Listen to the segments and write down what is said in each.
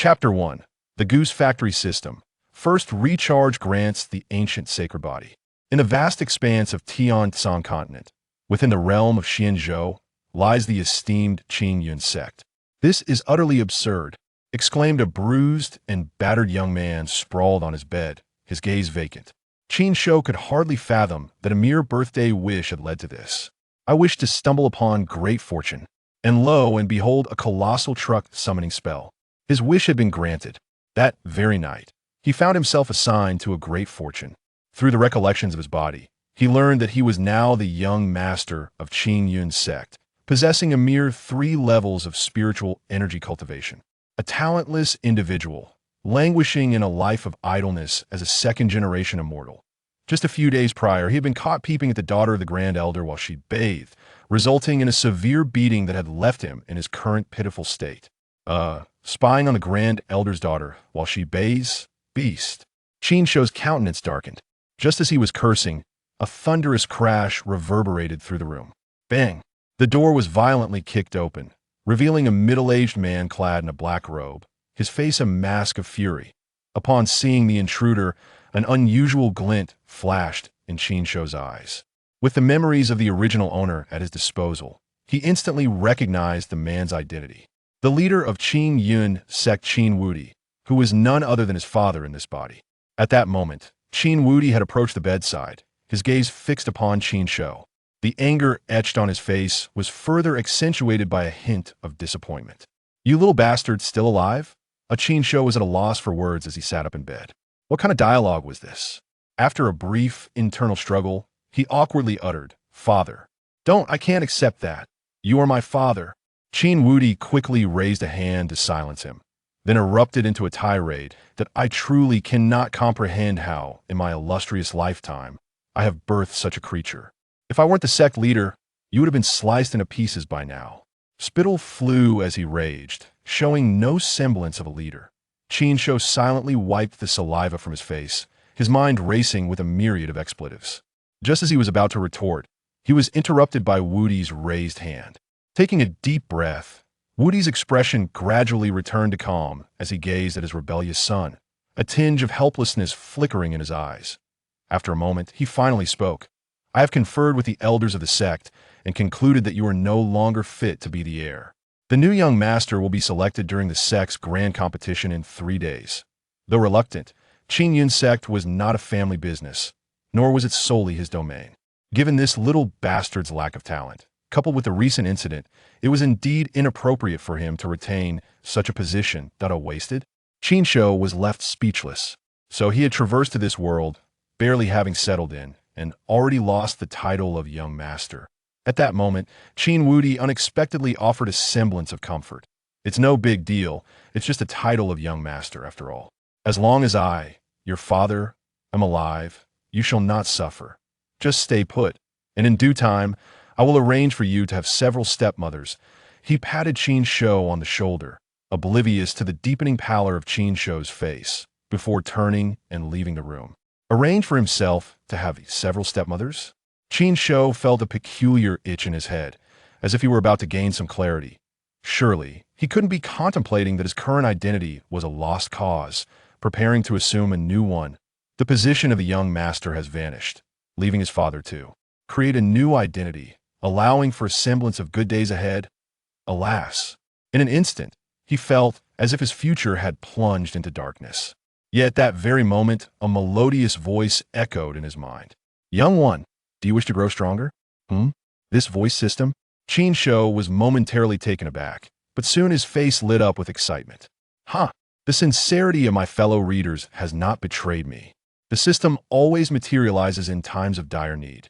Chapter 1. The Goose Factory System. First recharge grants the ancient sacred body. In the vast expanse of Tian Tian Continent, within the realm of Qin Shou, lies the esteemed Qingyun Sect. "This is utterly absurd," exclaimed a bruised and battered young man sprawled on his bed, his gaze vacant. Qin Shou could hardly fathom that a mere birthday wish had led to this. "I wish to stumble upon great fortune." And lo and behold, a colossal truck summoning spell. His wish had been granted. That very night, he found himself assigned to a great fortune. Through the recollections of his body, he learned that he was now the young master of Qingyun Sect, possessing a mere 3 levels of spiritual energy cultivation. A talentless individual, languishing in a life of idleness as a second-generation immortal. Just a few days prior, he had been caught peeping at the daughter of the Grand Elder while she bathed, resulting in a severe beating that had left him in his current pitiful state. Spying on the Grand Elder's daughter while she bathes? Beast. Qin Shou's countenance darkened. Just as he was cursing, a thunderous crash reverberated through the room. Bang! The door was violently kicked open, revealing a middle-aged man clad in a black robe, his face a mask of fury. Upon seeing the intruder, an unusual glint flashed in Qin Shou's eyes. With the memories of the original owner at his disposal, he instantly recognized the man's identity. The leader of Qingyun Sect, Qin Wudi, who was none other than his father in this body. At that moment, Qin Wudi had approached the bedside, his gaze fixed upon Qin Shou. The anger etched on his face was further accentuated by a hint of disappointment. "You little bastard, still alive?" Qin Shou was at a loss for words as he sat up in bed. What kind of dialogue was this? After a brief internal struggle, he awkwardly uttered, "Father." I can't accept that. You are my father." Qin Wudi quickly raised a hand to silence him, then erupted into a tirade that I truly cannot comprehend how, in my illustrious lifetime, I have birthed such a creature. If I weren't the sect leader, you would have been sliced into pieces by now. Spittle flew as he raged, showing no semblance of a leader. Qin Shou silently wiped the saliva from his face, his mind racing with a myriad of expletives. Just as he was about to retort, he was interrupted by Wudi's raised hand. Taking a deep breath, Wudi's expression gradually returned to calm as he gazed at his rebellious son, a tinge of helplessness flickering in his eyes. After a moment, he finally spoke. "I have conferred with the elders of the sect and concluded that you are no longer fit to be the heir. The new young master will be selected during the sect's grand competition in 3 days." Though reluctant, Qingyun Sect was not a family business, nor was it solely his domain. Given this little bastard's lack of talent, coupled with the recent incident, it was indeed inappropriate for him to retain such a position that a wasted. Qin Shou was left speechless. So he had traversed to this world, barely having settled in, and already lost the title of young master. At that moment, Qin Wudi unexpectedly offered a semblance of comfort. "It's no big deal, it's just a title of young master after all. As long as I, your father, am alive, you shall not suffer. Just stay put, and in due time, I will arrange for you to have several stepmothers." He patted Qin Shou on the shoulder, oblivious to the deepening pallor of Qin Shou's face, before turning and leaving the room. Arrange for himself to have several stepmothers? Qin Shou felt a peculiar itch in his head, as if he were about to gain some clarity. Surely, he couldn't be contemplating that his current identity was a lost cause, preparing to assume a new one. The position of the young master has vanished, leaving his father to create a new identity, allowing for a semblance of good days ahead. Alas, in an instant, he felt as if his future had plunged into darkness. Yet at that very moment, a melodious voice echoed in his mind. "Young one, do you wish to grow stronger?" This voice system? Qin Shou was momentarily taken aback, but soon his face lit up with excitement. The sincerity of my fellow readers has not betrayed me. The system always materializes in times of dire need.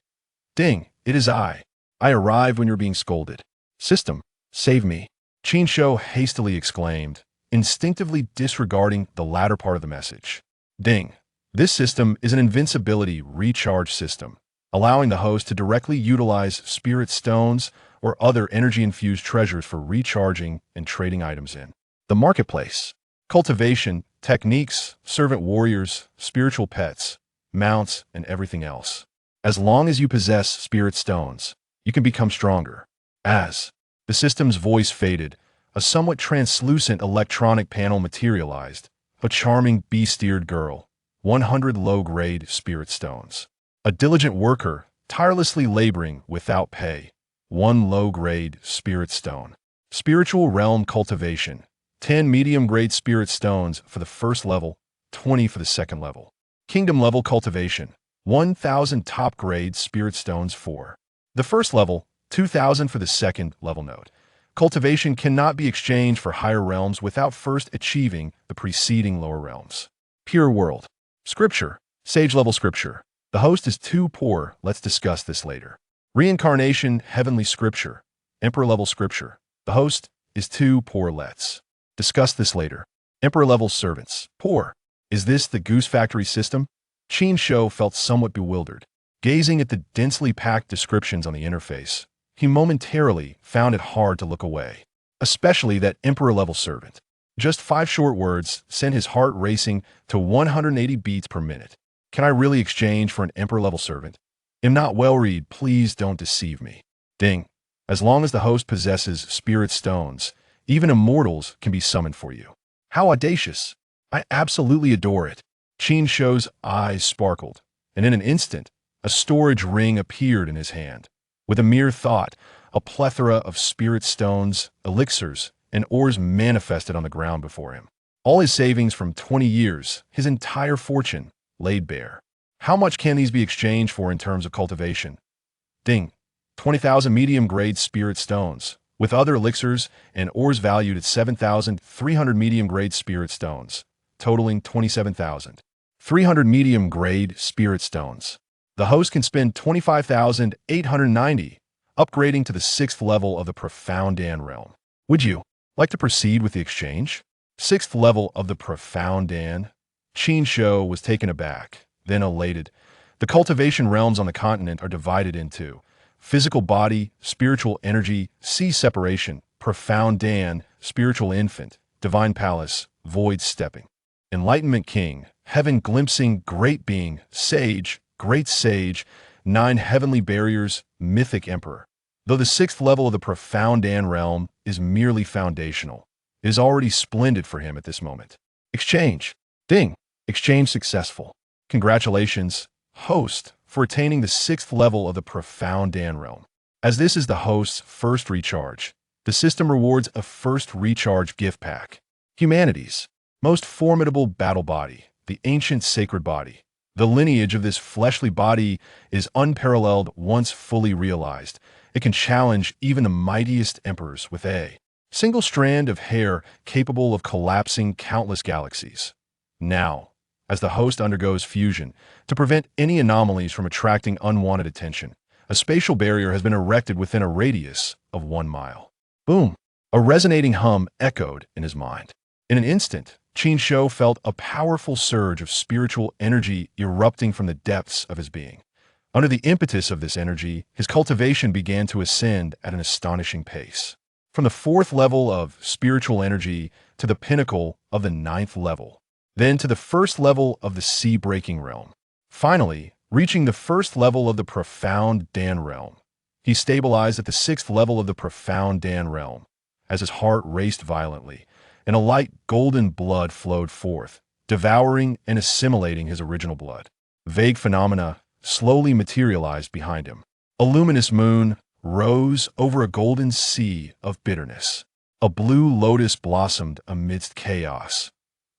Ding, it is I. I arrived when you're being scolded. System, save me. Qin Shou hastily exclaimed, instinctively disregarding the latter part of the message. Ding. This system is an invincibility recharge system, allowing the host to directly utilize spirit stones or other energy-infused treasures for recharging and trading items in the marketplace. Cultivation, techniques, servant warriors, spiritual pets, mounts, and everything else. As long as you possess spirit stones, you can become stronger. As the system's voice faded, a somewhat translucent electronic panel materialized, a charming bee-steered girl, 100 low-grade spirit stones. A diligent worker, tirelessly laboring without pay, 1 low-grade spirit stone. Spiritual realm cultivation, 10 medium-grade spirit stones for the first level, 20 for the second level. Kingdom level cultivation, 1,000 top-grade spirit stones for the first level, 2,000 for the second level node. Cultivation cannot be exchanged for higher realms without first achieving the preceding lower realms. Pure world. Scripture. Sage-level scripture. The host is too poor, let's discuss this later. Reincarnation, heavenly scripture. Emperor-level scripture. The host is too poor, let's discuss this later. Emperor-level servants. Poor. Is this the Goose Factory System? Qin Shou felt somewhat bewildered. Gazing at the densely packed descriptions on the interface, he momentarily found it hard to look away. Especially that Emperor-level servant. Just 5 short words sent his heart racing to 180 beats per minute. Can I really exchange for an Emperor-level servant? Am not well-read, please don't deceive me. Ding. As long as the host possesses spirit stones, even immortals can be summoned for you. How audacious. I absolutely adore it. Qin Shou's eyes sparkled, and in an instant, a storage ring appeared in his hand. With a mere thought, a plethora of spirit stones, elixirs, and ores manifested on the ground before him. All his savings from 20 years, his entire fortune, laid bare. How much can these be exchanged for in terms of cultivation? Ding. 20,000 medium-grade spirit stones, with other elixirs and ores valued at 7,300 medium-grade spirit stones, totaling 27,300 medium-grade spirit stones. The host can spend 25,890, upgrading to the 6th level of the Profound Dan realm. Would you like to proceed with the exchange? 6th level of the Profound Dan? Qin Shou was taken aback, then elated. The cultivation realms on the continent are divided into physical body, spiritual energy, sea separation, Profound Dan, spiritual infant, divine palace, void stepping, enlightenment king, heaven glimpsing, great being, sage, great sage, 9 heavenly barriers, mythic emperor. Though the 6th level of the Profound Dan realm is merely foundational, it is already splendid for him at this moment. Exchange. Ding. Exchange successful. Congratulations, host, for attaining the 6th level of the Profound Dan realm. As this is the host's first recharge, the system rewards a first recharge gift pack. Humanity's most formidable battle body, the ancient sacred body. The lineage of this fleshly body is unparalleled once fully realized. It can challenge even the mightiest emperors with a single strand of hair capable of collapsing countless galaxies. Now, as the host undergoes fusion, to prevent any anomalies from attracting unwanted attention, a spatial barrier has been erected within a radius of 1 mile. Boom! A resonating hum echoed in his mind. In an instant, Qin Shou felt a powerful surge of spiritual energy erupting from the depths of his being. Under the impetus of this energy, his cultivation began to ascend at an astonishing pace. From the 4th level of spiritual energy to the pinnacle of the 9th level, then to the 1st level of the sea-breaking realm. Finally, reaching the 1st level of the Profound Dan realm, he stabilized at the 6th level of the Profound Dan realm, as his heart raced violently, and a light golden blood flowed forth, devouring and assimilating his original blood. Vague phenomena slowly materialized behind him. A luminous moon rose over a golden sea of bitterness. A blue lotus blossomed amidst chaos.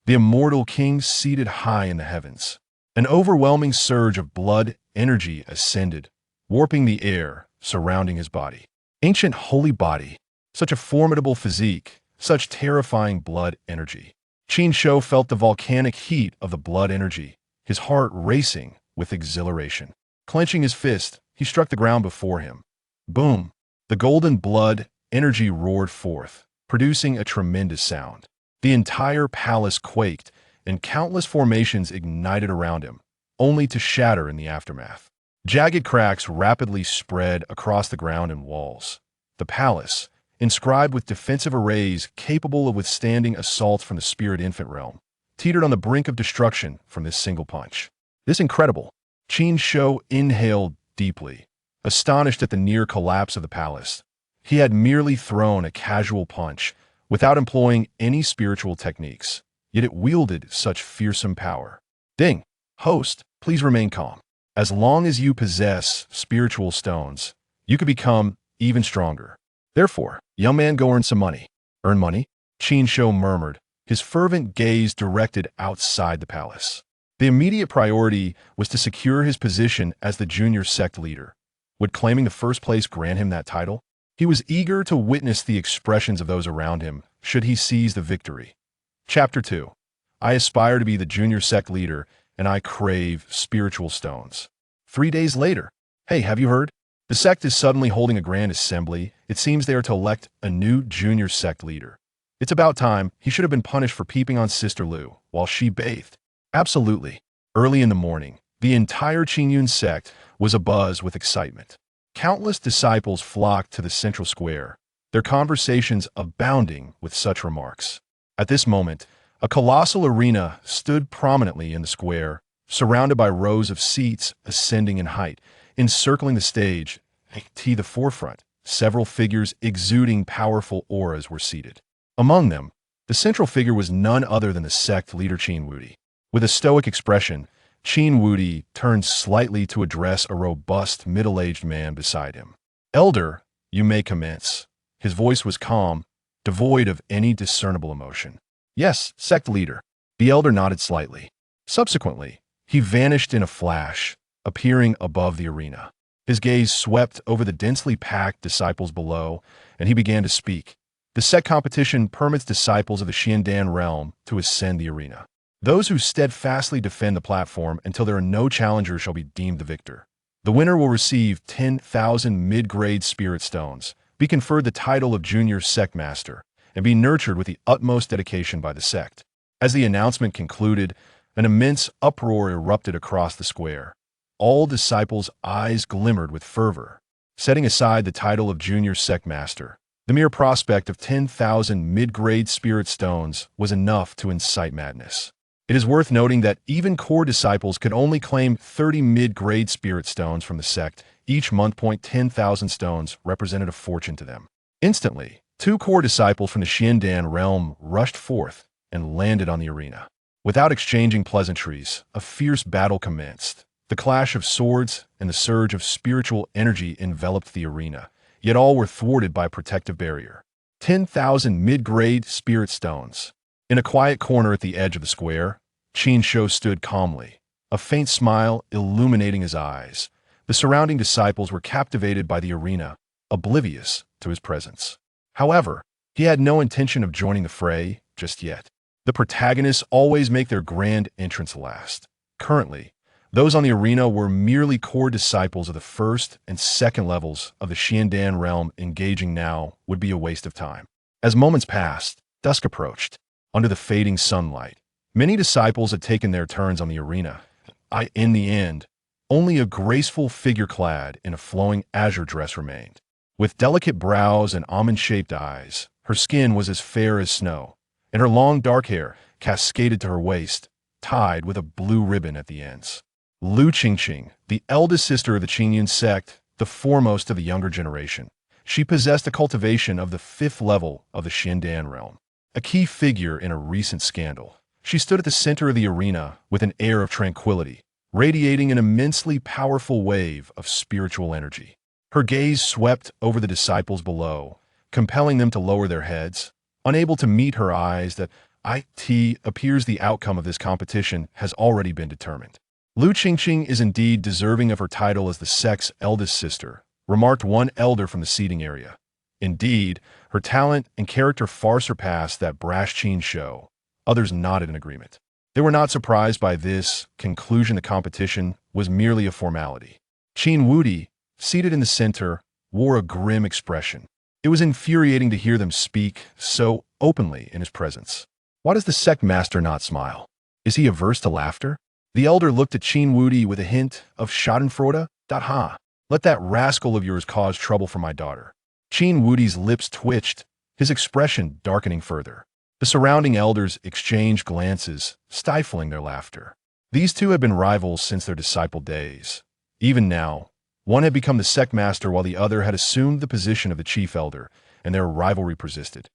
The immortal king seated high in the heavens. An overwhelming surge of blood energy ascended, warping the air surrounding his body. Ancient holy body, such a formidable physique, such terrifying blood energy. Qin Shou felt the volcanic heat of the blood energy, his heart racing with exhilaration. Clenching his fist, he struck the ground before him. Boom! The golden blood energy roared forth, producing a tremendous sound. The entire palace quaked, and countless formations ignited around him, only to shatter in the aftermath. Jagged cracks rapidly spread across the ground and walls. The palace, inscribed with defensive arrays capable of withstanding assaults from the spirit infant realm, teetered on the brink of destruction from this single punch. This incredible. Qin Shou inhaled deeply, astonished at the near collapse of the palace. He had merely thrown a casual punch, without employing any spiritual techniques, yet it wielded such fearsome power. Ding! Host, please remain calm. As long as you possess spiritual stones, you could become even stronger. Therefore, young man, go earn some money. Earn money? Qin Shou murmured, his fervent gaze directed outside the palace. The immediate priority was to secure his position as the junior sect leader. Would claiming the first place grant him that title? He was eager to witness the expressions of those around him should he seize the victory. Chapter 2. I aspire to be the junior sect leader, and I crave spiritual stones. 3 days later. Hey, have you heard? The sect is suddenly holding a grand assembly. It seems they are to elect a new junior sect leader. It's about time. He should have been punished for peeping on Sister Lu while she bathed. Absolutely. Early in the morning, the entire Qingyun Sect was abuzz with excitement. Countless disciples flocked to the central square, their conversations abounding with such remarks. At this moment, a colossal arena stood prominently in the square, surrounded by rows of seats ascending in height. Encircling the stage, to the forefront, several figures exuding powerful auras were seated. Among them, the central figure was none other than the sect leader Qin Wudi. With a stoic expression, Qin Wudi turned slightly to address a robust, middle-aged man beside him. Elder, you may commence. His voice was calm, devoid of any discernible emotion. Yes, sect leader. The elder nodded slightly. Subsequently, he vanished in a flash, appearing above the arena. His gaze swept over the densely packed disciples below, and he began to speak. The sect competition permits disciples of the Xiandan realm to ascend the arena. Those who steadfastly defend the platform until there are no challengers shall be deemed the victor. The winner will receive 10,000 mid-grade spirit stones, be conferred the title of junior sect master, and be nurtured with the utmost dedication by the sect. As the announcement concluded, an immense uproar erupted across the square. All disciples' eyes glimmered with fervor. Setting aside the title of junior sect master, the mere prospect of 10,000 mid-grade spirit stones was enough to incite madness. It is worth noting that even core disciples could only claim 30 mid-grade spirit stones from the sect each month. 10,000 stones represented a fortune to them. Instantly, 2 core disciples from the Xiandan realm rushed forth and landed on the arena. Without exchanging pleasantries, a fierce battle commenced. The clash of swords and the surge of spiritual energy enveloped the arena, yet all were thwarted by a protective barrier. 10,000 mid-grade spirit stones. In a quiet corner at the edge of the square, Qin Shou stood calmly, a faint smile illuminating his eyes. The surrounding disciples were captivated by the arena, oblivious to his presence. However, he had no intention of joining the fray just yet. The protagonists always make their grand entrance last. Currently, those on the arena were merely core disciples of the first and second levels of the Xiandan realm. Engaging now would be a waste of time. As moments passed, dusk approached. Under the fading sunlight, many disciples had taken their turns on the arena. In the end, only a graceful figure clad in a flowing azure dress remained. With delicate brows and almond-shaped eyes, her skin was as fair as snow, and her long dark hair cascaded to her waist, tied with a blue ribbon at the ends. Lu Qingqing, the eldest sister of the Qingyun Sect, the foremost of the younger generation. She possessed a cultivation of the 5th level of the Xiandan realm. A key figure in a recent scandal, she stood at the center of the arena with an air of tranquility, radiating an immensely powerful wave of spiritual energy. Her gaze swept over the disciples below, compelling them to lower their heads. Unable to meet her eyes, that it appears the outcome of this competition has already been determined. Lu Qingqing is indeed deserving of her title as the sect's eldest sister, remarked one elder from the seating area. Indeed, her talent and character far surpassed that brash Qin Shou. Others nodded in agreement. They were not surprised by this conclusion. The competition was merely a formality. Qin Wudi, seated in the center, wore a grim expression. It was infuriating to hear them speak so openly in his presence. Why does the sect master not smile? Is he averse to laughter? The elder looked at Qin Wudi with a hint of schadenfreude. Ha! Let that rascal of yours cause trouble for my daughter. Qin Wudi's lips twitched, his expression darkening further. The surrounding elders exchanged glances, stifling their laughter. These two had been rivals since their disciple days. Even now, one had become the sect master while the other had assumed the position of the chief elder, and their rivalry persisted.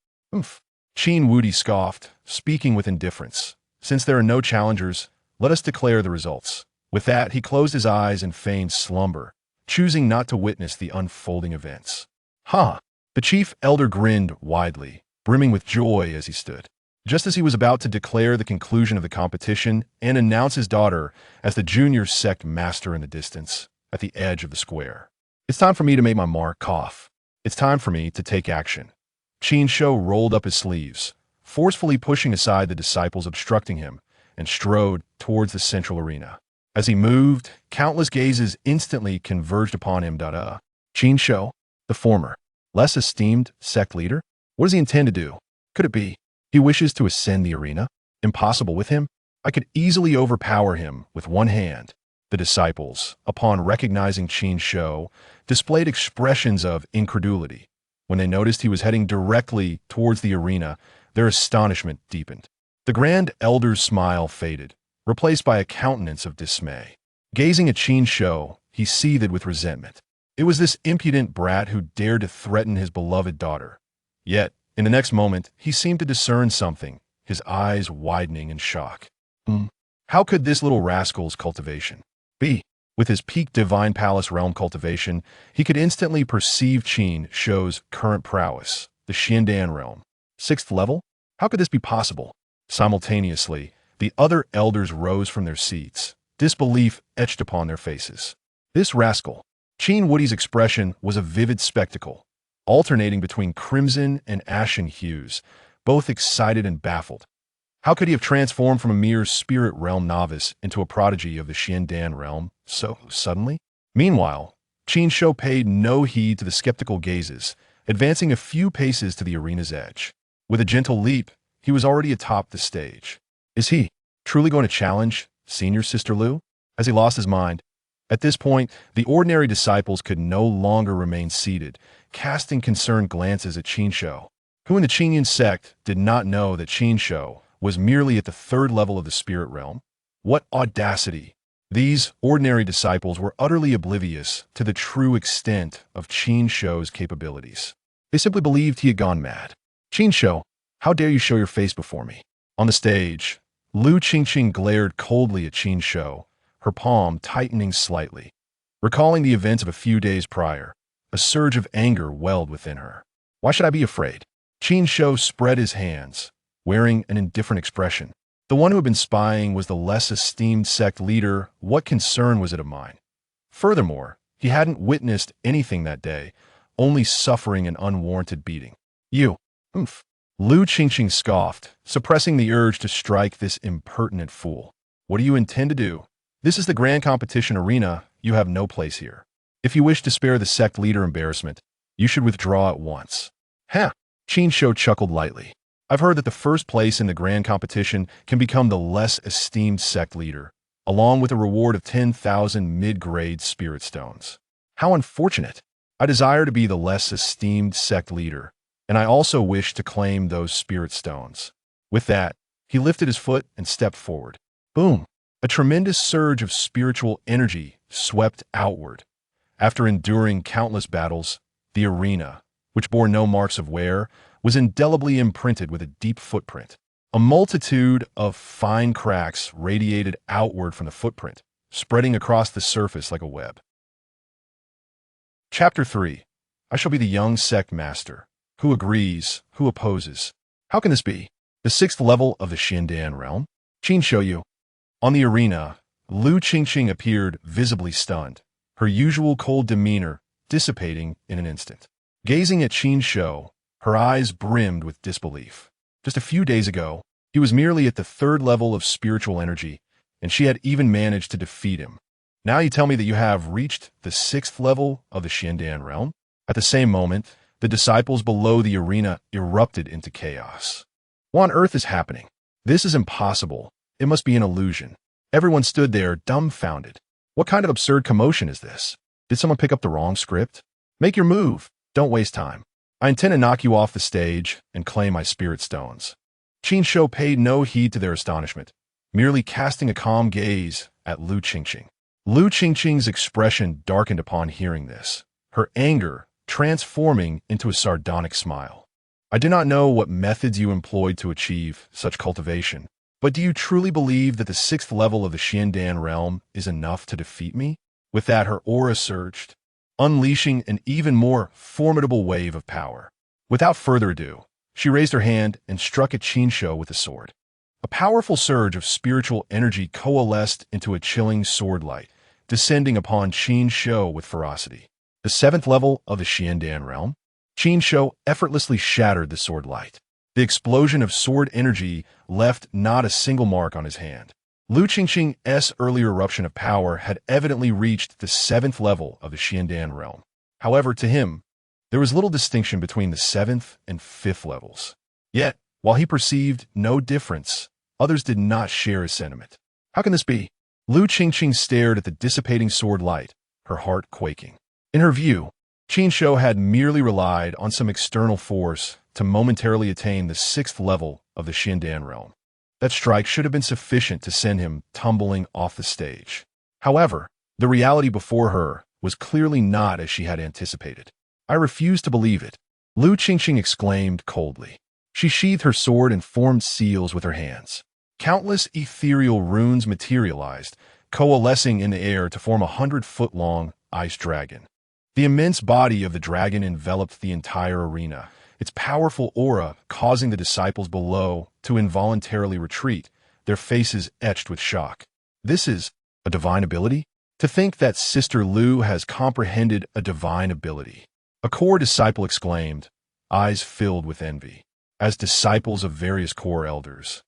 Qin Wudi scoffed, speaking with indifference. Since there are no challengers, let us declare the results. With that, he closed his eyes and feigned slumber, choosing not to witness the unfolding events. Ha! The chief elder grinned widely, brimming with joy as he stood. Just as he was about to declare the conclusion of the competition and announce his daughter as the junior sect master in the distance, at the edge of the square. It's time for me to make my mark. Cough. It's time for me to take action. Qin Shou rolled up his sleeves, forcefully pushing aside the disciples obstructing him, and strode towards the central arena. As he moved, countless gazes instantly converged upon him. Qin Shou, the former, less esteemed sect leader? What does he intend to do? Could it be he wishes to ascend the arena? Impossible with him? I could easily overpower him with one hand. The disciples, upon recognizing Qin Shou, displayed expressions of incredulity. When they noticed he was heading directly towards the arena, their astonishment deepened. The Grand Elder's smile faded, replaced by a countenance of dismay. Gazing at Qin Shou, he seethed with resentment. It was this impudent brat who dared to threaten his beloved daughter. Yet, in the next moment, he seemed to discern something, his eyes widening in shock. How could this little rascal's cultivation be? With his peak divine palace realm cultivation, he could instantly perceive Qin Shou's current prowess, the Xiandan realm. 6th level? How could this be possible? Simultaneously, the other elders rose from their seats, disbelief etched upon their faces. This rascal. Qin Wudi's expression was a vivid spectacle, alternating between crimson and ashen hues, both excited and baffled. How could he have transformed from a mere spirit realm novice into a prodigy of the Xiandan realm so suddenly? Meanwhile, Qin Shou paid no heed to the skeptical gazes, advancing a few paces to the arena's edge. With a gentle leap, he was already atop the stage. Is he truly going to challenge Senior Sister Lu? As he lost his mind, at this point, the ordinary disciples could no longer remain seated, casting concerned glances at Qin Shou, who in the Qingyun Sect did not know that Qin Shou was merely at the 3rd level of the spirit realm. What audacity! These ordinary disciples were utterly oblivious to the true extent of Qin Shou's capabilities. They simply believed he had gone mad. Qin Shou, how dare you show your face before me? On the stage, Lu Qingqing glared coldly at Qin Shou, her palm tightening slightly. Recalling the events of a few days prior, a surge of anger welled within her. Why should I be afraid? Qin Shou spread his hands, wearing an indifferent expression. The one who had been spying was the less esteemed sect leader. What concern was it of mine? Furthermore, he hadn't witnessed anything that day, only suffering an unwarranted beating. You, Lu Qingqing scoffed, suppressing the urge to strike this impertinent fool. What do you intend to do? This is the grand competition arena. You have no place here. If you wish to spare the sect leader embarrassment, you should withdraw at once. Qin Shou chuckled lightly. I've heard that the first place in the grand competition can become the less esteemed sect leader, along with a reward of 10,000 mid-grade spirit stones. How unfortunate! I desire to be the less esteemed sect leader, and I also wish to claim those spirit stones. With that, he lifted his foot and stepped forward. Boom! A tremendous surge of spiritual energy swept outward. After enduring countless battles, the arena, which bore no marks of wear, was indelibly imprinted with a deep footprint. A multitude of fine cracks radiated outward from the footprint, spreading across the surface like a web. Chapter 3. I shall be the young sect master. Who agrees? Who opposes? How can this be? The 6th level of the Xiandan realm? Qin Shou. On the arena, Lu Qingqing appeared visibly stunned, her usual cold demeanor dissipating in an instant. Gazing at Qin Shou, her eyes brimmed with disbelief. Just a few days ago, he was merely at the 3rd level of spiritual energy, and she had even managed to defeat him. Now you tell me that you have reached the 6th level of the Xiandan realm? At the same moment, the disciples below the arena erupted into chaos. What on earth is happening? This is impossible. It must be an illusion. Everyone stood there dumbfounded. What kind of absurd commotion is this? Did someone pick up the wrong script? Make your move. Don't waste time. I intend to knock you off the stage and claim my spirit stones. Qin Shou paid no heed to their astonishment, merely casting a calm gaze at Lu Qingqing. Lu Qingqing's expression darkened upon hearing this, her anger transforming into a sardonic smile. I do not know what methods you employed to achieve such cultivation, but do you truly believe that the 6th level of the Xiandan realm is enough to defeat me?" With that, her aura surged, unleashing an even more formidable wave of power. Without further ado, she raised her hand and struck at Qin Shou with the sword. A powerful surge of spiritual energy coalesced into a chilling sword light, descending upon Qin Shou with ferocity. The 7th level of the Xiandan realm? Qin Shou effortlessly shattered the sword light. The explosion of sword energy left not a single mark on his hand. Lu Qingqing's earlier eruption of power had evidently reached the 7th level of the Xiandan realm. However, to him, there was little distinction between the 7th and 5th levels. Yet, while he perceived no difference, others did not share his sentiment. How can this be? Lu Qingqing stared at the dissipating sword light, her heart quaking. In her view, Qin Shou had merely relied on some external force to momentarily attain the 6th level of the Xiandan realm. That strike should have been sufficient to send him tumbling off the stage. However, the reality before her was clearly not as she had anticipated. "I refuse to believe it," Lu Qingqing exclaimed coldly. She sheathed her sword and formed seals with her hands. Countless ethereal runes materialized, coalescing in the air to form a 100-foot-long ice dragon. The immense body of the dragon enveloped the entire arena, its powerful aura causing the disciples below to involuntarily retreat, their faces etched with shock. "This is a divine ability? To think that Sister Lu has comprehended a divine ability," a core disciple exclaimed, eyes filled with envy. As disciples of various core elders,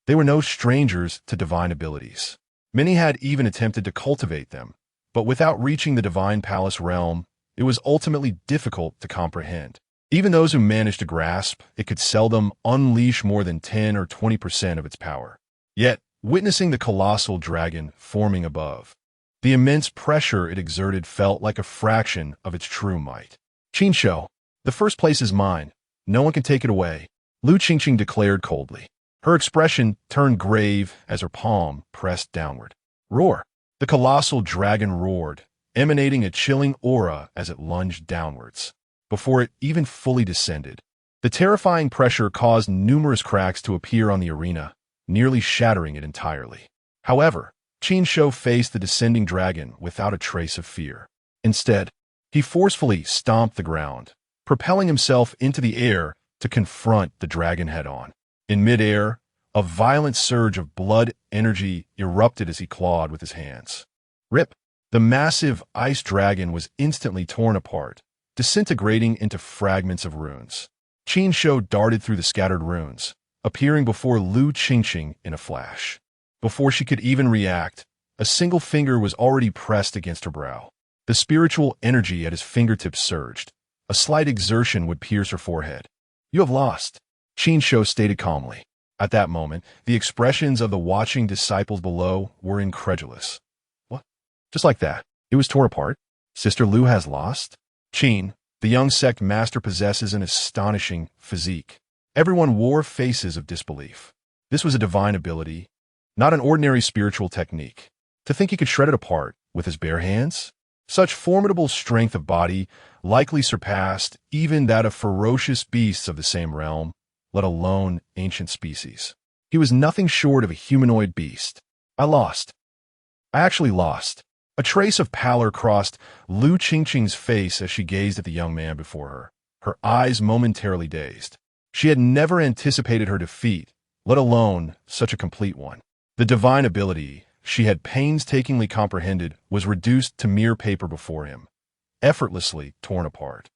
they were no strangers to divine abilities. Many had even attempted to cultivate them, but without reaching the divine palace realm, it was ultimately difficult to comprehend. Even those who managed to grasp it could seldom unleash more than 10 or 20% of its power. Yet, witnessing the colossal dragon forming above, the immense pressure it exerted felt like a fraction of its true might. "Qin Shou, the first place is mine. No one can take it away," Lu Qingqing declared coldly. Her expression turned grave as her palm pressed downward. "Roar!" The colossal dragon roared, emanating a chilling aura as it lunged downwards. Before it even fully descended, the terrifying pressure caused numerous cracks to appear on the arena, nearly shattering it entirely. However, Qin Shou faced the descending dragon without a trace of fear. Instead, he forcefully stomped the ground, propelling himself into the air to confront the dragon head-on. In midair, a violent surge of blood energy erupted as he clawed with his hands. Rip! The massive ice dragon was instantly torn apart, disintegrating into fragments of runes. Qin Shou darted through the scattered runes, appearing before Lu Qingqing in a flash. Before she could even react, a single finger was already pressed against her brow. The spiritual energy at his fingertips surged. A slight exertion would pierce her forehead. "You have lost," Qin Shou stated calmly. At that moment, the expressions of the watching disciples below were incredulous. "What? Just like that, it was torn apart? Sister Lu has lost?" Qin, the young sect master, possesses an astonishing physique. Everyone wore faces of disbelief. This was a divine ability, not an ordinary spiritual technique. To think he could shred it apart with his bare hands? Such formidable strength of body likely surpassed even that of ferocious beasts of the same realm, let alone ancient species. He was nothing short of a humanoid beast. "I lost. I actually lost." A trace of pallor crossed Lu Qingqing's face as she gazed at the young man before her, her eyes momentarily dazed. She had never anticipated her defeat, let alone such a complete one. The divine ability she had painstakingly comprehended was reduced to mere paper before him, effortlessly torn apart.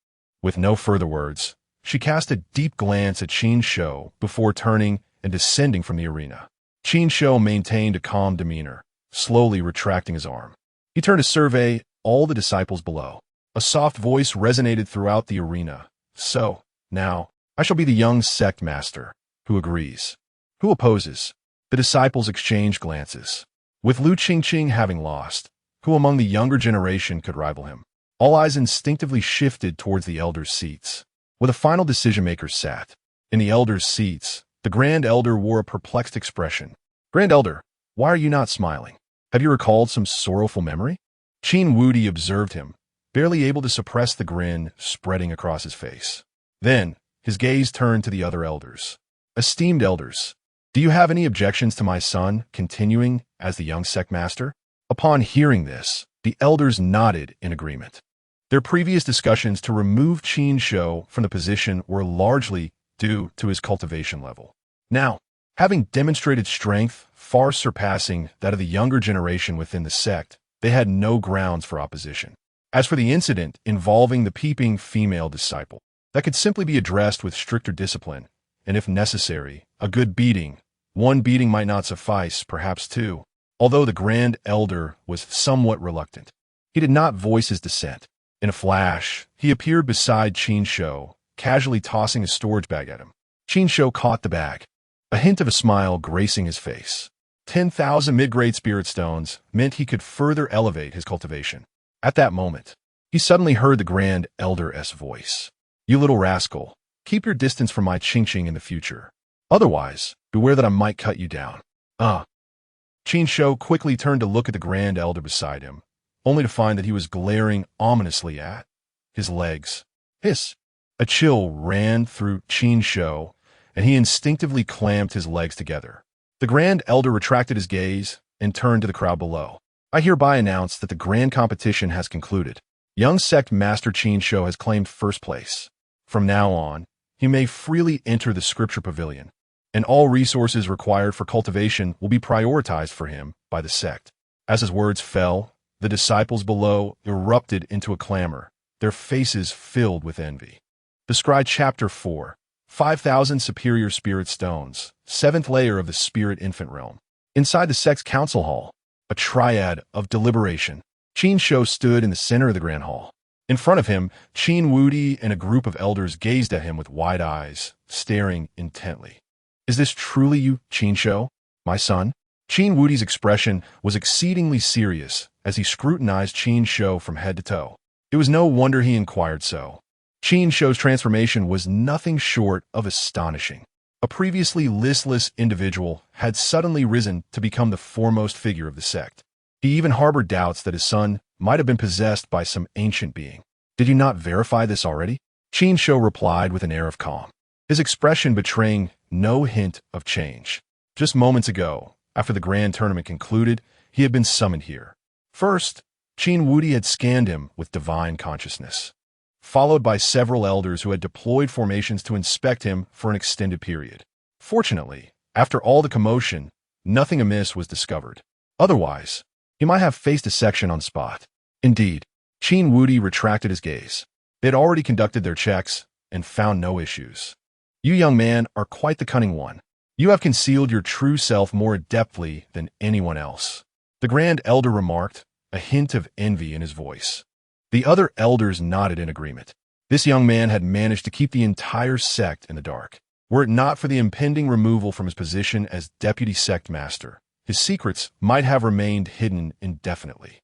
With no further words, she cast a deep glance at Qin Shou before turning and descending from the arena. Qin Shou maintained a calm demeanor, slowly retracting his arm. He turned to survey all the disciples below. A soft voice resonated throughout the arena. "So, now, I shall be the young sect master. Who agrees? Who opposes?" The disciples exchanged glances. With Lu Qingqing having lost, who among the younger generation could rival him? All eyes instinctively shifted towards the elders' seats, where the final decision-makers sat. In the elders' seats, the Grand Elder wore a perplexed expression. "Grand Elder, why are you not smiling? Have you recalled some sorrowful memory?" Qin Wudi observed him, barely able to suppress the grin spreading across his face. Then, his gaze turned to the other elders. Esteemed elders, do you have any objections to my son continuing as the young sect master? Upon hearing this, the elders nodded in agreement. Their previous discussions to remove Qin Shou from the position were largely due to his cultivation level. Now, having demonstrated strength far surpassing that of the younger generation within the sect, they had no grounds for opposition. As for the incident involving the peeping female disciple, that could simply be addressed with stricter discipline, and if necessary, a good beating. One beating might not suffice, perhaps two. Although the Grand Elder was somewhat reluctant, he did not voice his dissent. In a flash, he appeared beside Qin Shou, casually tossing a storage bag at him. Qin Shou caught the bag, a hint of a smile gracing his face. 10,000 mid-grade spirit stones meant he could further elevate his cultivation. At that moment, he suddenly heard the Grand Elder's voice. You little rascal, keep your distance from my Qingqing in the future. Otherwise, beware that I might cut you down. Qin Shou quickly turned to look at the Grand Elder beside him, only to find that he was glaring ominously at his legs. Hiss! A chill ran through Qin Shou, and he instinctively clamped his legs together. The Grand Elder retracted his gaze and turned to the crowd below. I hereby announce that the grand competition has concluded. Young Sect Master Qin Shou has claimed first place. From now on, he may freely enter the Scripture Pavilion, and all resources required for cultivation will be prioritized for him by the sect. As his words fell, the disciples below erupted into a clamor, their faces filled with envy. Describe Chapter 4, 5,000 Superior Spirit Stones, 7th layer of the Spirit Infant Realm. Inside the sect's council hall, a triad of deliberation, Qin Shou stood in the center of the grand hall. In front of him, Qin Wudi and a group of elders gazed at him with wide eyes, staring intently. Is this truly you, Qin Shou, my son? Qin Wudi's expression was exceedingly serious as he scrutinized Qin Shou from head to toe. It was no wonder he inquired so. Qin Shou's transformation was nothing short of astonishing. A previously listless individual had suddenly risen to become the foremost figure of the sect. He even harbored doubts that his son might have been possessed by some ancient being. Did you not verify this already? Qin Shou replied with an air of calm, his expression betraying no hint of change. Just moments ago, after the grand tournament concluded, he had been summoned here. First, Qin Wudi had scanned him with divine consciousness, followed by several elders who had deployed formations to inspect him for an extended period. Fortunately, after all the commotion, nothing amiss was discovered. Otherwise, he might have faced dissection on spot. Indeed, Qin Wudi retracted his gaze. They had already conducted their checks and found no issues. You, young man, are quite the cunning one. You have concealed your true self more adeptly than anyone else. The Grand Elder remarked, a hint of envy in his voice. The other elders nodded in agreement. This young man had managed to keep the entire sect in the dark. Were it not for the impending removal from his position as deputy sect master, his secrets might have remained hidden indefinitely.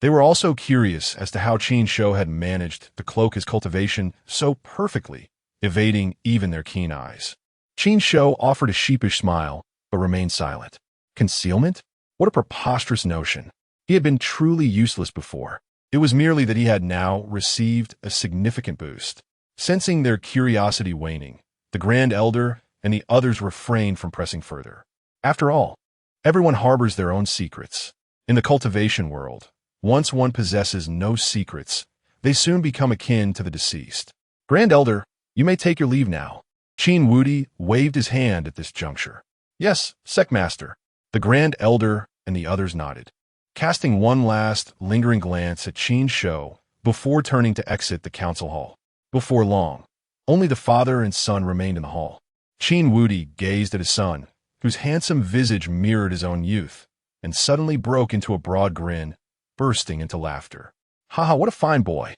They were also curious as to how Qin Shou had managed to cloak his cultivation so perfectly, evading even their keen eyes. Qin Shou offered a sheepish smile, but remained silent. Concealment? What a preposterous notion. He had been truly useless before. It was merely that he had now received a significant boost. Sensing their curiosity waning, the Grand Elder and the others refrained from pressing further. After all, everyone harbors their own secrets. In the cultivation world, once one possesses no secrets, they soon become akin to the deceased. Grand Elder, you may take your leave now. Qin Wudi waved his hand at this juncture. Yes, Sect Master. The Grand Elder and the others nodded, casting one last lingering glance at Qin Shou before turning to exit the council hall. Before long, only the father and son remained in the hall. Qin Wudi gazed at his son, whose handsome visage mirrored his own youth, and suddenly broke into a broad grin, bursting into laughter. Haha, what a fine boy.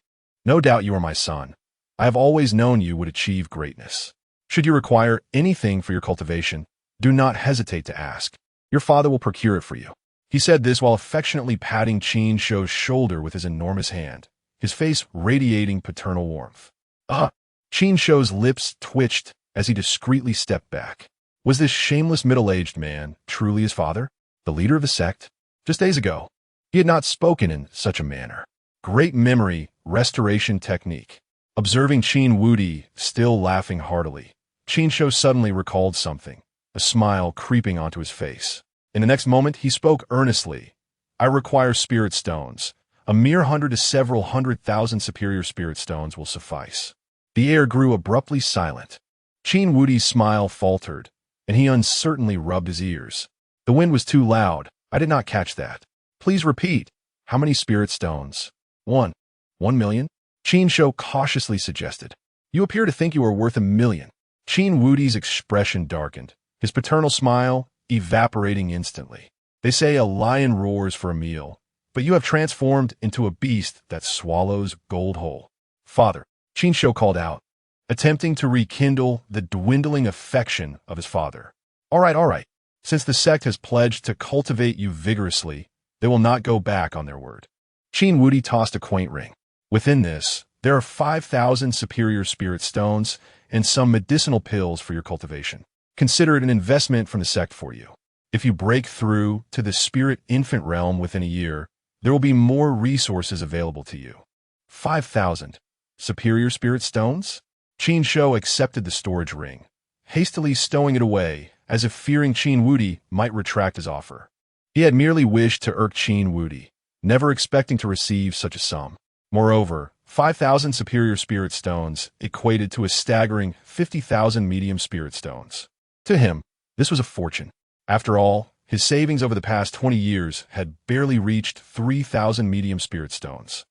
No doubt you are my son. I have always known you would achieve greatness. Should you require anything for your cultivation, do not hesitate to ask. Your father will procure it for you. He said this while affectionately patting Qin Shou's shoulder with his enormous hand, his face radiating paternal warmth. Qin Shou's lips twitched as he discreetly stepped back. Was this shameless middle-aged man truly his father, the leader of the sect? Just days ago, he had not spoken in such a manner. Great memory restoration technique. Observing Qin Wudi still laughing heartily, Qin Shou suddenly recalled something, a smile creeping onto his face. In the next moment, he spoke earnestly. I require spirit stones. A mere 100 to several 100,000 superior spirit stones will suffice. The air grew abruptly silent. Qin Wudi's smile faltered, and he uncertainly rubbed his ears. The wind was too loud. I did not catch that. Please repeat. How many spirit stones? 1 million? Qin Shou cautiously suggested. You appear to think you are worth 1,000,000. Qin Wudi's expression darkened, his paternal smile evaporating instantly. They say a lion roars for a meal, but you have transformed into a beast that swallows gold whole. Father, Qin Shou called out, attempting to rekindle the dwindling affection of his father. All right. Since the sect has pledged to cultivate you vigorously, they will not go back on their word. Qin Wudi tossed a quaint ring. Within this, there are 5,000 superior spirit stones and some medicinal pills for your cultivation. Consider it an investment from the sect for you. If you break through to the spirit infant realm within a year, there will be more resources available to you. 5,000 superior spirit stones? Qin Shou accepted the storage ring, hastily stowing it away as if fearing Qin Wudi might retract his offer. He had merely wished to irk Qin Wudi, never expecting to receive such a sum. Moreover, 5,000 superior spirit stones equated to a staggering 50,000 medium spirit stones. To him, this was a fortune. After all, his savings over the past 20 years had barely reached 3,000 medium spirit stones.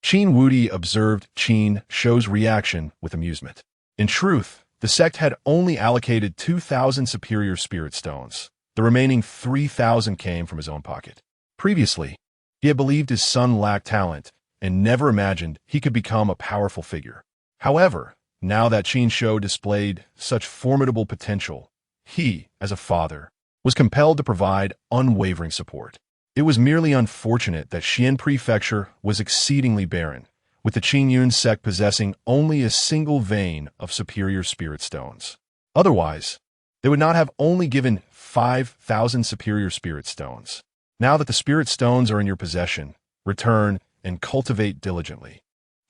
Qin Wudi observed Qin Shou's reaction with amusement. In truth, the sect had only allocated 2,000 superior spirit stones. The remaining 3,000 came from his own pocket. Previously, he had believed his son lacked talent and never imagined he could become a powerful figure. However, now that Qin Shou displayed such formidable potential, he, as a father, was compelled to provide unwavering support. It was merely unfortunate that Xian Prefecture was exceedingly barren, with the Qingyun Sect possessing only a single vein of superior spirit stones. Otherwise, they would not have only given 5,000 superior spirit stones. Now that the spirit stones are in your possession, return and cultivate diligently.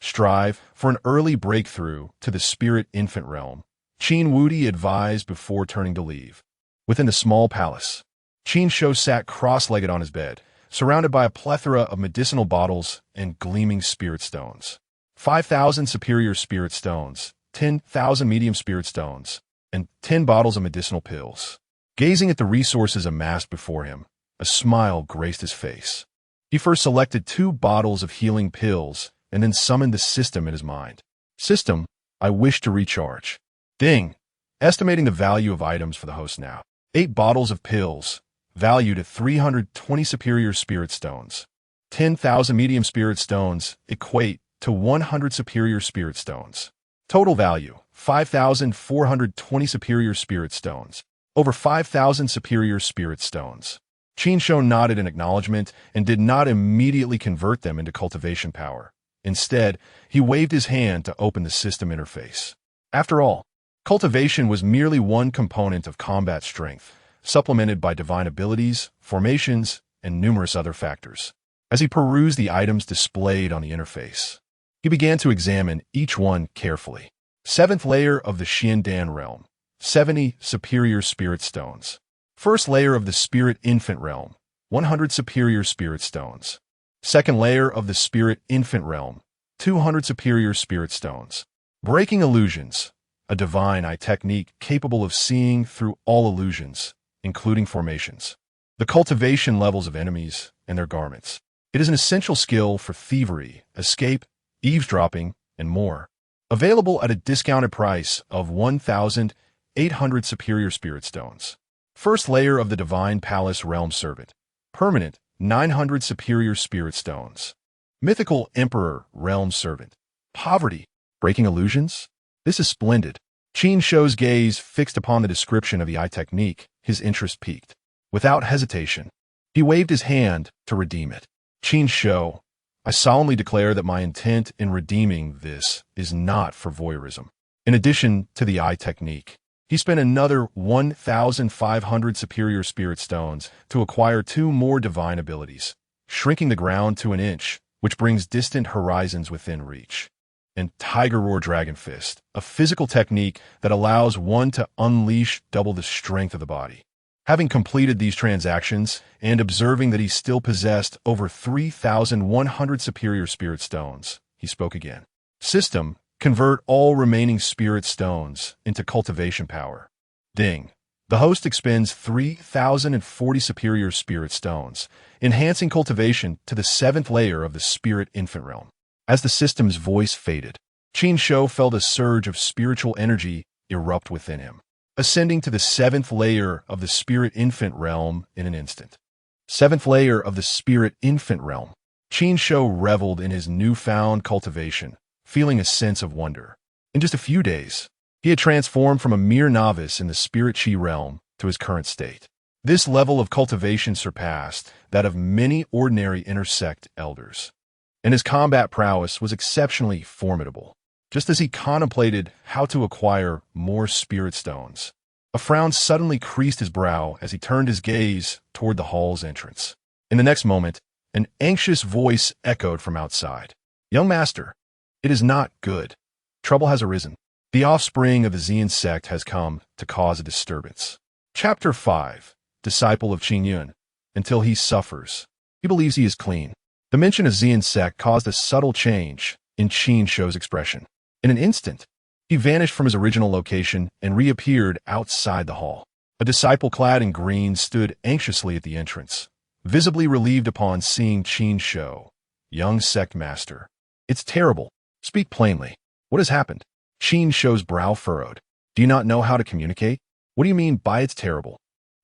Strive for an early breakthrough to the spirit infant realm, Qin Wudi advised before turning to leave. Within the small palace, Qin Shou sat cross-legged on his bed, surrounded by a plethora of medicinal bottles and gleaming spirit stones. 5,000 superior spirit stones, 10,000 medium spirit stones, and 10 bottles of medicinal pills. Gazing at the resources amassed before him, a smile graced his face. He first selected 2 bottles of healing pills and then summoned the system in his mind. System, I wish to recharge. Ding. Estimating the value of items for the host now. 8 bottles of pills, valued at 320 superior spirit stones. 10,000 medium spirit stones equate to 100 superior spirit stones. Total value, 5,420 superior spirit stones. Over 5,000 superior spirit stones. Qin Shou nodded in acknowledgement and did not immediately convert them into cultivation power. Instead, he waved his hand to open the system interface. After all, cultivation was merely one component of combat strength, supplemented by divine abilities, formations, and numerous other factors. As he perused the items displayed on the interface, he began to examine each one carefully. 7th layer of the Xiandan realm, 70 superior spirit stones. 1st layer of the spirit infant realm, 100 superior spirit stones. 2nd layer of the spirit infant realm, 200 superior spirit stones. Breaking illusions, a divine eye technique capable of seeing through all illusions, including formations, the cultivation levels of enemies, and their garments. It is an essential skill for thievery, escape, eavesdropping, and more. Available at a discounted price of 1,800 superior spirit stones. 1st layer of the Divine Palace Realm Servant. Permanent, 900 superior spirit stones. Mythical Emperor Realm Servant. Poverty. Breaking illusions? This is splendid. Qin Shou's gaze fixed upon the description of the eye technique, his interest piqued. Without hesitation, he waved his hand to redeem it. Qin Shou, I solemnly declare that my intent in redeeming this is not for voyeurism. In addition to the eye technique, he spent another 1,500 superior spirit stones to acquire 2 more divine abilities, shrinking the ground to an inch, which brings distant horizons within reach. and Tiger Roar Dragon Fist, a physical technique that allows one to unleash double the strength of the body. Having completed these transactions and observing that he still possessed over 3,100 superior spirit stones, he spoke again. System, convert all remaining spirit stones into cultivation power. Ding. The host expends 3,040 superior spirit stones, enhancing cultivation to the 7th layer of the spirit infant realm. As the system's voice faded, Qin Shou felt a surge of spiritual energy erupt within him, ascending to the 7th layer of the spirit infant realm in an instant. 7th layer of the spirit infant realm. Qin Shou reveled in his newfound cultivation, feeling a sense of wonder. In just a few days, he had transformed from a mere novice in the spirit chi realm to his current state. This level of cultivation surpassed that of many ordinary inner sect elders, and his combat prowess was exceptionally formidable. Just as he contemplated how to acquire more spirit stones, a frown suddenly creased his brow as he turned his gaze toward the hall's entrance. In the next moment, an anxious voice echoed from outside. "Young master, it is not good. Trouble has arisen. The offspring of the Qingyun Sect has come to cause a disturbance." Chapter 5. Disciple of Qingyun. Until he suffers, he believes he is clean. The mention of Qingyun Sect caused a subtle change in Qin Shou's expression. In an instant, he vanished from his original location and reappeared outside the hall. A disciple clad in green stood anxiously at the entrance, visibly relieved upon seeing Qin Shou. "Young sect master. It's terrible. Speak plainly. What has happened?" Qin Shou's brow furrowed. "Do you not know how to communicate? What do you mean by it's terrible?"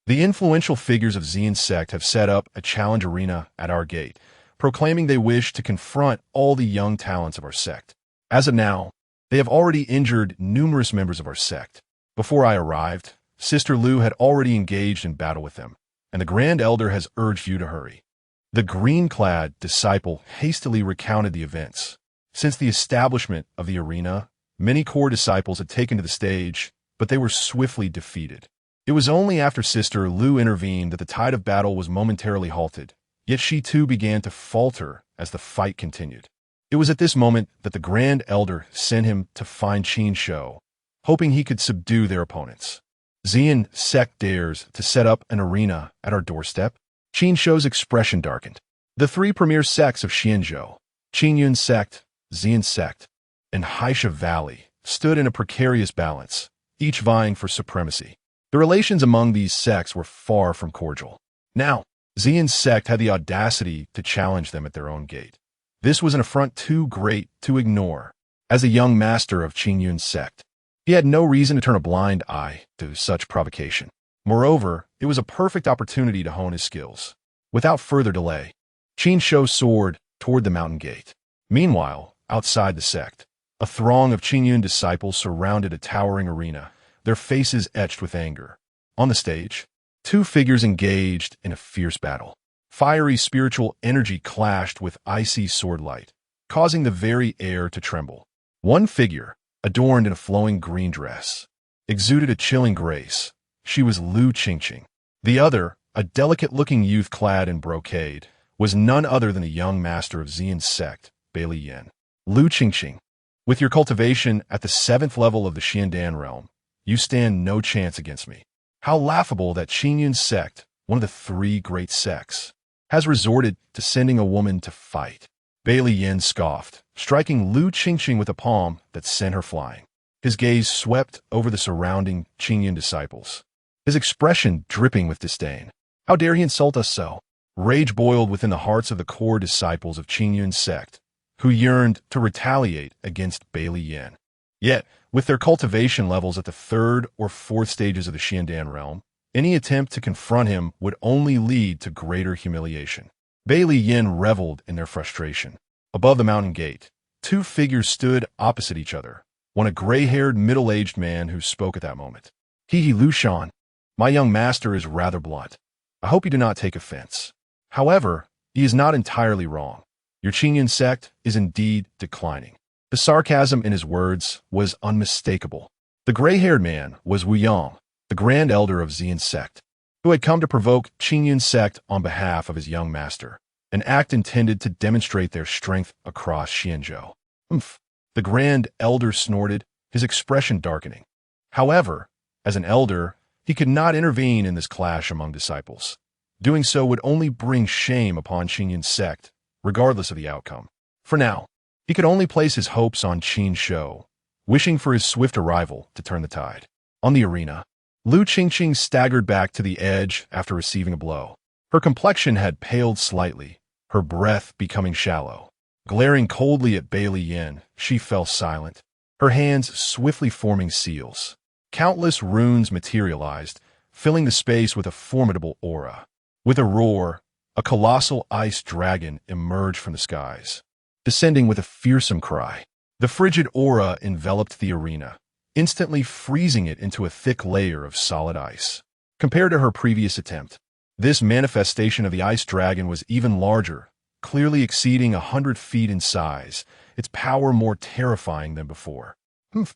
"The influential figures of Qingyun Sect have set up a challenge arena at our gate, proclaiming they wish to confront all the young talents of our sect. As of now, they have already injured numerous members of our sect. Before I arrived, Sister Lu had already engaged in battle with them, and the Grand Elder has urged you to hurry." The green-clad disciple hastily recounted the events. Since the establishment of the arena, many core disciples had taken to the stage, but they were swiftly defeated. It was only after Sister Lu intervened that the tide of battle was momentarily halted, yet she too began to falter as the fight continued. It was at this moment that the Grand Elder sent him to find Qin Shou, hoping he could subdue their opponents. "Qingyun Sect dares to set up an arena at our doorstep?" Qin Shou's expression darkened. The 3 premier sects of Xianzhou, Qingyun Sect, Qingyun Sect, and Haisha Valley, stood in a precarious balance, each vying for supremacy. The relations among these sects were far from cordial. Now, Qingyun Sect had the audacity to challenge them at their own gate. This was an affront too great to ignore. As a young master of Qingyun Sect, he had no reason to turn a blind eye to such provocation. Moreover, it was a perfect opportunity to hone his skills. Without further delay, Qin Shou soared toward the mountain gate. Meanwhile, outside the sect, a throng of Qingyun disciples surrounded a towering arena, their faces etched with anger. On the stage, 2 figures engaged in a fierce battle. Fiery spiritual energy clashed with icy sword light, causing the very air to tremble. One figure, adorned in a flowing green dress, exuded a chilling grace. She was Lu Qingqing. The other, a delicate-looking youth clad in brocade, was none other than the young master of Qingyun Sect, Bailey Yin. "Lu Qingqing, with your cultivation at the 7th level of the Xiandan realm, you stand no chance against me. How laughable that Qingyun Sect, one of the 3 great sects, has resorted to sending a woman to fight." Bailey Yin scoffed, striking Lu Qingqing with a palm that sent her flying. His gaze swept over the surrounding Qingyun disciples, his expression dripping with disdain. How dare he insult us so? Rage boiled within the hearts of the core disciples of Qingyun Sect, who yearned to retaliate against Bailey Yin. Yet, with their cultivation levels at the 3rd or 4th stages of the Xiandan realm, any attempt to confront him would only lead to greater humiliation. Bailey Yin reveled in their frustration. Above the mountain gate, 2 figures stood opposite each other, one a gray-haired, middle-aged man who spoke at that moment. "He Lu Shan, my young master is rather blunt. I hope you do not take offense. However, he is not entirely wrong. Your Qingyun Sect is indeed declining." The sarcasm in his words was unmistakable. The gray-haired man was Wu Yang, the Grand Elder of Qingyun Sect, who had come to provoke Qingyun Sect on behalf of his young master, an act intended to demonstrate their strength across Xianzhou. "Humph, The Grand Elder snorted, his expression darkening. However, as an elder, he could not intervene in this clash among disciples. Doing so would only bring shame upon Qingyun Sect, regardless of the outcome. For now, he could only place his hopes on Qin Shou, wishing for his swift arrival to turn the tide. On the arena, Lu Qingqing staggered back to the edge after receiving a blow. Her complexion had paled slightly, her breath becoming shallow. Glaring coldly at Bai Liyan, she fell silent, her hands swiftly forming seals. Countless runes materialized, filling the space with a formidable aura. With a roar, a colossal ice dragon emerged from the skies, descending with a fearsome cry. The frigid aura enveloped the arena, instantly freezing it into a thick layer of solid ice. Compared to her previous attempt, this manifestation of the ice dragon was even larger, clearly exceeding 100 feet in size, its power more terrifying than before.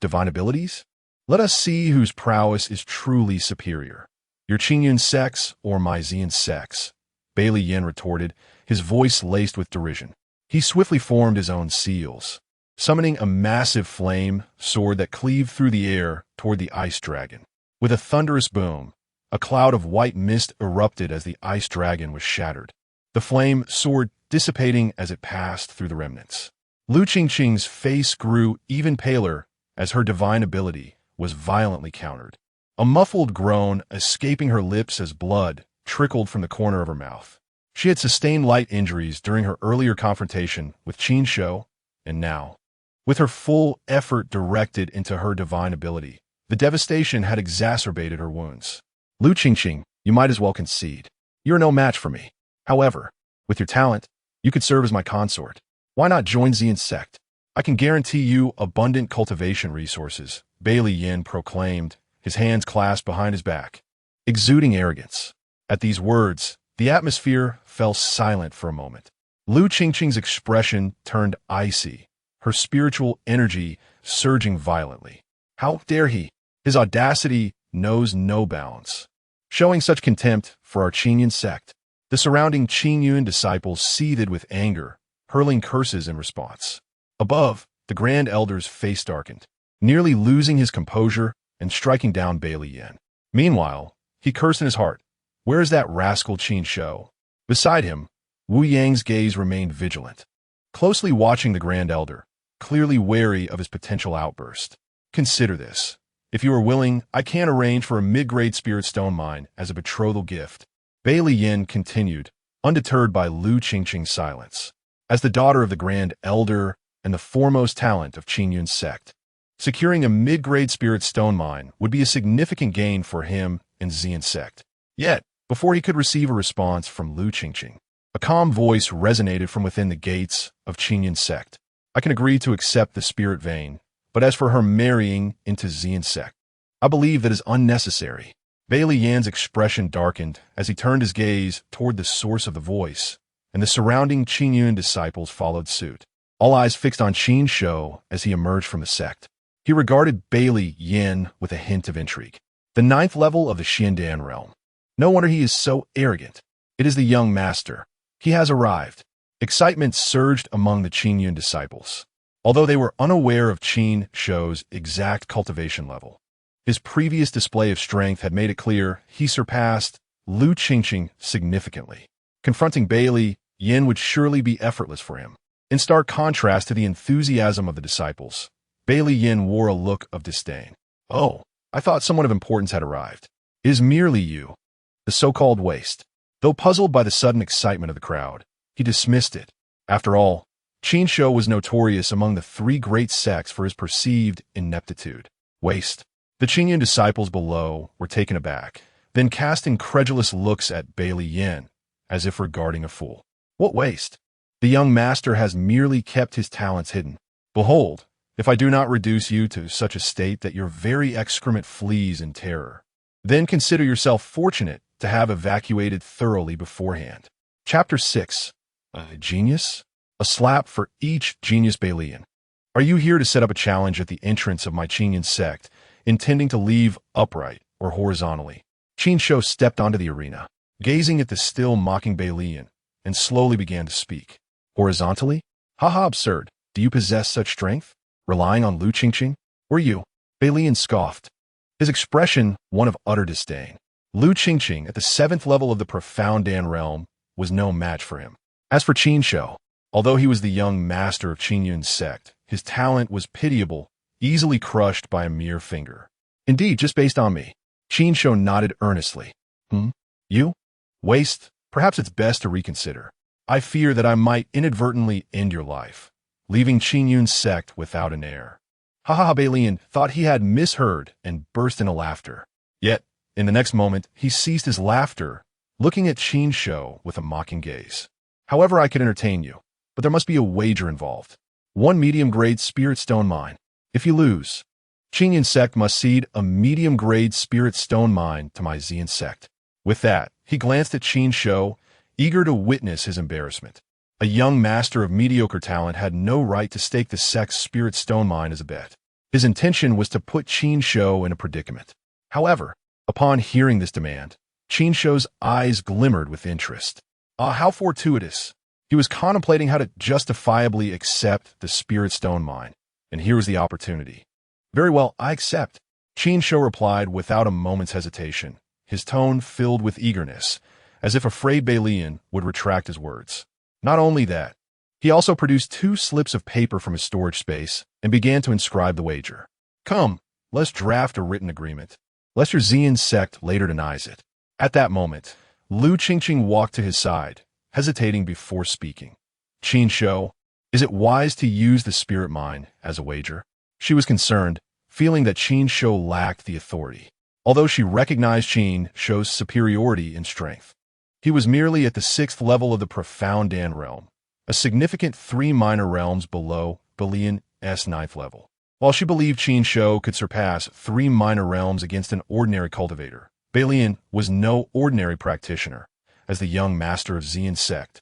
Divine abilities? Let us see whose prowess is truly superior. Your Qingyun Sects or my Xian Sects? Bai Liyan retorted, his voice laced with derision. He swiftly formed his own seals, summoning a massive flame sword that cleaved through the air toward the ice dragon. With a thunderous boom, a cloud of white mist erupted as the ice dragon was shattered, the flame sword dissipating as it passed through the remnants. Lu Qingqing's face grew even paler as her divine ability was violently countered, a muffled groan escaping her lips as blood trickled from the corner of her mouth. She had sustained light injuries during her earlier confrontation with Qin Shou, and now, with her full effort directed into her divine ability, the devastation had exacerbated her wounds. Lu Qingqing, you might as well concede. You're no match for me. However, with your talent, you could serve as my consort. Why not join Xian Sect? I can guarantee you abundant cultivation resources, Bai Liyan proclaimed, his hands clasped behind his back, exuding arrogance. At these words, the atmosphere fell silent for a moment. Lu Qingqing's expression turned icy, her spiritual energy surging violently. How dare he? His audacity knows no bounds. Showing such contempt for our Qingyun Sect, the surrounding Qingyun disciples seethed with anger, hurling curses in response. Above, the Grand Elder's face darkened, nearly losing his composure and striking down Bai Liyan. Meanwhile, he cursed in his heart. Where is that rascal Qin Shou? Beside him, Wu Yang's gaze remained vigilant, closely watching the Grand Elder, clearly wary of his potential outburst. Consider this. If you are willing, I can arrange for a mid-grade spirit stone mine as a betrothal gift. Bai Liyan continued, undeterred by Lu Qingqing's silence. As the daughter of the Grand Elder and the foremost talent of Qingyun Sect, securing a mid-grade spirit stone mine would be a significant gain for him and Xian Sect. Yet, before he could receive a response from Lu Qingqing, a calm voice resonated from within the gates of Qingyun Sect. I can agree to accept the spirit vein, but as for her marrying into Xian Sect, I believe that is unnecessary. Bai Liyan's expression darkened as he turned his gaze toward the source of the voice, and the surrounding Qingyun disciples followed suit, all eyes fixed on Qin Shou as he emerged from the sect. He regarded Bai Liyan with a hint of intrigue. The 9th level of the Xiandan realm. No wonder he is so arrogant. It is the young master. He has arrived. Excitement surged among the Qingyun disciples, although they were unaware of Qin Shou's exact cultivation level. His previous display of strength had made it clear he surpassed Lu Qingqing significantly. Confronting Bai Liyan would surely be effortless for him. In stark contrast to the enthusiasm of the disciples, Bai Liyan wore a look of disdain. Oh, I thought someone of importance had arrived. It is merely you, the so-called waste. Though puzzled by the sudden excitement of the crowd, he dismissed it. After all, Qin Shou was notorious among the 3 great sects for his perceived ineptitude. Waste. The Qingyun disciples below were taken aback, then cast incredulous looks at Bai Liyan, as if regarding a fool. What waste? The young master has merely kept his talents hidden. Behold, if I do not reduce you to such a state that your very excrement flees in terror, then consider yourself fortunate to have evacuated thoroughly beforehand. Chapter 6. A genius? A slap for each genius Bai Liyan. Are you here to set up a challenge at the entrance of my Qingyun Sect, intending to leave upright or horizontally? Qin Shou stepped onto the arena, gazing at the still mocking Bai Liyan, and slowly began to speak. Horizontally? Haha, absurd. Do you possess such strength? Relying on Lu Qingqing? Were you? Beilian scoffed, his expression one of utter disdain. Lu Qingqing, at the 7th level of the profound Dan realm, was no match for him. As for Qin Shou, although he was the young master of Qingyun Sect, his talent was pitiable, easily crushed by a mere finger. Indeed, just based on me. Qin Shou nodded earnestly. You? Waste? Perhaps it's best to reconsider. I fear that I might inadvertently end your life, leaving Qingyun Sect without an heir. Beilian thought he had misheard and burst into laughter. Yet, in the next moment, he ceased his laughter, looking at Qin Shou with a mocking gaze. However, I could entertain you, but there must be a wager involved. 1 medium-grade spirit stone mine. If you lose, Qingyun Sect must cede a medium-grade spirit stone mine to my Xian Sect. With that, he glanced at Qin Shou, eager to witness his embarrassment. A young master of mediocre talent had no right to stake the sect's spirit stone mine as a bet. His intention was to put Qin Shou in a predicament. However, upon hearing this demand, Qin Shou's eyes glimmered with interest. How fortuitous. He was contemplating how to justifiably accept the spirit stone mine, and here was the opportunity. Very well, I accept, Qin Shou replied without a moment's hesitation, his tone filled with eagerness, as if afraid Beilian would retract his words. Not only that, he also produced 2 slips of paper from his storage space and began to inscribe the wager. Come, let's draft a written agreement, lest your Xian Sect later denies it. At that moment, Lu Qingqing walked to his side, hesitating before speaking. Qin Shou, is it wise to use the spirit mine as a wager? She was concerned, feeling that Qin Shou lacked the authority, although she recognized Qin Shou's superiority in strength. He was merely at the 6th level of the profound Dan realm, a significant 3 minor realms below Beilian's 9th level. While she believed Qin Shou could surpass 3 minor realms against an ordinary cultivator, Beilian was no ordinary practitioner. As the young master of Xian Sect,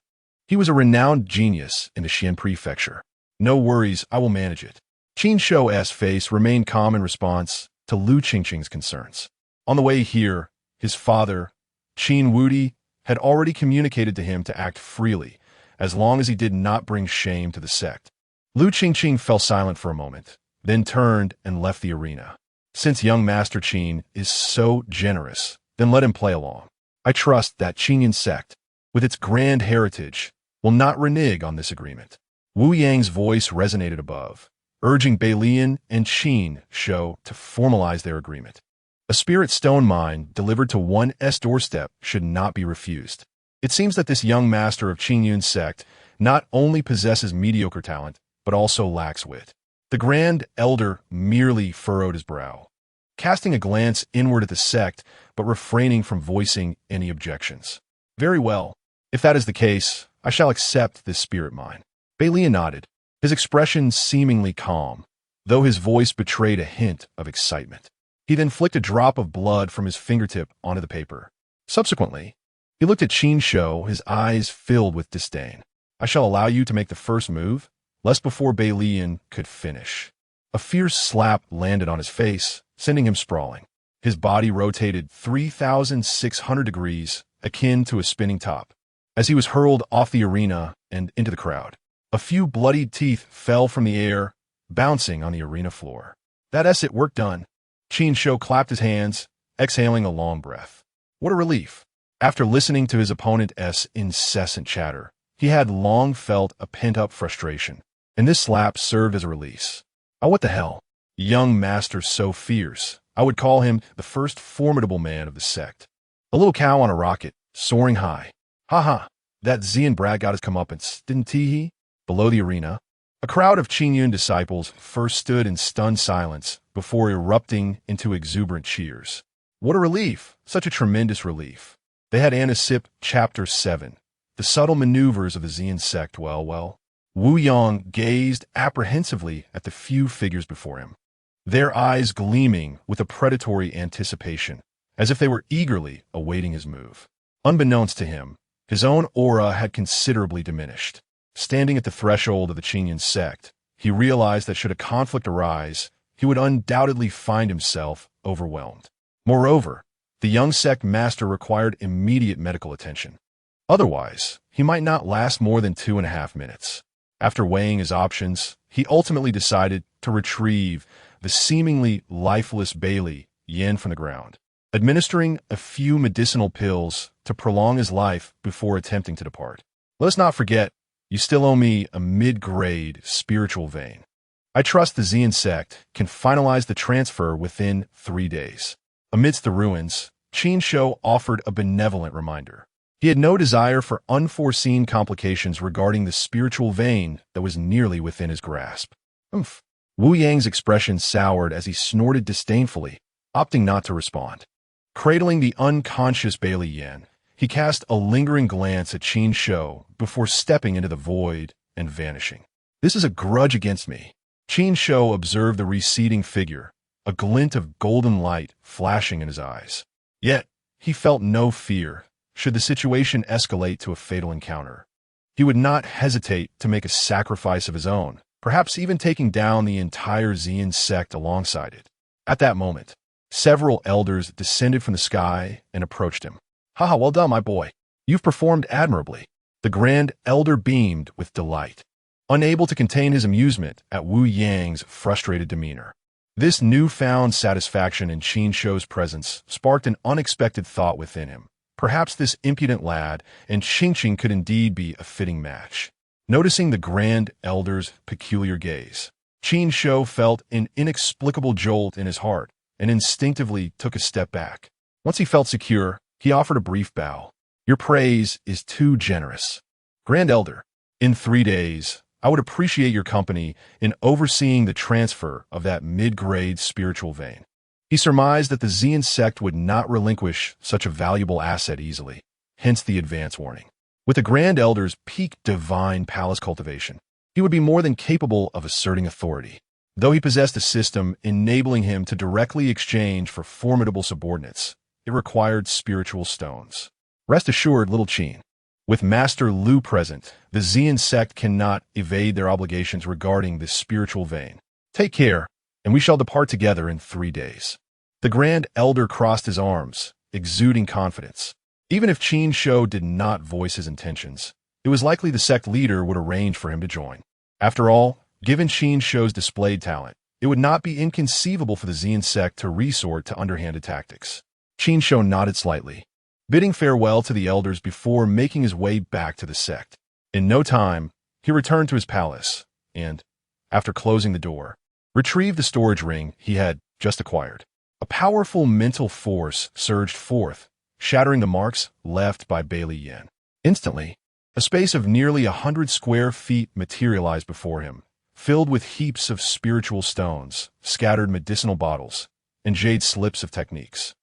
he was a renowned genius in the Xian prefecture. No worries, I will manage it. Qin Shou's face remained calm in response to Lu Qingqing's concerns. On the way here, his father, Qin Wudi, had already communicated to him to act freely, as long as he did not bring shame to the sect. Lu Qingqing fell silent for a moment, then turned and left the arena. Since young Master Qin is so generous, then let him play along. I trust that Qingyun Sect, with its grand heritage, will not renege on this agreement. Wu Yang's voice resonated above, urging Beilian and Qin Shou to formalize their agreement. A spirit stone mine delivered to one's doorstep should not be refused. It seems that this young master of Qingyun Sect not only possesses mediocre talent, but also lacks wit. The Grand Elder merely furrowed his brow, casting a glance inward at the sect, but refraining from voicing any objections. Very well. If that is the case, I shall accept this spirit mine. Beilian nodded, his expression seemingly calm, though his voice betrayed a hint of excitement. He then flicked a drop of blood from his fingertip onto the paper. Subsequently, he looked at Qin Shou, his eyes filled with disdain. I shall allow you to make the first move, lest before Beilian could finish. A fierce slap landed on his face, sending him sprawling. His body rotated 3,600 degrees, akin to a spinning top, as he was hurled off the arena and into the crowd. A few bloodied teeth fell from the air, bouncing on the arena floor. That's it, work done. Qin Shou clapped his hands, exhaling a long breath. What a relief. After listening to his opponent's incessant chatter, he had long felt a pent-up frustration, and this slap served as a release. Oh, what the hell? Young master so fierce. I would call him the first formidable man of the sect. A little cow on a rocket, soaring high. That Xian brat got his comeuppance, didn't he? Below the arena, a crowd of Qingyun disciples first stood in stunned silence before erupting into exuberant cheers. What a relief! Such a tremendous relief. They had anticiped Chapter 7, the subtle maneuvers of the Xian sect. Well. Wu Yang gazed apprehensively at the few figures before him, their eyes gleaming with a predatory anticipation, as if they were eagerly awaiting his move. Unbeknownst to him, his own aura had considerably diminished. Standing at the threshold of the Qingyun Sect, he realized that should a conflict arise, he would undoubtedly find himself overwhelmed. Moreover, the young sect master required immediate medical attention. Otherwise, he might not last more than 2.5 minutes. After weighing his options, he ultimately decided to retrieve the seemingly lifeless Bailey Yin from the ground, administering a few medicinal pills to prolong his life before attempting to depart. Let us not forget, you still owe me a mid-grade spiritual vein. I trust the Qingyun Sect can finalize the transfer within 3 days. Amidst the ruins, Qin Shou offered a benevolent reminder. He had no desire for unforeseen complications regarding the spiritual vein that was nearly within his grasp. Oomph. Wu Yang's expression soured as he snorted disdainfully, opting not to respond. Cradling the unconscious Bailey Yin, he cast a lingering glance at Qin Shou before stepping into the void and vanishing. This is a grudge against me. Qin Shou observed the receding figure, a glint of golden light flashing in his eyes. Yet, he felt no fear should the situation escalate to a fatal encounter. He would not hesitate to make a sacrifice of his own, perhaps even taking down the entire Qingyun Sect alongside it. At that moment, several elders descended from the sky and approached him. "Haha, well done, my boy. You've performed admirably." The Grand Elder beamed with delight, unable to contain his amusement at Wu Yang's frustrated demeanor. This newfound satisfaction in Qin Shou's presence sparked an unexpected thought within him. Perhaps this impudent lad and Qingqing could indeed be a fitting match. Noticing the Grand Elder's peculiar gaze, Qin Shou felt an inexplicable jolt in his heart and instinctively took a step back. Once he felt secure, he offered a brief bow. "Your praise is too generous. Grand Elder, in 3 days, I would appreciate your company in overseeing the transfer of that mid-grade spiritual vein." He surmised that the Qingyun Sect would not relinquish such a valuable asset easily, hence the advance warning. With the Grand Elder's peak divine palace cultivation, he would be more than capable of asserting authority. Though he possessed a system enabling him to directly exchange for formidable subordinates, it required spiritual stones. Rest assured, little Qin, with Master Lu present, the Qingyun Sect cannot evade their obligations regarding this spiritual vein. Take care, and we shall depart together in 3 days. The Grand Elder crossed his arms, exuding confidence. Even if Qin Shou did not voice his intentions, it was likely the sect leader would arrange for him to join. After all, given Qin Shou's displayed talent, it would not be inconceivable for the Qingyun Sect to resort to underhanded tactics. Qin Shou nodded slightly, bidding farewell to the elders before making his way back to the sect. In no time, he returned to his palace and, after closing the door, retrieved the storage ring he had just acquired. A powerful mental force surged forth, shattering the marks left by Bailey Yin. Instantly, a space of nearly 100 square feet materialized before him, filled with heaps of spiritual stones, scattered medicinal bottles, and jade slips of techniques.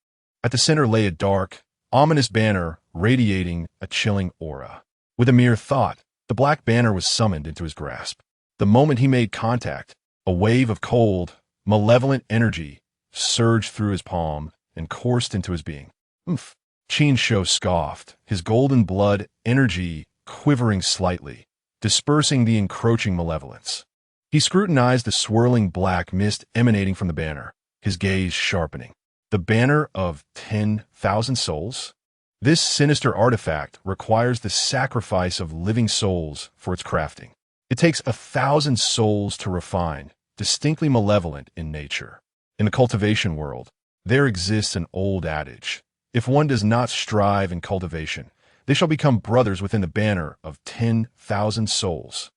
At the center lay a dark, ominous banner radiating a chilling aura. With a mere thought, the black banner was summoned into his grasp. The moment he made contact, a wave of cold, malevolent energy surged through his palm and coursed into his being. "Oomph." Qin Shou scoffed, his golden blood energy quivering slightly, dispersing the encroaching malevolence. He scrutinized the swirling black mist emanating from the banner, his gaze sharpening. The banner of 10,000 souls? This sinister artifact requires the sacrifice of living souls for its crafting. It takes 1,000 souls to refine, distinctly malevolent in nature. In the cultivation world, there exists an old adage: if one does not strive in cultivation, they shall become brothers within the banner of 10,000 souls.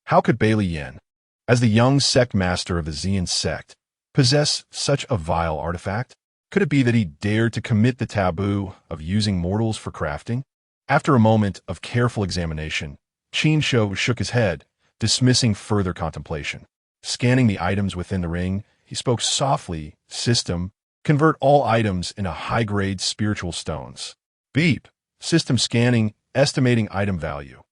How could Bailey Yin, as the young sect master of the Qingyun Sect, possess such a vile artifact? Could it be that he dared to commit the taboo of using mortals for crafting? After a moment of careful examination, Qin Shou shook his head, dismissing further contemplation. Scanning the items within the ring, he spoke softly. "System, convert all items into high-grade spiritual stones." Beep. System scanning, estimating item value.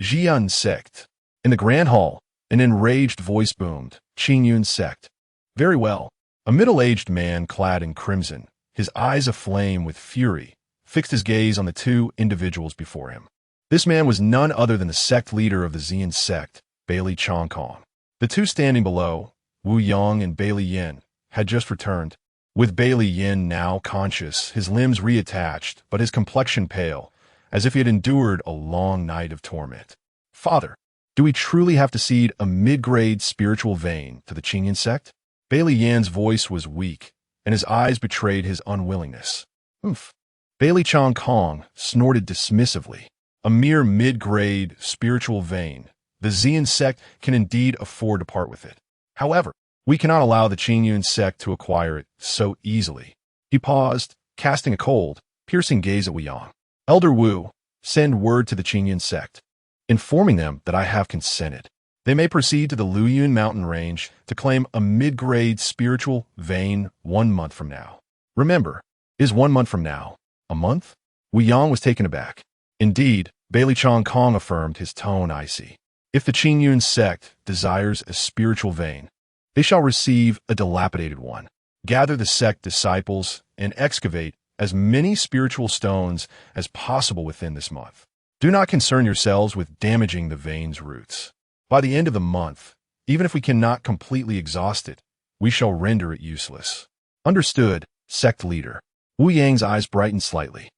Qingyun Sect. In the Grand Hall, an enraged voice boomed. "Qingyun Sect. Very well." A middle-aged man clad in crimson, his eyes aflame with fury, fixed his gaze on the 2 individuals before him. This man was none other than the sect leader of the Qingyun Sect, Bailey Chongkong. The 2 standing below, Wu Yang and Bailey Yin, had just returned. With Bailey Yin now conscious, his limbs reattached, but his complexion pale, as if he had endured a long night of torment. "Father, Do we truly have to cede a mid-grade spiritual vein to the Qingyun Sect? Bailey Yan's voice was weak, and his eyes betrayed his unwillingness. Oof. Bailey Chong Kong snorted dismissively. A mere mid-grade spiritual vein. The Xian sect can indeed afford to part with it. However, we cannot allow the Qingyun sect to acquire it so easily. He paused, casting a cold, piercing gaze at Wu Yang. Elder Wu, send word to the Qingyun sect, informing them that I have consented. They may proceed to the Luyun mountain range to claim a mid-grade spiritual vein 1 month from now. Remember, is 1 month from now a month? Wu Yang was taken aback. Indeed, Bailey Chong Kong affirmed, his tone icy. If the Qingyun sect desires a spiritual vein, they shall receive a dilapidated one. Gather the sect disciples and excavate as many spiritual stones as possible within this month. Do not concern yourselves with damaging the vein's roots. By the end of the month, even if we cannot completely exhaust it, we shall render it useless. Understood, sect leader. Wu Yang's eyes brightened slightly.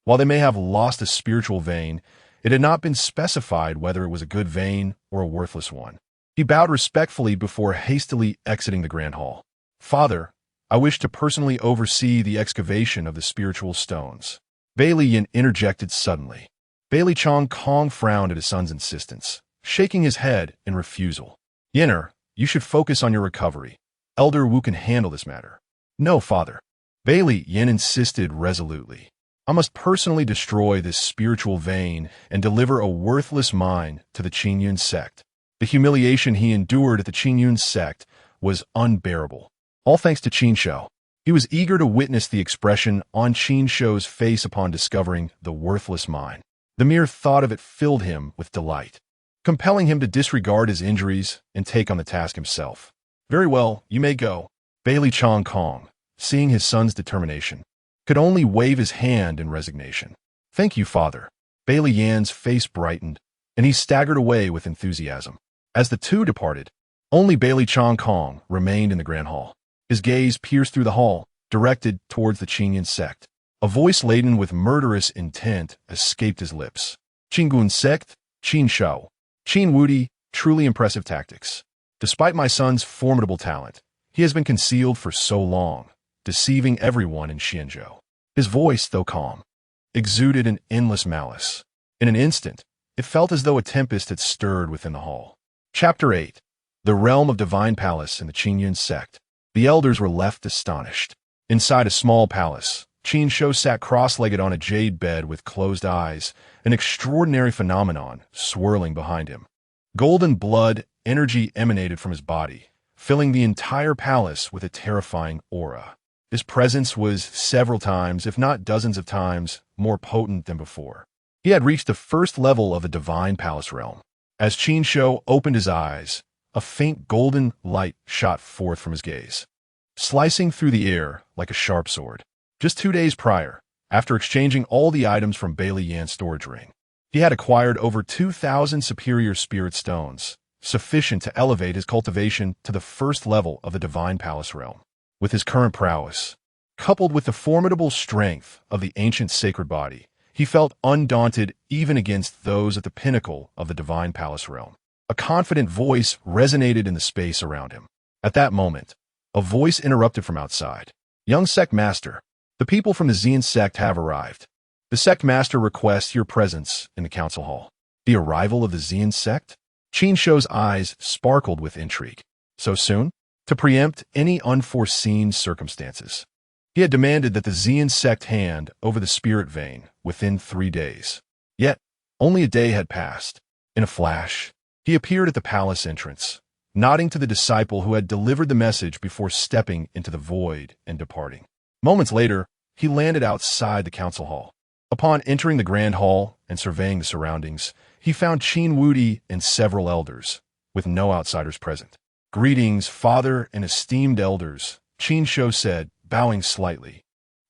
While they may have lost a spiritual vein, it had not been specified whether it was a good vein or a worthless one. He bowed respectfully before hastily exiting the Grand Hall. Father, I wish to personally oversee the excavation of the spiritual stones. Bailey Yin interjected suddenly. Bailey Chong Kong frowned at his son's insistence, shaking his head in refusal. Yinner, you should focus on your recovery. Elder Wu can handle this matter. No, father. Bailey Yin insisted resolutely. I must personally destroy this spiritual vein and deliver a worthless mine to the Qingyun Sect. The humiliation he endured at the Qingyun Sect was unbearable. All thanks to Qin Shou. He was eager to witness the expression on Qin Shou's face upon discovering the worthless mine. The mere thought of it filled him with delight, compelling him to disregard his injuries and take on the task himself. Very well, you may go. Bailey Chong Kong, seeing his son's determination, could only wave his hand in resignation. Thank you, father. Bailey Yan's face brightened, and he staggered away with enthusiasm. As the two departed, only Bailey Chong Kong remained in the Grand Hall. His gaze pierced through the hall, directed towards the Qingyun Sect. A voice laden with murderous intent escaped his lips. Qingyun Sect, Qin Shou, Qin Wudi, truly impressive tactics. Despite my son's formidable talent, he has been concealed for so long, deceiving everyone in Xianzhou. His voice, though calm, exuded an endless malice. In an instant, it felt as though a tempest had stirred within the hall. Chapter 8. The Realm of Divine Palace in the Qingyun Sect. The elders were left astonished. Inside a small palace, Qin Shou sat cross-legged on a jade bed with closed eyes, an extraordinary phenomenon swirling behind him. Golden blood energy emanated from his body, filling the entire palace with a terrifying aura. His presence was several times, if not dozens of times, more potent than before. He had reached the first level of the Divine Palace realm. As Qin Shou opened his eyes, a faint golden light shot forth from his gaze, slicing through the air like a sharp sword. Just 2 days prior, after exchanging all the items from Bailey Yan's storage ring, he had acquired over 2,000 superior spirit stones, sufficient to elevate his cultivation to the first level of the Divine Palace realm. With his current prowess, coupled with the formidable strength of the ancient sacred body, he felt undaunted even against those at the pinnacle of the Divine Palace realm. A confident voice resonated in the space around him. At that moment, a voice interrupted from outside. Young Sect Master, the people from the Xian Sect have arrived. The Sect Master requests your presence in the council hall. The arrival of the Xian Sect? Qin Shou's eyes sparkled with intrigue. So soon? To preempt any unforeseen circumstances, he had demanded that the Xian Sect hand over the spirit vein within 3 days. Yet, only a day had passed. In a flash, he appeared at the palace entrance, nodding to the disciple who had delivered the message before stepping into the void and departing. Moments later, he landed outside the council hall. Upon entering the grand hall and surveying the surroundings, he found Qin Wudi and several elders, with no outsiders present. Greetings, father and esteemed elders, Qin Shou said, bowing slightly.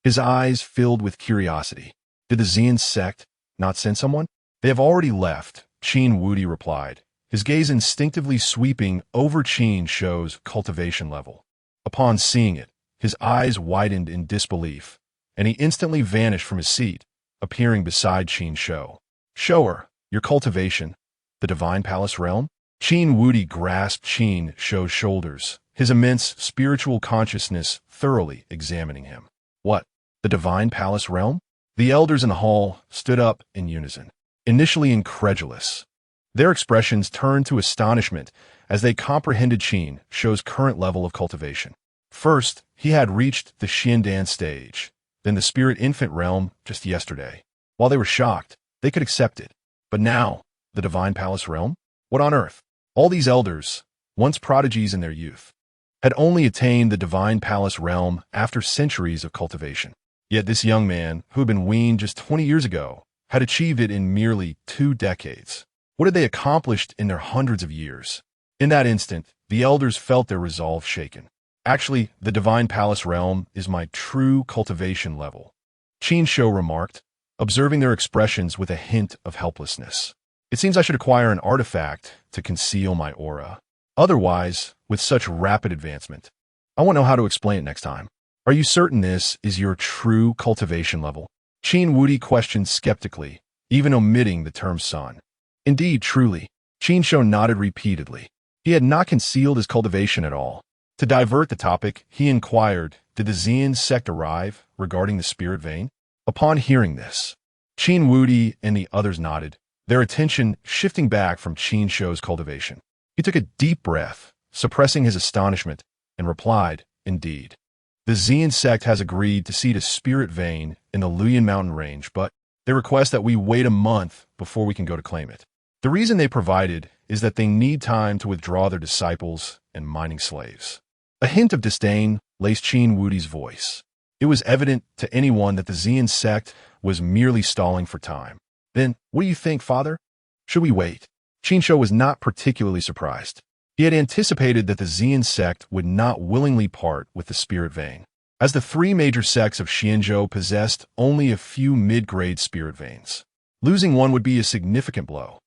His eyes filled with curiosity. Did the Xian Sect not send someone? They have already left, Qin Wudi replied, his gaze instinctively sweeping over Qin Shou's cultivation level. Upon seeing it, his eyes widened in disbelief, and he instantly vanished from his seat, appearing beside Qin Shou. Shower, your cultivation. The Divine Palace Realm? Qin Wudi grasped Qin Shou's shoulders, his immense spiritual consciousness thoroughly examining him. What? The Divine Palace Realm? The elders in the hall stood up in unison, initially incredulous. Their expressions turned to astonishment as they comprehended Qin Shou's current level of cultivation. First, he had reached the Xiandan stage, then the spirit infant realm just yesterday. While they were shocked, they could accept it. But now, the Divine Palace Realm? What on earth? All these elders, once prodigies in their youth, had only attained the Divine Palace Realm after centuries of cultivation. Yet this young man, who had been weaned just 20 years ago, had achieved it in merely 2 decades. What had they accomplished in their hundreds of years? In that instant, the elders felt their resolve shaken. Actually, the Divine Palace Realm is my true cultivation level, Qin Shou remarked, observing their expressions with a hint of helplessness. It seems I should acquire an artifact to conceal my aura. Otherwise, with such rapid advancement, I won't know how to explain it next time. Are you certain this is your true cultivation level? Qin Wudi questioned skeptically, even omitting the term son. Indeed, truly. Qin Shou nodded repeatedly. He had not concealed his cultivation at all. To divert the topic, he inquired, did the Qingyun Sect arrive regarding the spirit vein? Upon hearing this, Qin Wudi and the others nodded, their attention shifting back from Qin Shou's cultivation. He took a deep breath, suppressing his astonishment, and replied, indeed. The Qingyun Sect has agreed to seed a spirit vein in the Luyan mountain range, but they request that we wait a month before we can go to claim it. The reason they provided is that they need time to withdraw their disciples and mining slaves. A hint of disdain laced Qin Wudi's voice. It was evident to anyone that the Qingyun Sect was merely stalling for time. Then, what do you think, Father? Should we wait? Qin Shou was not particularly surprised. He had anticipated that the Qingyun Sect would not willingly part with the spirit vein, as the 3 major sects of Xianzhou possessed only a few mid-grade spirit veins. Losing one would be a significant blow.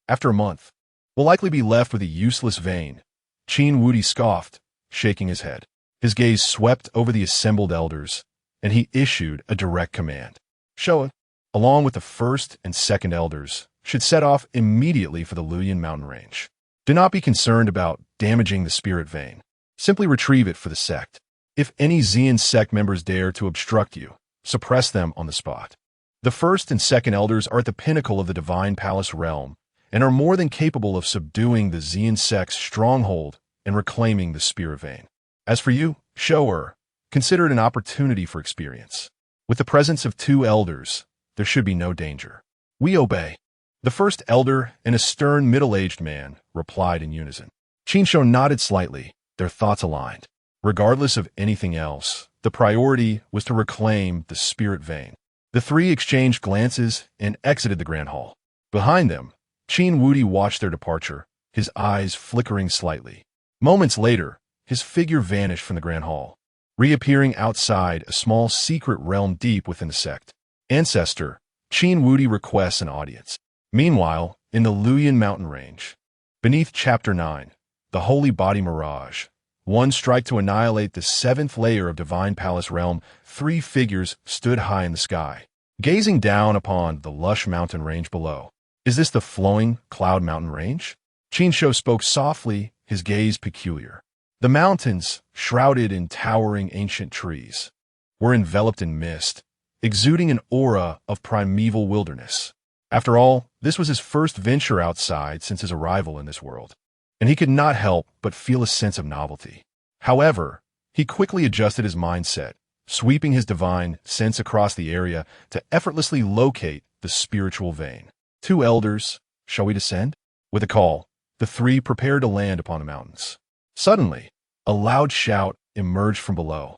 After a month, we'll likely be left with a useless vein. Qin Wudi scoffed, shaking his head. His gaze swept over the assembled elders, and he issued a direct command. Shou, along with the first and second elders, should set off immediately for the Luyan mountain range. Do not be concerned about damaging the spirit vein. Simply retrieve it for the sect. If any Qingyun Sect members dare to obstruct you, suppress them on the spot. The first and second elders are at the pinnacle of the Divine Palace Realm and are more than capable of subduing the Qingyun Sect's stronghold and reclaiming the spirit vein. As for you, Shou, consider it an opportunity for experience. With the presence of 2 elders, there should be no danger. We obey. The first elder and a stern middle-aged man replied in unison. Qin Shou nodded slightly, their thoughts aligned. Regardless of anything else, the priority was to reclaim the spirit vein. The 3 exchanged glances and exited the grand hall. Behind them, Qin Wudi watched their departure, his eyes flickering slightly. Moments later, his figure vanished from the grand hall, reappearing outside a small secret realm deep within the sect. Ancestor, Qin Wudi requests an audience. Meanwhile, in the Luyan mountain range, beneath Chapter 9, the Holy Body Mirage, one strike to annihilate the 7th layer of Divine Palace Realm, 3 figures stood high in the sky, gazing down upon the lush mountain range below. Is this the flowing cloud mountain range? Qin Shou spoke softly, his gaze peculiar. The mountains, shrouded in towering ancient trees, were enveloped in mist, exuding an aura of primeval wilderness. After all, this was his first venture outside since his arrival in this world, and he could not help but feel a sense of novelty. However, he quickly adjusted his mindset, sweeping his divine sense across the area to effortlessly locate the spiritual vein. 2 elders, shall we descend? With a call, the 3 prepared to land upon the mountains. Suddenly, a loud shout emerged from below.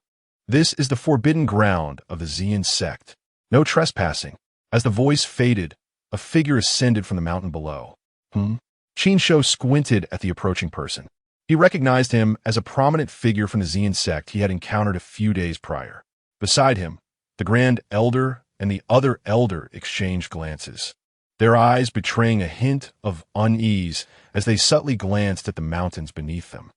This is the forbidden ground of the Qingyun Sect. No trespassing. As the voice faded, a figure ascended from the mountain below. Qin Shou squinted at the approaching person. He recognized him as a prominent figure from the Qingyun Sect he had encountered a few days prior. Beside him, the Grand Elder and the other elder exchanged glances, their eyes betraying a hint of unease as they subtly glanced at the mountains beneath them.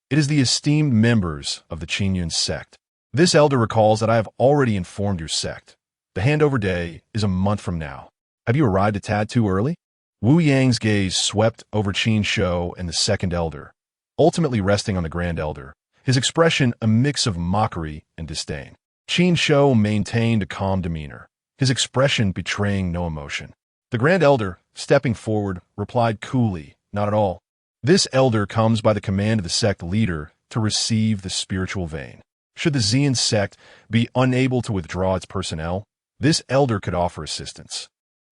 It is the esteemed members of the Qingyun Sect. This elder recalls that I have already informed your sect. The handover day is a month from now. Have you arrived a tad too early? Wu Yang's gaze swept over Qin Shou and the second elder, ultimately resting on the Grand Elder, his expression a mix of mockery and disdain. Qin Shou maintained a calm demeanor, his expression betraying no emotion. The Grand Elder, stepping forward, replied coolly, "Not at all. This elder comes by the command of the sect leader to receive the spiritual vein. Should the Qingyun Sect be unable to withdraw its personnel, this elder could offer assistance."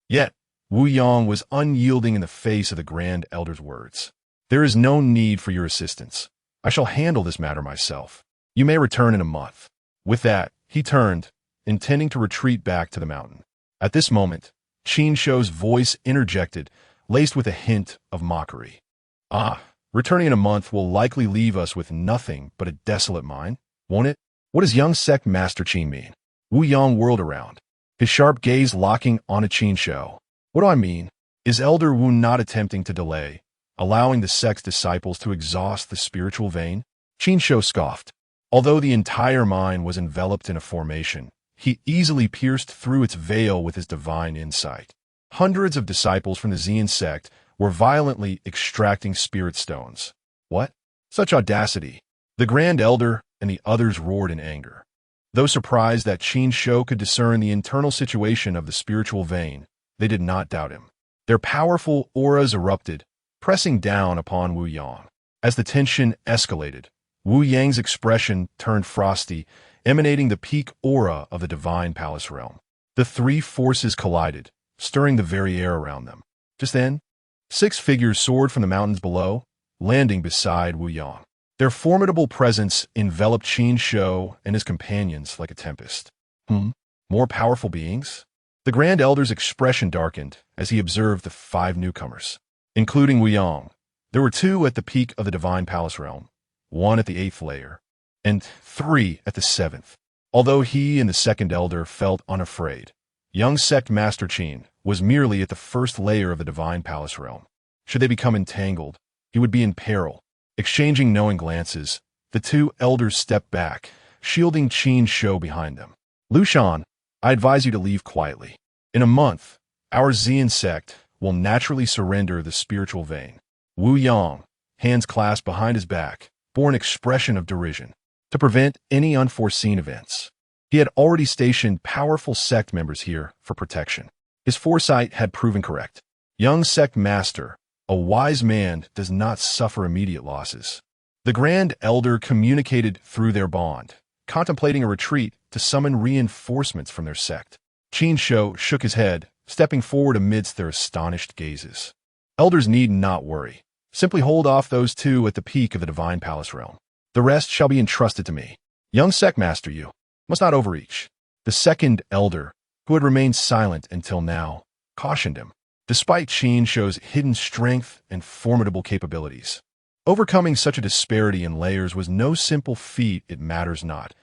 Yet, Wu Yang was unyielding in the face of the Grand Elder's words. "There is no need for your assistance. I shall handle this matter myself. You may return in a month." With that, he turned, intending to retreat back to the mountain. At this moment, Qin Shou's voice interjected, laced with a hint of mockery. "Ah, returning in a month will likely leave us with nothing but a desolate mind, won't it? What does young sect Master Qin mean?" Wu Yang whirled around, his sharp gaze locking on a Qin Shou. "What do I mean? Is Elder Wu not attempting to delay, allowing the sect's disciples to exhaust the spiritual vein?" Qin Shou scoffed. Although the entire mine was enveloped in a formation, he easily pierced through its veil with his divine insight. Hundreds of disciples from the Qingyun Sect were violently extracting spirit stones. What? Such audacity! The Grand Elder and the others roared in anger. Though surprised that Qin Shou could discern the internal situation of the spiritual vein, they did not doubt him. Their powerful auras erupted, pressing down upon Wu Yang. As the tension escalated, Wu Yang's expression turned frosty, emanating the peak aura of the divine palace realm. The three forces collided, stirring the very air around them. Just then, 6 figures soared from the mountains below, landing beside Wu Yang. Their formidable presence enveloped Qin Shou and his companions like a tempest. More powerful beings? The Grand Elder's expression darkened as he observed the 5 newcomers. Including Wu Yang, there were 2 at the peak of the divine palace realm, 1 at the 8th layer, and 3 at the 7th. Although he and the second elder felt unafraid, young sect Master Qin was merely at the 1st layer of the divine palace realm. Should they become entangled, he would be in peril. Exchanging knowing glances, the 2 elders stepped back, shielding Qin Shou behind them. "Lu Shan, I advise you to leave quietly. In a month, our Qingyun Sect will naturally surrender the spiritual vein." Wu Yang, hands clasped behind his back, bore an expression of derision. To prevent any unforeseen events, he had already stationed powerful sect members here for protection. His foresight had proven correct. Young sect master, a wise man does not suffer immediate losses. The Grand Elder communicated through their bond, contemplating a retreat to summon reinforcements from their sect. Qin Shou shook his head, stepping forward amidst their astonished gazes. "Elders need not worry. Simply hold off those 2 at the peak of the divine palace realm. The rest shall be entrusted to me. Young sect master, you must not overreach." The second elder, who had remained silent until now, cautioned him. Despite Qin Shou's hidden strength and formidable capabilities, overcoming such a disparity in layers was no simple feat. "It matters not.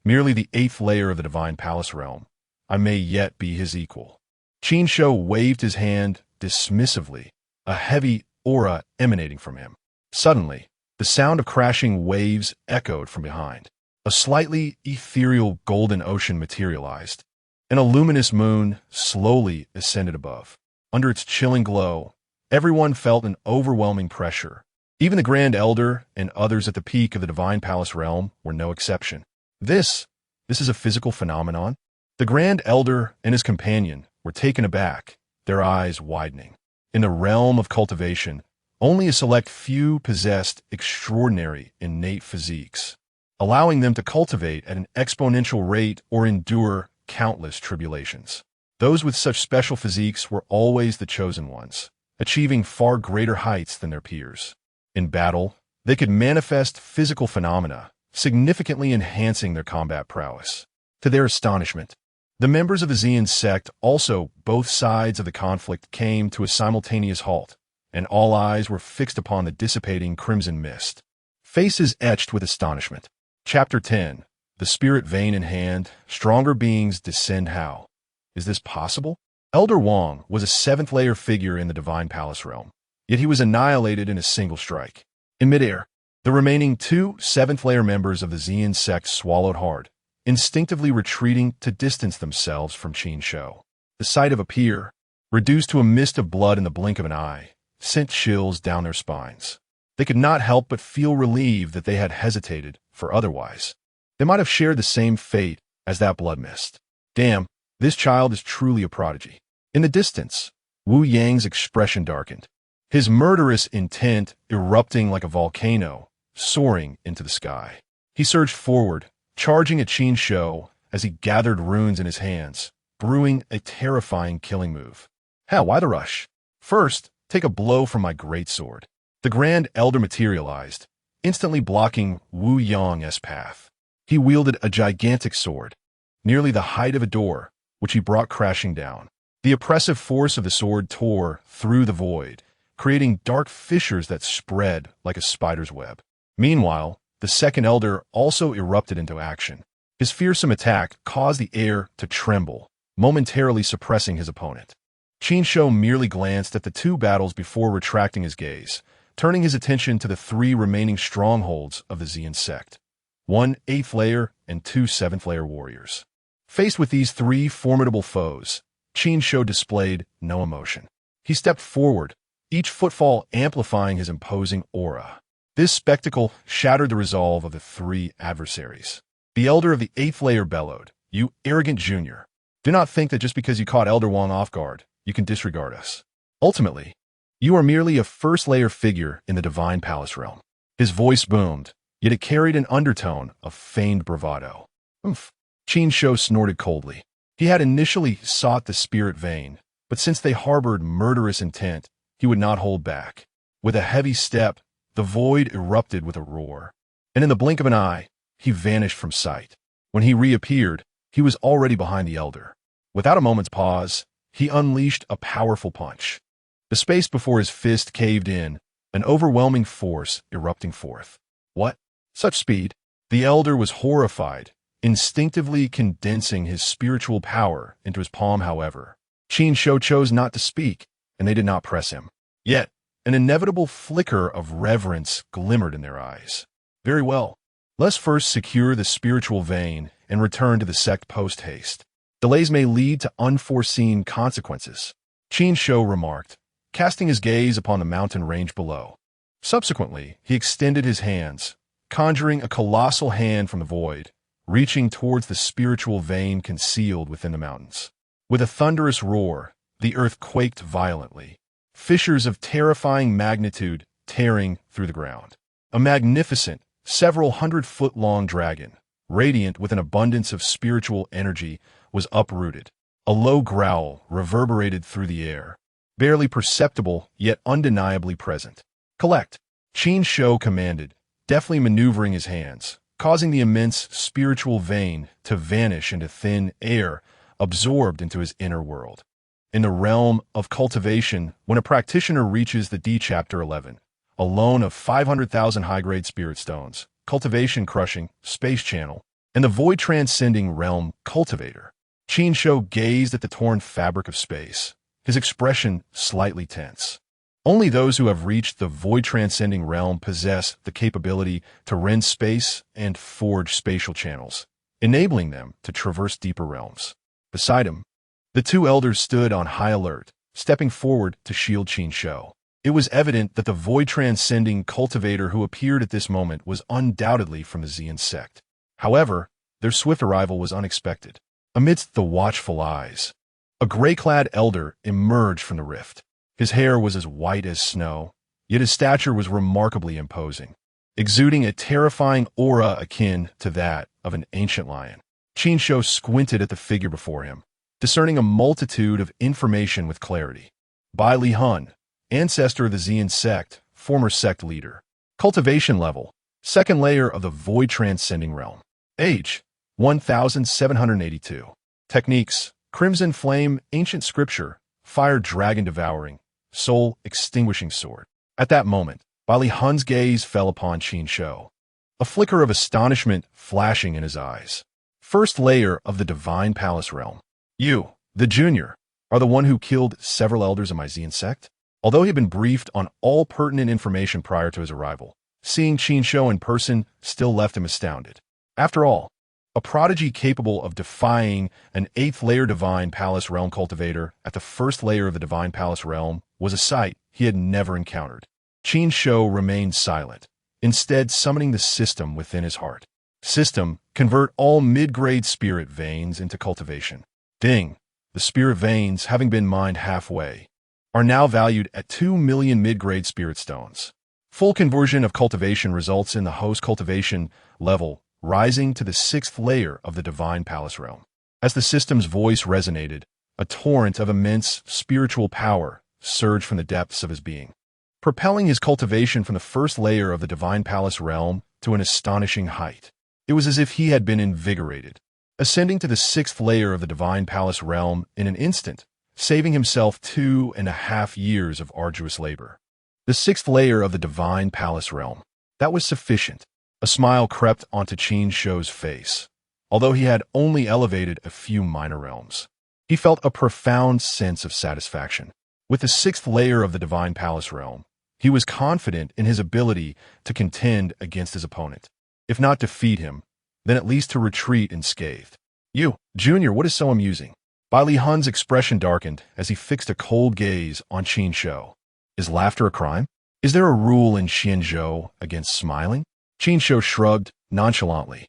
Merely the 8th layer of the divine palace realm. I may yet be his equal." Qin Shou waved his hand dismissively, a heavy aura emanating from him. Suddenly, the sound of crashing waves echoed from behind. A slightly ethereal golden ocean materialized, and a luminous moon slowly ascended above. Under its chilling glow, everyone felt an overwhelming pressure. Even the Grand Elder and others at the peak of the divine palace realm were no exception. This is a physical phenomenon? The Grand Elder and his companion were taken aback, their eyes widening. In the realm of cultivation, only a select few possessed extraordinary innate physiques, allowing them to cultivate at an exponential rate or endure countless tribulations. Those with such special physiques were always the chosen ones, achieving far greater heights than their peers. In battle, they could manifest physical phenomena, significantly enhancing their combat prowess. To their astonishment, the members of the Qingyun Sect also both sides of the conflict came to a simultaneous halt, and all eyes were fixed upon the dissipating crimson mist. Faces etched with astonishment. Chapter 10. The Spirit Vein in Hand, Stronger Beings Descend How. Is this possible? Elder Wang was a 7th-layer figure in the Divine Palace realm, yet he was annihilated in a single strike. In midair, the remaining 2 7th-layer members of the Qingyun Sect swallowed hard, instinctively retreating to distance themselves from Qin Shou. The sight of a peer, reduced to a mist of blood in the blink of an eye, sent chills down their spines. They could not help but feel relieved that they had hesitated, for otherwise they might have shared the same fate as that blood mist. Damn, this child is truly a prodigy. In the distance, Wu Yang's expression darkened, his murderous intent erupting like a volcano, soaring into the sky. He surged forward, charging at Qin Shou as he gathered runes in his hands, brewing a terrifying killing move. Hell, why the rush? First, take a blow from my greatsword. The Grand Elder materialized, instantly blocking Wu Yang's path. He wielded a gigantic sword, nearly the height of a door, which he brought crashing down. The oppressive force of the sword tore through the void, creating dark fissures that spread like a spider's web. Meanwhile, the second elder also erupted into action. His fearsome attack caused the air to tremble, momentarily suppressing his opponent. Qin Shou merely glanced at the two battles before retracting his gaze, turning his attention to the three remaining strongholds of the Qingyun Sect, 1 8th layer and 2 7th layer warriors. Faced with these three formidable foes, Qin Shou displayed no emotion. He stepped forward, each footfall amplifying his imposing aura. This spectacle shattered the resolve of the three adversaries. The elder of the 8th layer bellowed, "You arrogant junior. Do not think that just because you caught Elder Wang off guard, you can disregard us. Ultimately, you are merely a first-layer figure in the Divine Palace realm." His voice boomed, yet it carried an undertone of feigned bravado. "Oomph." Qin Shou snorted coldly. He had initially sought the spirit vein, but since they harbored murderous intent, he would not hold back. With a heavy step, the void erupted with a roar, and in the blink of an eye, he vanished from sight. When he reappeared, he was already behind the elder. Without a moment's pause, he unleashed a powerful punch. The space before his fist caved in, an overwhelming force erupting forth. What? Such speed? The elder was horrified, instinctively condensing his spiritual power into his palm. However, Qin Shou chose not to speak, and they did not press him. Yet, an inevitable flicker of reverence glimmered in their eyes. Very well. Let's first secure the spiritual vein and return to the sect post-haste. Delays may lead to unforeseen consequences, Qin Shou remarked, casting his gaze upon the mountain range below. Subsequently, he extended his hands, conjuring a colossal hand from the void, reaching towards the spiritual vein concealed within the mountains. With a thunderous roar, the earth quaked violently, fissures of terrifying magnitude tearing through the ground. A magnificent, several hundred-foot-long dragon, radiant with an abundance of spiritual energy, was uprooted. A low growl reverberated through the air, barely perceptible yet undeniably present. "Collect," Qin Shou commanded, deftly maneuvering his hands, causing the immense spiritual vein to vanish into thin air, absorbed into his inner world. In the realm of cultivation, when a practitioner reaches the D Chapter 11, a loan of 500,000 high-grade spirit stones, cultivation crushing, space channel, and the void-transcending realm cultivator, Qin Shou gazed at the torn fabric of space, his expression slightly tense. Only those who have reached the void-transcending realm possess the capability to rend space and forge spatial channels, enabling them to traverse deeper realms. Beside him, the two elders stood on high alert, stepping forward to shield Qin Shou. It was evident that the void-transcending cultivator who appeared at this moment was undoubtedly from the Qingyun Sect. However, their swift arrival was unexpected. Amidst the watchful eyes, a gray-clad elder emerged from the rift. His hair was as white as snow, yet his stature was remarkably imposing, exuding a terrifying aura akin to that of an ancient lion. Qin Shou squinted at the figure before him, discerning a multitude of information with clarity. Bai Li Hun, ancestor of the Qingyun Sect, former sect leader. Cultivation level, second layer of the void-transcending realm. Age, 1782. Techniques, Crimson Flame, Ancient Scripture, Fire Dragon Devouring, Soul Extinguishing Sword. At that moment, Bai Li Hun's gaze fell upon Qin Shou, a flicker of astonishment flashing in his eyes. First layer of the Divine Palace realm. You, the junior, are the one who killed several elders of my Qingyun Sect? Although he had been briefed on all pertinent information prior to his arrival, seeing Qin Shou in person still left him astounded. After all, A prodigy capable of defying an 8th-layer Divine Palace Realm cultivator at the 1st layer of the Divine Palace Realm was a sight he had never encountered. Qin Shou remained silent, instead summoning the system within his heart. System, convert all mid-grade spirit veins into cultivation. Ding! The spirit veins, having been mined halfway, are now valued at 2 million mid-grade spirit stones. Full conversion of cultivation results in the host cultivation level rising to the 6th layer of the Divine Palace Realm. As the system's voice resonated, a torrent of immense spiritual power surged from the depths of his being, propelling his cultivation from the 1st layer of the Divine Palace Realm to an astonishing height. It was as if he had been invigorated, ascending to the 6th layer of the Divine Palace Realm in an instant, saving himself 2.5 years of arduous labor. The 6th layer of the Divine Palace Realm. That was sufficient. A smile crept onto Qin Shou's face. Although he had only elevated a few minor realms, he felt a profound sense of satisfaction. With the 6th layer of the Divine Palace Realm, he was confident in his ability to contend against his opponent. If not defeat him, then at least to retreat unscathed. You, Junior, what is so amusing? Bai Li Hun's expression darkened as he fixed a cold gaze on Qin Shou. Is laughter a crime? Is there a rule in Qianzhou against smiling? Qin Shou shrugged nonchalantly.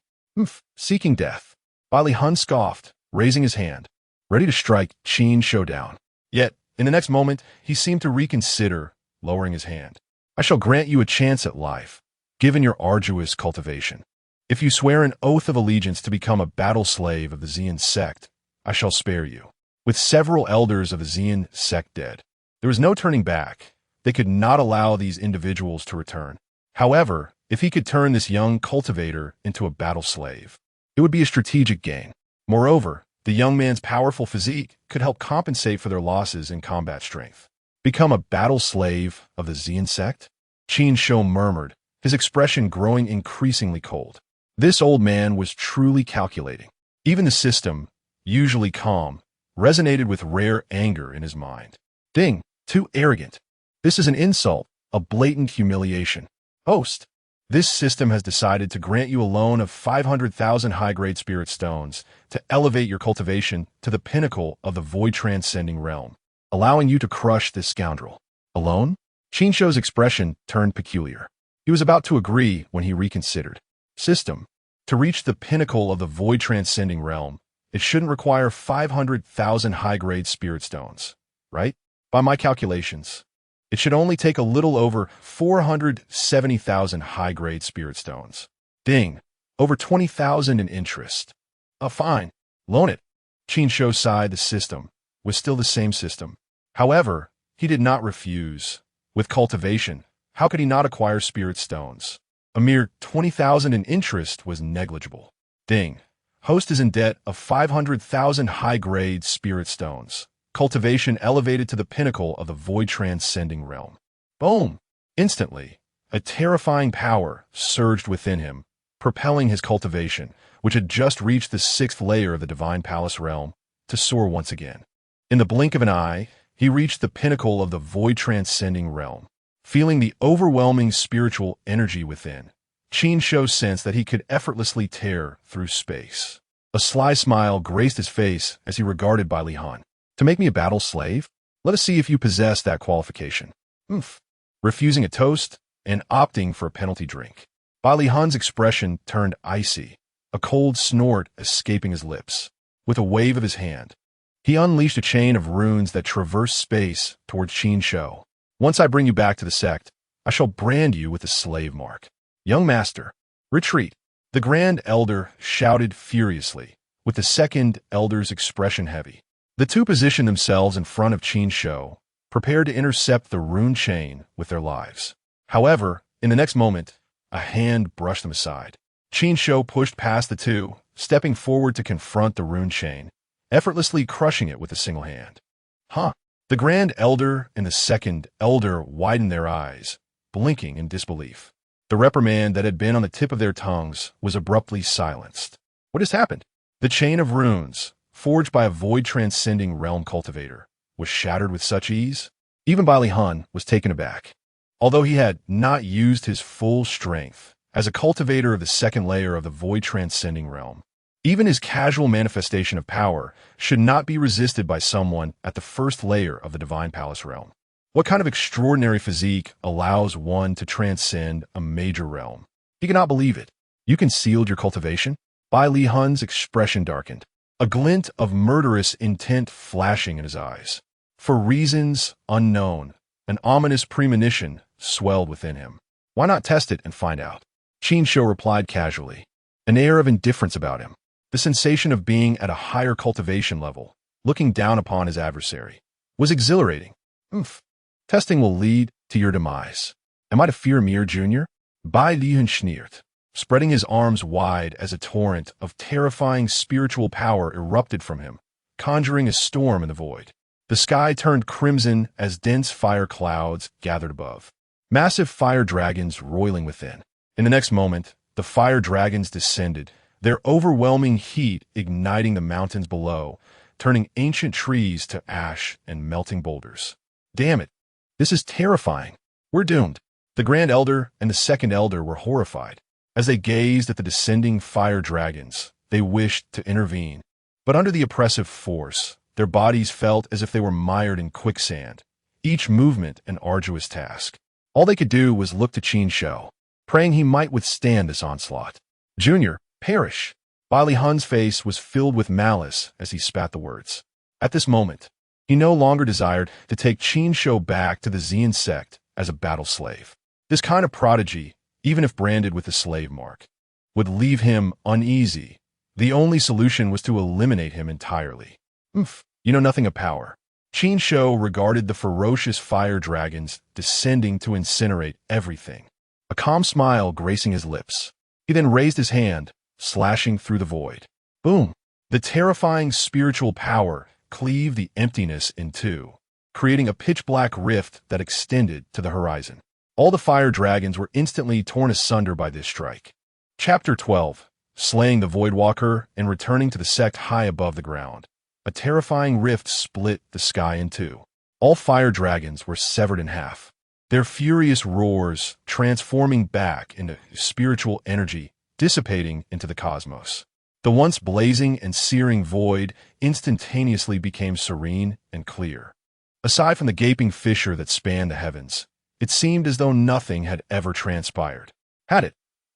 Seeking death. Bai Li Hun scoffed, raising his hand, ready to strike Qin Shou down. Yet, in the next moment, he seemed to reconsider, lowering his hand. I shall grant you a chance at life, given your arduous cultivation. If you swear an oath of allegiance to become a battle slave of the Qingyun Sect, I shall spare you. With several elders of the Qingyun Sect dead, there was no turning back. They could not allow these individuals to return. However, if he could turn this young cultivator into a battle slave, it would be a strategic gain. Moreover, the young man's powerful physique could help compensate for their losses in combat strength. Become a battle slave of the Qingyun Sect? Qin Shou murmured, his expression growing increasingly cold. This old man was truly calculating. Even the system, usually calm, resonated with rare anger in his mind. Ding! Too arrogant. This is an insult, a blatant humiliation. Host! This system has decided to grant you a loan of 500,000 high-grade spirit stones to elevate your cultivation to the pinnacle of the void-transcending realm, allowing you to crush this scoundrel. Alone? Qin Shou's expression turned peculiar. He was about to agree when he reconsidered. System. To reach the pinnacle of the void-transcending realm, it shouldn't require 500,000 high-grade spirit stones, right? By my calculations, it should only take a little over 470,000 high-grade spirit stones. Ding! Over 20,000 in interest. Fine. Loan it. Qin Shou sighed. The system was still the same system. However, he did not refuse. With cultivation, how could he not acquire spirit stones? A mere 20,000 in interest was negligible. Ding! Host is in debt of 500,000 high-grade spirit stones. Cultivation elevated to the pinnacle of the void-transcending realm. Boom! Instantly, a terrifying power surged within him, propelling his cultivation, which had just reached the 6th layer of the Divine Palace Realm, to soar once again. In the blink of an eye, he reached the pinnacle of the void-transcending realm. Feeling the overwhelming spiritual energy within, Qin Shou sensed that he could effortlessly tear through space. A sly smile graced his face as he regarded Bai Li Hun. To make me a battle slave? Let us see if you possess that qualification. Refusing a toast and opting for a penalty drink. Bai Li Hun's expression turned icy, a cold snort escaping his lips. With a wave of his hand, he unleashed a chain of runes that traversed space towards Qin Shou. Once I bring you back to the sect, I shall brand you with the slave mark. Young master, retreat. The Grand Elder shouted furiously, with the second Elder's expression heavy. The two positioned themselves in front of Qin Shou, prepared to intercept the rune chain with their lives. However, in the next moment, a hand brushed them aside. Qin Shou pushed past the two, stepping forward to confront the rune chain, effortlessly crushing it with a single hand. The Grand Elder and the second Elder widened their eyes, blinking in disbelief. The reprimand that had been on the tip of their tongues was abruptly silenced. What has happened? The chain of runes, forged by a void-transcending realm cultivator, was shattered with such ease? Even Bai Li Hun was taken aback. Although he had not used his full strength as a cultivator of the 2nd layer of the void-transcending realm, Even his casual manifestation of power should not be resisted by someone at the first layer of the divine palace realm. What kind of extraordinary physique allows one to transcend a major realm? He cannot believe it. You concealed your cultivation? Bai Li Hun's expression darkened, a glint of murderous intent flashing in his eyes. For reasons unknown, an ominous premonition swelled within him. Why not test it and find out? Qin Shou replied casually, an air of indifference about him. The sensation of being at a higher cultivation level, looking down upon his adversary, was exhilarating. Testing will lead to your demise. Am I to fear Mir Jr.? Bai Lihun sneered, spreading his arms wide as a torrent of terrifying spiritual power erupted from him, conjuring a storm in the void. The sky turned crimson as dense fire clouds gathered above, massive fire dragons roiling within. In the next moment, the fire dragons descended, their overwhelming heat igniting the mountains below, turning ancient trees to ash and melting boulders. Damn it! This is terrifying. We're doomed. The Grand Elder and the Second Elder were horrified. As they gazed at the descending fire dragons, they wished to intervene. But under the oppressive force, their bodies felt as if they were mired in quicksand, each movement an arduous task. All they could do was look to Qin Shou, praying he might withstand this onslaught. Junior, perish! Bai Li Hun's face was filled with malice as he spat the words. At this moment, he no longer desired to take Qin Shou back to the Qingyun Sect as a battle slave. This kind of prodigy, even if branded with the slave mark, would leave him uneasy. The only solution was to eliminate him entirely. You know nothing of power. Qin Shou regarded the ferocious fire dragons descending to incinerate everything, a calm smile gracing his lips. He then raised his hand, slashing through the void. Boom! The terrifying spiritual power cleaved the emptiness in two, creating a pitch-black rift that extended to the horizon. All the fire dragons were instantly torn asunder by this strike. Chapter 12. Slaying the Voidwalker and returning to the sect high above the ground. A terrifying rift split the sky in two. All fire dragons were severed in half, their furious roars transforming back into spiritual energy, dissipating into the cosmos. The once blazing and searing void instantaneously became serene and clear. Aside from the gaping fissure that spanned the heavens, it seemed as though nothing had ever transpired. Had it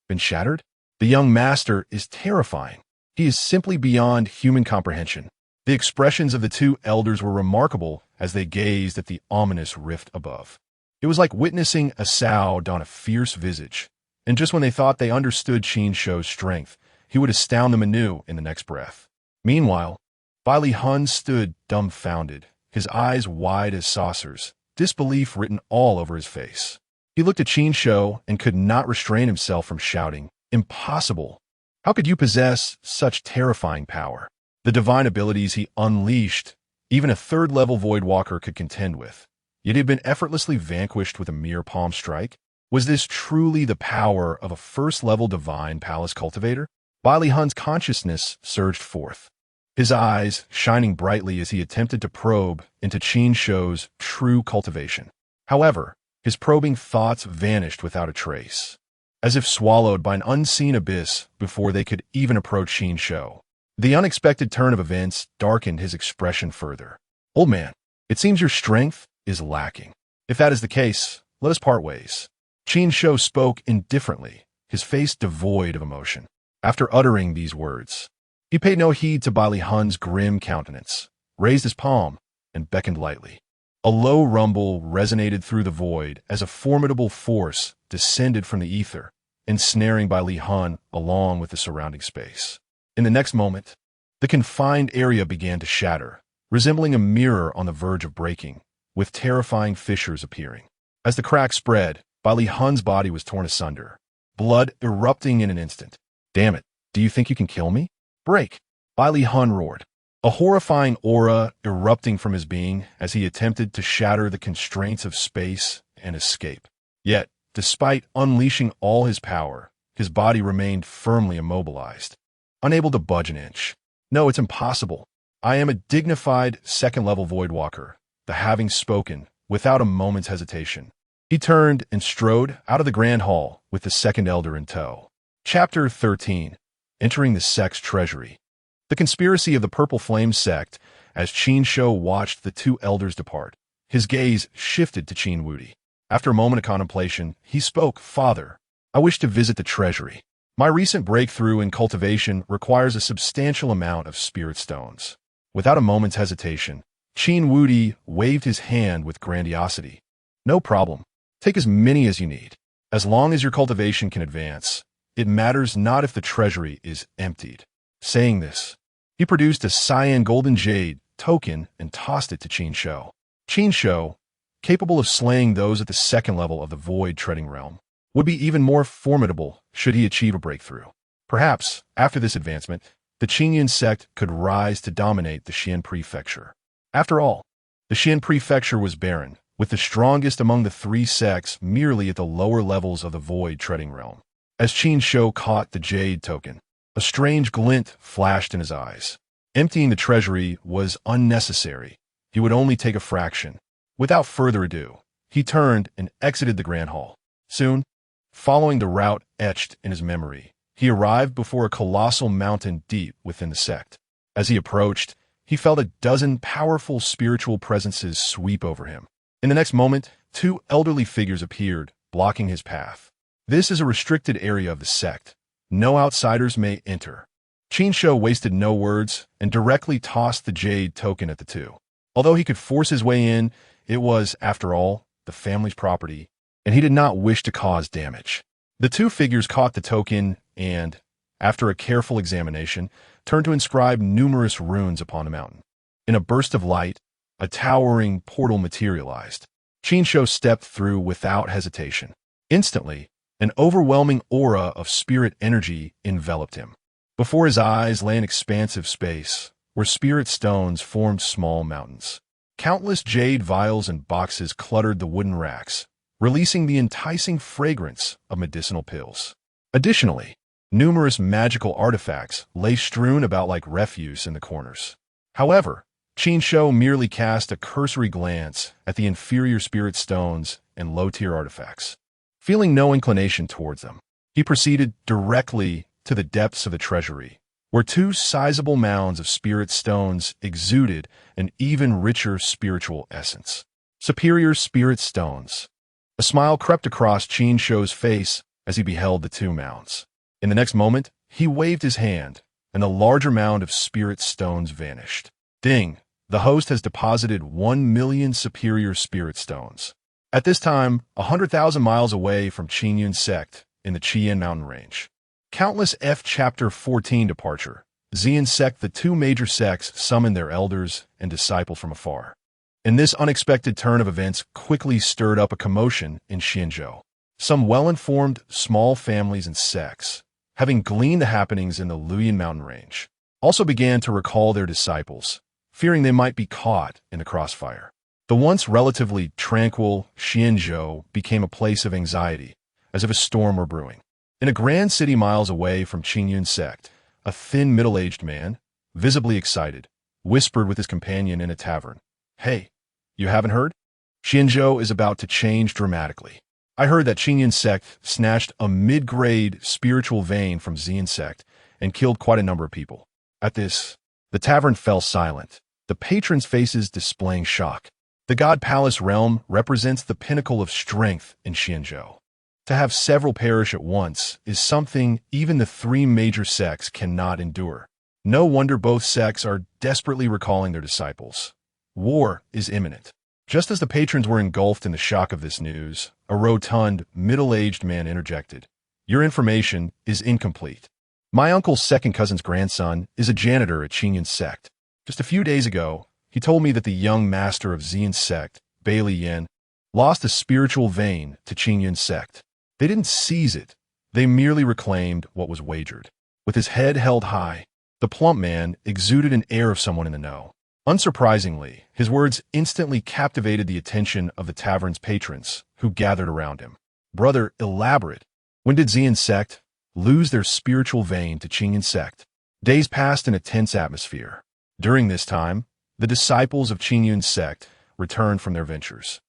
been shattered? The young master is terrifying. He is simply beyond human comprehension. The expressions of the two elders were remarkable as they gazed at the ominous rift above. It was like witnessing a sow don a fierce visage, and just when they thought they understood Qin Shou's strength, he would astound them anew in the next breath. Meanwhile, Bai Li Hun stood dumbfounded, his eyes wide as saucers, disbelief written all over his face. He looked at Qin Shou and could not restrain himself from shouting, "Impossible! How could you possess such terrifying power?" The divine abilities he unleashed, even a third-level Voidwalker could contend with. Yet he had been effortlessly vanquished with a mere palm strike. Was this truly the power of a first-level divine palace cultivator? Bai Li Hun's consciousness surged forth, his eyes shining brightly as he attempted to probe into Qin Shou's true cultivation. However, his probing thoughts vanished without a trace, as if swallowed by an unseen abyss before they could even approach Qin Shou. The unexpected turn of events darkened his expression further. Old man, it seems your strength is lacking. If that is the case, let us part ways. Qin Shou spoke indifferently, his face devoid of emotion. After uttering these words, he paid no heed to Bai Li Hun's grim countenance, raised his palm, and beckoned lightly. A low rumble resonated through the void as a formidable force descended from the ether, ensnaring Bai Li Hun along with the surrounding space. In the next moment, the confined area began to shatter, resembling a mirror on the verge of breaking, with terrifying fissures appearing. As the crack spread, Bai Li Hun's body was torn asunder, blood erupting in an instant. Damn it, do you think you can kill me? Break! Bai Li Hun roared, a horrifying aura erupting from his being as he attempted to shatter the constraints of space and escape. Yet, despite unleashing all his power, his body remained firmly immobilized, unable to budge an inch. No, it's impossible. I am a dignified second-level Voidwalker, the having spoken, without a moment's hesitation. He turned and strode out of the Grand Hall with the Second Elder in tow. Chapter 13. entering the sect's treasury. The conspiracy of the Purple Flame sect. As Qin Shou watched the two elders depart, his gaze shifted to Qin Wudi. After a moment of contemplation, he spoke, "Father, I wish to visit the treasury. My recent breakthrough in cultivation requires a substantial amount of spirit stones." Without a moment's hesitation, Qin Wudi waved his hand with grandiosity. "No problem. Take as many as you need. As long as your cultivation can advance, it matters not if the treasury is emptied." Saying this, he produced a cyan golden jade token and tossed it to Qin Shou. Qin Shou, capable of slaying those at the second level of the void treading realm, would be even more formidable should he achieve a breakthrough. Perhaps, after this advancement, the Qingyun Sect could rise to dominate the Xian Prefecture. After all, the Xian Prefecture was barren, with the strongest among the three sects merely at the lower levels of the void treading realm. As Qin Shou caught the jade token, a strange glint flashed in his eyes. Emptying the treasury was unnecessary. He would only take a fraction. Without further ado, he turned and exited the Grand Hall. Soon, following the route etched in his memory, he arrived before a colossal mountain deep within the sect. As he approached, he felt a dozen powerful spiritual presences sweep over him. In the next moment, two elderly figures appeared, blocking his path. "This is a restricted area of the sect. No outsiders may enter." Qin Shou wasted no words and directly tossed the jade token at the two. Although he could force his way in, it was, after all, the family's property, and he did not wish to cause damage. The two figures caught the token and, after a careful examination, turned to inscribe numerous runes upon the mountain. In a burst of light, a towering portal materialized. Qin Shou stepped through without hesitation. Instantly, an overwhelming aura of spirit energy enveloped him. Before his eyes lay an expansive space, where spirit stones formed small mountains. Countless jade vials and boxes cluttered the wooden racks, releasing the enticing fragrance of medicinal pills. Additionally, numerous magical artifacts lay strewn about like refuse in the corners. However, Qin Shou merely cast a cursory glance at the inferior spirit stones and low-tier artifacts. Feeling no inclination towards them, he proceeded directly to the depths of the treasury, where two sizable mounds of spirit stones exuded an even richer spiritual essence. Superior spirit stones. A smile crept across Qin Shou's face as he beheld the two mounds. In the next moment, he waved his hand, and the larger mound of spirit stones vanished. Ding! The host has deposited 1,000,000 superior spirit stones. At this time, 100,000 miles away from Qingyun Sect in the Qian mountain range. Countless F Chapter 14 departure. Xian Sect, the two major sects, summoned their elders and disciples from afar. And this unexpected turn of events quickly stirred up a commotion in Xinzhou. Some well-informed small families and sects, having gleaned the happenings in the Luyan mountain range, also began to recall their disciples, fearing they might be caught in the crossfire. The once relatively tranquil Xinzhou became a place of anxiety, as if a storm were brewing. In a grand city miles away from Qingyun Sect, a thin middle-aged man, visibly excited, whispered with his companion in a tavern, "Hey, you haven't heard? Xinzhou is about to change dramatically. I heard that Qingyun Sect snatched a mid-grade spiritual vein from Xian Sect and killed quite a number of people." At this, the tavern fell silent, the patrons' faces displaying shock. The God Palace realm represents the pinnacle of strength in Xinzhou. To have several perish at once is something even the three major sects cannot endure. No wonder both sects are desperately recalling their disciples. War is imminent. Just as the patrons were engulfed in the shock of this news, a rotund, middle-aged man interjected, "Your information is incomplete. My uncle's second cousin's grandson is a janitor at Qingyun Sect. Just a few days ago, he told me that the young master of Xian Sect, Bailey Yin, lost a spiritual vein to Qingyun Sect. They didn't seize it. They merely reclaimed what was wagered." With his head held high, the plump man exuded an air of someone in the know. Unsurprisingly, his words instantly captivated the attention of the tavern's patrons, who gathered around him. "Brother, elaborate. When did Xian Sect lose their spiritual vein to Qingyun Sect?" Days passed in a tense atmosphere. During this time, the disciples of Qingyun Sect returned from their ventures.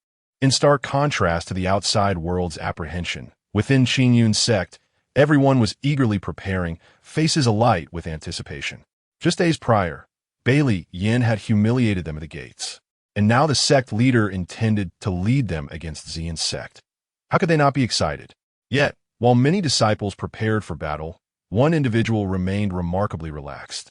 In stark contrast to the outside world's apprehension, within Qingyun Sect, Everyone was eagerly preparing, faces alight with anticipation. Just days prior, Bailey Yin had humiliated them at the gates, and now the sect leader intended to lead them against Qingyun Sect. How could they not be excited? Yet, while many disciples prepared for battle, one individual remained remarkably relaxed.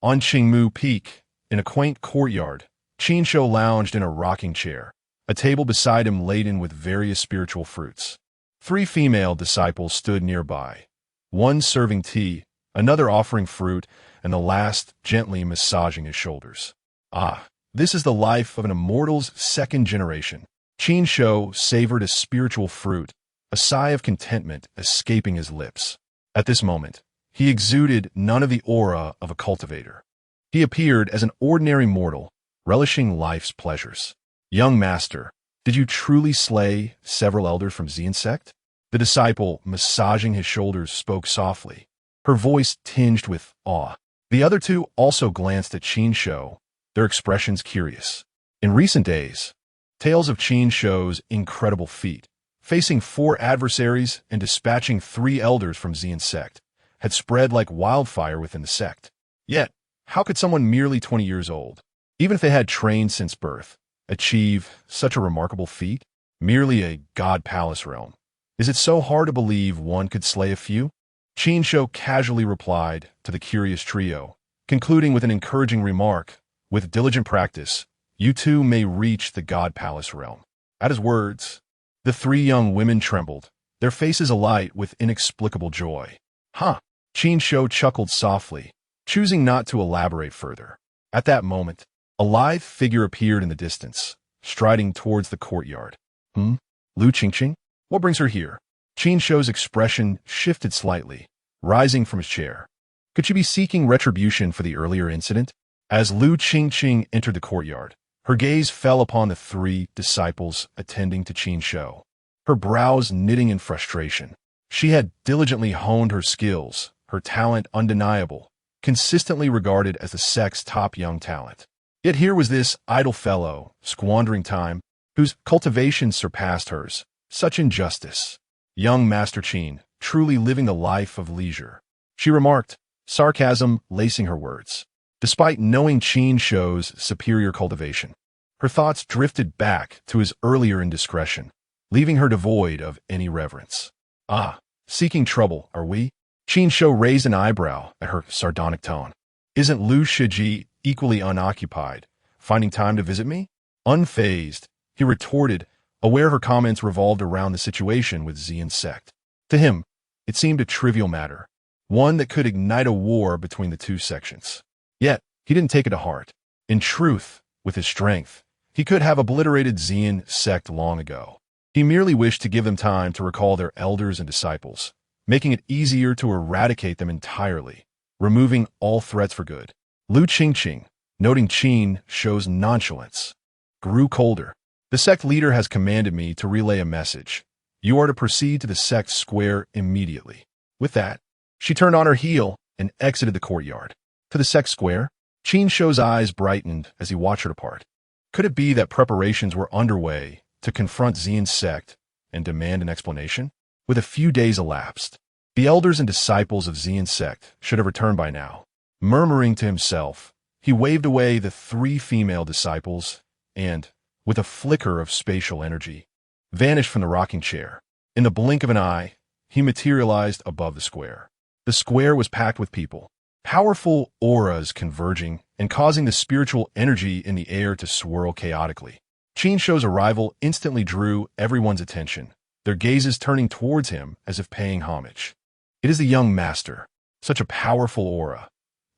On Qingmu Peak, in a quaint courtyard, Qin Shou lounged in a rocking chair, a table beside him laden with various spiritual fruits. 3 female disciples stood nearby, one serving tea, another offering fruit, and the last gently massaging his shoulders. Ah, this is the life of an immortal's second generation. Qin Shou savored a spiritual fruit, a sigh of contentment escaping his lips. At this moment, he exuded none of the aura of a cultivator. He appeared as an ordinary mortal, relishing life's pleasures. Young master, did you truly slay several elders from Qingyun Sect? The disciple, massaging his shoulders, spoke softly, her voice tinged with awe. The other 2 also glanced at Qin Shou, their expressions curious. In recent days, tales of Qin Shou's incredible feat, facing 4 adversaries and dispatching 3 elders from Qingyun Sect, had spread like wildfire within the sect. Yet, how could someone merely 20 years old, even if they had trained since birth, achieve such a remarkable feat? Merely a god palace realm. Is it so hard to believe one could slay a few? Qin Shou casually replied to the curious trio, concluding with an encouraging remark, with diligent practice, you too may reach the god palace realm. At his words, the 3 young women trembled, their faces alight with inexplicable joy. Huh? Qin Shou chuckled softly, choosing not to elaborate further. At that moment, a lithe figure appeared in the distance, striding towards the courtyard. Lu Qingqing? What brings her here? Qin Shou's expression shifted slightly, rising from his chair. Could she be seeking retribution for the earlier incident? As Lu Qingqing entered the courtyard, her gaze fell upon the 3 disciples attending to Qin Shou, her brows knitting in frustration. She had diligently honed her skills, her talent undeniable, consistently regarded as the sect's top young talent. Yet here was this idle fellow, squandering time, whose cultivation surpassed hers. Such injustice. Young Master Qin, truly living the life of leisure, she remarked, sarcasm lacing her words. Despite knowing Qin Shou's superior cultivation, her thoughts drifted back to his earlier indiscretion, leaving her devoid of any reverence. Ah, seeking trouble, are we? Qin Shou raised an eyebrow at her sardonic tone. Isn't Lu Shiji equally unoccupied, finding time to visit me? Unfazed, he retorted, aware her comments revolved around the situation with Qingyun Sect. To him, it seemed a trivial matter, one that could ignite a war between the 2 sections. Yet, he didn't take it to heart. In truth, with his strength, he could have obliterated Qingyun Sect long ago. He merely wished to give them time to recall their elders and disciples, making it easier to eradicate them entirely, removing all threats for good. Lu Qingqing, noting Qin Shou's nonchalance, grew colder. The sect leader has commanded me to relay a message. You are to proceed to the sect square immediately. With that, she turned on her heel and exited the courtyard. To the sect square? Qin Shou's eyes brightened as he watched her depart. Could it be that preparations were underway to confront Qingyun Sect and demand an explanation? With a few days elapsed, the elders and disciples of Qingyun Sect should have returned by now. Murmuring to himself, he waved away the 3 female disciples and, with a flicker of spatial energy, vanished from the rocking chair. In the blink of an eye, he materialized above the square. The square was packed with people, powerful auras converging and causing the spiritual energy in the air to swirl chaotically. Qin Shou's arrival instantly drew everyone's attention, their gazes turning towards him as if paying homage. It is the young master, such a powerful aura.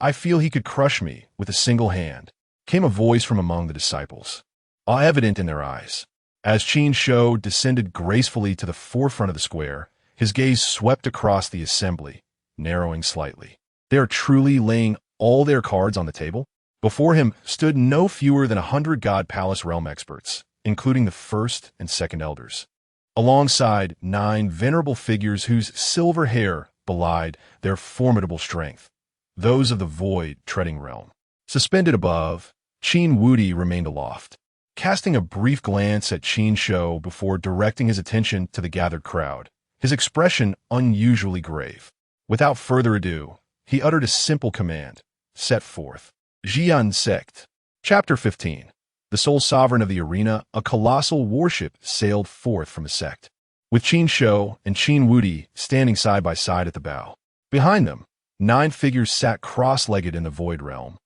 I feel he could crush me with a single hand, came a voice from among the disciples, awe evident in their eyes. As Qin Shou descended gracefully to the forefront of the square, his gaze swept across the assembly, narrowing slightly. They are truly laying all their cards on the table? Before him stood no fewer than 100 God Palace realm experts, including the first and second elders, alongside 9 venerable figures whose silver hair belied their formidable strength, those of the void treading realm. Suspended above, Qin Wudi remained aloft, casting a brief glance at Qin Shou before directing his attention to the gathered crowd. his expression unusually grave. Without further ado, he uttered a simple command: set forth. Qingyun Sect. Chapter 15. The sole sovereign of the arena, a colossal warship sailed forth from the sect, with Qin Shou and Qin Wudi standing side by side at the bow. Behind them, 9 figures sat cross-legged in the void realm,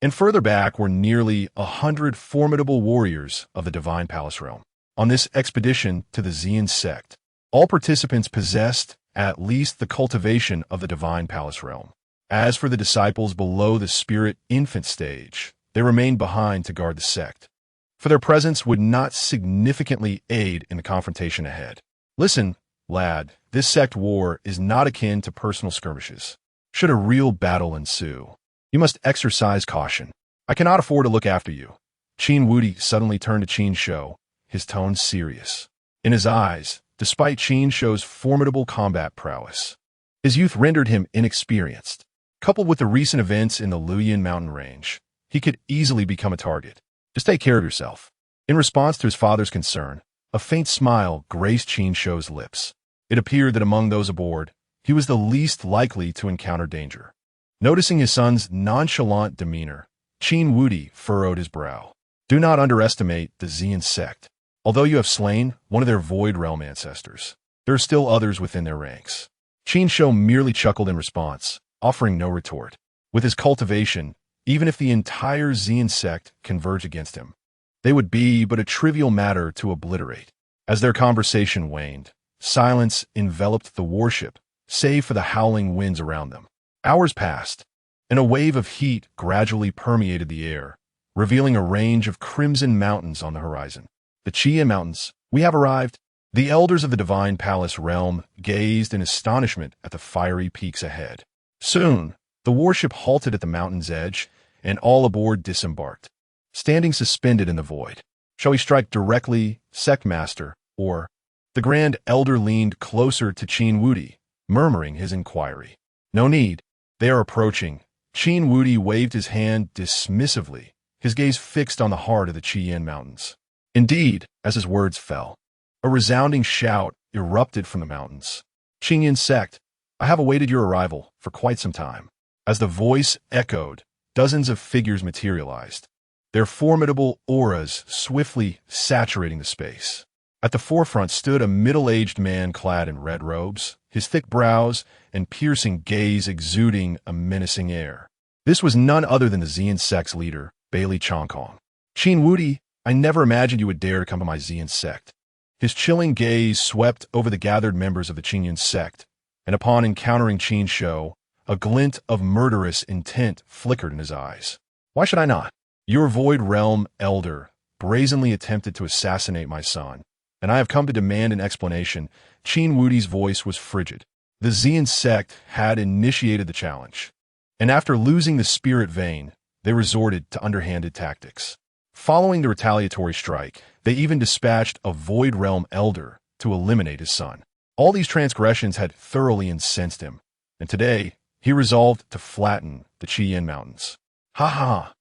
and further back were nearly 100 formidable warriors of the divine palace realm. On this expedition to the Qingyun Sect, all participants possessed at least the cultivation of the divine palace realm. As for the disciples below the spirit infant stage, they remained behind to guard the sect, for their presence would not significantly aid in the confrontation ahead. Listen, lad, this sect war is not akin to personal skirmishes. Should a real battle ensue, you must exercise caution. I cannot afford to look after you. Qin Wudi suddenly turned to Qin Shou, his tone serious. In his eyes, despite Qin Shou's formidable combat prowess, his youth rendered him inexperienced. Coupled with the recent events in the Luoyuan mountain range, he could easily become a target. Just take care of yourself. In response to his father's concern, a faint smile graced Qin Shou's lips. It appeared that among those aboard, he was the least likely to encounter danger. Noticing his son's nonchalant demeanor, Qin Wudi furrowed his brow. Do not underestimate the Qingyun Sect. Although you have slain one of their void realm ancestors, there are still others within their ranks. Qin Shou merely chuckled in response, offering no retort. With his cultivation, even if the entire Qingyun Sect converge against him, they would be but a trivial matter to obliterate. As their conversation waned, silence enveloped the warship, save for the howling winds around them. Hours passed, and a wave of heat gradually permeated the air, revealing a range of crimson mountains on the horizon. The Qingyun Mountains, we have arrived. The elders of the divine palace realm gazed in astonishment at the fiery peaks ahead. Soon, the warship halted at the mountain's edge, and all aboard disembarked, standing suspended in the void. Shall we strike directly, Sect Master, or? The Grand Elder leaned closer to Qin Wudi, murmuring his inquiry. No need. They are approaching. Qin Wudi waved his hand dismissively, his gaze fixed on the heart of the Qingyun Mountains. Indeed, as his words fell, a resounding shout erupted from the mountains. Qingyun Sect, I have awaited your arrival for quite some time. As the voice echoed, dozens of figures materialized, their formidable auras swiftly saturating the space. At the forefront stood a middle-aged man clad in red robes, his thick brows and piercing gaze exuding a menacing air. This was none other than the Qingyun Sect's leader, Bailey Chongkong. Qin Wudi, I never imagined you would dare to come to my Qingyun Sect. His chilling gaze swept over the gathered members of the Qingyun Sect, and upon encountering Qin Shou, a glint of murderous intent flickered in his eyes. Why should I not? Your void realm elder brazenly attempted to assassinate my son, and I have come to demand an explanation. Qin Wudi's voice was frigid. The Qingyun Sect had initiated the challenge, and after losing the spirit vein, they resorted to underhanded tactics. Following the retaliatory strike, they even dispatched a void realm elder to eliminate his son. All these transgressions had thoroughly incensed him, and today he resolved to flatten the Qingyun Mountains. Ha ha!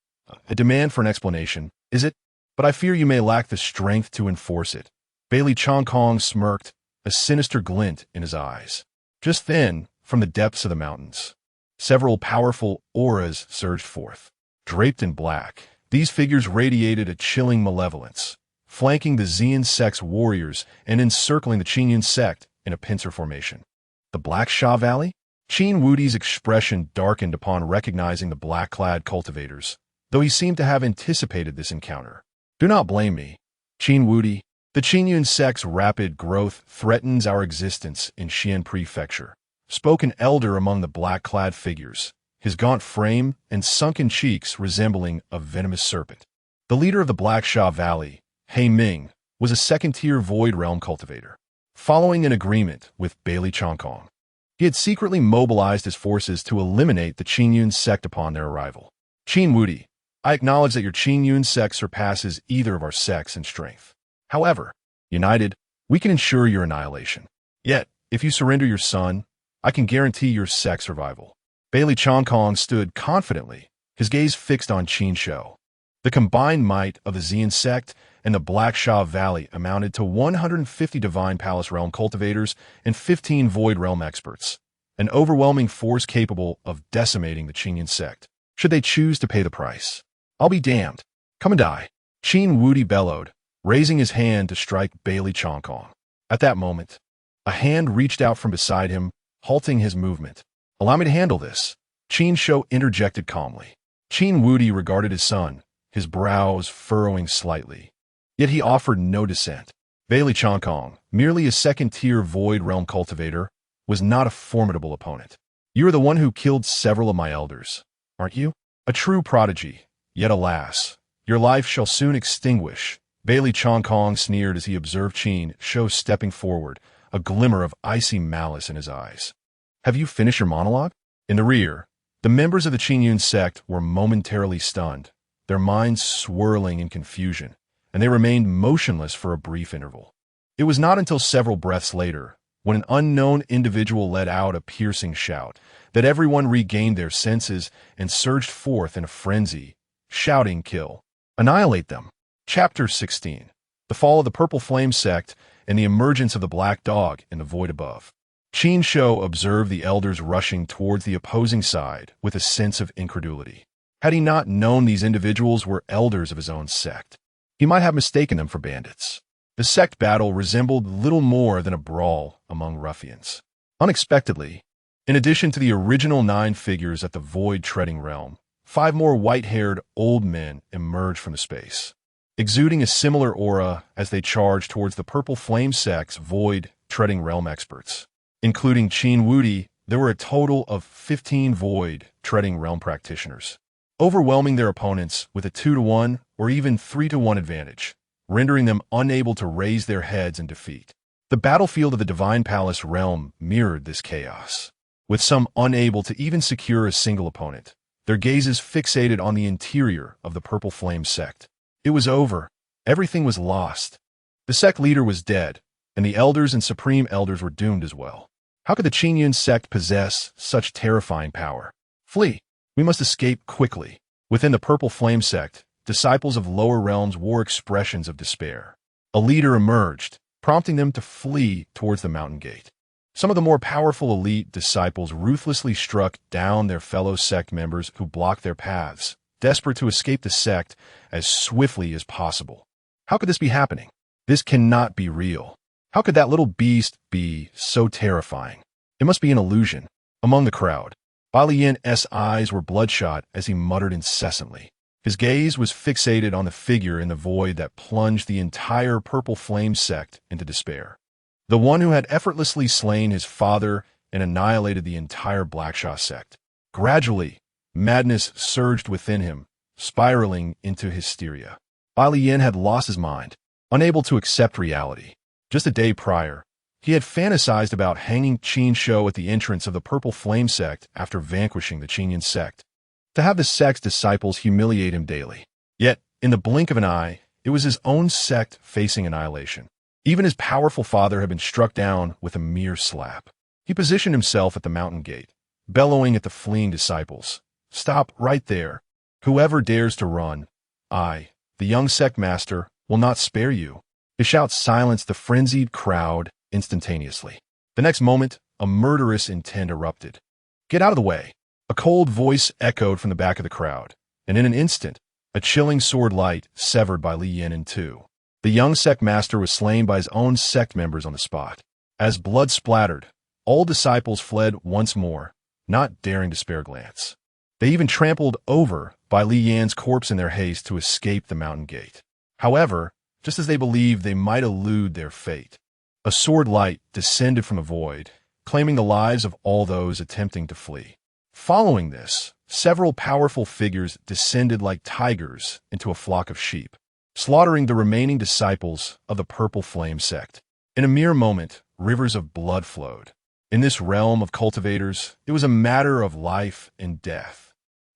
A demand for an explanation, is it? But I fear you may lack the strength to enforce it. Bailey Chongkong smirked, a sinister glint in his eyes. Just then, from the depths of the mountains, several powerful auras surged forth. Draped in black, these figures radiated a chilling malevolence, flanking the Qingyun Sect's warriors and encircling the Qingyun Sect in a pincer formation. The Black Sha Valley? Qin Wudi's expression darkened upon recognizing the black-clad cultivators, though he seemed to have anticipated this encounter. Do not blame me, Qin Wudi. The Qingyun Sect's rapid growth threatens our existence in Xian Prefecture, spoke an elder among the black-clad figures, his gaunt frame and sunken cheeks resembling a venomous serpent. The leader of the Black Sha Valley, He Ming, was a second-tier void realm cultivator. Following an agreement with Bailey Chongkong, he had secretly mobilized his forces to eliminate the Qingyun Sect upon their arrival. Qin Wudi, I acknowledge that your Qingyun Sect surpasses either of our sects in strength. However, united, we can ensure your annihilation. Yet, if you surrender your son, I can guarantee your sect's survival. Bailey Chongkong stood confidently, his gaze fixed on Qin Shou. The combined might of the Qingyun Sect and the Black Sha Valley amounted to 150 Divine Palace Realm cultivators and 15 Void Realm experts, an overwhelming force capable of decimating the Qingyun Sect, should they choose to pay the price. I'll be damned. Come and die. Qin Wudi bellowed, raising his hand to strike Bailey Chongkong. At that moment, a hand reached out from beside him, halting his movement. Allow me to handle this, Qin Shou interjected calmly. Qin Wudi regarded his son, his brows furrowing slightly. Yet he offered no dissent. Bailey Chongkong, merely a second-tier Void Realm cultivator, was not a formidable opponent. You are the one who killed several of my elders, aren't you? A true prodigy, yet alas, your life shall soon extinguish. Bailey Chongkong sneered as he observed Qin Shou stepping forward, a glimmer of icy malice in his eyes. Have you finished your monologue? In the rear, the members of the Qingyun Sect were momentarily stunned, their minds swirling in confusion, and they remained motionless for a brief interval. It was not until several breaths later, when an unknown individual let out a piercing shout, that everyone regained their senses and surged forth in a frenzy, shouting, "Kill! Annihilate them!" Chapter 16. The Fall of the Purple Flame Sect and the Emergence of the Black Dog in the Void Above. Qin Shou observed the elders rushing towards the opposing side with a sense of incredulity. Had he not known these individuals were elders of his own sect, he might have mistaken them for bandits. The sect battle resembled little more than a brawl among ruffians. Unexpectedly, in addition to the original 9 figures at the Void Treading Realm, 5 more white-haired old men emerged from the space, exuding a similar aura as they charged towards the Purple Flame Sect's Void Treading Realm experts. Including Qin Wudi, there were a total of 15 Void Treading Realm practitioners, overwhelming their opponents with a 2-to-1 or even 3-to-1 advantage, rendering them unable to raise their heads in defeat. The battlefield of the Divine Palace Realm mirrored this chaos, with some unable to even secure a single opponent, their gazes fixated on the interior of the Purple Flame Sect. It was over. Everything was lost. The sect leader was dead, and the elders and supreme elders were doomed as well. How could the Qingyun Sect possess such terrifying power? Flee! We must escape quickly. Within the Purple Flame Sect, disciples of lower realms wore expressions of despair. A leader emerged, prompting them to flee towards the mountain gate. Some of the more powerful elite disciples ruthlessly struck down their fellow sect members who blocked their paths, desperate to escape the sect as swiftly as possible. How could this be happening? This cannot be real. How could that little beast be so terrifying? It must be an illusion. Among the crowd, Balian's eyes were bloodshot as he muttered incessantly. His gaze was fixated on the figure in the void that plunged the entire Purple Flame Sect into despair. The one who had effortlessly slain his father and annihilated the entire Black Sha Sect. Gradually, madness surged within him, spiraling into hysteria. Balian had lost his mind, unable to accept reality. Just a day prior, he had fantasized about hanging Qin Shou at the entrance of the Purple Flame Sect after vanquishing the Qingyun Sect, to have the sect's disciples humiliate him daily. Yet, in the blink of an eye, it was his own sect facing annihilation. Even his powerful father had been struck down with a mere slap. He positioned himself at the mountain gate, bellowing at the fleeing disciples. "Stop right there. Whoever dares to run, I, the young sect master, will not spare you." His shout silenced the frenzied crowd instantaneously. The next moment, a murderous intent erupted. "Get out of the way!" A cold voice echoed from the back of the crowd, and in an instant, a chilling sword light severed by Li Yin in two. The young sect master was slain by his own sect members on the spot. As blood splattered, all disciples fled once more, not daring to spare a glance. They even trampled over by Li Yan's corpse in their haste to escape the mountain gate. However, just as they believed they might elude their fate, a sword light descended from the void, claiming the lives of all those attempting to flee. Following this, several powerful figures descended like tigers into a flock of sheep, slaughtering the remaining disciples of the Purple Flame Sect. In a mere moment, rivers of blood flowed. In this realm of cultivators, it was a matter of life and death.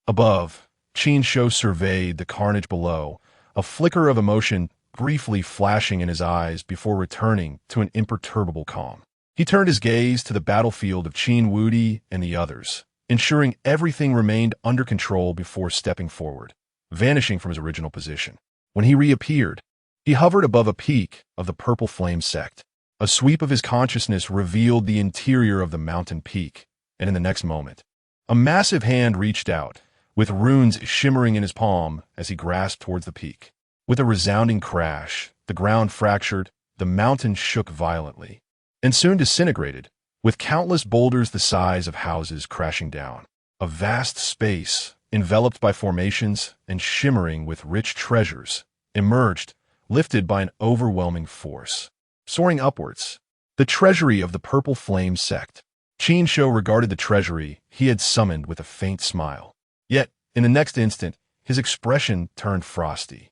Above, Qin Shou surveyed the carnage below, a flicker of emotion briefly flashing in his eyes before returning to an imperturbable calm. He turned his gaze to the battlefield of Qin Wudi and the others, ensuring everything remained under control before stepping forward. vanishing from his original position. When he reappeared, he hovered above a peak of the Purple Flame Sect. A sweep of his consciousness revealed the interior of the mountain peak, and in the next moment, a massive hand reached out, with runes shimmering in his palm as he grasped towards the peak. With a resounding crash, the ground fractured, the mountain shook violently, and soon disintegrated, with countless boulders the size of houses crashing down. A vast space, enveloped by formations and shimmering with rich treasures, emerged, lifted by an overwhelming force. Soaring upwards, the treasury of the Purple Flame Sect. Qin Shou regarded the treasury he had summoned with a faint smile. Yet, in the next instant, his expression turned frosty.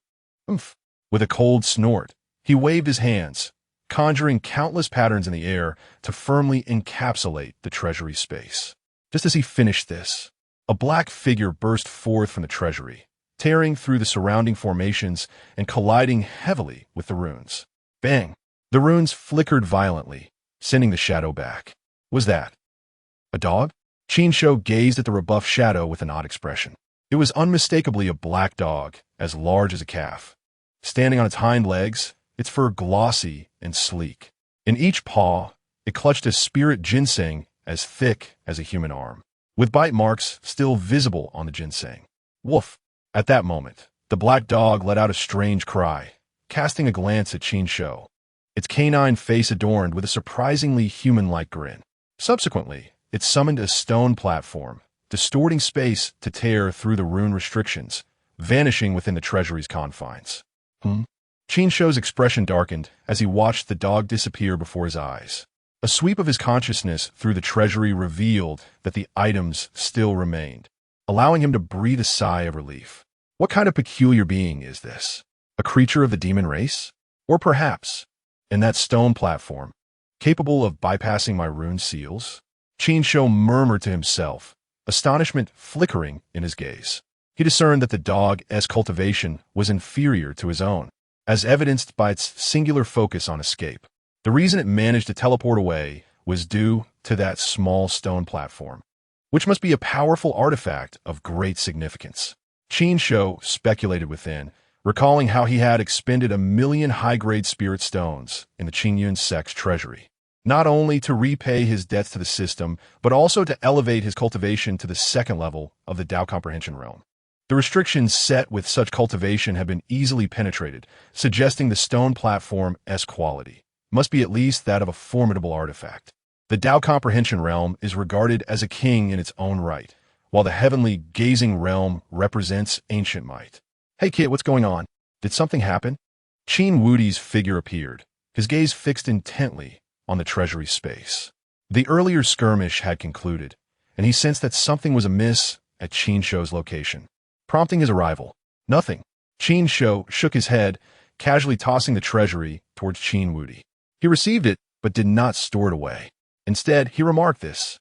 Oomph! With a cold snort, he waved his hands, conjuring countless patterns in the air to firmly encapsulate the treasury space. Just as he finished this, a black figure burst forth from the treasury, tearing through the surrounding formations and colliding heavily with the runes. Bang! The runes flickered violently, sending the shadow back. Was that a dog? Qin Shou gazed at the rebuffed shadow with an odd expression. It was unmistakably a black dog, as large as a calf. Standing on its hind legs, its fur glossy and sleek. In each paw, it clutched a spirit ginseng as thick as a human arm, with bite marks still visible on the ginseng. Woof! At that moment, the black dog let out a strange cry, casting a glance at Qin Shou, its canine face adorned with a surprisingly human-like grin. Subsequently, it summoned a stone platform, distorting space to tear through the rune restrictions, vanishing within the treasury's confines. Qin Shou's expression darkened as he watched the dog disappear before his eyes. A sweep of his consciousness through the treasury revealed that the items still remained, allowing him to breathe a sigh of relief. What kind of peculiar being is this? A creature of the demon race? Or perhaps, in that stone platform, capable of bypassing my rune seals? Qin Shou murmured to himself, astonishment flickering in his gaze. He discerned that the dog's cultivation was inferior to his own, as evidenced by its singular focus on escape. The reason it managed to teleport away was due to that small stone platform, which must be a powerful artifact of great significance. Qin Shou speculated within, recalling how he had expended 1,000,000 high-grade spirit stones in the Qingyun Sect's treasury, not only to repay his debts to the system, but also to elevate his cultivation to the second level of the Tao comprehension realm. The restrictions set with such cultivation have been easily penetrated, suggesting the stone platform's quality must be at least that of a formidable artifact. The Tao comprehension realm is regarded as a king in its own right, while the heavenly gazing realm represents ancient might. Hey kid, what's going on? Did something happen? Qin Wudi's figure appeared, his gaze fixed intently on the treasury space. The earlier skirmish had concluded, and he sensed that something was amiss at Qin Shou's location, prompting his arrival. Nothing. Qin Shou shook his head, casually tossing the treasury towards Qin Wudi. He received it, but did not store it away. Instead, he remarked this.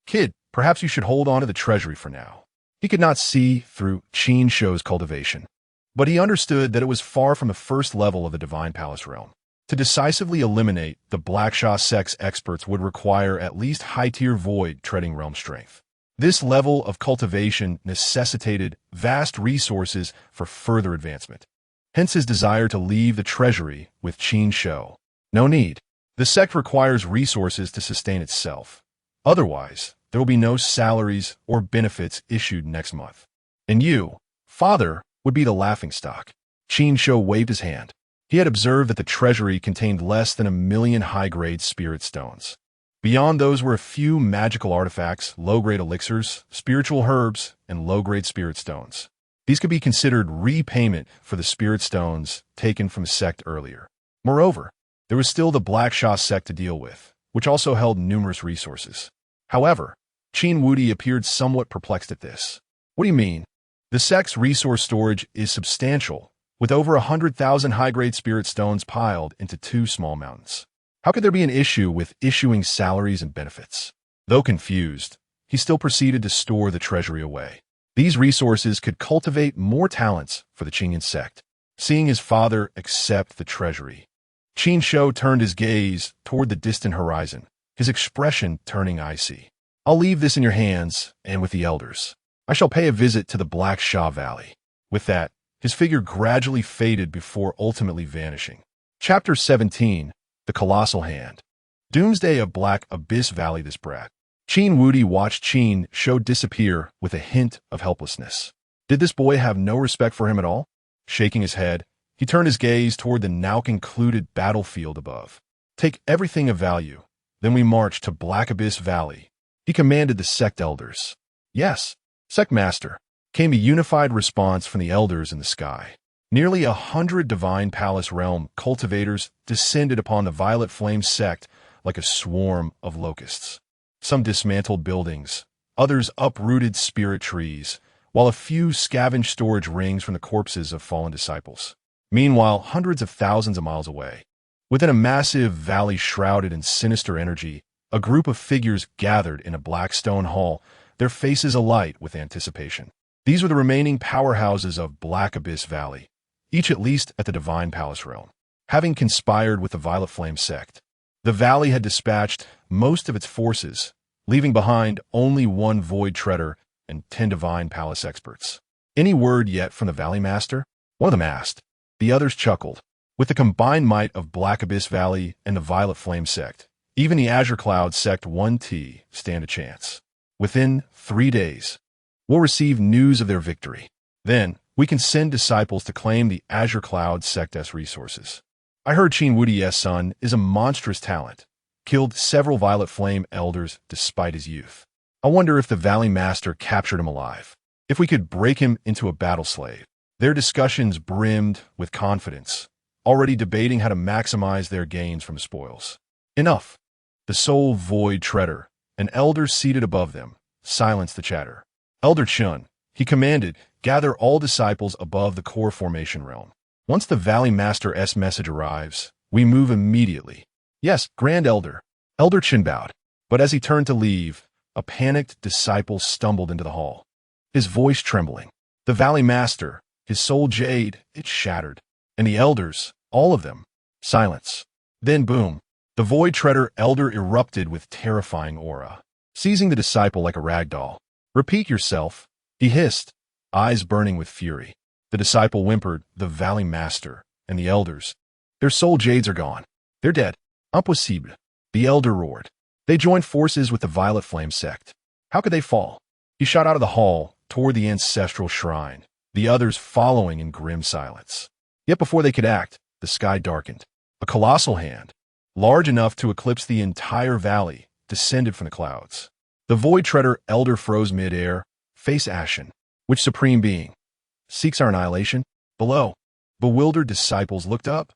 Kid, perhaps you should hold on to the treasury for now. He could not see through Qin Shou's cultivation, but he understood that it was far from the first level of the Divine Palace realm. To decisively eliminate the Blackshaw Sect's experts would require at least high-tier void treading realm strength. This level of cultivation necessitated vast resources for further advancement. Hence his desire to leave the treasury with Qin Shou. No need. The sect requires resources to sustain itself. Otherwise, there will be no salaries or benefits issued next month. And you, father, would be the laughingstock. Qin Shou waved his hand. He had observed that the treasury contained less than 1,000,000 high-grade spirit stones. Beyond those were a few magical artifacts, low-grade elixirs, spiritual herbs, and low-grade spirit stones. These could be considered repayment for the spirit stones taken from the sect earlier. Moreover, there was still the Blackshaw Sect to deal with, which also held numerous resources. However, Qin Wudi appeared somewhat perplexed at this. What do you mean? The sect's resource storage is substantial, with over 100,000 high-grade spirit stones piled into 2 small mountains. How could there be an issue with issuing salaries and benefits? Though confused, he still proceeded to store the treasury away. These resources could cultivate more talents for the Qingyun Sect. Seeing his father accept the treasury, Qin Shou turned his gaze toward the distant horizon, his expression turning icy. I'll leave this in your hands and with the elders. I shall pay a visit to the Blackshaw Valley. With that, his figure gradually faded before ultimately vanishing. Chapter 17. The Colossal Hand. Doomsday of Black Abyss Valley. This brat. Qin Wudi watched Qin Shou disappear with a hint of helplessness. Did this boy have no respect for him at all? Shaking his head, he turned his gaze toward the now concluded battlefield above. Take everything of value. Then we march to Black Abyss Valley. He commanded the sect elders. Yes, sect master, came a unified response from the elders in the sky. Nearly 100 divine palace realm cultivators descended upon the Violet Flame sect like a swarm of locusts. Some dismantled buildings, others uprooted spirit trees, while a few scavenged storage rings from the corpses of fallen disciples. Meanwhile, hundreds of thousands of miles away, within a massive valley shrouded in sinister energy, a group of figures gathered in a black stone hall, their faces alight with anticipation. These were the remaining powerhouses of Black Abyss Valley, each at least at the Divine Palace realm, having conspired with the Violet Flame sect. The valley had dispatched most of its forces, leaving behind only one Void Treader and 10 Divine Palace experts. Any word yet from the Valley Master? One of them asked. The others chuckled. With the combined might of Black Abyss Valley and the Violet Flame sect, even the Azure Cloud Sect 1T stand a chance. Within 3 days, we'll receive news of their victory. Then, we can send disciples to claim the Azure Cloud Sect's resources. I heard Qin Wudi's son is a monstrous talent, killed several Violet Flame elders despite his youth. I wonder if the Valley Master captured him alive. If we could break him into a battle slave. Their discussions brimmed with confidence, already debating how to maximize their gains from spoils. Enough. The sole Void Treader, an elder seated above them, silenced the chatter. Elder Chun, he commanded, gather all disciples above the core formation realm. Once the Valley Master's message arrives, we move immediately. Yes, Grand Elder. Elder Chun bowed. But as he turned to leave, a panicked disciple stumbled into the hall, his voice trembling. The Valley Master, his soul jade, it shattered. And the elders, all of them, silence. Then boom, the Void Treader elder erupted with terrifying aura, seizing the disciple like a rag doll. Repeat yourself, he hissed, eyes burning with fury. The disciple whimpered, the Valley Master, and the elders. Their soul jades are gone. They're dead. Impossible. The elder roared. They joined forces with the Violet Flame sect. How could they fall? He shot out of the hall, toward the ancestral shrine, the others following in grim silence. Yet before they could act, the sky darkened. A colossal hand, large enough to eclipse the entire valley, descended from the clouds. The Void Treader elder froze mid-air, face ashen. Which supreme being seeks our annihilation? Below, bewildered disciples looked up.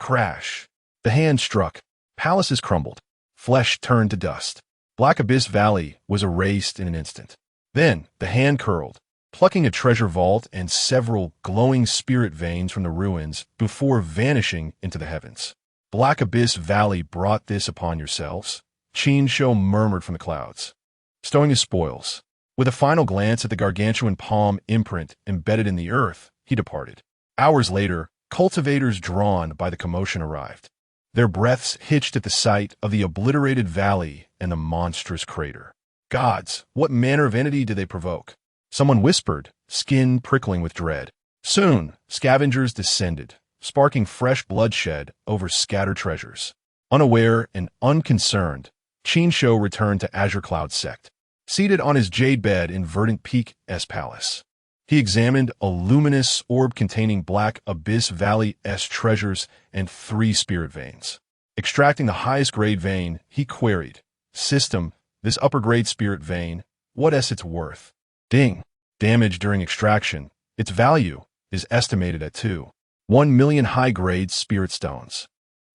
Crash. The hand struck. Palaces crumbled. Flesh turned to dust. Black Abyss Valley was erased in an instant. Then the hand curled, plucking a treasure vault and several glowing spirit veins from the ruins before vanishing into the heavens. Black Abyss Valley brought this upon yourselves, Qin Shou murmured from the clouds. Stowing his spoils. With a final glance at the gargantuan palm imprint embedded in the earth, he departed. Hours later, cultivators drawn by the commotion arrived. Their breaths hitched at the sight of the obliterated valley and the monstrous crater. Gods, what manner of entity did they provoke? Someone whispered, skin prickling with dread. Soon, scavengers descended, sparking fresh bloodshed over scattered treasures. Unaware and unconcerned, Qin Shou returned to Azure Cloud Sect. Seated on his jade bed in Verdant Peak's palace, he examined a luminous orb containing Black Abyss Valley's treasures and 3 spirit veins. Extracting the highest grade vein, he queried, System, this upper grade spirit vein, what is its worth? Ding. Damage during extraction. Its value is estimated at 1 million high-grade spirit stones.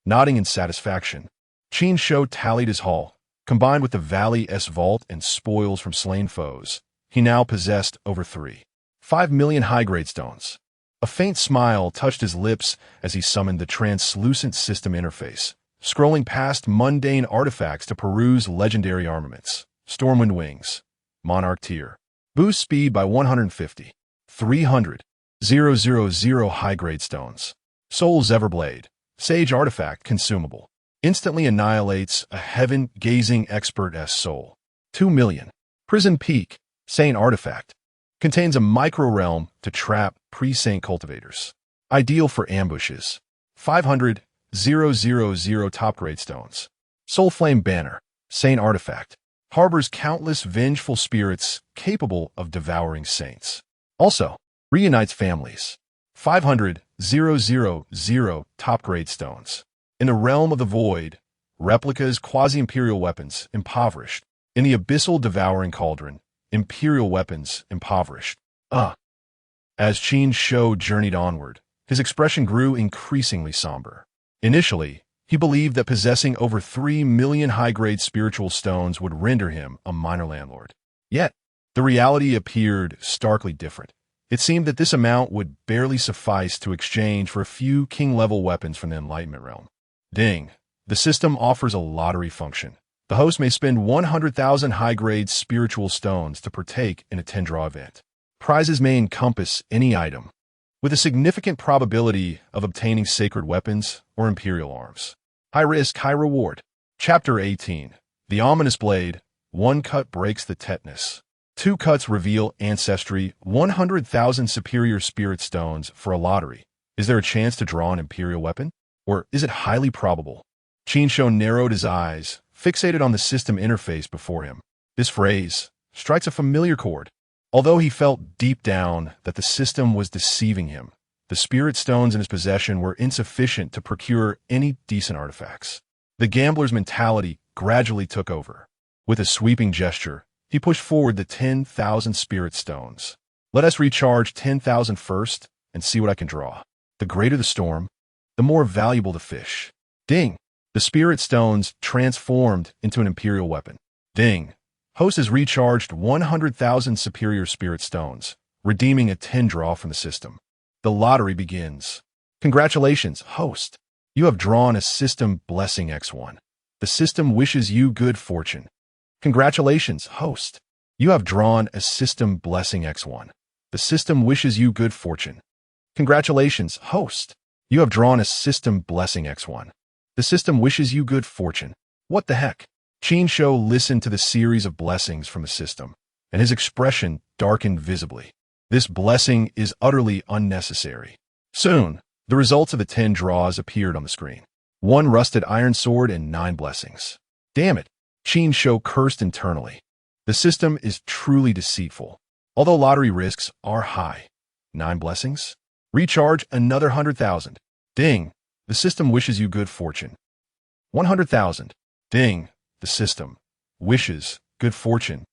Nodding in satisfaction, Qin Shou tallied his haul. Combined with the Valley's vault and spoils from slain foes, he now possessed over 5 million high-grade stones. A faint smile touched his lips as he summoned the translucent system interface, scrolling past mundane artifacts to peruse legendary armaments. Stormwind wings. Monarch tier. Boost speed by 150. 300. 000 high-grade stones. Soul's Everblade. Sage artifact consumable. Instantly annihilates a heaven-gazing expert's soul. 2 million. Prison Peak. Saint artifact. Contains a micro-realm to trap pre-saint cultivators. Ideal for ambushes. 500, 000 top-grade stones. Soul Flame Banner. Saint Artifact. Harbors countless vengeful spirits capable of devouring saints. Also, reunites families. 500, 000 top-grade stones. In the realm of the void, replicas quasi-imperial weapons, impoverished. In the abyssal devouring cauldron, imperial weapons, impoverished. As Qin Shou journeyed onward, his expression grew increasingly somber. Initially, he believed that possessing over 3 million high-grade spiritual stones would render him a minor landlord. Yet, the reality appeared starkly different. It seemed that this amount would barely suffice to exchange for a few king-level weapons from the Enlightenment realm. Ding. The system offers a lottery function. The host may spend 100,000 high-grade spiritual stones to partake in a 10-draw event. Prizes may encompass any item, with a significant probability of obtaining sacred weapons or imperial arms. High risk, high reward. Chapter 18. The Ominous Blade. 1 cut breaks the tetanus. 2 cuts reveal ancestry. 100,000 superior spirit stones for a lottery. Is there a chance to draw an imperial weapon? Or is it highly probable? Qin Shou narrowed his eyes, fixated on the system interface before him. This phrase strikes a familiar chord. Although he felt deep down that the system was deceiving him, the spirit stones in his possession were insufficient to procure any decent artifacts. The gambler's mentality gradually took over. With a sweeping gesture, he pushed forward the 10,000 spirit stones. Let us recharge 10,000 first and see what I can draw. The greater the storm, the more valuable the fish. Ding! The spirit stones transformed into an imperial weapon. Ding! Host has recharged 100,000 superior spirit stones, redeeming a 10 draw from the system. The lottery begins. Congratulations, host. You have drawn a system blessing X1. The system wishes you good fortune. Congratulations, host. You have drawn a system blessing X1. The system wishes you good fortune. Congratulations, host. You have drawn a system blessing X1. The system wishes you good fortune. What the heck? Qin Shou listened to the series of blessings from the system, and his expression darkened visibly. This blessing is utterly unnecessary. Soon, the results of the 10 draws appeared on the screen. 1 rusted iron sword and 9 blessings. Damn it! Qin Shou cursed internally. The system is truly deceitful. Although lottery risks are high. 9 blessings? Recharge another 100,000. Ding! The system wishes you good fortune. 100,000. Ding! The system wishes good fortune.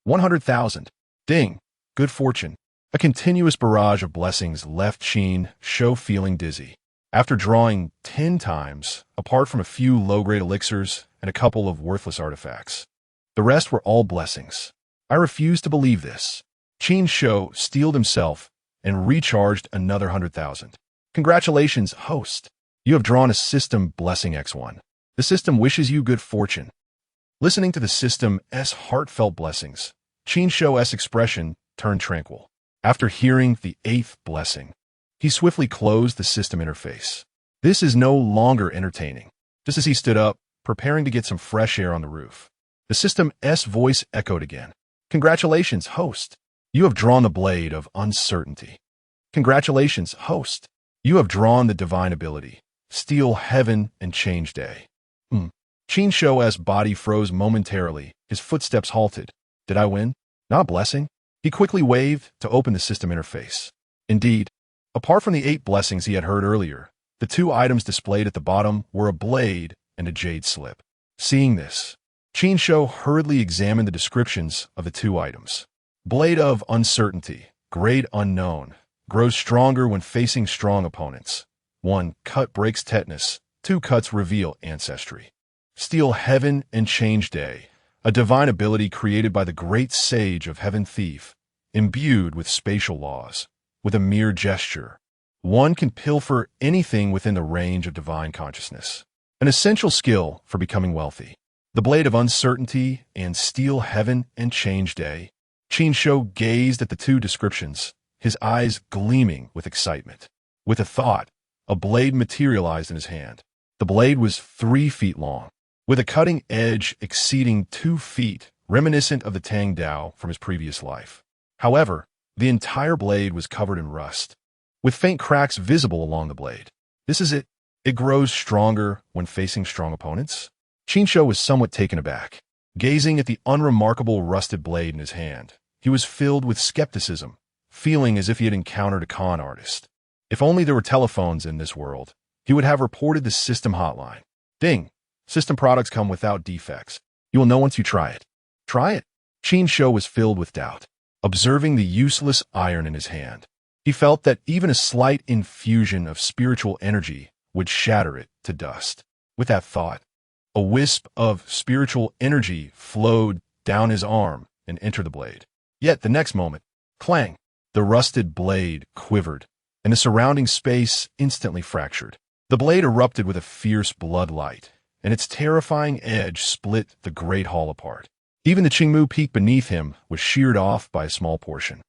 100,000. Ding! Good fortune. A continuous barrage of blessings left Qin Shou feeling dizzy. After drawing 10 times, apart from a few low-grade elixirs and a couple of worthless artifacts, the rest were all blessings. I refuse to believe this. Qin Shou steeled himself and recharged another 100,000. Congratulations, host. You have drawn a system blessing X1. The system wishes you good fortune. Listening to the system's heartfelt blessings, Qin Shou's expression turned tranquil. After hearing the 8th blessing, he swiftly closed the system interface. This is no longer entertaining. Just as he stood up, preparing to get some fresh air on the roof, the system's voice echoed again. Congratulations, host. You have drawn the blade of uncertainty. Congratulations, host. You have drawn the divine ability. Steal heaven and change day. Qin Shou's body froze momentarily. His footsteps halted. Did I win? Not a blessing? He quickly waved to open the system interface. Indeed, apart from the 8 blessings he had heard earlier, the 2 items displayed at the bottom were a blade and a jade slip. Seeing this, Qin Shou hurriedly examined the descriptions of the 2 items. Blade of Uncertainty, grade unknown, grows stronger when facing strong opponents. 1 cut breaks tetanus, 2 cuts reveal ancestry. Steal heaven and change day, a divine ability created by the great sage of Heaven Thief, imbued with spatial laws. With a mere gesture, one can pilfer anything within the range of divine consciousness, an essential skill for becoming wealthy. The Blade of Uncertainty and Steal Heaven and Change Day. Qin Shou gazed at the 2 descriptions, his eyes gleaming with excitement. With a thought, a blade materialized in his hand. The blade was 3 feet long, with a cutting edge exceeding 2 feet, reminiscent of the Tang Dao from his previous life. However, The entire blade was covered in rust, with faint cracks visible along the blade. This is it. It grows stronger when facing strong opponents? Qin Shou was somewhat taken aback. Gazing at the unremarkable rusted blade in his hand, he was filled with skepticism, feeling as if he had encountered a con artist. If only there were telephones in this world, he would have reported the system hotline. Ding! System products come without defects. You will know once you try it. Try it. Qin Shou was filled with doubt, observing the useless iron in his hand. He felt that even a slight infusion of spiritual energy would shatter it to dust. With that thought, a wisp of spiritual energy flowed down his arm and entered the blade. Yet the next moment, clang! The rusted blade quivered, and the surrounding space instantly fractured. The blade erupted with a fierce blood light, and its terrifying edge split the great hall apart. Even the Qingmu peak beneath him was sheared off by a small portion.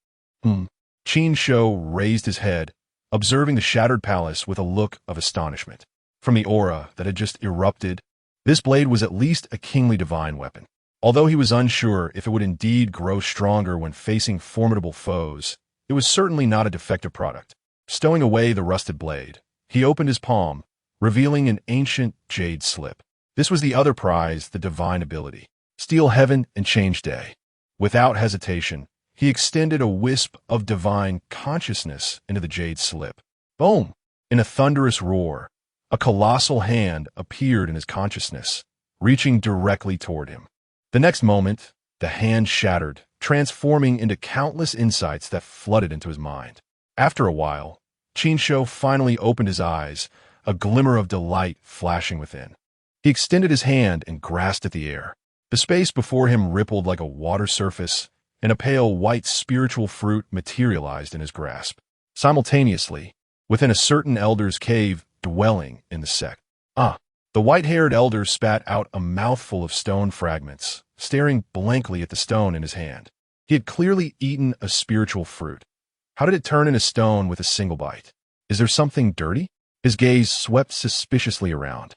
Qin Shou raised his head, observing the shattered palace with a look of astonishment. From the aura that had just erupted, this blade was at least a kingly divine weapon. Although he was unsure if it would indeed grow stronger when facing formidable foes, it was certainly not a defective product. Stowing away the rusted blade, he opened his palm, revealing an ancient jade slip. This was the other prize, the divine ability. Steal heaven and change day. Without hesitation, he extended a wisp of divine consciousness into the jade slip. Boom! In a thunderous roar, a colossal hand appeared in his consciousness, reaching directly toward him. The next moment, the hand shattered, transforming into countless insights that flooded into his mind. After a while, Qin Shou finally opened his eyes, a glimmer of delight flashing within. He extended his hand and grasped at the air. The space before him rippled like a water surface, and a pale white spiritual fruit materialized in his grasp. Simultaneously, within a certain elder's cave dwelling in the sect. The white-haired elder spat out a mouthful of stone fragments, staring blankly at the stone in his hand. He had clearly eaten a spiritual fruit. How did it turn into stone with a single bite? Is there something dirty? His gaze swept suspiciously around,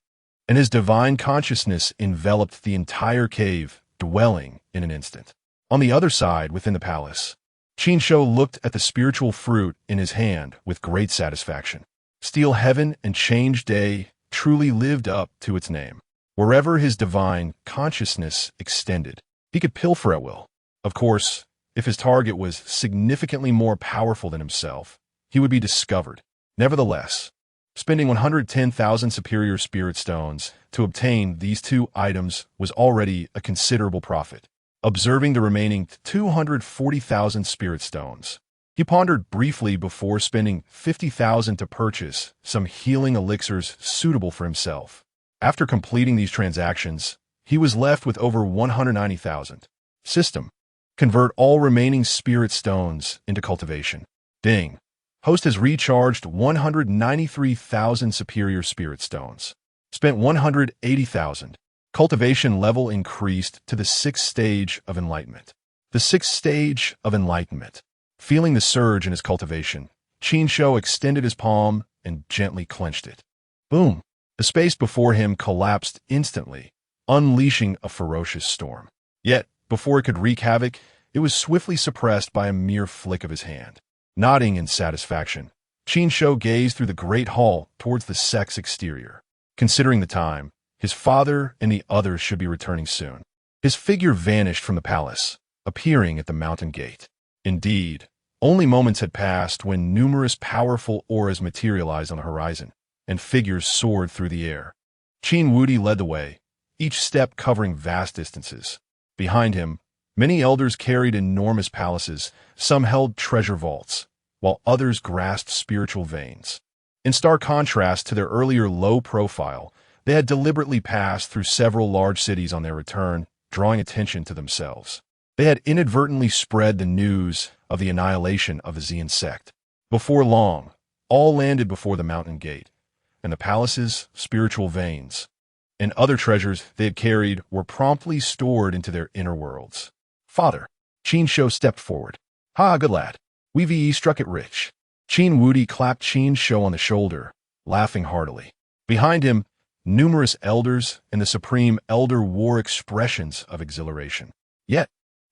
and his divine consciousness enveloped the entire cave dwelling in an instant. On the other side, within the palace, Qin Shou looked at the spiritual fruit in his hand with great satisfaction. Steal heaven and change day truly lived up to its name. Wherever his divine consciousness extended, he could pilfer at will. Of course, if his target was significantly more powerful than himself, he would be discovered. Nevertheless, spending 110,000 superior spirit stones to obtain these two items was already a considerable profit. Observing the remaining 240,000 spirit stones, he pondered briefly before spending 50,000 to purchase some healing elixirs suitable for himself. After completing these transactions, he was left with over 190,000. System. Convert all remaining spirit stones into cultivation. Ding. Host has recharged 193,000 superior spirit stones. Spent 180,000. Cultivation level increased to the 6th stage of enlightenment. The 6th stage of enlightenment. Feeling the surge in his cultivation, Qin Shou extended his palm and gently clenched it. Boom! The space before him collapsed instantly, unleashing a ferocious storm. Yet, before it could wreak havoc, it was swiftly suppressed by a mere flick of his hand. Nodding in satisfaction, Qin Shou gazed through the great hall towards the sect's exterior. Considering the time, his father and the others should be returning soon. His figure vanished from the palace, appearing at the mountain gate. Indeed, only moments had passed when numerous powerful auras materialized on the horizon, and figures soared through the air. Qin Wudi led the way, each step covering vast distances. Behind him, many elders carried enormous palaces, some held treasure vaults, while others grasped spiritual veins. In stark contrast to their earlier low profile, they had deliberately passed through several large cities on their return, drawing attention to themselves. They had inadvertently spread the news of the annihilation of the Qingyun Sect. Before long, all landed before the mountain gate, and the palace's spiritual veins and other treasures they had carried were promptly stored into their inner worlds. Father, Qin Shou stepped forward. Ha, good lad. We struck it rich. Qin Wudi clapped Qin Shou on the shoulder, laughing heartily. Behind him, numerous elders and the Supreme Elder wore expressions of exhilaration. Yet,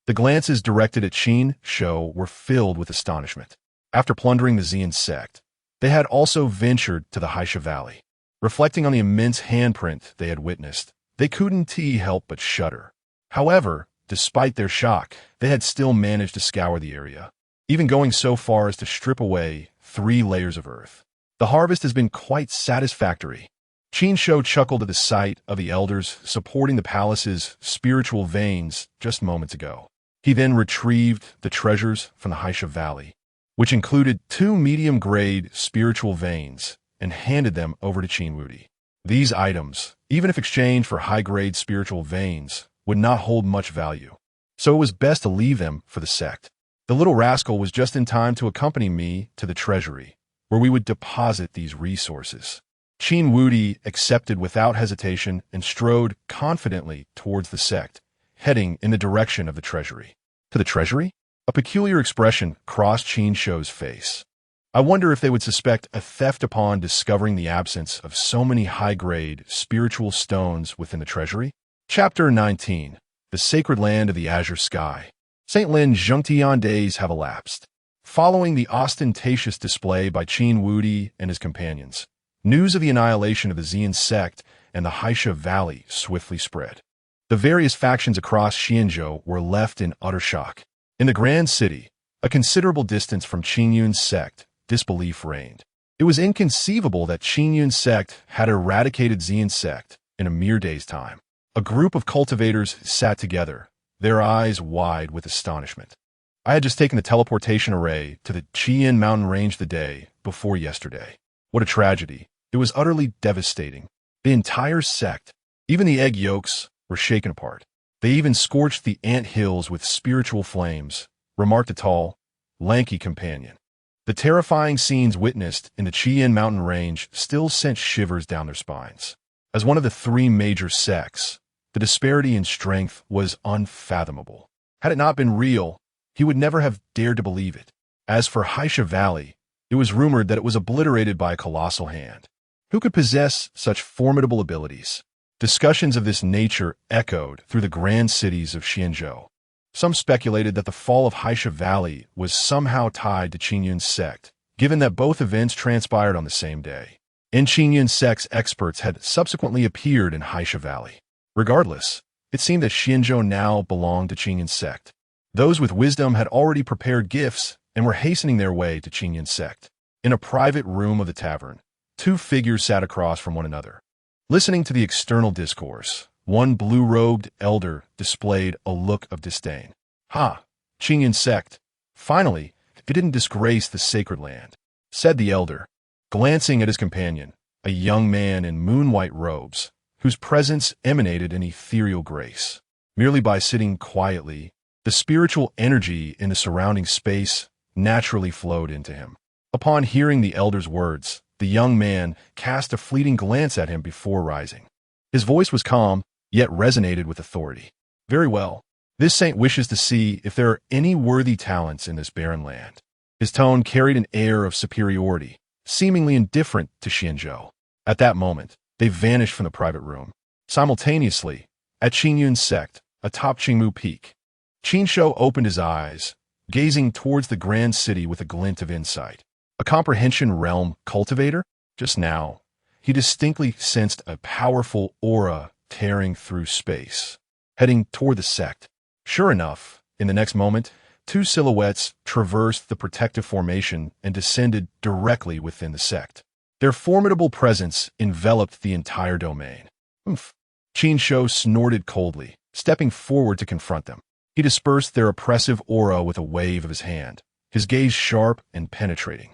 The glances directed at Qin Shou were filled with astonishment. After plundering the Qingyun Sect, they had also ventured to the Haisha Valley. Reflecting on the immense handprint they had witnessed, they couldn't help but shudder. However, despite their shock, they had still managed to scour the area, even going so far as to strip away 3 layers of earth. The harvest has been quite satisfactory. Qin Shou chuckled at the sight of the elders supporting the palace's spiritual veins just moments ago. He then retrieved the treasures from the Haisha Valley, which included 2 medium-grade spiritual veins, and handed them over to Qin Wudi. These items, even if exchanged for high-grade spiritual veins, would not hold much value, so it was best to leave them for the sect. The little rascal was just in time to accompany me to the treasury, where we would deposit these resources. Qin Wudi accepted without hesitation and strode confidently towards the sect, heading in the direction of the treasury. To the treasury? A peculiar expression crossed Qin Shou's face. I wonder if they would suspect a theft upon discovering the absence of so many high-grade spiritual stones within the treasury. Chapter 19. The Sacred Land of the Azure Sky. St. Lin Zhengtian days have elapsed. Following the ostentatious display by Qin Wudi and his companions, news of the annihilation of the Qingyun Sect and the Haisha Valley swiftly spread. The various factions across Xianzhou were left in utter shock. In the Grand City, a considerable distance from Qingyun Sect, disbelief reigned. It was inconceivable that Qingyun Sect had eradicated Qingyun Sect in a mere day's time. A group of cultivators sat together, their eyes wide with astonishment. I had just taken the teleportation array to the Qingyun mountain range the day before yesterday. What a tragedy. It was utterly devastating. The entire sect, even the egg yolks, were shaken apart. They even scorched the ant hills with spiritual flames, remarked a tall, lanky companion. The terrifying scenes witnessed in the Qingyun mountain range still sent shivers down their spines. As one of the 3 major sects, the disparity in strength was unfathomable. Had it not been real, he would never have dared to believe it. As for Haisha Valley, it was rumored that it was obliterated by a colossal hand. Who could possess such formidable abilities? Discussions of this nature echoed through the grand cities of Xianzhou. Some speculated that the fall of Haisha Valley was somehow tied to Qingyun Sect, given that both events transpired on the same day. And Qingyun Sect's experts had subsequently appeared in Haisha Valley. Regardless, it seemed that Xianzhou now belonged to Qingyun Sect. Those with wisdom had already prepared gifts and were hastening their way to Qingyun Sect. In a private room of the tavern, 2 figures sat across from one another. Listening to the external discourse, one blue-robed elder displayed a look of disdain. "Ha! Qingyun Sect. Finally, it didn't disgrace the sacred land," said the elder, glancing at his companion, a young man in moon-white robes, whose presence emanated an ethereal grace. Merely by sitting quietly, the spiritual energy in the surrounding space naturally flowed into him. Upon hearing the elder's words, the young man cast a fleeting glance at him before rising. His voice was calm, yet resonated with authority. "Very well. This saint wishes to see if there are any worthy talents in this barren land." His tone carried an air of superiority, seemingly indifferent to Xianzhou. At that moment, they vanished from the private room. Simultaneously, at Qingyun Sect, atop Qingmu Peak, Qin Shou opened his eyes, gazing towards the grand city with a glint of insight. A comprehension realm cultivator? Just now, he distinctly sensed a powerful aura tearing through space, heading toward the sect. Sure enough, in the next moment, 2 silhouettes traversed the protective formation and descended directly within the sect. Their formidable presence enveloped the entire domain. "Oomph!" Qin Shou snorted coldly, stepping forward to confront them. He dispersed their oppressive aura with a wave of his hand, his gaze sharp and penetrating.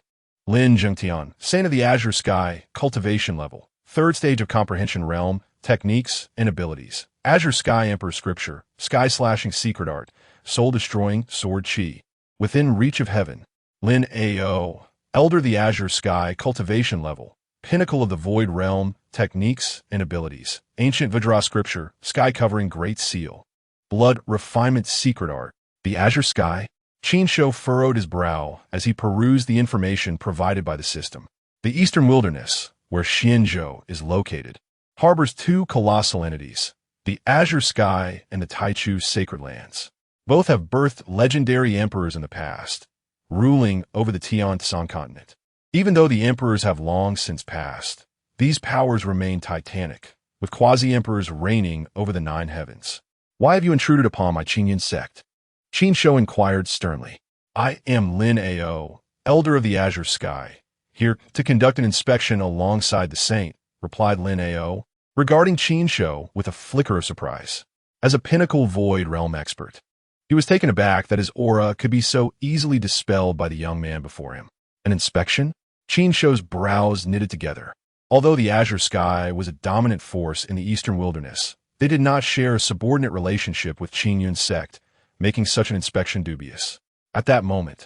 Lin Zhengtian, Saint of the Azure Sky, cultivation level, 3rd stage of comprehension realm, techniques and abilities. Azure Sky Emperor Scripture, sky-slashing secret art, soul-destroying sword chi. Within reach of heaven. Lin Ao, Elder the Azure Sky, cultivation level, pinnacle of the void realm, techniques and abilities. Ancient Vajra Scripture, sky-covering great seal. Blood refinement secret art. The Azure Sky. Qin Shou furrowed his brow as he perused the information provided by the system. The Eastern Wilderness, where Xianzhou is located, harbors 2 colossal entities, the Azure Sky and the Taichu Sacred Lands. Both have birthed legendary emperors in the past, ruling over the Tian Continent. Even though the emperors have long since passed, these powers remain titanic, with quasi-emperors reigning over the nine heavens. Why have you intruded upon my Qingyun Sect? Qin Shou inquired sternly. I am Lin Ao, elder of the azure sky, here to conduct an inspection alongside the saint, replied Lin Ao, regarding Qin Shou with a flicker of surprise. As a pinnacle void realm expert, he was taken aback that his aura could be so easily dispelled by the young man before him. An inspection? Qin Shou's brows knitted together. Although the azure sky was a dominant force in the eastern wilderness, they did not share a subordinate relationship with Qingyun Sect, making such an inspection dubious. At that moment,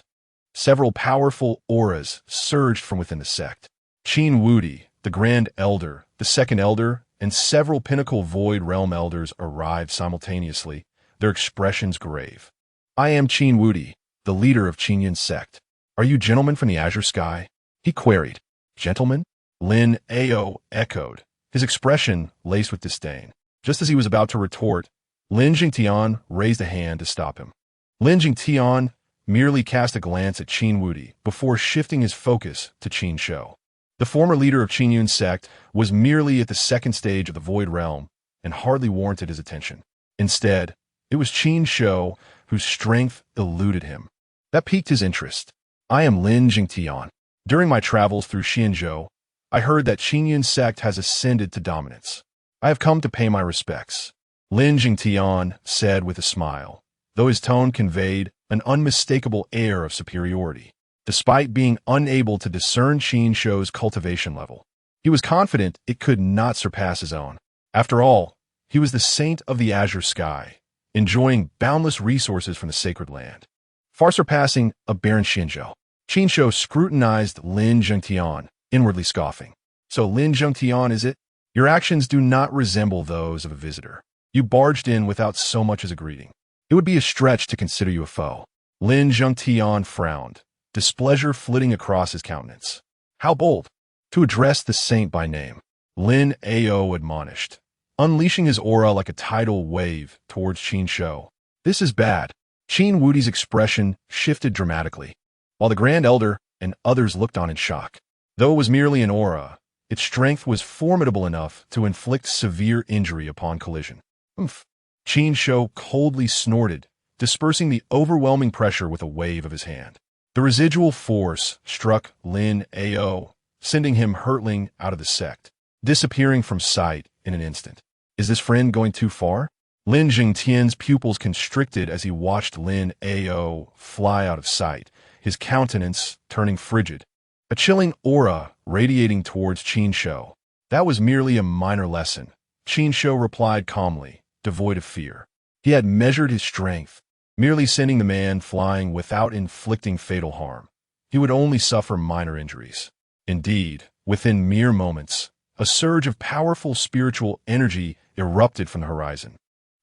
several powerful auras surged from within the sect. Qin Wudi, the Grand Elder, the Second Elder, and several pinnacle void realm elders arrived simultaneously, their expressions grave. I am Qin Wudi, the leader of Qingyun Sect. Are you gentlemen from the azure sky? He queried. Gentlemen? Lin Ao echoed, his expression laced with disdain. Just as he was about to retort, Lin Jingtian raised a hand to stop him. Lin Jingtian merely cast a glance at Qin Wudi before shifting his focus to Qin Shou. The former leader of Qingyun Sect was merely at the second stage of the Void Realm and hardly warranted his attention. Instead, it was Qin Shou whose strength eluded him. That piqued his interest. I am Lin Jingtian. During my travels through Xianzhou, I heard that Qingyun Sect has ascended to dominance. I have come to pay my respects, Lin Jingtian said with a smile, though his tone conveyed an unmistakable air of superiority. Despite being unable to discern Qin Shou's cultivation level, he was confident it could not surpass his own. After all, he was the saint of the azure sky, enjoying boundless resources from the sacred land, far surpassing a barren Xianzhou. Qin Shou scrutinized Lin Jingtian, inwardly scoffing. So Lin Jingtian is it? Your actions do not resemble those of a visitor. You barged in without so much as a greeting. It would be a stretch to consider you a foe. Lin Jingtian frowned, displeasure flitting across his countenance. How bold! To address the saint by name, Lin Ao admonished, unleashing his aura like a tidal wave towards Qin Shou. This is bad. Qin Wudi's expression shifted dramatically, while the Grand Elder and others looked on in shock. Though it was merely an aura, its strength was formidable enough to inflict severe injury upon collision. Oomph! Qin Shou coldly snorted, dispersing the overwhelming pressure with a wave of his hand. The residual force struck Lin Ao, sending him hurtling out of the sect, disappearing from sight in an instant. Is this friend going too far? Lin Jingtian's pupils constricted as he watched Lin Ao fly out of sight, his countenance turning frigid. A chilling aura radiating towards Qin Shou. That was merely a minor lesson, Qin Shou replied calmly, devoid of fear. He had measured his strength, merely sending the man flying without inflicting fatal harm. He would only suffer minor injuries. Indeed, within mere moments, a surge of powerful spiritual energy erupted from the horizon,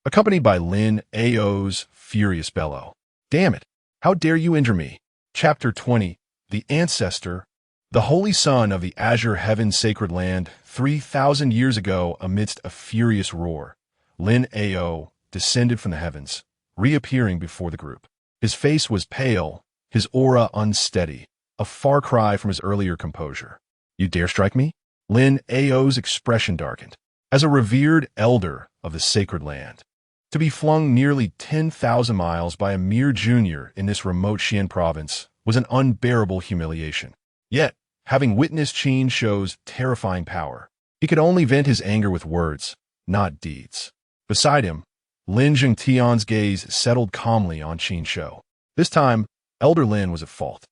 accompanied by Lin Ao's furious bellow. Damn it! How dare you injure me? Chapter 20. The Ancestor. The holy son of the azure heaven's sacred land 3,000 years ago amidst a furious roar, Lin Ao descended from the heavens, reappearing before the group. His face was pale, his aura unsteady, a far cry from his earlier composure. You dare strike me? Lin Ao's expression darkened. As a revered elder of the sacred land, to be flung nearly 10,000 miles by a mere junior in this remote Xian province was an unbearable humiliation. Yet, having witnessed Qin Shou's terrifying power, he could only vent his anger with words, not deeds. Beside him, Lin Jingtian's gaze settled calmly on Qin Shou. This time, Elder Lin was at fault.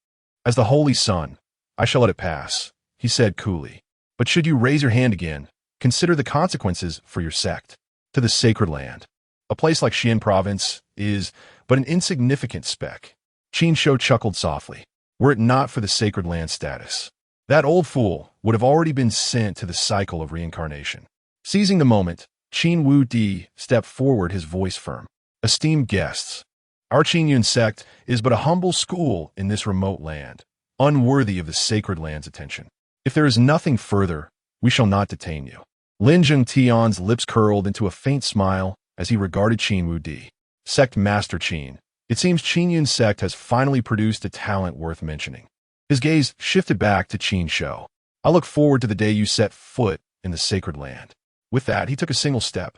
As the holy son, I shall let it pass, he said coolly. But should you raise your hand again, consider the consequences for your sect. To the sacred land, a place like Xian province is but an insignificant speck. Qin Shou chuckled softly. Were it not for the sacred land status, that old fool would have already been sent to the cycle of reincarnation. Seizing the moment, Qin Wudi stepped forward, his voice firm. Esteemed guests, our Qingyun Sect is but a humble school in this remote land, unworthy of the sacred land's attention. If there is nothing further, we shall not detain you. Lin Jingtian's lips curled into a faint smile as he regarded Qin Wudi. Sect Master Qin. It seems Qingyun Sect has finally produced a talent worth mentioning. His gaze shifted back to Qin Shou. I look forward to the day you set foot in the sacred land. With that, he took a single step,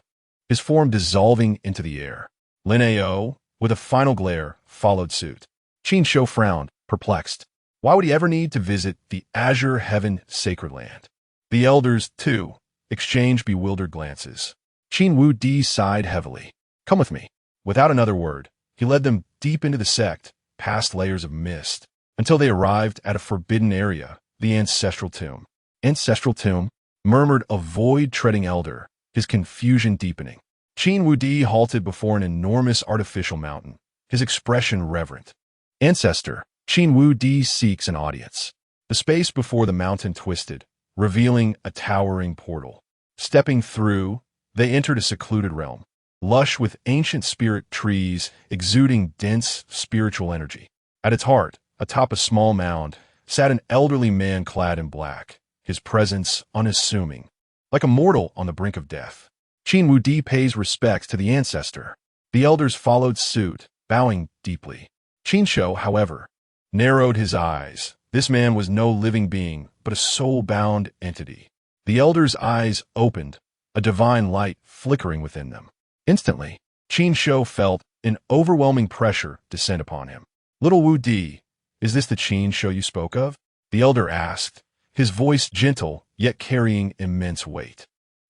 his form dissolving into the air. Lin Ao, with a final glare, followed suit. Qin Shou frowned, perplexed. Why would he ever need to visit the Azure Heaven sacred land? The elders, too, exchanged bewildered glances. Qin Wu Di sighed heavily. Come with me. Without another word, he led them deep into the sect, past layers of mist, until they arrived at a forbidden area, the ancestral tomb. Ancestral tomb? Murmured a void-treading elder, his confusion deepening. Qin Wu Di halted before an enormous artificial mountain, his expression reverent. Ancestor, Qin Wu Di seeks an audience. The space before the mountain twisted, revealing a towering portal. Stepping through, they entered a secluded realm, lush with ancient spirit trees exuding dense spiritual energy. At its heart, atop a small mound, sat an elderly man clad in black, his presence unassuming, like a mortal on the brink of death. Qin Wu Di pays respects to the ancestor. The elders followed suit, bowing deeply. Qin Shou, however, narrowed his eyes. This man was no living being, but a soul-bound entity. The elders' eyes opened, a divine light flickering within them. Instantly, Qin Shou felt an overwhelming pressure descend upon him. Little Wu Di, is this the Qin Shou you spoke of? The elder asked, his voice gentle, yet carrying immense weight.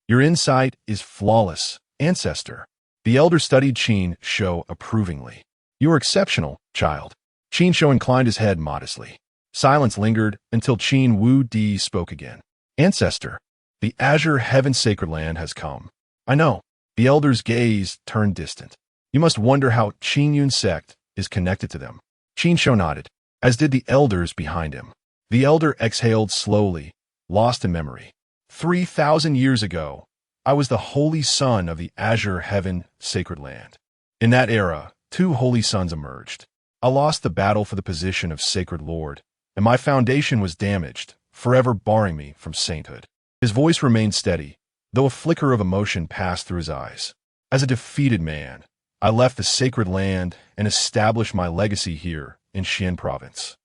Your insight is flawless, ancestor. The elder studied Qin Shou approvingly. You are exceptional, child. Qin Shou inclined his head modestly. Silence lingered until Qin Wu Di spoke again. Ancestor, the Azure Heaven sacred land has come. I know. The elder's gaze turned distant. You must wonder how Qingyun Sect is connected to them. Qin Shou nodded, as did the elders behind him. The elder exhaled slowly, lost in memory. 3,000 years ago, I was the holy son of the Azure Heaven sacred land. In that era, 2 holy sons emerged. I lost the battle for the position of sacred lord, and my foundation was damaged, forever barring me from sainthood. His voice remained steady, though a flicker of emotion passed through his eyes. As a defeated man, I left the sacred land and established my legacy here in Xian province.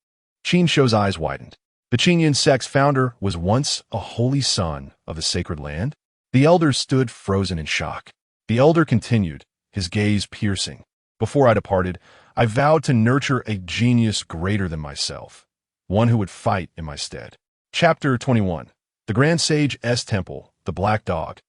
Qin Shou's eyes widened. The Qingyun Sect's founder was once a holy son of the sacred land? The elder stood frozen in shock. The elder continued, his gaze piercing. Before I departed, I vowed to nurture a genius greater than myself, one who would fight in my stead. Chapter 21. The Grand Sage's Temple, the Black Dog,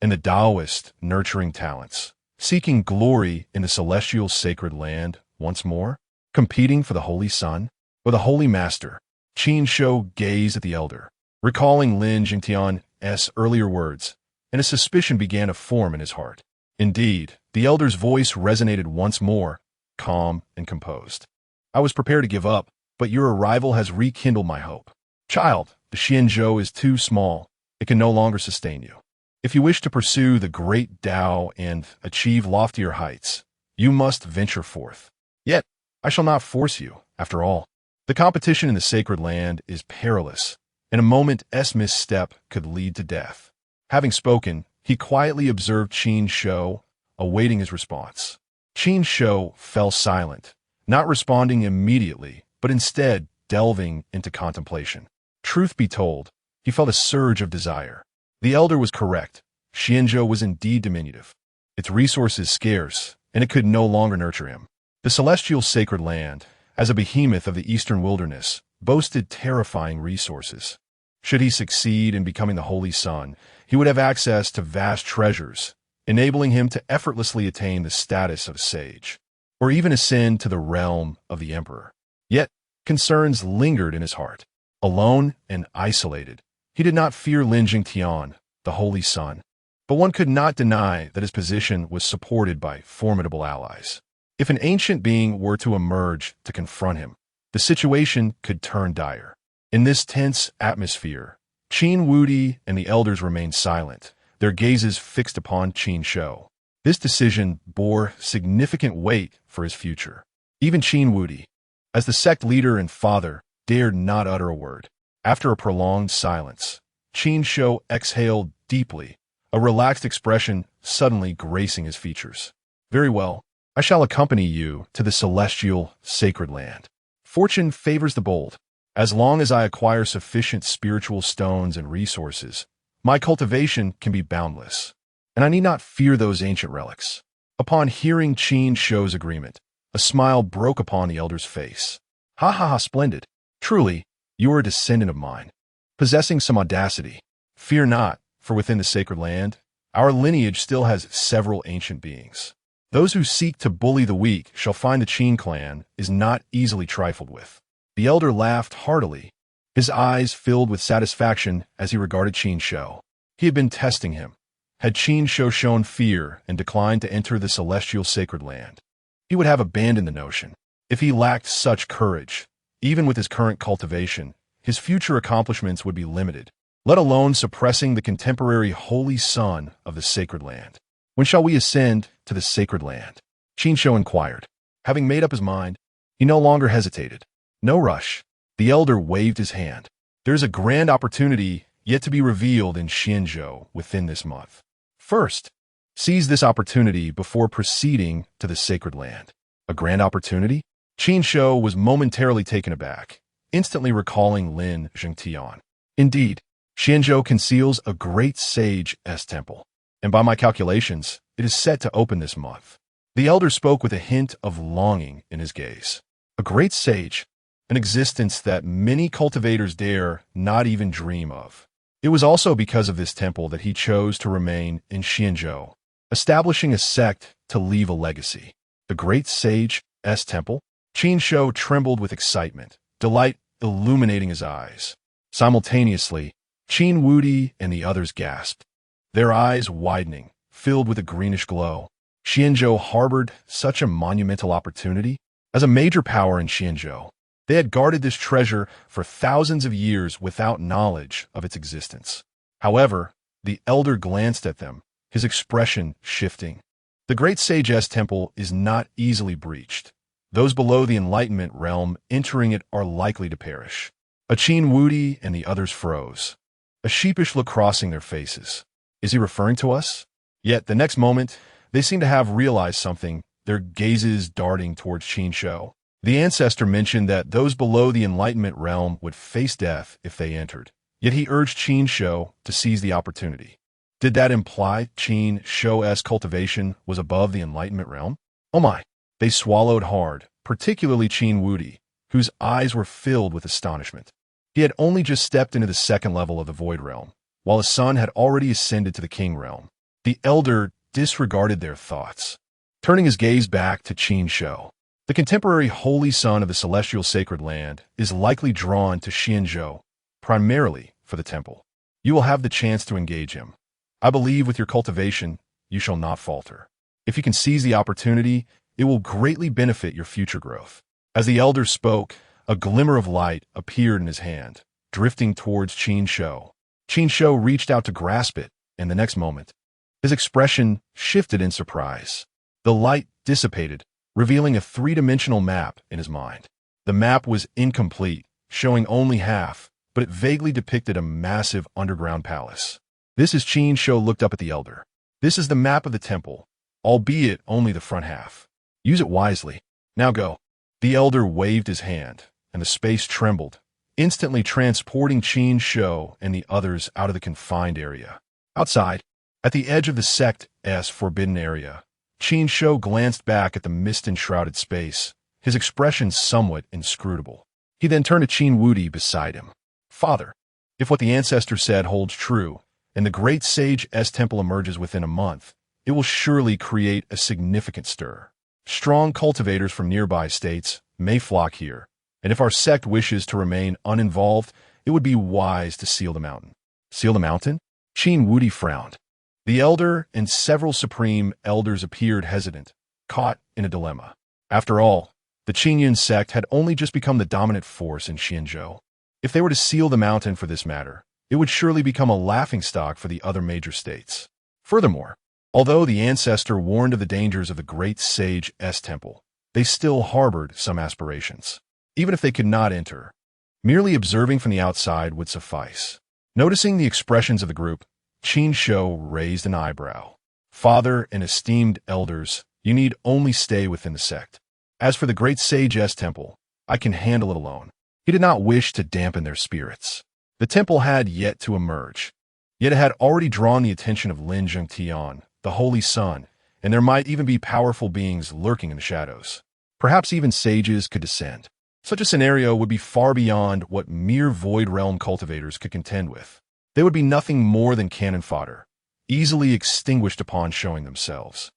and the Taoist nurturing talents, seeking glory in the celestial sacred land once more, competing for the Holy Sun, or the Holy Master. Qin Shou gazed at the elder, recalling Lin Jingtian's earlier words, and a suspicion began to form in his heart. Indeed, the elder's voice resonated once more, calm and composed. I was prepared to give up, but your arrival has rekindled my hope. Child, the Xianzhou is too small. It can no longer sustain you. If you wish to pursue the great Tao and achieve loftier heights, you must venture forth. Yet, I shall not force you, after all. The competition in the sacred land is perilous, and a moment's misstep could lead to death. Having spoken, he quietly observed Qin Shou, awaiting his response. Qin Shou fell silent, not responding immediately, but instead delving into contemplation. Truth be told, he felt a surge of desire. The elder was correct. Xianzhou was indeed diminutive. Its resources scarce, and it could no longer nurture him. The celestial sacred land, as a behemoth of the eastern wilderness, boasted terrifying resources. Should he succeed in becoming the Holy Sun, he would have access to vast treasures, enabling him to effortlessly attain the status of a sage, or even ascend to the realm of the emperor. Yet, concerns lingered in his heart. Alone and isolated, he did not fear Lin Jingtian, the Holy Sun, but one could not deny that his position was supported by formidable allies. If an ancient being were to emerge to confront him, the situation could turn dire. In this tense atmosphere, Qin Wu Di and the elders remained silent, their gazes fixed upon Qin Shou. This decision bore significant weight for his future. Even Qin Wu Di, as the sect leader and father, dared not utter a word. After a prolonged silence, Qin Shou exhaled deeply, a relaxed expression suddenly gracing his features. Very well, I shall accompany you to the celestial sacred land. Fortune favors the bold. As long as I acquire sufficient spiritual stones and resources, my cultivation can be boundless, and I need not fear those ancient relics. Upon hearing Qin Shou's agreement, a smile broke upon the elder's face. Ha ha ha, splendid. Truly, you are a descendant of mine, possessing some audacity. Fear not, for within the sacred land, our lineage still has several ancient beings. Those who seek to bully the weak shall find the Qin clan is not easily trifled with. The elder laughed heartily, his eyes filled with satisfaction as he regarded Qin Shou. He had been testing him. Had Qin Shou shown fear and declined to enter the celestial sacred land, he would have abandoned the notion. If he lacked such courage, even with his current cultivation, his future accomplishments would be limited, let alone suppressing the contemporary holy sun of the sacred land. When shall we ascend to the sacred land? Qin Shou inquired. Having made up his mind, he no longer hesitated. No rush. The elder waved his hand. There is a grand opportunity yet to be revealed in Qingyun within this month. First, seize this opportunity before proceeding to the sacred land. A grand opportunity? Qin Shou was momentarily taken aback, instantly recalling Lin Zhengtian. Indeed, Qingyun conceals a great sage's temple, and by my calculations, it is set to open this month. The elder spoke with a hint of longing in his gaze. A great sage, an existence that many cultivators dare not even dream of. It was also because of this temple that he chose to remain in Qingyun, establishing a sect to leave a legacy. The great sage's temple? Qin Shou trembled with excitement, delight illuminating his eyes. Simultaneously, Qin Wudi and the others gasped, their eyes widening, filled with a greenish glow. Qingyun harbored such a monumental opportunity. As a major power in Qingyun, they had guarded this treasure for thousands of years without knowledge of its existence. However, the elder glanced at them, his expression shifting. The great sage's temple is not easily breached. Those below the enlightenment realm entering it are likely to perish. A Qin Wudi and the others froze, a sheepish look crossing their faces. Is he referring to us? Yet the next moment, they seemed to have realized something, their gazes darting towards Qin Shou. The ancestor mentioned that those below the enlightenment realm would face death if they entered, yet he urged Qin Shou to seize the opportunity. Did that imply Qin Shou's cultivation was above the enlightenment realm? Oh my! They swallowed hard, particularly Qin Wudi, whose eyes were filled with astonishment. He had only just stepped into the second level of the void realm, while his son had already ascended to the king realm. The elder disregarded their thoughts, turning his gaze back to Qin Shou. The contemporary holy son of the celestial sacred land is likely drawn to Qingyun, primarily for the temple. You will have the chance to engage him. I believe with your cultivation, you shall not falter. If you can seize the opportunity, it will greatly benefit your future growth. As the elder spoke, a glimmer of light appeared in his hand, drifting towards Qin Shou. Qin Shou reached out to grasp it, and the next moment, his expression shifted in surprise. The light dissipated, revealing a three-dimensional map in his mind. The map was incomplete, showing only half, but it vaguely depicted a massive underground palace. This is Qin Shou looked up at the elder. This is the map of the temple, albeit only the front half. Use it wisely. Now go. The elder waved his hand, and the space trembled, instantly transporting Qin Shou and the others out of the confined area. Outside, at the edge of the sect's forbidden area, Qin Shou glanced back at the mist-enshrouded space, his expression somewhat inscrutable. He then turned to Qin Wudi beside him. Father, if what the ancestor said holds true, and the great sage's temple emerges within a month, it will surely create a significant stir. Strong cultivators from nearby states may flock here, and if our sect wishes to remain uninvolved, it would be wise to seal the mountain. Seal the mountain? Qin Wudi frowned. The elder and several supreme elders appeared hesitant, caught in a dilemma. After all, the Qingyun Sect had only just become the dominant force in Qingyun. If they were to seal the mountain for this matter, it would surely become a laughingstock for the other major states. Furthermore, although the ancestor warned of the dangers of the great sage's temple, they still harbored some aspirations. Even if they could not enter, merely observing from the outside would suffice. Noticing the expressions of the group, Qin Shou raised an eyebrow. Father and esteemed elders, You need only stay within the sect. As for the great sage S temple, I can handle it alone. He did not wish to dampen their spirits. The temple had yet to emerge, yet it had already drawn the attention of Lin Zhengtian, the Holy Sun, and there might even be powerful beings lurking in the shadows. Perhaps even sages could descend. Such a scenario would be far beyond what mere Void Realm cultivators could contend with. They would be nothing more than cannon fodder, easily extinguished upon showing themselves.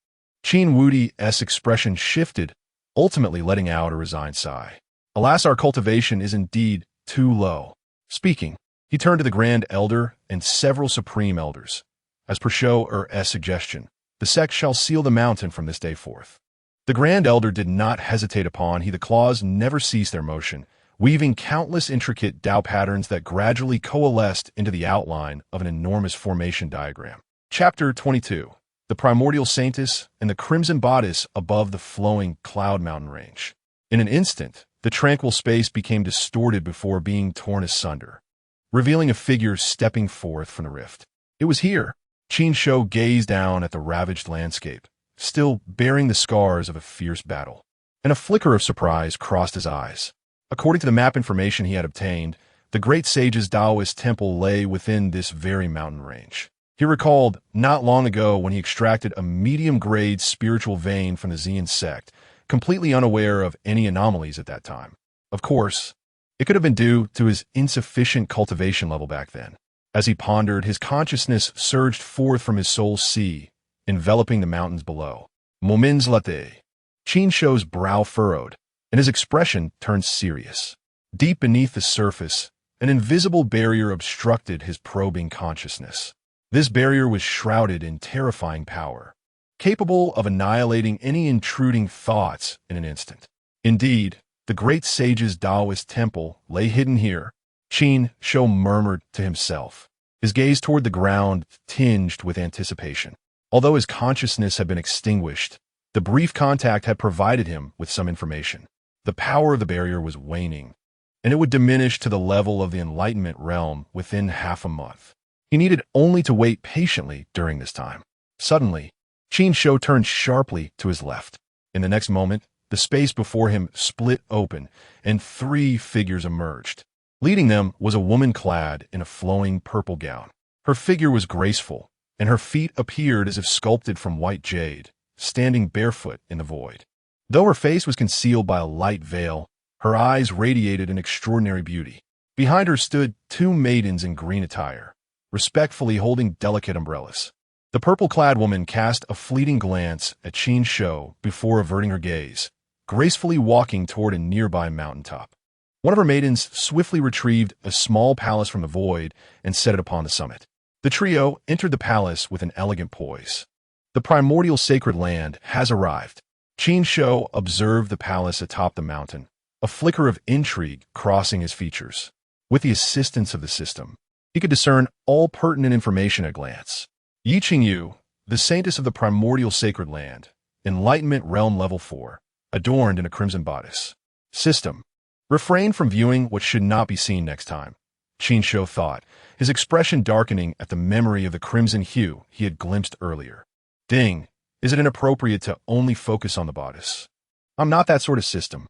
Qin Wudi's expression shifted, ultimately letting out a resigned sigh. Alas, our cultivation is indeed too low. Speaking, he turned to the Grand Elder and several Supreme Elders. As per Shou's suggestion, the sect shall seal the mountain from this day forth. The Grand Elder did not hesitate upon the claws never ceased their motion, weaving countless intricate Tao patterns that gradually coalesced into the outline of an enormous formation diagram. Chapter 22. The Primordial Saintess and the Crimson Bodice above the flowing Cloud Mountain Range. In an instant, the tranquil space became distorted before being torn asunder, revealing a figure stepping forth from the rift. It was here. Qin Shou gazed down at the ravaged landscape, still bearing the scars of a fierce battle, and a flicker of surprise crossed his eyes. According to the map information he had obtained, the great sage's Taoist temple lay within this very mountain range. He recalled not long ago when he extracted a medium-grade spiritual vein from the Qingyun Sect, completely unaware of any anomalies at that time. Of course, it could have been due to his insufficient cultivation level back then. As he pondered, his consciousness surged forth from his soul's sea, enveloping the mountains below. Moments later, Qin Shou's brow furrowed, and his expression turned serious. Deep beneath the surface, an invisible barrier obstructed his probing consciousness. This barrier was shrouded in terrifying power, capable of annihilating any intruding thoughts in an instant. Indeed, the great sage's Taoist temple lay hidden here. Qin Shou murmured to himself, his gaze toward the ground tinged with anticipation. Although his consciousness had been extinguished, the brief contact had provided him with some information. The power of the barrier was waning, and it would diminish to the level of the Enlightenment realm within half a month. He needed only to wait patiently during this time. Suddenly, Qin Shou turned sharply to his left. In the next moment, the space before him split open, and 3 figures emerged. Leading them was a woman clad in a flowing purple gown. Her figure was graceful, and her feet appeared as if sculpted from white jade, standing barefoot in the void. Though her face was concealed by a light veil, her eyes radiated an extraordinary beauty. Behind her stood 2 maidens in green attire, respectfully holding delicate umbrellas. The purple-clad woman cast a fleeting glance at Qin Shou before averting her gaze, gracefully walking toward a nearby mountaintop. One of her maidens swiftly retrieved a small palace from the void and set it upon the summit. The trio entered the palace with an elegant poise. The primordial sacred land has arrived. Qin Shou observed the palace atop the mountain, a flicker of intrigue crossing his features. With the assistance of the system, he could discern all pertinent information at a glance. Yi Qingyu, the saintess of the primordial sacred land, Enlightenment Realm Level 4, adorned in a crimson bodice. System. Refrain from viewing what should not be seen next time, Qin Shou thought, his expression darkening at the memory of the crimson hue he had glimpsed earlier. Ding, is it inappropriate to only focus on the bodice? I'm not that sort of system.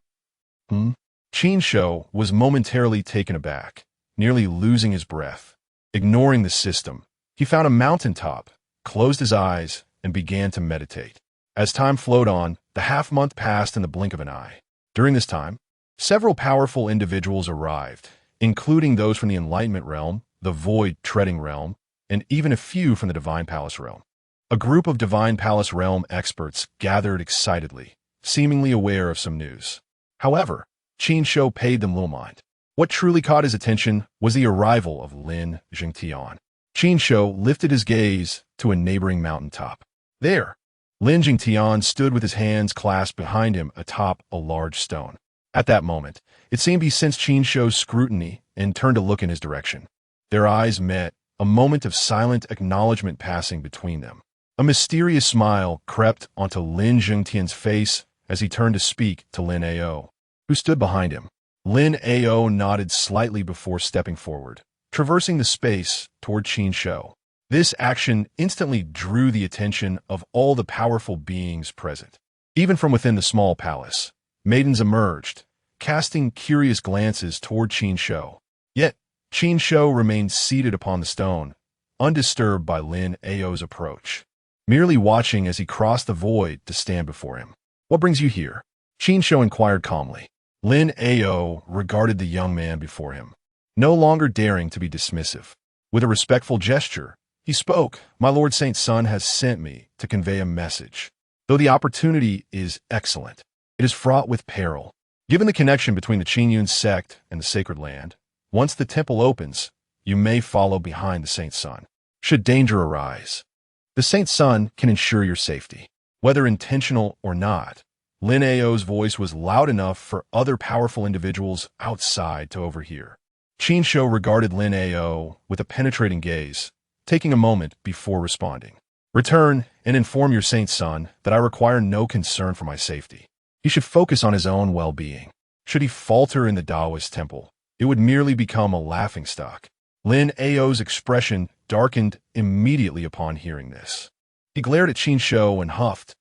Qin Shou was momentarily taken aback, nearly losing his breath. Ignoring the system, he found a mountaintop, closed his eyes, and began to meditate. As time flowed on, the half-month passed in the blink of an eye. During this time, several powerful individuals arrived, including those from the Enlightenment Realm, the Void Treading Realm, and even a few from the Divine Palace Realm. A group of Divine Palace Realm experts gathered excitedly, seemingly aware of some news. However, Qin Shou paid them little mind. What truly caught his attention was the arrival of Lin Zhengtian. Qin Shou lifted his gaze to a neighboring mountaintop. There, Lin Zhengtian stood with his hands clasped behind him atop a large stone. At that moment, it seemed he sensed Qin Shou's scrutiny and turned to look in his direction. Their eyes met, a moment of silent acknowledgement passing between them. A mysterious smile crept onto Lin Zhengtian's face as he turned to speak to Lin Ao, who stood behind him. Lin Ao nodded slightly before stepping forward, traversing the space toward Qin Shou. This action instantly drew the attention of all the powerful beings present. Even from within the small palace, maidens emerged, casting curious glances toward Qin Shou. Yet, Qin Shou remained seated upon the stone, undisturbed by Lin Ao's approach, merely watching as he crossed the void to stand before him. "What brings you here?" Qin Shou inquired calmly. Lin Ao regarded the young man before him, no longer daring to be dismissive. With a respectful gesture, he spoke, "My Lord Saint Sun has sent me to convey a message. Though the opportunity is excellent, it is fraught with peril. Given the connection between the Qingyun Sect and the sacred land, once the temple opens, you may follow behind the Saint Sun. Should danger arise, the Saint Sun can ensure your safety, whether intentional or not." Lin Ao's voice was loud enough for other powerful individuals outside to overhear. Qin Shou regarded Lin Ao with a penetrating gaze, taking a moment before responding. "Return and inform your Saint Son that I require no concern for my safety. He should focus on his own well-being. Should he falter in the Taoist temple, it would merely become a laughingstock." Lin Ao's expression darkened immediately upon hearing this. He glared at Qin Shou and huffed,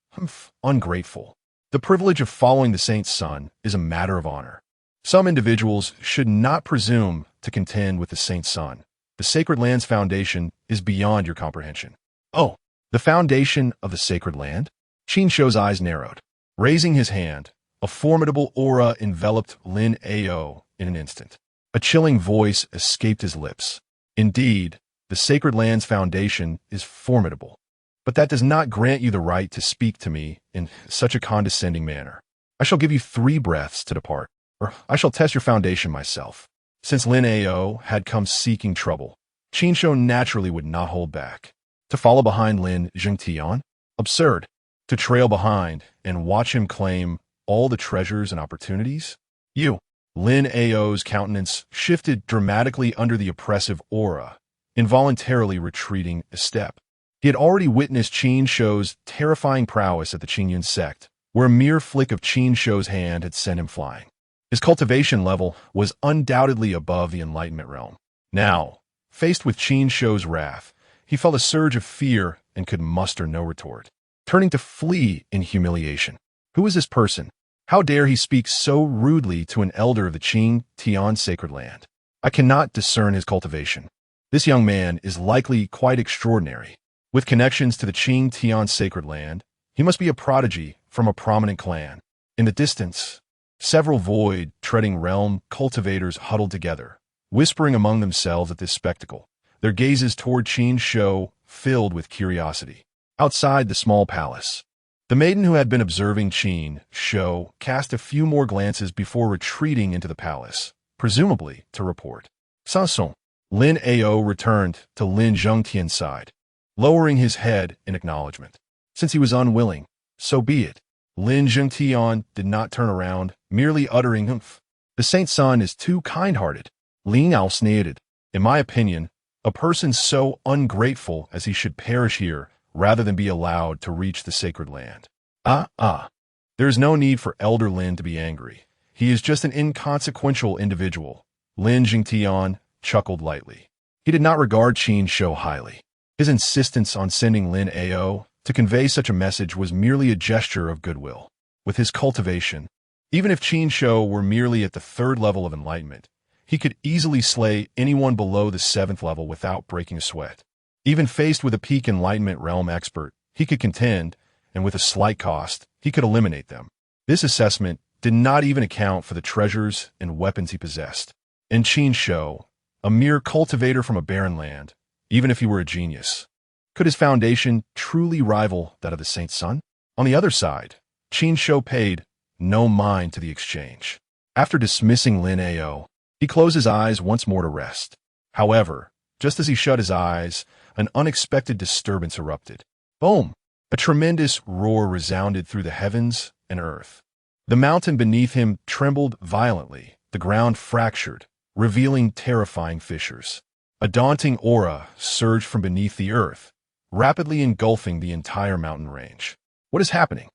"Ungrateful. The privilege of following the Saint's Son is a matter of honor. Some individuals should not presume to contend with the Saint's Son. The sacred land's foundation is beyond your comprehension." "Oh, the foundation of the sacred land?" Qin Shou's eyes narrowed. Raising his hand, a formidable aura enveloped Lin Ao in an instant. A chilling voice escaped his lips. "Indeed, the sacred land's foundation is formidable. But that does not grant you the right to speak to me in such a condescending manner. I shall give you 3 breaths to depart, or I shall test your foundation myself." Since Lin Ao had come seeking trouble, Qin Shou naturally would not hold back. To follow behind Lin Zhengtian? Absurd. To trail behind and watch him claim all the treasures and opportunities? You. Lin Ao's countenance shifted dramatically under the oppressive aura, involuntarily retreating a step. He had already witnessed Qin Shou's terrifying prowess at the Qingyun Sect, where a mere flick of Qin Shou's hand had sent him flying. His cultivation level was undoubtedly above the Enlightenment realm. Now, faced with Qin Shou's wrath, he felt a surge of fear and could muster no retort, turning to flee in humiliation. Who is this person? How dare he speak so rudely to an elder of the Qing Tian sacred land? I cannot discern his cultivation. This young man is likely quite extraordinary. With connections to the Qing Tian sacred land, he must be a prodigy from a prominent clan. In the distance, several void-treading realm cultivators huddled together, whispering among themselves at this spectacle, their gazes toward Qin Shou filled with curiosity. Outside the small palace, the maiden who had been observing Qin Shou cast a few more glances before retreating into the palace, presumably to report. "Sanson." Lin Ao returned to Lin Zhengtian's side, lowering his head in acknowledgement. Since he was unwilling, so be it. Lin Zhengtian did not turn around, merely uttering "Humph." "The Saint Sun is too kind-hearted." Lin Ao sneered. "In my opinion, a person so ungrateful as he should perish here rather than be allowed to reach the sacred land." There is no need for Elder Lin to be angry. He is just an inconsequential individual. Lin Zhengtian chuckled lightly. He did not regard Qin Shou highly. His insistence on sending Lin Ao to convey such a message was merely a gesture of goodwill. With his cultivation, even if Qin Shou were merely at the 3rd level of enlightenment, he could easily slay anyone below the 7th level without breaking a sweat. Even faced with a peak enlightenment realm expert, he could contend, and with a slight cost, he could eliminate them. This assessment did not even account for the treasures and weapons he possessed. And Qin Shou, a mere cultivator from a barren land, even if he were a genius, could his foundation truly rival that of the Saint Sun? On the other side, Qin Shou paid no mind to the exchange. After dismissing Lin Ao, he closed his eyes once more to rest. However, just as he shut his eyes, an unexpected disturbance erupted. Boom! A tremendous roar resounded through the heavens and earth. The mountain beneath him trembled violently, the ground fractured, revealing terrifying fissures. A daunting aura surged from beneath the earth, rapidly engulfing the entire mountain range. What is happening?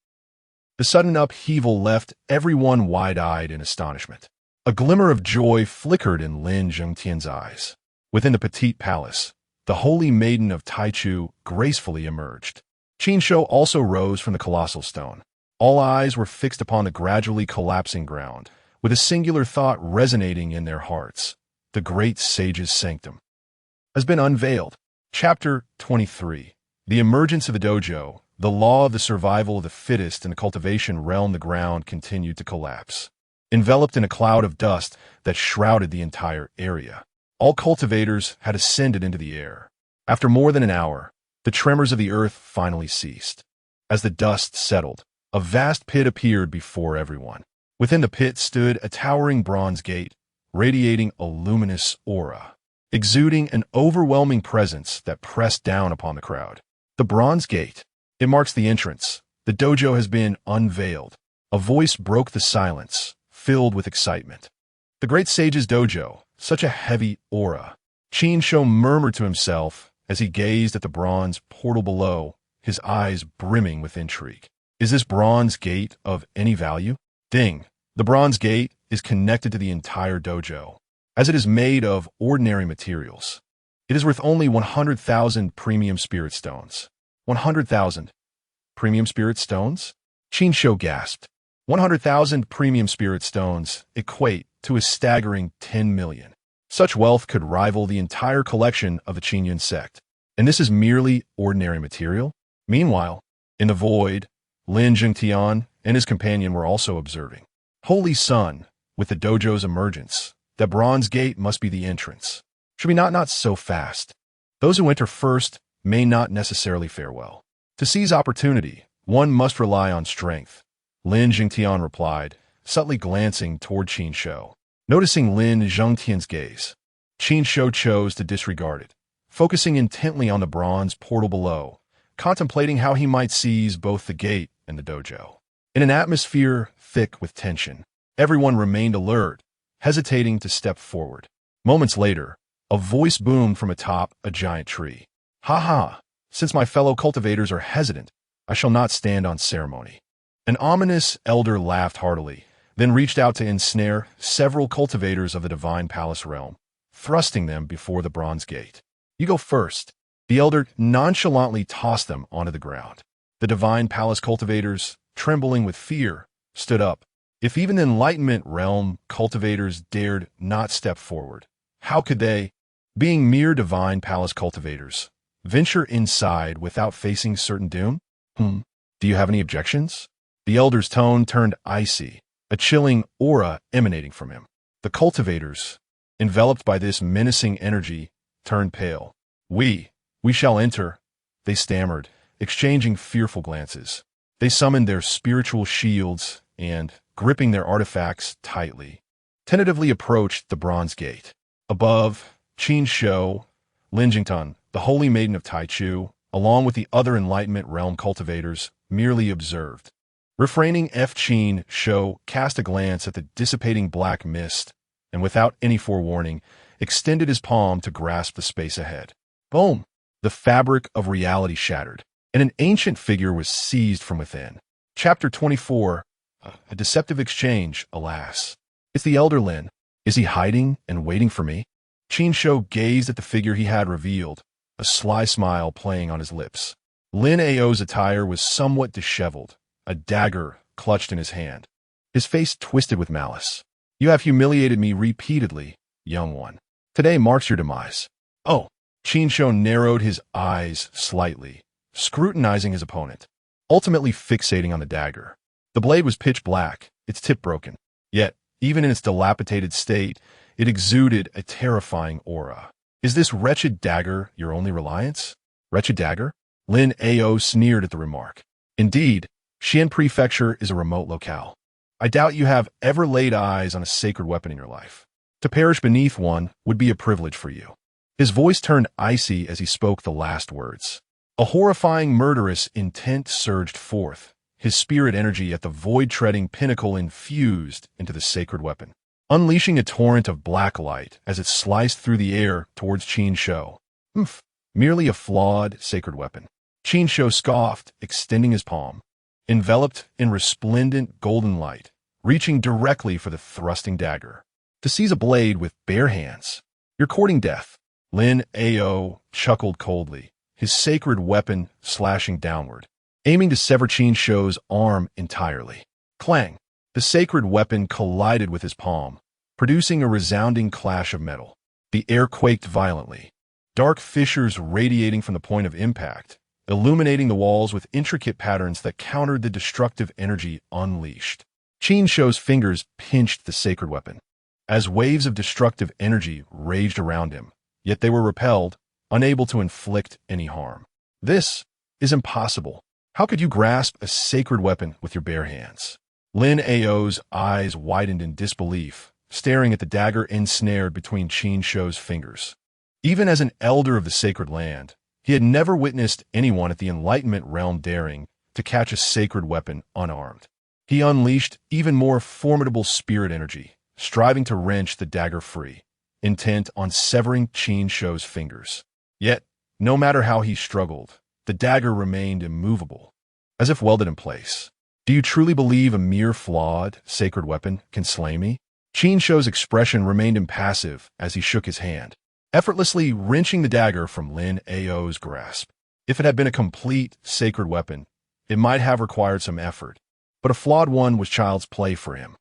The sudden upheaval left everyone wide-eyed in astonishment. A glimmer of joy flickered in Lin Zhengtian's eyes. Within the petite palace, the holy maiden of Taichu gracefully emerged. Qin Shou also rose from the colossal stone. All eyes were fixed upon the gradually collapsing ground, with a singular thought resonating in their hearts. The great sage's sanctum has been unveiled. Chapter 23. The emergence of the dojo, the law of the survival of the fittest in the cultivation realm. The ground continued to collapse, enveloped in a cloud of dust that shrouded the entire area. All cultivators had ascended into the air. After more than an hour, the tremors of the earth finally ceased. As the dust settled, a vast pit appeared before everyone. Within the pit stood a towering bronze gate, radiating a luminous aura, exuding an overwhelming presence that pressed down upon the crowd. The bronze gate. It marks the entrance. The dojo has been unveiled. A voice broke the silence, filled with excitement. The great sage's dojo, such a heavy aura. Qin Shou murmured to himself as he gazed at the bronze portal below, his eyes brimming with intrigue. Is this bronze gate of any value? Ding. The bronze gate is connected to the entire dojo, as it is made of ordinary materials. It is worth only 100,000 premium spirit stones. 100,000 premium spirit stones? Qin Shou gasped. 100,000 premium spirit stones equate to a staggering 10 million. Such wealth could rival the entire collection of the Qingyun Sect. And this is merely ordinary material? Meanwhile, in the void, Lin Zhengtian and his companion were also observing. Holy Sun, with the dojo's emergence, that bronze gate must be the entrance. Should we not so fast? Those who enter first may not necessarily fare well. To seize opportunity, one must rely on strength, Lin Zhengtian replied, subtly glancing toward Qin Shou. Noticing Lin Zhengtian's gaze, Qin Shou chose to disregard it, focusing intently on the bronze portal below, contemplating how he might seize both the gate and the dojo. In an atmosphere thick with tension, everyone remained alert, hesitating to step forward. Moments later, a voice boomed from atop a giant tree. Ha ha! Since my fellow cultivators are hesitant, I shall not stand on ceremony. An ominous elder laughed heartily, then reached out to ensnare several cultivators of the divine palace realm, thrusting them before the bronze gate. You go first. The elder nonchalantly tossed them onto the ground. The divine palace cultivators, trembling with fear, stood up. If even the enlightenment realm cultivators dared not step forward, how could they, being mere divine palace cultivators, venture inside without facing certain doom? Do you have any objections? The elder's tone turned icy, a chilling aura emanating from him. The cultivators, enveloped by this menacing energy, turned pale. We shall enter, they stammered, exchanging fearful glances. They summoned their spiritual shields and, gripping their artifacts tightly, tentatively approached the bronze gate. Above, Qin Shou, Lin Jingtan, the holy maiden of Taichu, along with the other enlightenment realm cultivators, merely observed. Refraining, Qin Shou cast a glance at the dissipating black mist, and without any forewarning, extended his palm to grasp the space ahead. Boom! The fabric of reality shattered, and an ancient figure was seized from within. Chapter 24. A deceptive exchange, alas. It's the elder Lin. Is he hiding and waiting for me? Qin Shou gazed at the figure he had revealed, a sly smile playing on his lips. Lin Ao's attire was somewhat disheveled, a dagger clutched in his hand. His face twisted with malice. You have humiliated me repeatedly, young one. Today marks your demise. Oh, Qin Shou narrowed his eyes slightly, scrutinizing his opponent, ultimately fixating on the dagger. The blade was pitch black, its tip broken. Yet, even in its dilapidated state, it exuded a terrifying aura. Is this wretched dagger your only reliance? Wretched dagger? Lin Ao sneered at the remark. Indeed, Xian Prefecture is a remote locale. I doubt you have ever laid eyes on a sacred weapon in your life. To perish beneath one would be a privilege for you. His voice turned icy as he spoke the last words. A horrifying murderous intent surged forth, his spirit energy at the void-treading pinnacle infused into the sacred weapon, unleashing a torrent of black light as it sliced through the air towards Qin Shou. Merely a flawed sacred weapon. Qin Shou scoffed, extending his palm, enveloped in resplendent golden light, reaching directly for the thrusting dagger. To seize a blade with bare hands. You're courting death. Lin Ao chuckled coldly, his sacred weapon slashing downward. aiming to sever Qin Shou's arm entirely. Clang! The sacred weapon collided with his palm, producing a resounding clash of metal. The air quaked violently, dark fissures radiating from the point of impact, illuminating the walls with intricate patterns that countered the destructive energy unleashed. Qin Shou's fingers pinched the sacred weapon, as waves of destructive energy raged around him, yet they were repelled, unable to inflict any harm. This is impossible. How could you grasp a sacred weapon with your bare hands? Lin Ao's eyes widened in disbelief, staring at the dagger ensnared between Qin Shou's fingers. Even as an elder of the sacred land, he had never witnessed anyone at the Enlightenment realm daring to catch a sacred weapon unarmed. He unleashed even more formidable spirit energy, striving to wrench the dagger free, intent on severing Qin Shou's fingers. Yet, no matter how he struggled, the dagger remained immovable, as if welded in place. Do you truly believe a mere flawed, sacred weapon can slay me? Qin Shou's expression remained impassive as he shook his hand, effortlessly wrenching the dagger from Lin Ao's grasp. If it had been a complete, sacred weapon, it might have required some effort, but a flawed one was child's play for him.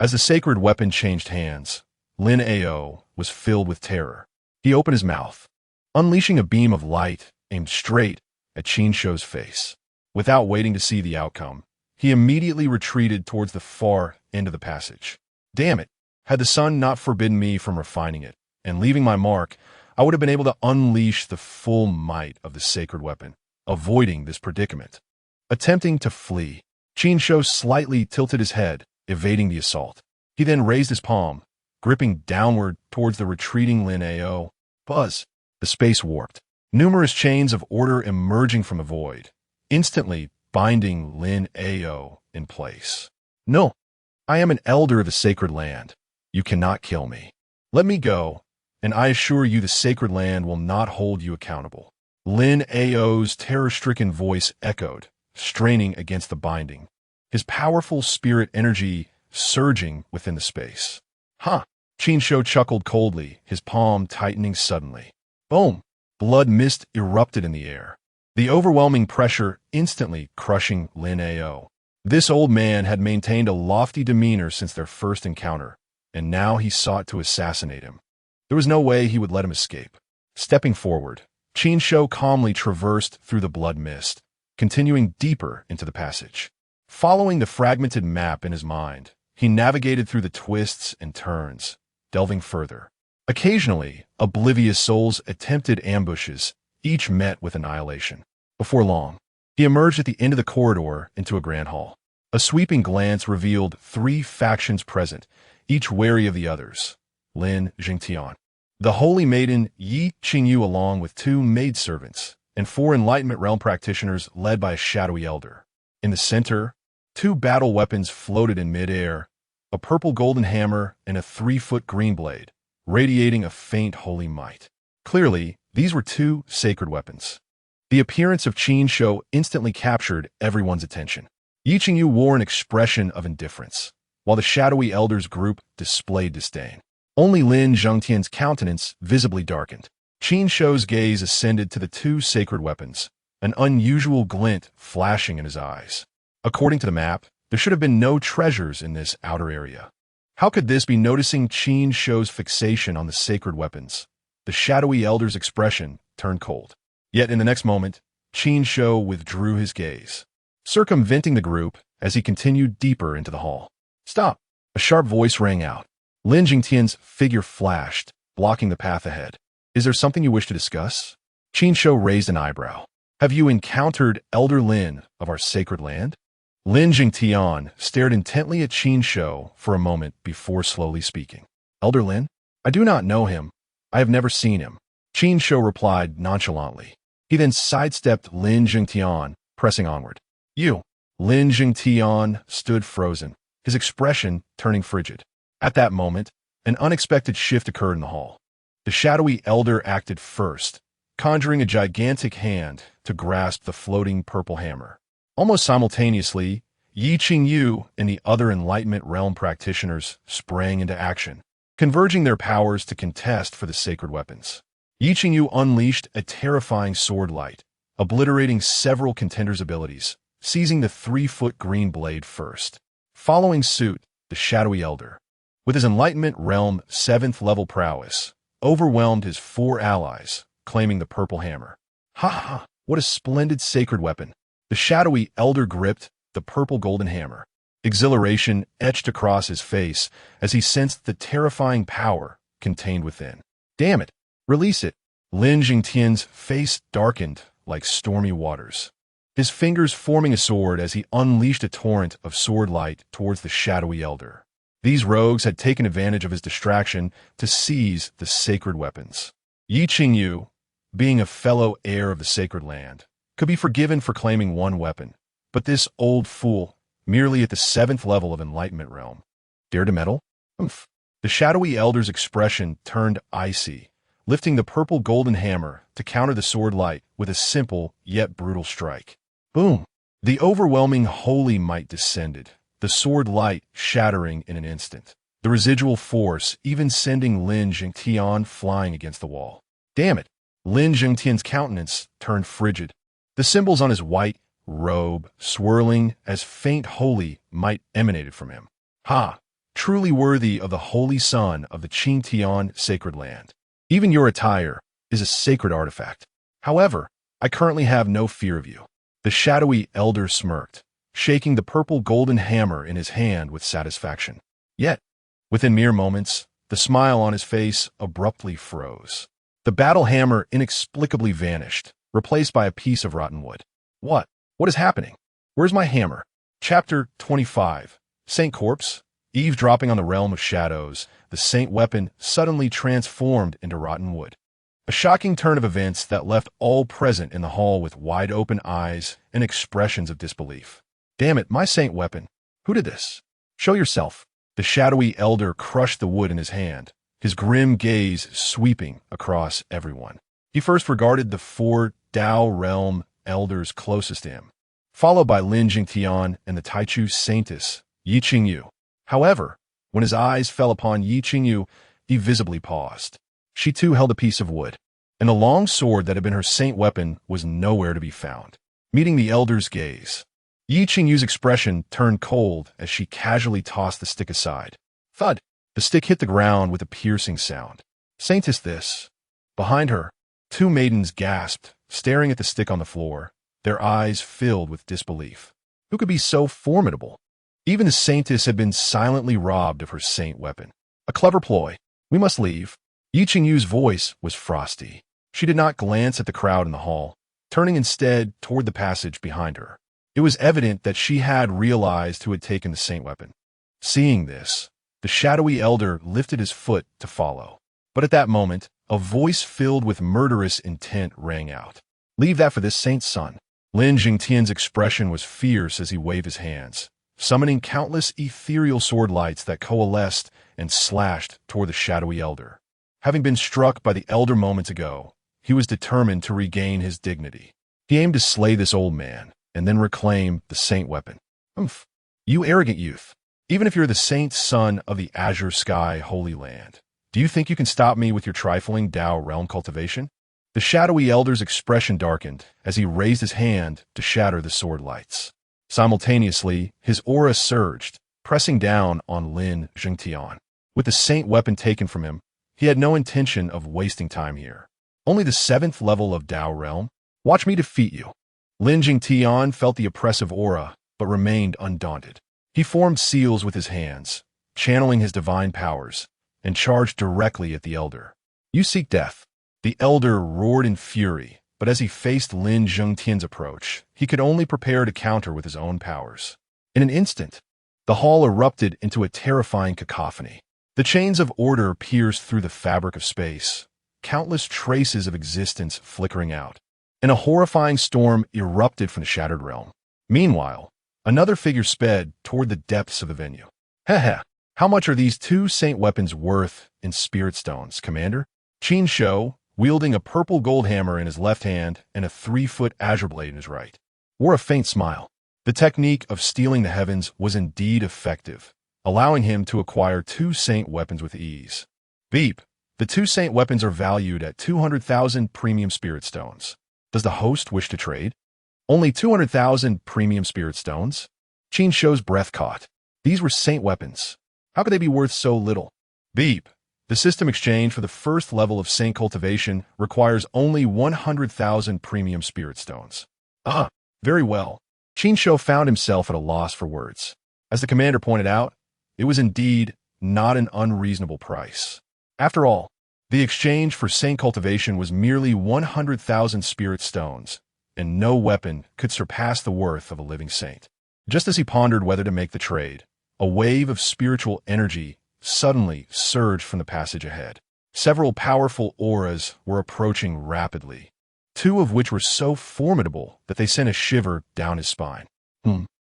As the sacred weapon changed hands, Lin Ao was filled with terror. He opened his mouth, unleashing a beam of light aimed straight at Qin Shou's face. Without waiting to see the outcome, he immediately retreated towards the far end of the passage. Damn it! Had the sun not forbidden me from refining it and leaving my mark, I would have been able to unleash the full might of the sacred weapon, avoiding this predicament. Attempting to flee, Qin Shou slightly tilted his head, evading the assault. He then raised his palm, gripping downward towards the retreating Lin Ao. Buzz! The space warped, numerous chains of order emerging from the void, instantly binding Lin Ao in place. No, I am an elder of the sacred land. You cannot kill me. Let me go, and I assure you the sacred land will not hold you accountable. Lin Ao's terror-stricken voice echoed, straining against the binding, his powerful spirit energy surging within the space. Huh! Qin Shou chuckled coldly, his palm tightening suddenly. Boom! Blood mist erupted in the air, the overwhelming pressure instantly crushing Lin Ao. This old man had maintained a lofty demeanor since their first encounter, and now he sought to assassinate him. There was no way he would let him escape. Stepping forward, Qin Shou calmly traversed through the blood mist, continuing deeper into the passage. Following the fragmented map in his mind, he navigated through the twists and turns, delving further. Occasionally, oblivious souls attempted ambushes, each met with annihilation. Before long, he emerged at the end of the corridor into a grand hall. A sweeping glance revealed 3 factions present, each wary of the others. Lin Jingtian, the holy maiden Yi Qingyu, along with 2 maidservants, and 4 Enlightenment realm practitioners led by a shadowy elder. In the center, 2 battle weapons floated in midair, a purple golden hammer and a 3-foot green blade, radiating a faint holy might. Clearly, these were 2 sacred weapons. The appearance of Qin Shou instantly captured everyone's attention. Yi Qingyu wore an expression of indifference, while the shadowy elders group displayed disdain. Only Lin Zhengtian's countenance visibly darkened. Qin Shou's gaze ascended to the 2 sacred weapons, an unusual glint flashing in his eyes. According to the map, there should have been no treasures in this outer area. How could this be? Noticing Qin Shou's fixation on the sacred weapons, the shadowy elder's expression turned cold. Yet in the next moment, Qin Shou withdrew his gaze, circumventing the group as he continued deeper into the hall. Stop! A sharp voice rang out. Lin Jingtian's figure flashed, blocking the path ahead. Is there something you wish to discuss? Qin Shou raised an eyebrow. Have you encountered Elder Lin of our sacred land? Lin Jingtian stared intently at Qin Shou for a moment before slowly speaking. Elder Lin? I do not know him. I have never seen him. Qin Shou replied nonchalantly. He then sidestepped Lin Jingtian, pressing onward. You! Lin Jingtian stood frozen, his expression turning frigid. At that moment, an unexpected shift occurred in the hall. The shadowy elder acted first, conjuring a gigantic hand to grasp the floating purple hammer. Almost simultaneously, Yi Qingyu and the other Enlightenment realm practitioners sprang into action, converging their powers to contest for the sacred weapons. Yi Qingyu unleashed a terrifying sword light, obliterating several contenders' abilities, seizing the 3-foot green blade first. Following suit, the shadowy elder, with his Enlightenment Realm 7th level prowess, overwhelmed his 4 allies, claiming the purple hammer. Ha ha! What a splendid sacred weapon! The shadowy elder gripped the purple golden hammer. Exhilaration etched across his face as he sensed the terrifying power contained within. Damn it! Release it! Lin Jingtian's face darkened like stormy waters, his fingers forming a sword as he unleashed a torrent of sword light towards the shadowy elder. These rogues had taken advantage of his distraction to seize the sacred weapons. Yi Qingyu, being a fellow heir of the sacred land, could be forgiven for claiming one weapon, but this old fool, merely at the 7th level of Enlightenment Realm, dare to meddle? Oomph. The shadowy elder's expression turned icy, lifting the purple golden hammer to counter the sword light with a simple yet brutal strike. Boom! The overwhelming holy might descended, the sword light shattering in an instant, the residual force even sending Lin Jingtian flying against the wall. Damn it! Lin Jingtian's countenance turned frigid, the symbols on his white robe swirling as faint holy might emanated from him. Ha! Truly worthy of the holy son of the Qin Tian sacred land. Even your attire is a sacred artifact. However, I currently have no fear of you. The shadowy elder smirked, shaking the purple golden hammer in his hand with satisfaction. Yet, within mere moments, the smile on his face abruptly froze. The battle hammer inexplicably vanished, replaced by a piece of rotten wood. What? What is happening? Where's my hammer? Chapter 25. Saint Corpse. Eavesdropping on the realm of shadows, the saint weapon suddenly transformed into rotten wood. A shocking turn of events that left all present in the hall with wide-open eyes and expressions of disbelief. Damn it, my saint weapon. Who did this? Show yourself. The shadowy elder crushed the wood in his hand, his grim gaze sweeping across everyone. He first regarded the 4 Dao realm elders closest to him, followed by Lin Jingtian and the Taichu saintess, Yi Qingyu. However, when his eyes fell upon Yi Qingyu, he visibly paused. She too held a piece of wood, and the long sword that had been her saint weapon was nowhere to be found. Meeting the elder's gaze, Yi Qingyu's expression turned cold as she casually tossed the stick aside. Thud! The stick hit the ground with a piercing sound. Saintess this. Behind her, 2 maidens gasped, staring at the stick on the floor, their eyes filled with disbelief. Who could be so formidable? Even the saintess had been silently robbed of her saint weapon. A clever ploy. We must leave. Yi Qingyu's voice was frosty. She did not glance at the crowd in the hall, turning instead toward the passage behind her. It was evident that she had realized who had taken the saint weapon. Seeing this, the shadowy elder lifted his foot to follow. But at that moment, a voice filled with murderous intent rang out. Leave that for this saint's son. Lin Jingtian's expression was fierce as he waved his hands, summoning countless ethereal sword lights that coalesced and slashed toward the shadowy elder. Having been struck by the elder moments ago, he was determined to regain his dignity. He aimed to slay this old man, and then reclaim the saint weapon. Humph! You arrogant youth! Even if you're the saint's son of the Azure Sky Holy Land, do you think you can stop me with your trifling Dao realm cultivation? The shadowy elder's expression darkened as he raised his hand to shatter the sword lights. Simultaneously, his aura surged, pressing down on Lin Jingtian. With the saint weapon taken from him, he had no intention of wasting time here. Only the 7th level of Dao realm? Watch me defeat you. Lin Jingtian felt the oppressive aura, but remained undaunted. He formed seals with his hands, channeling his divine powers, and charged directly at the elder. You seek death. The elder roared in fury, but as he faced Lin Jingtian's approach, he could only prepare to counter with his own powers. In an instant, the hall erupted into a terrifying cacophony. The chains of order pierced through the fabric of space, countless traces of existence flickering out, and a horrifying storm erupted from the shattered realm. Meanwhile, another figure sped toward the depths of the venue. Heh, how much are these 2 saint weapons worth in spirit stones, Commander? Qin Shou, wielding a purple gold hammer in his left hand and a 3-foot azure blade in his right, wore a faint smile. The technique of stealing the heavens was indeed effective, allowing him to acquire 2 saint weapons with ease. Beep. The 2 saint weapons are valued at 200,000 premium spirit stones. Does the host wish to trade? Only 200,000 premium spirit stones? Qin Shou's breath caught. These were saint weapons. How could they be worth so little? Beep. The system exchange for the first level of saint cultivation requires only 100,000 premium spirit stones. Very well. Qin Shou found himself at a loss for words. As the commander pointed out, it was indeed not an unreasonable price. After all, the exchange for saint cultivation was merely 100,000 spirit stones, and no weapon could surpass the worth of a living saint. Just as he pondered whether to make the trade, a wave of spiritual energy suddenly surged from the passage ahead. Several powerful auras were approaching rapidly, two of which were so formidable that they sent a shiver down his spine.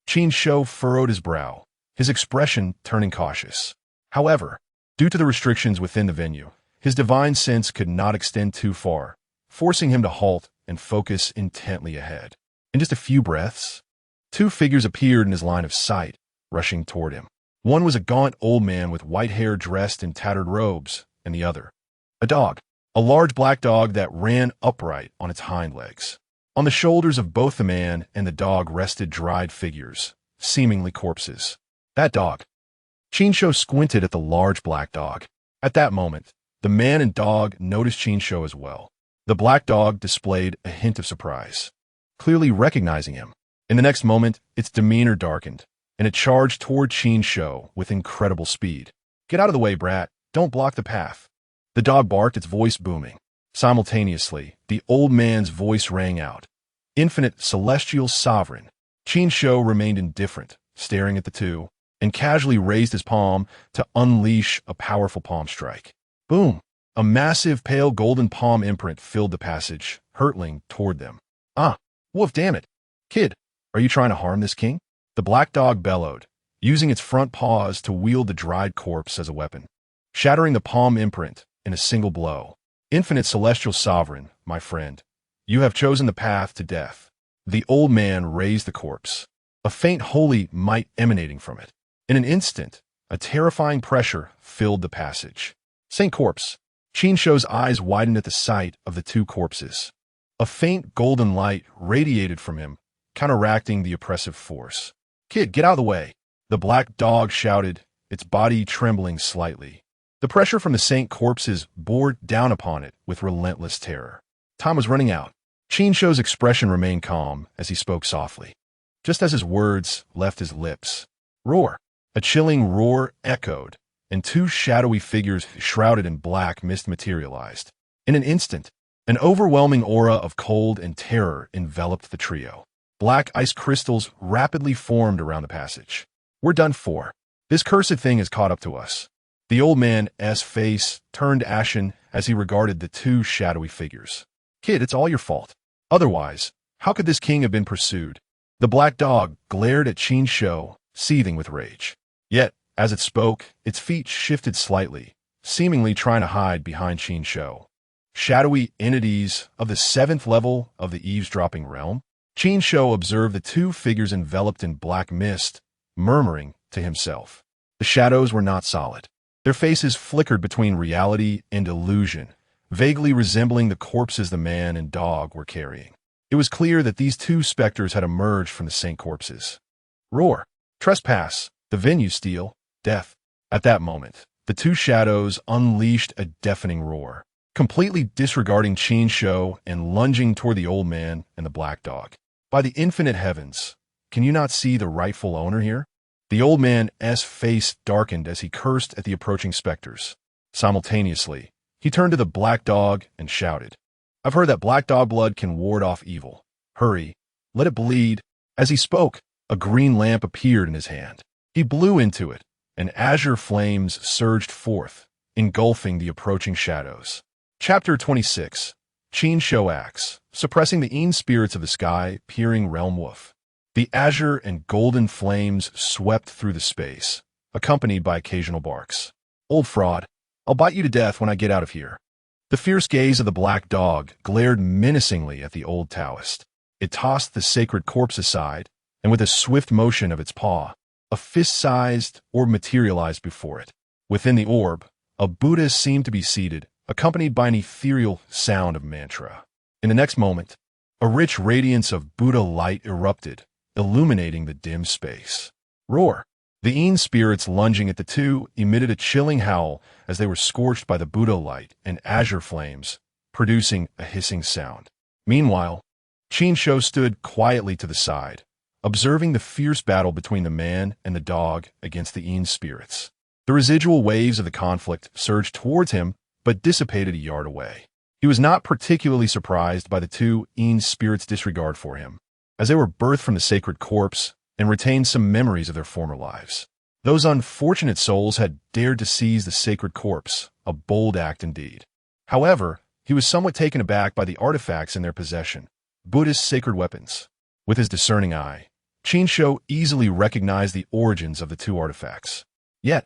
Qin Shou furrowed his brow, his expression turning cautious. However, due to the restrictions within the venue, his divine sense could not extend too far, forcing him to halt and focus intently ahead. In just a few breaths, two figures appeared in his line of sight, rushing toward him. One was a gaunt old man with white hair dressed in tattered robes, and the other, a dog, a large black dog that ran upright on its hind legs. On the shoulders of both the man and the dog rested dried figures, seemingly corpses. That dog. Qin Shou squinted at the large black dog. At that moment, the man and dog noticed Qin Shou as well. The black dog displayed a hint of surprise, clearly recognizing him. In the next moment, its demeanor darkened, and it charged toward Qin Shou with incredible speed. "Get out of the way, brat. Don't block the path." The dog barked, its voice booming. Simultaneously, the old man's voice rang out. "Infinite celestial sovereign." Qin Shou remained indifferent, staring at the two, and casually raised his palm to unleash a powerful palm strike. Boom! A massive pale golden palm imprint filled the passage, hurtling toward them. Wolf, damn it. Kid, are you trying to harm this king? The black dog bellowed, using its front paws to wield the dried corpse as a weapon, shattering the palm imprint in a single blow. "Infinite celestial sovereign, my friend, you have chosen the path to death." The old man raised the corpse, a faint holy might emanating from it. In an instant, a terrifying pressure filled the passage. Saint Corpse. Qin Shou's eyes widened at the sight of the two corpses. A faint golden light radiated from him, counteracting the oppressive force. "Kid, get out of the way!" The black dog shouted, its body trembling slightly. The pressure from the saint corpses bore down upon it with relentless terror. Time was running out. Qin Shou's expression remained calm as he spoke softly. Just as his words left his lips, roar! A chilling roar echoed, and two shadowy figures shrouded in black mist materialized. In an instant, an overwhelming aura of cold and terror enveloped the trio. Black ice crystals rapidly formed around the passage. "We're done for. This cursed thing has caught up to us." The old man's face turned ashen as he regarded the two shadowy figures. "Kid, it's all your fault. Otherwise, how could this king have been pursued?" The black dog glared at Qin Shou, seething with rage. Yet, as it spoke, its feet shifted slightly, seemingly trying to hide behind Qin Shou. Shadowy entities of the 7th level of the eavesdropping realm? Qin Shou observed the two figures enveloped in black mist, murmuring to himself. The shadows were not solid. Their faces flickered between reality and illusion, vaguely resembling the corpses the man and dog were carrying. It was clear that these two specters had emerged from the saint corpses. Roar! Trespass! The venue steal! Death! At that moment, the two shadows unleashed a deafening roar, completely disregarding Qin Shou and lunging toward the old man and the black dog. "By the infinite heavens, can you not see the rightful owner here?" The old man's face darkened as he cursed at the approaching specters. Simultaneously, he turned to the black dog and shouted, "I've heard that black dog blood can ward off evil. Hurry, let it bleed." As he spoke, a green lamp appeared in his hand. He blew into it, and azure flames surged forth, engulfing the approaching shadows. Chapter 26. Qin Shou acts, suppressing the Yin spirits of the sky, peering realm wolf. The azure and golden flames swept through the space, accompanied by occasional barks. "Old fraud, I'll bite you to death when I get out of here." The fierce gaze of the black dog glared menacingly at the old Taoist. It tossed the sacred corpse aside, and with a swift motion of its paw, a fist-sized orb materialized before it. Within the orb, a Buddha seemed to be seated, accompanied by an ethereal sound of mantra. In the next moment, A rich radiance of Buddha light erupted, illuminating the dim space. Roar! The Yin spirits lunging at the two emitted a chilling howl as they were scorched by the Buddha light and azure flames, producing a hissing sound. Meanwhile, Qin Shou stood quietly to the side, observing the fierce battle between the man and the dog against the Yin spirits. The residual waves of the conflict surged towards him, but dissipated a yard away. He was not particularly surprised by the two Yin spirits' disregard for him, as they were birthed from the sacred corpse and retained some memories of their former lives. Those unfortunate souls had dared to seize the sacred corpse, a bold act indeed. However, he was somewhat taken aback by the artifacts in their possession, Buddhist sacred weapons. With his discerning eye, Qin Shou easily recognized the origins of the two artifacts. Yet,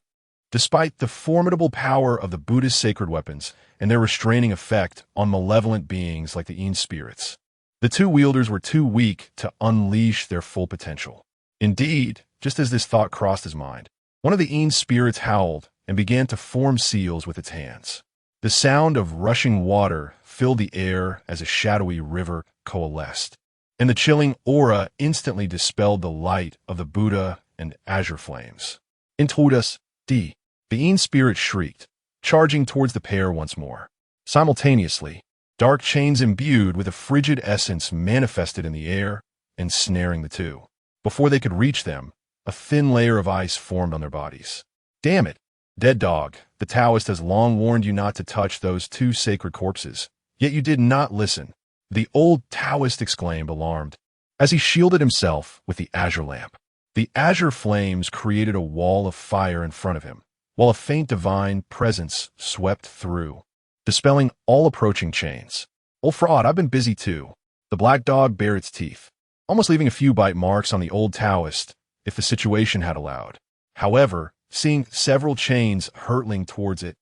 despite the formidable power of the Buddhist sacred weapons and their restraining effect on malevolent beings like the Yin spirits, the two wielders were too weak to unleash their full potential. Indeed, just as this thought crossed his mind, one of the Yin spirits howled and began to form seals with its hands. The sound of rushing water filled the air as a shadowy river coalesced, and the chilling aura instantly dispelled the light of the Buddha and azure flames. Intrudus, D. The Yin spirit shrieked, charging towards the pair once more. Simultaneously, dark chains imbued with a frigid essence manifested in the air, ensnaring the two. Before they could reach them, a thin layer of ice formed on their bodies. Damn it! Dead dog, the Taoist has long warned you not to touch those two sacred corpses, yet you did not listen, the old Taoist exclaimed, alarmed, as he shielded himself with the azure lamp. The azure flames created a wall of fire in front of him, while a faint divine presence swept through, dispelling all approaching chains. Old fraud, I've been busy too. The black dog bared its teeth, almost leaving a few bite marks on the old Taoist if the situation had allowed. However, seeing several chains hurtling towards it,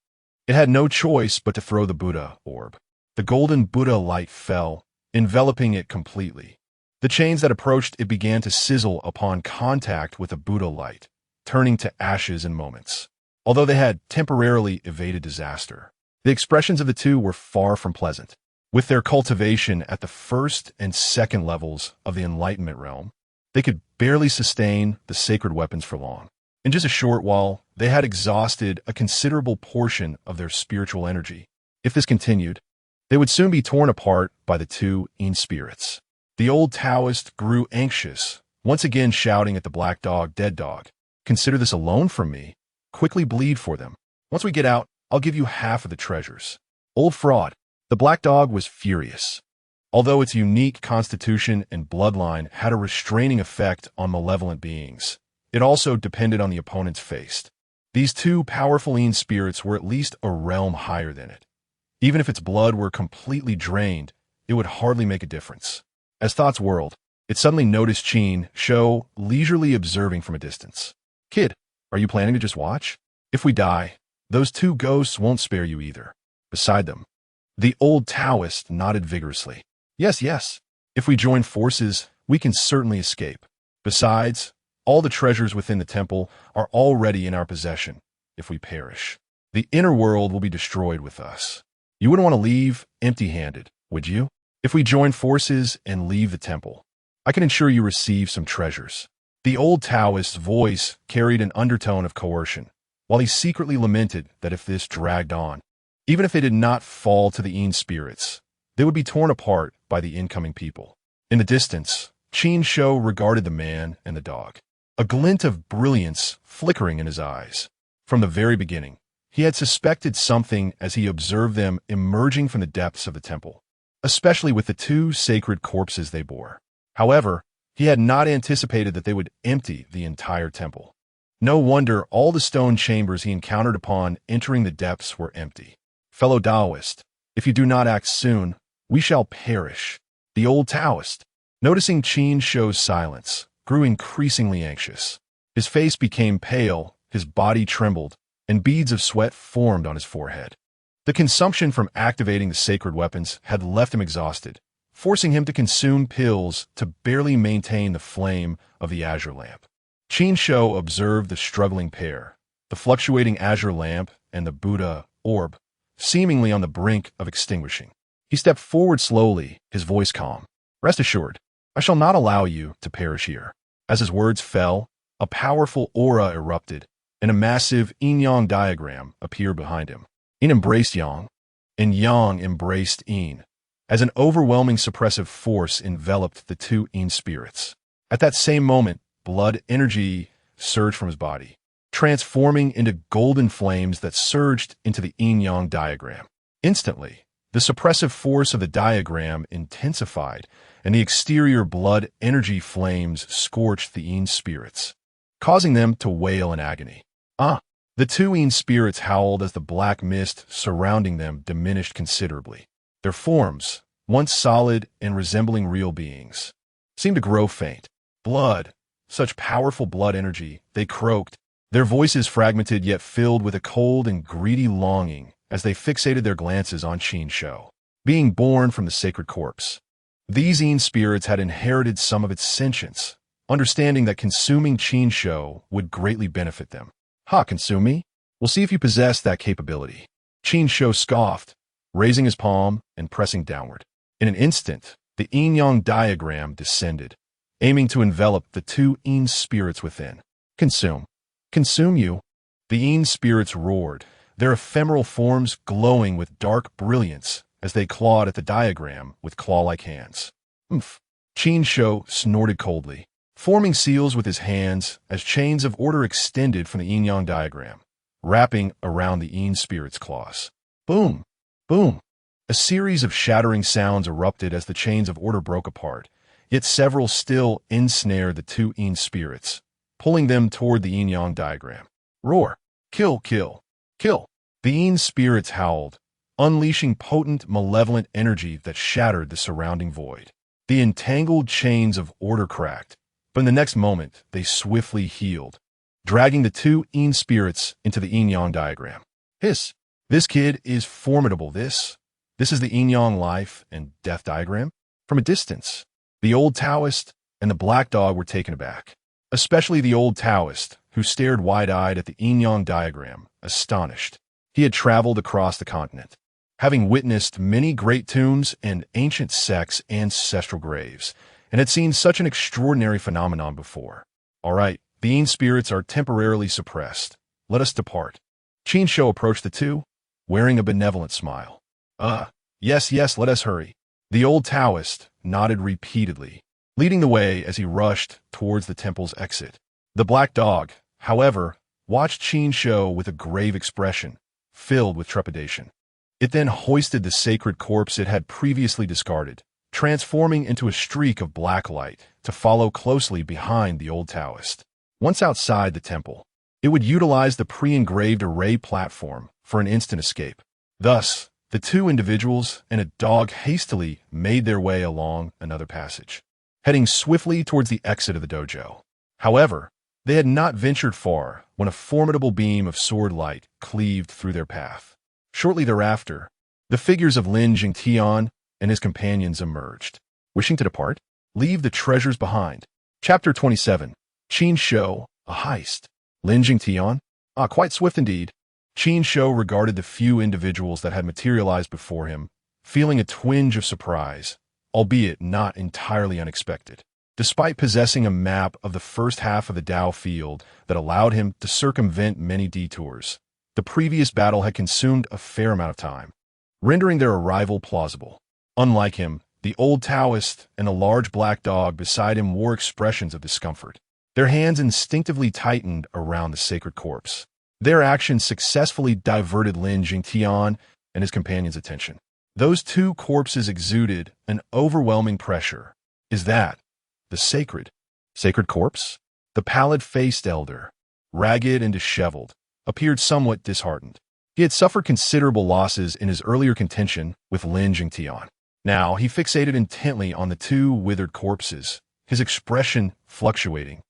it had no choice but to throw the Buddha orb. The golden Buddha light fell, enveloping it completely. The chains that approached it began to sizzle upon contact with the Buddha light, turning to ashes in moments. Although they had temporarily evaded disaster, the expressions of the two were far from pleasant. With their cultivation at the first and second levels of the Enlightenment realm, they could barely sustain the sacred weapons for long. In just a short while, they had exhausted a considerable portion of their spiritual energy. If this continued, they would soon be torn apart by the two Yin spirits. The old Taoist grew anxious, once again shouting at the black dog, dead dog, consider this a loan from me. Quickly bleed for them. Once we get out, I'll give you half of the treasures. Old fraud. The black dog was furious. Although its unique constitution and bloodline had a restraining effect on malevolent beings, it also depended on the opponent's fate. These two powerful Yin spirits were at least a realm higher than it. Even if its blood were completely drained, it would hardly make a difference. As thoughts whirled, it suddenly noticed Qin Shou leisurely observing from a distance. Kid, are you planning to just watch? If we die, those two ghosts won't spare you either. Beside them, the old Taoist nodded vigorously. Yes. If we join forces, we can certainly escape. Besides, all the treasures within the temple are already in our possession. If we perish, the inner world will be destroyed with us. You wouldn't want to leave empty-handed, would you? If we join forces and leave the temple, I can ensure you receive some treasures. The old Taoist's voice carried an undertone of coercion, while he secretly lamented that if this dragged on, even if they did not fall to the Yin spirits, they would be torn apart by the incoming people. In the distance, Qin Shou regarded the man and the dog, a glint of brilliance flickering in his eyes. From the very beginning, he had suspected something as he observed them emerging from the depths of the temple, especially with the two sacred corpses they bore. However, he had not anticipated that they would empty the entire temple. No wonder all the stone chambers he encountered upon entering the depths were empty. Fellow Taoist, if you do not act soon, we shall perish. The old Taoist, noticing Qin Shou's silence, grew increasingly anxious. His face became pale, his body trembled, and beads of sweat formed on his forehead. The consumption from activating the sacred weapons had left him exhausted, forcing him to consume pills to barely maintain the flame of the azure lamp. Qin Shou observed the struggling pair, the fluctuating azure lamp and the Buddha orb, seemingly on the brink of extinguishing. He stepped forward slowly, his voice calm. Rest assured, I shall not allow you to perish here. As his words fell, a powerful aura erupted, and a massive yin-yang diagram appeared behind him. Yin embraced Yang, and Yang embraced Yin, as an overwhelming suppressive force enveloped the two Yin spirits. At that same moment, blood energy surged from his body, transforming into golden flames that surged into the yin-yang diagram. Instantly, the suppressive force of the diagram intensified, and the exterior blood energy flames scorched the Yin spirits, causing them to wail in agony. The two Yin spirits howled as the black mist surrounding them diminished considerably. Their forms, once solid and resembling real beings, seemed to grow faint. Blood, such powerful blood energy, they croaked, their voices fragmented yet filled with a cold and greedy longing as they fixated their glances on Qin Shou, being born from the sacred corpse. These Yin spirits had inherited some of its sentience, understanding that consuming Qin Shou would greatly benefit them. Consume me? We'll see if you possess that capability. Qin Shou scoffed, raising his palm and pressing downward. In an instant, the yin-yang diagram descended, aiming to envelop the two Yin spirits within. Consume. Consume you. The Yin spirits roared, their ephemeral forms glowing with dark brilliance as they clawed at the diagram with claw-like hands. Qin Shou snorted coldly, forming seals with his hands as chains of order extended from the yin-yang diagram, wrapping around the Yin spirit's claws. Boom! Boom! A series of shattering sounds erupted as the chains of order broke apart, yet several still ensnared the two Yin spirits, pulling them toward the yin-yang diagram. Roar! Kill, kill, kill! The Yin spirits howled, unleashing potent, malevolent energy that shattered the surrounding void. The entangled chains of order cracked, but in the next moment, they swiftly healed, dragging the two Yin spirits into the yin-yang diagram. Hiss! This kid is formidable. This is the yin-yang life and death diagram? From a distance, the old Taoist and the black dog were taken aback, especially the old Taoist, who stared wide-eyed at the yin-yang diagram, astonished. He had traveled across the continent, having witnessed many great tombs and ancient sects' ancestral graves, and had seen such an extraordinary phenomenon before. All right, the Yin spirits are temporarily suppressed. Let us depart. Qin Shou approached the two, wearing a benevolent smile. Yes, let us hurry. The old Taoist nodded repeatedly, leading the way as he rushed towards the temple's exit. The black dog, however, watched Qin Shou with a grave expression, filled with trepidation. It then hoisted the sacred corpse it had previously discarded, transforming into a streak of black light to follow closely behind the old Taoist. Once outside the temple, it would utilize the pre-engraved array platform for an instant escape. Thus, the two individuals and a dog hastily made their way along another passage, heading swiftly towards the exit of the dojo. However, they had not ventured far when a formidable beam of sword light cleaved through their path. Shortly thereafter, the figures of Lin Jingtian and his companions emerged. Wishing to depart? Leave the treasures behind. Chapter 27. Qin Shou, a heist. Lin Jingtian? Quite swift indeed. Qin Shou regarded the few individuals that had materialized before him, feeling a twinge of surprise, albeit not entirely unexpected. Despite possessing a map of the first half of the Dao field that allowed him to circumvent many detours, the previous battle had consumed a fair amount of time, rendering their arrival plausible. Unlike him, the old Taoist and a large black dog beside him wore expressions of discomfort. Their hands instinctively tightened around the sacred corpse. Their actions successfully diverted Lin Jingtian and his companion's attention. Those two corpses exuded an overwhelming pressure. Is that the sacred corpse? The pallid-faced elder, ragged and disheveled, appeared somewhat disheartened. He had suffered considerable losses in his earlier contention with Lin Jingtian. Now he fixated intently on the two withered corpses, his expression fluctuating,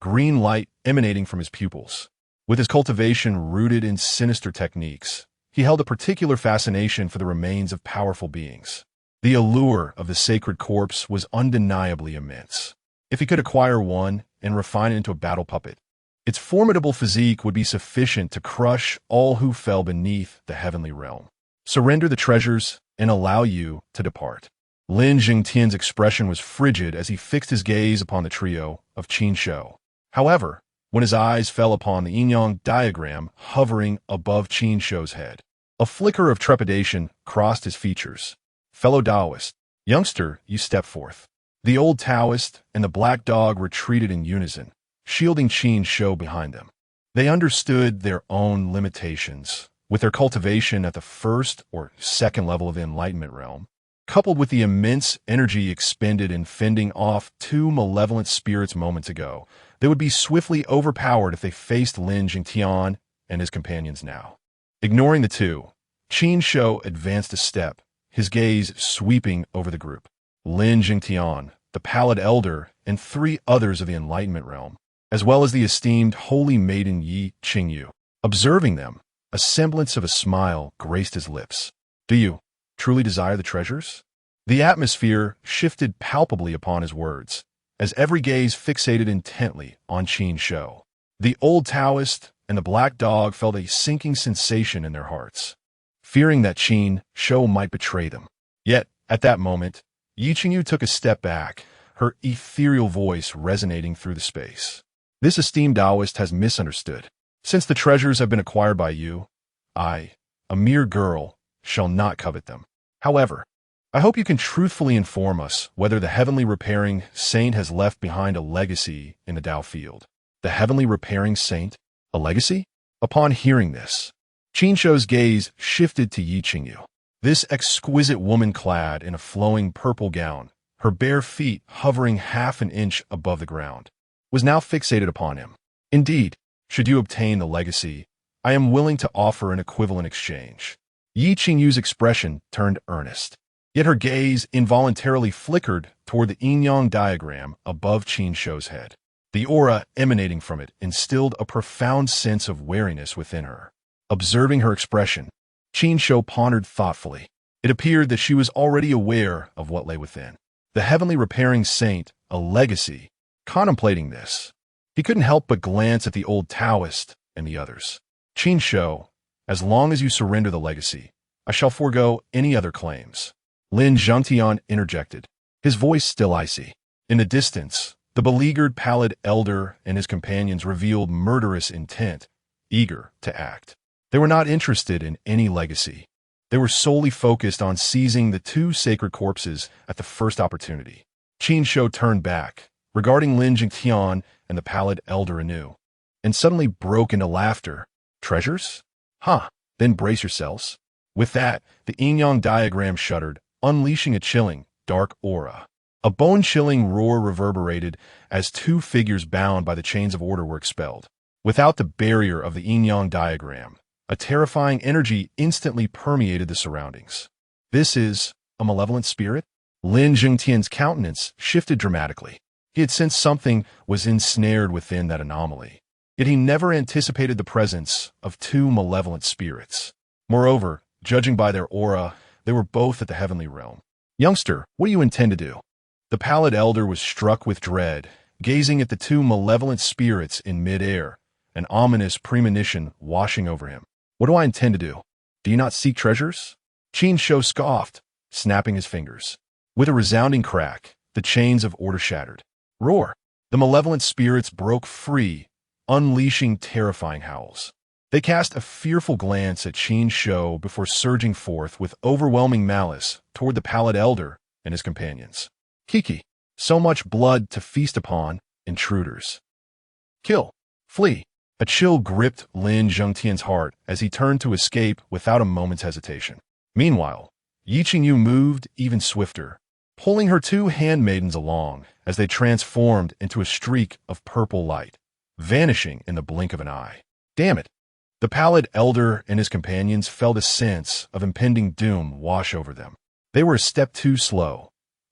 green light emanating from his pupils. With his cultivation rooted in sinister techniques, he held a particular fascination for the remains of powerful beings. The allure of the sacred corpse was undeniably immense. If he could acquire one and refine it into a battle puppet, its formidable physique would be sufficient to crush all who fell beneath the heavenly realm. Surrender the treasures and allow you to depart. Lin Jingtian's expression was frigid as he fixed his gaze upon the trio of Qin Shou. However, when his eyes fell upon the yin-yang diagram hovering above Qin Shou's head, a flicker of trepidation crossed his features. Fellow Taoist, youngster, you step forth. The old Taoist and the black dog retreated in unison, shielding Qin Shou behind them. They understood their own limitations, with their cultivation at the first or second level of the enlightenment realm, coupled with the immense energy expended in fending off two malevolent spirits moments ago. They would be swiftly overpowered if they faced Lin Jingtian and his companions now. Ignoring the two, Qin Shou advanced a step, his gaze sweeping over the group. Lin Jingtian, the Pallid Elder, and three others of the Enlightenment realm, as well as the esteemed holy maiden Yi Qingyu. Observing them, a semblance of a smile graced his lips. Do you truly desire the treasures? The atmosphere shifted palpably upon his words, as every gaze fixated intently on Qin Shou. The old Taoist and the black dog felt a sinking sensation in their hearts, fearing that Qin Shou might betray them. Yet, at that moment, Yi Qingyu took a step back, her ethereal voice resonating through the space. This esteemed Taoist has misunderstood. Since the treasures have been acquired by you, I, a mere girl, shall not covet them. However, I hope you can truthfully inform us whether the heavenly repairing saint has left behind a legacy in the Tao field. The heavenly repairing saint? A legacy? Upon hearing this, Qin Shou's gaze shifted to Yi Qingyu. This exquisite woman clad in a flowing purple gown, her bare feet hovering half an inch above the ground, was now fixated upon him. Indeed, should you obtain the legacy, I am willing to offer an equivalent exchange. Yi Qingyu's expression turned earnest, yet her gaze involuntarily flickered toward the yin-yang diagram above Qin Shou's head. The aura emanating from it instilled a profound sense of wariness within her. Observing her expression, Qin Shou pondered thoughtfully. It appeared that she was already aware of what lay within. The heavenly repairing saint, a legacy. Contemplating this, he couldn't help but glance at the old Taoist and the others. Qin Shou, as long as you surrender the legacy, I shall forego any other claims. Lin Jingtian interjected, his voice still icy. In the distance, the beleaguered Pallid Elder and his companions revealed murderous intent, eager to act. They were not interested in any legacy. They were solely focused on seizing the two sacred corpses at the first opportunity. Qin Shou turned back, regarding Lin Jingtian and the Pallid Elder anew, and suddenly broke into laughter. Treasures? Then brace yourselves. With that, the yin-yang diagram shuddered, unleashing a chilling, dark aura. A bone-chilling roar reverberated as two figures bound by the chains of order were expelled. Without the barrier of the yin-yang diagram, a terrifying energy instantly permeated the surroundings. This is a malevolent spirit? Lin Jingtian's countenance shifted dramatically. He had sensed something was ensnared within that anomaly, yet he never anticipated the presence of two malevolent spirits. Moreover, judging by their aura, they were both at the heavenly realm. Youngster, what do you intend to do? The Pallid Elder was struck with dread, gazing at the two malevolent spirits in mid-air, an ominous premonition washing over him. What do I intend to do? Do you not seek treasures? Qin Shou scoffed, snapping his fingers. With a resounding crack, the chains of order shattered. Roar! The malevolent spirits broke free, unleashing terrifying howls. They cast a fearful glance at Qin Shou before surging forth with overwhelming malice toward the Pallid Elder and his companions. Kiki, so much blood to feast upon, intruders. Kill, flee. A chill gripped Lin Jingtian's heart as he turned to escape without a moment's hesitation. Meanwhile, Yi Qingyu moved even swifter, pulling her two handmaidens along as they transformed into a streak of purple light, vanishing in the blink of an eye. Damn it! The Pallid Elder and his companions felt a sense of impending doom wash over them. They were a step too slow.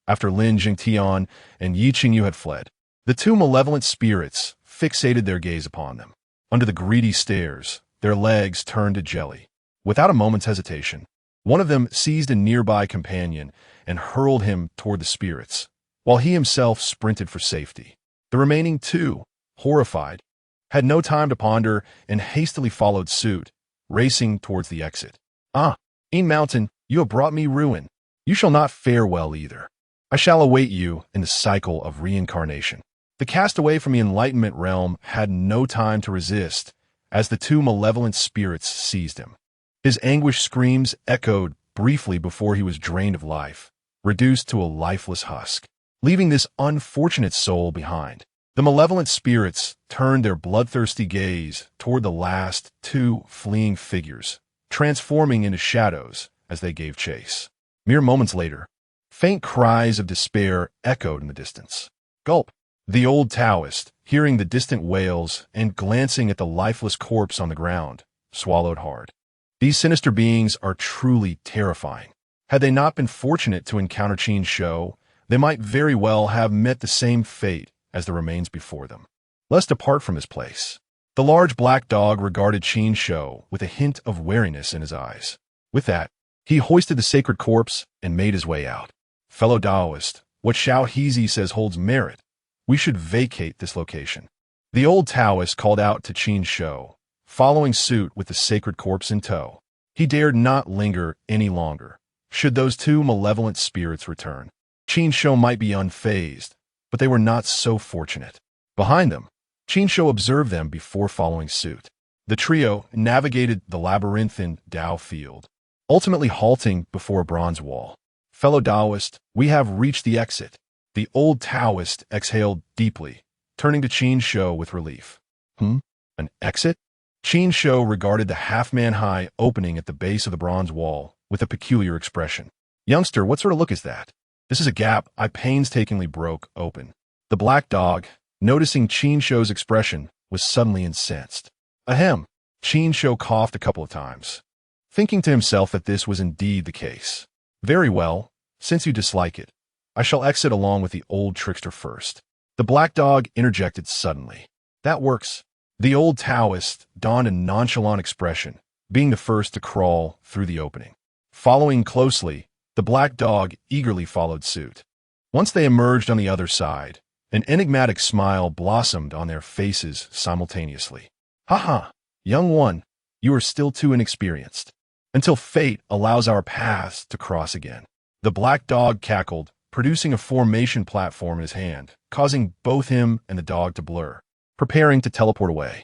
After Lin Jingtian and Yi Qingyu had fled, the two malevolent spirits fixated their gaze upon them. Under the greedy stares, their legs turned to jelly. Without a moment's hesitation, one of them seized a nearby companion and hurled him toward the spirits, while he himself sprinted for safety. The remaining two, horrified, had no time to ponder and hastily followed suit, racing towards the exit. In Mountain, you have brought me ruin. You shall not fare well either. I shall await you in the cycle of reincarnation. The castaway from the Enlightenment realm had no time to resist as the two malevolent spirits seized him. His anguished screams echoed briefly before he was drained of life, reduced to a lifeless husk, leaving this unfortunate soul behind. The malevolent spirits turned their bloodthirsty gaze toward the last two fleeing figures, transforming into shadows as they gave chase. Mere moments later, faint cries of despair echoed in the distance. Gulp! The old Taoist, hearing the distant wails and glancing at the lifeless corpse on the ground, swallowed hard. These sinister beings are truly terrifying. Had they not been fortunate to encounter Qin Shou, they might very well have met the same fate as the remains before them. Less depart from this place. The large black dog regarded Qin Shou with a hint of wariness in his eyes. With that, he hoisted the sacred corpse and made his way out. Fellow Taoist, what Xiao Hezi says holds merit. We should vacate this location. The old Taoist called out to Qin Shou, following suit with the sacred corpse in tow. He dared not linger any longer, should those two malevolent spirits return. Qin Shou might be unfazed, but they were not so fortunate. Behind them, Qin Shou observed them before following suit. The trio navigated the labyrinthine Dao field, ultimately halting before a bronze wall. Fellow Taoist, we have reached the exit. The old Taoist exhaled deeply, turning to Qin Shou with relief. An exit? Qin Shou regarded the half-man-high opening at the base of the bronze wall with a peculiar expression. Youngster, what sort of look is that? This is a gap I painstakingly broke open. The black dog, noticing Qin Shou's expression, was suddenly incensed. Ahem. Qin Shou coughed a couple of times, thinking to himself that this was indeed the case. Very well, since you dislike it, I shall exit along with the old trickster first. The black dog interjected suddenly. That works. The old Taoist donned a nonchalant expression, being the first to crawl through the opening. Following closely, the black dog eagerly followed suit. Once they emerged on the other side, an enigmatic smile blossomed on their faces simultaneously. Ha, young one, you are still too inexperienced. Until fate allows our paths to cross again. The black dog cackled, producing a formation platform in his hand, causing both him and the dog to blur, preparing to teleport away.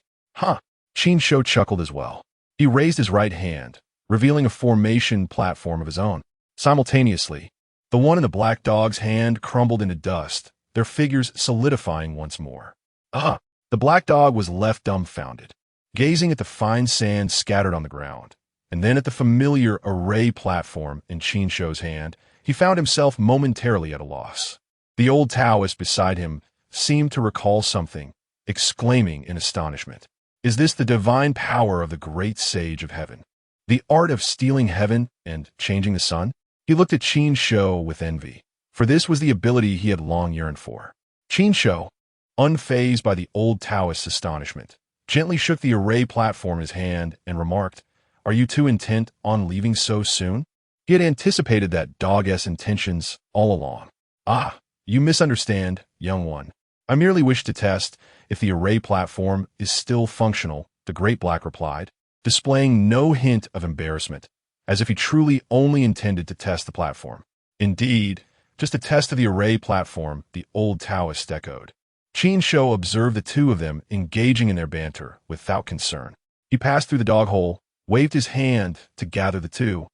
Qin Shou chuckled as well. He raised his right hand, revealing a formation platform of his own. Simultaneously, the one in the black dog's hand crumbled into dust, their figures solidifying once more. The black dog was left dumbfounded, gazing at the fine sand scattered on the ground, and then at the familiar array platform in Qin Shou's hand. He found himself momentarily at a loss. The old Taoist beside him seemed to recall something, exclaiming in astonishment. Is this the divine power of the great sage of heaven? The art of stealing heaven and changing the sun? He looked at Qin Shou with envy, for this was the ability he had long yearned for. Qin Shou, unfazed by the old Taoist's astonishment, gently shook the array platform in his hand and remarked, Are you too intent on leaving so soon? He had anticipated that dog's intentions all along. You misunderstand, young one. I merely wish to test if the array platform is still functional, the great black replied, displaying no hint of embarrassment, as if he truly only intended to test the platform. Indeed, just a test of the array platform, the old Taoist echoed. Qin Shou observed the two of them engaging in their banter without concern. He passed through the dog hole, waved his hand to gather the two,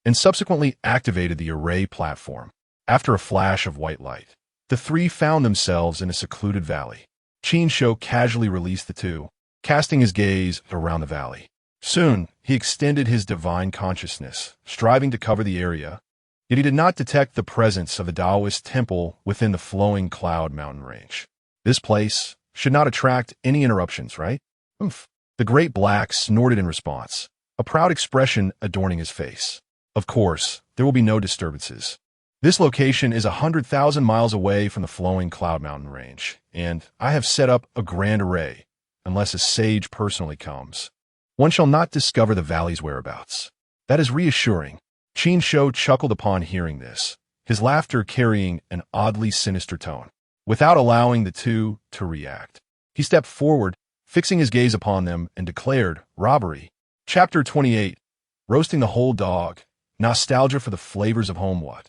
and subsequently activated the array platform. After a flash of white light, the three found themselves in a secluded valley. Qin Shou casually released the two, casting his gaze around the valley. Soon, he extended his divine consciousness, striving to cover the area, yet he did not detect the presence of the Taoist temple within the flowing cloud mountain range. This place should not attract any interruptions, right? The great black snorted in response, a proud expression adorning his face. Of course, there will be no disturbances. This location is 100,000 miles away from the flowing cloud mountain range, and I have set up a grand array, unless a sage personally comes. One shall not discover the valley's whereabouts. That is reassuring. Qin Shou chuckled upon hearing this, his laughter carrying an oddly sinister tone. Without allowing the two to react, he stepped forward, fixing his gaze upon them, and declared, Robbery. Chapter 28. Roasting the whole dog. Nostalgia for the flavors of home. What?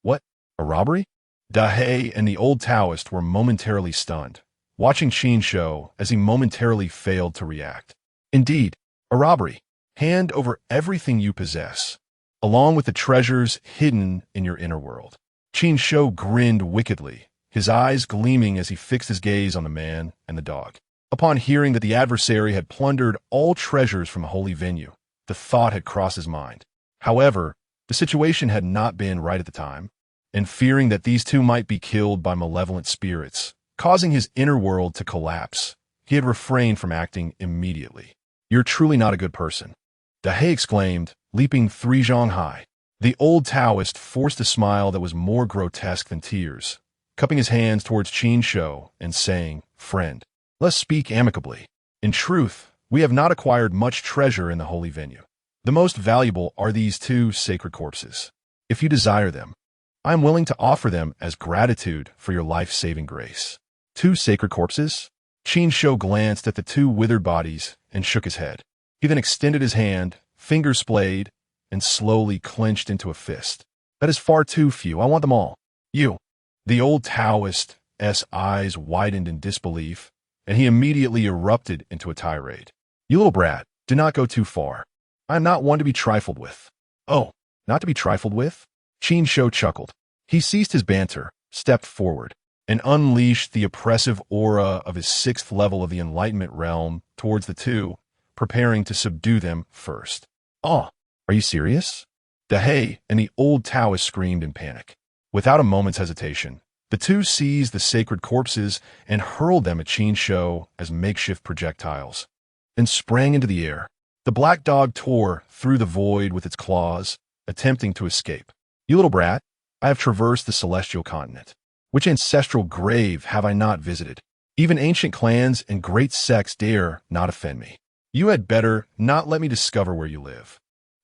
What? A robbery? Dahe and the old Taoist were momentarily stunned, watching Qin Shou as he momentarily failed to react. Indeed, a robbery. Hand over everything you possess, along with the treasures hidden in your inner world. Qin Shou grinned wickedly, his eyes gleaming as he fixed his gaze on the man and the dog. Upon hearing that the adversary had plundered all treasures from a holy venue, the thought had crossed his mind. However, the situation had not been right at the time, and fearing that these two might be killed by malevolent spirits, causing his inner world to collapse, he had refrained from acting immediately. You're truly not a good person, Dahe exclaimed, leaping 3 zhong high. The old Taoist forced a smile that was more grotesque than tears, cupping his hands towards Qin Shou and saying, Friend, let's speak amicably. In truth, we have not acquired much treasure in the holy venue. The most valuable are these 2 sacred corpses. If you desire them, I am willing to offer them as gratitude for your life-saving grace. 2 sacred corpses? Qin Shou glanced at the 2 withered bodies and shook his head. He then extended his hand, fingers splayed, and slowly clenched into a fist. That is far too few. I want them all. You. The old Taoist's eyes widened in disbelief, and he immediately erupted into a tirade. You little brat, do not go too far. I am not one to be trifled with. Oh, not to be trifled with? Qin Shou chuckled. He ceased his banter, stepped forward, and unleashed the oppressive aura of his 6th level of the Enlightenment realm towards the 2, preparing to subdue them first. Oh, are you serious? Dahe and the old Taoist screamed in panic. Without a moment's hesitation, the 2 seized the sacred corpses and hurled them at Qin Shou as makeshift projectiles, and sprang into the air. The black dog tore through the void with its claws, attempting to escape. You little brat, I have traversed the celestial continent. Which ancestral grave have I not visited? Even ancient clans and great sects dare not offend me. You had better not let me discover where you live.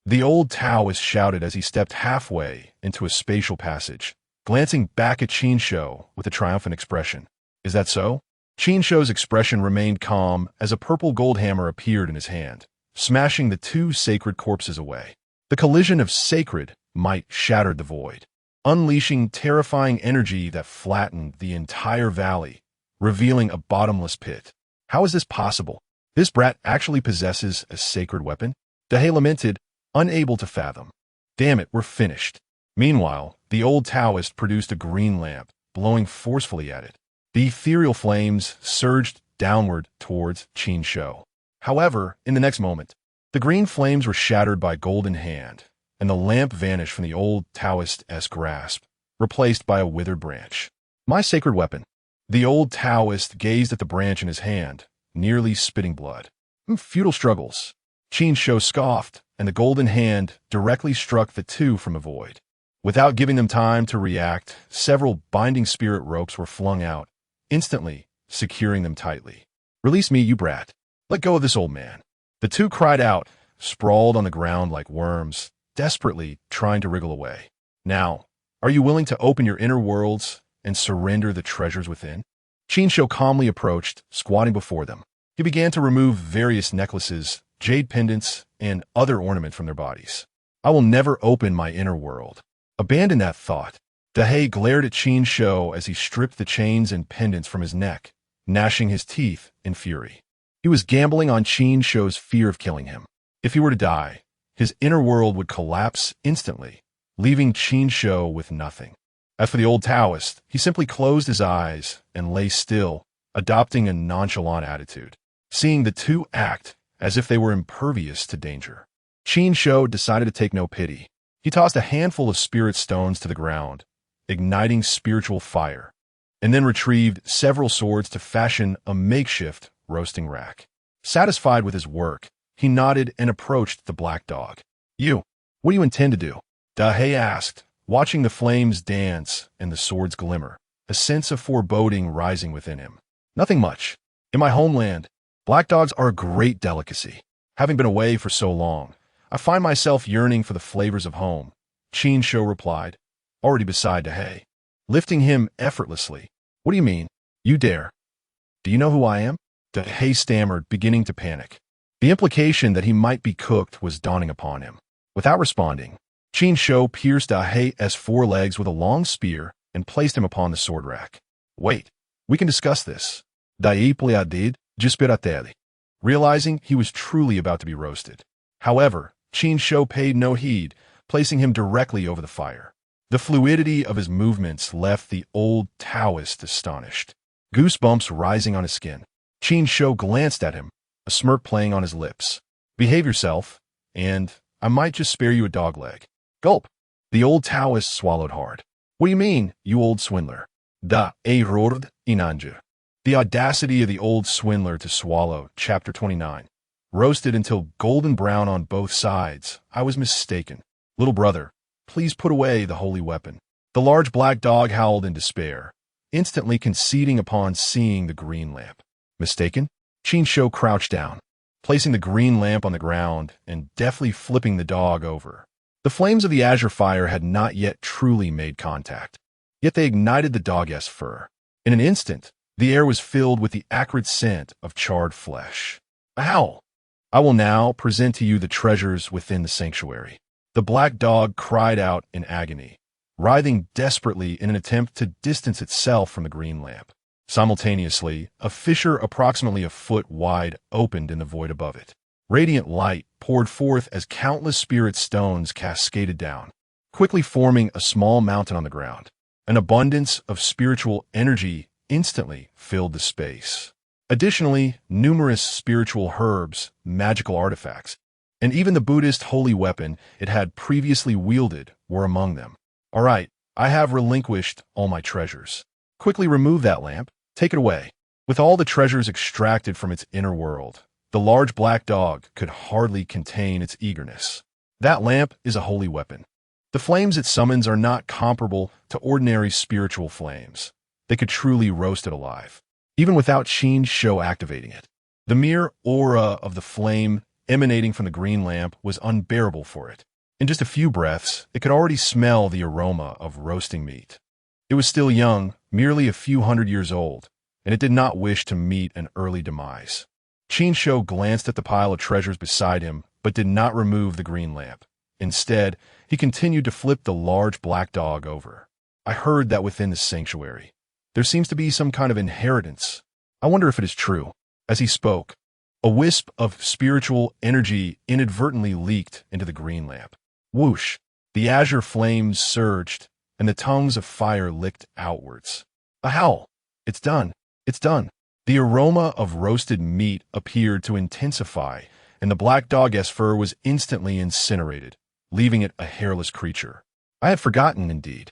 The old Taoist shouted as he stepped halfway into a spatial passage, glancing back at Qin Shou with a triumphant expression. Is that so? Qin Shou's expression remained calm as a purple gold hammer appeared in his hand, smashing the 2 sacred corpses away. The collision of sacred might shattered the void, unleashing terrifying energy that flattened the entire valley, revealing a bottomless pit. How is this possible? This brat actually possesses a sacred weapon? Dahe lamented, unable to fathom. Damn it, we're finished. Meanwhile, the old Taoist produced a green lamp, blowing forcefully at it. The ethereal flames surged downward towards Qin Shou. However, in the next moment, the green flames were shattered by golden hand, and the lamp vanished from the old Taoist's grasp, replaced by a withered branch. My sacred weapon. The old Taoist gazed at the branch in his hand, nearly spitting blood. Futile struggles. Qin Shou scoffed, and the golden hand directly struck the 2 from a void. Without giving them time to react, several binding spirit ropes were flung out, instantly securing them tightly. Release me, you brat. Let go of this old man. The 2 cried out, sprawled on the ground like worms, desperately trying to wriggle away. Now, are you willing to open your inner worlds and surrender the treasures within? Qin Shou calmly approached, squatting before them. He began to remove various necklaces, jade pendants, and other ornaments from their bodies. I will never open my inner world. Abandon that thought. Dahe glared at Qin Shou as he stripped the chains and pendants from his neck, gnashing his teeth in fury. He was gambling on Qin Shou's fear of killing him. If he were to die, his inner world would collapse instantly, leaving Qin Shou with nothing. As for the old Taoist, he simply closed his eyes and lay still, adopting a nonchalant attitude, seeing the 2 act as if they were impervious to danger. Qin Shou decided to take no pity. He tossed a handful of spirit stones to the ground, igniting spiritual fire, and then retrieved several swords to fashion a makeshift roasting rack. Satisfied with his work, he nodded and approached the black dog. You, what do you intend to do? Dahe asked, watching the flames dance and the swords glimmer, a sense of foreboding rising within him. Nothing much. In my homeland, black dogs are a great delicacy. Having been away for so long, I find myself yearning for the flavors of home, Qin Shou replied, already beside Dahe, lifting him effortlessly. What do you mean? You dare? Do you know who I am? Dahe stammered, beginning to panic. The implication that he might be cooked was dawning upon him. Without responding, Qin Shou pierced Dahe's forelegs with a long spear and placed him upon the sword rack. Wait, we can discuss this. Daí pleadid, disperateli. Realizing he was truly about to be roasted. However, Qin Shou paid no heed, placing him directly over the fire. The fluidity of his movements left the old Taoist astonished. Goosebumps rising on his skin. Qin Shou glanced at him, a smirk playing on his lips. Behave yourself, and I might just spare you a dog leg. Gulp. The old Taoist swallowed hard. What do you mean, you old swindler? Da erord inanju. The audacity of the old swindler to swallow, chapter 29. Roasted until golden brown on both sides, I was mistaken. Little brother, please put away the holy weapon. The large black dog howled in despair, instantly conceding upon seeing the green lamp. Mistaken? Qin Shou crouched down, placing the green lamp on the ground and deftly flipping the dog over. The flames of the azure fire had not yet truly made contact, yet they ignited the dog's fur. In an instant, the air was filled with the acrid scent of charred flesh. A howl. I will now present to you the treasures within the sanctuary. The black dog cried out in agony, writhing desperately in an attempt to distance itself from the green lamp. Simultaneously, a fissure approximately a foot wide opened in the void above it. Radiant light poured forth as countless spirit stones cascaded down, quickly forming a small mountain on the ground. An abundance of spiritual energy instantly filled the space. Additionally, numerous spiritual herbs, magical artifacts, and even the Buddhist holy weapon it had previously wielded were among them. All right, I have relinquished all my treasures. Quickly remove that lamp. Take it away. With all the treasures extracted from its inner world, the large black dog could hardly contain its eagerness. That lamp is a holy weapon. The flames it summons are not comparable to ordinary spiritual flames. They could truly roast it alive, even without Qin Shou activating it. The mere aura of the flame emanating from the green lamp was unbearable for it. In just a few breaths, it could already smell the aroma of roasting meat. It was still young, merely a few hundred years old, and it did not wish to meet an early demise. Qin Shou glanced at the pile of treasures beside him, but did not remove the green lamp. Instead, he continued to flip the large black dog over. I heard that within the sanctuary, there seems to be some kind of inheritance. I wonder if it is true. As he spoke, a wisp of spiritual energy inadvertently leaked into the green lamp. Whoosh! The azure flames surged, and the tongues of fire licked outwards. A howl! It's done! It's done! The aroma of roasted meat appeared to intensify, and the black dog's fur was instantly incinerated, leaving it a hairless creature. I had forgotten, indeed.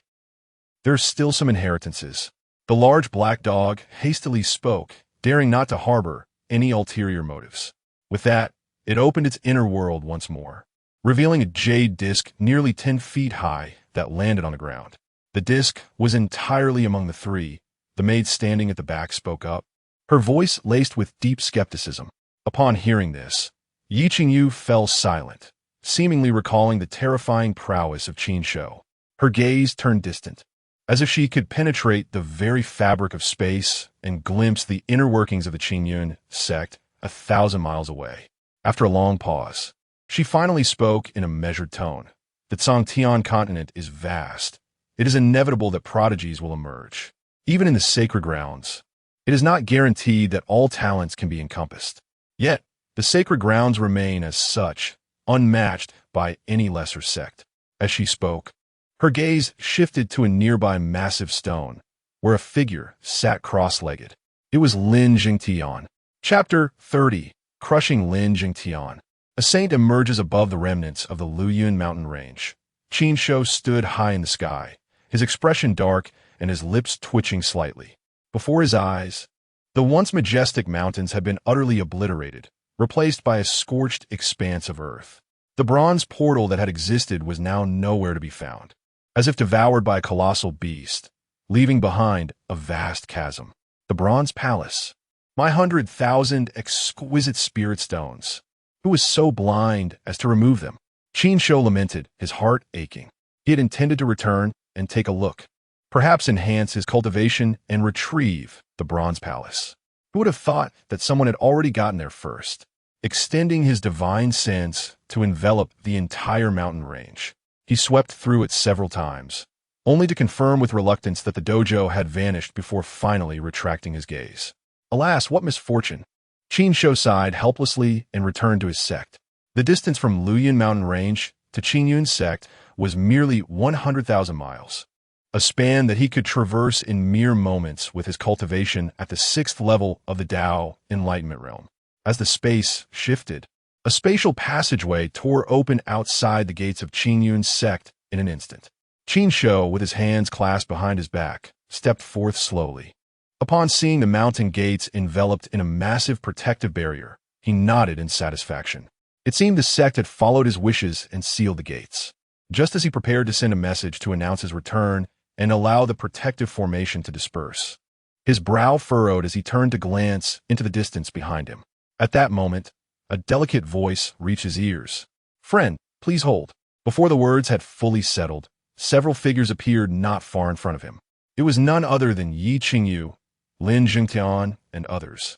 There are still some inheritances. The large black dog hastily spoke, daring not to harbor any ulterior motives. With that, it opened its inner world once more, revealing a jade disc nearly 10 feet high that landed on the ground. The disc was entirely among the three. The maid standing at the back spoke up, her voice laced with deep skepticism. Upon hearing this, Yi Qingyu fell silent, seemingly recalling the terrifying prowess of Qin Shou. Her gaze turned distant, as if she could penetrate the very fabric of space and glimpse the inner workings of the Qingyun Sect 1,000 miles away. After a long pause, she finally spoke in a measured tone. The Cang Tian Continent is vast. It is inevitable that prodigies will emerge. Even in the sacred grounds, it is not guaranteed that all talents can be encompassed. Yet, the sacred grounds remain as such, unmatched by any lesser sect. As she spoke, her gaze shifted to a nearby massive stone, where a figure sat cross-legged. It was Lin Jingtian. Chapter 30. Crushing Lin Jingtian. A saint emerges above the remnants of the Luyun mountain range. Qin Shou stood high in the sky, his expression dark and his lips twitching slightly. Before his eyes, the once majestic mountains had been utterly obliterated, replaced by a scorched expanse of earth. The bronze portal that had existed was now nowhere to be found, as if devoured by a colossal beast, leaving behind a vast chasm. The bronze palace. My 100,000 exquisite spirit stones. Who was so blind as to remove them? Qin Shou lamented, his heart aching. He had intended to return and take a look, perhaps enhance his cultivation and retrieve the bronze palace. Who would have thought that someone had already gotten there first, extending his divine sense to envelop the entire mountain range? He swept through it several times, only to confirm with reluctance that the dojo had vanished before finally retracting his gaze. Alas, what misfortune! Qin Shou sighed helplessly and returned to his sect. The distance from Luoyuan Mountain Range to Qingyun Sect was merely 100,000 miles, a span that he could traverse in mere moments with his cultivation at the 6th level of the Tao Enlightenment Realm. As the space shifted, a spatial passageway tore open outside the gates of Qingyun Sect in an instant. Qin Shou, with his hands clasped behind his back, stepped forth slowly. Upon seeing the mountain gates enveloped in a massive protective barrier, he nodded in satisfaction. It seemed the sect had followed his wishes and sealed the gates. Just as he prepared to send a message to announce his return and allow the protective formation to disperse, his brow furrowed as he turned to glance into the distance behind him. At that moment, a delicate voice reached his ears. "Friend, please hold." Before the words had fully settled, several figures appeared not far in front of him. It was none other than Yi Qingyu, Lin Jingtian, and others,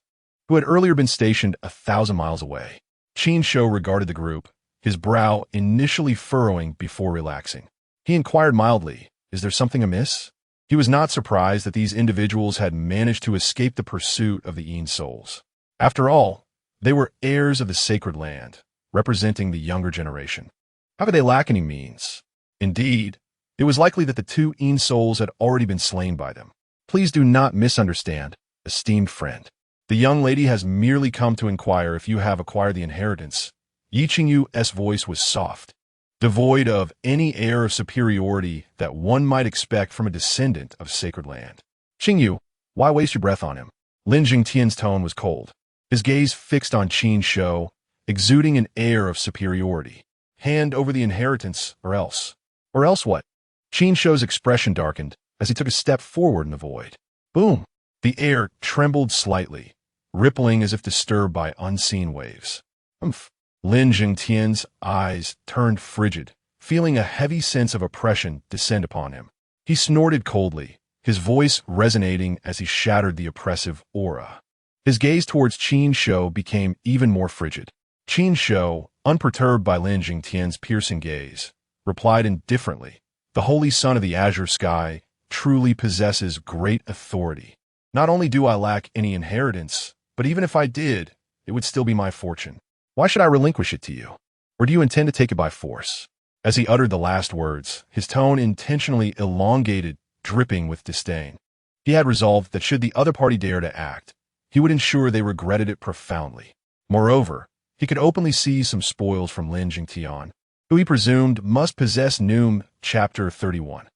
who had earlier been stationed 1,000 miles away. Qin Shou regarded the group, his brow initially furrowing before relaxing. He inquired mildly, "Is there something amiss?" He was not surprised that these individuals had managed to escape the pursuit of the Yin souls. After all, they were heirs of the sacred land, representing the younger generation. How could they lack any means? Indeed, it was likely that the 2 Yin souls had already been slain by them. "Please do not misunderstand, esteemed friend. The young lady has merely come to inquire if you have acquired the inheritance." Yi Qingyu's voice was soft, devoid of any air of superiority that one might expect from a descendant of sacred land. "Qingyu, why waste your breath on him?" Lin Jingtian's tone was cold, his gaze fixed on Qin Shou, exuding an air of superiority. "Hand over the inheritance, or else." "Or else what?" Qin Shou's expression darkened as he took a step forward in the void. Boom! The air trembled slightly, rippling as if disturbed by unseen waves. "Humph." Lin Jingtian's eyes turned frigid, feeling a heavy sense of oppression descend upon him. He snorted coldly, his voice resonating as he shattered the oppressive aura. His gaze towards Qin Shou became even more frigid. Qin Shou, unperturbed by Lin Jingtian's piercing gaze, replied indifferently, "The holy son of the azure sky truly possesses great authority. Not only do I lack any inheritance, but even if I did, it would still be my fortune. Why should I relinquish it to you? Or do you intend to take it by force?" As he uttered the last words, his tone intentionally elongated, dripping with disdain. He had resolved that should the other party dare to act, he would ensure they regretted it profoundly. Moreover, he could openly seize some spoils from Lin Jingtian, who he presumed must possess Noom Chapter 31.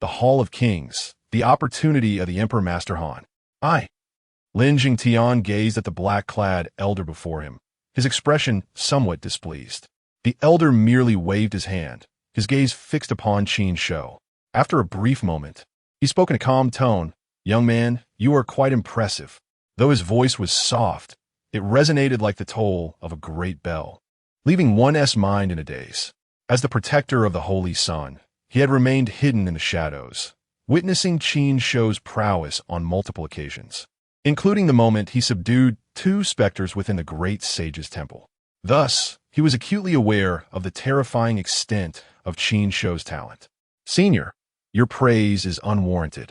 The Hall of Kings, the opportunity of the Emperor Master Han. "Aye." Lin Jingtian gazed at the black-clad elder before him, his expression somewhat displeased. The elder merely waved his hand, his gaze fixed upon Qin Shou. After a brief moment, he spoke in a calm tone, "Young man, you are quite impressive." Though his voice was soft, it resonated like the toll of a great bell, leaving one's mind in a daze. As the protector of the Holy Sun, he had remained hidden in the shadows, witnessing Qin Shou's prowess on multiple occasions, including the moment he subdued 2 specters within the great sage's temple. Thus, he was acutely aware of the terrifying extent of Qin Shou's talent. "Senior, your praise is unwarranted.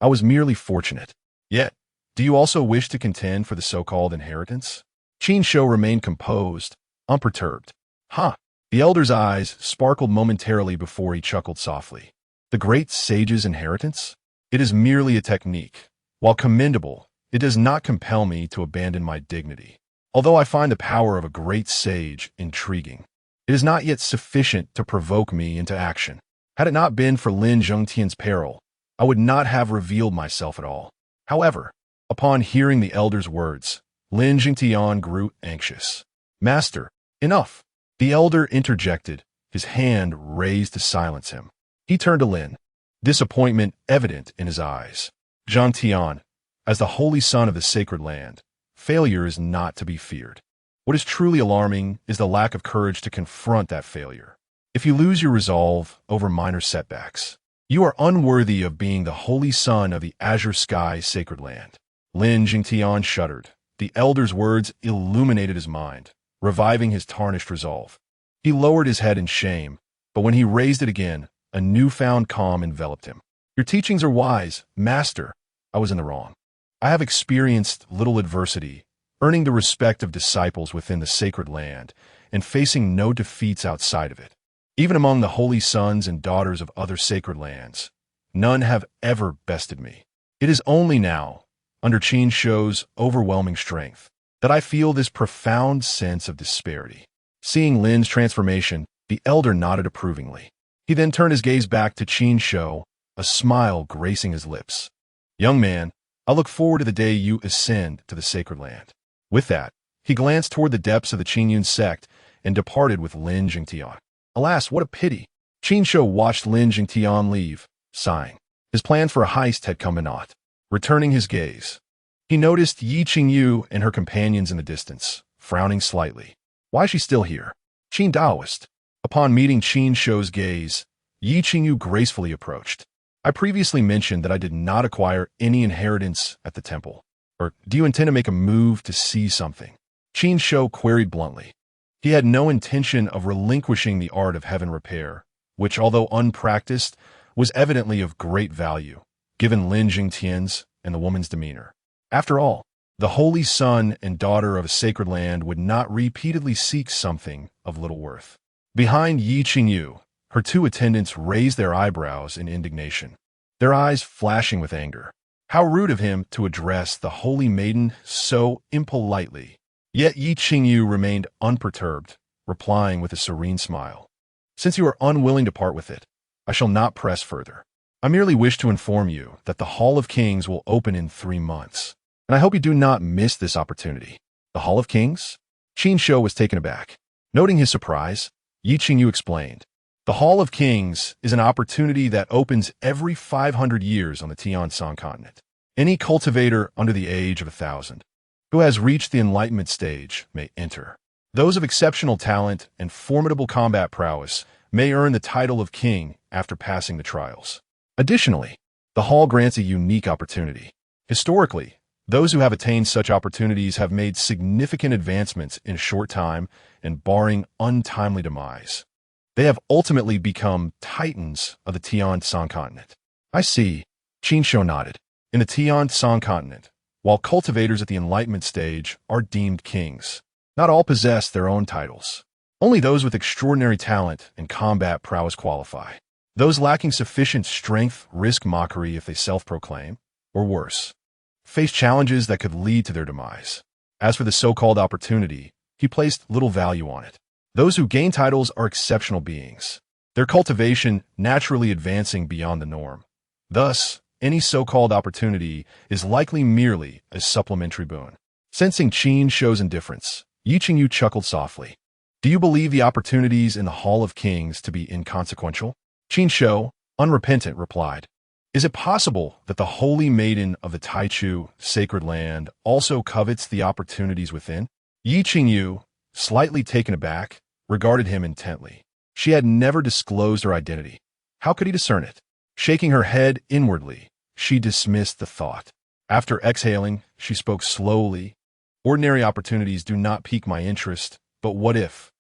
I was merely fortunate. Yet, do you also wish to contend for the so-called inheritance?" Qin Shou remained composed, unperturbed. "Huh." The elder's eyes sparkled momentarily before he chuckled softly. "The great sage's inheritance? It is merely a technique. While commendable, it does not compel me to abandon my dignity. Although I find the power of a great sage intriguing, it is not yet sufficient to provoke me into action. Had it not been for Lin Jingtian's peril, I would not have revealed myself at all." However, upon hearing the elder's words, Lin Jingtian grew anxious. "Master, enough." The elder interjected, his hand raised to silence him. He turned to Lin, disappointment evident in his eyes. "Jingtian, as the holy son of the sacred land, failure is not to be feared. What is truly alarming is the lack of courage to confront that failure. If you lose your resolve over minor setbacks, you are unworthy of being the holy son of the azure sky sacred land." Lin Jingtian shuddered. The elder's words illuminated his mind, reviving his tarnished resolve. He lowered his head in shame, But when he raised it again, a newfound calm enveloped him. Your teachings are wise, master. I was in the wrong. I have experienced little adversity, earning the respect of disciples within the sacred land, and facing no defeats outside of it. Even among the holy sons and daughters of other sacred lands, none have ever bested me. It is only now, under Qin Shou's overwhelming strength, that I feel this profound sense of disparity. Seeing Lin's transformation, the elder nodded approvingly. He then turned his gaze back to Qin Shou, a smile gracing his lips. Young man, I look forward to the day you ascend to the sacred land. With that, he glanced toward the depths of the Qingyun Sect and departed with Lin Jingtian. Alas, what a pity! Qin Shou watched Lin Jingtian leave, sighing. His plan for a heist had come to naught. Returning his gaze, he noticed Yi Qingyu and her companions in the distance, frowning slightly. Why is she still here? Qin Daoist. Upon meeting Qin Shou's gaze, Yi Qingyu gracefully approached. I previously mentioned that I did not acquire any inheritance at the temple. Or do you intend to make a move to see something? Qin Shou queried bluntly. He had no intention of relinquishing the art of heaven repair, which, although unpracticed, was evidently of great value, given Lin Jingtian's and the woman's demeanor. After all, the holy son and daughter of a sacred land would not repeatedly seek something of little worth. Behind Yi Qingyu, her two attendants raised their eyebrows in indignation, their eyes flashing with anger. How rude of him to address the holy maiden so impolitely. Yet Yi Qingyu remained unperturbed, replying with a serene smile. Since you are unwilling to part with it, I shall not press further. I merely wish to inform you that the Hall of Kings will open in 3 months, and I hope you do not miss this opportunity. The Hall of Kings? Qin Shou was taken aback. Noting his surprise, Yi Qingyu explained. The Hall of Kings is an opportunity that opens every 500 years on the Tian Continent. Any cultivator under the age of 1,000 who has reached the enlightenment stage may enter. Those of exceptional talent and formidable combat prowess may earn the title of king after passing the trials. Additionally, the hall grants a unique opportunity. Historically, those who have attained such opportunities have made significant advancements in a short time and barring untimely demise. They have ultimately become titans of the Tian Continent. I see, Qin Shou nodded. In the Tian Continent, while cultivators at the enlightenment stage are deemed kings, not all possess their own titles. Only those with extraordinary talent and combat prowess qualify. Those lacking sufficient strength risk mockery if they self-proclaim, or worse, face challenges that could lead to their demise. As for the so-called opportunity, he placed little value on it. Those who gain titles are exceptional beings, their cultivation naturally advancing beyond the norm. Thus, any so-called opportunity is likely merely a supplementary boon. Sensing Qin Shou's indifference, Yi Qingyu chuckled softly. Do you believe the opportunities in the Hall of Kings to be inconsequential? Qin Shou, unrepentant, replied. Is it possible that the holy maiden of the Taichu sacred land also covets the opportunities within? Yi Qingyu, slightly taken aback, regarded him intently. She had never disclosed her identity. How could he discern it? Shaking her head inwardly, she dismissed the thought. After exhaling, she spoke slowly. Ordinary opportunities do not pique my interest, but what if?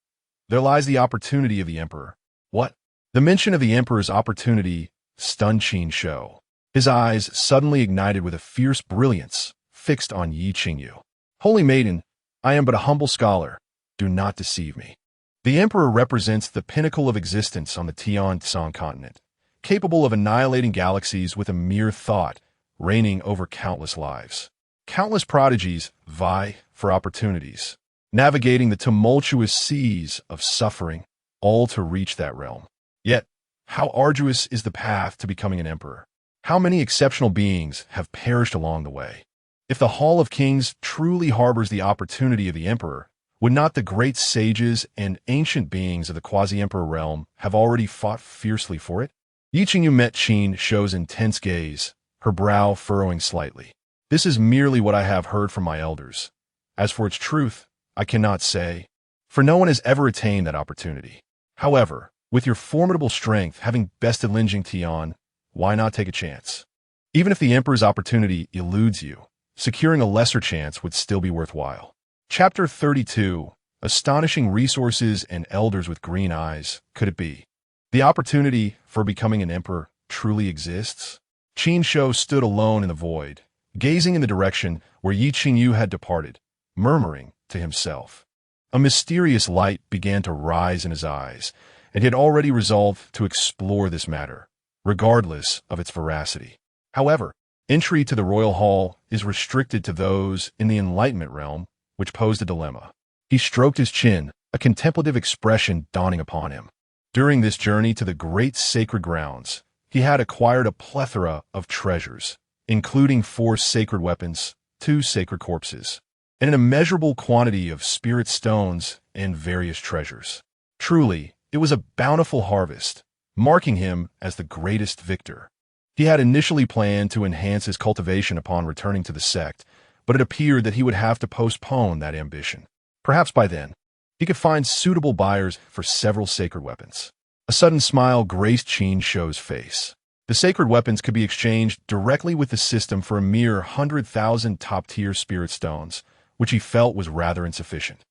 There lies the opportunity of the emperor. What? The mention of the emperor's opportunity stunned Qin Shou. His eyes suddenly ignited with a fierce brilliance, fixed on Yi Qingyu. Holy maiden, I am but a humble scholar. Do not deceive me. The emperor represents the pinnacle of existence on the Tian Continent, capable of annihilating galaxies with a mere thought, reigning over countless lives. Countless prodigies vie for opportunities, navigating the tumultuous seas of suffering, all to reach that realm. Yet, how arduous is the path to becoming an emperor? How many exceptional beings have perished along the way? If the Hall of Kings truly harbors the opportunity of the emperor, would not the great sages and ancient beings of the quasi-emperor realm have already fought fiercely for it? Yi Qingyu met Qin Shou's intense gaze, her brow furrowing slightly. This is merely what I have heard from my elders. As for its truth, I cannot say, for no one has ever attained that opportunity. However, with your formidable strength, having bested Lin Jingtian, why not take a chance? Even if the emperor's opportunity eludes you, securing a lesser chance would still be worthwhile. Chapter 32, Astonishing Resources and Elders with Green Eyes, could it be? The opportunity for becoming an emperor truly exists? Qin Shou stood alone in the void, gazing in the direction where Yi Qingyu had departed, murmuring to himself. A mysterious light began to rise in his eyes, and he had already resolved to explore this matter, regardless of its veracity. However, entry to the royal hall is restricted to those in the enlightenment realm, which posed a dilemma. He stroked his chin, a contemplative expression dawning upon him. During this journey to the great sacred grounds, he had acquired a plethora of treasures, including 4 sacred weapons, 2 sacred corpses, and an immeasurable quantity of spirit stones and various treasures. Truly, it was a bountiful harvest, marking him as the greatest victor. He had initially planned to enhance his cultivation upon returning to the sect, but it appeared that he would have to postpone that ambition. Perhaps by then, he could find suitable buyers for several sacred weapons. A sudden smile graced Qin Shou's face. The sacred weapons could be exchanged directly with the system for a mere 100,000 top-tier spirit stones, which he felt was rather insufficient.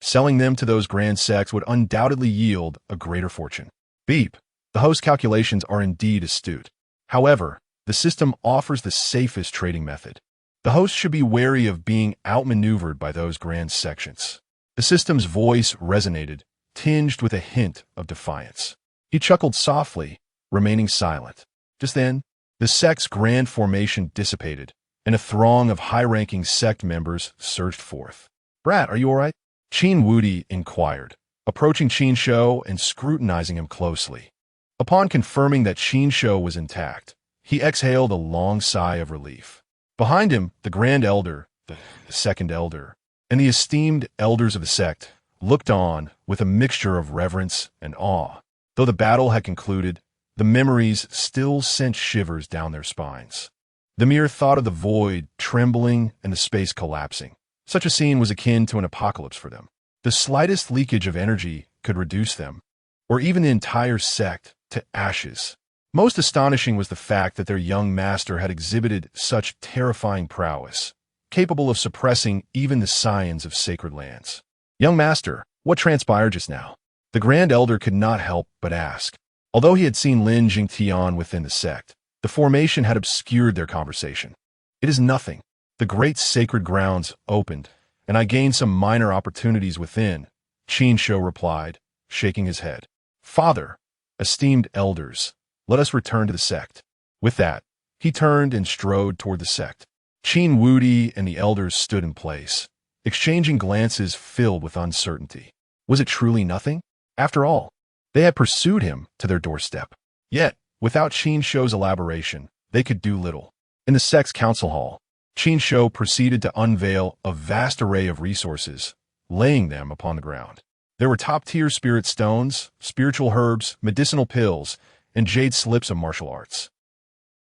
Selling them to those grand sects would undoubtedly yield a greater fortune. Beep. The host's calculations are indeed astute. However, the system offers the safest trading method. The host should be wary of being outmaneuvered by those grand sections. The system's voice resonated, tinged with a hint of defiance. He chuckled softly, remaining silent. Just then, the sect's grand formation dissipated, and a throng of high-ranking sect members surged forth. "Brat, are you all right?" Qin Wudi inquired, approaching Qin Shou and scrutinizing him closely. Upon confirming that Qin Shou was intact, he exhaled a long sigh of relief. Behind him, the Grand Elder, the Second Elder, and the esteemed elders of the sect looked on with a mixture of reverence and awe. Though the battle had concluded, the memories still sent shivers down their spines. The mere thought of the void trembling and the space collapsing. Such a scene was akin to an apocalypse for them. The slightest leakage of energy could reduce them, or even the entire sect, to ashes. Most astonishing was the fact that their young master had exhibited such terrifying prowess, capable of suppressing even the scions of sacred lands. "Young master, what transpired just now?" The Grand Elder could not help but ask. Although he had seen Lin Jingtian within the sect, the formation had obscured their conversation. "It is nothing. The great sacred grounds opened, and I gained some minor opportunities within," Qin Shou replied, shaking his head. "Father, esteemed elders, let us return to the sect." With that, he turned and strode toward the sect. Qin Wudi and the elders stood in place, exchanging glances filled with uncertainty. Was it truly nothing? After all, they had pursued him to their doorstep. Yet, without Qin Shou's elaboration, they could do little. In the sect's council hall, Qin Shou proceeded to unveil a vast array of resources, laying them upon the ground. There were top-tier spirit stones, spiritual herbs, medicinal pills, and jade slips of martial arts.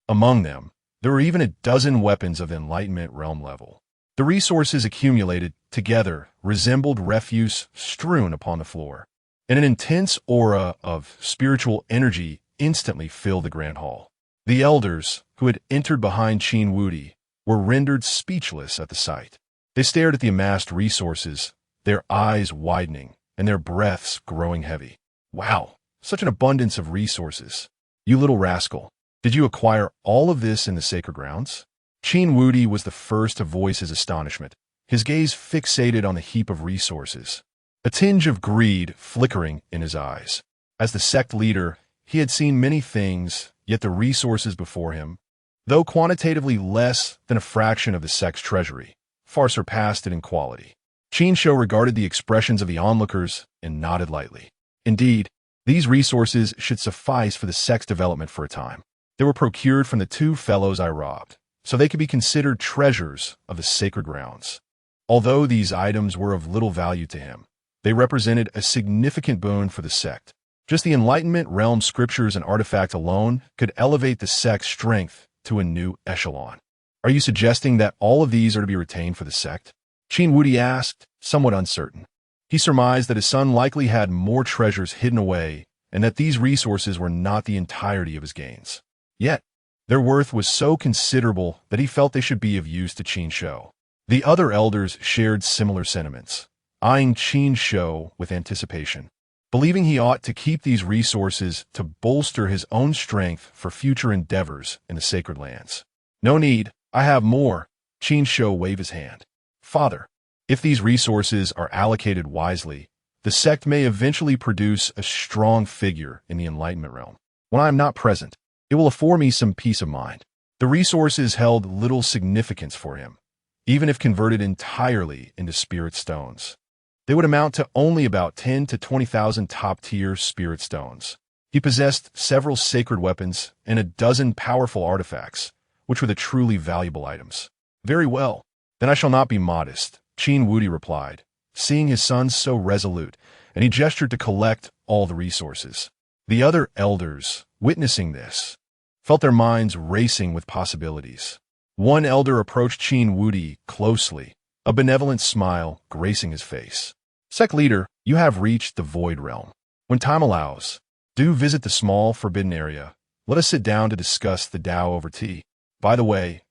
Among them, there were even a dozen weapons of enlightenment realm level. The resources accumulated together resembled refuse strewn upon the floor, and an intense aura of spiritual energy instantly filled the grand hall. The elders, who had entered behind Qin Wudi, were rendered speechless at the sight. They stared at the amassed resources, their eyes widening, and their breaths growing heavy. "Wow, such an abundance of resources. You little rascal, did you acquire all of this in the sacred grounds?" Qin Wudi was the first to voice his astonishment, his gaze fixated on the heap of resources, a tinge of greed flickering in his eyes. As the sect leader, he had seen many things, yet the resources before him, though quantitatively less than a fraction of the sect's treasury, far surpassed it in quality. Qin Shou regarded the expressions of the onlookers and nodded lightly. Indeed, these resources should suffice for the sect's development for a time. They were procured from the 2 fellows I robbed, so they could be considered treasures of the sacred grounds. Although these items were of little value to him, they represented a significant boon for the sect. Just the Enlightenment realm scriptures and artifacts alone could elevate the sect's strength to a new echelon. "Are you suggesting that all of these are to be retained for the sect?" Qin Wudi asked, somewhat uncertain. He surmised that his son likely had more treasures hidden away, and that these resources were not the entirety of his gains. Yet, their worth was so considerable that he felt they should be of use to Qin Shou. The other elders shared similar sentiments, eyeing Qin Shou with anticipation. believing he ought to keep these resources to bolster his own strength for future endeavors in the sacred lands. No need, I have more. Qin Shou waved his hand. Father, if these resources are allocated wisely, the sect may eventually produce a strong figure in the Enlightenment realm. When I am not present, it will afford me some peace of mind. The resources held little significance for him, even if converted entirely into spirit stones. They would amount to only about 10 to 20,000 top-tier spirit stones. He possessed several sacred weapons and a dozen powerful artifacts, which were the truly valuable items. Very well, then I shall not be modest, Qin Wudi replied, seeing his son so resolute, and he gestured to collect all the resources. The other elders, witnessing this, felt their minds racing with possibilities. One elder approached Qin Wudi closely, a benevolent smile gracing his face. Sect leader, you have reached the Void Realm. When time allows, do visit the small forbidden area. Let us sit down to discuss the Tao over tea. By the way,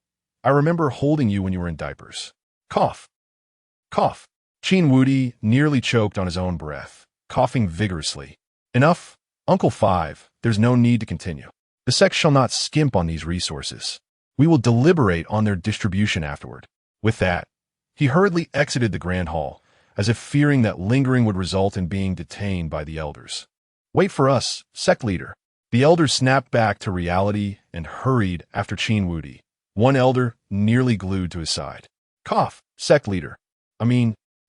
I remember holding you when you were in diapers. Cough. Cough. Qin Wudi nearly choked on his own breath, coughing vigorously. Enough, Uncle Five, there's no need to continue. The sect shall not skimp on these resources. We will deliberate on their distribution afterward. With that, he hurriedly exited the grand hall, as if fearing that lingering would result in being detained by the elders. Wait for us, sect leader. The elders snapped back to reality and hurried after Qin Wudi, one elder nearly glued to his side. Cough, sect leader.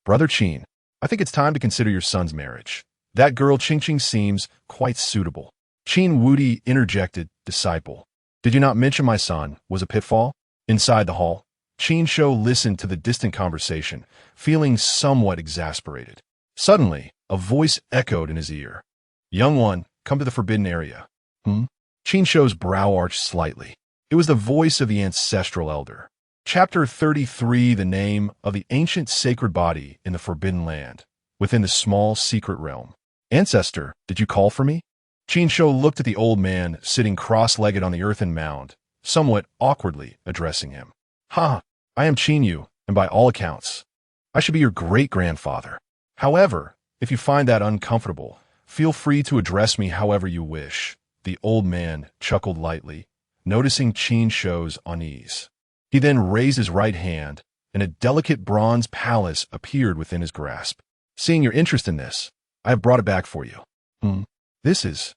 Brother Qin, I think it's time to consider your son's marriage. That girl Qingqing seems quite suitable. Qin Wudi interjected, disciple. Did you not mention my son was a pitfall? Inside the hall, Qin Shou listened to the distant conversation, feeling somewhat exasperated. Suddenly, a voice echoed in his ear. Young one, come to the forbidden area. Qin Shou's brow arched slightly. It was the voice of the ancestral elder. Chapter 33, the name of the ancient sacred body in the Forbidden Land, within the small secret realm. Ancestor, did you call for me? Qin Shou looked at the old man sitting cross-legged on the earthen mound, somewhat awkwardly addressing him. I am Qin Yu, and by all accounts, I should be your great-grandfather. However, if you find that uncomfortable, feel free to address me however you wish. The old man chuckled lightly, noticing Qin Shou's unease. He then raised his right hand, and a delicate bronze palace appeared within his grasp. Seeing your interest in this, I have brought it back for you. This is...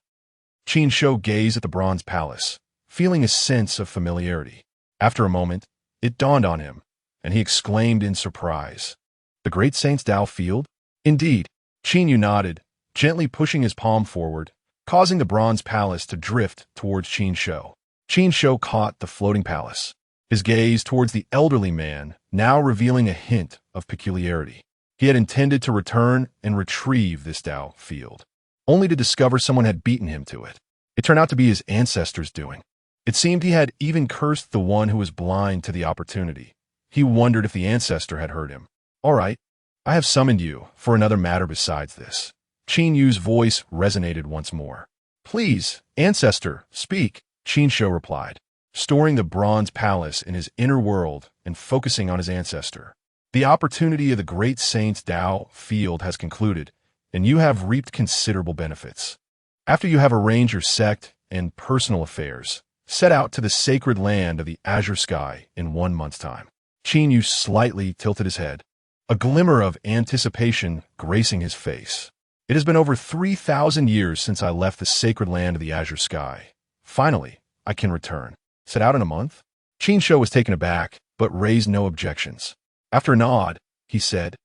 Qin Shou gazed at the bronze palace, feeling a sense of familiarity. After a moment, it dawned on him, and he exclaimed in surprise. The great Saint's Tao field? Indeed. Qin Yu nodded, gently pushing his palm forward, causing the bronze palace to drift towards Qin Shou. Qin Shou caught the floating palace, his gaze towards the elderly man, now revealing a hint of peculiarity. He had intended to return and retrieve this Tao field, only to discover someone had beaten him to it. It turned out to be his ancestors' doing. It seemed he had even cursed the one who was blind to the opportunity. He wondered if the ancestor had heard him. All right, I have summoned you for another matter besides this. Qin Yu's voice resonated once more. Please, ancestor, speak, Qin Shou replied, storing the bronze palace in his inner world and focusing on his ancestor. The opportunity of the great Saint's Tao field has concluded, and you have reaped considerable benefits. After you have arranged your sect and personal affairs, set out to the sacred land of the azure sky in 1 month's time. Qin Yu slightly tilted his head, a glimmer of anticipation gracing his face. It has been over 3,000 years since I left the sacred land of the azure sky. Finally, I can return. Set out in a month? Qin Shou was taken aback, but raised no objections. After a nod, he said,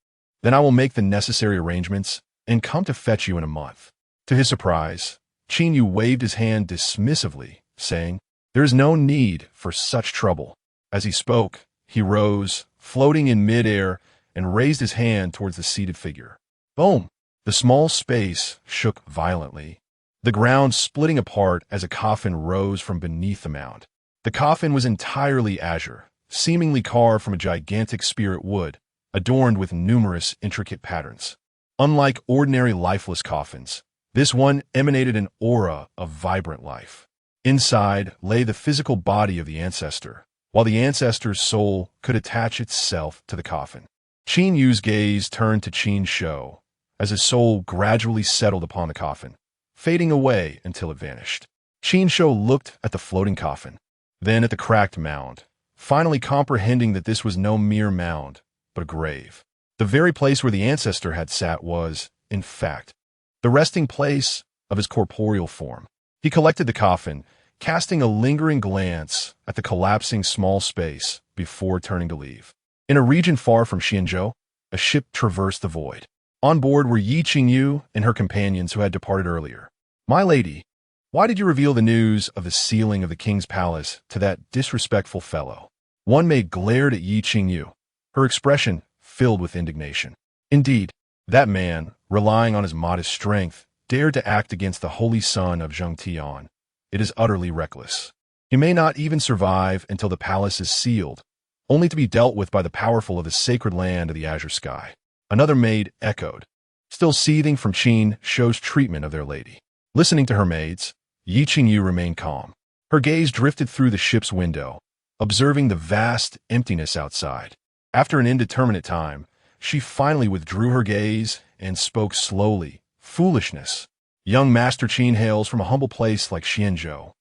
Then I will make the necessary arrangements and come to fetch you in a month. To his surprise, Qin Yu waved his hand dismissively, saying, There is no need for such trouble. As he spoke, he rose, floating in midair, and raised his hand towards the seated figure. Boom! The small space shook violently, the ground splitting apart as a coffin rose from beneath the mound. The coffin was entirely azure, seemingly carved from a gigantic spirit wood, adorned with numerous intricate patterns. Unlike ordinary lifeless coffins, this one emanated an aura of vibrant life. Inside lay the physical body of the ancestor, while the ancestor's soul could attach itself to the coffin. Qin Yu's gaze turned to Qin Shou, as his soul gradually settled upon the coffin, fading away until it vanished. Qin Shou looked at the floating coffin, then at the cracked mound, finally comprehending that this was no mere mound, but a grave. The very place where the ancestor had sat was, in fact, the resting place of his corporeal form. He collected the coffin, casting a lingering glance at the collapsing small space before turning to leave. In a region far from Xianzhou, a ship traversed the void. On board were Yi Qingyu and her companions who had departed earlier. "My lady, why did you reveal the news of the sealing of the king's palace to that disrespectful fellow?" One maid glared at Yi Qingyu, her expression filled with indignation. Indeed, that man, relying on his modest strength, dared to act against the holy son of Zhengtian. It is utterly reckless. He may not even survive until the palace is sealed, only to be dealt with by the powerful of the sacred land of the azure sky. Another maid echoed, still seething from Qin Shou's treatment of their lady. Listening to her maids, Yi Qingyu remained calm. Her gaze drifted through the ship's window, observing the vast emptiness outside. After an indeterminate time, she finally withdrew her gaze and spoke slowly. "Foolishness. Young Master Qin hails from a humble place like Xianzhou,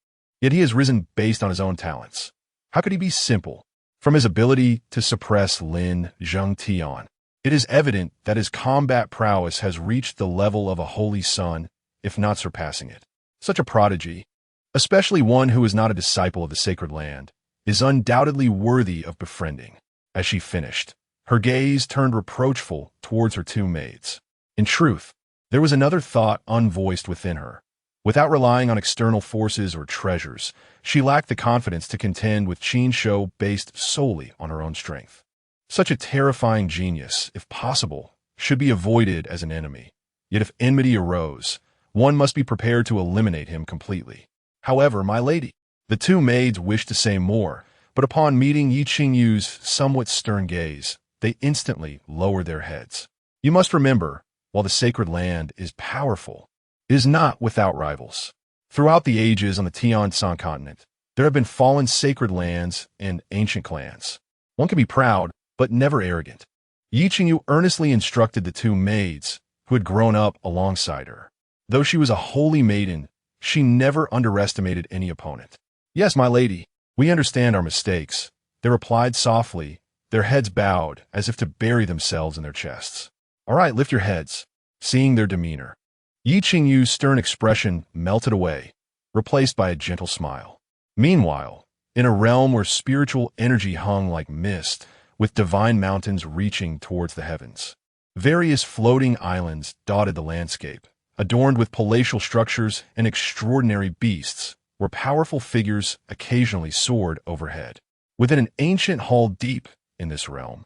yet he has risen based on his own talents. How could he be simple? From his ability to suppress Lin Zhengtian, it is evident that his combat prowess has reached the level of a holy son, if not surpassing it. Such a prodigy, especially one who is not a disciple of the sacred land, is undoubtedly worthy of befriending." As she finished, her gaze turned reproachful towards her two maids. In truth, there was another thought unvoiced within her. Without relying on external forces or treasures, she lacked the confidence to contend with Qin Shou based solely on her own strength. Such a terrifying genius, if possible, should be avoided as an enemy. Yet if enmity arose, one must be prepared to eliminate him completely. "However, my lady," the two maids wished to say more, but upon meeting Yi Qingyu's somewhat stern gaze, they instantly lowered their heads. "You must remember, while the sacred land is powerful, it is not without rivals. Throughout the ages on the Tian Continent, there have been fallen sacred lands and ancient clans. One can be proud, but never arrogant." Yi Qingyu earnestly instructed the two maids, who had grown up alongside her. Though she was a holy maiden, she never underestimated any opponent. "Yes, my lady, we understand our mistakes," they replied softly, their heads bowed as if to bury themselves in their chests. "All right, lift your heads." Seeing their demeanor, Yi Qingyu's stern expression melted away, replaced by a gentle smile. Meanwhile, in a realm where spiritual energy hung like mist, with divine mountains reaching towards the heavens, various floating islands dotted the landscape, adorned with palatial structures and extraordinary beasts, where powerful figures occasionally soared overhead. Within an ancient hall deep in this realm,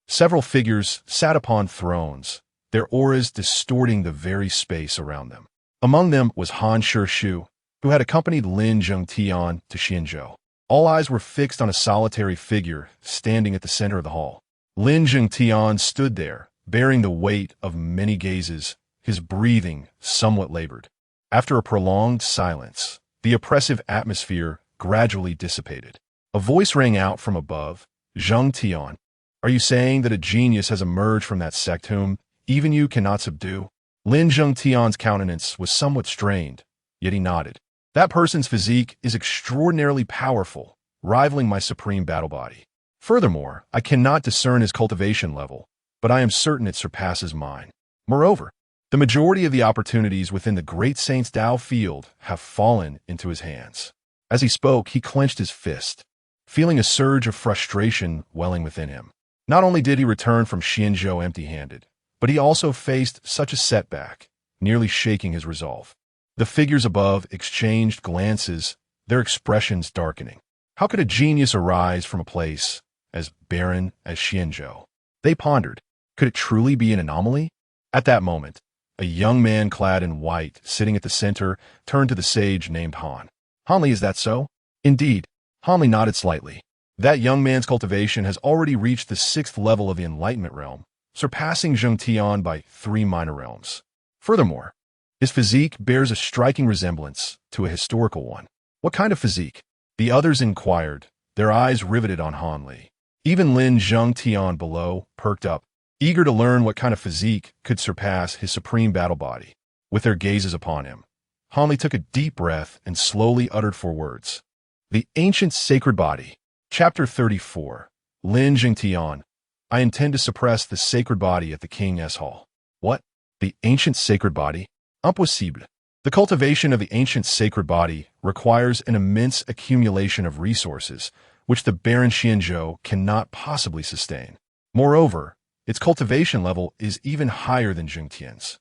several figures sat upon thrones, their auras distorting the very space around them. Among them was Han Shu, who had accompanied Lin Zhengtian to Xianzhou. All eyes were fixed on a solitary figure standing at the center of the hall. Lin Zhengtian stood there, bearing the weight of many gazes, his breathing somewhat labored. After a prolonged silence, the oppressive atmosphere gradually dissipated. A voice rang out from above. "Zhengtian, are you saying that a genius has emerged from that sect whom even you cannot subdue?" Lin Zhengtian's countenance was somewhat strained, yet he nodded. "That person's physique is extraordinarily powerful, rivaling my supreme battle body. Furthermore, I cannot discern his cultivation level, but I am certain it surpasses mine. Moreover, the majority of the opportunities within the great Saint's Tao field have fallen into his hands." As he spoke, he clenched his fist, feeling a surge of frustration welling within him. Not only did he return from Xianzhou empty-handed, but he also faced such a setback, nearly shaking his resolve. The figures above exchanged glances, their expressions darkening. How could a genius arise from a place as barren as Xianzhou? They pondered, could it truly be an anomaly? At that moment, a young man clad in white, sitting at the center, turned to the sage named Han. "Hanli, is that so?" "Indeed." Hanli nodded slightly. That young man's cultivation has already reached the 6th level of the Enlightenment realm, surpassing Zhengtian by 3 minor realms. Furthermore, his physique bears a striking resemblance to a historical one. "What kind of physique?" the others inquired, their eyes riveted on Hanli. Even Lin Zhengtian below perked up, eager to learn what kind of physique could surpass his supreme battle body. With their gazes upon him, Han took a deep breath and slowly uttered 4 words. The Ancient Sacred Body. Chapter 34. Lin Jingtian. I intend to suppress the sacred body at the King's Hall. What? The Ancient Sacred Body? Impossible. The cultivation of the Ancient Sacred Body requires an immense accumulation of resources, which the Baron Qin Shou cannot possibly sustain. Moreover, its cultivation level is even higher than Jingtian's.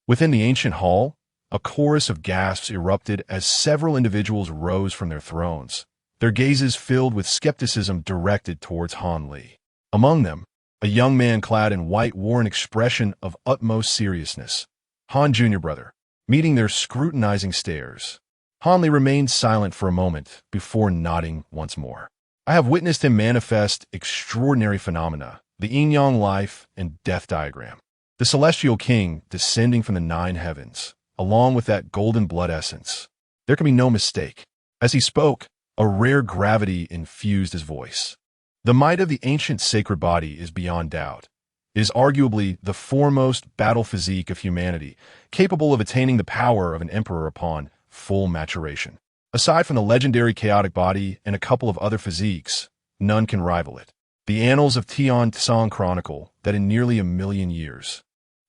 Within the ancient hall, a chorus of gasps erupted as several individuals rose from their thrones, their gazes filled with skepticism directed towards Han Li. Among them, a young man clad in white wore an expression of utmost seriousness. Han Jr. brother. Meeting their scrutinizing stares, Han Li remained silent for a moment before nodding once more. I have witnessed him manifest extraordinary phenomena, the yin-yang life and death diagram. The celestial king descending from the 9 heavens, along with that golden blood essence. There can be no mistake. As he spoke, a rare gravity infused his voice. The might of the ancient sacred body is beyond doubt. It is arguably the foremost battle physique of humanity, capable of attaining the power of an emperor upon full maturation. Aside from the legendary chaotic body and a couple of other physiques, none can rival it. The annals of Tian Tsang chronicle that in nearly 1,000,000 years,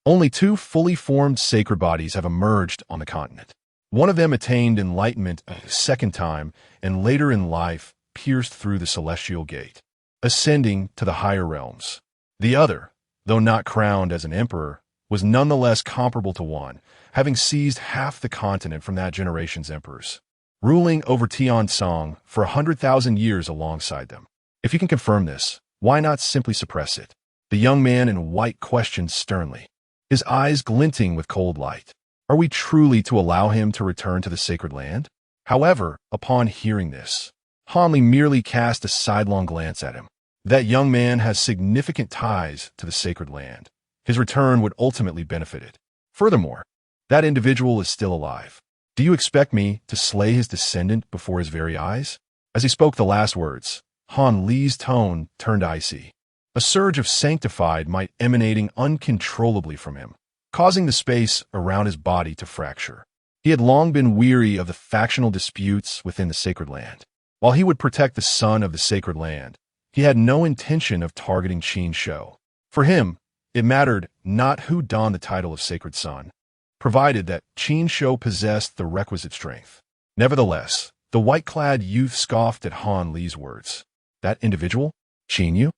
only 2 fully formed sacred bodies have emerged on the continent. One of them attained enlightenment a 2nd time, and later in life pierced through the celestial gate, ascending to the higher realms. The other, though not crowned as an emperor, was nonetheless comparable to one, having seized half the continent from that generation's emperors, ruling over Tian Tsang for 100,000 years alongside them. If you can confirm this, why not simply suppress it? The young man in white questioned sternly, his eyes glinting with cold light. Are we truly to allow him to return to the sacred land? However, upon hearing this, Han Li merely cast a sidelong glance at him. That young man has significant ties to the sacred land. His return would ultimately benefit it. Furthermore, that individual is still alive. Do you expect me to slay his descendant before his very eyes? As he spoke the last words, Han Li's tone turned icy. A surge of sanctified might emanating uncontrollably from him, causing the space around his body to fracture. He had long been weary of the factional disputes within the sacred land. While he would protect the son of the sacred land, he had no intention of targeting Qin Shou. For him, it mattered not who donned the title of Sacred Son, provided that Qin Shou possessed the requisite strength. Nevertheless, the white-clad youth scoffed at Han Li's words. That individual? Qinyu?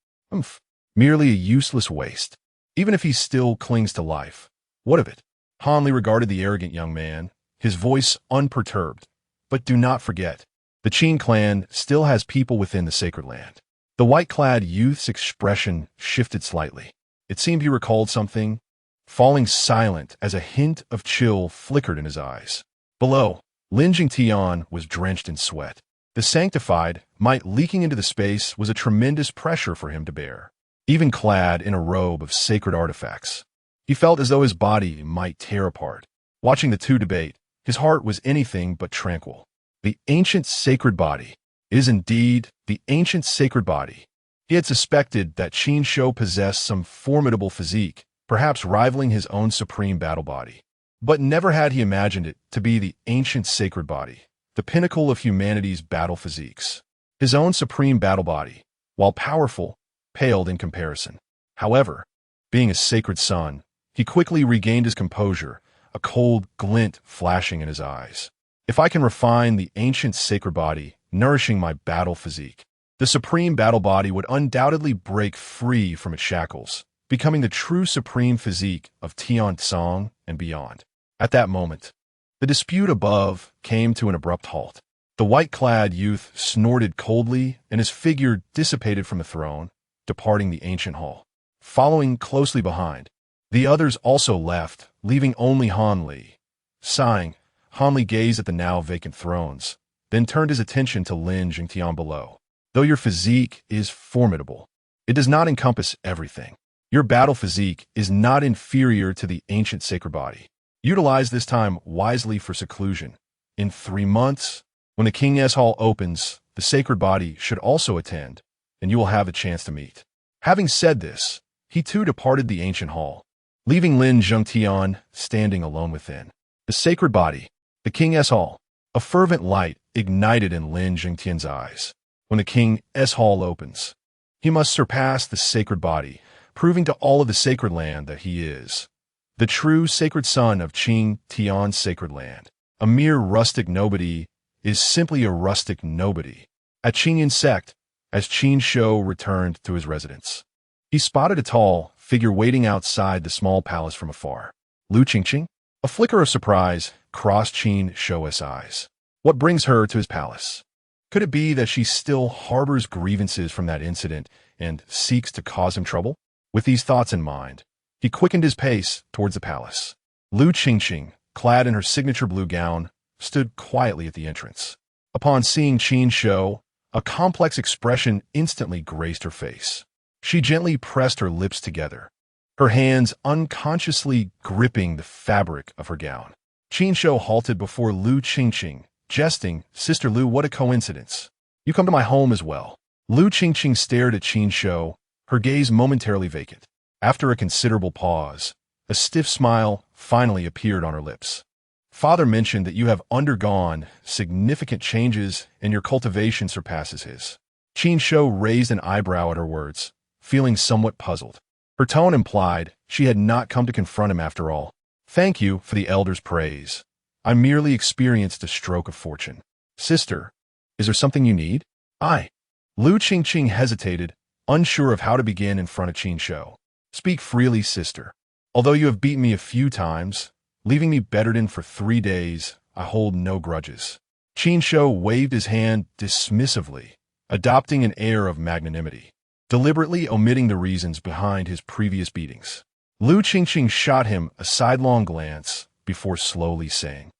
Merely a useless waste. Even if he still clings to life, what of it? Han Li regarded the arrogant young man, his voice unperturbed. But do not forget, the Qin clan still has people within the sacred land. The white-clad youth's expression shifted slightly. It seemed he recalled something, falling silent as a hint of chill flickered in his eyes. Below, Lin Jingtian was drenched in sweat. The sanctified might leaking into the space was a tremendous pressure for him to bear. Even clad in a robe of sacred artifacts, he felt as though his body might tear apart. Watching the two debate, his heart was anything but tranquil. The ancient sacred body is indeed the ancient sacred body. He had suspected that Qin Shou possessed some formidable physique, perhaps rivaling his own supreme battle body. But never had he imagined it to be the ancient sacred body, the pinnacle of humanity's battle physiques. His own supreme battle body, while powerful, paled in comparison. However, being a sacred son, he quickly regained his composure, a cold glint flashing in his eyes. If I can refine the ancient sacred body, nourishing my battle physique, the supreme battle body would undoubtedly break free from its shackles, becoming the true supreme physique of Tian Tsang and beyond. At that moment, the dispute above came to an abrupt halt. The white-clad youth snorted coldly, and his figure dissipated from the throne, departing the ancient hall. Following closely behind, the others also left, leaving only Han Li. Sighing, Han Li gazed at the now vacant thrones, then turned his attention to Lin Jingtian below. Though your physique is formidable, it does not encompass everything. Your battle physique is not inferior to the ancient sacred body. Utilize this time wisely for seclusion. In 3 months, when the King's Hall opens, the sacred body should also attend, and you will have a chance to meet. Having said this, he too departed the ancient hall, leaving Lin Zhengtian standing alone within. The sacred body, the King's Hall. A fervent light ignited in Lin Zhengtian's eyes. When the King's Hall opens, he must surpass the sacred body, proving to all of the sacred land that he is the true sacred son of Qin Tian's sacred land. A mere rustic nobody is simply a rustic nobody. At Qingyun Sect, as Qin Shou returned to his residence, he spotted a tall figure waiting outside the small palace from afar. Lu Qingqing? A flicker of surprise crossed Qin Shou's eyes. What brings her to his palace? Could it be that she still harbors grievances from that incident and seeks to cause him trouble? With these thoughts in mind, he quickened his pace towards the palace. Lu Qingqing, clad in her signature blue gown, stood quietly at the entrance. Upon seeing Qin Shou, a complex expression instantly graced her face. She gently pressed her lips together, her hands unconsciously gripping the fabric of her gown. Qin Shou halted before Lu Qingqing, jesting, "Sister Lu, what a coincidence. You come to my home as well." Lu Qingqing stared at Qin Shou, her gaze momentarily vacant. After a considerable pause, a stiff smile finally appeared on her lips. "Father mentioned that you have undergone significant changes and your cultivation surpasses his." Qin Shou raised an eyebrow at her words, feeling somewhat puzzled. Her tone implied she had not come to confront him after all. "Thank you for the elder's praise. I merely experienced a stroke of fortune." "Sister, is there something you need?" Lu Qingqing hesitated, unsure of how to begin in front of Qin Shou. "Speak freely, sister. Although you have beaten me a few times, leaving me bedridden for 3 days, I hold no grudges." Qin Shou waved his hand dismissively, adopting an air of magnanimity, deliberately omitting the reasons behind his previous beatings. Lu Qingqing shot him a sidelong glance before slowly saying,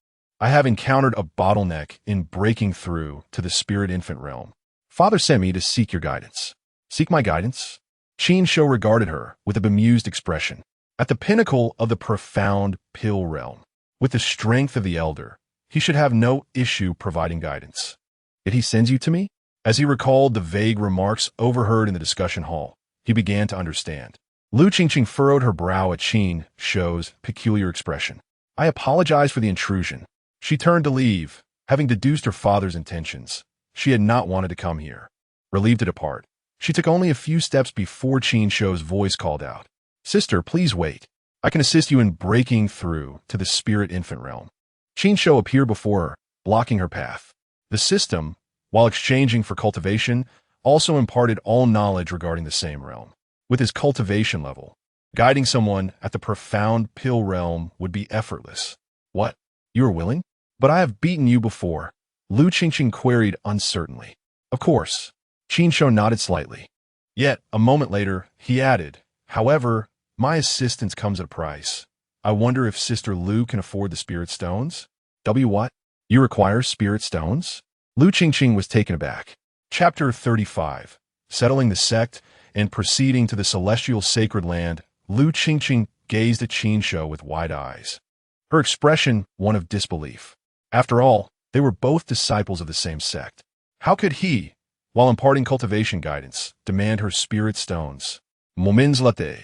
"I have encountered a bottleneck in breaking through to the spirit infant realm. Father sent me to seek your guidance." "Seek my guidance?" Qin Shou regarded her with a bemused expression. At the pinnacle of the profound pill realm, with the strength of the elder, he should have no issue providing guidance. "Yet he sends you to me?" As he recalled the vague remarks overheard in the discussion hall, he began to understand. Lu Qingqing furrowed her brow at Qin Shou's peculiar expression. "I apologize for the intrusion." She turned to leave, having deduced her father's intentions. She had not wanted to come here. Relieved to depart, she took only a few steps before Qin Shou's voice called out, "Sister, please wait. I can assist you in breaking through to the spirit infant realm." Qin Shou appeared before her, blocking her path. The system, while exchanging for cultivation, also imparted all knowledge regarding the same realm. With his cultivation level, guiding someone at the profound pill realm would be effortless. "What? You are willing? But I have beaten you before," Lu Qingqing queried uncertainly. "Of course." Qin Shou nodded slightly. Yet, a moment later, he added, "However, my assistance comes at a price. I wonder if Sister Lu can afford the spirit stones?" What? You require spirit stones?" Lu Qingqing was taken aback. Chapter 35. Settling the sect and proceeding to the celestial sacred land, Lu Qingqing gazed at Qin Shou with wide eyes, her expression one of disbelief. After all, they were both disciples of the same sect. How could he, while imparting cultivation guidance, demand her spirit stones? Moments later,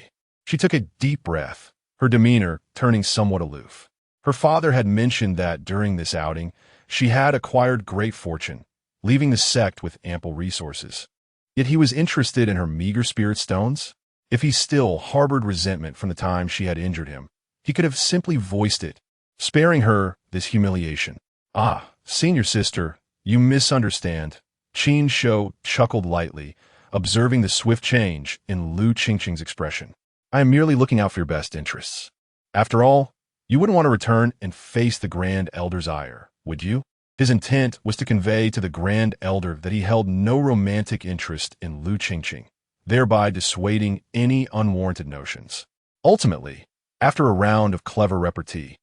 she took a deep breath, her demeanor turning somewhat aloof. Her father had mentioned that during this outing, she had acquired great fortune, leaving the sect with ample resources. Yet he was interested in her meager spirit stones. If he still harbored resentment from the time she had injured him, he could have simply voiced it, sparing her this humiliation. "Ah, senior sister, you misunderstand." Qin Shou chuckled lightly, observing the swift change in Lu Qingqing's expression. "I am merely looking out for your best interests. After all, you wouldn't want to return and face the Grand Elder's ire, would you?" His intent was to convey to the Grand Elder that he held no romantic interest in Lu Qingqing, thereby dissuading any unwarranted notions. Ultimately, after a round of clever repartee,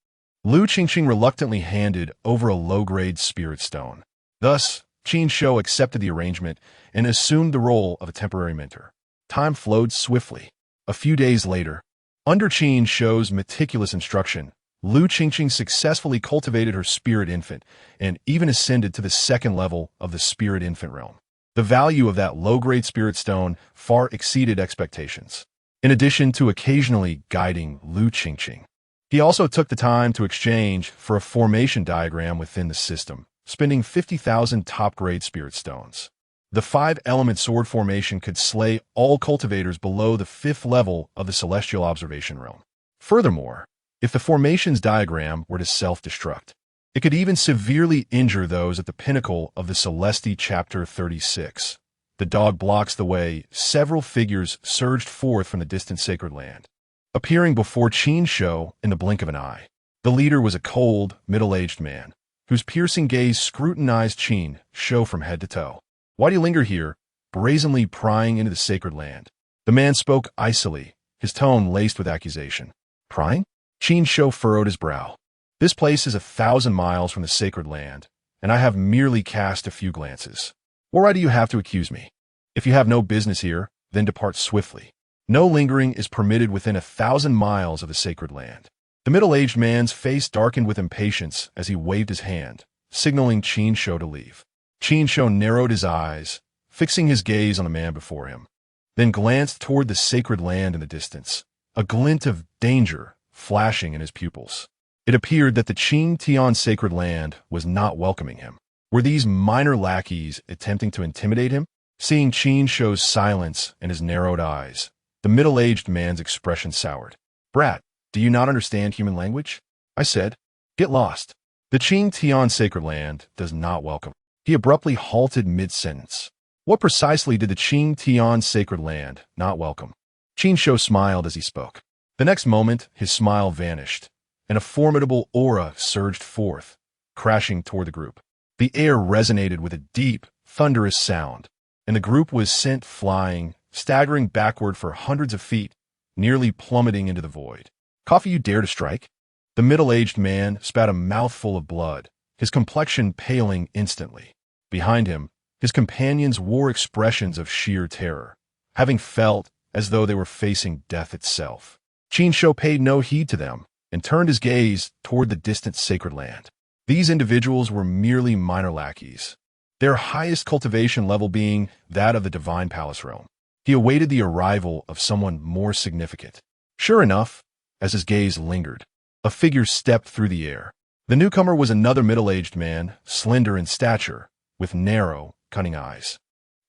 Lu Qingqing reluctantly handed over a low-grade spirit stone. Thus, Qin Shou accepted the arrangement and assumed the role of a temporary mentor. Time flowed swiftly. A few days later, under Qin Shou's meticulous instruction, Lu Qingqing successfully cultivated her spirit infant and even ascended to the second level of the spirit infant realm. The value of that low-grade spirit stone far exceeded expectations. in addition to occasionally guiding Lu Qingqing. He also took the time to exchange for a formation diagram within the system, spending 50,000 top-grade spirit stones. The 5-element sword formation could slay all cultivators below the 5th level of the celestial observation realm. Furthermore, if the formation's diagram were to self-destruct, it could even severely injure those at the pinnacle of the Celesti Chapter 36. The dog blocks the way. Several figures surged forth from the distant sacred land, appearing before Qin Shou in the blink of an eye. The leader was a cold, middle-aged man, whose piercing gaze scrutinized Qin Shou from head to toe. "Why do you linger here, brazenly prying into the sacred land?" The man spoke icily, his tone laced with accusation. "Prying?" Qin Shou furrowed his brow. "This place is 1,000 miles from the sacred land, and I have merely cast a few glances. What right do you have to accuse me? If you have no business here, then depart swiftly. No lingering is permitted within 1,000 miles of the sacred land." The middle-aged man's face darkened with impatience as he waved his hand, signaling Qin Shou to leave. Qin Shou narrowed his eyes, fixing his gaze on the man before him, then glanced toward the sacred land in the distance, a glint of danger flashing in his pupils. It appeared that the Cang Tian sacred land was not welcoming him. Were these minor lackeys attempting to intimidate him? Seeing Qin Shou's silence and his narrowed eyes, the middle-aged man's expression soured. "Brat, do you not understand human language?" I said. "Get lost. The Cang Tian sacred land does not welcome." He abruptly halted mid-sentence. What precisely did the Cang Tian sacred land not welcome? Qin Shou smiled as he spoke. The next moment, his smile vanished, and a formidable aura surged forth, crashing toward the group. The air resonated with a deep, thunderous sound, and the group was sent flying, staggering backward for hundreds of feet, nearly plummeting into the void. "Coffee you dare to strike?" The middle-aged man spat a mouthful of blood, his complexion paling instantly. Behind him, his companions wore expressions of sheer terror, having felt as though they were facing death itself. Qin Shou paid no heed to them and turned his gaze toward the distant sacred land. These individuals were merely minor lackeys, their highest cultivation level being that of the divine palace realm. He awaited the arrival of someone more significant. Sure enough, as his gaze lingered, a figure stepped through the air. The newcomer was another middle-aged man, slender in stature, with narrow, cunning eyes.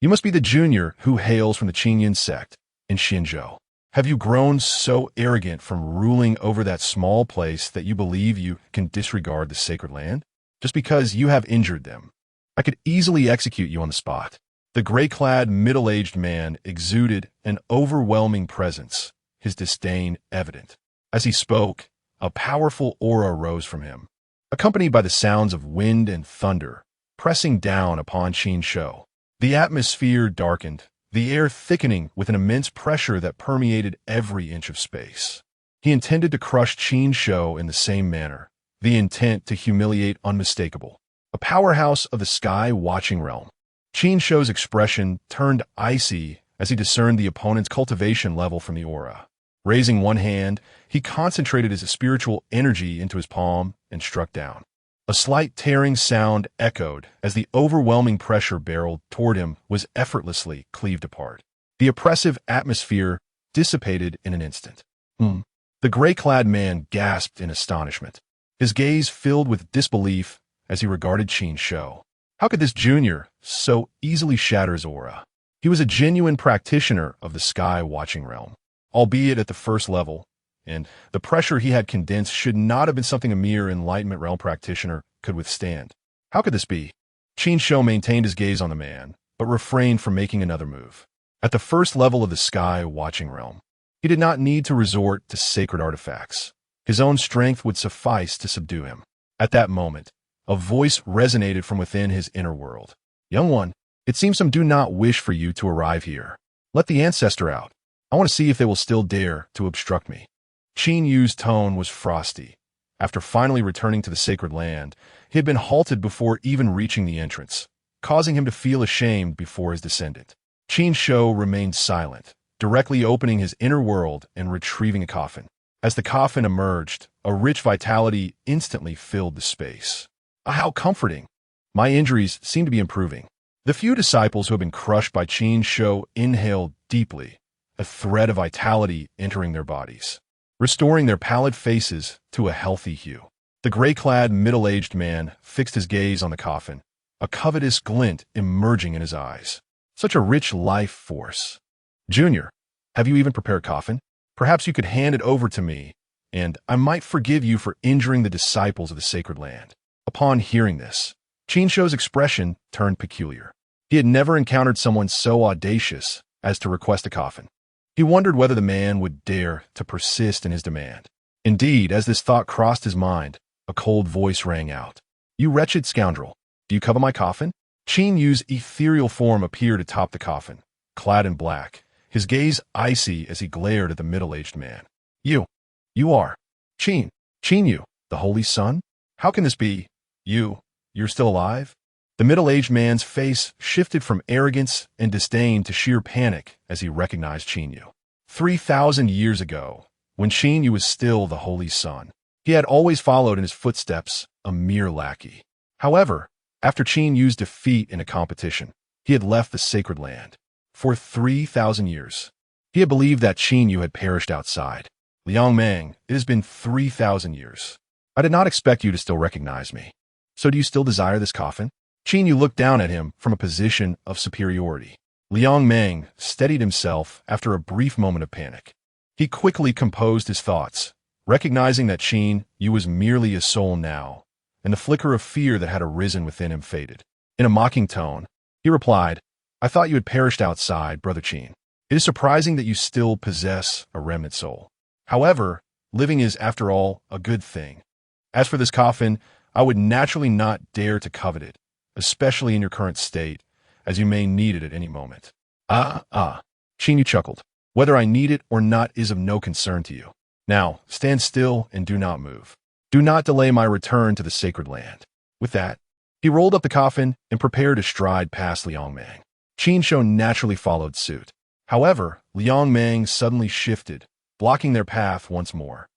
"You must be the junior who hails from the Qingyun Sect in Xinzhou. Have you grown so arrogant from ruling over that small place that you believe you can disregard the sacred land? Just because you have injured them, I could easily execute you on the spot." The gray-clad, middle-aged man exuded an overwhelming presence, his disdain evident. As he spoke, a powerful aura rose from him, accompanied by the sounds of wind and thunder, pressing down upon Qin Shou. The atmosphere darkened, the air thickening with an immense pressure that permeated every inch of space. He intended to crush Qin Shou in the same manner, the intent to humiliate unmistakable. A powerhouse of the sky-watching realm. Qin Shou's expression turned icy as he discerned the opponent's cultivation level from the aura. Raising one hand, he concentrated his spiritual energy into his palm and struck down. A slight tearing sound echoed as the overwhelming pressure barreled toward him was effortlessly cleaved apart. The oppressive atmosphere dissipated in an instant. The gray-clad man gasped in astonishment. His gaze filled with disbelief as he regarded Qin Shou. How could this junior so easily shatter his aura? He was a genuine practitioner of the sky-watching realm, albeit at the first level, and the pressure he had condensed should not have been something a mere Enlightenment realm practitioner could withstand. How could this be? Qin Shou maintained his gaze on the man, but refrained from making another move. At the first level of the sky-watching realm, he did not need to resort to sacred artifacts. His own strength would suffice to subdue him. At that moment, a voice resonated from within his inner world. "Young one, it seems some do not wish for you to arrive here. Let the ancestor out. I want to see if they will still dare to obstruct me." Qin Yu's tone was frosty. After finally returning to the sacred land, he had been halted before even reaching the entrance, causing him to feel ashamed before his descendant. Qin Shou remained silent, directly opening his inner world and retrieving a coffin. As the coffin emerged, a rich vitality instantly filled the space. How comforting! My injuries seem to be improving. The few disciples who had been crushed by Qin Shou inhaled deeply, a thread of vitality entering their bodies, restoring their pallid faces to a healthy hue. The gray-clad, middle-aged man fixed his gaze on the coffin, a covetous glint emerging in his eyes. Such a rich life force. Junior, have you even prepared coffin? Perhaps you could hand it over to me, and I might forgive you for injuring the disciples of the sacred land. Upon hearing this, Qin Shou's expression turned peculiar. He had never encountered someone so audacious as to request a coffin. He wondered whether the man would dare to persist in his demand. Indeed, as this thought crossed his mind, a cold voice rang out. "You wretched scoundrel, do you covet my coffin?" Qin Yu's ethereal form appeared atop the coffin, clad in black, his gaze icy as he glared at the middle-aged man. You are Qin Yu, the Holy Son? How can this be? You're still alive?" The middle-aged man's face shifted from arrogance and disdain to sheer panic as he recognized Qin Yu. 3,000 years ago, when Qin Yu was still the Holy Son, he had always followed in his footsteps, a mere lackey. However, after Qin Yu's defeat in a competition, he had left the sacred land. For 3,000 years, he had believed that Qin Yu had perished outside. "Liang Meng, it has been 3,000 years. I did not expect you to still recognize me. So do you still desire this coffin?" Qin Yu looked down at him from a position of superiority. Liang Meng steadied himself after a brief moment of panic. He quickly composed his thoughts, recognizing that Qin Yu was merely a soul now, and the flicker of fear that had arisen within him faded. In a mocking tone, he replied, "I thought you had perished outside, Brother Qin. It is surprising that you still possess a remnant soul. However, living is, after all, a good thing. As for this coffin, I would naturally not dare to covet it, especially in your current state, as you may need it at any moment." Qin Yu chuckled. "Whether I need it or not is of no concern to you. Now, stand still and do not move. Do not delay my return to the sacred land." With that, he rolled up the coffin and prepared to stride past Liang Meng. Qin Shou naturally followed suit. However, Liang Meng suddenly shifted, blocking their path once more.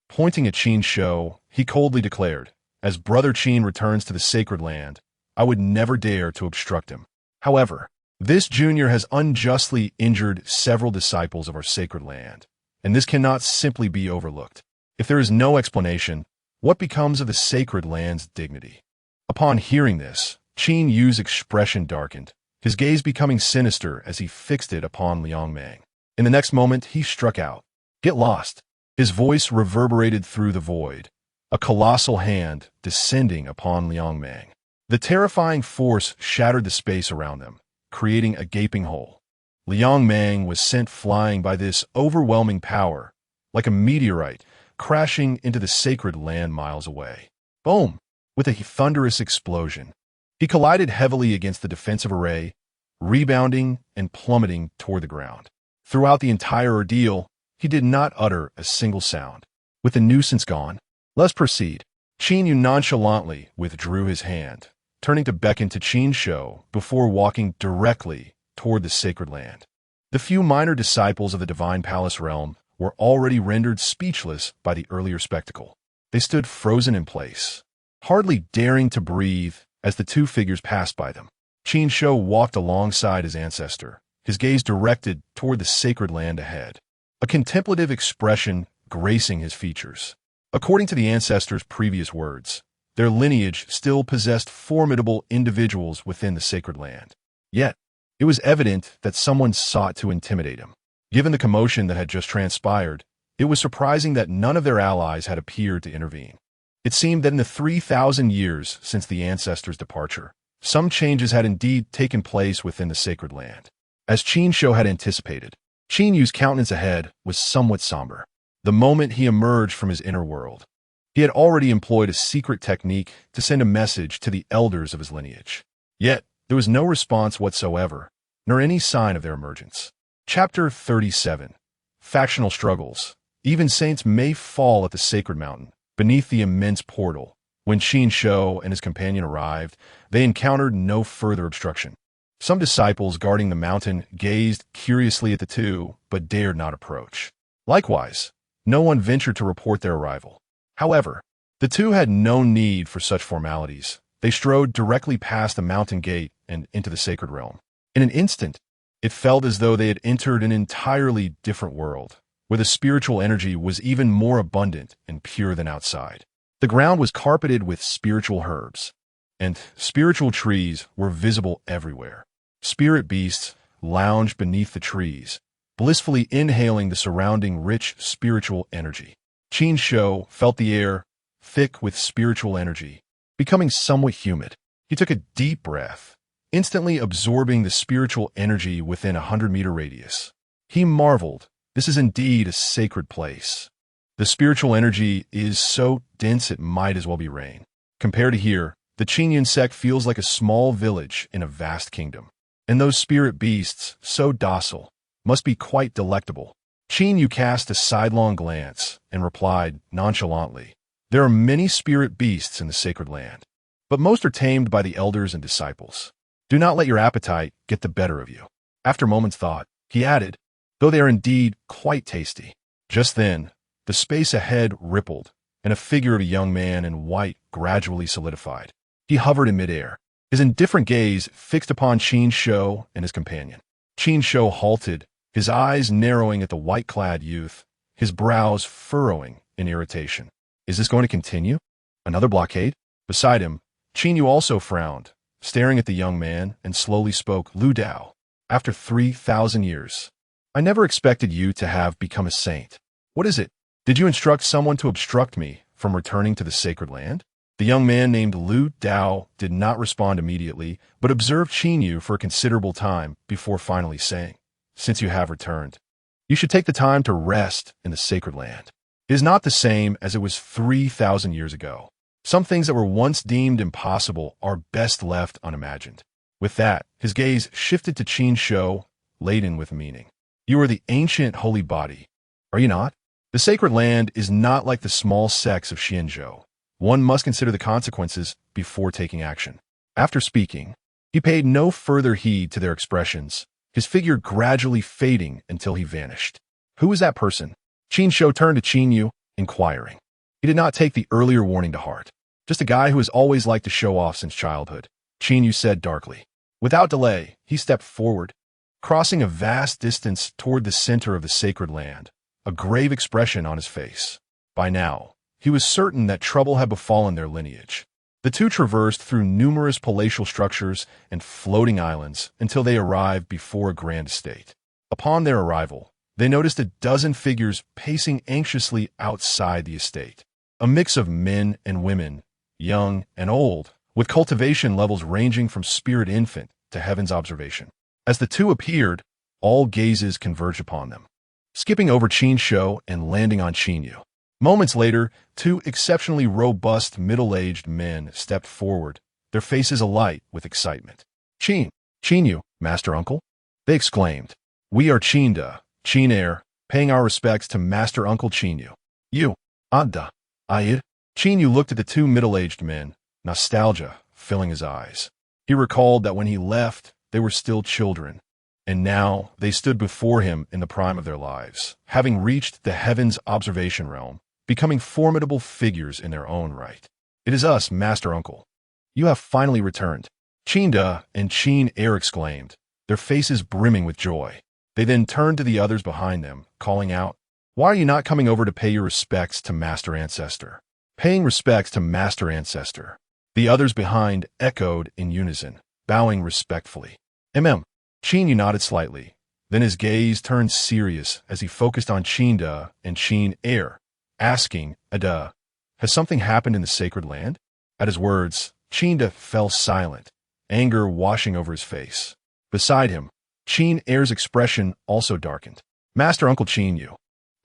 Pointing at Qin Shou, he coldly declared, "As Brother Qin returns to the sacred land, I would never dare to obstruct him. However, this junior has unjustly injured several disciples of our sacred land, and this cannot simply be overlooked. If there is no explanation, what becomes of the sacred land's dignity?" Upon hearing this, Qin Yu's expression darkened, his gaze becoming sinister as he fixed it upon Liang Meng. In the next moment, he struck out. "Get lost!" His voice reverberated through the void, a colossal hand descending upon Liang Meng. The terrifying force shattered the space around them, creating a gaping hole. Liang Meng was sent flying by this overwhelming power, like a meteorite crashing into the sacred land miles away. Boom! With a thunderous explosion, he collided heavily against the defensive array, rebounding and plummeting toward the ground. Throughout the entire ordeal, he did not utter a single sound. With the nuisance gone, let's proceed. Qin Yu nonchalantly withdrew his hand, turning to beckon to Qin Shou before walking directly toward the sacred land. The few minor disciples of the divine palace realm were already rendered speechless by the earlier spectacle. They stood frozen in place, hardly daring to breathe as the two figures passed by them. Qin Shou walked alongside his ancestor, his gaze directed toward the sacred land ahead, a contemplative expression gracing his features. According to the ancestors' previous words, their lineage still possessed formidable individuals within the sacred land. Yet, it was evident that someone sought to intimidate him. Given the commotion that had just transpired, it was surprising that none of their allies had appeared to intervene. It seemed that in the 3,000 years since the ancestors' departure, some changes had indeed taken place within the sacred land. As Qin Shou had anticipated, Qin Yu's countenance ahead was somewhat somber. The moment he emerged from his inner world, he had already employed a secret technique to send a message to the elders of his lineage. Yet, there was no response whatsoever, nor any sign of their emergence. Chapter 37. Factional Struggles. Even saints may fall at the sacred mountain, beneath the immense portal. When Qin Shou and his companion arrived, they encountered no further obstruction. Some disciples guarding the mountain gazed curiously at the two, but dared not approach. Likewise, no one ventured to report their arrival. However, the two had no need for such formalities. They strode directly past the mountain gate and into the sacred realm. In an instant, It felt as though they had entered an entirely different world, where the spiritual energy was even more abundant and pure than outside. The ground was carpeted with spiritual herbs, and spiritual trees were visible everywhere. Spirit beasts lounged beneath the trees, blissfully inhaling the surrounding rich spiritual energy. Qin Shou felt the air, thick with spiritual energy, becoming somewhat humid. He took a deep breath, instantly absorbing the spiritual energy within a 100-meter radius. He marveled, this is indeed a sacred place. The spiritual energy is so dense it might as well be rain. Compared to here, the Qingyun Sect feels like a small village in a vast kingdom. And those spirit beasts, so docile, must be quite delectable. Qin cast a sidelong glance and replied nonchalantly, "There are many spirit beasts in the sacred land, but most are tamed by the elders and disciples. Do not let your appetite get the better of you." After a moment's thought, he added, "Though they are indeed quite tasty." Just then, the space ahead rippled, and a figure of a young man in white gradually solidified. He hovered in midair, his indifferent gaze fixed upon Qin Shou and his companion. Qin Shou halted, his eyes narrowing at the white-clad youth, his brows furrowing in irritation. Is this going to continue? Another blockade? Beside him, Qin Yu also frowned, staring at the young man, and slowly spoke, "Lu Dao, after 3,000 years, I never expected you to have become a saint. What is it? Did you instruct someone to obstruct me from returning to the sacred land?" The young man named Lu Dao did not respond immediately, but observed Qin Yu for a considerable time before finally saying, "Since you have returned, you should take the time to rest in the sacred land. It is not the same as it was 3,000 years ago. Some things that were once deemed impossible are best left unimagined." With that, his gaze shifted to Qin Shou, laden with meaning. "You are the ancient holy body, are you not? The sacred land is not like the small sects of Xianzhou. One must consider the consequences before taking action." After speaking, he paid no further heed to their expressions, his figure gradually fading until he vanished. "Who is that person?" Qin Shou turned to Qin Yu, inquiring. He did not take the earlier warning to heart. "Just a guy who has always liked to show off since childhood," Qin Yu said darkly. Without delay, he stepped forward, crossing a vast distance toward the center of the sacred land, a grave expression on his face. By now, he was certain that trouble had befallen their lineage. The two traversed through numerous palatial structures and floating islands until they arrived before a grand estate. Upon their arrival, they noticed a dozen figures pacing anxiously outside the estate. A mix of men and women, young and old, with cultivation levels ranging from spirit infant to heaven's observation. As the two appeared, all gazes converged upon them, skipping over Qin Shou and landing on Qin Yu. Moments later, two exceptionally robust middle-aged men stepped forward, their faces alight with excitement. Qin Yu, Master Uncle?" they exclaimed. "We are Qin Da, Qin Heir, paying our respects to Master Uncle Qin Yu." "You, Adda, Ayid?" Qin Yu looked at the two middle-aged men, nostalgia filling his eyes. He recalled that when he left, they were still children, and now they stood before him in the prime of their lives, having reached the heavens observation realm, becoming formidable figures in their own right. "It is us, Master Uncle. You have finally returned," Qin Da and Qin Heir exclaimed, their faces brimming with joy. They then turned to the others behind them, calling out, "Why are you not coming over to pay your respects to Master Ancestor?" Paying respects to Master Ancestor. The others behind echoed in unison, bowing respectfully. Qin Yu nodded slightly. Then his gaze turned serious as he focused on Qin Da and Qin Heir, asking, "Ada, has something happened in the sacred land?" At his words, Qin Da fell silent, anger washing over his face. Beside him, Qin Heir's expression also darkened. "Master Uncle Qin Yu,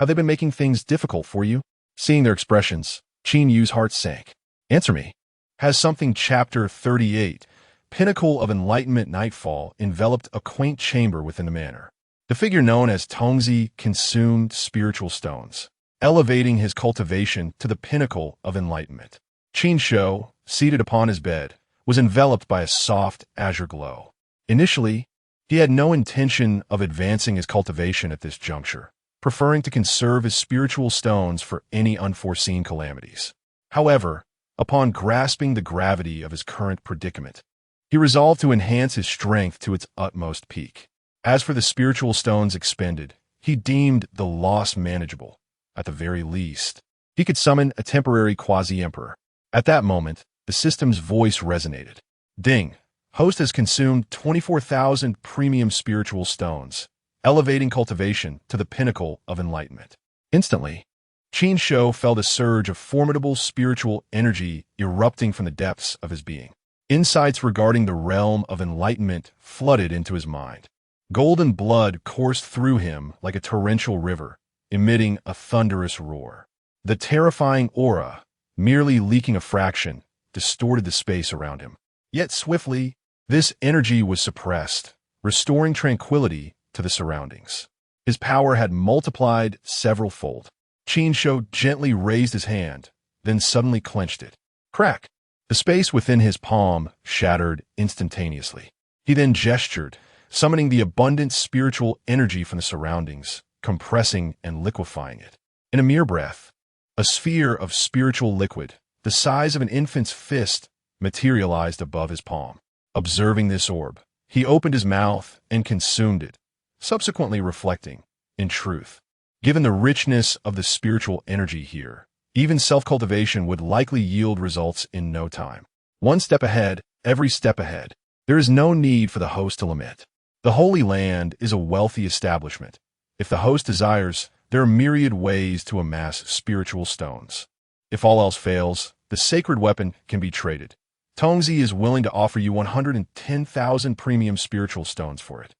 have they been making things difficult for you?" Seeing their expressions, Qin Yu's heart sank. "Answer me. Has something?" Chapter 38, Pinnacle of Enlightenment Nightfall enveloped a quaint chamber within the manor. The figure known as Tongzi consumed spiritual stones, elevating his cultivation to the pinnacle of enlightenment. Qin Shou, seated upon his bed, was enveloped by a soft azure glow. Initially, he had no intention of advancing his cultivation at this juncture, preferring to conserve his spiritual stones for any unforeseen calamities. However, upon grasping the gravity of his current predicament, he resolved to enhance his strength to its utmost peak. As for the spiritual stones expended, he deemed the loss manageable. At the very least, he could summon a temporary quasi-emperor. At that moment, the system's voice resonated. Ding! Host has consumed 24,000 premium spiritual stones, elevating cultivation to the pinnacle of enlightenment. Instantly, Qin Shou felt a surge of formidable spiritual energy erupting from the depths of his being. Insights regarding the realm of enlightenment flooded into his mind. Golden blood coursed through him like a torrential river, emitting a thunderous roar. The terrifying aura, merely leaking a fraction, distorted the space around him. Yet swiftly, this energy was suppressed, restoring tranquility to the surroundings. His power had multiplied several-fold. Qin Shou gently raised his hand, then suddenly clenched it. Crack! The space within his palm shattered instantaneously. He then gestured, summoning the abundant spiritual energy from the surroundings, compressing and liquefying it. In a mere breath, a sphere of spiritual liquid, the size of an infant's fist, materialized above his palm. Observing this orb, he opened his mouth and consumed it, subsequently reflecting, in truth, given the richness of the spiritual energy here, even self-cultivation would likely yield results in no time. One step ahead, every step ahead. There is no need for the host to lament. The Holy Land is a wealthy establishment. If the host desires, there are myriad ways to amass spiritual stones. If all else fails, the sacred weapon can be traded. Tongzi is willing to offer you 110,000 premium spiritual stones for it.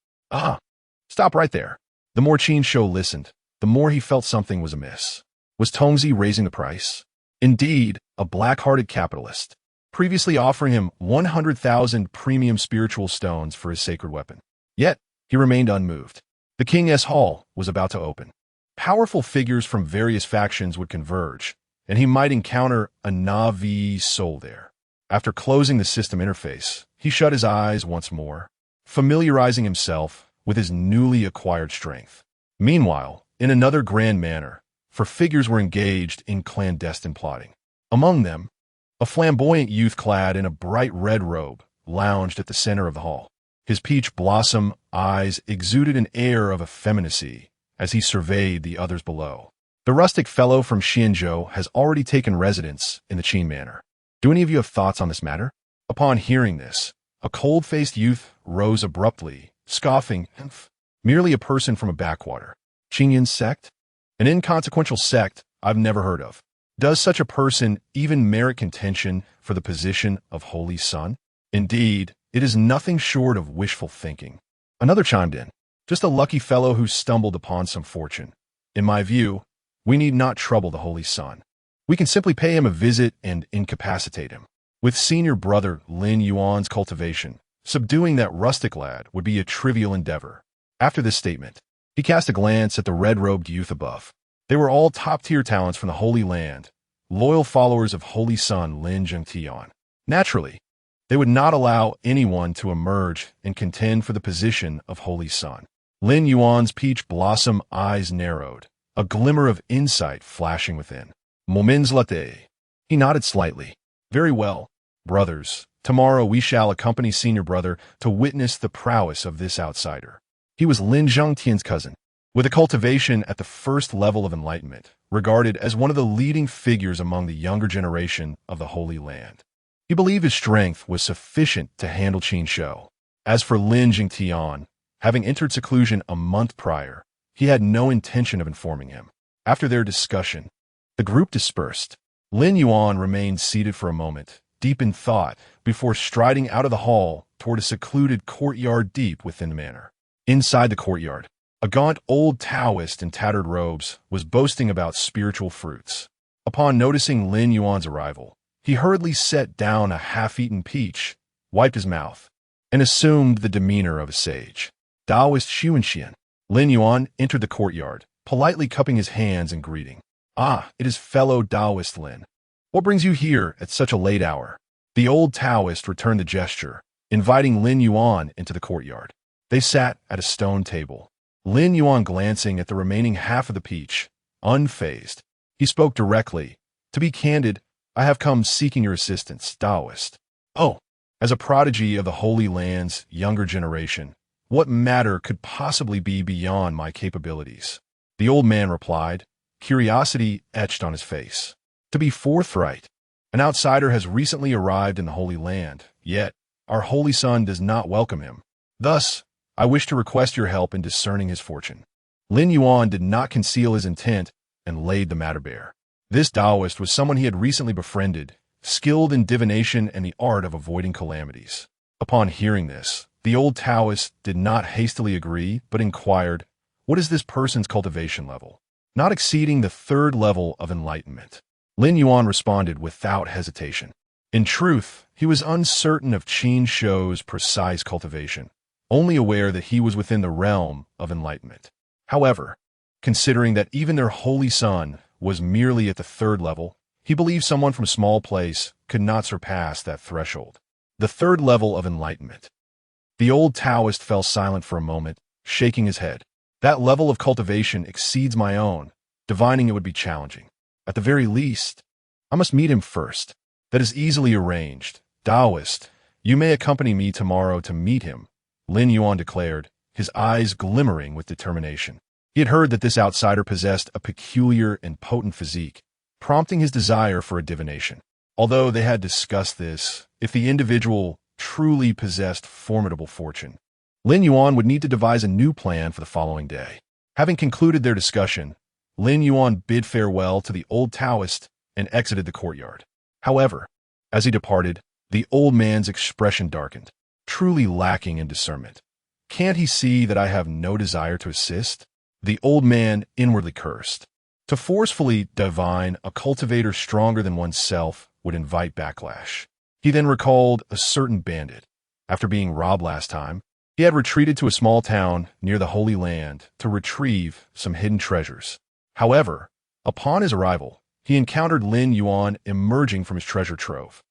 Stop right there. The more Qin Shou listened, the more he felt something was amiss. Was Tongzi raising the price? Indeed, a black-hearted capitalist, previously offering him 100,000 premium spiritual stones for his sacred weapon. Yet, he remained unmoved. The King's Hall was about to open. Powerful figures from various factions would converge, and he might encounter a Na'vi soul there. After closing the system interface, he shut his eyes once more, familiarizing himself with his newly acquired strength. Meanwhile, in another grand manner, for figures were engaged in clandestine plotting. Among them, a flamboyant youth clad in a bright red robe lounged at the center of the hall. His peach blossom eyes exuded an air of effeminacy as he surveyed the others below. The rustic fellow from Xianzhou has already taken residence in the Qin Manor. Do any of you have thoughts on this matter? Upon hearing this, a cold-faced youth rose abruptly, scoffing, merely a person from a backwater. Qingyun Sect? An inconsequential sect I've never heard of. Does such a person even merit contention for the position of Holy Son? Indeed, it is nothing short of wishful thinking. Another chimed in. Just a lucky fellow who stumbled upon some fortune. In my view, we need not trouble the Holy Son. We can simply pay him a visit and incapacitate him. With senior brother Lin Yuan's cultivation, subduing that rustic lad would be a trivial endeavor. After this statement, he cast a glance at the red-robed youth above. They were all top-tier talents from the Holy Land, loyal followers of Holy Son Lin Zhengtian. Naturally, they would not allow anyone to emerge and contend for the position of Holy Son. Lin Yuan's peach blossom eyes narrowed, a glimmer of insight flashing within. Moments latte. He nodded slightly. Very well, brothers. Tomorrow we shall accompany senior brother to witness the prowess of this outsider. He was Lin Zhengtian's cousin, with a cultivation at the first level of enlightenment, regarded as one of the leading figures among the younger generation of the Holy Land. He believed his strength was sufficient to handle Qin Shou. As for Lin Zhengtian, having entered seclusion a month prior, he had no intention of informing him. After their discussion, the group dispersed. Lin Yuan remained seated for a moment, deep in thought, before striding out of the hall toward a secluded courtyard deep within the manor. Inside the courtyard, a gaunt old Taoist in tattered robes was boasting about spiritual fruits. Upon noticing Lin Yuan's arrival, he hurriedly set down a half-eaten peach, wiped his mouth, and assumed the demeanor of a sage. Taoist Xuanxian. Lin Yuan entered the courtyard, politely cupping his hands in greeting. It is fellow Taoist Lin. What brings you here at such a late hour? The old Taoist returned the gesture, inviting Lin Yuan into the courtyard. They sat at a stone table. Lin Yuan glancing at the remaining half of the peach, unfazed. He spoke directly. To be candid, I have come seeking your assistance, Taoist. Oh, as a prodigy of the Holy Land's younger generation, What matter could possibly be beyond my capabilities? The old man replied, curiosity etched on his face. To be forthright, an outsider has recently arrived in the Holy Land, yet our Holy Son does not welcome him. Thus, I wish to request your help in discerning his fortune. Lin Yuan did not conceal his intent and laid the matter bare. This Taoist was someone he had recently befriended, skilled in divination and the art of avoiding calamities. Upon hearing this, the old Taoist did not hastily agree, but inquired, what is this person's cultivation level? Not exceeding the 3rd level of enlightenment. Lin Yuan responded without hesitation. In truth, he was uncertain of Qin Shou's precise cultivation, only aware that he was within the realm of enlightenment. However, considering that even their holy son was merely at the 3rd level, he believed someone from a small place could not surpass that threshold. The 3rd level of enlightenment. The old Taoist fell silent for a moment, shaking his head. That level of cultivation exceeds my own, divining it would be challenging. At the very least, I must meet him first. That is easily arranged. Taoist, you may accompany me tomorrow to meet him, Lin Yuan declared, his eyes glimmering with determination. He had heard that this outsider possessed a peculiar and potent physique, prompting his desire for a divination. Although they had discussed this, if the individual truly possessed formidable fortune, Lin Yuan would need to devise a new plan for the following day. Having concluded their discussion, Lin Yuan bid farewell to the old Taoist and exited the courtyard. However, as he departed, the old man's expression darkened, truly lacking in discernment. Can't he see that I have no desire to assist? The old man inwardly cursed. To forcefully divine a cultivator stronger than oneself would invite backlash. He then recalled a certain bandit. After being robbed last time, he had retreated to a small town near the Holy Land to retrieve some hidden treasures. However, upon his arrival, he encountered Lin Yuan emerging from his treasure trove.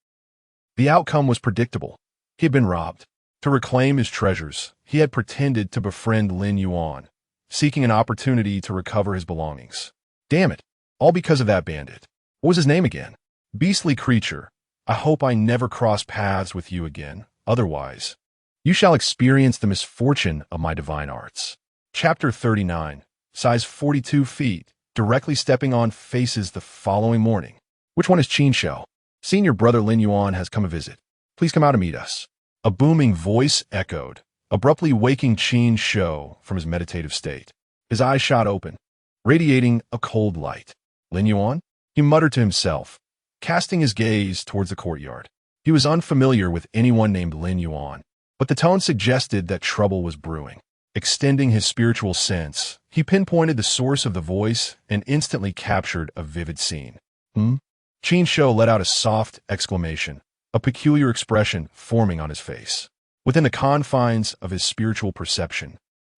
The outcome was predictable. He had been robbed. To reclaim his treasures, he had pretended to befriend Lin Yuan, seeking an opportunity to recover his belongings. Damn it, all because of that bandit. What was his name again? Beastly creature, I hope I never cross paths with you again, otherwise, you shall experience the misfortune of my divine arts. Chapter 39, size 42 feet, directly stepping on faces the following morning. Which one is Qin Shou? Senior brother Lin Yuan has come a visit. Please come out and meet us. A booming voice echoed, abruptly waking Qin Shou from his meditative state. His eyes shot open, radiating a cold light. Lin Yuan? He muttered to himself, casting his gaze towards the courtyard. He was unfamiliar with anyone named Lin Yuan, but the tone suggested that trouble was brewing. Extending his spiritual sense, he pinpointed the source of the voice and instantly captured a vivid scene. Qin Shou let out a soft exclamation, a peculiar expression forming on his face. Within the confines of his spiritual perception,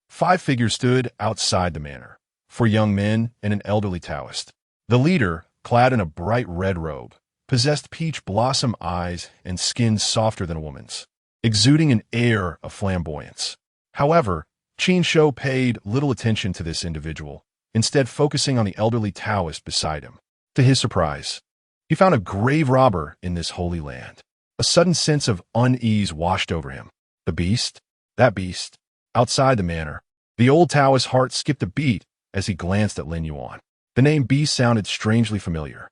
5 figures stood outside the manor, 4 young men and an elderly Taoist. The leader, clad in a bright red robe, possessed peach blossom eyes and skin softer than a woman's, exuding an air of flamboyance. However, Qin Shou paid little attention to this individual, instead focusing on the elderly Taoist beside him. To his surprise, he found a grave robber in this holy land. A sudden sense of unease washed over him. The beast? That beast. Outside the manor, the old Taoist's heart skipped a beat as he glanced at Lin Yuan. The name beast sounded strangely familiar.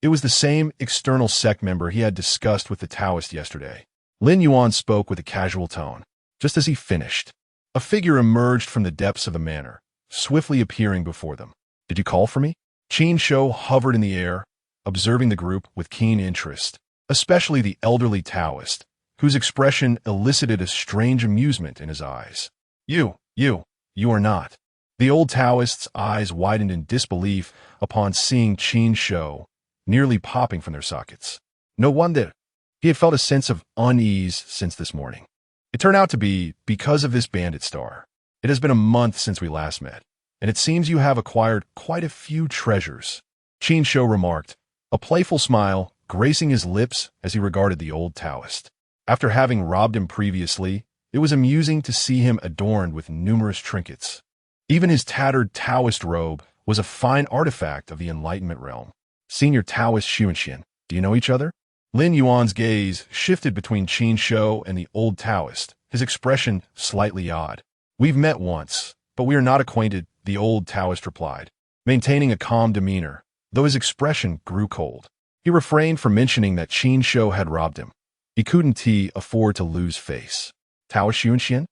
It was the same external sect member he had discussed with the Taoist yesterday. Lin Yuan spoke with a casual tone. Just as he finished, a figure emerged from the depths of the manor, swiftly appearing before them. Did you call for me? Qin Shou hovered in the air, observing the group with keen interest, especially the elderly Taoist, whose expression elicited a strange amusement in his eyes. You are not. The old Taoist's eyes widened in disbelief upon seeing Qin Shou, nearly popping from their sockets. No wonder. He had felt a sense of unease since this morning. It turned out to be because of this bandit star. It has been a month since we last met, and it seems you have acquired quite a few treasures, Qin Shou remarked, a playful smile gracing his lips as he regarded the old Taoist. After having robbed him previously, it was amusing to see him adorned with numerous trinkets. Even his tattered Taoist robe was a fine artifact of the Enlightenment realm. Senior Taoist Xuanxian, do you know each other? Lin Yuan's gaze shifted between Qin Shou and the old Taoist, his expression slightly odd. We've met once, but we are not acquainted, the old Taoist replied, maintaining a calm demeanor, though his expression grew cold. He refrained from mentioning that Qin Shou had robbed him. He couldn't afford to lose face. Tao Xuanxian?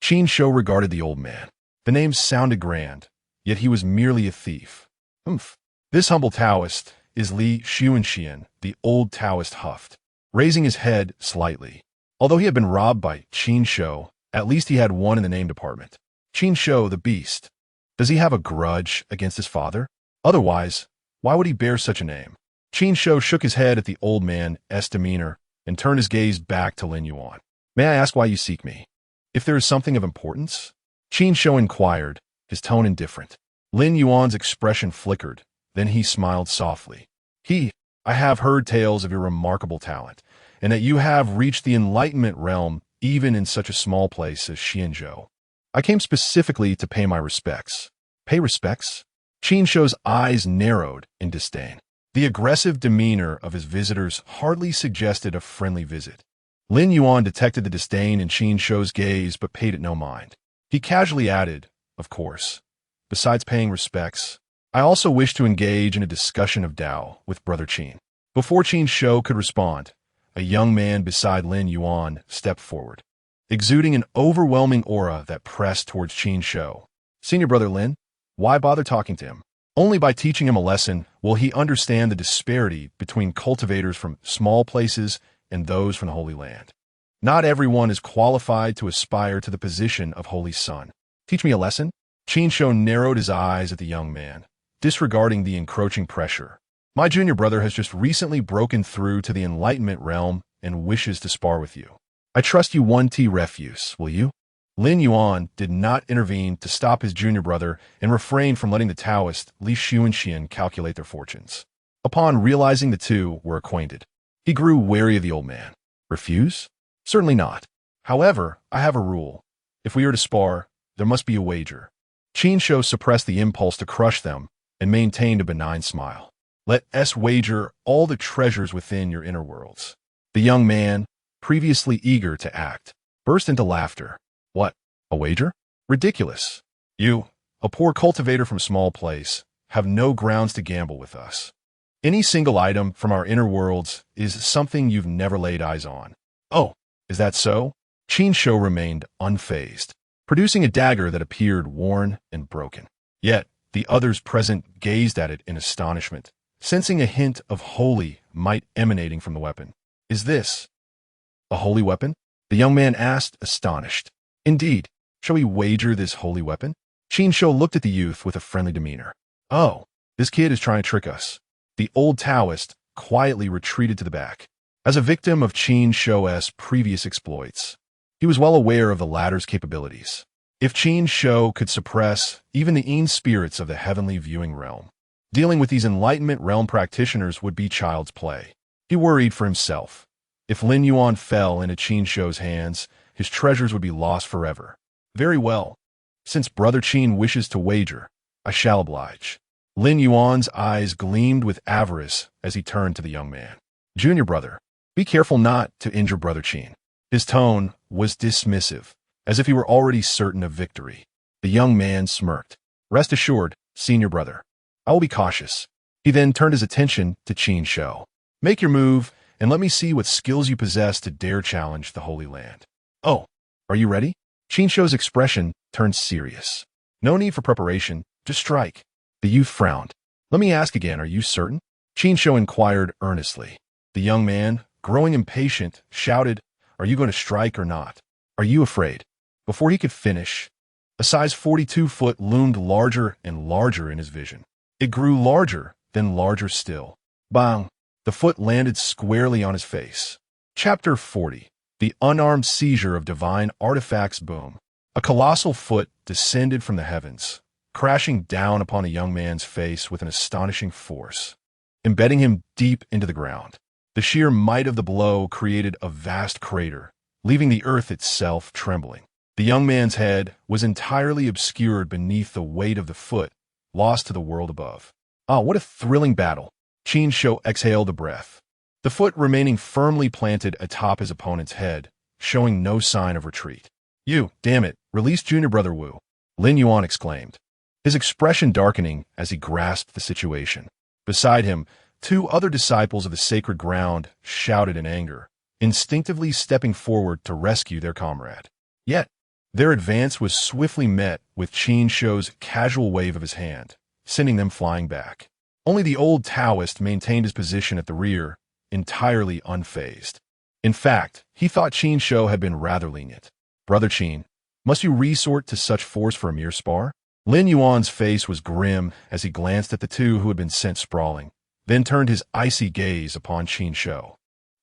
Qin Shou regarded the old man. The name sounded grand, yet he was merely a thief. This humble Taoist is Li Xuanxian, the old Taoist huffed, raising his head slightly. Although he had been robbed by Qin Shou, at least he had one in the name department. Qin Shou, the beast. Does he have a grudge against his father? Otherwise, why would he bear such a name? Qin Shou shook his head at the old man's demeanor and turned his gaze back to Lin Yuan. May I ask why you seek me? If there is something of importance? Qin Shou inquired, his tone indifferent. Lin Yuan's expression flickered, then he smiled softly. I have heard tales of your remarkable talent, and that you have reached the enlightenment realm even in such a small place as Xianzhou. I came specifically to pay my respects. Pay respects? Qin Shou's eyes narrowed in disdain. The aggressive demeanor of his visitors hardly suggested a friendly visit. Lin Yuan detected the disdain in Qin Shou's gaze but paid it no mind. He casually added, of course, besides paying respects, I also wish to engage in a discussion of Tao with Brother Qin. Before Qin Shou could respond, a young man beside Lin Yuan stepped forward, exuding an overwhelming aura that pressed towards Qin Shou. Senior Brother Lin, why bother talking to him? Only by teaching him a lesson will he understand the disparity between cultivators from small places and those from the Holy Land. Not everyone is qualified to aspire to the position of Holy Son. Teach me a lesson? Qin Shou narrowed his eyes at the young man, disregarding the encroaching pressure. My junior brother has just recently broken through to the enlightenment realm and wishes to spar with you. I trust you 1T refuse, will you? Lin Yuan did not intervene to stop his junior brother and refrained from letting the Taoist Li Xuanxian calculate their fortunes. Upon realizing the two were acquainted, he grew wary of the old man. Refuse? Certainly not. However, I have a rule. If we are to spar, there must be a wager. Qin Shou suppressed the impulse to crush them and maintained a benign smile. Let us wager all the treasures within your inner worlds. The young man, previously eager to act, burst into laughter. What? A wager? Ridiculous. You, a poor cultivator from small place, have no grounds to gamble with us. Any single item from our inner worlds is something you've never laid eyes on. Oh, is that so? Qin Shou remained unfazed, producing a dagger that appeared worn and broken. Yet, the others present gazed at it in astonishment, sensing a hint of holy might emanating from the weapon. Is this a holy weapon? The young man asked, astonished. Indeed. Shall we wager this holy weapon? Qin Shou looked at the youth with a friendly demeanor. Oh, this kid is trying to trick us. The old Taoist quietly retreated to the back. As a victim of Qin Shou's previous exploits, he was well aware of the latter's capabilities. If Qin Shou could suppress even the Yin spirits of the heavenly viewing realm, dealing with these enlightenment realm practitioners would be child's play. He worried for himself. If Lin Yuan fell into Qin Shou's hands, his treasures would be lost forever. Very well. Since Brother Qin wishes to wager, I shall oblige. Lin Yuan's eyes gleamed with avarice as he turned to the young man. Junior brother, be careful not to injure Brother Qin. His tone was dismissive, as if he were already certain of victory. The young man smirked. Rest assured, senior brother, I will be cautious. He then turned his attention to Qin Shou. Make your move, and let me see what skills you possess to dare challenge the Holy Land. Oh, are you ready? Qin Shou's expression turned serious. No need for preparation, just strike. The youth frowned. Let me ask again, are you certain? Qin Shou inquired earnestly. The young man, growing impatient, shouted, Are you going to strike or not? Are you afraid? Before he could finish, a size 42 foot loomed larger and larger in his vision. It grew larger, then larger still. Bang! The foot landed squarely on his face. Chapter 40. The Unarmed Seizure of Divine Artifacts. Boom. A colossal foot descended from the heavens, crashing down upon the young man's face with an astonishing force, embedding him deep into the ground. The sheer might of the blow created a vast crater, leaving the earth itself trembling. The young man's head was entirely obscured beneath the weight of the foot, lost to the world above. Ah, what a thrilling battle! Qin Shou exhaled a breath, the foot remaining firmly planted atop his opponent's head, showing no sign of retreat. You, damn it, release Junior Brother Wu, Lin Yuan exclaimed, his expression darkening as he grasped the situation. Beside him, two other disciples of the sacred ground shouted in anger, instinctively stepping forward to rescue their comrade. Yet, their advance was swiftly met with Qin Shou's casual wave of his hand, sending them flying back. Only the old Taoist maintained his position at the rear, entirely unfazed. In fact, he thought Qin Shou had been rather lenient. Brother Qin, must you resort to such force for a mere spar? Lin Yuan's face was grim as he glanced at the two who had been sent sprawling, then turned his icy gaze upon Qin Shou.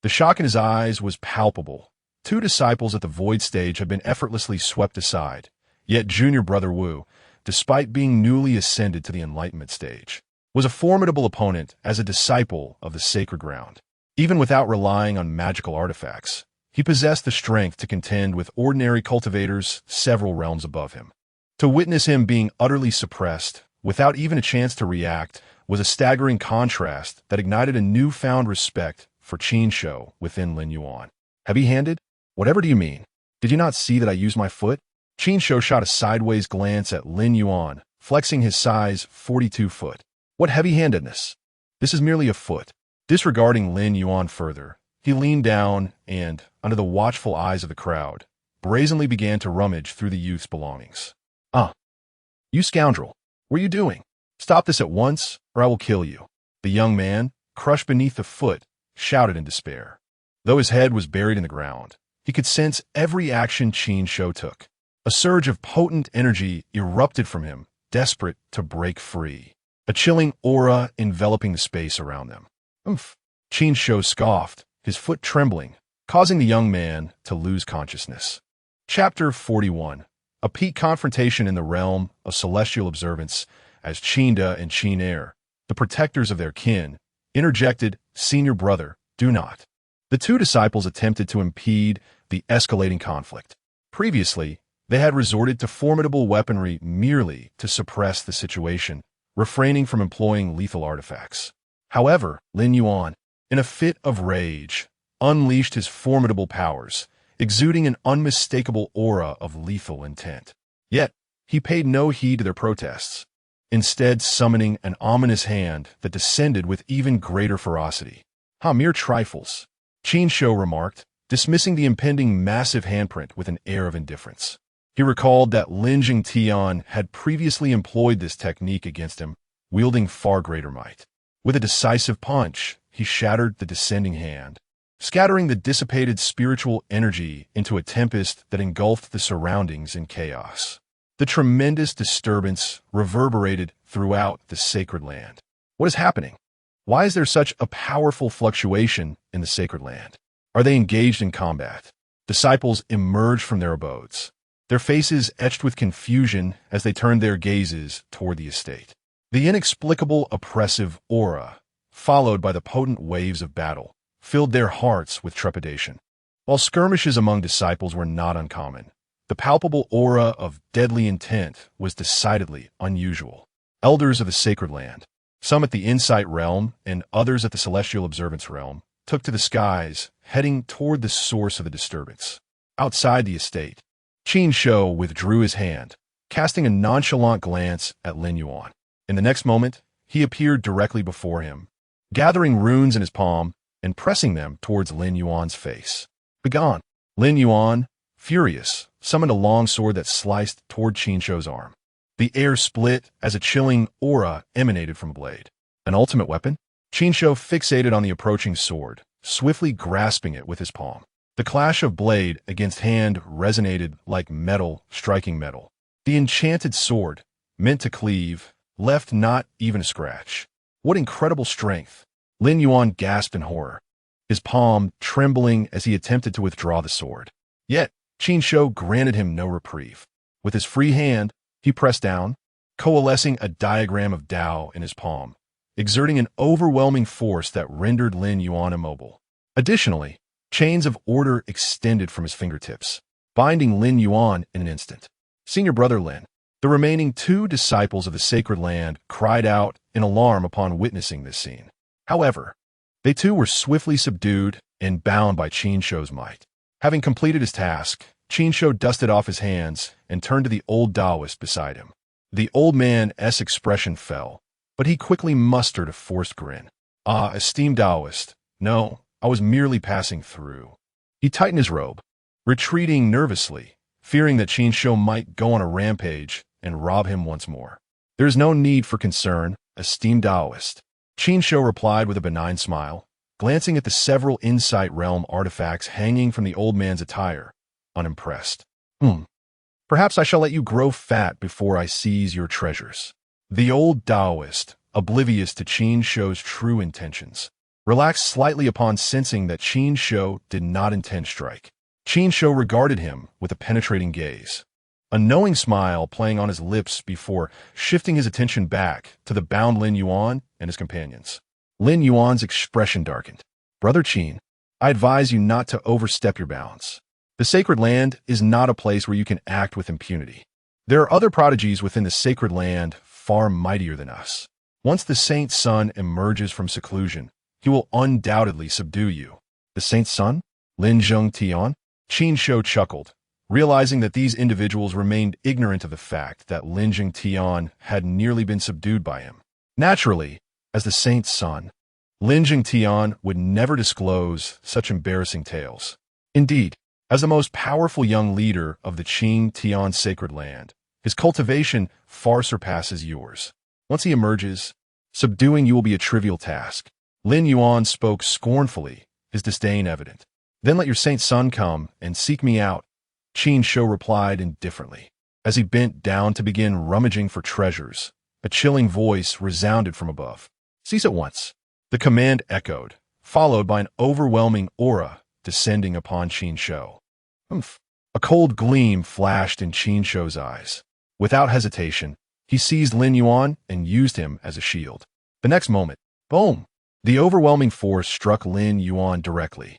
The shock in his eyes was palpable. Two disciples at the void stage had been effortlessly swept aside, yet Junior Brother Wu, despite being newly ascended to the enlightenment stage, was a formidable opponent as a disciple of the sacred ground. Even without relying on magical artifacts, he possessed the strength to contend with ordinary cultivators several realms above him. To witness him being utterly suppressed, without even a chance to react, was a staggering contrast that ignited a newfound respect for Qin Shou within Lin Yuan. Heavy-handed? Whatever do you mean? Did you not see that I used my foot? Qin Shou shot a sideways glance at Lin Yuan, flexing his size 42 foot. What heavy-handedness? This is merely a foot. Disregarding Lin Yuan further, he leaned down and, under the watchful eyes of the crowd, brazenly began to rummage through the youth's belongings. You scoundrel, what are you doing? Stop this at once, or I will kill you. The young man, crushed beneath the foot, shouted in despair. Though his head was buried in the ground, he could sense every action Qin Shou took. A surge of potent energy erupted from him, desperate to break free, a chilling aura enveloping the space around them. Umph! Qin Shou scoffed, his foot trembling, causing the young man to lose consciousness. Chapter 41. A peak confrontation in the realm of celestial observance as Qinda and Qin Air, the protectors of their kin, interjected, "Senior brother, do not." The two disciples attempted to impede the escalating conflict. Previously, they had resorted to formidable weaponry merely to suppress the situation, refraining from employing lethal artifacts. However, Lin Yuan, in a fit of rage, unleashed his formidable powers, exuding an unmistakable aura of lethal intent. Yet, he paid no heed to their protests, instead summoning an ominous hand that descended with even greater ferocity. Mere trifles, Qin Shou remarked, dismissing the impending massive handprint with an air of indifference. He recalled that Lin Jingtian had previously employed this technique against him, wielding far greater might. With a decisive punch, he shattered the descending hand, scattering the dissipated spiritual energy into a tempest that engulfed the surroundings in chaos. The tremendous disturbance reverberated throughout the sacred land. What is happening? Why is there such a powerful fluctuation in the sacred land? Are they engaged in combat? Disciples emerged from their abodes, their faces etched with confusion as they turned their gazes toward the estate. The inexplicable oppressive aura, followed by the potent waves of battle, filled their hearts with trepidation. While skirmishes among disciples were not uncommon, the palpable aura of deadly intent was decidedly unusual. Elders of the sacred land, some at the insight realm and others at the celestial observance realm, took to the skies, heading toward the source of the disturbance. Outside the estate, Qin Shou withdrew his hand, casting a nonchalant glance at Lin Yuan. In the next moment, he appeared directly before him, gathering runes in his palm and pressing them towards Lin Yuan's face. Begone! Lin Yuan, furious, summoned a long sword that sliced toward Qin Shou's arm. The air split as a chilling aura emanated from the blade. An ultimate weapon? Qin Shou fixated on the approaching sword, swiftly grasping it with his palm. The clash of blade against hand resonated like metal striking metal. The enchanted sword, meant to cleave, left not even a scratch. What incredible strength! Lin Yuan gasped in horror, his palm trembling as he attempted to withdraw the sword. Yet, Qin Shou granted him no reprieve. With his free hand, he pressed down, coalescing a diagram of Tao in his palm, exerting an overwhelming force that rendered Lin Yuan immobile. Additionally, chains of order extended from his fingertips, binding Lin Yuan in an instant. Senior brother Lin, the remaining two disciples of the sacred land, cried out in alarm upon witnessing this scene. However, they too were swiftly subdued and bound by Qin Shou's might. Having completed his task, Qin Shou dusted off his hands and turned to the old Taoist beside him. The old man's expression fell, but he quickly mustered a forced grin. "Ah, esteemed Taoist, no, I was merely passing through." He tightened his robe, retreating nervously, fearing that Qin Shou might go on a rampage and rob him once more. "There is no need for concern, esteemed Taoist," Qin Shou replied with a benign smile, glancing at the several Insight Realm artifacts hanging from the old man's attire, unimpressed. Perhaps I shall let you grow fat before I seize your treasures." The old Taoist, oblivious to Qin Shou's true intentions, relaxed slightly upon sensing that Qin Shou did not intend strike. Qin Shou regarded him with a penetrating gaze, a knowing smile playing on his lips before shifting his attention back to the bound Lin Yuan and his companions. Lin Yuan's expression darkened. "Brother Qin, I advise you not to overstep your bounds. The sacred land is not a place where you can act with impunity. There are other prodigies within the sacred land far mightier than us. Once the Saint's Son emerges from seclusion, he will undoubtedly subdue you." "The Saint's Son? Lin Tian?" Qin Shou chuckled, realizing that these individuals remained ignorant of the fact that Lin Tian had nearly been subdued by him. Naturally, as the Saint's Son, Lin Tian would never disclose such embarrassing tales. Indeed, as the most powerful young leader of the Qin Tian sacred land, his cultivation far surpasses yours. Once he emerges, subduing you will be a trivial task. Lin Yuan spoke scornfully, his disdain evident. "Then let your Saint's Son come and seek me out," Qin Shou replied indifferently. As he bent down to begin rummaging for treasures, a chilling voice resounded from above. "Cease at once." The command echoed, followed by an overwhelming aura descending upon Qin Shou. A cold gleam flashed in Qin Shou's eyes. Without hesitation, he seized Lin Yuan and used him as a shield. The next moment, boom! The overwhelming force struck Lin Yuan directly.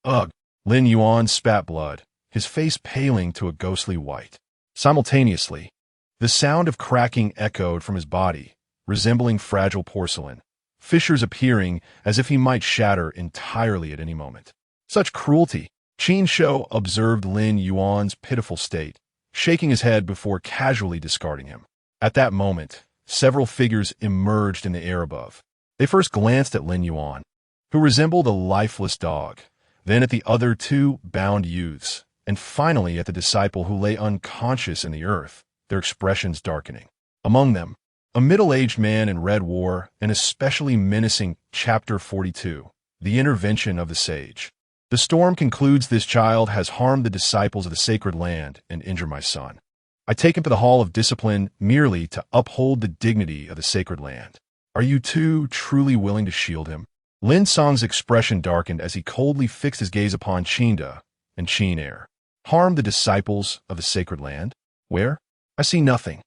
Ugh! Lin Yuan spat blood, his face paling to a ghostly white. Simultaneously, the sound of cracking echoed from his body, resembling fragile porcelain, fissures appearing as if he might shatter entirely at any moment. Such cruelty! Qin Shou observed Lin Yuan's pitiful state, shaking his head before casually discarding him. At that moment, several figures emerged in the air above. They first glanced at Lin Yuan, who resembled a lifeless dog, then at the other two bound youths, and finally at the disciple who lay unconscious in the earth, their expressions darkening. Among them, a middle-aged man in red wore an especially menacing Chapter 42, the intervention of the sage. "The storm concludes this child has harmed the disciples of the sacred land and injured my son. I take him to the hall of discipline merely to uphold the dignity of the sacred land. Are you two truly willing to shield him?" Lin Song's expression darkened as he coldly fixed his gaze upon Qinda and Qin Air. "Harm the disciples of the sacred land? Where? I see nothing."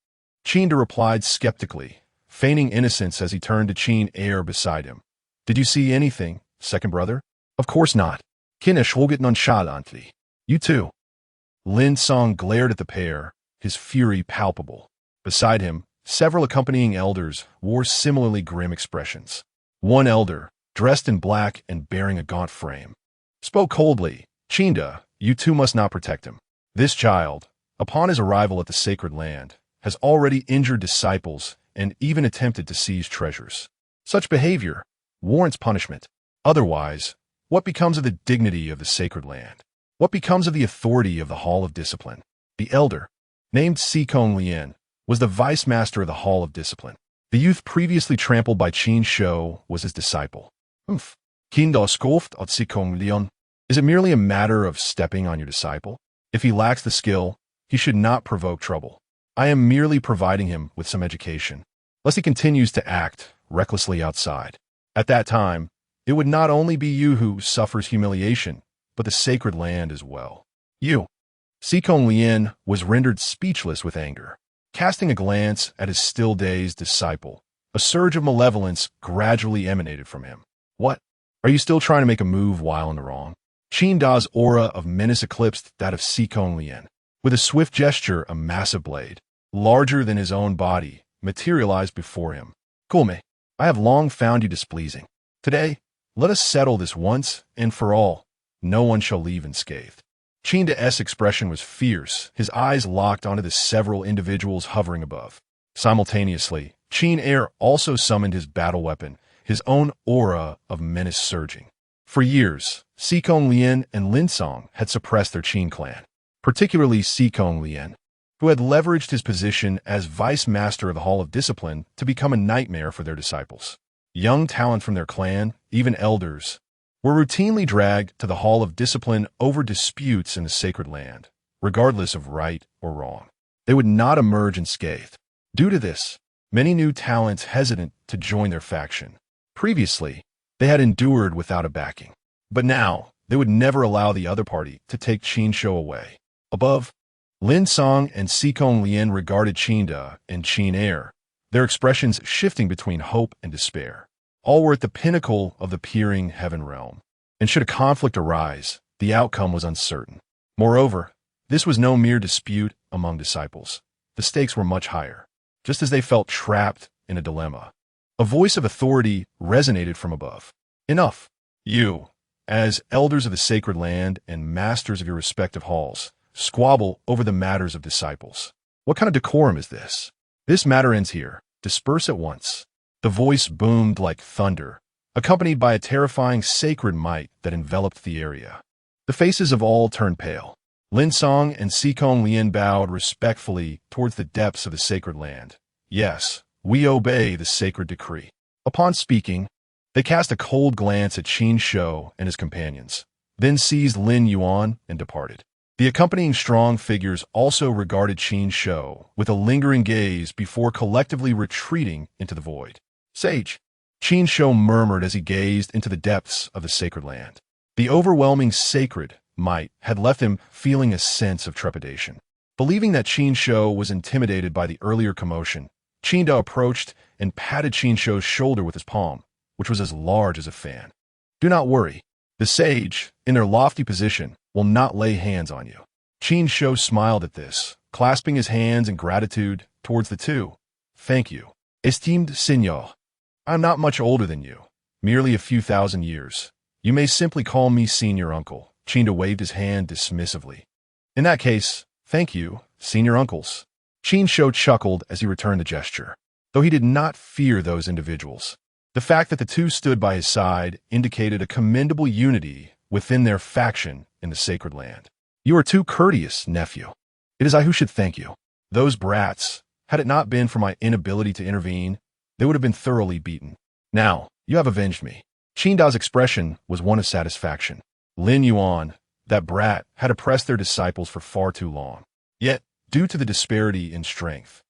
Qinda replied skeptically, feigning innocence as he turned to Qin Air beside him. "Did you see anything, second brother?" "Of course not. Qin Shou nonchalantly. You too." Lin Song glared at the pair, his fury palpable. Beside him, several accompanying elders wore similarly grim expressions. One elder, dressed in black and bearing a gaunt frame, spoke coldly. "Qinda, you two must not protect him. This child, upon his arrival at the sacred land, has already injured disciples and even attempted to seize treasures. Such behavior warrants punishment. Otherwise, what becomes of the dignity of the sacred land? What becomes of the authority of the Hall of Discipline?" The elder, named Sikong Lian, was the vice master of the Hall of Discipline. The youth previously trampled by Qin Shou was his disciple. Qin scoffed at Sikong Lian. "Is it merely a matter of stepping on your disciple? If he lacks the skill, he should not provoke trouble. I am merely providing him with some education, lest he continues to act recklessly outside. At that time, it would not only be you who suffers humiliation, but the sacred land as well." "You!" Sikong Lian was rendered speechless with anger. Casting a glance at his still-dazed disciple, a surge of malevolence gradually emanated from him. "What? Are you still trying to make a move while in the wrong?" Qin Da's aura of menace eclipsed that of Sikong Lian. With a swift gesture, a massive blade, larger than his own body, materialized before him. "Kulme, I have long found you displeasing. Today, let us settle this once and for all. no one shall leave unscathed. Qin's expression was fierce, his eyes locked onto the several individuals hovering above. Simultaneously, Qin also summoned his battle weapon, his own aura of menace surging. For years, Sikong Lian and Lin Song had suppressed their Qin clan, particularly Sikong Lian, who had leveraged his position as vice master of the Hall of Discipline to become a nightmare for their disciples. Young talent from their clan, even elders, were routinely dragged to the Hall of Discipline over disputes in the sacred land, regardless of right or wrong. They would not emerge unscathed. Due to this, many new talents hesitant to join their faction. Previously, they had endured without a backing. But now, they would never allow the other party to take Qin Shou away. Above, Lin Song and Sikong Lian regarded Qin and Qin, their expressions shifting between hope and despair. All were at the pinnacle of the peering heaven realm, and should a conflict arise, the outcome was uncertain. Moreover, this was no mere dispute among disciples. The stakes were much higher. Just as they felt trapped in a dilemma, a voice of authority resonated from above. Enough! You, as elders of the sacred land and masters of your respective halls, squabble over the matters of disciples. What kind of decorum is this? This matter ends here. Disperse at once. The voice boomed like thunder, accompanied by a terrifying sacred might that enveloped the area. The faces of all turned pale. Lin Song and Sikong Lian bowed respectfully towards the depths of the sacred land. Yes, we obey the sacred decree. Upon speaking, they cast a cold glance at Qin Shou and his companions, then seized Lin Yuan and departed. The accompanying strong figures also regarded Qin Shou with a lingering gaze before collectively retreating into the void. Sage, Qin Shou murmured as he gazed into the depths of the sacred land. The overwhelming sacred might had left him feeling a sense of trepidation. Believing that Qin Shou was intimidated by the earlier commotion, Qin approached and patted Qin Shou's shoulder with his palm, which was as large as a fan. Do not worry. The sage, in their lofty position, will not lay hands on you. Qin Shou smiled at this, clasping his hands in gratitude towards the two. Thank you. Esteemed Signor, I am not much older than you, merely a few thousand years. You may simply call me Senior Uncle. Qin waved his hand dismissively. In that case, thank you, Senior Uncles. Qin Shou chuckled as he returned the gesture, though he did not fear those individuals. The fact that the two stood by his side indicated a commendable unity within their faction in the sacred land. You are too courteous, nephew. It is I who should thank you. Those brats, had it not been for my inability to intervene, they would have been thoroughly beaten. Now, you have avenged me. Qin's expression was one of satisfaction. Lin Yuan, that brat, had oppressed their disciples for far too long. Yet, due to the disparity in strength,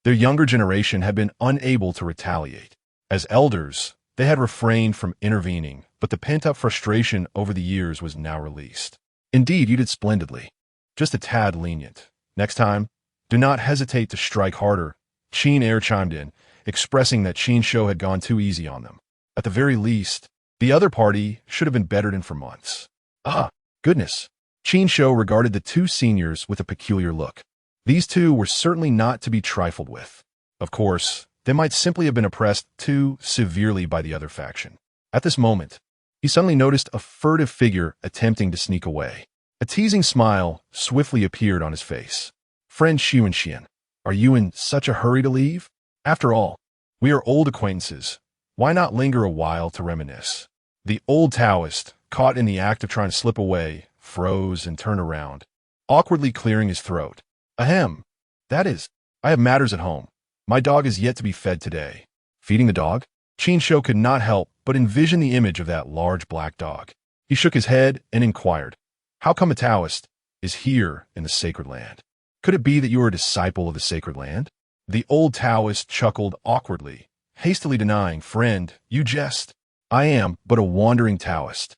their younger generation had been unable to retaliate. As elders, they had refrained from intervening, but the pent-up frustration over the years was now released. Indeed, you did splendidly. Just a tad lenient. Next time, do not hesitate to strike harder. Qin chimed in, expressing that Qin Shou had gone too easy on them. At the very least, the other party should have been bettered in for months. Ah, goodness. Qin Shou regarded the two seniors with a peculiar look. These two were certainly not to be trifled with. Of course, they might simply have been oppressed too severely by the other faction. At this moment, he suddenly noticed a furtive figure attempting to sneak away. A teasing smile swiftly appeared on his face. Friend Xian, are you in such a hurry to leave? After all, we are old acquaintances. Why not linger a while to reminisce? The old Taoist, caught in the act of trying to slip away, froze and turned around, awkwardly clearing his throat. Ahem. That is, I have matters at home. My dog is yet to be fed today. Feeding the dog? Qin Shou could not help but envision the image of that large black dog. He shook his head and inquired, how come a Taoist is here in the sacred land? Could it be that you are a disciple of the sacred land? The old Taoist chuckled awkwardly, hastily denying, friend, you jest. I am but a wandering Taoist.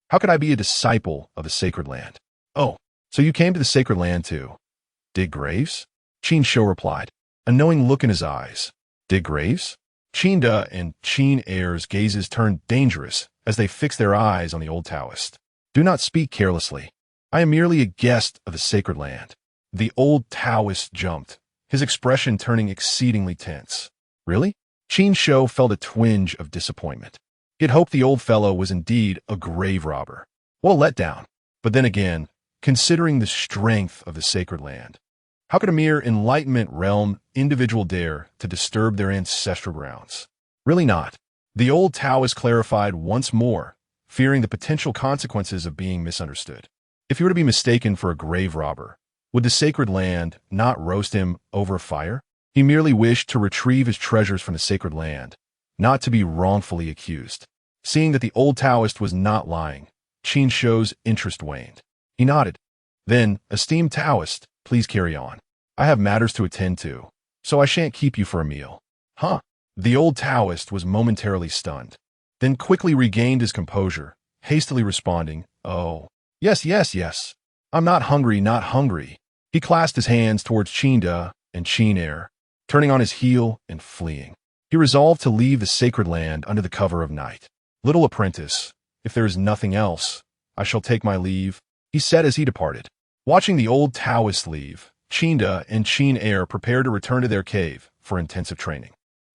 How could I be a disciple of the sacred land? Oh, so you came to the sacred land to dig graves? Qin Shou replied, a knowing look in his eyes. Dig graves? Qin and Qin's gazes turned dangerous as they fixed their eyes on the old Taoist. Do not speak carelessly. I am merely a guest of the sacred land. The old Taoist jumped, his expression turning exceedingly tense. Really? Qin Shou felt a twinge of disappointment. He had hoped the old fellow was indeed a grave robber. What a letdown. But then again, considering the strength of the sacred land, how could a mere Enlightenment realm individual dare to disturb their ancestral grounds? Really not. The old Taoist clarified once more, fearing the potential consequences of being misunderstood. If he were to be mistaken for a grave robber, would the sacred land not roast him over a fire? He merely wished to retrieve his treasures from the sacred land, not to be wrongfully accused. Seeing that the old Taoist was not lying, Qin Shou's interest waned. He nodded. Then, esteemed Taoist, please carry on. I have matters to attend to, so I shan't keep you for a meal. Huh? The old Taoist was momentarily stunned, then quickly regained his composure, hastily responding, "Oh, yes. I'm not hungry, not hungry." He clasped his hands towards Qinda and Qin Air, turning on his heel and fleeing. He resolved to leave the sacred land under the cover of night. "Little apprentice, if there is nothing else, I shall take my leave," he said as he departed. Watching the old Taoist leave, Qinda and Qin Air prepared to return to their cave for intensive training.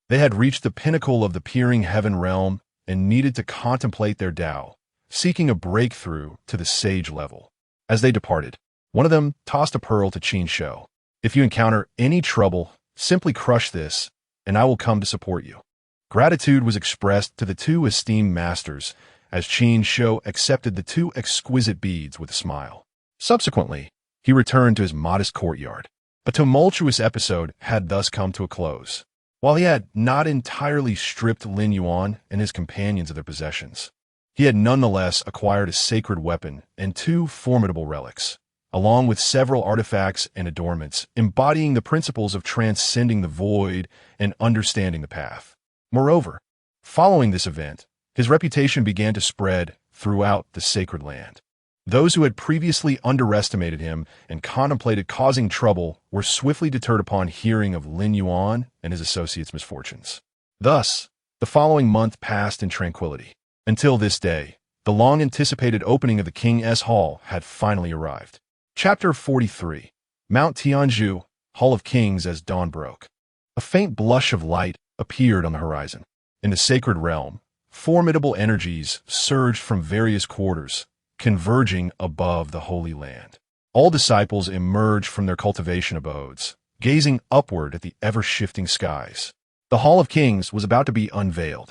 They had reached the pinnacle of the peering heaven realm and needed to contemplate their Tao, seeking a breakthrough to the sage level. As they departed, one of them tossed a pearl to Qin Shou. "If you encounter any trouble, simply crush this, and I will come to support you." Gratitude was expressed to the two esteemed masters as Qin Shou accepted the two exquisite beads with a smile. Subsequently, he returned to his modest courtyard. A tumultuous episode had thus come to a close. While he had not entirely stripped Lin Yuan and his companions of their possessions, he had nonetheless acquired a sacred weapon and two formidable relics, along with several artifacts and adornments embodying the principles of transcending the void and understanding the path. Moreover, following this event, his reputation began to spread throughout the sacred land. Those who had previously underestimated him and contemplated causing trouble were swiftly deterred upon hearing of Lin Yuan and his associates' misfortunes. Thus, the following month passed in tranquility. Until this day, the long-anticipated opening of the King's Hall had finally arrived. Chapter 43. Mount Tianzhu, Hall of Kings as dawn broke. A faint blush of light appeared on the horizon. In the sacred realm, formidable energies surged from various quarters, converging above the Holy Land. All disciples emerged from their cultivation abodes, gazing upward at the ever-shifting skies. The Hall of Kings was about to be unveiled.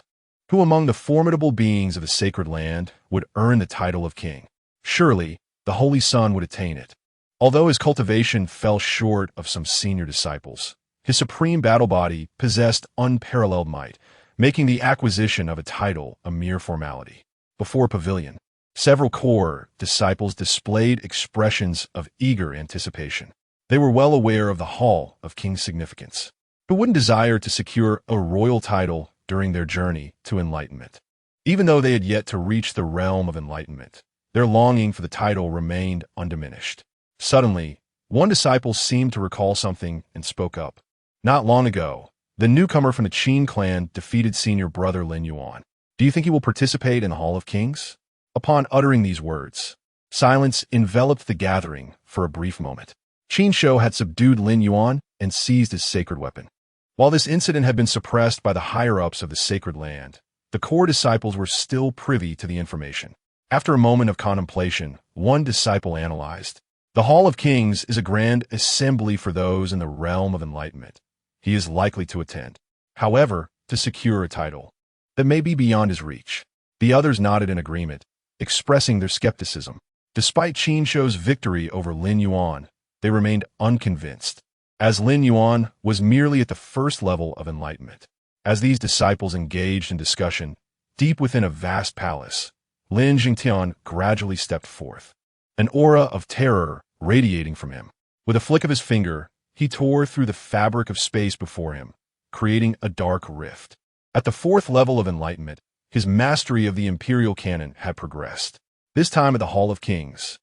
Who among the formidable beings of the sacred land would earn the title of king? Surely, the Holy Son would attain it. Although his cultivation fell short of some senior disciples, his supreme battle body possessed unparalleled might, making the acquisition of a title a mere formality. Before pavilion, several core disciples displayed expressions of eager anticipation. They were well aware of the Hall of King's significance. Who wouldn't desire to secure a royal title during their journey to enlightenment? Even though they had yet to reach the realm of enlightenment, their longing for the title remained undiminished. Suddenly, one disciple seemed to recall something and spoke up. Not long ago, the newcomer from the Qin clan defeated senior brother Lin Yuan. Do you think he will participate in the Hall of Kings? Upon uttering these words, silence enveloped the gathering for a brief moment. Qin Shou had subdued Lin Yuan and seized his sacred weapon. While this incident had been suppressed by the higher-ups of the sacred land, the core disciples were still privy to the information. After a moment of contemplation, one disciple analyzed. The Hall of Kings is a grand assembly for those in the realm of enlightenment. He is likely to attend, however, to secure a title that may be beyond his reach. The others nodded in agreement, expressing their skepticism. Despite Qin Shou's victory over Lin Yuan, they remained unconvinced, as Lin Yuan was merely at the first level of enlightenment. As these disciples engaged in discussion, deep within a vast palace, Lin Jingtian gradually stepped forth, an aura of terror radiating from him. With a flick of his finger, he tore through the fabric of space before him, creating a dark rift. At the fourth level of enlightenment, his mastery of the imperial canon had progressed. This time at the Hall of Kings,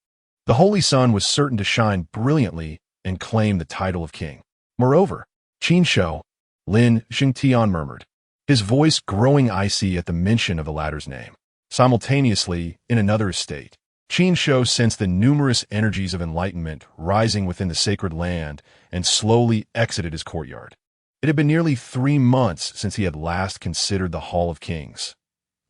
the Holy Sun was certain to shine brilliantly and claim the title of king. Moreover, Qin Shou, Lin Jingtian murmured, his voice growing icy at the mention of the latter's name. Simultaneously, in another estate, Qin Shou sensed the numerous energies of enlightenment rising within the sacred land and slowly exited his courtyard. It had been nearly 3 months since he had last considered the Hall of Kings.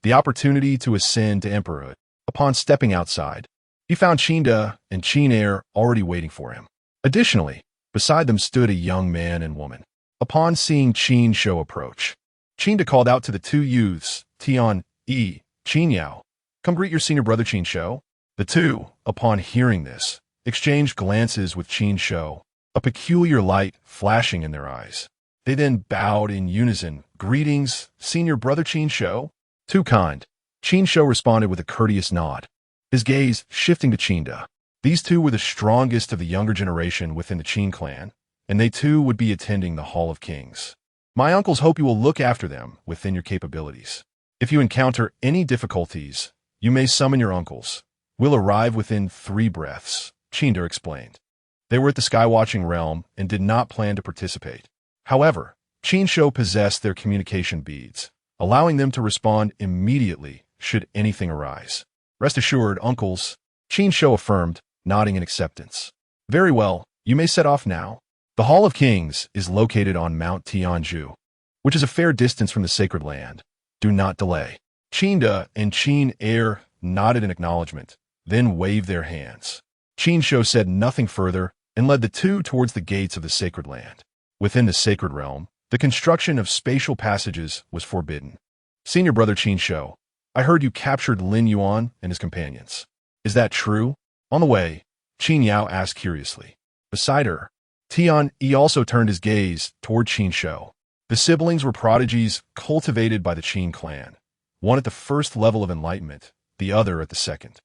The opportunity to ascend to emperorhood. Upon stepping outside, he found Qin and Qin Air already waiting for him. Additionally, beside them stood a young man and woman. Upon seeing Qin Shou approach, Qin called out to the two youths, Tian, Qin Yao, "Come greet your senior brother Qin Shou." The two, upon hearing this, exchanged glances with Qin Shou, a peculiar light flashing in their eyes. They then bowed in unison. "Greetings, senior brother Qin Shou." "Too kind." Qin Shou responded with a courteous nod, his gaze shifting to Qin. These two were the strongest of the younger generation within the Qin clan, and they too would be attending the Hall of Kings. "My uncles hope you will look after them within your capabilities. If you encounter any difficulties, you may summon your uncles. We'll arrive within 3 breaths," Qin explained. They were at the Skywatching Realm and did not plan to participate. However, Qin Shou possessed their communication beads, allowing them to respond immediately should anything arise. "Rest assured, uncles," Qin Shou affirmed, nodding in acceptance. "Very well, you may set off now." The Hall of Kings is located on Mount Tianju, which is a fair distance from the sacred land. Do not delay. Qin and Qin Air nodded in acknowledgement, then waved their hands. Qin Shou said nothing further and led the two towards the gates of the sacred land. Within the sacred realm, the construction of spatial passages was forbidden. "Senior brother Qin Shou, I heard you captured Lin Yuan and his companions. Is that true?" On the way, Qin Yao asked curiously. Beside her, Tian also turned his gaze toward Qin Shou. The siblings were prodigies cultivated by the Qin clan, one at the first level of enlightenment, the other at the second.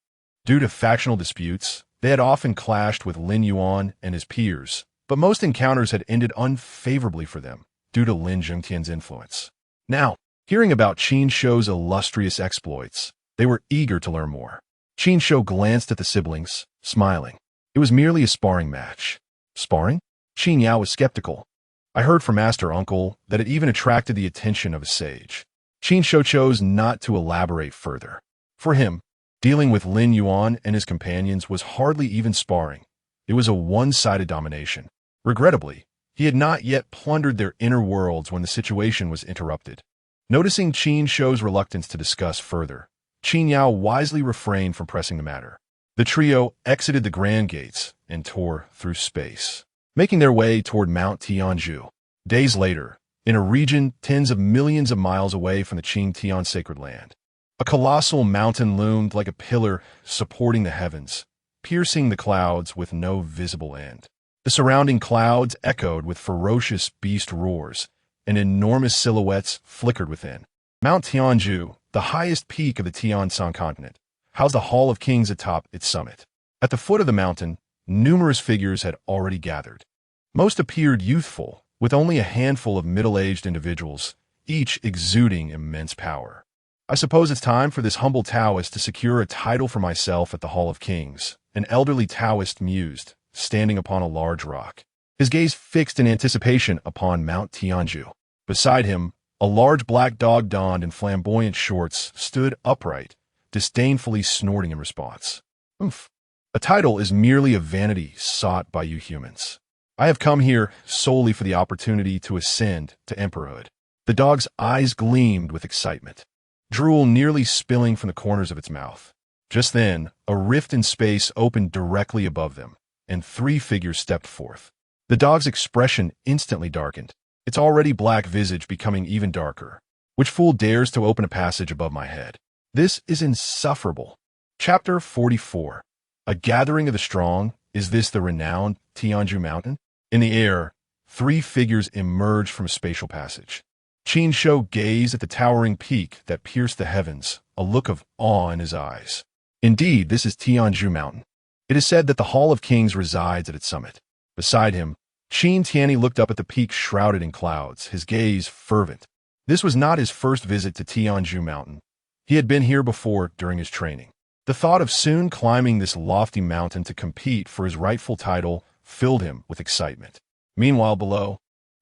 Due to factional disputes, they had often clashed with Lin Yuan and his peers, but most encounters had ended unfavorably for them due to Lin Zhengtian's influence. Now, hearing about Qin Shou's illustrious exploits, they were eager to learn more. Qin Shou glanced at the siblings, smiling. It was merely a sparring match. Sparring? Qin Yao was skeptical. "I heard from Master Uncle that it even attracted the attention of a sage." Qin Shou chose not to elaborate further. For him, dealing with Lin Yuan and his companions was hardly even sparring. It was a one-sided domination. Regrettably, he had not yet plundered their inner worlds when the situation was interrupted. Noticing Qin Shou's reluctance to discuss further, Qin Yao wisely refrained from pressing the matter. The trio exited the grand gates and tore through space, making their way toward Mount Tianju. Days later, in a region tens of millions of miles away from the Qingtian sacred land, a colossal mountain loomed like a pillar supporting the heavens, piercing the clouds with no visible end. The surrounding clouds echoed with ferocious beast roars, and enormous silhouettes flickered within. Mount Tianju, the highest peak of the Tian Continent, housed the Hall of Kings atop its summit. At the foot of the mountain, numerous figures had already gathered. Most appeared youthful, with only a handful of middle-aged individuals, each exuding immense power. "I suppose it's time for this humble Taoist to secure a title for myself at the Hall of Kings," an elderly Taoist mused, standing upon a large rock, his gaze fixed in anticipation upon Mount Tianju. Beside him, a large black dog donned in flamboyant shorts stood upright, disdainfully snorting in response. "Oomph. A title is merely a vanity sought by you humans. I have come here solely for the opportunity to ascend to emperorhood." The dog's eyes gleamed with excitement, drool nearly spilling from the corners of its mouth. Just then, a rift in space opened directly above them, and 3 figures stepped forth. The dog's expression instantly darkened, its already black visage becoming even darker. "Which fool dares to open a passage above my head? This is insufferable." Chapter 44. A gathering of the strong. Is this the renowned Tianju Mountain? In the air, 3 figures emerged from a spatial passage. Qin Shou gazed at the towering peak that pierced the heavens, a look of awe in his eyes. Indeed, this is Tianju Mountain. It is said that the Hall of Kings resides at its summit. Beside him, Qin Tianyi looked up at the peak shrouded in clouds, his gaze fervent. This was not his first visit to Tianju Mountain. He had been here before during his training. The thought of soon climbing this lofty mountain to compete for his rightful title filled him with excitement. Meanwhile, below,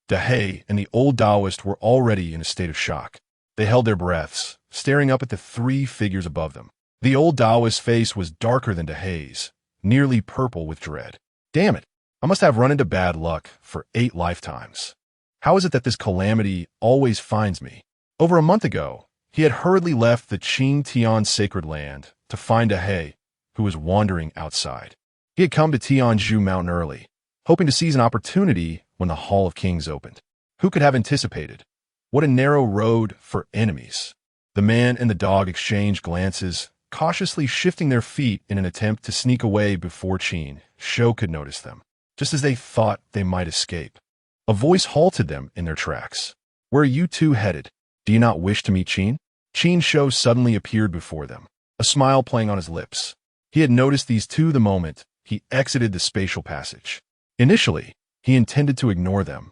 Dahei and the old Taoist were already in a state of shock. They held their breaths, staring up at the 3 figures above them. The old Taoist's face was darker than Dahei's, nearly purple with dread. "Damn it, I must have run into bad luck for 8 lifetimes. How is it that this calamity always finds me?" Over a month ago, he had hurriedly left the Qingtian sacred land to find He, who was wandering outside. He had come to Tianzhu Mountain early, hoping to seize an opportunity when the Hall of Kings opened. Who could have anticipated? What a narrow road for enemies. The man and the dog exchanged glances, cautiously shifting their feet in an attempt to sneak away before Qin Shou could notice them, just as they thought they might escape. A voice halted them in their tracks. "Where are you two headed? Do you not wish to meet Qin?" Qin Shou suddenly appeared before them, a smile playing on his lips. He had noticed these two the moment he exited the spatial passage. Initially, he intended to ignore them,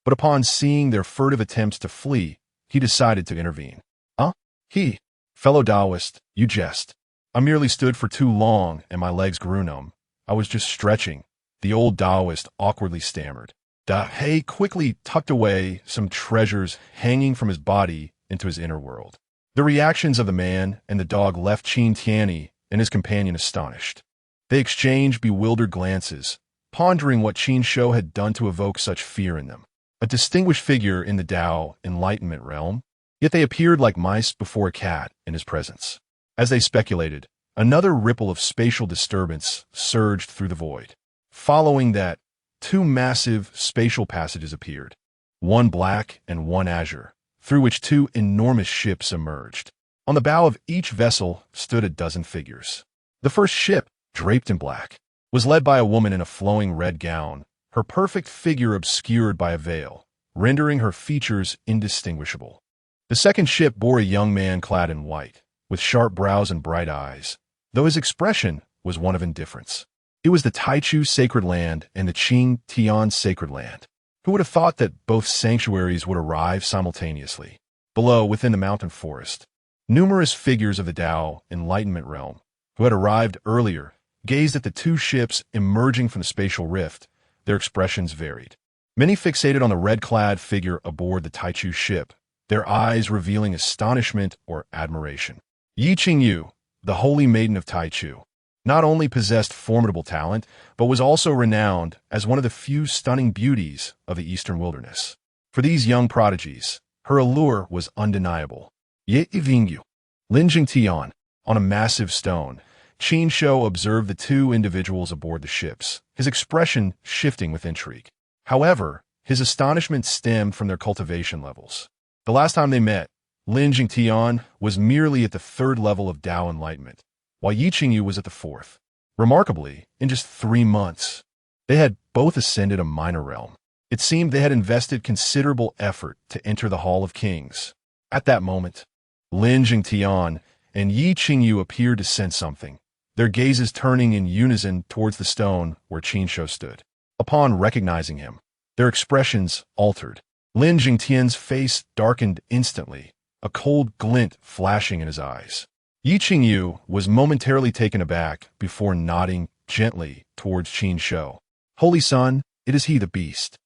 but upon seeing their furtive attempts to flee, he decided to intervene. Fellow Taoist, you jest. I merely stood for too long and my legs grew numb. I was just stretching," the old Taoist awkwardly stammered. He quickly tucked away some treasures hanging from his body into his inner world. The reactions of the man and the dog left Qin Tian and his companion astonished. They exchanged bewildered glances, pondering what Qin Shou had done to evoke such fear in them. A distinguished figure in the Tao enlightenment realm, yet they appeared like mice before a cat in his presence. As they speculated, another ripple of spatial disturbance surged through the void. Following that, two massive spatial passages appeared, one black and one azure, through which two enormous ships emerged. On the bow of each vessel stood a dozen figures. The first ship, draped in black, was led by a woman in a flowing red gown, her perfect figure obscured by a veil, rendering her features indistinguishable. The second ship bore a young man clad in white, with sharp brows and bright eyes, though his expression was one of indifference. It was the Taichu Sacred Land and the Qing Tian Sacred Land. Who would have thought that both sanctuaries would arrive simultaneously? Below, within the mountain forest, numerous figures of the Tao Enlightenment realm, who had arrived earlier, gazed at the two ships emerging from the spatial rift. Their expressions varied. Many fixated on the red-clad figure aboard the Taichu ship, their eyes revealing astonishment or admiration. Yi Qingyu, the holy maiden of Taichu, not only possessed formidable talent, but was also renowned as one of the few stunning beauties of the eastern wilderness. For these young prodigies, her allure was undeniable. Ye Yingyu, Lin Jingtian, on a massive stone, Qin Shou observed the two individuals aboard the ships, his expression shifting with intrigue. However, his astonishment stemmed from their cultivation levels. The last time they met, Lin Jingtian was merely at the third level of Tao Enlightenment, while Yi Qingyu was at the fourth. Remarkably, in just 3 months, they had both ascended a minor realm. It seemed they had invested considerable effort to enter the Hall of Kings. At that moment, Lin Jingtian and Yi Qingyu appeared to sense something, their gazes turning in unison towards the stone where Qin Shou stood. Upon recognizing him, their expressions altered. Lin Jingtian's face darkened instantly, a cold glint flashing in his eyes. Yi Qingyu was momentarily taken aback before nodding gently towards Qin Shou. "Holy Son, it is he, the beast.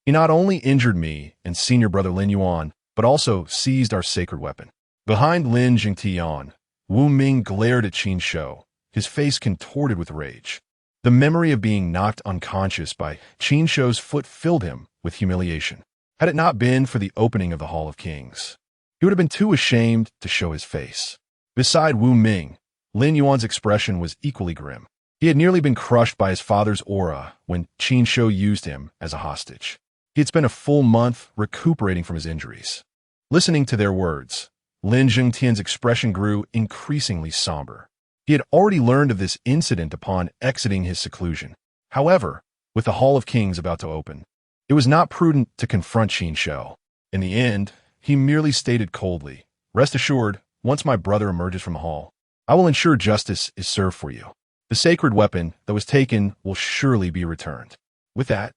He not only injured me and senior brother Lin Yuan, but also seized our sacred weapon." Behind Lin Jingtian, Wu Ming glared at Qin Shou, his face contorted with rage. The memory of being knocked unconscious by Qin Shou's foot filled him with humiliation. Had it not been for the opening of the Hall of Kings, he would have been too ashamed to show his face. Beside Wu Ming, Lin Yuan's expression was equally grim. He had nearly been crushed by his father's aura when Qin Shou used him as a hostage. He had spent a full month recuperating from his injuries. Listening to their words, Lin Jingtian's expression grew increasingly somber. He had already learned of this incident upon exiting his seclusion. However, with the Hall of Kings about to open, it was not prudent to confront Qin Shou. In the end, he merely stated coldly, "Rest assured, once my brother emerges from the hall, I will ensure justice is served for you. The sacred weapon that was taken will surely be returned." With that,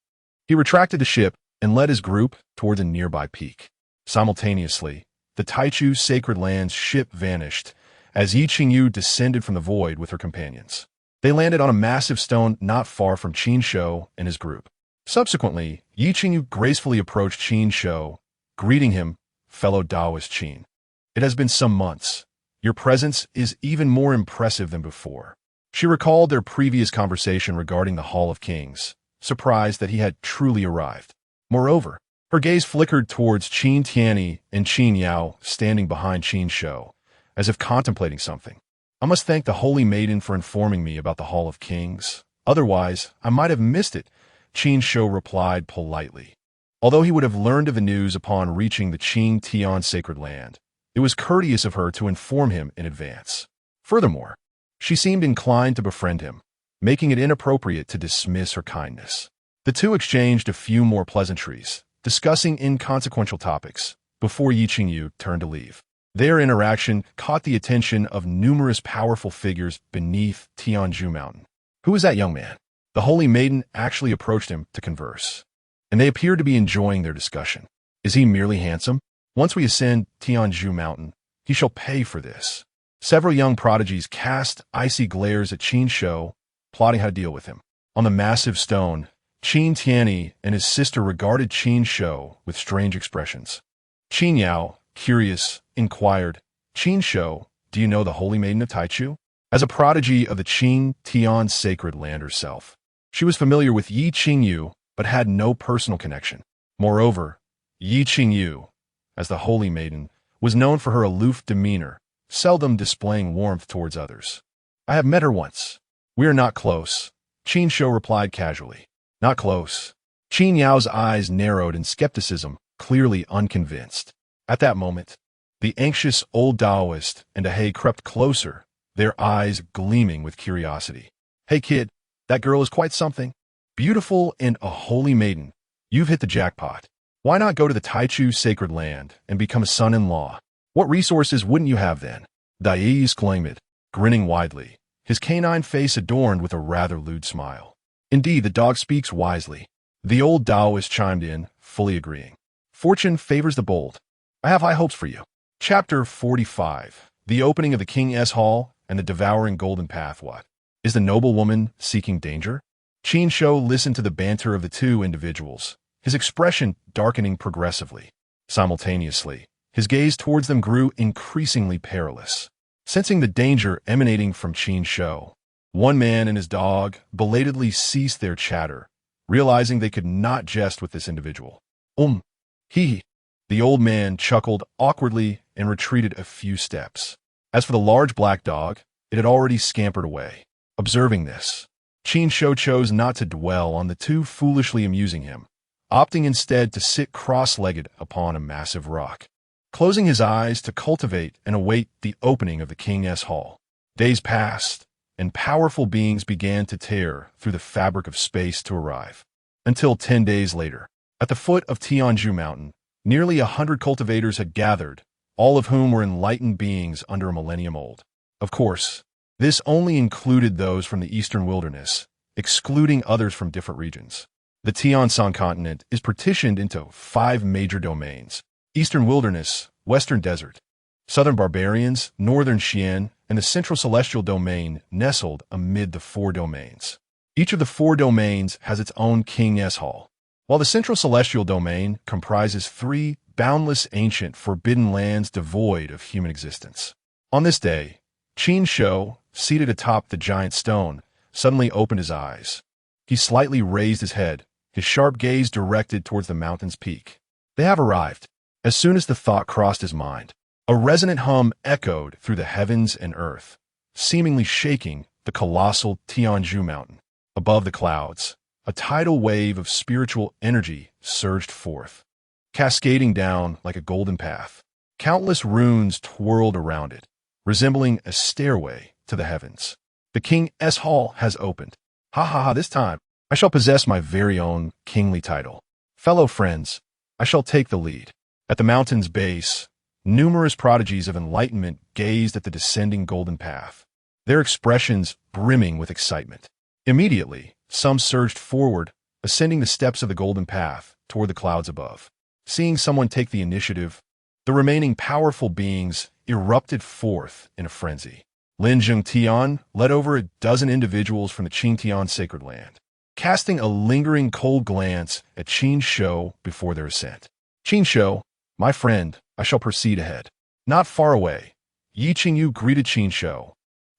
he retracted the ship and led his group toward the nearby peak. Simultaneously, the Taichu Sacred Land's ship vanished as Yi Qingyu descended from the void with her companions. They landed on a massive stone not far from Qin Shou and his group. Subsequently, Yi Qingyu gracefully approached Qin Shou, greeting him, "Fellow Taoist Qin. It has been some months. Your presence is even more impressive than before." She recalled their previous conversation regarding the Hall of Kings, surprised that he had truly arrived. Moreover, her gaze flickered towards Qin Tian and Qin Yao standing behind Qin Shou, as if contemplating something. I must thank the Holy Maiden for informing me about the Hall of Kings. Otherwise, I might have missed it, Qin Shou replied politely. Although he would have learned of the news upon reaching the Qin Tian sacred land, it was courteous of her to inform him in advance. Furthermore, she seemed inclined to befriend him, making it inappropriate to dismiss her kindness. The two exchanged a few more pleasantries, discussing inconsequential topics, before Yi Qingyu turned to leave. Their interaction caught the attention of numerous powerful figures beneath Tianzhu Mountain. Who is that young man? The Holy Maiden actually approached him to converse, and they appeared to be enjoying their discussion. Is he merely handsome? Once we ascend Tianzhu Mountain, he shall pay for this. Several young prodigies cast icy glares at Qin Shou, plotting how to deal with him. On the massive stone, Qin Tianyi and his sister regarded Qin Shou with strange expressions. Qin Yao, curious, inquired, Qin Shou, do you know the Holy Maiden of Taichu? As a prodigy of the Qin Tian sacred land herself, she was familiar with Yi Qingyu, but had no personal connection. Moreover, Yi Qingyu, as the Holy Maiden, was known for her aloof demeanor, seldom displaying warmth towards others. I have met her once. We are not close, Qin Shou replied casually. Not close. Qin Yao's eyes narrowed in skepticism, clearly unconvinced. At that moment, the anxious old Taoist and Ahei crept closer, their eyes gleaming with curiosity. Hey kid, that girl is quite something. Beautiful and a holy maiden. You've hit the jackpot. Why not go to the Taichu sacred land and become a son-in-law? What resources wouldn't you have then? Dai exclaimed, grinning widely, his canine face adorned with a rather lewd smile. Indeed, the dog speaks wisely. The old Taoist chimed in, fully agreeing. Fortune favors the bold. I have high hopes for you. Chapter 45. The opening of the King's Hall and the devouring golden path. What? Is the noble woman seeking danger? Qin Shou listened to the banter of the two individuals, his expression darkening progressively. Simultaneously, his gaze towards them grew increasingly perilous. Sensing the danger emanating from Qin Shou, one man and his dog belatedly ceased their chatter, realizing they could not jest with this individual. He. The old man chuckled awkwardly and retreated a few steps. As for the large black dog, it had already scampered away. Observing this, Qin Shou chose not to dwell on the two foolishly amusing him, opting instead to sit cross-legged upon a massive rock, closing his eyes to cultivate and await the opening of the King's Hall. Days passed, and powerful beings began to tear through the fabric of space to arrive. Until 10 days later, at the foot of Tianzhu Mountain, nearly 100 cultivators had gathered, all of whom were enlightened beings under a millennium old. Of course, this only included those from the eastern wilderness, excluding others from different regions. The Qingyun Continent is partitioned into 5 major domains: Eastern Wilderness, Western Desert, Southern Barbarians, Northern Xian, and the Central Celestial Domain nestled amid the 4 domains. Each of the 4 domains has its own King's Hall, while the Central Celestial Domain comprises 3 boundless ancient forbidden lands devoid of human existence. On this day, Qin Shou, seated atop the giant stone, suddenly opened his eyes. He slightly raised his head, his sharp gaze directed towards the mountain's peak. They have arrived. As soon as the thought crossed his mind, a resonant hum echoed through the heavens and earth, seemingly shaking the colossal Tianzhu Mountain. Above the clouds, a tidal wave of spiritual energy surged forth, cascading down like a golden path. Countless runes twirled around it, resembling a stairway to the heavens. The King's Hall has opened. Ha ha ha, this time, I shall possess my very own kingly title. Fellow friends, I shall take the lead. At the mountain's base, numerous prodigies of enlightenment gazed at the descending golden path, their expressions brimming with excitement. Immediately, some surged forward, ascending the steps of the golden path toward the clouds above. Seeing someone take the initiative, the remaining powerful beings erupted forth in a frenzy. Lin Zhengtian led over a dozen individuals from the Qin Tian sacred land, casting a lingering cold glance at Qin Shou before their ascent. Qin Shou, my friend, I shall proceed ahead. Not far away, Yi Qingyu greeted Qin Shou,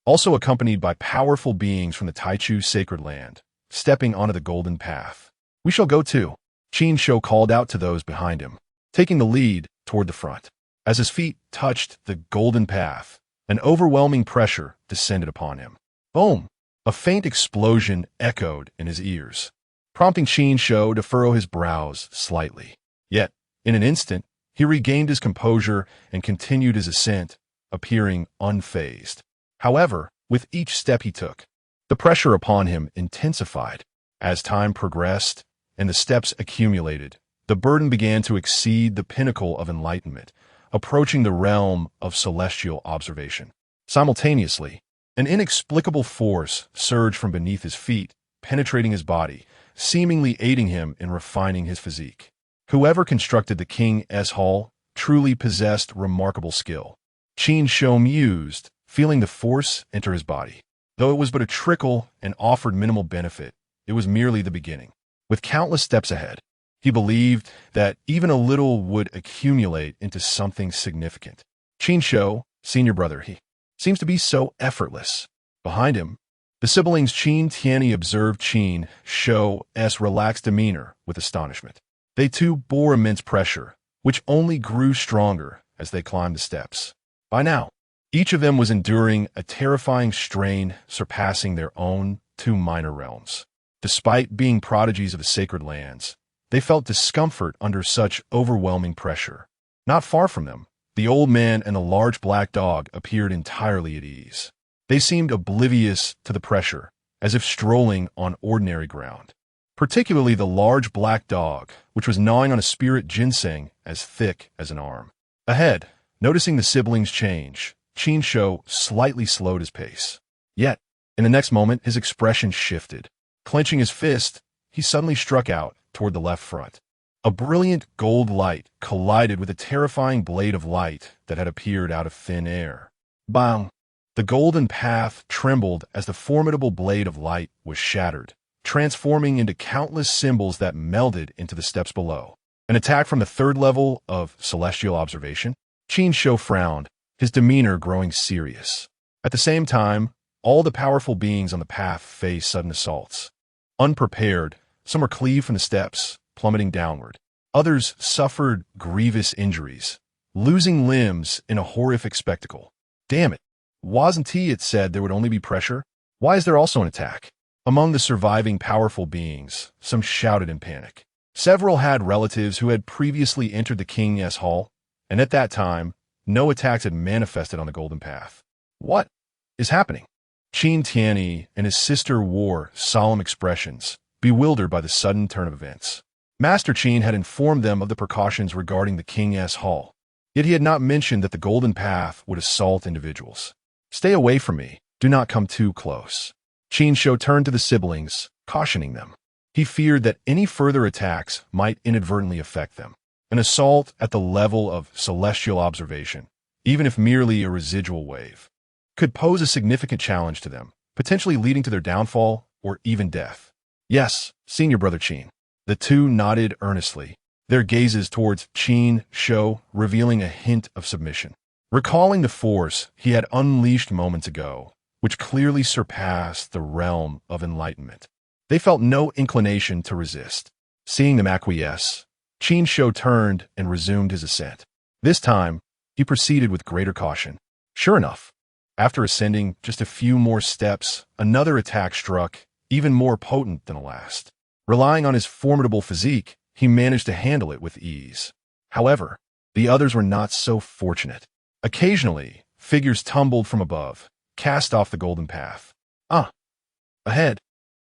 also accompanied by powerful beings from the Taichu sacred land, stepping onto the golden path. We shall go too, Qin Shou called out to those behind him, taking the lead toward the front. As his feet touched the golden path, An overwhelming pressure descended upon him. Boom! A faint explosion echoed in his ears, prompting Qin Shou to furrow his brows slightly. Yet, in an instant, he regained his composure and continued his ascent, appearing unfazed. However, with each step he took, the pressure upon him intensified. As time progressed and the steps accumulated, the burden began to exceed the pinnacle of enlightenment, approaching the realm of celestial observation. Simultaneously, an inexplicable force surged from beneath his feet, penetrating his body, seemingly aiding him in refining his physique. Whoever constructed the King's Hall truly possessed remarkable skill. Qin Shou mused, feeling the force enter his body. Though it was but a trickle and offered minimal benefit, it was merely the beginning. With countless steps ahead, he believed that even a little would accumulate into something significant. Qin Shou, senior brother, he seems to be so effortless. Behind him, the siblings Qin Tian observed Qin Shou's relaxed demeanor with astonishment. They too bore immense pressure, which only grew stronger as they climbed the steps. By now, each of them was enduring a terrifying strain surpassing their own two minor realms. Despite being prodigies of the sacred lands, they felt discomfort under such overwhelming pressure. Not far from them, the old man and the large black dog appeared entirely at ease. They seemed oblivious to the pressure, as if strolling on ordinary ground. Particularly the large black dog, which was gnawing on a spirit ginseng as thick as an arm. Ahead, noticing the siblings' change, Qin Shou slightly slowed his pace. Yet, in the next moment, his expression shifted. Clenching his fist, he suddenly struck out toward the left front. A brilliant gold light collided with a terrifying blade of light that had appeared out of thin air. Bang! The golden path trembled as the formidable blade of light was shattered, transforming into countless symbols that melded into the steps below. An attack from the third level of celestial observation? Qin Shou frowned, his demeanor growing serious. At the same time, all the powerful beings on the path faced sudden assaults. Unprepared, some were cleaved from the steps, plummeting downward. Others suffered grievous injuries, losing limbs in a horrific spectacle. Damn it! Wasn't it said there would only be pressure? Why is there also an attack? Among the surviving powerful beings, some shouted in panic. Several had relatives who had previously entered the King's Hall, and at that time, no attacks had manifested on the Golden Path. What is happening? Qin Tian and his sister wore solemn expressions, bewildered by the sudden turn of events. Master Qin had informed them of the precautions regarding the King's Hall, yet he had not mentioned that the Golden Path would assault individuals. Stay away from me. Do not come too close. Qin Shou turned to the siblings, cautioning them. He feared that any further attacks might inadvertently affect them. An assault at the level of celestial observation, even if merely a residual wave, could pose a significant challenge to them, potentially leading to their downfall or even death. Yes, senior brother Qin. The two nodded earnestly, their gazes towards Qin Shou revealing a hint of submission. Recalling the force he had unleashed moments ago, which clearly surpassed the realm of enlightenment, they felt no inclination to resist. Seeing them acquiesce, Qin Shou turned and resumed his ascent. This time, he proceeded with greater caution. Sure enough, after ascending just a few more steps, another attack struck, even more potent than the last. Relying on his formidable physique, he managed to handle it with ease. However, the others were not so fortunate. Occasionally, figures tumbled from above, cast off the Golden Path. Ahead,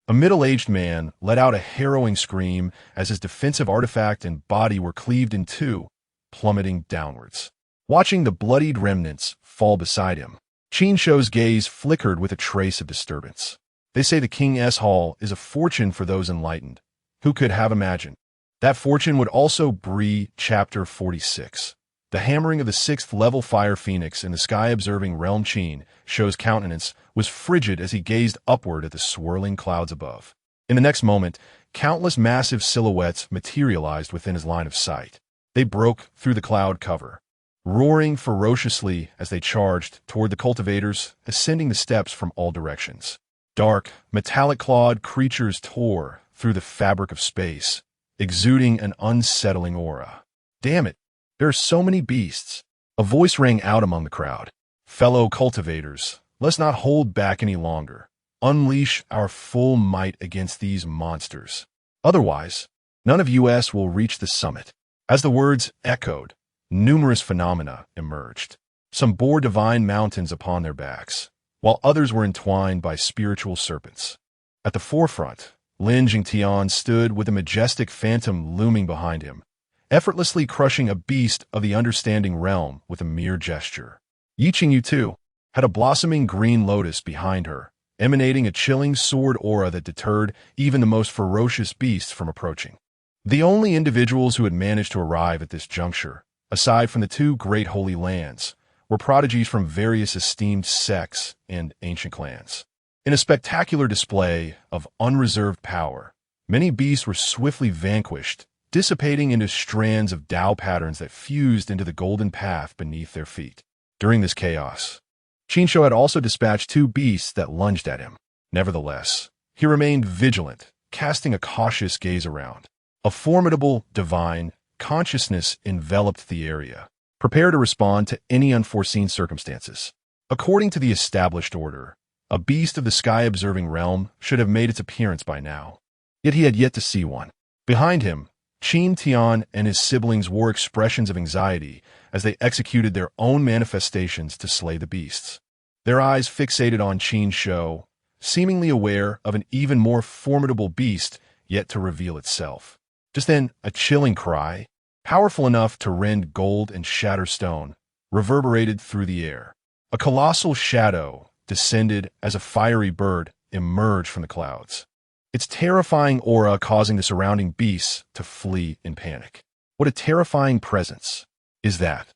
a middle-aged man let out a harrowing scream as his defensive artifact and body were cleaved in two, plummeting downwards. Watching the bloodied remnants fall beside him, Qin Shou's gaze flickered with a trace of disturbance. They say the King's Hall is a fortune for those enlightened. Who could have imagined? That fortune would also breed Chapter 46. The hammering of the 6th-level fire phoenix in the sky-observing realm. Qin Shou's countenance was frigid as he gazed upward at the swirling clouds above. In the next moment, countless massive silhouettes materialized within his line of sight. They broke through the cloud cover, roaring ferociously as they charged toward the cultivators, ascending the steps from all directions. Dark, metallic-clawed creatures tore through the fabric of space, exuding an unsettling aura. Damn it! There are so many beasts. A voice rang out among the crowd. Fellow cultivators, let's not hold back any longer. Unleash our full might against these monsters. Otherwise, none of us will reach the summit. As the words echoed, numerous phenomena emerged. Some bore divine mountains upon their backs, while others were entwined by spiritual serpents. At the forefront, Lin Jingtian stood with a majestic phantom looming behind him, effortlessly crushing a beast of the understanding realm with a mere gesture. Yi Qingyu, too, had a blossoming green lotus behind her, emanating a chilling sword aura that deterred even the most ferocious beasts from approaching. The only individuals who had managed to arrive at this juncture, aside from the two great holy lands, were prodigies from various esteemed sects and ancient clans. In a spectacular display of unreserved power, many beasts were swiftly vanquished, dissipating into strands of Tao patterns that fused into the golden path beneath their feet. During this chaos, Qin Shou had also dispatched two beasts that lunged at him. Nevertheless, he remained vigilant, casting a cautious gaze around. A formidable, divine consciousness enveloped the area, prepared to respond to any unforeseen circumstances. According to the established order, a beast of the sky-observing realm should have made its appearance by now. Yet he had yet to see one. Behind him, Qin Tian and his siblings wore expressions of anxiety as they executed their own manifestations to slay the beasts. Their eyes fixated on Qin Shou, seemingly aware of an even more formidable beast yet to reveal itself. Just then, a chilling cry, powerful enough to rend gold and shatter stone, reverberated through the air. A colossal shadow descended as a fiery bird emerged from the clouds, its terrifying aura causing the surrounding beasts to flee in panic. What a terrifying presence is that?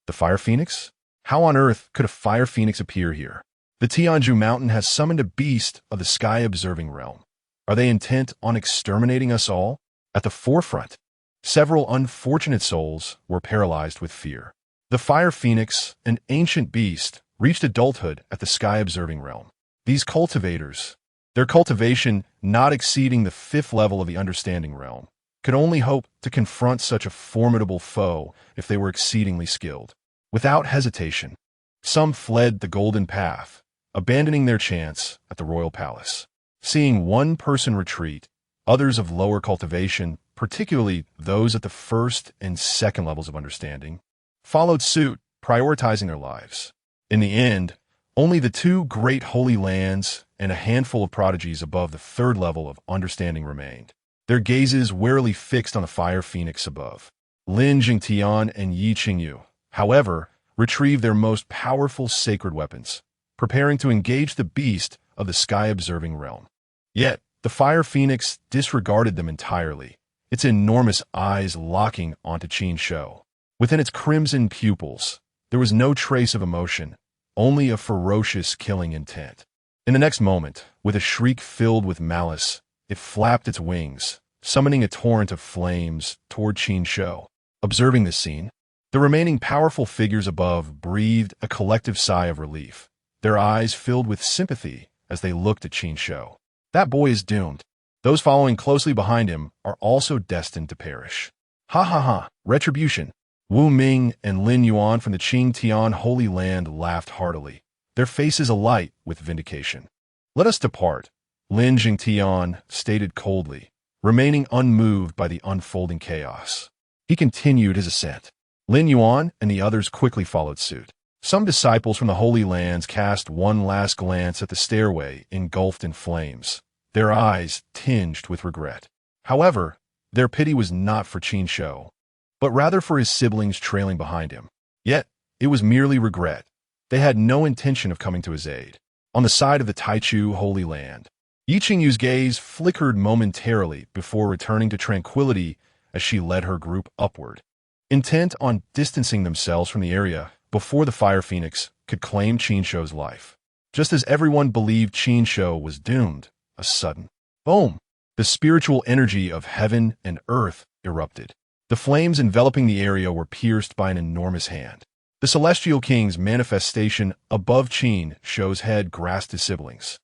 The fire phoenix? How on earth could a fire phoenix appear here? The Tianju Mountain has summoned a beast of the sky-observing realm. Are they intent on exterminating us all? At the forefront, several unfortunate souls were paralyzed with fear. The fire phoenix, an ancient beast, reached adulthood at the sky-observing realm. These cultivators, their cultivation not exceeding the 5th level of the understanding realm, could only hope to confront such a formidable foe if they were exceedingly skilled. Without hesitation, some fled the golden path, abandoning their chance at the royal palace. Seeing one person retreat, others of lower cultivation, particularly those at the 1st and 2nd levels of understanding, followed suit, prioritizing their lives. In the end, only the two great holy lands and a handful of prodigies above the 3rd level of understanding remained, their gazes warily fixed on the fire phoenix above. Lin Jingtian and Yi Qingyu, however, retrieved their most powerful sacred weapons, preparing to engage the beast of the sky-observing realm. Yet, the fire phoenix disregarded them entirely, its enormous eyes locking onto Qin Shou. Within its crimson pupils, there was no trace of emotion, only a ferocious killing intent. In the next moment, with a shriek filled with malice, it flapped its wings, summoning a torrent of flames toward Qin Shou. Observing this scene, the remaining powerful figures above breathed a collective sigh of relief, their eyes filled with sympathy as they looked at Qin Shou. That boy is doomed. Those following closely behind him are also destined to perish. Ha ha ha, retribution. Wu Ming and Lin Yuan from the Qing Tian Holy Land laughed heartily, their faces alight with vindication. Let us depart, Lin Jingtian stated coldly, remaining unmoved by the unfolding chaos. He continued his ascent. Lin Yuan and the others quickly followed suit. Some disciples from the Holy Lands cast one last glance at the stairway engulfed in flames, their eyes tinged with regret. However, their pity was not for Qin Shou, but rather for his siblings trailing behind him. Yet, it was merely regret. They had no intention of coming to his aid. On the side of the Taichu Holy Land, Yi Qingyu's gaze flickered momentarily before returning to tranquility as she led her group upward, intent on distancing themselves from the area before the fire phoenix could claim Qin Shou's life. Just as everyone believed Qin Shou was doomed, a sudden boom! The spiritual energy of heaven and earth erupted. The flames enveloping the area were pierced by an enormous hand. The celestial king's manifestation above Qin Shou's head grasped his siblings,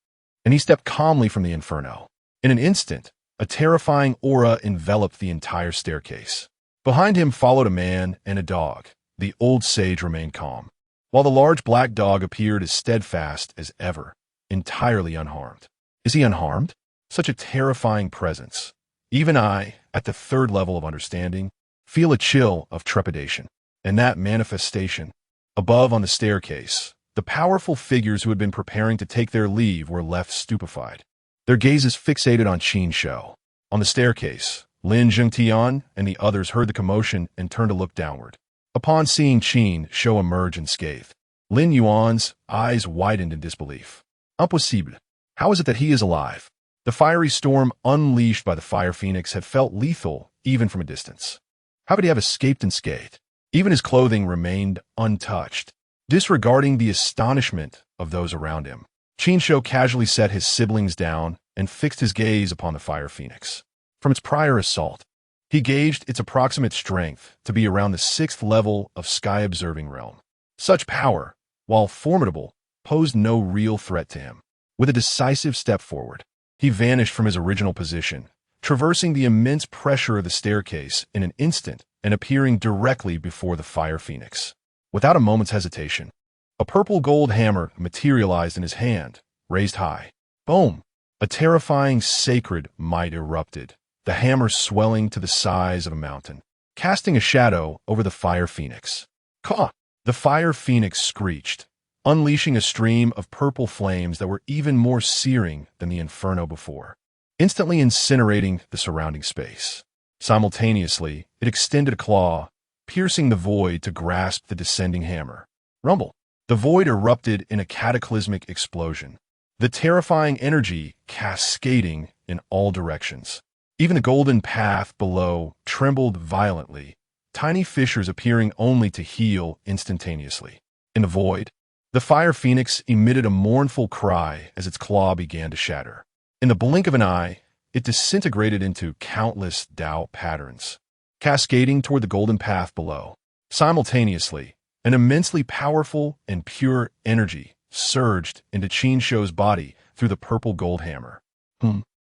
and he stepped calmly from the inferno. In an instant, a terrifying aura enveloped the entire staircase. Behind him followed a man and a dog. The old sage remained calm. while the large black dog appeared as steadfast as ever, entirely unharmed. Is he unharmed? Such a terrifying presence. Even I, at the third level of understanding, feel a chill of trepidation. And that manifestation, above on the staircase, the powerful figures who had been preparing to take their leave were left stupefied, their gazes fixated on Qin Shou. On the staircase, Lin Zhengtian and the others heard the commotion and turned to look downward. Upon seeing Qin Shou emerge unscathed, Lin Yuan's eyes widened in disbelief. Impossible. How is it that he is alive? The fiery storm unleashed by the fire phoenix had felt lethal even from a distance. How could he have escaped unscathed? Even his clothing remained untouched. Disregarding the astonishment of those around him, Qin Shou casually set his siblings down and fixed his gaze upon the fire phoenix. From its prior assault, he gauged its approximate strength to be around the 6th level of sky-observing realm. Such power, while formidable, posed no real threat to him. With a decisive step forward, he vanished from his original position, traversing the immense pressure of the staircase in an instant and appearing directly before the fire phoenix. Without a moment's hesitation, a purple gold hammer materialized in his hand, raised high. Boom! A terrifying sacred might erupted, the hammer swelling to the size of a mountain, casting a shadow over the fire phoenix. Caw! The fire phoenix screeched, unleashing a stream of purple flames that were even more searing than the inferno before, instantly incinerating the surrounding space. Simultaneously, it extended a claw, piercing the void to grasp the descending hammer. Rumble! The void erupted in a cataclysmic explosion, the terrifying energy cascading in all directions. Even the golden path below trembled violently, tiny fissures appearing only to heal instantaneously. In the void, the fire phoenix emitted a mournful cry as its claw began to shatter. In the blink of an eye, it disintegrated into countless Tao patterns, cascading toward the golden path below. Simultaneously, an immensely powerful and pure energy surged into Qin Shou's body through the purple gold hammer.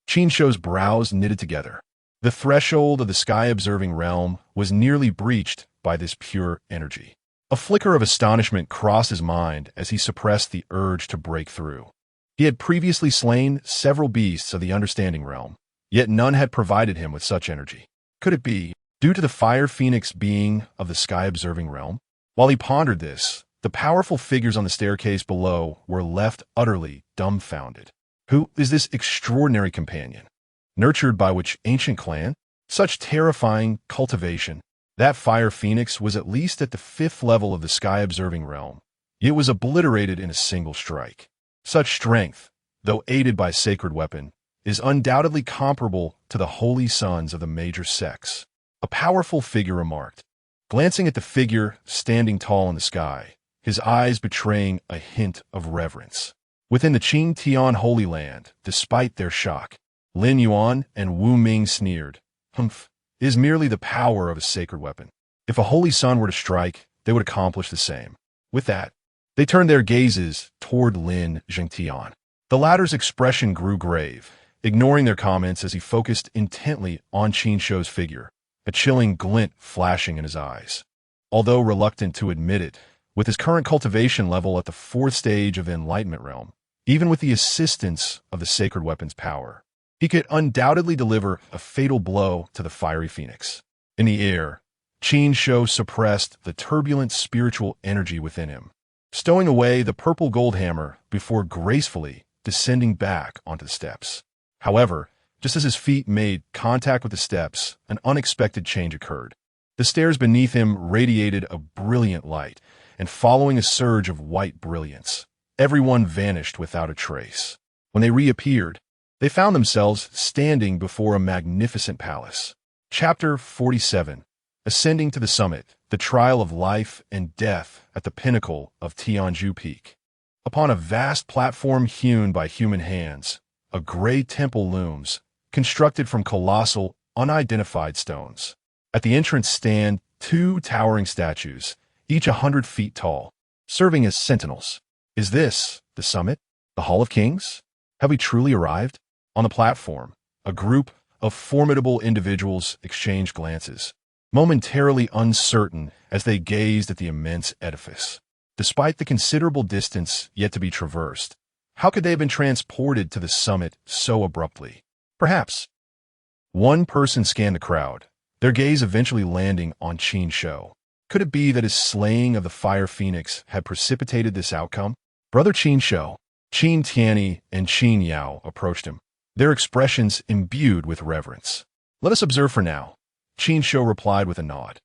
Qin Shou's brows knitted together. The threshold of the sky-observing realm was nearly breached by this pure energy. A flicker of astonishment crossed his mind as he suppressed the urge to break through. He had previously slain several beasts of the understanding realm, yet none had provided him with such energy. Could it be due to the fire phoenix being of the sky-observing realm? While he pondered this, the powerful figures on the staircase below were left utterly dumbfounded. Who is this extraordinary companion? Nurtured by which ancient clan? Such terrifying cultivation. That fire phoenix was at least at the 5th level of the sky-observing realm. It was obliterated in a single strike. Such strength, though aided by sacred weapon, is undoubtedly comparable to the holy sons of the major sects. A powerful figure remarked, glancing at the figure standing tall in the sky, his eyes betraying a hint of reverence. Within the Qin Tian Holy Land, despite their shock, Lin Yuan and Wu Ming sneered. Humph, it is merely the power of a sacred weapon. If a holy sun were to strike, they would accomplish the same. With that, they turned their gazes toward Lin Zhengtian. The latter's expression grew grave, ignoring their comments as he focused intently on Qin Shou's figure, a chilling glint flashing in his eyes. Although reluctant to admit it, with his current cultivation level at the 4th stage of the Enlightenment realm, even with the assistance of the sacred weapon's power, he could undoubtedly deliver a fatal blow to the fiery phoenix. In the air, Qin Shou suppressed the turbulent spiritual energy within him, stowing away the purple gold hammer before gracefully descending back onto the steps. However, just as his feet made contact with the steps, an unexpected change occurred. The stairs beneath him radiated a brilliant light, and following a surge of white brilliance, everyone vanished without a trace. When they reappeared, they found themselves standing before a magnificent palace. Chapter 47. Ascending to the summit, the trial of life and death at the pinnacle of Tianzhu Peak. Upon a vast platform hewn by human hands, a gray temple looms, constructed from colossal, unidentified stones. At the entrance stand 2 towering statues, each 100 feet tall, serving as sentinels. Is this the summit? The Hall of Kings? Have we truly arrived? On the platform, a group of formidable individuals exchanged glances, momentarily uncertain as they gazed at the immense edifice. Despite the considerable distance yet to be traversed, how could they have been transported to the summit so abruptly? Perhaps. One person scanned the crowd, their gaze eventually landing on Qin Shou. Could it be that his slaying of the Fire Phoenix had precipitated this outcome? Brother Qin Shou, Qin Tian, and Qin Yao approached him, their expressions imbued with reverence. "Let us observe for now," Qin Shou replied with a nod.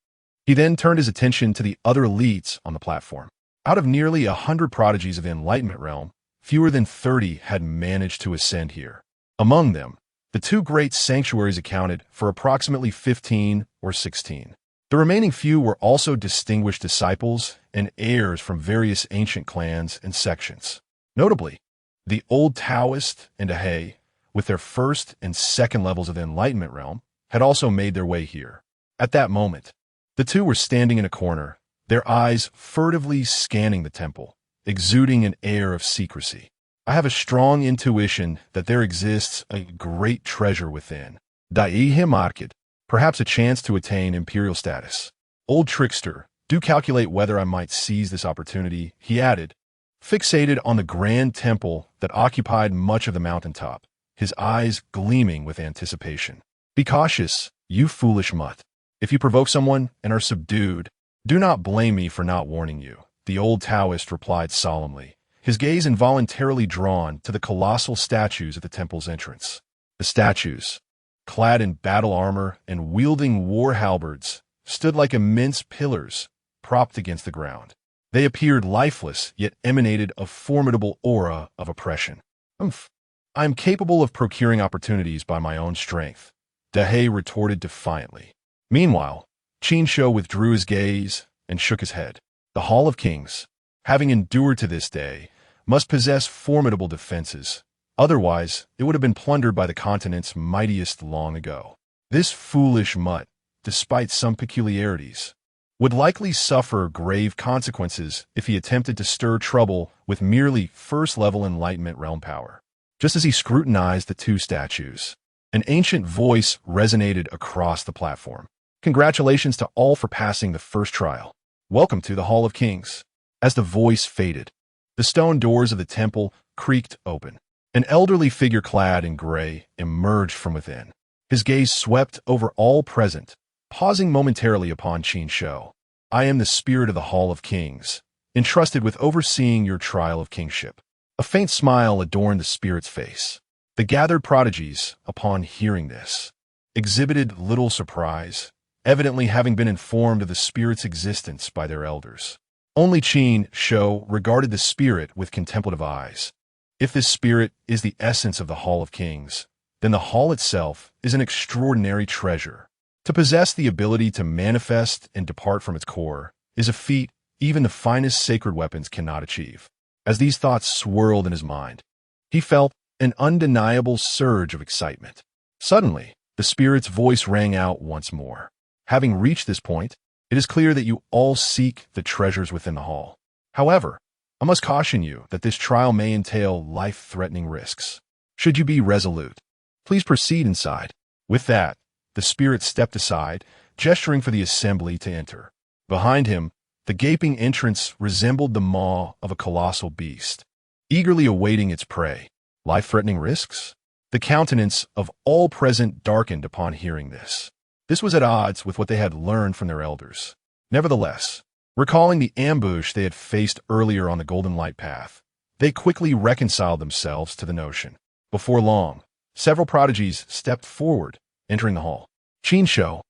He then turned his attention to the other elites on the platform. Out of nearly 100 prodigies of the Enlightenment realm, fewer than 30 had managed to ascend here. Among them, the two great sanctuaries accounted for approximately 15 or 16. The remaining few were also distinguished disciples and heirs from various ancient clans and sections. Notably, the old Taoist and Ahe, with their first and second levels of the Enlightenment realm, had also made their way here. At that moment, the two were standing in a corner, their eyes furtively scanning the temple, exuding an air of secrecy. "I have a strong intuition that there exists a great treasure within. Dai market, perhaps a chance to attain imperial status. Old trickster, do calculate whether I might seize this opportunity," he added, fixated on the grand temple that occupied much of the mountaintop, his eyes gleaming with anticipation. "Be cautious, you foolish mutt. If you provoke someone and are subdued, do not blame me for not warning you," the old Taoist replied solemnly, his gaze involuntarily drawn to the colossal statues at the temple's entrance. The statues, clad in battle armor and wielding war halberds, stood like immense pillars propped against the ground. They appeared lifeless, yet emanated a formidable aura of oppression. "Umph. I am capable of procuring opportunities by my own strength," Dahe retorted defiantly. Meanwhile, Qin Shou withdrew his gaze and shook his head. The Hall of Kings, having endured to this day, must possess formidable defenses. Otherwise, it would have been plundered by the continent's mightiest long ago. This foolish mutt, despite some peculiarities, would likely suffer grave consequences if he attempted to stir trouble with merely first-level Enlightenment realm power. Just as he scrutinized the two statues, an ancient voice resonated across the platform. "Congratulations to all for passing the first trial. Welcome to the Hall of Kings." As the voice faded, the stone doors of the temple creaked open. An elderly figure clad in gray emerged from within. His gaze swept over all present, pausing momentarily upon Qin Shou. "I am the spirit of the Hall of Kings, entrusted with overseeing your trial of kingship." A faint smile adorned the spirit's face. The gathered prodigies, upon hearing this, exhibited little surprise, evidently having been informed of the spirit's existence by their elders. Only Qin Shou regarded the spirit with contemplative eyes. If this spirit is the essence of the Hall of Kings, then the hall itself is an extraordinary treasure. To possess the ability to manifest and depart from its core is a feat even the finest sacred weapons cannot achieve. As these thoughts swirled in his mind, he felt an undeniable surge of excitement. Suddenly, the spirit's voice rang out once more. "Having reached this point, it is clear that you all seek the treasures within the hall. However, I must caution you that this trial may entail life-threatening risks. Should you be resolute, please proceed inside." With that, the spirit stepped aside, gesturing for the assembly to enter. Behind him, the gaping entrance resembled the maw of a colossal beast, eagerly awaiting its prey. Life-threatening risks? The countenance of all present darkened upon hearing this. This was at odds with what they had learned from their elders. Nevertheless, recalling the ambush they had faced earlier on the Golden Light Path, they quickly reconciled themselves to the notion. Before long, several prodigies stepped forward, entering the hall. "Qin Shou,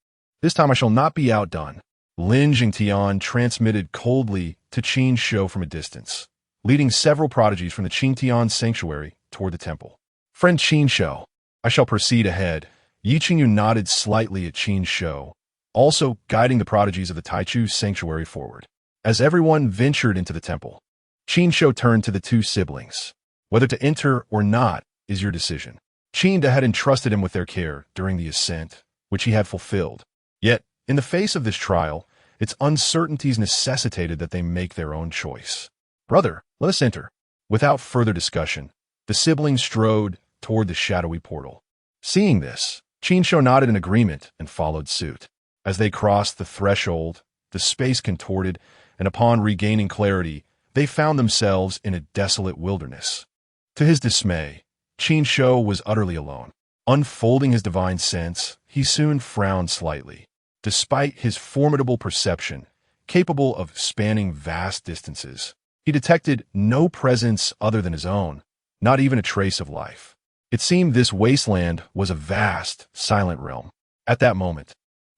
this time I shall not be outdone," Lin Jingtian transmitted coldly to Qin Shou from a distance, leading several prodigies from the Qingtian sanctuary toward the temple. "Friend Qin Shou, I shall proceed ahead." Yi Qingyu nodded slightly at Qin Shou, also guiding the prodigies of the Taichu sanctuary forward. As everyone ventured into the temple, Qin Shou turned to the two siblings. "Whether to enter or not is your decision." Qin Da had entrusted him with their care during the ascent, which he had fulfilled. Yet, in the face of this trial, its uncertainties necessitated that they make their own choice. "Brother, let us enter." Without further discussion, the siblings strode toward the shadowy portal. Seeing this, Qin Shou nodded in agreement and followed suit. As they crossed the threshold, the space contorted, and upon regaining clarity, they found themselves in a desolate wilderness. To his dismay, Qin Shou was utterly alone. Unfolding his divine sense, he soon frowned slightly. Despite his formidable perception, capable of spanning vast distances, he detected no presence other than his own, not even a trace of life. It seemed this wasteland was a vast, silent realm. At that moment,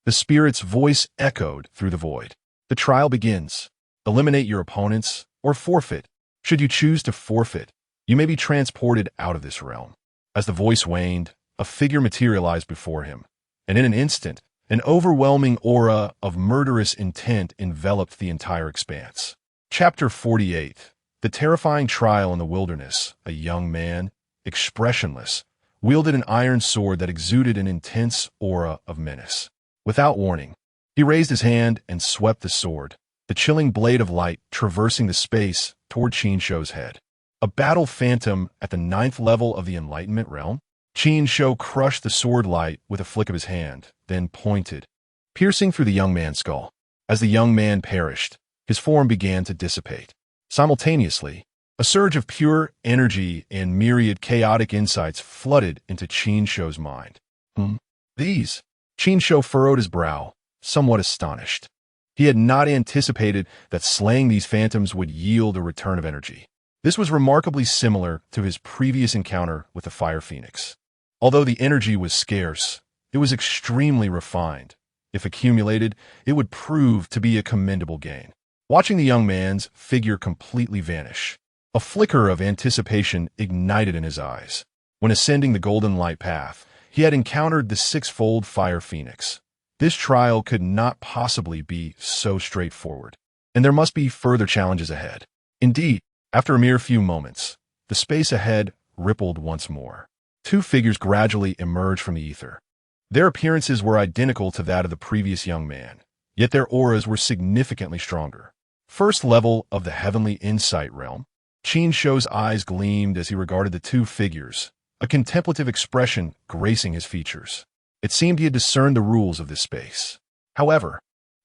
the spirit's voice echoed through the void. The trial begins. Eliminate your opponents or forfeit. Should you choose to forfeit, you may be transported out of this realm. As the voice waned, a figure materialized before him, and in an instant, an overwhelming aura of murderous intent enveloped the entire expanse. Chapter 48. The terrifying trial in the wilderness. A young man, expressionless, wielded an iron sword that exuded an intense aura of menace. Without warning, he raised his hand and swept the sword, the chilling blade of light traversing the space toward Qin Shou's head. A battle phantom at the 9th level of the Enlightenment realm? Qin Shou crushed the sword light with a flick of his hand, then pointed, piercing through the young man's skull. As the young man perished, his form began to dissipate. Simultaneously, a surge of pure energy and myriad chaotic insights flooded into Qin Shou's mind. These? Qin Shou furrowed his brow, somewhat astonished. He had not anticipated that slaying these phantoms would yield a return of energy. This was remarkably similar to his previous encounter with the Fire Phoenix. Although the energy was scarce, it was extremely refined. If accumulated, it would prove to be a commendable gain. Watching the young man's figure completely vanish, a flicker of anticipation ignited in his eyes. When ascending the golden light path, he had encountered the 6-fold Fire Phoenix. This trial could not possibly be so straightforward, and there must be further challenges ahead. Indeed, after a mere few moments, the space ahead rippled once more. Two figures gradually emerged from the ether. Their appearances were identical to that of the previous young man, yet their auras were significantly stronger. First level of the heavenly insight realm, Qin Shou's eyes gleamed as he regarded the two figures, a contemplative expression gracing his features. It seemed he had discerned the rules of this space. However,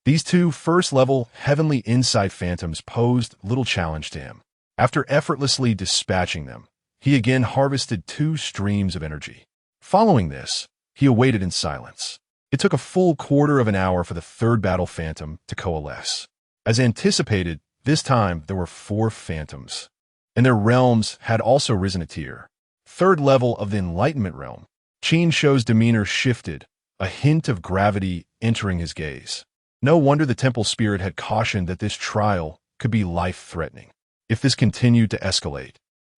these two first-level heavenly insight phantoms posed little challenge to him. After effortlessly dispatching them, he again harvested 2 streams of energy. Following this, he awaited in silence. It took a full quarter of an hour for the third battle phantom to coalesce. As anticipated, this time there were 4 phantoms, and their realms had also risen a tier. Third level of the Enlightenment realm, Qin Shou's demeanor shifted, a hint of gravity entering his gaze. No wonder the temple spirit had cautioned that this trial could be life-threatening. If this continued to escalate,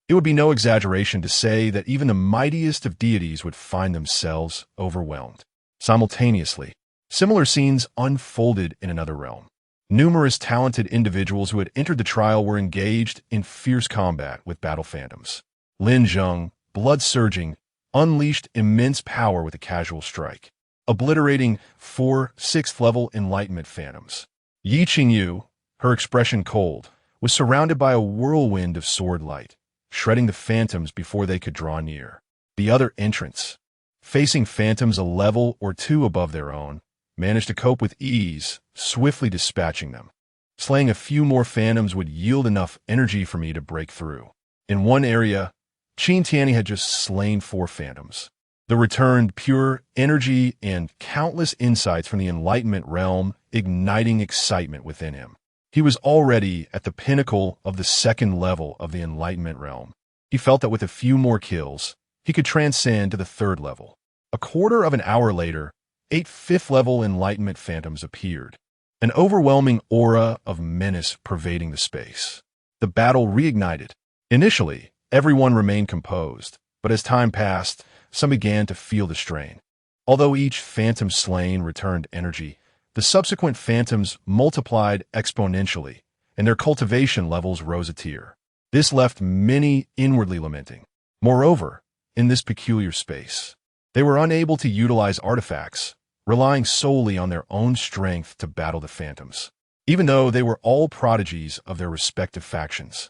it would be no exaggeration to say that even the mightiest of deities would find themselves overwhelmed. Simultaneously, similar scenes unfolded in another realm. Numerous talented individuals who had entered the trial were engaged in fierce combat with battle phantoms. Lin Zheng, blood-surging, unleashed immense power with a casual strike, obliterating 4 6th-level Enlightenment phantoms. Yi Qingyu, her expression cold, was surrounded by a whirlwind of sword light, shredding the phantoms before they could draw near. The other entrants, facing phantoms a level or 2 above their own, managed to cope with ease, swiftly dispatching them. Slaying a few more phantoms would yield enough energy for me to break through. In one area, Qin Tian had just slain 4 phantoms. The returned pure energy and countless insights from the Enlightenment realm igniting excitement within him. He was already at the pinnacle of the 2nd level of the Enlightenment realm. He felt that with a few more kills, he could transcend to the 3rd level. A quarter of an hour later, 8 5th-level Enlightenment phantoms appeared, an overwhelming aura of menace pervading the space. The battle reignited. Initially, everyone remained composed, but as time passed, some began to feel the strain. Although each phantom slain returned energy, the subsequent phantoms multiplied exponentially, and their cultivation levels rose a tier. This left many inwardly lamenting. Moreover, in this peculiar space, they were unable to utilize artifacts, relying solely on their own strength to battle the phantoms. Even though they were all prodigies of their respective factions,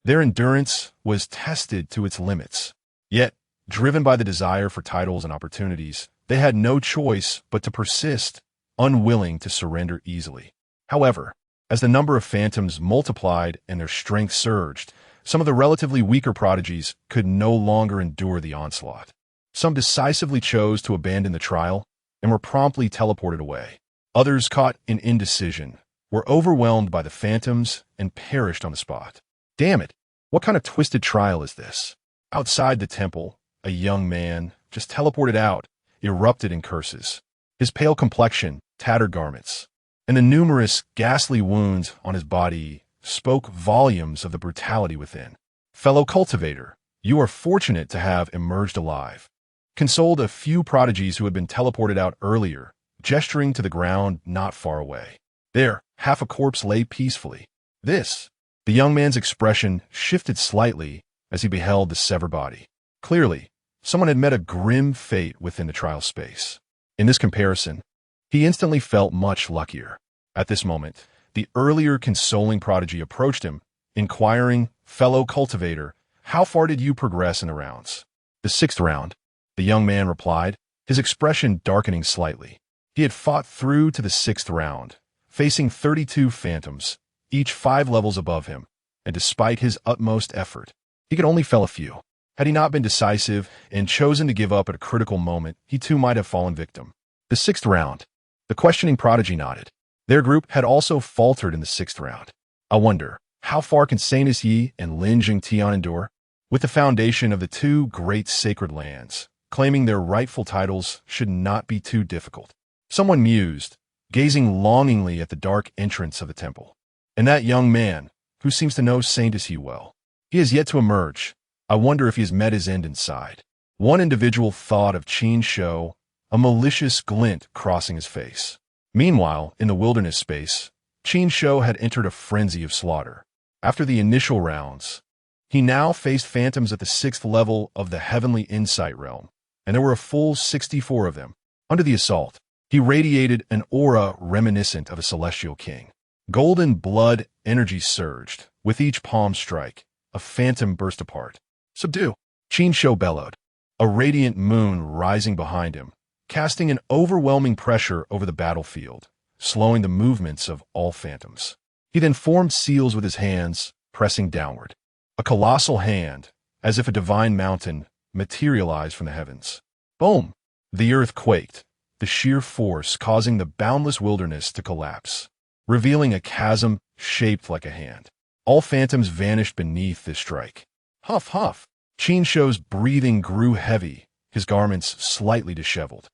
their endurance was tested to its limits. Yet, driven by the desire for titles and opportunities, they had no choice but to persist, unwilling to surrender easily. However, As the number of phantoms multiplied and their strength surged, some of the relatively weaker prodigies could no longer endure the onslaught. Some decisively chose to abandon the trial and were promptly teleported away. Others, caught in indecision, were overwhelmed by the phantoms and perished on the spot. Damn it! What kind of twisted trial is this? Outside the temple, a young man, just teleported out, erupted in curses. His pale complexion, tattered garments, and the numerous ghastly wounds on his body spoke volumes of the brutality within. Fellow cultivator, you are fortunate to have emerged alive, consoled a few prodigies who had been teleported out earlier, gesturing to the ground not far away. There, half a corpse lay peacefully. The young man's expression shifted slightly as he beheld the severed body. Clearly, someone had met a grim fate within the trial space. In this comparison, he instantly felt much luckier. At this moment, the earlier consoling prodigy approached him, inquiring, "Fellow cultivator, how far did you progress in the rounds?" "The 6th round," the young man replied, his expression darkening slightly. He had fought through to the 6th round, facing 32 phantoms, each 5 levels above him, and despite his utmost effort, he could only fell a few. Had he not been decisive and chosen to give up at a critical moment, he too might have fallen victim. The 6th round. The questioning prodigy nodded. Their group had also faltered in the 6th round. I wonder, how far can Saints Yi and Lin Jingtian endure? With the foundation of the 2 great sacred lands, claiming their rightful titles should not be too difficult. Someone mused, gazing longingly at the dark entrance of the temple. And that young man, who seems to know Saints Yi well. He has yet to emerge. I wonder if he has met his end inside. One individual thought of Qin Shou, a malicious glint crossing his face. Meanwhile, in the wilderness space, Qin Shou had entered a frenzy of slaughter. After the initial rounds, he now faced phantoms at the 6th level of the heavenly insight realm, and there were a full 64 of them. Under the assault, he radiated an aura reminiscent of a celestial king. Golden blood energy surged. With each palm strike, a phantom burst apart. "Subdue!" Qin Shou bellowed, a radiant moon rising behind him, casting an overwhelming pressure over the battlefield, slowing the movements of all phantoms. He then formed seals with his hands, pressing downward. A colossal hand, as if a divine mountain, materialized from the heavens. Boom! The earth quaked, the sheer force causing the boundless wilderness to collapse, revealing a chasm shaped like a hand. All phantoms vanished beneath this strike. Huff, huff. Qin Shou's breathing grew heavy, his garments slightly disheveled.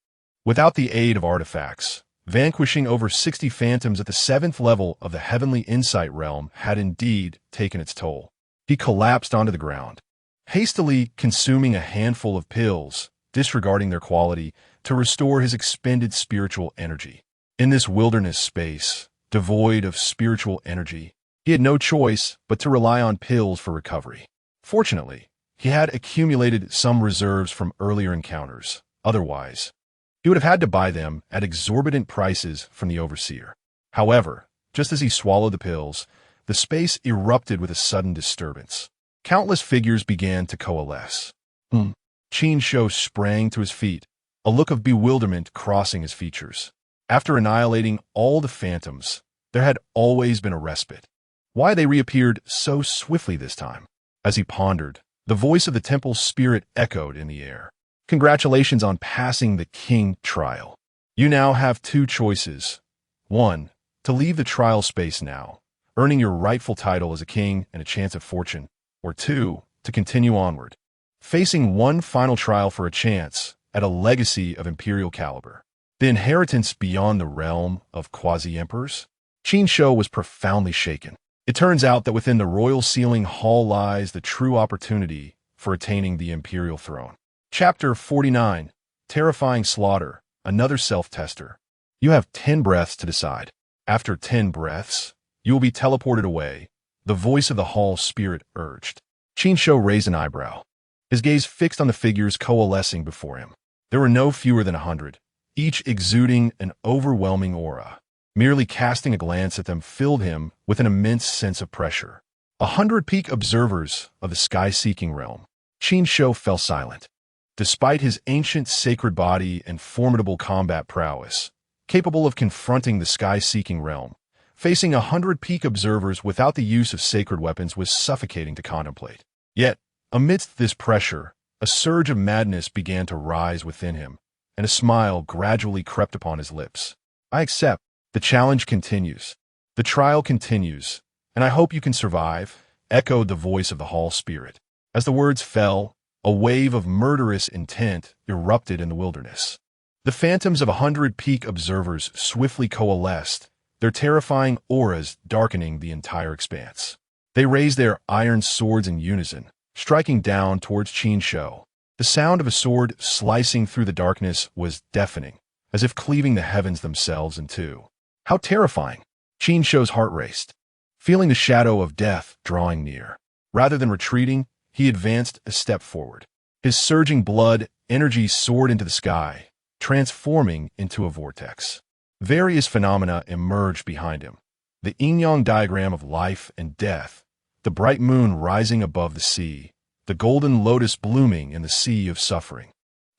Without the aid of artifacts, vanquishing over 60 phantoms at the 7th level of the heavenly insight realm had indeed taken its toll. He collapsed onto the ground, hastily consuming a handful of pills, disregarding their quality, to restore his expended spiritual energy. In this wilderness space, devoid of spiritual energy, he had no choice but to rely on pills for recovery. Fortunately, he had accumulated some reserves from earlier encounters. Otherwise, he would have had to buy them at exorbitant prices from the overseer. However, just as he swallowed the pills, the space erupted with a sudden disturbance. Countless figures began to coalesce. Qin Shou sprang to his feet, a look of bewilderment crossing his features. After annihilating all the phantoms, there had always been a respite. Why they reappeared so swiftly this time? As he pondered, the voice of the temple spirit echoed in the air. Congratulations on passing the king trial. You now have 2 choices. 1, to leave the trial space now, earning your rightful title as a king and a chance at fortune. Or 2, to continue onward, facing one final trial for a chance at a legacy of imperial caliber. The inheritance beyond the realm of quasi-emperors? Qin Shou was profoundly shaken. It turns out that within the royal sealing hall lies the true opportunity for attaining the imperial throne. Chapter 49, Terrifying Slaughter, Another Self-Tester. You have 10 breaths to decide. After 10 breaths, you will be teleported away, the voice of the hall spirit urged. Qin Shou raised an eyebrow, his gaze fixed on the figures coalescing before him. There were no fewer than 100, each exuding an overwhelming aura. Merely casting a glance at them filled him with an immense sense of pressure. 100 peak observers of the sky-seeking realm. Qin Shou fell silent. Despite his ancient sacred body and formidable combat prowess, capable of confronting the sky-seeking realm, Facing 100 peak observers without the use of sacred weapons was suffocating to contemplate. Yet, amidst this pressure, a surge of madness began to rise within him, and a smile gradually crept upon his lips. I accept. The challenge continues. The trial continues, and I hope you can survive, echoed the voice of the hall spirit. As the words fell, a wave of murderous intent erupted in the wilderness. The phantoms of 100 peak observers swiftly coalesced, their terrifying auras darkening the entire expanse. They raised their iron swords in unison, striking down towards Qin Shou. The sound of a sword slicing through the darkness was deafening, as if cleaving the heavens themselves in two. How terrifying! Qin Shou's heart raced, feeling the shadow of death drawing near. Rather than retreating, he advanced a step forward. His surging blood energy soared into the sky, transforming into a vortex. Various phenomena emerged behind him. The yin-yang diagram of life and death, the bright moon rising above the sea, the golden lotus blooming in the sea of suffering,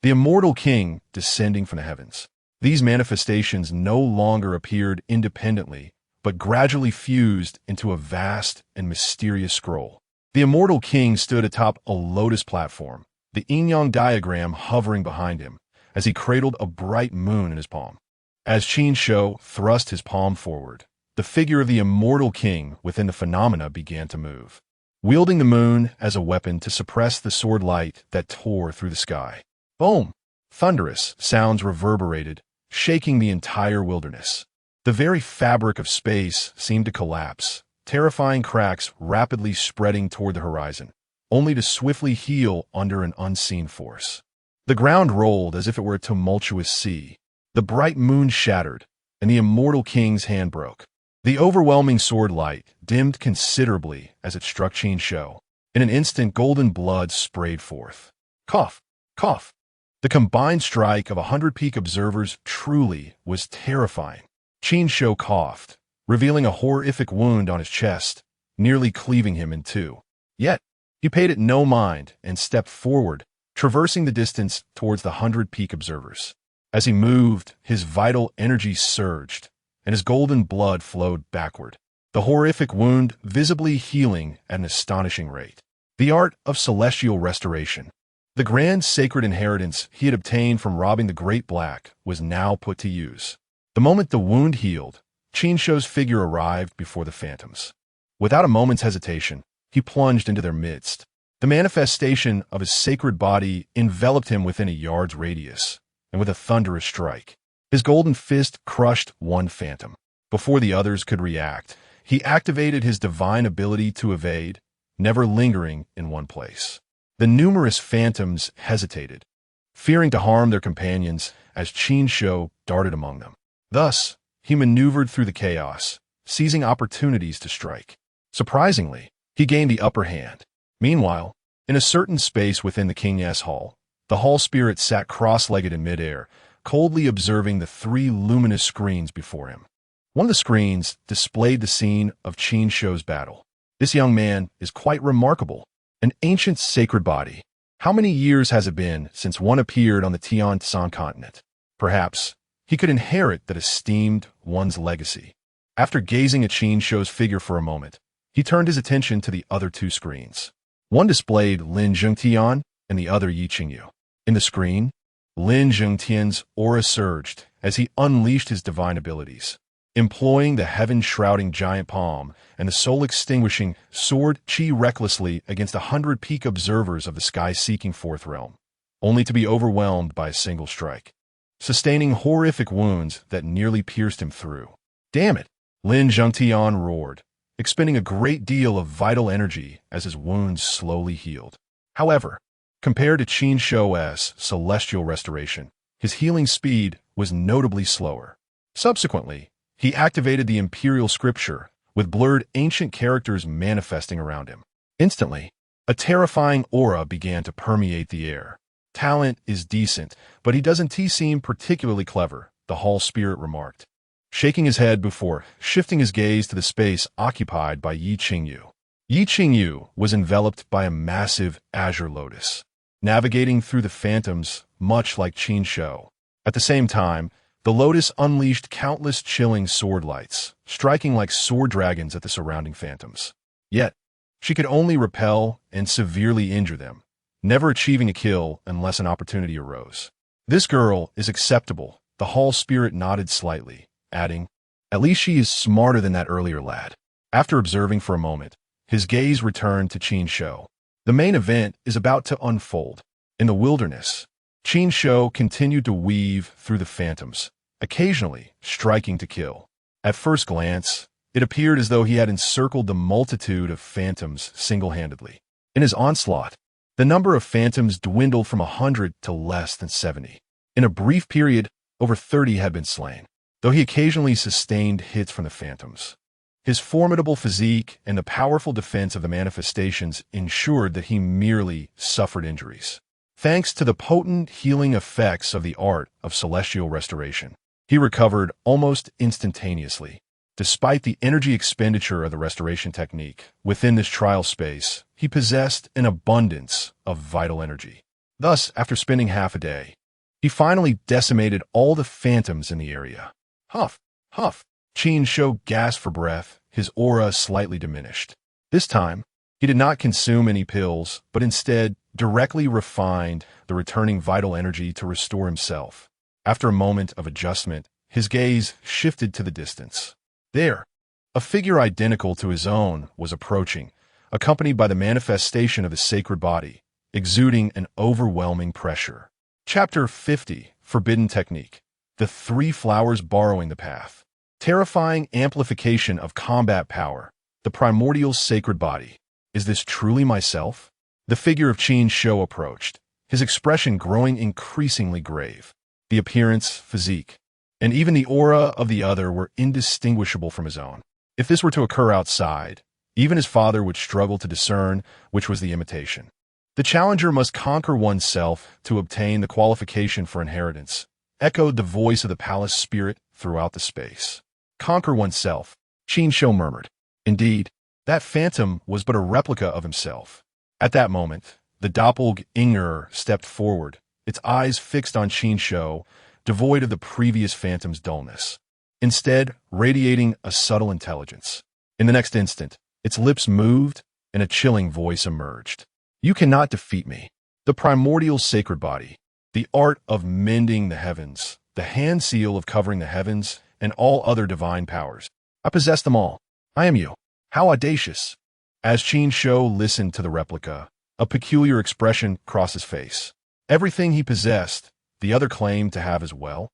the immortal king descending from the heavens. These manifestations no longer appeared independently, but gradually fused into a vast and mysterious scroll. The immortal king stood atop a lotus platform, the yin-yang diagram hovering behind him, as he cradled a bright moon in his palm. As Qin Shou thrust his palm forward, the figure of the immortal king within the phenomena began to move, wielding the moon as a weapon to suppress the sword light that tore through the sky. Boom! Thunderous sounds reverberated, shaking the entire wilderness. The very fabric of space seemed to collapse, terrifying cracks rapidly spreading toward the horizon, only to swiftly heal under an unseen force. The ground rolled as if it were a tumultuous sea. The bright moon shattered, and the immortal king's hand broke. The overwhelming sword light dimmed considerably as it struck Qin Shou. In an instant, golden blood sprayed forth. Cough! Cough! The combined strike of 100 peak observers truly was terrifying. Qin Shou coughed, revealing a horrific wound on his chest, nearly cleaving him in two. Yet, he paid it no mind and stepped forward, traversing the distance towards the 100 peak observers. As he moved, his vital energy surged, and his golden blood flowed backward, the horrific wound visibly healing at an astonishing rate. The art of celestial restoration. The grand sacred inheritance he had obtained from robbing the Great Black was now put to use. The moment the wound healed, Qin Shou's figure arrived before the phantoms. Without a moment's hesitation, he plunged into their midst. The manifestation of his sacred body enveloped him within a yard's radius, and with a thunderous strike, his golden fist crushed one phantom. Before the others could react, he activated his divine ability to evade, never lingering in one place. The numerous phantoms hesitated, fearing to harm their companions as Qin Shou darted among them. Thus, he maneuvered through the chaos, seizing opportunities to strike. Surprisingly, he gained the upper hand. Meanwhile, in a certain space within the King's hall, the hall spirit sat cross-legged in midair, coldly observing the three luminous screens before him. One of the screens displayed the scene of Qin Shou's battle. This young man is quite remarkable. An ancient sacred body. How many years has it been since one appeared on the Cang Tian Continent? Perhaps he could inherit that esteemed one's legacy. After gazing at Qin Shou's figure for a moment, he turned his attention to the other two screens. One displayed Lin Zhengtian and the other Yi Qingyu. In the screen, Lin Zhengtian's aura surged as he unleashed his divine abilities. Employing the heaven-shrouding giant palm and the soul-extinguishing sword Qi recklessly against 100 peak observers of the sky-seeking fourth realm, only to be overwhelmed by a single strike, sustaining horrific wounds that nearly pierced him through. Damn it! Lin Zhengtian roared, expending a great deal of vital energy as his wounds slowly healed. However, compared to Qin Shou's celestial restoration, his healing speed was notably slower. Subsequently, he activated the imperial scripture, with blurred ancient characters manifesting around him. Instantly, a terrifying aura began to permeate the air. Talent is decent, but he doesn't seem particularly clever, the hall spirit remarked, shaking his head before shifting his gaze to the space occupied by Yi Qingyu. Yi Qingyu was enveloped by a massive azure lotus, navigating through the phantoms much like Qin Shou. At the same time, The lotus unleashed countless chilling sword lights, striking like sword dragons at the surrounding phantoms. Yet, she could only repel and severely injure them, never achieving a kill unless an opportunity arose. This girl is acceptable, the hall spirit nodded slightly, adding, "At least she is smarter than that earlier lad." After observing for a moment, his gaze returned to Qin Shou. The main event is about to unfold. In the wilderness, Qin Shou continued to weave through the phantoms, occasionally striking to kill. At first glance, it appeared as though he had encircled the multitude of phantoms single-handedly. In his onslaught, the number of phantoms dwindled from 100 to less than 70. In a brief period, over 30 had been slain, though he occasionally sustained hits from the phantoms. His formidable physique and the powerful defense of the manifestations ensured that he merely suffered injuries. Thanks to the potent healing effects of the art of celestial restoration, he recovered almost instantaneously. Despite the energy expenditure of the restoration technique, within this trial space, he possessed an abundance of vital energy. Thus, after spending half a day, he finally decimated all the phantoms in the area. Huff, huff. Qin Shou gasped for breath, his aura slightly diminished. This time, he did not consume any pills, but instead directly refined the returning vital energy to restore himself. After a moment of adjustment, his gaze shifted to the distance. There, a figure identical to his own was approaching, accompanied by the manifestation of the sacred body, exuding an overwhelming pressure. Chapter 50, Forbidden Technique. The three flowers borrowing the path. Terrifying amplification of combat power. The primordial sacred body. Is this truly myself? The figure of Qin Shou approached, his expression growing increasingly grave. The appearance, physique, and even the aura of the other were indistinguishable from his own. If this were to occur outside, even his father would struggle to discern which was the imitation. The challenger must conquer oneself to obtain the qualification for inheritance, echoed the voice of the palace spirit throughout the space. Conquer oneself, Qin Shou murmured. Indeed, that phantom was but a replica of himself. At that moment, the doppelganger stepped forward, its eyes fixed on Qin Shou, devoid of the previous phantom's dullness, instead radiating a subtle intelligence. In the next instant, its lips moved and a chilling voice emerged. You cannot defeat me. The primordial sacred body, the art of mending the heavens, the hand seal of covering the heavens, and all other divine powers. I possess them all. I am you. How audacious. As Qin Shou listened to the replica, a peculiar expression crossed his face. Everything he possessed, the other claimed to have as well.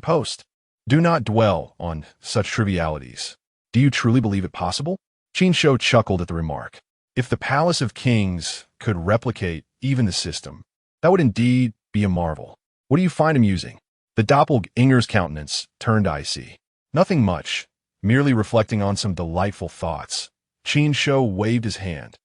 Post. Do not dwell on such trivialities. Do you truly believe it possible? Qin Shou chuckled at the remark. If the Palace of Kings could replicate even the system, that would indeed be a marvel. What do you find amusing? The doppelganger's countenance turned icy. Nothing much, merely reflecting on some delightful thoughts. Qin Shou waved his hand,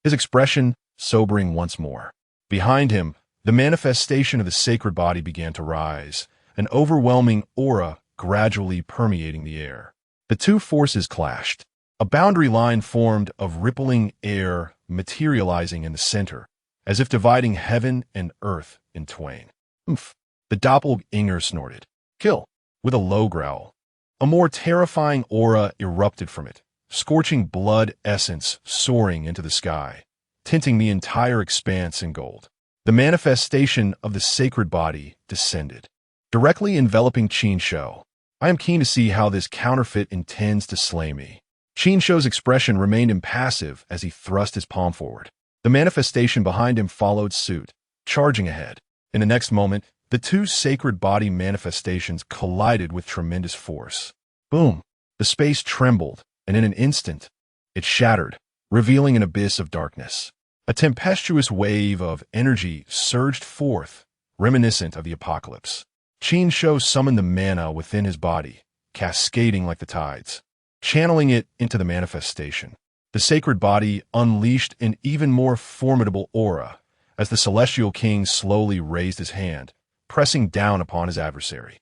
his expression sobering once more. Behind him, the manifestation of the sacred body began to rise, an overwhelming aura gradually permeating the air. The two forces clashed. A boundary line formed of rippling air materializing in the center, as if dividing heaven and earth in twain. Oomph! The doppelganger snorted. Kill! With a low growl. A more terrifying aura erupted from it, scorching blood essence soaring into the sky, tinting the entire expanse in gold. The manifestation of the sacred body descended, directly enveloping Qin Shou. I am keen to see how this counterfeit intends to slay me. Qin Shou's expression remained impassive as he thrust his palm forward. The manifestation behind him followed suit, charging ahead. In the next moment, the two sacred body manifestations collided with tremendous force. Boom! The space trembled, and in an instant, it shattered, revealing an abyss of darkness. A tempestuous wave of energy surged forth, reminiscent of the apocalypse. Qin Shou summoned the mana within his body, cascading like the tides, channeling it into the manifestation. The sacred body unleashed an even more formidable aura as the celestial king slowly raised his hand, pressing down upon his adversary.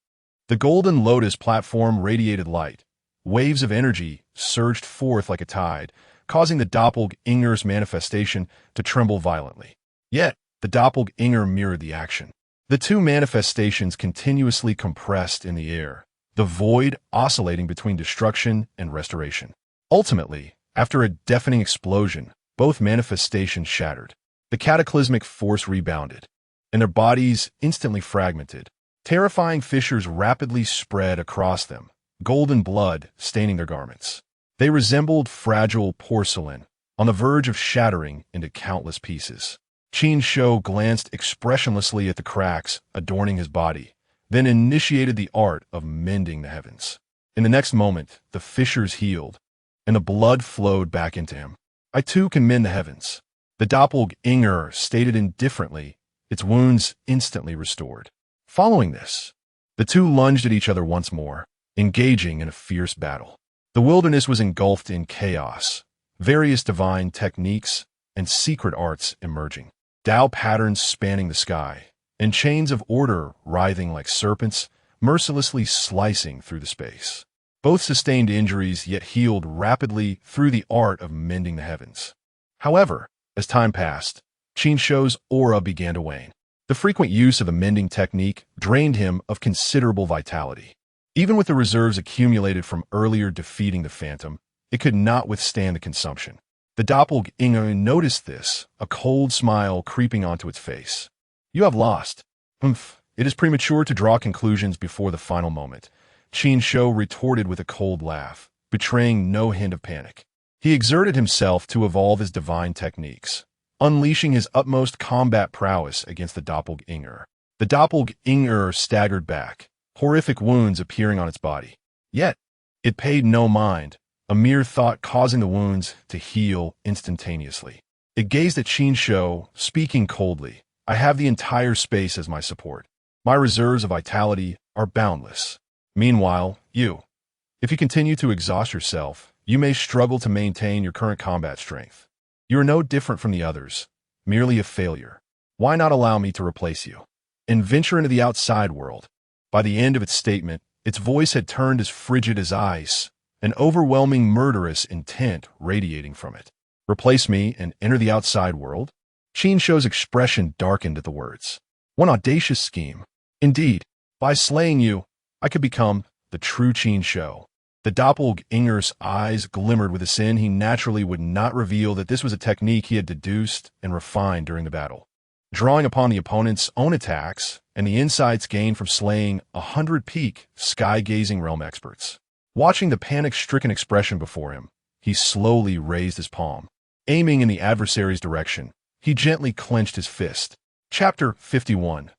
The golden lotus platform radiated light. Waves of energy surged forth like a tide, causing the doppelganger's manifestation to tremble violently. Yet, the doppelganger mirrored the action. The two manifestations continuously compressed in the air, the void oscillating between destruction and restoration. Ultimately, after a deafening explosion, both manifestations shattered. The cataclysmic force rebounded, and their bodies instantly fragmented. Terrifying fissures rapidly spread across them, golden blood staining their garments. They resembled fragile porcelain, on the verge of shattering into countless pieces. Qin Shou glanced expressionlessly at the cracks adorning his body, then initiated the art of mending the heavens. In the next moment, the fissures healed, and the blood flowed back into him. I too can mend the heavens. The doppelganger stated indifferently, its wounds instantly restored. Following this, the two lunged at each other once more, engaging in a fierce battle. The wilderness was engulfed in chaos, various divine techniques and secret arts emerging, Tao patterns spanning the sky, and chains of order writhing like serpents, mercilessly slicing through the space. Both sustained injuries yet healed rapidly through the art of mending the heavens. However, as time passed, Qin Shou's aura began to wane. The frequent use of the mending technique drained him of considerable vitality. Even with the reserves accumulated from earlier defeating the Phantom, it could not withstand the consumption. The doppelganger noticed this, a cold smile creeping onto its face. You have lost. Humph. It is premature to draw conclusions before the final moment. Qin Shou retorted with a cold laugh, betraying no hint of panic. He exerted himself to evolve his divine techniques, unleashing his utmost combat prowess against the doppelganger. The doppelganger staggered back, horrific wounds appearing on its body. Yet, it paid no mind, a mere thought causing the wounds to heal instantaneously. It gazed at Qin Shou, speaking coldly. I have the entire space as my support. My reserves of vitality are boundless. Meanwhile, if you continue to exhaust yourself, you may struggle to maintain your current combat strength. You are no different from the others, merely a failure. Why not allow me to replace you and venture into the outside world? By the end of its statement, its voice had turned as frigid as ice, an overwhelming murderous intent radiating from it. Replace me and enter the outside world? Qin Shou's expression darkened at the words. One audacious scheme. Indeed, by slaying you, I could become the true Qin Shou. The doppelganger's eyes glimmered with a sin he naturally would not reveal that this was a technique he had deduced and refined during the battle. Drawing upon the opponent's own attacks and the insights gained from slaying 100 peak, sky-gazing realm experts. Watching the panic-stricken expression before him, he slowly raised his palm. Aiming in the adversary's direction, he gently clenched his fist. Chapter 51.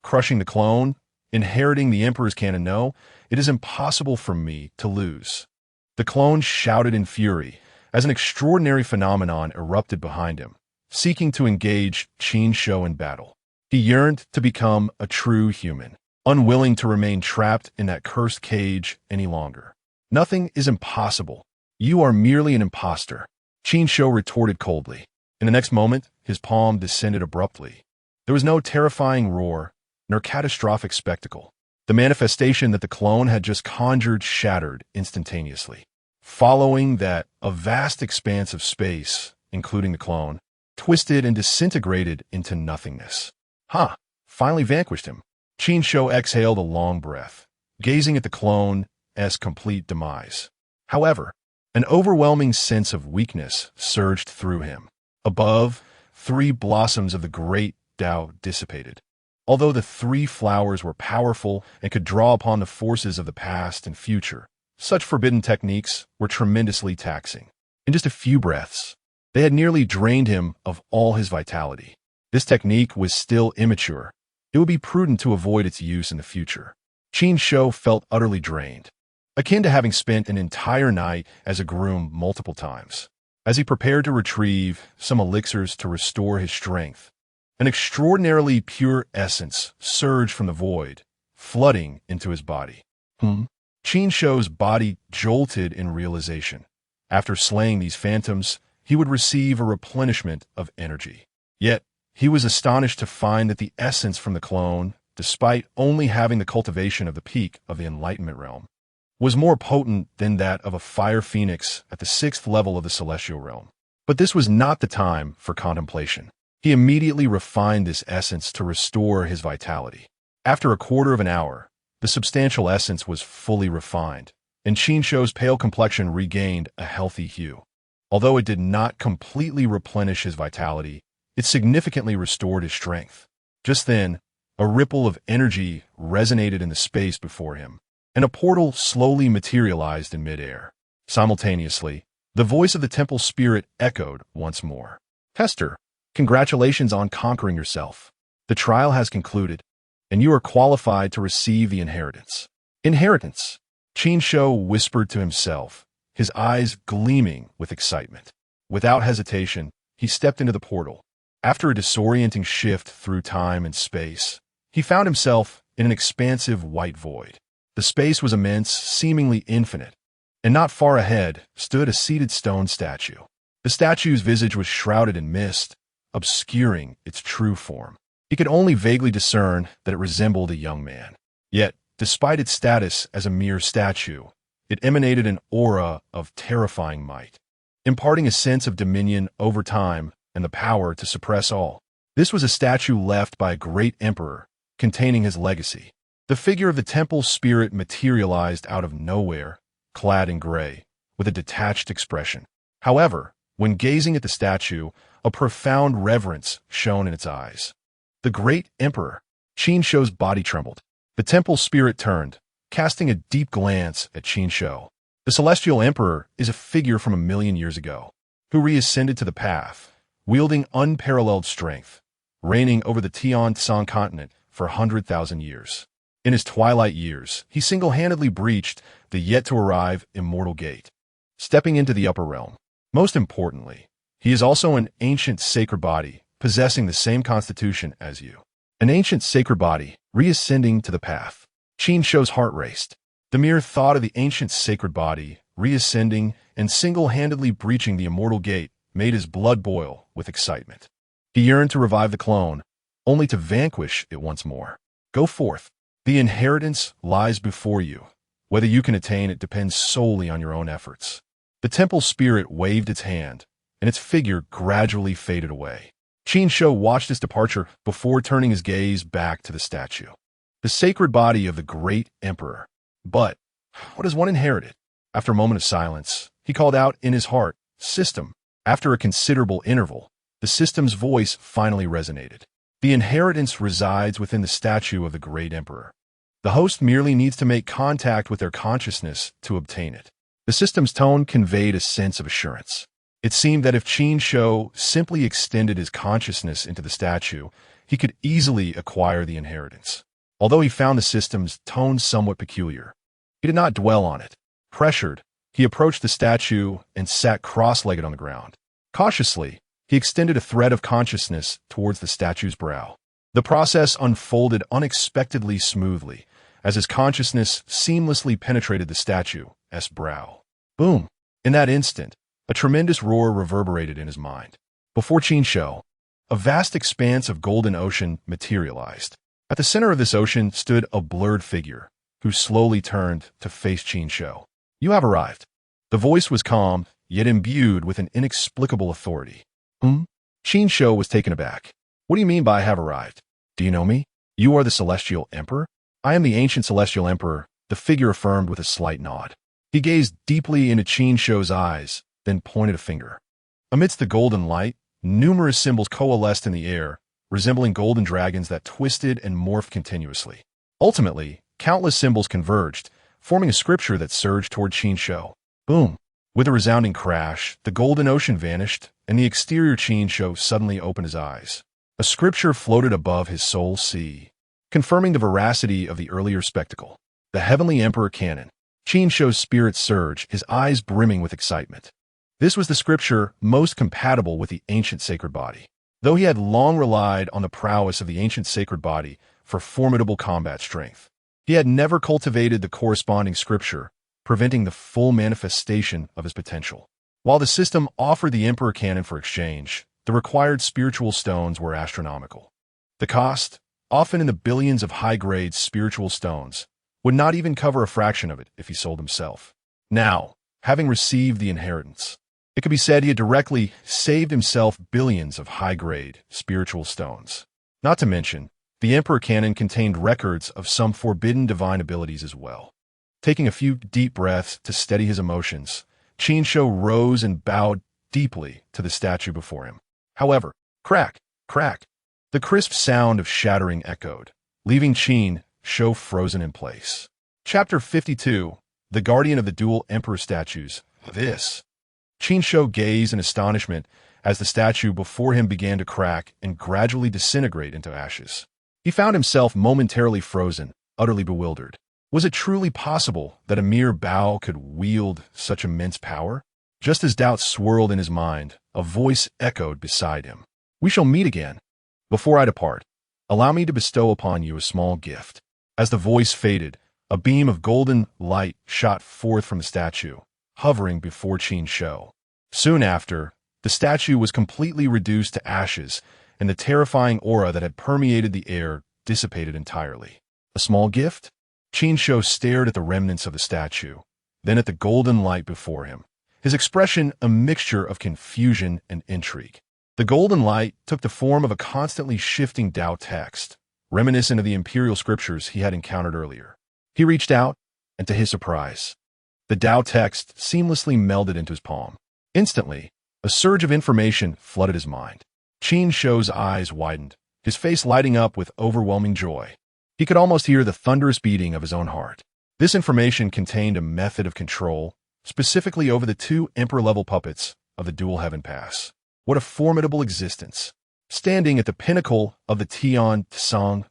Crushing the clone, inheriting the Emperor's canon. No, it is impossible for me to lose. The clone shouted in fury as an extraordinary phenomenon erupted behind him, seeking to engage Qin Shou in battle. He yearned to become a true human, unwilling to remain trapped in that cursed cage any longer. Nothing is impossible. You are merely an imposter, Qin Shou retorted coldly. In the next moment, his palm descended abruptly. There was no terrifying roar, nor catastrophic spectacle. The manifestation that the clone had just conjured shattered instantaneously. Following that, a vast expanse of space, including the clone, twisted and disintegrated into nothingness. Finally vanquished him. Qin Shou exhaled a long breath, gazing at the clone's complete demise. However, an overwhelming sense of weakness surged through him. Above, 3 blossoms of the great Tao dissipated. Although the 3 flowers were powerful and could draw upon the forces of the past and future, such forbidden techniques were tremendously taxing. In just a few breaths, they had nearly drained him of all his vitality. This technique was still immature. It would be prudent to avoid its use in the future. Qin Shou felt utterly drained, akin to having spent an entire night as a groom multiple times. As he prepared to retrieve some elixirs to restore his strength, an extraordinarily pure essence surged from the void, flooding into his body. Qin Shou's body jolted in realization. After slaying these phantoms, he would receive a replenishment of energy. Yet, he was astonished to find that the essence from the clone, despite only having the cultivation of the peak of the Enlightenment realm, was more potent than that of a fire phoenix at the 6th level of the celestial realm. But this was not the time for contemplation. He immediately refined this essence to restore his vitality. After a quarter of an hour, the substantial essence was fully refined, and Qin Shou's pale complexion regained a healthy hue. Although it did not completely replenish his vitality, it significantly restored his strength. Just then, a ripple of energy resonated in the space before him, and a portal slowly materialized in midair. Simultaneously, the voice of the temple spirit echoed once more. Hester, congratulations on conquering yourself. The trial has concluded, and you are qualified to receive the inheritance. Inheritance, Qin Shou whispered to himself, his eyes gleaming with excitement. Without hesitation, he stepped into the portal. After a disorienting shift through time and space, he found himself in an expansive white void. The space was immense, seemingly infinite, and not far ahead stood a seated stone statue. The statue's visage was shrouded in mist, obscuring its true form. He could only vaguely discern that it resembled a young man. Yet, despite its status as a mere statue, it emanated an aura of terrifying might, imparting a sense of dominion over time and the power to suppress all. This was a statue left by a great emperor, containing his legacy. The figure of the temple spirit materialized out of nowhere, clad in gray, with a detached expression. However, when gazing at the statue, a profound reverence shone in its eyes. The great emperor, Qin Shou's body trembled. The temple spirit turned, casting a deep glance at Qin Shou. The celestial emperor is a figure from 1,000,000 years ago, who reascended to the path, wielding unparalleled strength, reigning over the Qingyun Continent for 100,000 years. In his twilight years, he single-handedly breached the yet-to-arrive immortal gate, stepping into the upper realm. Most importantly, he is also an ancient sacred body, possessing the same constitution as you. An ancient sacred body, reascending to the path. Qin Shou's heart raced. The mere thought of the ancient sacred body, reascending and single-handedly breaching the immortal gate, made his blood boil with excitement. He yearned to revive the clone, only to vanquish it once more. Go forth. The inheritance lies before you. Whether you can attain it depends solely on your own efforts. The temple spirit waved its hand, and its figure gradually faded away. Qin Shou watched its departure before turning his gaze back to the statue. The sacred body of the great emperor. But what has one inherited? After a moment of silence, he called out in his heart, System. After a considerable interval, the system's voice finally resonated. The inheritance resides within the statue of the great emperor. The host merely needs to make contact with their consciousness to obtain it. The system's tone conveyed a sense of assurance. It seemed that if Qin Shou simply extended his consciousness into the statue, he could easily acquire the inheritance. Although he found the system's tone somewhat peculiar, he did not dwell on it. Pressured, he approached the statue and sat cross-legged on the ground. Cautiously, he extended a thread of consciousness towards the statue's brow. The process unfolded unexpectedly smoothly, as his consciousness seamlessly penetrated the statue's brow. Boom! In that instant, a tremendous roar reverberated in his mind. Before Qin Shou, a vast expanse of golden ocean materialized. At the center of this ocean stood a blurred figure, who slowly turned to face Qin Shou. You have arrived. The voice was calm, yet imbued with an inexplicable authority. Qin Shou was taken aback. What do you mean by I have arrived? Do you know me? You are the Celestial Emperor? I am the ancient Celestial Emperor, the figure affirmed with a slight nod. He gazed deeply into Qin Shou's eyes, then pointed a finger. Amidst the golden light, numerous symbols coalesced in the air, resembling golden dragons that twisted and morphed continuously. Ultimately, countless symbols converged, forming a scripture that surged toward Qin Shou. Boom! With a resounding crash, the golden ocean vanished, and the exterior Qin Shou suddenly opened his eyes. A scripture floated above his soul sea, confirming the veracity of the earlier spectacle. The Heavenly Emperor Canon. Qin Shou's spirit surged, his eyes brimming with excitement. This was the scripture most compatible with the ancient sacred body. Though he had long relied on the prowess of the ancient sacred body for formidable combat strength, he had never cultivated the corresponding scripture, preventing the full manifestation of his potential. While the system offered the Emperor Canon for exchange, the required spiritual stones were astronomical. The cost, often in the billions of high-grade spiritual stones, would not even cover a fraction of it if he sold himself. Now, having received the inheritance, It could be said he had directly saved himself billions of high-grade spiritual stones. Not to mention, the Emperor Canon contained records of some forbidden divine abilities as well. Taking a few deep breaths to steady his emotions, Qin Shou rose and bowed deeply to the statue before him. However, crack, crack, the crisp sound of shattering echoed, leaving Qin Shou frozen in place. Chapter 52, The Guardian of the Dual Emperor Statues. This. Qin Shou gazed in astonishment as the statue before him began to crack and gradually disintegrate into ashes. He found himself momentarily frozen, utterly bewildered. Was it truly possible that a mere bow could wield such immense power? Just as doubts swirled in his mind, a voice echoed beside him. "We shall meet again. Before I depart, allow me to bestow upon you a small gift." As the voice faded, a beam of golden light shot forth from the statue, hovering before Qin Shou. Soon after, the statue was completely reduced to ashes, and the terrifying aura that had permeated the air dissipated entirely. A small gift? Qin Shou stared at the remnants of the statue, then at the golden light before him, his expression a mixture of confusion and intrigue. The golden light took the form of a constantly shifting Tao text, reminiscent of the imperial scriptures he had encountered earlier. He reached out, and to his surprise, the Tao text seamlessly melded into his palm. Instantly, a surge of information flooded his mind. Qin Shou's eyes widened, his face lighting up with overwhelming joy. He could almost hear the thunderous beating of his own heart. This information contained a method of control, specifically over the two emperor-level puppets of the Dual Heaven Pass. What a formidable existence, standing at the pinnacle of the Tian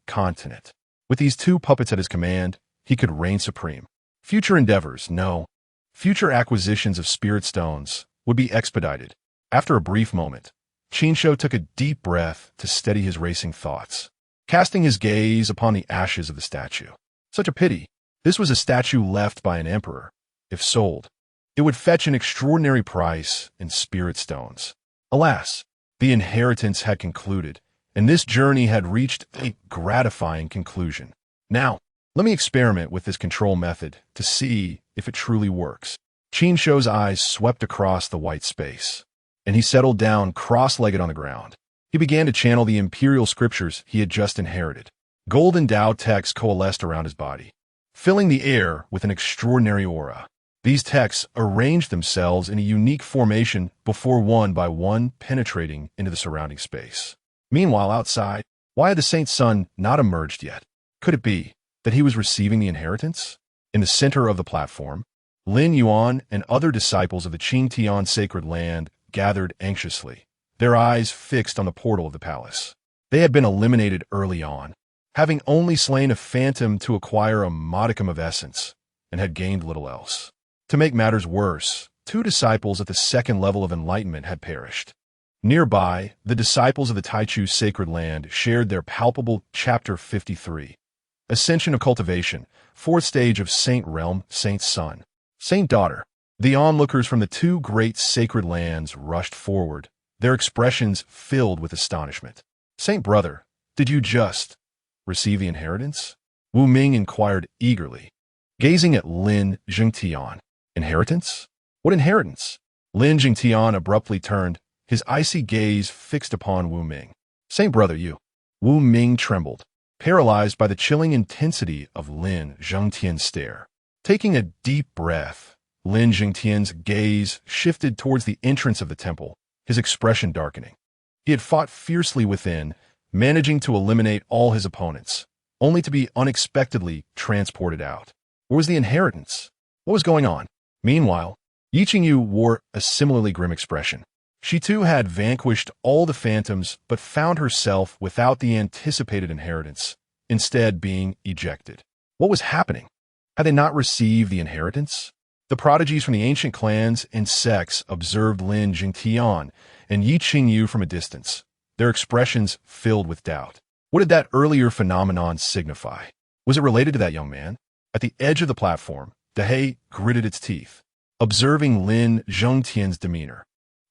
Continent. With these two puppets at his command, he could reign supreme. Future endeavors, no, future acquisitions of spirit stones would be expedited. After a brief moment, Qin Shou took a deep breath to steady his racing thoughts, casting his gaze upon the ashes of the statue. Such a pity. This was a statue left by an emperor. If sold, it would fetch an extraordinary price in spirit stones. Alas, the inheritance had concluded, and this journey had reached a gratifying conclusion. Now, let me experiment with this control method to see if it truly works. Qin Shou's eyes swept across the white space, and he settled down cross-legged on the ground. He began to channel the imperial scriptures he had just inherited. Golden Tao texts coalesced around his body, filling the air with an extraordinary aura. These texts arranged themselves in a unique formation before one by one penetrating into the surrounding space. Meanwhile, outside, why had the Saint Sun not emerged yet? Could it be that he was receiving the inheritance? In the center of the platform, Lin Yuan and other disciples of the Cang Tian sacred land gathered anxiously, their eyes fixed on the portal of the palace. They had been eliminated early on, having only slain a phantom to acquire a modicum of essence, and had gained little else. To make matters worse, two disciples at the second level of enlightenment had perished. Nearby, the disciples of the Taichu sacred land shared their palpable Chapter 53, Ascension of Cultivation, fourth stage of Saint Realm, Saint Son, Saint Daughter. The onlookers from the two great sacred lands rushed forward, their expressions filled with astonishment. "Saint Brother, did you just receive the inheritance?" Wu Ming inquired eagerly, gazing at Lin Jingtian. "Inheritance? What inheritance?" Lin Jingtian abruptly turned, his icy gaze fixed upon Wu Ming. "Saint Brother, you." Wu Ming trembled, paralyzed by the chilling intensity of Lin Jingtian's stare. Taking a deep breath, Lin Jingtian's gaze shifted towards the entrance of the temple, his expression darkening. He had fought fiercely within, managing to eliminate all his opponents, only to be unexpectedly transported out. Where was the inheritance? What was going on? Meanwhile, Yi Qingyu wore a similarly grim expression. She too had vanquished all the phantoms but found herself without the anticipated inheritance, instead being ejected. What was happening? Had they not received the inheritance? The prodigies from the ancient clans and sects observed Lin Jingtian and Yi Qingyu from a distance, their expressions filled with doubt. What did that earlier phenomenon signify? Was it related to that young man? At the edge of the platform, Dehei gritted its teeth, observing Lin Jingtian's demeanor.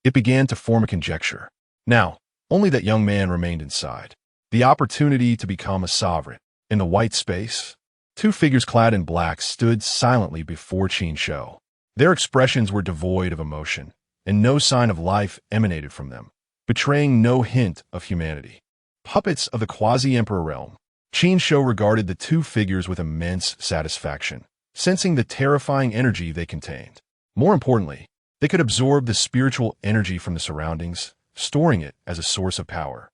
It began to form a conjecture. Now, only that young man remained inside. The opportunity to become a sovereign. In the white space, two figures clad in black stood silently before Qin Shou. Their expressions were devoid of emotion, and no sign of life emanated from them, betraying no hint of humanity. Puppets of the quasi-emperor realm. Qin Shou regarded the two figures with immense satisfaction, sensing the terrifying energy they contained. More importantly, they could absorb the spiritual energy from the surroundings, storing it as a source of power,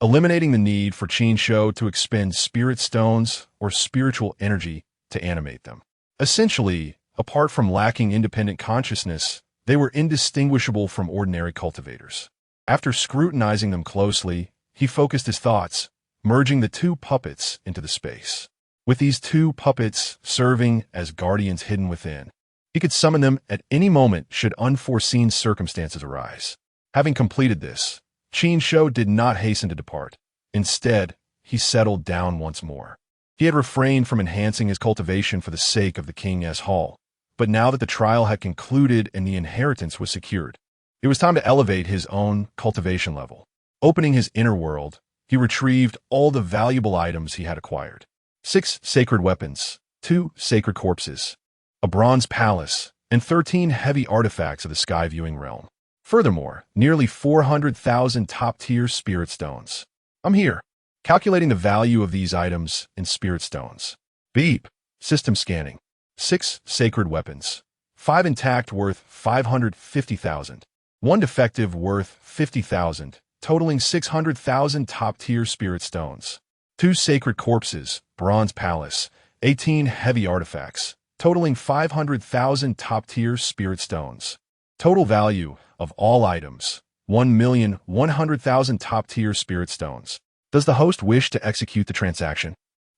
eliminating the need for Qin Shou to expend spirit stones or spiritual energy to animate them. Essentially, apart from lacking independent consciousness, they were indistinguishable from ordinary cultivators. After scrutinizing them closely, he focused his thoughts, merging the two puppets into the space. With these two puppets serving as guardians hidden within, he could summon them at any moment should unforeseen circumstances arise. Having completed this, Qin Shou did not hasten to depart. Instead, he settled down once more. He had refrained from enhancing his cultivation for the sake of the King's Hall, but now that the trial had concluded and the inheritance was secured, it was time to elevate his own cultivation level. Opening his inner world, he retrieved all the valuable items he had acquired. 6 sacred weapons, 2 sacred corpses, a bronze palace, and 13 heavy artifacts of the sky-viewing realm. Furthermore, nearly 400,000 top-tier spirit stones. I'm here, calculating the value of these items in spirit stones. Beep. System scanning. 6 sacred weapons. 5 intact worth 550,000. 1 defective worth 50,000, totaling 600,000 top-tier spirit stones. 2 sacred corpses, bronze palace, 18 heavy artifacts, totaling 500,000 top-tier spirit stones. Total value of all items, 1,100,000 top-tier spirit stones. Does the host wish to execute the transaction?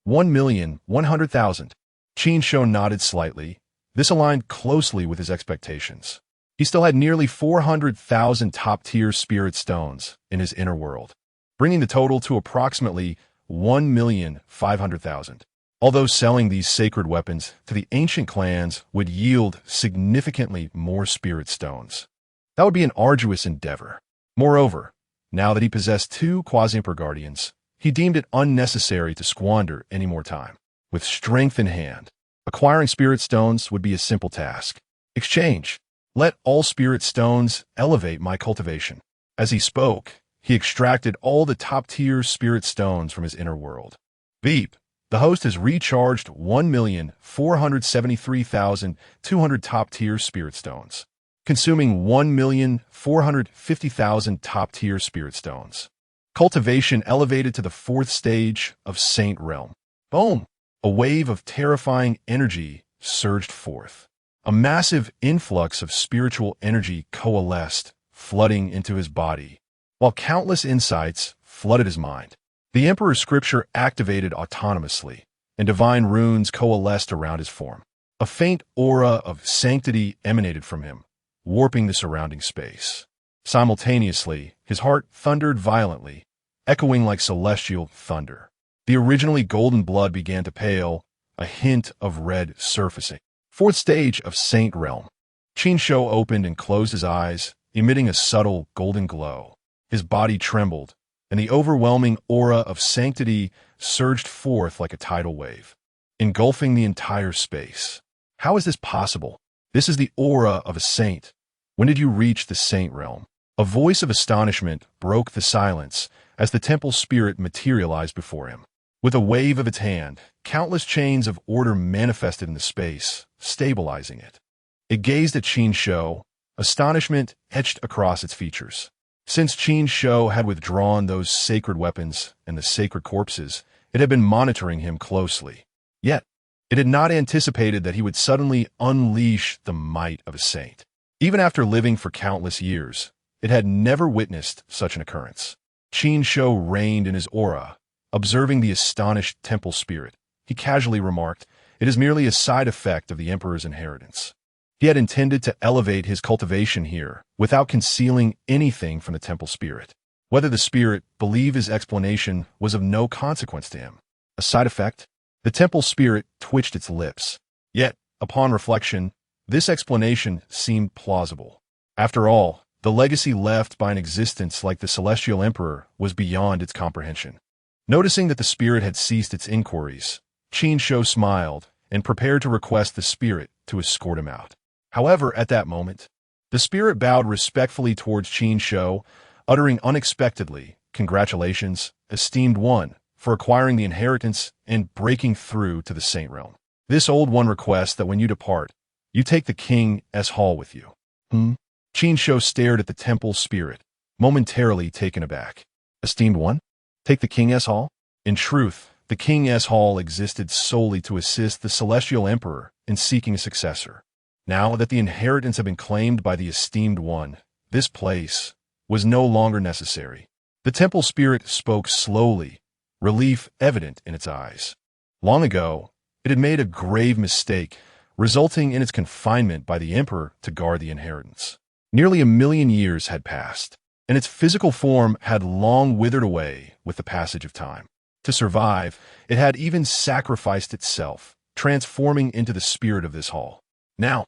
1,100,000. Qin Shou nodded slightly. This aligned closely with his expectations. He still had nearly 400,000 top-tier spirit stones in his inner world, bringing the total to approximately 1,500,000. Although selling these sacred weapons to the ancient clans would yield significantly more spirit stones, that would be an arduous endeavor. Moreover, now that he possessed 2 quasi-emperor guardians, he deemed it unnecessary to squander any more time. With strength in hand, acquiring spirit stones would be a simple task. Exchange. Let all spirit stones elevate my cultivation. As he spoke, he extracted all the top-tier spirit stones from his inner world. Beep. The host has recharged 1,473,200 top-tier spirit stones, consuming 1,450,000 top-tier spirit stones. Cultivation elevated to the 4th stage of Saint Realm. Boom! A wave of terrifying energy surged forth. A massive influx of spiritual energy coalesced, flooding into his body, while countless insights flooded his mind. The Emperor's scripture activated autonomously, and divine runes coalesced around his form. A faint aura of sanctity emanated from him, warping the surrounding space. Simultaneously, his heart thundered violently, echoing like celestial thunder. The originally golden blood began to pale, a hint of red surfacing. 4th stage of Saint Realm. Qin Shou opened and closed his eyes, emitting a subtle golden glow. His body trembled, and the overwhelming aura of sanctity surged forth like a tidal wave, engulfing the entire space. How is this possible? This is the aura of a saint. When did you reach the Saint Realm? A voice of astonishment broke the silence as the temple spirit materialized before him. With a wave of its hand, countless chains of order manifested in the space, stabilizing it. It gazed at Qin Shou, astonishment etched across its features. Since Qin Shou had withdrawn those sacred weapons and the sacred corpses, it had been monitoring him closely. Yet, it had not anticipated that he would suddenly unleash the might of a saint. Even after living for countless years, it had never witnessed such an occurrence. Qin Shou reigned in his aura, observing the astonished temple spirit. He casually remarked, "It is merely a side effect of the Emperor's inheritance." He had intended to elevate his cultivation here without concealing anything from the temple spirit. Whether the spirit believed his explanation was of no consequence to him. A side effect? The temple spirit twitched its lips. Yet, upon reflection, this explanation seemed plausible. After all, the legacy left by an existence like the Celestial Emperor was beyond its comprehension. Noticing that the spirit had ceased its inquiries, Qin Shou smiled and prepared to request the spirit to escort him out. However, at that moment, The spirit bowed respectfully towards Qin Shou, uttering unexpectedly, "Congratulations, esteemed one, for acquiring the inheritance and breaking through to the Saint Realm. This old one requests that when you depart, you take the King's Hall with you." Qin Shou stared at the temple spirit, momentarily taken aback. "Esteemed one? Take the King's Hall?" In truth, the King's Hall existed solely to assist the Celestial Emperor in seeking a successor. Now that the inheritance had been claimed by the esteemed one, this place was no longer necessary. The temple spirit spoke slowly, relief evident in its eyes. Long ago, it had made a grave mistake, resulting in its confinement by the emperor to guard the inheritance. Nearly 1,000,000 years had passed, and its physical form had long withered away with the passage of time. To survive, it had even sacrificed itself, transforming into the spirit of this hall. Now,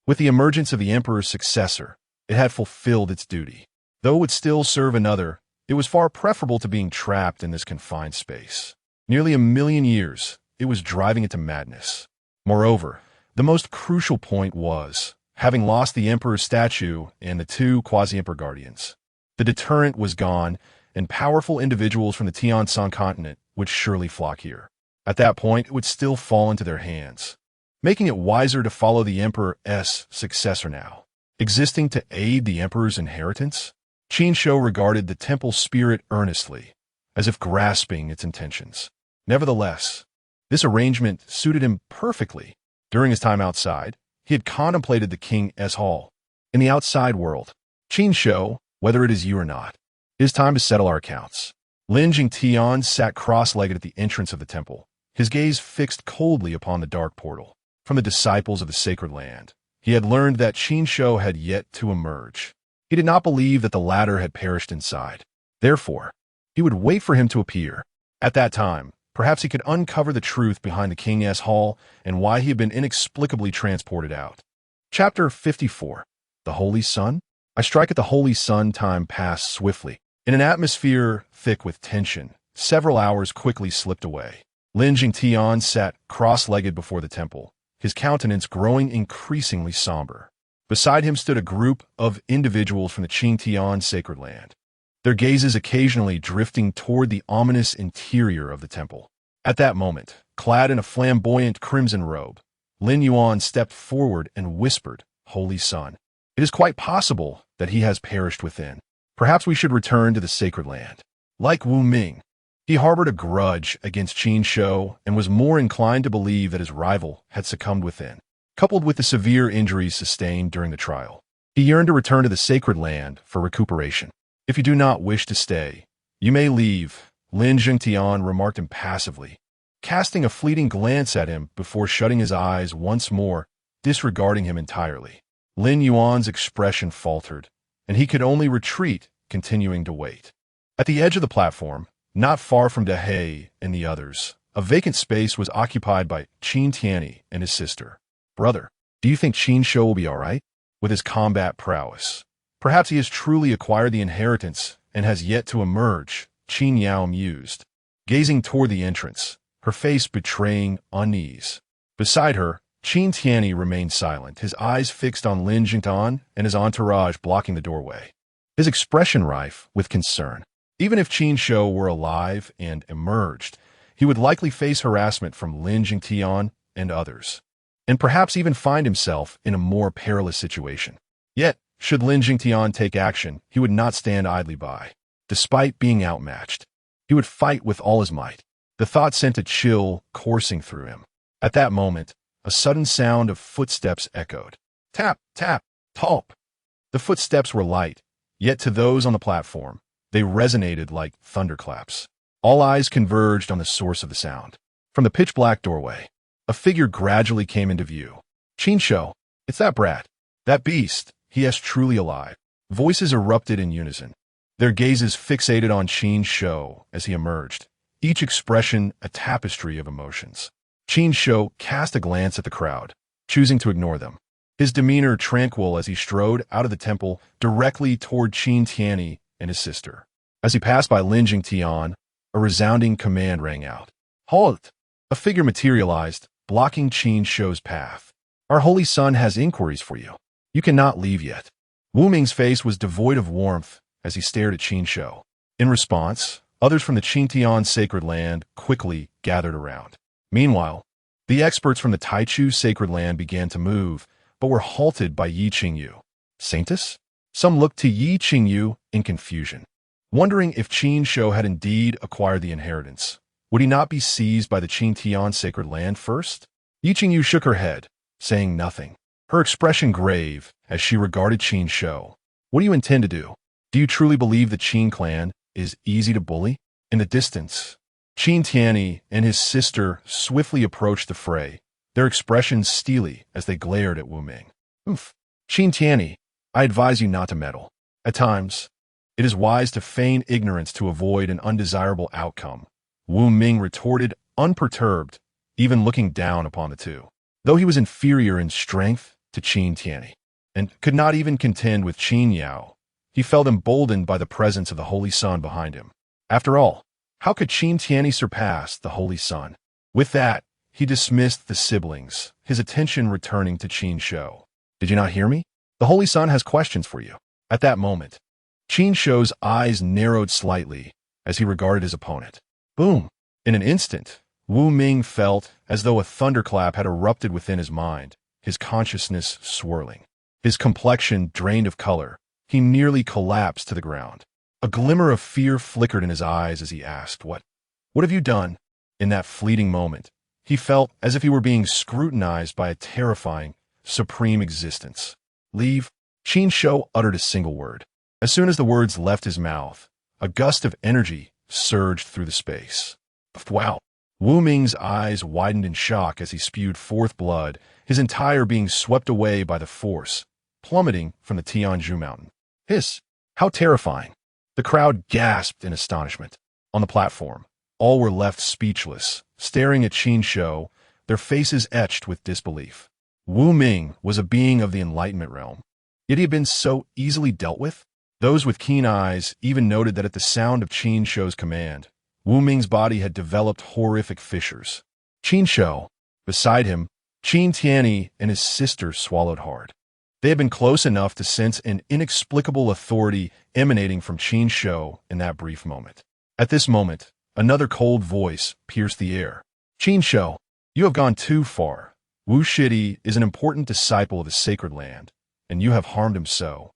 with the emergence of the emperor's successor, it had fulfilled its duty. Though it would still serve another, it was far preferable to being trapped in this confined space. Nearly 1,000,000 years, it was driving it to madness. Moreover, the most crucial point was, having lost the emperor's statue and the two quasi-emperor guardians, the deterrent was gone, and powerful individuals from the Tian Continent would surely flock here. At that point, it would still fall into their hands, making it wiser to follow the emperor's successor now, existing to aid the emperor's inheritance. Qin Shou regarded the temple spirit earnestly, as if grasping its intentions. Nevertheless, this arrangement suited him perfectly. During his time outside, he had contemplated the King's Hall. In the outside world, Qin Shou, whether it is you or not, it is time to settle our accounts. Lin Jingtian sat cross-legged at the entrance of the temple, his gaze fixed coldly upon the dark portal. From the disciples of the sacred land, he had learned that Qin Shou had yet to emerge. He did not believe that the latter had perished inside. Therefore, he would wait for him to appear. At that time, perhaps he could uncover the truth behind the King's Hall and why he had been inexplicably transported out. Chapter 54. The Holy Sun? I strike at the Holy Sun. Time passed swiftly. In an atmosphere thick with tension, several hours quickly slipped away. Lin Jingtian sat cross-legged before the temple, his countenance growing increasingly somber. Beside him stood a group of individuals from the Qingyun sacred land, their gazes occasionally drifting toward the ominous interior of the temple. At that moment, clad in a flamboyant crimson robe, Lin Yuan stepped forward and whispered, "Holy Sun, it is quite possible that he has perished within. Perhaps we should return to the sacred land." Like Wu Ming, he harbored a grudge against Qin Shou and was more inclined to believe that his rival had succumbed within. Coupled with the severe injuries sustained during the trial, he yearned to return to the sacred land for recuperation. "If you do not wish to stay, you may leave," Lin Jingtian remarked impassively, casting a fleeting glance at him before shutting his eyes once more, disregarding him entirely. Lin Yuan's expression faltered, and he could only retreat, continuing to wait. At the edge of the platform, not far from Dehe and the others, a vacant space was occupied by Qin Tianni and his sister. "Brother, do you think Qin Shou will be all right with his combat prowess? Perhaps he has truly acquired the inheritance and has yet to emerge," Qin Yao mused, gazing toward the entrance, her face betraying unease. Beside her, Qin Tianni remained silent, his eyes fixed on Lin Jingtian and his entourage blocking the doorway, his expression rife with concern. Even if Qin Shou were alive and emerged, he would likely face harassment from Lin Jingtian and others, and perhaps even find himself in a more perilous situation. Yet, should Lin Jingtian take action, he would not stand idly by. Despite being outmatched, he would fight with all his might. The thought sent a chill coursing through him. At that moment, a sudden sound of footsteps echoed. Tap, tap, talp. The footsteps were light, yet to those on the platform, they resonated like thunderclaps. All eyes converged on the source of the sound. From the pitch-black doorway, a figure gradually came into view. "Qin Shou, it's that brat. That beast, he is truly alive." Voices erupted in unison, their gazes fixated on Qin Shou as he emerged, each expression a tapestry of emotions. Qin Shou cast a glance at the crowd, choosing to ignore them, his demeanor tranquil as he strode out of the temple directly toward Qin Tianni and his sister. As he passed by Lin Jingtian, a resounding command rang out. "Halt!" A figure materialized, blocking Qin Shou's path. "Our holy son has inquiries for you. You cannot leave yet." Wu Ming's face was devoid of warmth as he stared at Qin Shou. In response, others from the Qingyun Sacred Land quickly gathered around. Meanwhile, the experts from the Taichu Sacred Land began to move, but were halted by Yi Qingyu. Sanctus? Some looked to Yi Qingyu in confusion, wondering if Qin Shou had indeed acquired the inheritance. Would he not be seized by the Qingyun Sacred Land first? Yi Qingyu shook her head, saying nothing, her expression grave as she regarded Qin Shou. What do you intend to do? Do you truly believe the Qin clan is easy to bully? In the distance, Qin Tianni and his sister swiftly approached the fray, their expressions steely as they glared at Wu Ming. Qin Tianni, I advise you not to meddle. At times, it is wise to feign ignorance to avoid an undesirable outcome, Wu Ming retorted, unperturbed, even looking down upon the two. Though he was inferior in strength to Qin Tianni, and could not even contend with Qin Yao, he felt emboldened by the presence of the Holy Sun behind him. After all, how could Qin Tianni surpass the Holy Sun? With that, he dismissed the siblings, his attention returning to Qin Shou. Did you not hear me? The Holy Sun has questions for you. At that moment, Qin Shou's eyes narrowed slightly as he regarded his opponent. Boom! In an instant, Wu Ming felt as though a thunderclap had erupted within his mind, his consciousness swirling. His complexion drained of color, he nearly collapsed to the ground. A glimmer of fear flickered in his eyes as he asked, What have you done? In that fleeting moment, he felt as if he were being scrutinized by a terrifying, supreme existence. Leave. Qin Shou uttered a single word. As soon as the words left his mouth, a gust of energy surged through the space. Wow! Wu Ming's eyes widened in shock as he spewed forth blood, his entire being swept away by the force, plummeting from the Tianzhu mountain. Hiss! How terrifying! The crowd gasped in astonishment. On the platform, all were left speechless, staring at Qin Shou, their faces etched with disbelief. Wu Ming was a being of the Enlightenment realm, yet he had been so easily dealt with. Those with keen eyes even noted that at the sound of Qin Shou's command, Wu Ming's body had developed horrific fissures. Qin Shou, beside him, Qin Tianni and his sister swallowed hard. They had been close enough to sense an inexplicable authority emanating from Qin Shou in that brief moment. At this moment, another cold voice pierced the air. Qin Shou, you have gone too far. Wu Shidi is an important disciple of the sacred land, and you have harmed him so.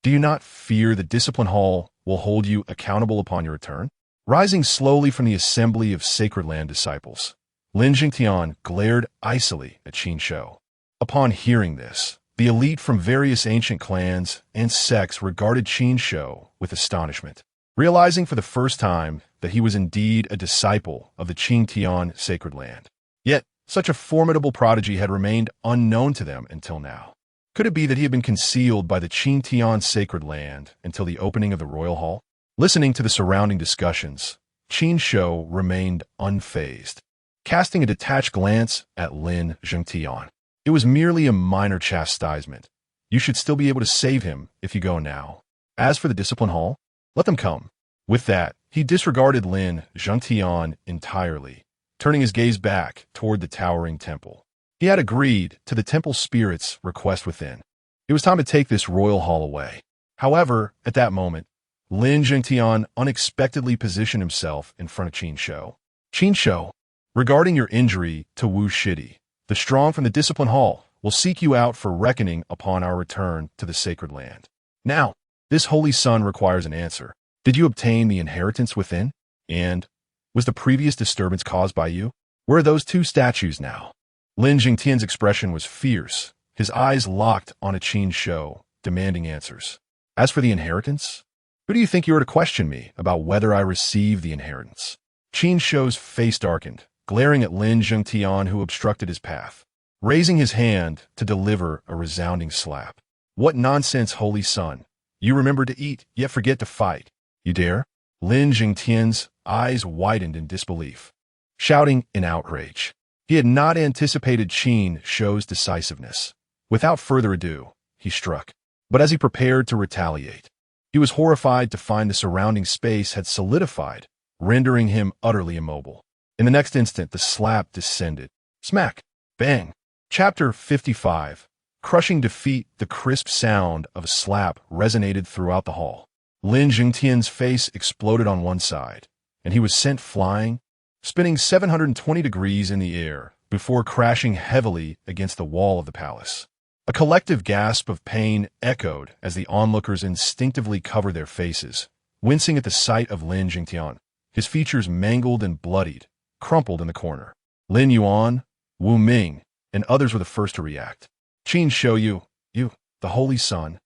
Do you not fear the Discipline Hall will hold you accountable upon your return? Rising slowly from the assembly of sacred land disciples, Lin Jingtian glared icily at Qin Shou. Upon hearing this, the elite from various ancient clans and sects regarded Qin Shou with astonishment, realizing for the first time that he was indeed a disciple of the Qingyun Sacred Land. Yet, such a formidable prodigy had remained unknown to them until now. Could it be that he had been concealed by the Qingyun Sacred Land until the opening of the Royal Hall? Listening to the surrounding discussions, Qin Shou remained unfazed, casting a detached glance at Lin Jingtian. It was merely a minor chastisement. You should still be able to save him if you go now. As for the Discipline Hall, let them come. With that, he disregarded Lin Jingtian entirely, turning his gaze back toward the towering temple. He had agreed to the temple spirit's request within. It was time to take this royal hall away. However, at that moment, Lin Jingtian unexpectedly positioned himself in front of Qin Shou. Qin Shou, regarding your injury to Wu Shidi, the strong from the Discipline Hall will seek you out for reckoning upon our return to the sacred land. Now, this holy sun requires an answer. Did you obtain the inheritance within? And was the previous disturbance caused by you? Where are those two statues now? Lin Jingtian's expression was fierce, his eyes locked on a Qin Shou, demanding answers. As for the inheritance, who do you think you are to question me about whether I receive the inheritance? Qin Shou's face darkened, glaring at Lin Jingtian, who obstructed his path, raising his hand to deliver a resounding slap. What nonsense, holy sun! You remember to eat, yet forget to fight. You dare? Lin Jingtian's eyes widened in disbelief, shouting in outrage. He had not anticipated Qin Shou's decisiveness. Without further ado, he struck. But as he prepared to retaliate, he was horrified to find the surrounding space had solidified, rendering him utterly immobile. In the next instant, the slap descended. Smack! Bang! Chapter 55. Crushing defeat, the crisp sound of a slap resonated throughout the hall. Lin Jingtian's face exploded on one side, and he was sent flying, spinning 720 degrees in the air before crashing heavily against the wall of the palace. A collective gasp of pain echoed as the onlookers instinctively covered their faces, wincing at the sight of Lin Jingtian, his features mangled and bloodied, crumpled in the corner. Lin Yuan, Wu Ming, and others were the first to react. Qin Shou, you, the Holy Son.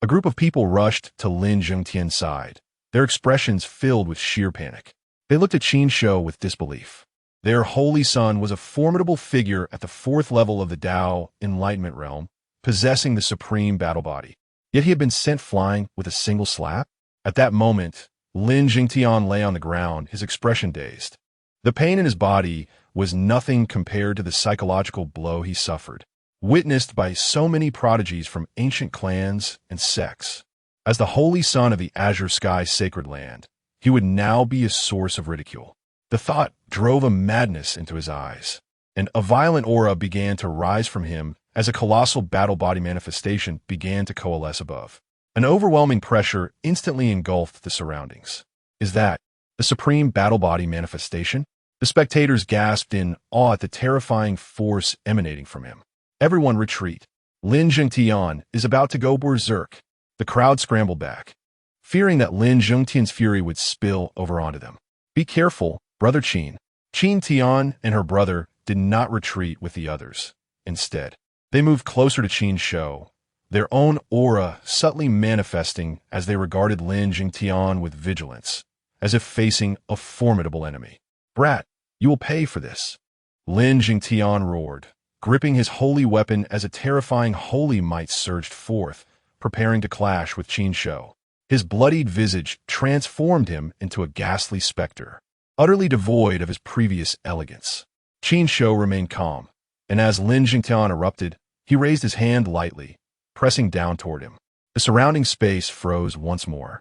A group of people rushed to Lin Jingtian's side, their expressions filled with sheer panic. They looked at Qin Shou with disbelief. Their Holy Son was a formidable figure at the fourth level of the Tao Enlightenment realm, possessing the supreme battle body. Yet he had been sent flying with a single slap? At that moment, Lin Jingtian lay on the ground, his expression dazed. The pain in his body was nothing compared to the psychological blow he suffered, witnessed by so many prodigies from ancient clans and sects. As the Holy Son of the Azure Sky Sacred Land, he would now be a source of ridicule. The thought drove a madness into his eyes, and a violent aura began to rise from him as a colossal battle body manifestation began to coalesce above. An overwhelming pressure instantly engulfed the surroundings. Is that the supreme battle body manifestation? The spectators gasped in awe at the terrifying force emanating from him. Everyone retreat. Lin Jingtian is about to go berserk. The crowd scrambled back, fearing that Lin Jingtian's fury would spill over onto them. Be careful, Brother Qin. Qin Tian and her brother did not retreat with the others. Instead, they moved closer to Qin Shou, their own aura subtly manifesting as they regarded Lin Jingtian with vigilance, as if facing a formidable enemy. Brat, you will pay for this. Lin Jingtian roared, gripping his holy weapon as a terrifying holy might surged forth, preparing to clash with Qin Shou. His bloodied visage transformed him into a ghastly specter, utterly devoid of his previous elegance. Qin Shou remained calm, and as Lin Jingtian erupted, he raised his hand lightly, pressing down toward him. The surrounding space froze once more.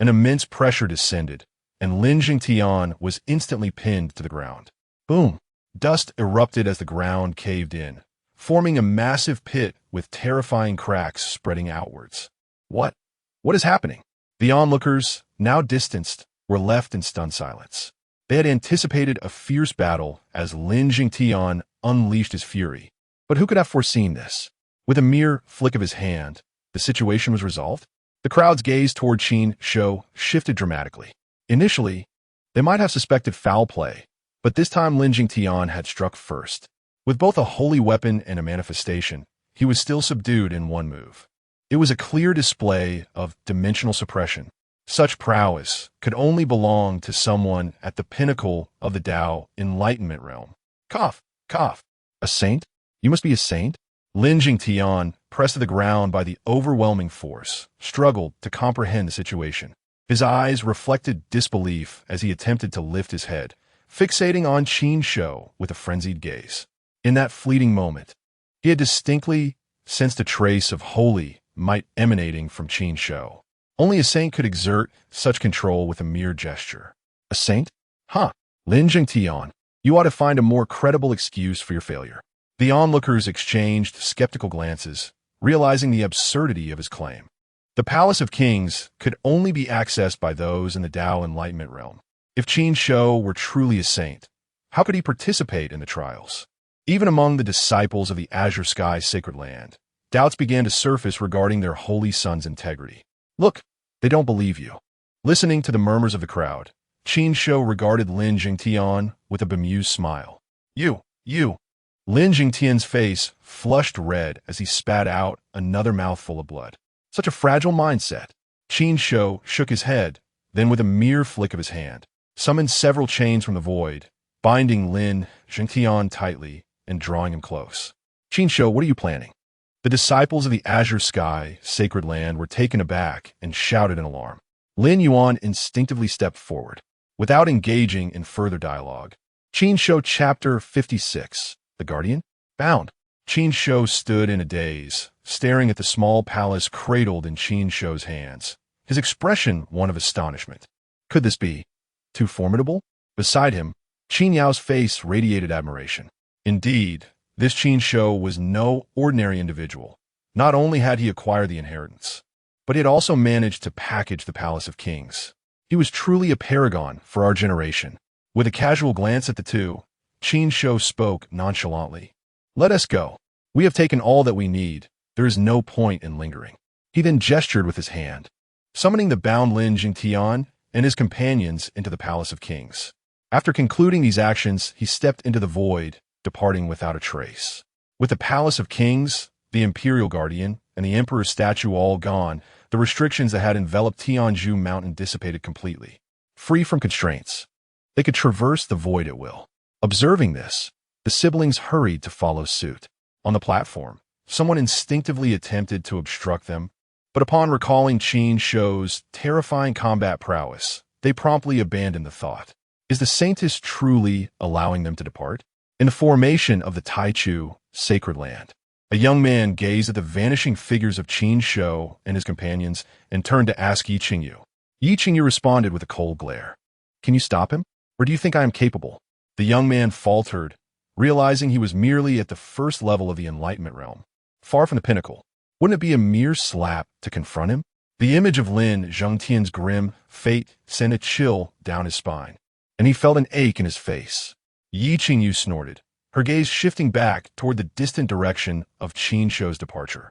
An immense pressure descended, and Lin Jingtian was instantly pinned to the ground. Boom! Dust erupted as the ground caved in, forming a massive pit with terrifying cracks spreading outwards. What is happening? The onlookers, now distanced, were left in stunned silence. They had anticipated a fierce battle as Lin Jingtian unleashed his fury. But who could have foreseen this? With a mere flick of his hand, the situation was resolved. The crowd's gaze toward Qin Shou shifted dramatically. Initially, they might have suspected foul play, but this time Lin Jingtian had struck first. With both a holy weapon and a manifestation, he was still subdued in one move. It was a clear display of dimensional suppression. Such prowess could only belong to someone at the pinnacle of the Tao Enlightenment realm. Cough, cough. A saint? You must be a saint? Lin Jingtian, pressed to the ground by the overwhelming force, struggled to comprehend the situation. His eyes reflected disbelief as he attempted to lift his head, fixating on Qin Shou with a frenzied gaze. In that fleeting moment, he had distinctly sensed a trace of holy might emanating from Qin Shou. Only a saint could exert such control with a mere gesture. A saint? Huh. Lin Jingtian, you ought to find a more credible excuse for your failure. The onlookers exchanged skeptical glances, realizing the absurdity of his claim. The Palace of Kings could only be accessed by those in the Tao Enlightenment realm. If Qin Shou were truly a saint, how could he participate in the trials? Even among the disciples of the Azure Sky Sacred Land, doubts began to surface regarding their holy son's integrity. Look, they don't believe you. Listening to the murmurs of the crowd, Qin Shou regarded Lin Jingtian with a bemused smile. You. Lin Jingtian's face flushed red as he spat out another mouthful of blood. Such a fragile mindset. Qin Shou shook his head, then with a mere flick of his hand, summoned several chains from the void, binding Lin Jingtian tightly and drawing him close. Qin Shou, what are you planning? The disciples of the Azure Sky Sacred Land were taken aback and shouted in alarm. Lin Yuan instinctively stepped forward. Without engaging in further dialogue, Qin Shou Chapter 56, The Guardian? Bound. Qin Shou stood in a daze, staring at the small palace cradled in Qin Shou's hands, his expression one of astonishment. Could this be too formidable? Beside him, Qin Yao's face radiated admiration. Indeed, this Qin Shou was no ordinary individual. Not only had he acquired the inheritance, but he had also managed to package the Palace of Kings. He was truly a paragon for our generation. With a casual glance at the two, Qin Shou spoke nonchalantly. Let us go. We have taken all that we need. There is no point in lingering. He then gestured with his hand, summoning the bound Lin Jingtian and his companions into the Palace of Kings. After concluding these actions, he stepped into the void, departing without a trace. With the Palace of Kings, the Imperial Guardian, and the Emperor's statue all gone, the restrictions that had enveloped Tianzhu Mountain dissipated completely. Free from constraints, they could traverse the void at will. Observing this, the siblings hurried to follow suit. On the platform, someone instinctively attempted to obstruct them, but upon recalling Qin Shou's terrifying combat prowess, they promptly abandoned the thought. Is the saintess truly allowing them to depart? In the formation of the Taichu sacred land, a young man gazed at the vanishing figures of Qin Shou and his companions and turned to ask Yi Qingyu. Yi Qingyu responded with a cold glare. Can you stop him? Or do you think I am capable? The young man faltered, realizing he was merely at the first level of the Enlightenment realm, far from the pinnacle. Wouldn't it be a mere slap to confront him? The image of Lin Zhengtian's grim fate sent a chill down his spine, and he felt an ache in his face. Yi Qingyu snorted, her gaze shifting back toward the distant direction of Qin Shou's departure,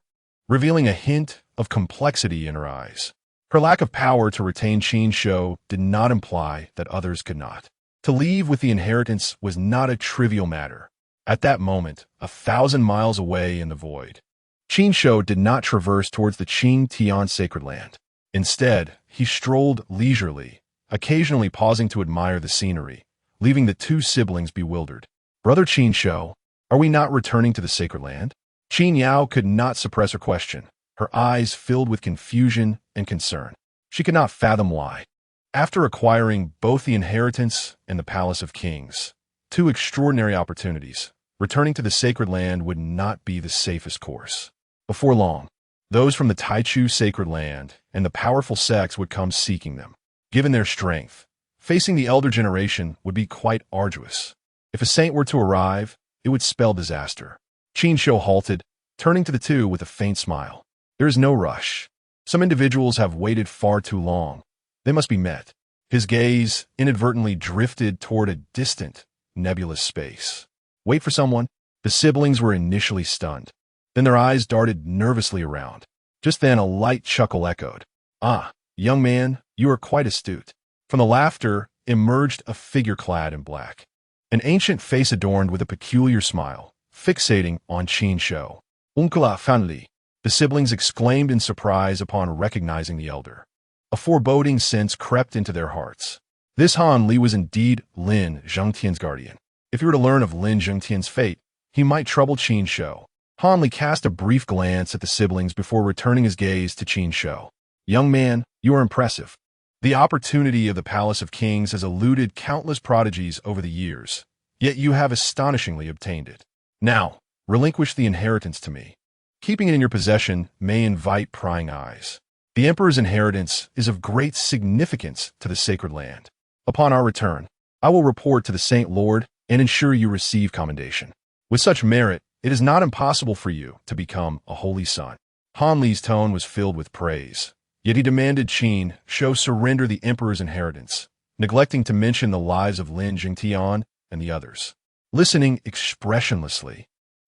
revealing a hint of complexity in her eyes. Her lack of power to retain Qin Shou did not imply that others could not. To leave with the inheritance was not a trivial matter. At that moment, 1,000 miles away in the void, Qin Shou did not traverse towards the Qin Tian sacred land. Instead, he strolled leisurely, occasionally pausing to admire the scenery, leaving the two siblings bewildered. Brother Qin Shou, are we not returning to the sacred land? Qin Yao could not suppress her question, her eyes filled with confusion and concern. She could not fathom why. After acquiring both the inheritance and the Palace of Kings, two extraordinary opportunities, returning to the sacred land would not be the safest course. Before long, those from the Taichu sacred land and the powerful sects would come seeking them. Given their strength, facing the elder generation would be quite arduous. If a saint were to arrive, it would spell disaster. Qin Shou halted, turning to the two with a faint smile. There is no rush. Some individuals have waited far too long. They must be met. His gaze inadvertently drifted toward a distant, nebulous space. Wait for someone? The siblings were initially stunned. Then their eyes darted nervously around. Just then a light chuckle echoed. Ah, young man, you are quite astute. From the laughter emerged a figure clad in black. An ancient face adorned with a peculiar smile, fixating on Qin Shou. Unkla Fanli, the siblings exclaimed in surprise upon recognizing the elder. A foreboding sense crept into their hearts. This Han Li was indeed Lin Zhengtian's guardian. If he were to learn of Lin Zhengtian's fate, he might trouble Qin Shou. Han Li cast a brief glance at the siblings before returning his gaze to Qin Shou. Young man, you are impressive. The opportunity of the Palace of Kings has eluded countless prodigies over the years, yet you have astonishingly obtained it. Now, relinquish the inheritance to me. Keeping it in your possession may invite prying eyes. The Emperor's inheritance is of great significance to the sacred land. Upon our return, I will report to the Saint Lord and ensure you receive commendation. With such merit, it is not impossible for you to become a holy son. Han Li's tone was filled with praise, yet he demanded Qin Shou surrender the Emperor's inheritance, neglecting to mention the lives of Lin Jingtian and the others. Listening expressionlessly,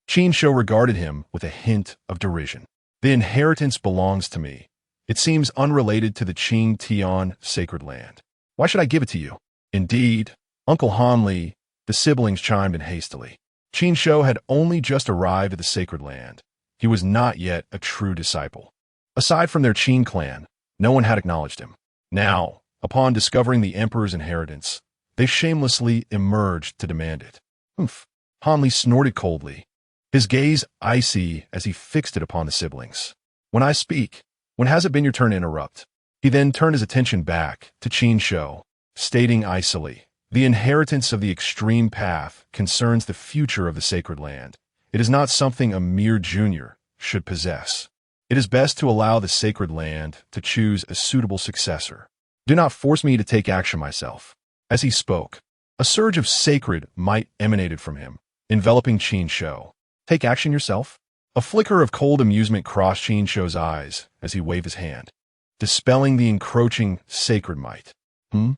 Qin Shou regarded him with a hint of derision. The inheritance belongs to me. It seems unrelated to the Qin Tian sacred land. Why should I give it to you? Indeed, Uncle Han Li, the siblings chimed in hastily. Qin Shou had only just arrived at the sacred land. He was not yet a true disciple. Aside from their Qin clan, no one had acknowledged him. Now, upon discovering the Emperor's inheritance, they shamelessly emerged to demand it. Humph! Han Li snorted coldly, his gaze icy as he fixed it upon the siblings. When I speak, when has it been your turn to interrupt? He then turned his attention back to Qin Shou, stating icily, the inheritance of the extreme path concerns the future of the sacred land. It is not something a mere junior should possess. It is best to allow the sacred land to choose a suitable successor. Do not force me to take action myself. As he spoke, a surge of sacred might emanated from him, enveloping Qin Shou. Take action yourself? A flicker of cold amusement crossed Qin Shou's eyes as he waved his hand, dispelling the encroaching sacred might. Han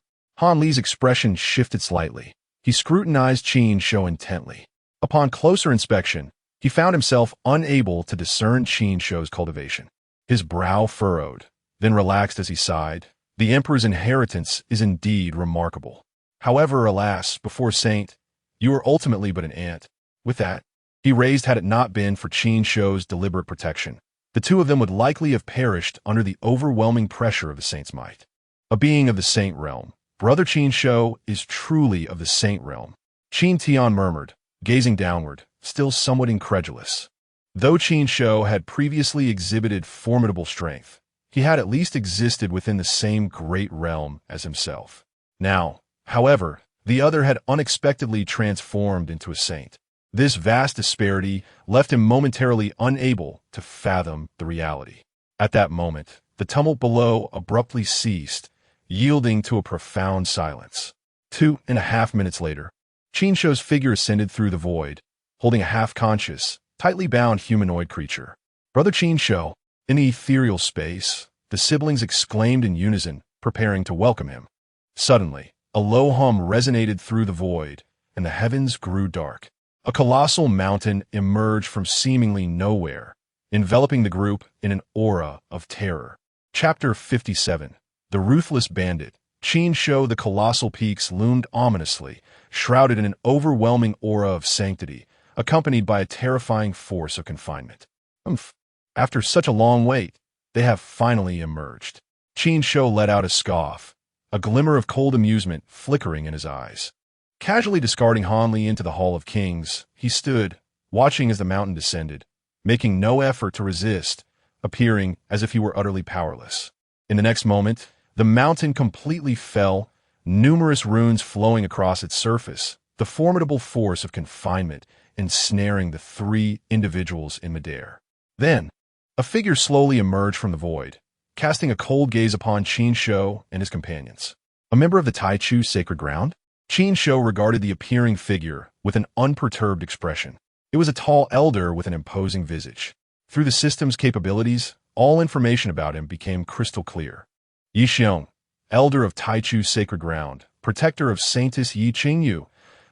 Li's expression shifted slightly. He scrutinized Qin Shou intently. Upon closer inspection, he found himself unable to discern Qin Shou's cultivation. His brow furrowed, then relaxed as he sighed. The Emperor's inheritance is indeed remarkable. However, alas, before Saint, you are ultimately but an ant. With that, he raised had it not been for Qin Shou's deliberate protection. The two of them would likely have perished under the overwhelming pressure of the Saint's might. A being of the Saint realm, Brother Qin Shou is truly of the Saint realm. Qin Tian murmured, gazing downward, still somewhat incredulous. Though Qin Shou had previously exhibited formidable strength, he had at least existed within the same great realm as himself. Now, however, the other had unexpectedly transformed into a saint. This vast disparity left him momentarily unable to fathom the reality. At that moment, the tumult below abruptly ceased, yielding to a profound silence. 2.5 minutes later, Qin Shou's figure ascended through the void, holding a half-conscious, tightly bound humanoid creature. Brother Qin Shou, in the ethereal space, the siblings exclaimed in unison, preparing to welcome him. Suddenly, a low hum resonated through the void, and the heavens grew dark. A colossal mountain emerged from seemingly nowhere, enveloping the group in an aura of terror. Chapter 57. The Ruthless Bandit. Qin Shou. The colossal peaks loomed ominously, shrouded in an overwhelming aura of sanctity, accompanied by a terrifying force of confinement. After such a long wait, they have finally emerged. Qin Shou let out a scoff, a glimmer of cold amusement flickering in his eyes. Casually discarding Han Li into the Hall of Kings, he stood, watching as the mountain descended, making no effort to resist, appearing as if he were utterly powerless. In the next moment, the mountain completely fell, numerous runes flowing across its surface, the formidable force of confinement ensnaring the three individuals in midair. Then, a figure slowly emerged from the void, casting a cold gaze upon Qin Shou and his companions. A member of the Taichu sacred ground? Qin Shou regarded the appearing figure with an unperturbed expression. It was a tall elder with an imposing visage. Through the system's capabilities, all information about him became crystal clear. Yi Xiong, elder of Taichu sacred ground, protector of Saintess Yi Qingyu,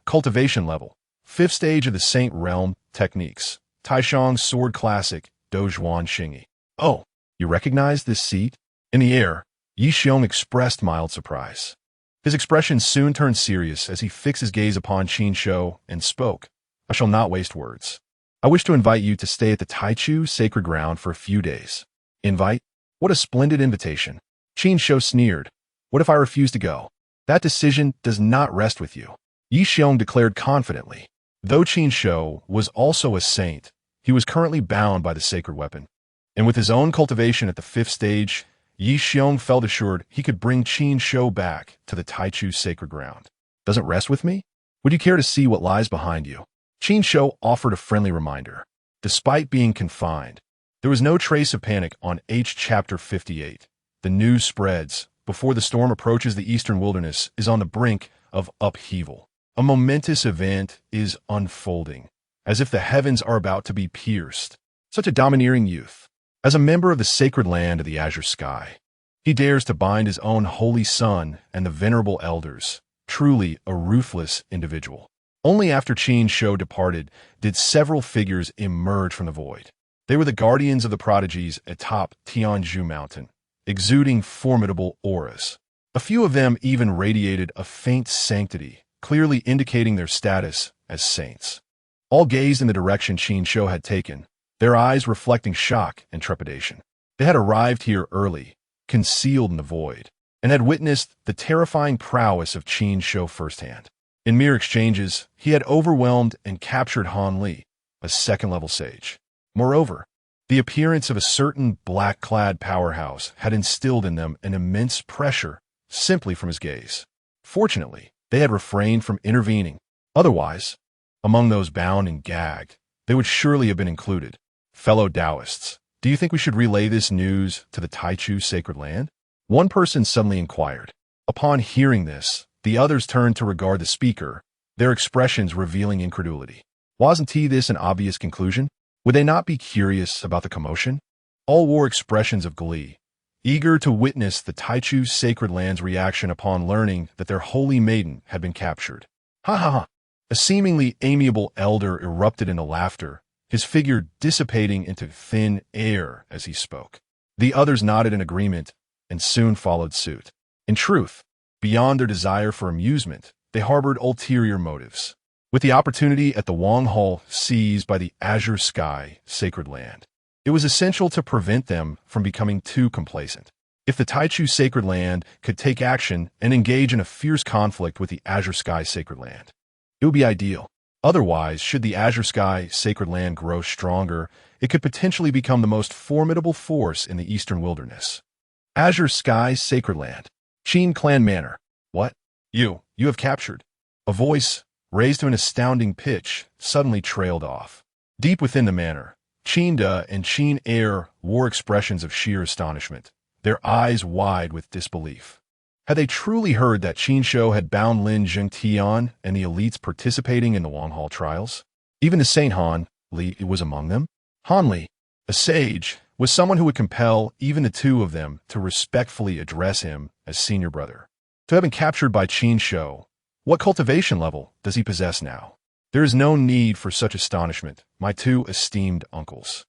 cultivation level, 5th stage of the Saint realm, techniques, Taishang sword classic, Dozhuan Xingyi. Oh, you recognize this seat? In the air, Yi Xiong expressed mild surprise. His expression soon turned serious as he fixed his gaze upon Qin Shou and spoke. I shall not waste words. I wish to invite you to stay at the Taichu sacred ground for a few days. Invite? What a splendid invitation. Qin Shou sneered. What if I refuse to go? That decision does not rest with you. Yi Xiong declared confidently. Though Qin Shou was also a saint, he was currently bound by the sacred weapon. And with his own cultivation at the 5th stage, Yi Xiong felt assured he could bring Qin Shou back to the Taichu sacred ground. Doesn't rest with me? Would you care to see what lies behind you? Qin Shou offered a friendly reminder. Despite being confined, there was no trace of panic on Chapter 58. The news spreads. Before the storm approaches, the eastern wilderness is on the brink of upheaval. A momentous event is unfolding, as if the heavens are about to be pierced. Such a domineering youth. As a member of the sacred land of the azure sky, he dares to bind his own holy son and the venerable elders. Truly a ruthless individual. Only after Qin Shou departed did several figures emerge from the void. They were the guardians of the prodigies atop Tianzhu Mountain, exuding formidable auras. A few of them even radiated a faint sanctity, clearly indicating their status as saints. All gazed in the direction Qin Shou had taken, their eyes reflecting shock and trepidation. They had arrived here early, concealed in the void, and had witnessed the terrifying prowess of Qin Shou firsthand. In mere exchanges, he had overwhelmed and captured Han Li, a second-level sage. Moreover, the appearance of a certain black-clad powerhouse had instilled in them an immense pressure simply from his gaze. Fortunately, they had refrained from intervening. Otherwise, among those bound and gagged, they would surely have been included. Fellow Taoists, do you think we should relay this news to the Taichu sacred land? One person suddenly inquired. Upon hearing this, the others turned to regard the speaker, their expressions revealing incredulity. Wasn't this an obvious conclusion? Would they not be curious about the commotion? All wore expressions of glee, eager to witness the Taichu's sacred land's reaction upon learning that their holy maiden had been captured. Ha ha ha! A seemingly amiable elder erupted into laughter, his figure dissipating into thin air as he spoke. The others nodded in agreement and soon followed suit. In truth, beyond their desire for amusement, they harbored ulterior motives. With the opportunity at the Wang Hall seized by the Azure Sky sacred land, it was essential to prevent them from becoming too complacent. If the Taichu sacred land could take action and engage in a fierce conflict with the Azure Sky sacred land, it would be ideal. Otherwise, should the Azure Sky sacred land grow stronger, it could potentially become the most formidable force in the eastern wilderness. Azure Sky sacred land. Qin clan manor. What? You have captured. A voice, raised to an astounding pitch, suddenly trailed off. Deep within the manor, Qin Da and Qin Air wore expressions of sheer astonishment, their eyes wide with disbelief. Had they truly heard that Qin Shou had bound Lin Zhengtian and the elites participating in the Wang Hall trials? Even the Saint Han Li was among them? Han Li, a sage, was someone who would compel even the two of them to respectfully address him as senior brother. To have been captured by Qin Shou, what cultivation level does he possess now? There is no need for such astonishment, my two esteemed uncles.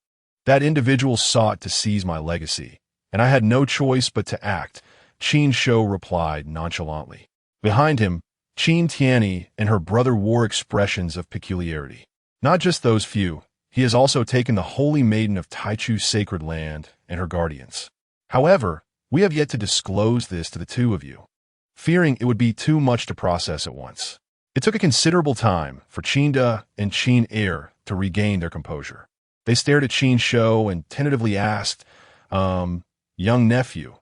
That individual sought to seize my legacy, and I had no choice but to act, Qin Shou replied nonchalantly. Behind him, Qin Tianyi and her brother wore expressions of peculiarity. Not just those few, he has also taken the holy maiden of Taichu's sacred land and her guardians. However, we have yet to disclose this to the two of you, fearing it would be too much to process at once. It took a considerable time for Qin Da and Qin Air to regain their composure. They stared at Qin Shou and tentatively asked, young nephew,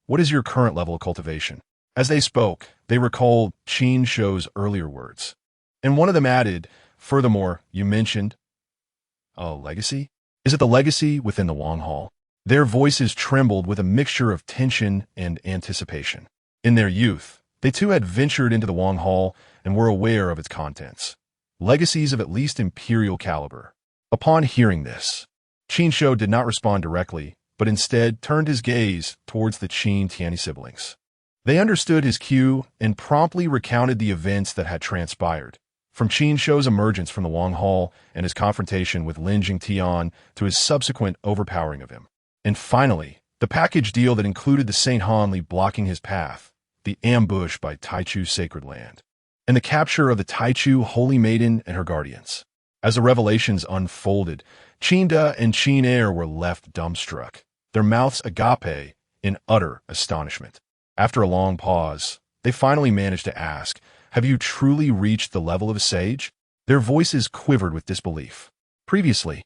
what is your current level of cultivation? As they spoke, they recalled Qin Shou's earlier words. And one of them added, furthermore, you mentioned, a legacy? Is it the legacy within the Wang Hall? Their voices trembled with a mixture of tension and anticipation. In their youth, they too had ventured into the Wang Hall and were aware of its contents. Legacies of at least imperial caliber. Upon hearing this, Qin Shou did not respond directly, but instead turned his gaze towards the Qin Tianyi siblings. They understood his cue and promptly recounted the events that had transpired, from Qin Shou's emergence from the Wang Hall and his confrontation with Lin Jingtian to his subsequent overpowering of him. And finally, the package deal that included the Saint Han Li blocking his path, the ambush by Taichu's sacred land, and the capture of the Taichu holy maiden and her guardians. As the revelations unfolded, Qin Da and Qin Air were left dumbstruck, their mouths agape in utter astonishment. After a long pause, they finally managed to ask, have you truly reached the level of a sage? Their voices quivered with disbelief. Previously,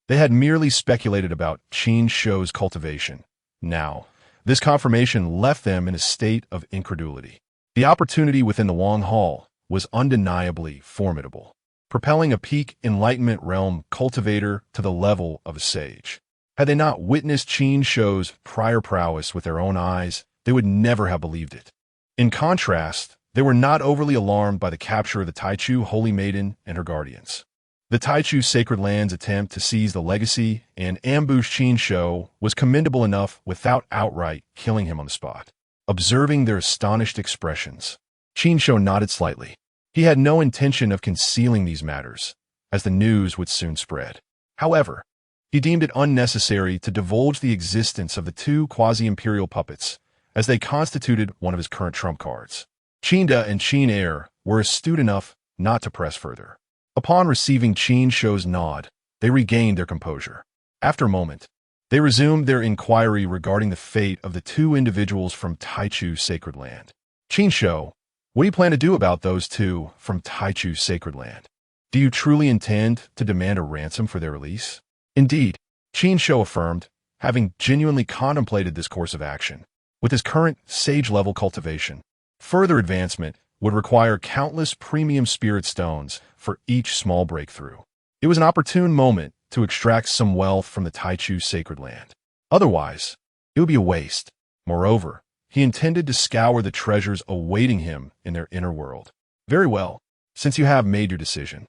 they had merely speculated about Qin Shou's cultivation. Now, this confirmation left them in a state of incredulity. The opportunity within the Wang Hall was undeniably formidable, propelling a peak Enlightenment realm cultivator to the level of a sage. Had they not witnessed Qin Shou's prior prowess with their own eyes, they would never have believed it. In contrast, they were not overly alarmed by the capture of the Taichu Holy Maiden and her guardians. The Taichu Sacred Land's attempt to seize the legacy and ambush Qin Shou was commendable enough without outright killing him on the spot. Observing their astonished expressions, Qin Shou nodded slightly. He had no intention of concealing these matters, as the news would soon spread. However, he deemed it unnecessary to divulge the existence of the two quasi-imperial puppets, as they constituted one of his current trump cards. Qin Da and Qin Air were astute enough not to press further. Upon receiving Qin Shou's nod, they regained their composure. After a moment, they resumed their inquiry regarding the fate of the two individuals from Taichu's sacred land. Qin Shou, what do you plan to do about those two from Taichu's sacred land? Do you truly intend to demand a ransom for their release? Indeed, Qin Shou affirmed, having genuinely contemplated this course of action. With his current sage-level cultivation, further advancement would require countless premium spirit stones for each small breakthrough. It was an opportune moment to extract some wealth from the Taichu sacred land. Otherwise, it would be a waste. Moreover, he intended to scour the treasures awaiting him in their inner world. Very well, since you have made your decision,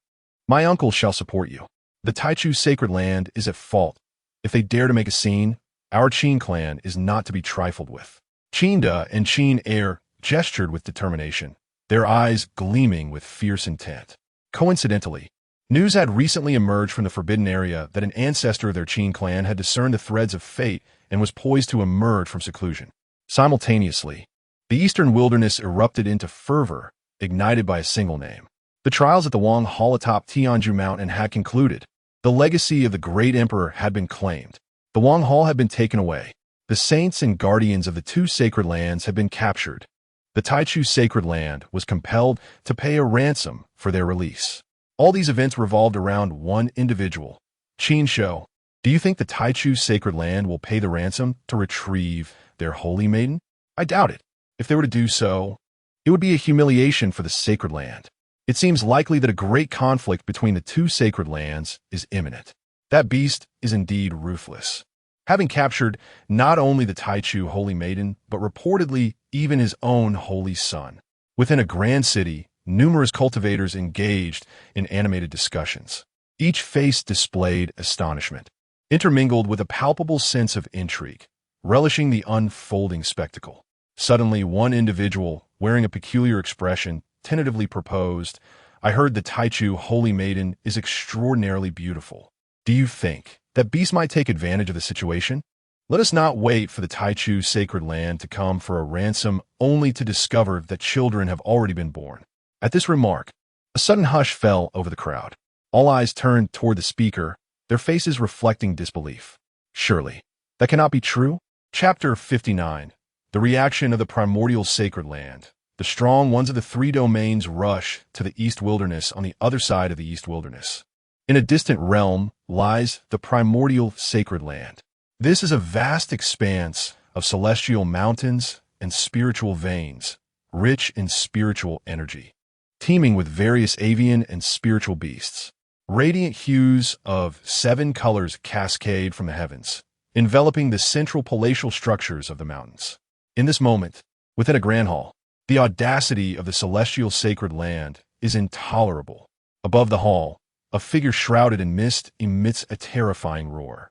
my uncle shall support you. The Taichu sacred land is at fault. If they dare to make a scene, our Qin clan is not to be trifled with. Qinda and Qin Air gestured with determination, their eyes gleaming with fierce intent. Coincidentally, news had recently emerged from the forbidden area that an ancestor of their Qin clan had discerned the threads of fate and was poised to emerge from seclusion. Simultaneously, the eastern wilderness erupted into fervor, ignited by a single name. The trials at the Wang Hall atop Tianju Mountain had concluded. The legacy of the great emperor had been claimed. The Wang Hall had been taken away. The saints and guardians of the two sacred lands had been captured. The Taichu sacred land was compelled to pay a ransom for their release. All these events revolved around one individual, Qin Shou. Do you think the Taichu sacred land will pay the ransom to retrieve their holy maiden? I doubt it. If they were to do so, it would be a humiliation for the sacred land. It seems likely that a great conflict between the two sacred lands is imminent. That beast is indeed ruthless. Having captured not only the Taichu holy maiden, but reportedly even his own holy son. Within a grand city, numerous cultivators engaged in animated discussions. Each face displayed astonishment, intermingled with a palpable sense of intrigue, relishing the unfolding spectacle. Suddenly, one individual, wearing a peculiar expression, tentatively proposed, "I heard the Taichu holy maiden is extraordinarily beautiful. Do you think that beast might take advantage of the situation? Let us not wait for the Taichu sacred land to come for a ransom only to discover that children have already been born." At this remark, a sudden hush fell over the crowd. All eyes turned toward the speaker, their faces reflecting disbelief. Surely, that cannot be true? Chapter 59. The reaction of the primordial sacred land. The strong ones of the three domains rush to the East Wilderness on the other side of the East Wilderness. In a distant realm lies the primordial sacred land. This is a vast expanse of celestial mountains and spiritual veins, rich in spiritual energy, teeming with various avian and spiritual beasts. Radiant hues of 7 colors cascade from the heavens, enveloping the central palatial structures of the mountains. In this moment, within a grand hall, the audacity of the celestial sacred land is intolerable. Above the hall, a figure shrouded in mist emits a terrifying roar.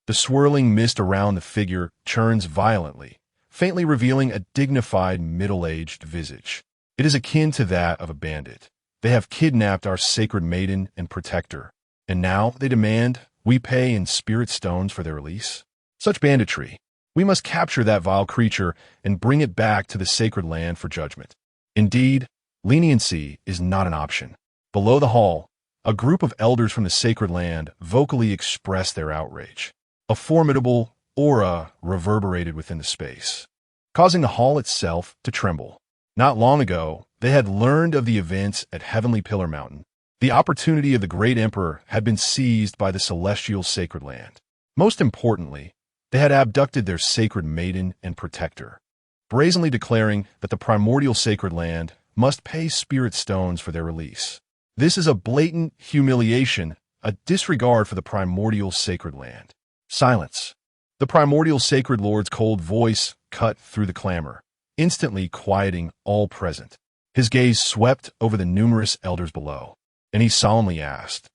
The swirling mist around the figure churns violently, faintly revealing a dignified middle-aged visage. It is akin to that of a bandit. They have kidnapped our sacred maiden and protector, and now they demand we pay in spirit stones for their release. Such banditry. We must capture that vile creature and bring it back to the sacred land for judgment. Indeed, leniency is not an option. Below the hall, a group of elders from the sacred land vocally expressed their outrage. A formidable aura reverberated within the space, causing the hall itself to tremble. Not long ago, they had learned of the events at Heavenly Pillar Mountain. The opportunity of the great emperor had been seized by the celestial sacred land. Most importantly, they had abducted their sacred maiden and protector, brazenly declaring that the primordial sacred land must pay spirit stones for their release. This is a blatant humiliation, a disregard for the primordial sacred land. Silence. The primordial sacred lord's cold voice cut through the clamor, instantly quieting all present. His gaze swept over the numerous elders below, and he solemnly asked,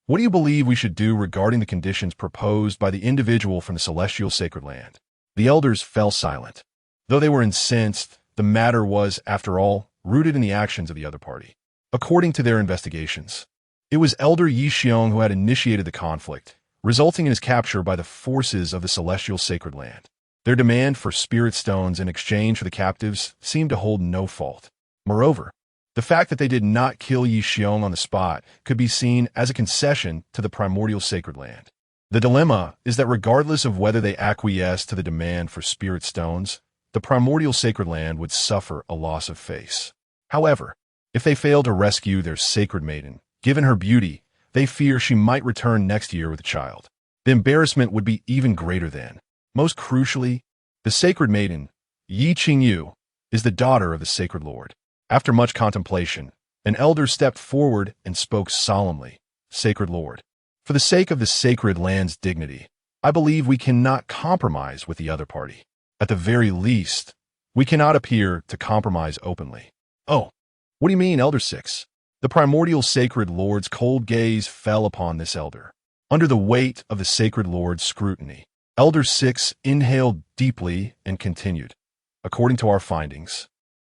"What do you believe we should do regarding the conditions proposed by the individual from the celestial sacred land?" The elders fell silent. Though they were incensed, the matter was, after all, rooted in the actions of the other party. According to their investigations, it was Elder Yi Xiong who had initiated the conflict, resulting in his capture by the forces of the celestial sacred land. Their demand for spirit stones in exchange for the captives seemed to hold no fault. Moreover, the fact that they did not kill Yi Xiong on the spot could be seen as a concession to the primordial sacred land. The dilemma is that regardless of whether they acquiesce to the demand for spirit stones, the primordial sacred land would suffer a loss of face. However, if they fail to rescue their sacred maiden, given her beauty, they fear she might return next year with a child. The embarrassment would be even greater then. Most crucially, the sacred maiden, Yi Qingyu, is the daughter of the sacred lord. After much contemplation, an elder stepped forward and spoke solemnly, "Sacred Lord, for the sake of the sacred land's dignity, I believe we cannot compromise with the other party. At the very least, we cannot appear to compromise openly." "Oh, what do you mean, Elder Six?" The primordial sacred lord's cold gaze fell upon this elder. under the weight of the Sacred Lord's scrutiny. Elder 6 inhaled deeply and continued. According to our findings,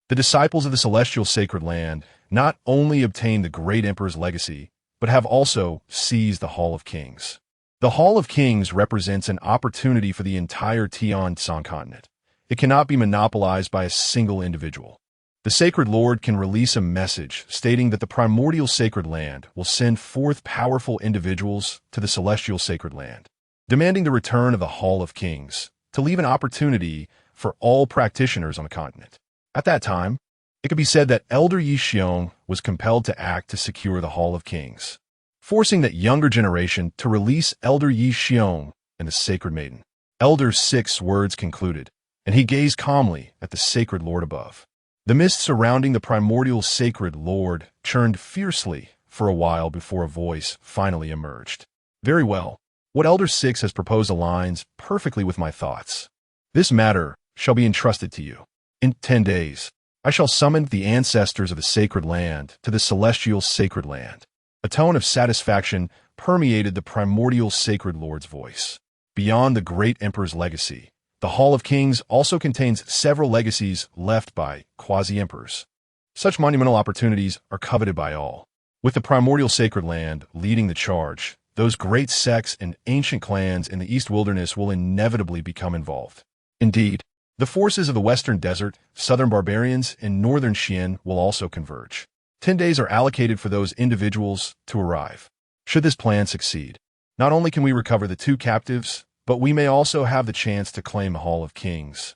the disciples of the celestial sacred land not only obtained the great emperor's legacy, but have also seized the Hall of Kings. The Hall of Kings represents an opportunity for the entire Tian Continent. It cannot be monopolized by a single individual. The Sacred Lord can release a message stating that the primordial sacred land will send forth powerful individuals to the celestial sacred land, demanding the return of the Hall of Kings to leave an opportunity for all practitioners on the continent. At that time, it could be said that Elder Yi Xiong was compelled to act to secure the Hall of Kings, forcing that younger generation to release Elder Yi Xiong and the Sacred Maiden. Elder 6 words concluded, and he gazed calmly at the Sacred Lord above. The mist surrounding the primordial Sacred Lord churned fiercely for a while before a voice finally emerged. Very well. What Elder 6 has proposed aligns perfectly with my thoughts. This matter shall be entrusted to you. In 10 days, I shall summon the ancestors of the sacred land to the celestial sacred land. A tone of satisfaction permeated the primordial Sacred Lord's voice. Beyond the great emperor's legacy, the Hall of Kings also contains several legacies left by quasi-emperors. Such monumental opportunities are coveted by all. With the primordial sacred land leading the charge, those great sects and ancient clans in the East Wilderness will inevitably become involved. Indeed, the forces of the Western Desert, Southern Barbarians, and Northern Qian will also converge. 10 days are allocated for those individuals to arrive. Should this plan succeed, not only can we recover the 2 captives, but we may also have the chance to claim the Hall of Kings,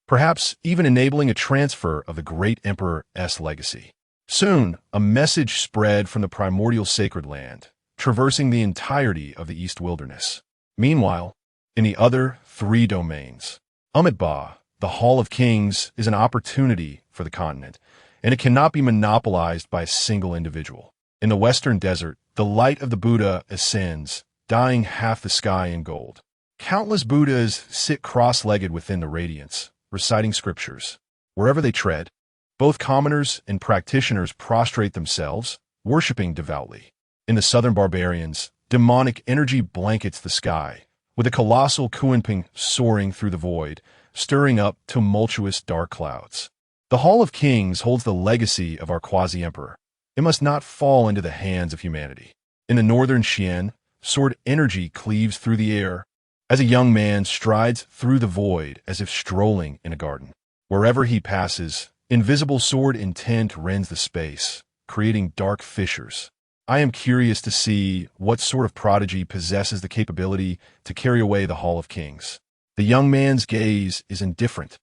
perhaps even enabling a transfer of the great emperor's legacy. Soon, a message spread from the primordial sacred land, traversing the entirety of the East Wilderness. Meanwhile, in the other 3 domains, Ba, the Hall of Kings is an opportunity for the continent, and it cannot be monopolized by a single individual. In the Western Desert, the light of the Buddha ascends, dyeing half the sky in gold. Countless Buddhas sit cross-legged within the radiance, reciting scriptures. Wherever they tread, both commoners and practitioners prostrate themselves, worshipping devoutly. In the Southern Barbarians, demonic energy blankets the sky, with a colossal Kunping soaring through the void, stirring up tumultuous dark clouds. The Hall of Kings holds the legacy of our quasi-emperor. It must not fall into the hands of humanity. In the Northern Qian, sword energy cleaves through the air, as a young man strides through the void as if strolling in a garden. Wherever he passes, invisible sword intent rends the space, creating dark fissures. I am curious to see what sort of prodigy possesses the capability to carry away the Hall of Kings. The young man's gaze is indifferent,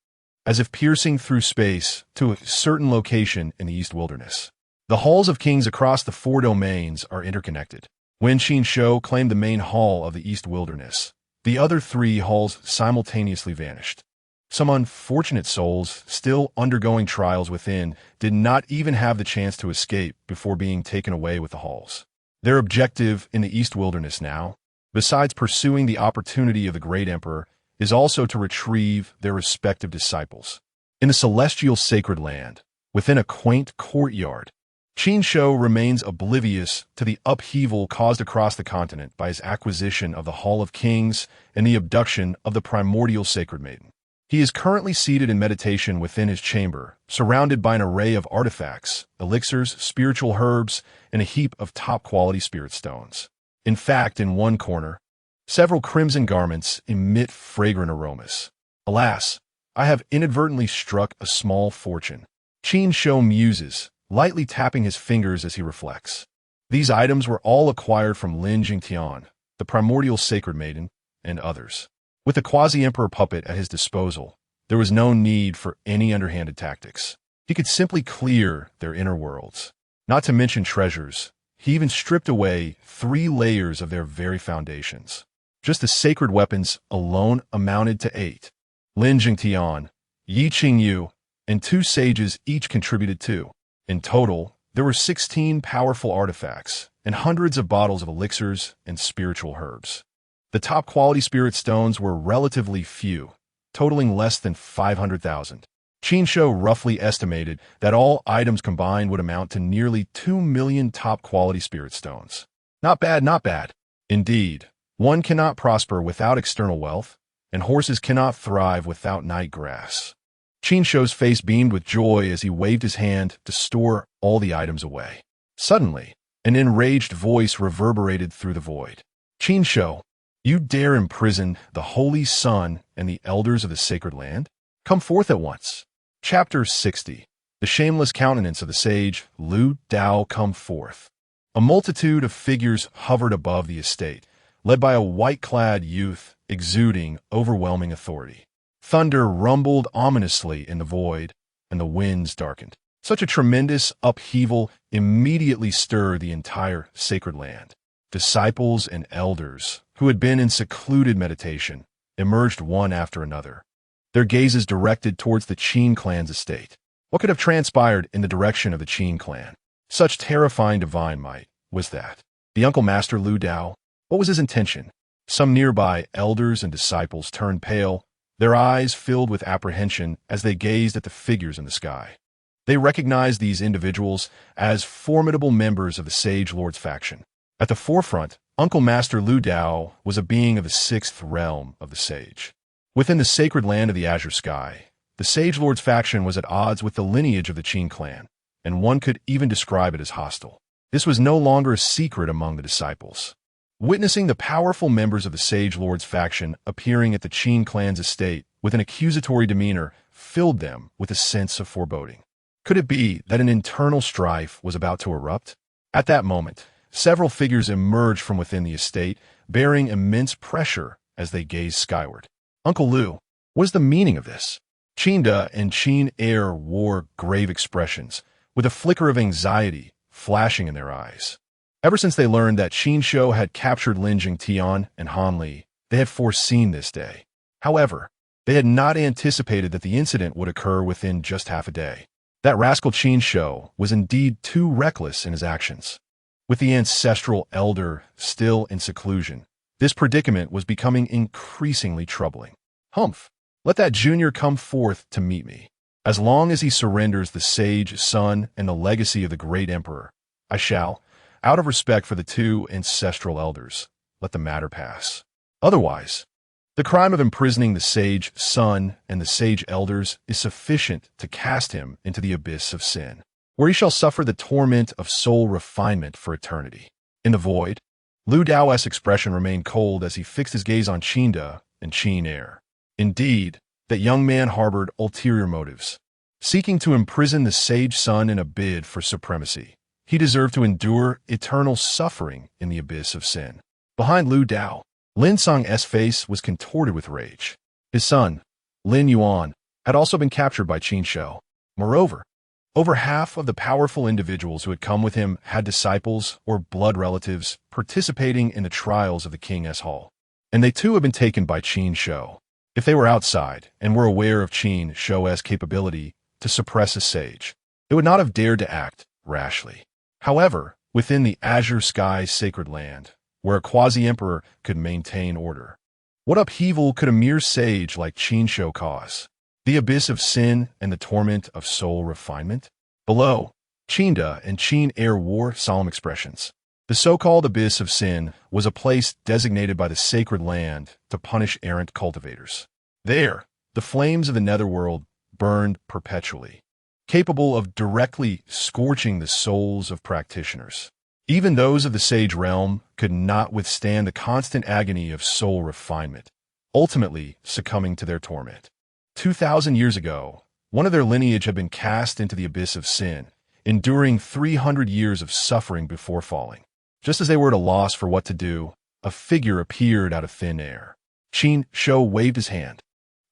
as if piercing through space to a certain location in the East Wilderness. The Halls of Kings across the 4 domains are interconnected. When Qin Shou claimed the main hall of the East Wilderness, the other 3 halls simultaneously vanished. Some unfortunate souls, still undergoing trials within, did not even have the chance to escape before being taken away with the halls. Their objective in the East Wilderness now, besides pursuing the opportunity of the great emperor, is also to retrieve their respective disciples. In the celestial sacred land, within a quaint courtyard, Qin Shou remains oblivious to the upheaval caused across the continent by his acquisition of the Hall of Kings and the abduction of the primordial sacred maiden. He is currently seated in meditation within his chamber, surrounded by an array of artifacts, elixirs, spiritual herbs, and a heap of top-quality spirit stones. In fact, in one corner, several crimson garments emit fragrant aromas. Alas, I have inadvertently struck a small fortune. Qin Shou muses, lightly tapping his fingers as he reflects. These items were all acquired from Lin Jingtian, the primordial sacred maiden, and others. With the quasi-emperor puppet at his disposal, there was no need for any underhanded tactics. He could simply clear their inner worlds. Not to mention treasures, he even stripped away 3 layers of their very foundations. Just the sacred weapons alone amounted to 8. Lin Jingtian, Yi Qingyu, and 2 sages each contributed 2. In total, there were 16 powerful artifacts and hundreds of bottles of elixirs and spiritual herbs. The top-quality spirit stones were relatively few, totaling less than 500,000. Qin Shou roughly estimated that all items combined would amount to nearly 2 million top-quality spirit stones. Not bad, not bad. Indeed, one cannot prosper without external wealth, and horses cannot thrive without night grass. Qin Shou's face beamed with joy as he waved his hand to store all the items away. Suddenly, an enraged voice reverberated through the void. Qin Shou, you dare imprison the Holy Sun and the elders of the sacred land? Come forth at once. Chapter 60. The shameless countenance of the sage Lu Dao come forth. A multitude of figures hovered above the estate, led by a white-clad youth exuding overwhelming authority. Thunder rumbled ominously in the void, and the winds darkened. Such a tremendous upheaval immediately stirred the entire sacred land. Disciples and elders, who had been in secluded meditation, emerged one after another, their gazes directed towards the Qin clan's estate. What could have transpired in the direction of the Qin clan? Such terrifying divine might was that. The Uncle Master Lu Dao, what was his intention? Some nearby elders and disciples turned pale, their eyes filled with apprehension as they gazed at the figures in the sky. They recognized these individuals as formidable members of the Sage Lord's faction. At the forefront, Uncle Master Lu Dao was a being of the sixth realm of the Sage. Within the sacred land of the Azure Sky, the Sage Lord's faction was at odds with the lineage of the Qin clan, and one could even describe it as hostile. This was no longer a secret among the disciples. Witnessing the powerful members of the Sage Lord's faction appearing at the Qin clan's estate with an accusatory demeanor filled them with a sense of foreboding. Could it be that an internal strife was about to erupt? At that moment, several figures emerged from within the estate, bearing immense pressure as they gazed skyward. Uncle Lu, what is the meaning of this? Qinda and Qin Air wore grave expressions, with a flicker of anxiety flashing in their eyes. Ever since they learned that Qin Shou had captured Lin Jingtian and Han Li, they had foreseen this day. However, they had not anticipated that the incident would occur within just half a day. That rascal Qin Shou was indeed too reckless in his actions. With the ancestral elder still in seclusion, this predicament was becoming increasingly troubling. Humph, let that junior come forth to meet me. As long as he surrenders the sage son and the legacy of the great emperor, I shall, out of respect for the two ancestral elders, let the matter pass. Otherwise, the crime of imprisoning the sage son and the sage elders is sufficient to cast him into the abyss of sin, where he shall suffer the torment of soul refinement for eternity. In the void, Lu Dao's expression remained cold as he fixed his gaze on Qinda and Qin Air. Indeed, that young man harbored ulterior motives, seeking to imprison the sage son in a bid for supremacy. He deserved to endure eternal suffering in the abyss of sin. Behind Lu Dao, Lin Song's face was contorted with rage. His son, Lin Yuan, had also been captured by Qin Shou. Moreover, over half of the powerful individuals who had come with him had disciples or blood relatives participating in the trials of the King's Hall, and they too had been taken by Qin Shou. If they were outside and were aware of Qin Shou's capability to suppress a sage, they would not have dared to act rashly. However, within the Azure Sky's sacred land, where a quasi-emperor could maintain order, what upheaval could a mere sage like Qin Shou cause? The abyss of sin and the torment of soul refinement? Below, Qinda and Qin Air wore solemn expressions. The so-called abyss of sin was a place designated by the sacred land to punish errant cultivators. There, the flames of the netherworld burned perpetually, capable of directly scorching the souls of practitioners. Even those of the sage realm could not withstand the constant agony of soul refinement, ultimately succumbing to their torment. 2,000 years ago, one of their lineage had been cast into the abyss of sin, enduring 300 years of suffering before falling. Just as they were at a loss for what to do, a figure appeared out of thin air. Qin Shou waved his hand,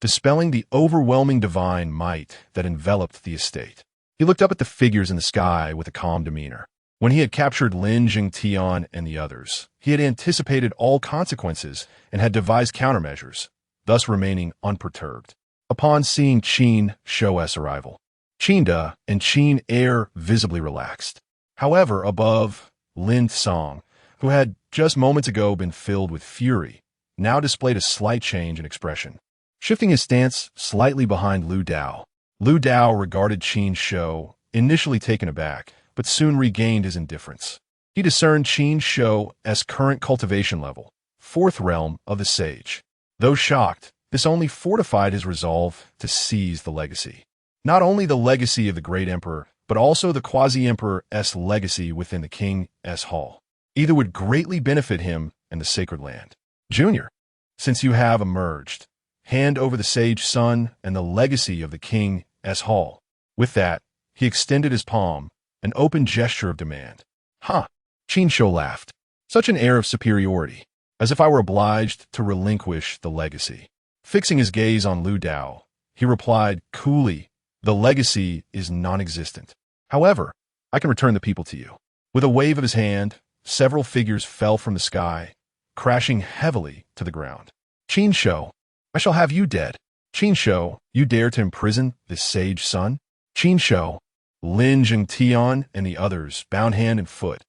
dispelling the overwhelming divine might that enveloped the estate. He looked up at the figures in the sky with a calm demeanor. When he had captured Lin Jingtian and the others, he had anticipated all consequences and had devised countermeasures, thus remaining unperturbed. Upon seeing Qin Shou's arrival, Qinda and Qin Air visibly relaxed. However, above, Lin Song, who had just moments ago been filled with fury, now displayed a slight change in expression. Shifting his stance slightly behind Lu Dao, Lu Dao regarded Qin Shou, initially taken aback, but soon regained his indifference. He discerned Qin Shou's current cultivation level, fourth realm of the sage. Though shocked, this only fortified his resolve to seize the legacy. Not only the legacy of the great emperor, but also the quasi-emperor's legacy within the king's hall. Either would greatly benefit him and the sacred land. Junior, since you have emerged, hand over the sage son and the legacy of the king's hall. With that, he extended his palm, an open gesture of demand. Huh, Qin Shou laughed. Such an air of superiority, as if I were obliged to relinquish the legacy. Fixing his gaze on Lu Dao, he replied coolly, the legacy is non-existent. However, I can return the people to you. With a wave of his hand, several figures fell from the sky, crashing heavily to the ground. Qin Shou, I shall have you dead. Qin Shou, you dare to imprison this sage son? Qin Shou, Lin Jingtian and the others, bound hand and foot,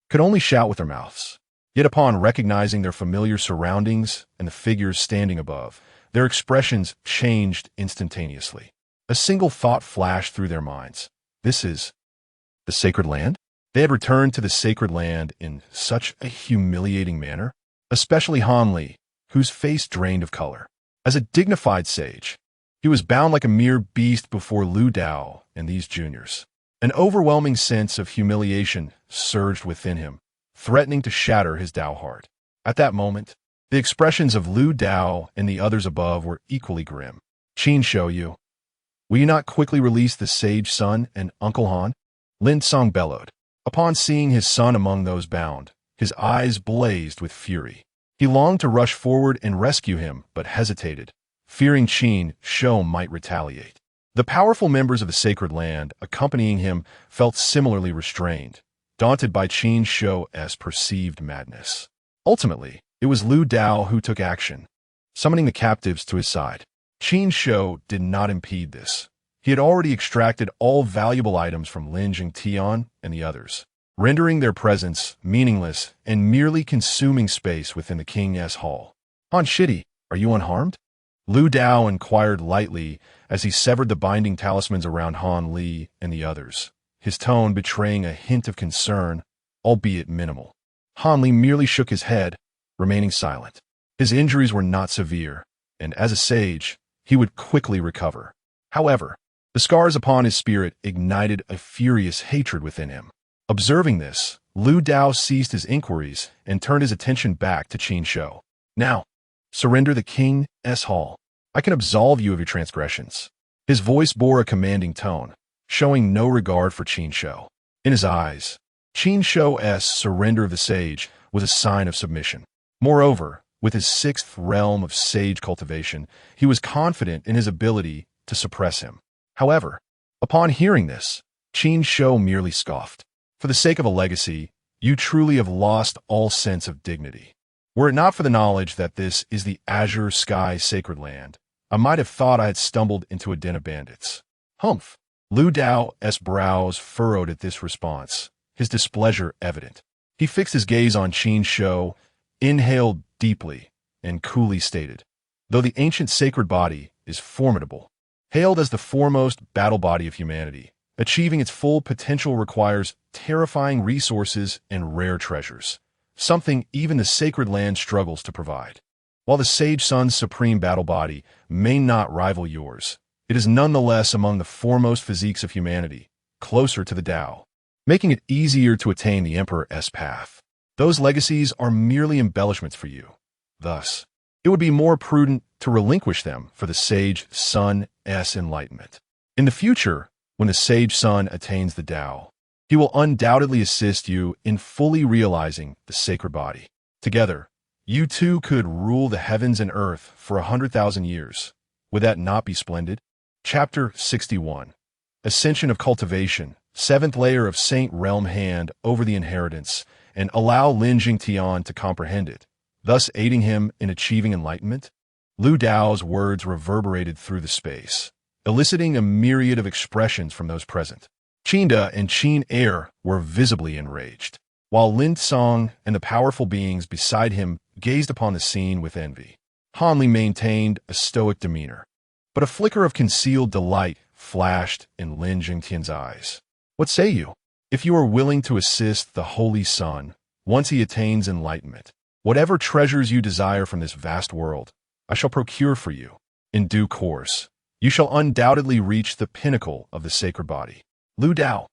could only shout with their mouths. Yet upon recognizing their familiar surroundings and the figures standing above, their expressions changed instantaneously. A single thought flashed through their minds. This is the sacred land? They had returned to the sacred land in such a humiliating manner, especially Han Li, whose face drained of color. As a dignified sage, he was bound like a mere beast before Lu Dao and these juniors. An overwhelming sense of humiliation surged within him, threatening to shatter his Dao heart. At that moment, the expressions of Lu Dao and the others above were equally grim. Qin Shou, will you not quickly release the sage son and Uncle Han? Lin Song bellowed. Upon seeing his son among those bound, his eyes blazed with fury. He longed to rush forward and rescue him, but hesitated, fearing Qin Shou might retaliate. The powerful members of the sacred land accompanying him felt similarly restrained, daunted by Qin Shou's perceived madness. Ultimately, it was Lu Dao who took action, summoning the captives to his side. Qin Shou did not impede this. He had already extracted all valuable items from Lin Jingtian and the others, rendering their presence meaningless and merely consuming space within the king's hall. Han Shidi, are you unharmed? Lu Dao inquired lightly as he severed the binding talismans around Han Li and the others, his tone betraying a hint of concern, albeit minimal. Han Li merely shook his head, remaining silent. His injuries were not severe, and as a sage, he would quickly recover. However, the scars upon his spirit ignited a furious hatred within him. Observing this, Lu Dao ceased his inquiries and turned his attention back to Qin Shou. Now, surrender the king's hall. I can absolve you of your transgressions. His voice bore a commanding tone, showing no regard for Qin Shou. In his eyes, Qin Shou's surrender of the sage was a sign of submission. Moreover, with his sixth realm of sage cultivation, he was confident in his ability to suppress him. However, upon hearing this, Qin Shou merely scoffed. For the sake of a legacy, you truly have lost all sense of dignity. Were it not for the knowledge that this is the azure sky sacred land, I might have thought I had stumbled into a den of bandits. Humph! Lu Dao's brows furrowed at this response, his displeasure evident. He fixed his gaze on Qin Shou, inhaled deeply, and coolly stated, though the ancient sacred body is formidable, hailed as the foremost battle body of humanity, achieving its full potential requires terrifying resources and rare treasures, something even the sacred land struggles to provide. While the Sage Sun's supreme battle body may not rival yours, it is nonetheless among the foremost physiques of humanity, closer to the Tao, making it easier to attain the Emperor's path. Those legacies are merely embellishments for you. Thus, it would be more prudent to relinquish them for the Sage Sun's enlightenment. In the future, when the Sage Sun attains the Tao, he will undoubtedly assist you in fully realizing the sacred body. Together, you two could rule the heavens and earth for 100,000 years. Would that not be splendid? Chapter 61. Ascension of Cultivation, 7th layer of Saint Realm Hand over the inheritance, and allow Lin Jingtian to comprehend it, thus aiding him in achieving enlightenment? Lu Dao's words reverberated through the space, eliciting a myriad of expressions from those present. Qinda and Qin Er were visibly enraged, while Lin Song and the powerful beings beside him gazed upon the scene with envy. Han Li maintained a stoic demeanor, but a flicker of concealed delight flashed in Lin Jingtian's eyes. What say you? If you are willing to assist the Holy Son, once he attains enlightenment, whatever treasures you desire from this vast world, I shall procure for you. In due course, you shall undoubtedly reach the pinnacle of the sacred body. Lu Dao,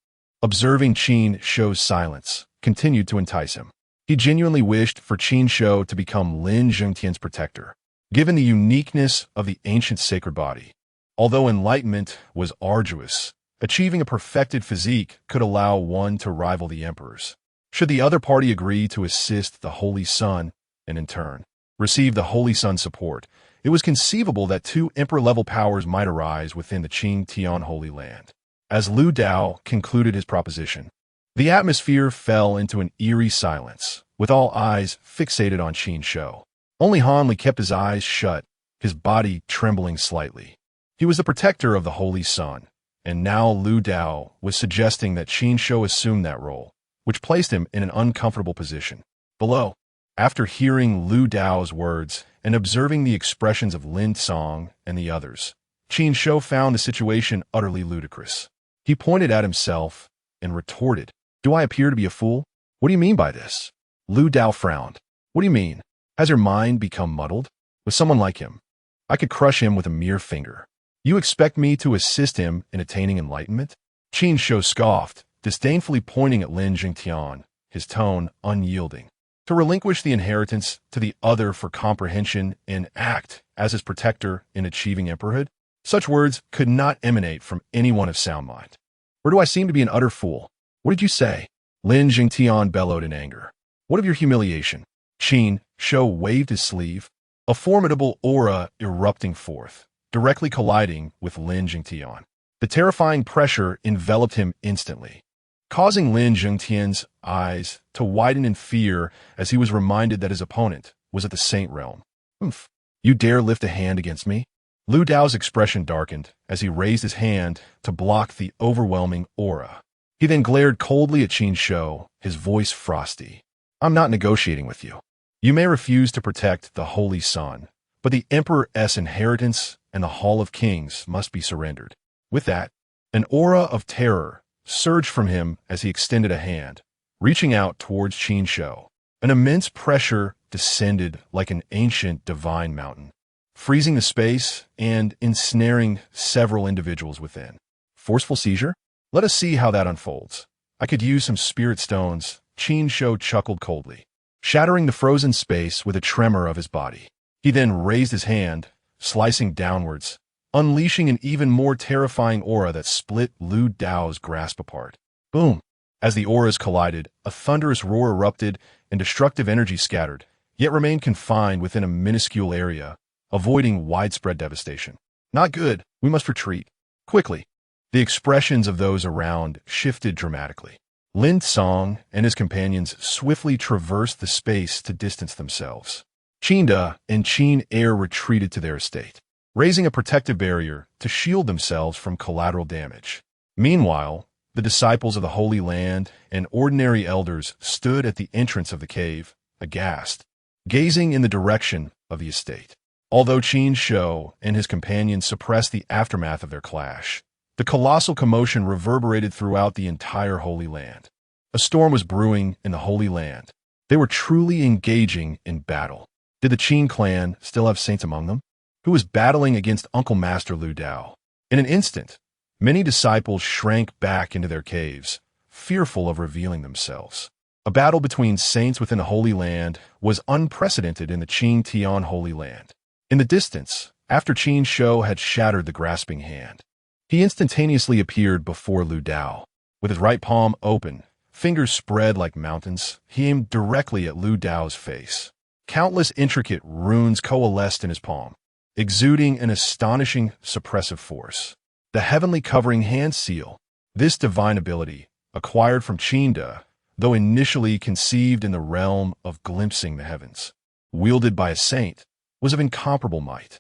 observing Qin Shou's silence, continued to entice him. He genuinely wished for Qin Shou to become Lin Zhengtian's protector, given the uniqueness of the ancient sacred body. Although enlightenment was arduous, achieving a perfected physique could allow one to rival the emperor's. Should the other party agree to assist the Holy Son and, in turn, receive the Holy Son's support, it was conceivable that two emperor-level powers might arise within the Qin Tian Holy Land. As Lu Dao concluded his proposition, the atmosphere fell into an eerie silence, with all eyes fixated on Qin Shou. Only Han Li kept his eyes shut, his body trembling slightly. He was the protector of the Holy Son, and now Lu Dao was suggesting that Qin Shou assume that role, which placed him in an uncomfortable position. Below, after hearing Lu Dao's words and observing the expressions of Lin Song and the others, Qin Shou found the situation utterly ludicrous. He pointed at himself and retorted, "Do I appear to be a fool? What do you mean by this?" Lu Dao frowned. "What do you mean? Has your mind become muddled? With someone like him, I could crush him with a mere finger. You expect me to assist him in attaining enlightenment?" Qin Shou scoffed, disdainfully pointing at Lin Zhengtian, his tone unyielding. To relinquish the inheritance to the other for comprehension and act as his protector in achieving emperorhood? Such words could not emanate from anyone of sound mind. "Or do I seem to be an utter fool? What did you say?" Lin Zhengtian bellowed in anger. "What of your humiliation?" Qin Shou waved his sleeve, a formidable aura erupting forth, directly colliding with Lin Zhengtian. The terrifying pressure enveloped him instantly, causing Lin Zhengtian's eyes to widen in fear as he was reminded that his opponent was at the Saint Realm. "Oomph! You dare lift a hand against me?" Lu Dao's expression darkened as he raised his hand to block the overwhelming aura. He then glared coldly at Qin Shou, his voice frosty. "I'm not negotiating with you. You may refuse to protect the Holy Son, but the Emperor's inheritance and the Hall of Kings must be surrendered." With that, an aura of terror surged from him as he extended a hand, reaching out towards Qin Shou. An immense pressure descended like an ancient divine mountain, freezing the space and ensnaring several individuals within. Forceful seizure? Let us see how that unfolds. I could use some spirit stones, Qin Shou chuckled coldly, shattering the frozen space with a tremor of his body. He then raised his hand, slicing downwards, unleashing an even more terrifying aura that split Lu Dao's grasp apart. Boom! As the auras collided, a thunderous roar erupted and destructive energy scattered, yet remained confined within a minuscule area, avoiding widespread devastation. "Not good. We must retreat. Quickly." The expressions of those around shifted dramatically. Lin Song and his companions swiftly traversed the space to distance themselves. Qin Da and Qin Air retreated to their estate, raising a protective barrier to shield themselves from collateral damage. Meanwhile, the disciples of the Holy Land and ordinary elders stood at the entrance of the cave, aghast, gazing in the direction of the estate. Although Qin Shou and his companions suppressed the aftermath of their clash, the colossal commotion reverberated throughout the entire Holy Land. A storm was brewing in the Holy Land. They were truly engaging in battle. Did the Qin clan still have saints among them? Who was battling against Uncle Master Lu Dao? In an instant, many disciples shrank back into their caves, fearful of revealing themselves. A battle between saints within the Holy Land was unprecedented in the Qin Tian Holy Land. In the distance, after Qin Shou had shattered the grasping hand, he instantaneously appeared before Lu Dao. With his right palm open, fingers spread like mountains, he aimed directly at Lu Dao's face. Countless intricate runes coalesced in his palm, exuding an astonishing suppressive force. The heavenly covering hand seal. This divine ability, acquired from Qin Da, though initially conceived in the realm of glimpsing the heavens, wielded by a saint, was of incomparable might.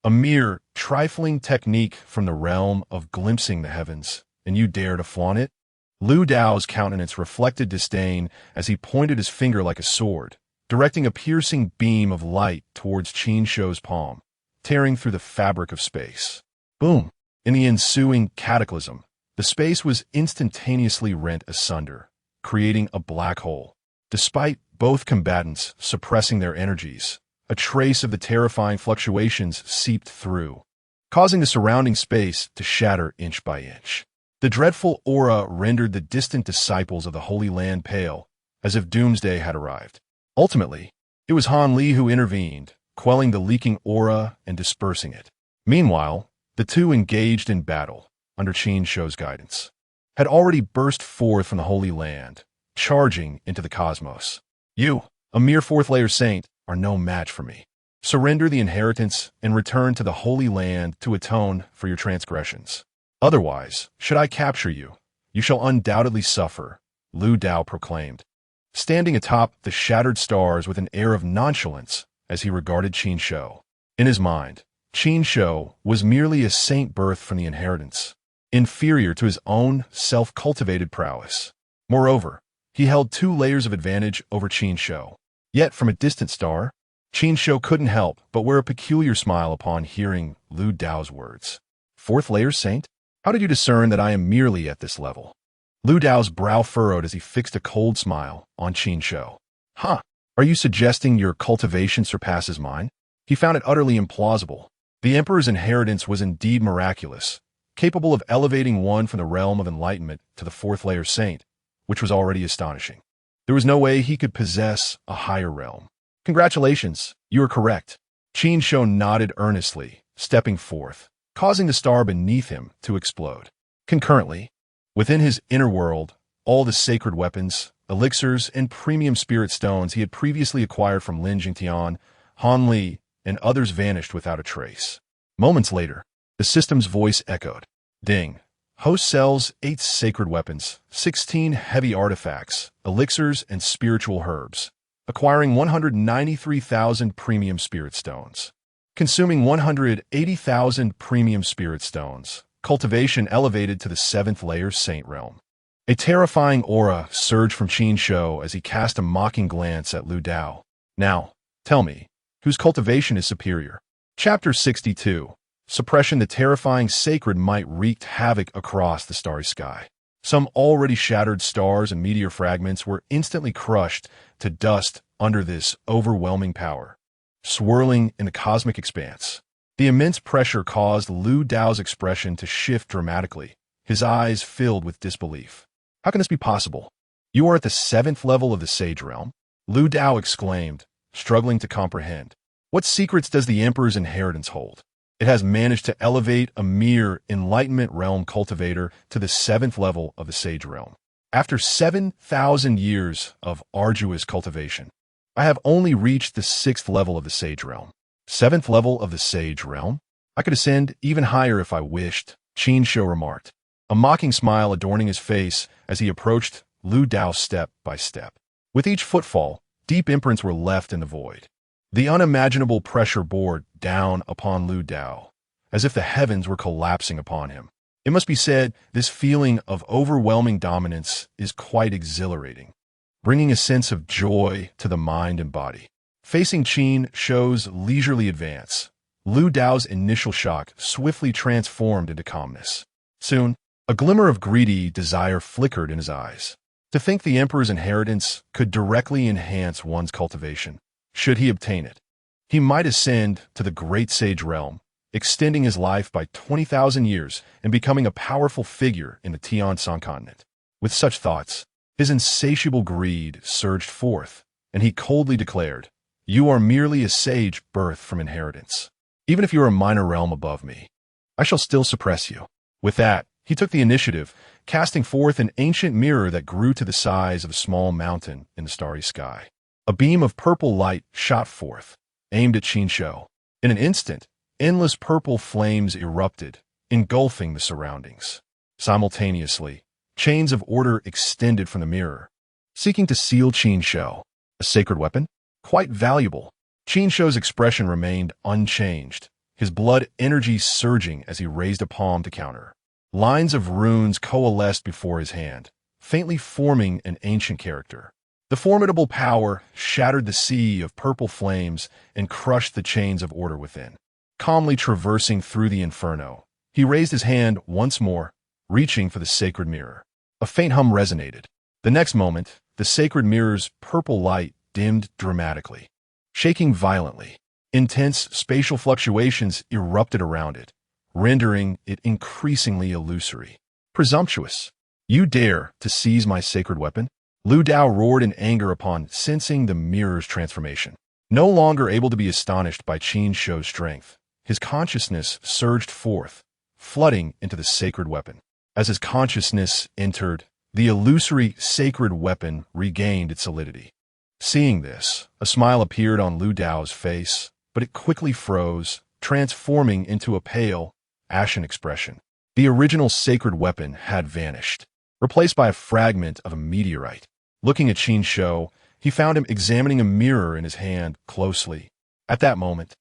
A mere trifling technique from the realm of glimpsing the heavens, and you dare to flaunt it? Lu Dao's countenance reflected disdain as he pointed his finger like a sword, directing a piercing beam of light towards Qin Shou's palm, tearing through the fabric of space. Boom! In the ensuing cataclysm, The space was instantaneously rent asunder, creating a black hole. Despite both combatants suppressing their energies, a trace of the terrifying fluctuations seeped through, causing the surrounding space to shatter inch by inch. The dreadful aura rendered the distant disciples of the Holy Land pale, as if doomsday had arrived. Ultimately, it was Han Li who intervened, quelling the leaking aura and dispersing it. Meanwhile, the two engaged in battle, under Qin Shou's guidance, had already burst forth from the Holy Land, charging into the cosmos. You, a mere fourth-layer saint, are no match for me. Surrender the inheritance and return to the Holy Land to atone for your transgressions. Otherwise, should I capture you, you shall undoubtedly suffer, Lu Dao proclaimed, standing atop the shattered stars with an air of nonchalance as he regarded Qin Shou. In his mind, Qin Shou was merely a saint birthed from the inheritance, inferior to his own self-cultivated prowess. Moreover, he held 2 layers of advantage over Qin Shou. Yet, from a distant star, Qin Shou couldn't help but wear a peculiar smile upon hearing Lu Dao's words. Fourth-layer saint? How did you discern that I am merely at this level? Lu Dao's brow furrowed as he fixed a cold smile on Qin Shou. Huh, are you suggesting your cultivation surpasses mine? He found it utterly implausible. The Emperor's inheritance was indeed miraculous, capable of elevating one from the realm of enlightenment to the fourth-layer saint, which was already astonishing. There was no way he could possess a higher realm. Congratulations, you are correct. Qin Shou nodded earnestly, stepping forth, causing the star beneath him to explode. Concurrently, within his inner world, all the sacred weapons, elixirs, and premium spirit stones he had previously acquired from Lin Jingtian, Han Li, and others vanished without a trace. Moments later, the system's voice echoed. Ding. Host sells 8 sacred weapons, 16 heavy artifacts, elixirs, and spiritual herbs, acquiring 193,000 premium spirit stones. Consuming 180,000 premium spirit stones, cultivation elevated to the 7th-layer saint realm. A terrifying aura surged from Qin Shou as he cast a mocking glance at Lu Dao. Now, tell me, whose cultivation is superior? Chapter 62. Suppression. The terrifying sacred might wreaked havoc across the starry sky. Some already shattered stars and meteor fragments were instantly crushed to dust under this overwhelming power, swirling in the cosmic expanse. The immense pressure caused Lu Dao's expression to shift dramatically, his eyes filled with disbelief. How can this be possible? You are at the 7th level of the Sage Realm? Lu Dao exclaimed, struggling to comprehend. What secrets does the Emperor's inheritance hold? It has managed to elevate a mere Enlightenment Realm cultivator to the 7th level of the Sage Realm. After 7,000 years of arduous cultivation, I have only reached the 6th level of the Sage Realm. 7th level of the Sage Realm? I could ascend even higher if I wished, Qin Shou remarked, a mocking smile adorning his face as he approached Lu Dao step by step. With each footfall, deep imprints were left in the void. The unimaginable pressure bore down upon Lu Dao, as if the heavens were collapsing upon him. It must be said, this feeling of overwhelming dominance is quite exhilarating, bringing a sense of joy to the mind and body. Facing Qin Shou's leisurely advance, Lu Dao's initial shock swiftly transformed into calmness. Soon, a glimmer of greedy desire flickered in his eyes. To think the Emperor's inheritance could directly enhance one's cultivation, should he obtain it. He might ascend to the Great Sage Realm, extending his life by 20,000 years and becoming a powerful figure in the Qingyun Continent. With such thoughts, his insatiable greed surged forth, and he coldly declared, "You are merely a sage birthed from inheritance. Even if you are a minor realm above me, I shall still suppress you." With that, he took the initiative, casting forth an ancient mirror that grew to the size of a small mountain in the starry sky. A beam of purple light shot forth, aimed at Qin Shou. In an instant, endless purple flames erupted, engulfing the surroundings. Simultaneously, chains of order extended from the mirror, seeking to seal Qin Shou. A sacred weapon? Quite valuable. Qin Shou's expression remained unchanged, his blood energy surging as he raised a palm to counter. Lines of runes coalesced before his hand, faintly forming an ancient character. The formidable power shattered the sea of purple flames and crushed the chains of order within. Calmly traversing through the inferno, he raised his hand once more, reaching for the sacred mirror. A faint hum resonated. The next moment, the sacred mirror's purple light dimmed dramatically, shaking violently. Intense spatial fluctuations erupted around it, rendering it increasingly illusory. Presumptuous! You dare to seize my sacred weapon? Lu Dao roared in anger upon sensing the mirror's transformation. No longer able to be astonished by Qin Shou's strength, his consciousness surged forth, flooding into the sacred weapon. As his consciousness entered, the illusory sacred weapon regained its solidity. Seeing this, a smile appeared on Lu Dao's face, but it quickly froze, transforming into a pale, ashen expression. The original sacred weapon had vanished, replaced by a fragment of a meteorite. Looking at Qin Shou, he found him examining a mirror in his hand closely. At that moment,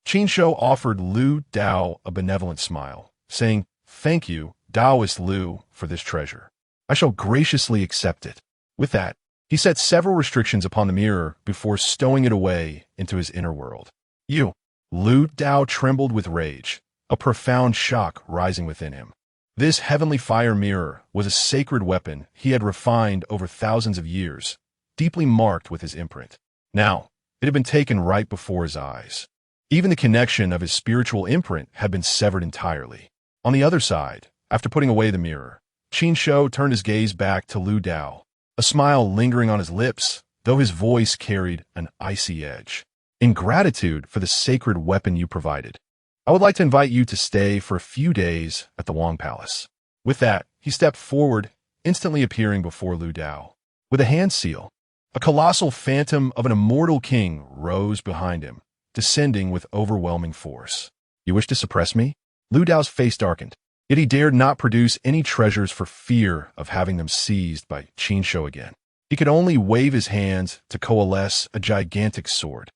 Qin Shou offered Lu Dao a benevolent smile, saying, "Thank you, Taoist Lu, for this treasure. I shall graciously accept it." With that, he set several restrictions upon the mirror before stowing it away into his inner world. "You!" Lu Dao trembled with rage, a profound shock rising within him. This heavenly fire mirror was a sacred weapon he had refined over thousands of years, deeply marked with his imprint. Now, it had been taken right before his eyes. Even the connection of his spiritual imprint had been severed entirely. On the other side, after putting away the mirror, Qin Shou turned his gaze back to Lu Dao, a smile lingering on his lips, though his voice carried an icy edge. "In gratitude for the sacred weapon you provided, I would like to invite you to stay for a few days at the Wang Palace." With that, he stepped forward, instantly appearing before Lu Dao. With a hand seal, a colossal phantom of an immortal king rose behind him, descending with overwhelming force. "You wish to suppress me?" Lu Dao's face darkened, yet he dared not produce any treasures for fear of having them seized by Qin Shou again. He could only wave his hands to coalesce a gigantic sword,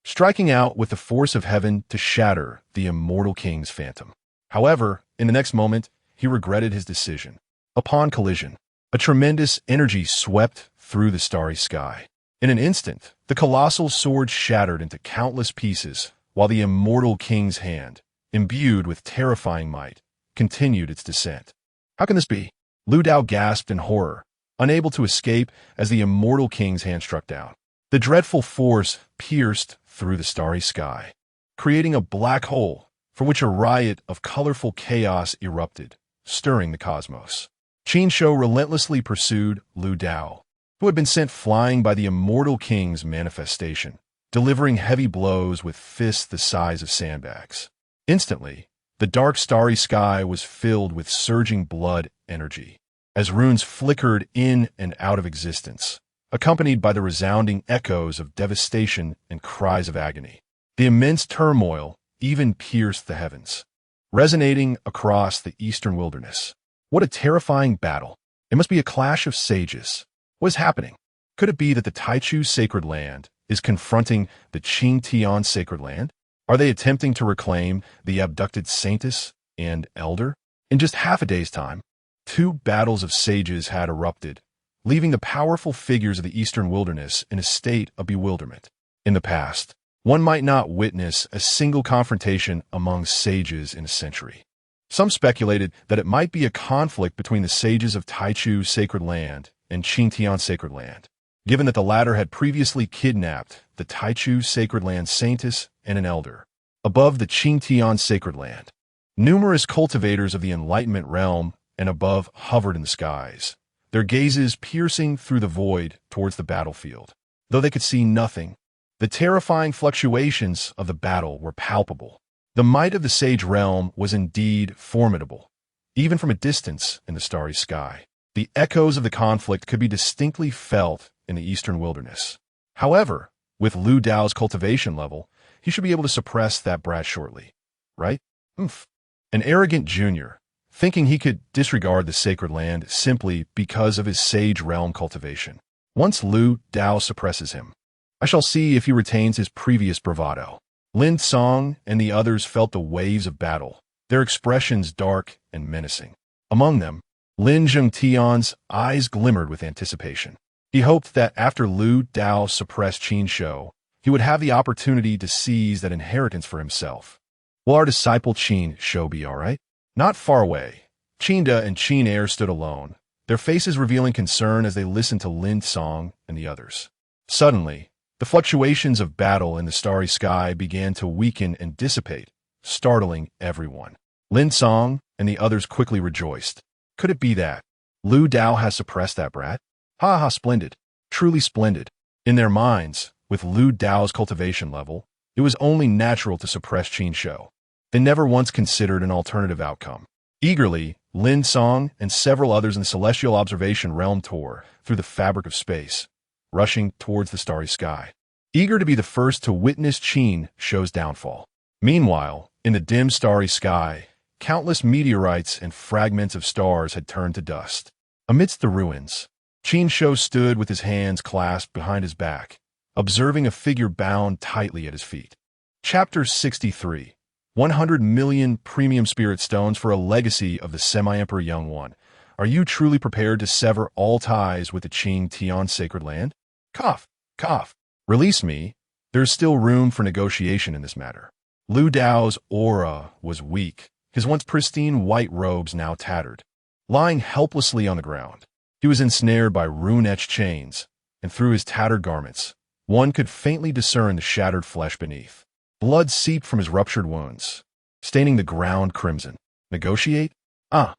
striking out with the force of heaven to shatter the immortal king's phantom. However, in the next moment, he regretted his decision. Upon collision, a tremendous energy swept through the starry sky. In an instant, the colossal sword shattered into countless pieces, while the immortal king's hand, imbued with terrifying might, continued its descent. "How can this be?" Lu Dao gasped in horror, unable to escape as the immortal king's hand struck down. The dreadful force pierced through the starry sky, creating a black hole from which a riot of colorful chaos erupted, stirring the cosmos. Qin Shou relentlessly pursued Lu Dao, who had been sent flying by the immortal king's manifestation, delivering heavy blows with fists the size of sandbags. Instantly, the dark starry sky was filled with surging blood energy, as runes flickered in and out of existence, accompanied by the resounding echoes of devastation and cries of agony. The immense turmoil even pierced the heavens, resonating across the eastern wilderness. What a terrifying battle! It must be a clash of sages. What is happening? Could it be that the Taichu sacred land is confronting the Qing Tian sacred land? Are they attempting to reclaim the abducted saintess and elder? In just half a day's time, two battles of sages had erupted, leaving the powerful figures of the eastern wilderness in a state of bewilderment. In the past, one might not witness a single confrontation among sages in a century. Some speculated that it might be a conflict between the sages of Taichu sacred land and Qin Tian sacred land, given that the latter had previously kidnapped the Taichu sacred land saintess and an elder. Above the Qin Tian sacred land, numerous cultivators of the Enlightenment realm and above hovered in the skies, their gazes piercing through the void towards the battlefield. Though they could see nothing, the terrifying fluctuations of the battle were palpable. The might of the sage realm was indeed formidable, even from a distance in the starry sky. The echoes of the conflict could be distinctly felt in the eastern wilderness. However, with Lu Dao's cultivation level, he should be able to suppress that brat shortly, right? An arrogant junior, thinking he could disregard the sacred land simply because of his sage realm cultivation. Once Lu Dao suppresses him, I shall see if he retains his previous bravado. Lin Song and the others felt the waves of battle, their expressions dark and menacing. Among them, Lin Zhengtian's eyes glimmered with anticipation. He hoped that after Lu Dao suppressed Qin Shou, he would have the opportunity to seize that inheritance for himself. Will our disciple Qin Shou be all right? Not far away, Qinda and Qin Air stood alone, their faces revealing concern as they listened to Lin Song and the others. Suddenly, the fluctuations of battle in the starry sky began to weaken and dissipate, startling everyone. Lin Song and the others quickly rejoiced. Could it be that Lu Dao has suppressed that brat? Ha ha, splendid. Truly splendid. In their minds, with Lu Dao's cultivation level, it was only natural to suppress Qin Shou. They never once considered an alternative outcome. Eagerly, Lin Song and several others in the celestial observation realm tore through the fabric of space, rushing towards the starry sky, eager to be the first to witness Qin Shou's downfall. Meanwhile, in the dim starry sky, countless meteorites and fragments of stars had turned to dust. Amidst the ruins, Qin Shou stood with his hands clasped behind his back, observing a figure bound tightly at his feet. Chapter 63. 100 million premium spirit stones for a legacy of the semi-emperor Young One. Are you truly prepared to sever all ties with the Qing Tian sacred land? Cough, cough. Release me. There's still room for negotiation in this matter. Lu Dao's aura was weak, his once pristine white robes now tattered. Lying helplessly on the ground, he was ensnared by rune-etched chains, and through his tattered garments, one could faintly discern the shattered flesh beneath. Blood seeped from his ruptured wounds, staining the ground crimson. Negotiate? Ah.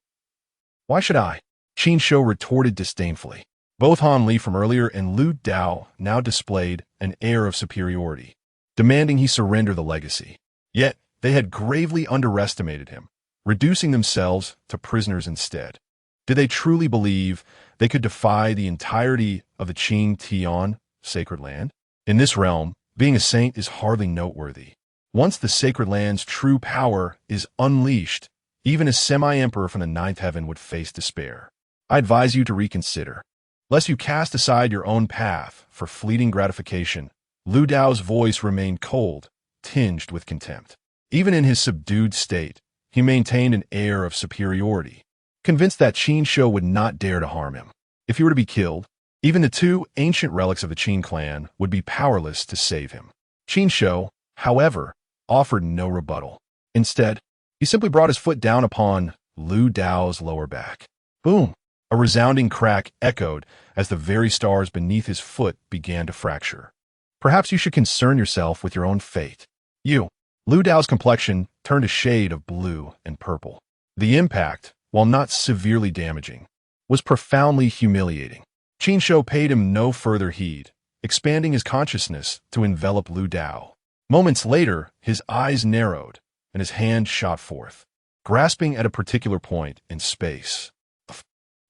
Why should I? Qin Shou retorted disdainfully. Both Han Li from earlier and Lu Dao now displayed an air of superiority, demanding he surrender the legacy. Yet, they had gravely underestimated him, reducing themselves to prisoners instead. Did they truly believe they could defy the entirety of the Qing Tian sacred land? In this realm, being a saint is hardly noteworthy. Once the sacred land's true power is unleashed, even a semi-emperor from the ninth heaven would face despair. I advise you to reconsider. Lest you cast aside your own path for fleeting gratification. Lu Dao's voice remained cold, tinged with contempt. Even in his subdued state, he maintained an air of superiority, convinced that Qin Shou would not dare to harm him. If he were to be killed, even the two ancient relics of the Qin clan would be powerless to save him. Qin Shou, however, offered no rebuttal. Instead, he simply brought his foot down upon Lu Dao's lower back. Boom! A resounding crack echoed as the very stars beneath his foot began to fracture. Perhaps you should concern yourself with your own fate. Lu Dao's complexion turned a shade of blue and purple. The impact, while not severely damaging, was profoundly humiliating. Qin Shou paid him no further heed, expanding his consciousness to envelop Lu Dao. Moments later, his eyes narrowed, and his hand shot forth, grasping at a particular point in space.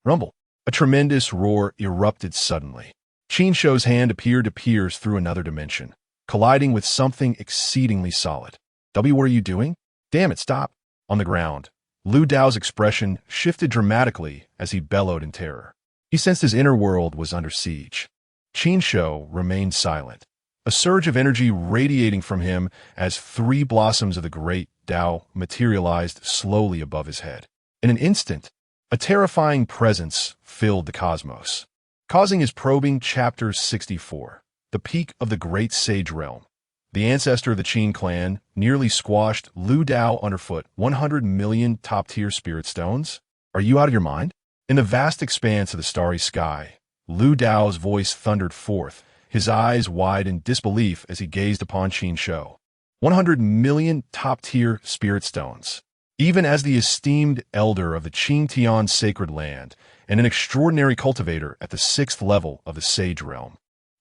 Rumble. A tremendous roar erupted suddenly. Qin Shou's hand appeared to pierce through another dimension, colliding with something exceedingly solid. What are you doing? Damn it, stop. On the ground, Lu Dao's expression shifted dramatically as he bellowed in terror. He sensed his inner world was under siege. Qin Shou remained silent, a surge of energy radiating from him as three blossoms of the great Dao materialized slowly above his head. In an instant, a terrifying presence filled the cosmos, causing his probing. Chapter 64. The peak of the great sage realm. The ancestor of the Qin clan nearly squashed Lu Dao underfoot. 100 million top-tier spirit stones? Are you out of your mind? In the vast expanse of the starry sky, Lu Dao's voice thundered forth, his eyes wide in disbelief as he gazed upon Qin Shou. 100 million top-tier spirit stones. Even as the esteemed elder of the Qing Tian sacred land and an extraordinary cultivator at the 6th level of the sage realm,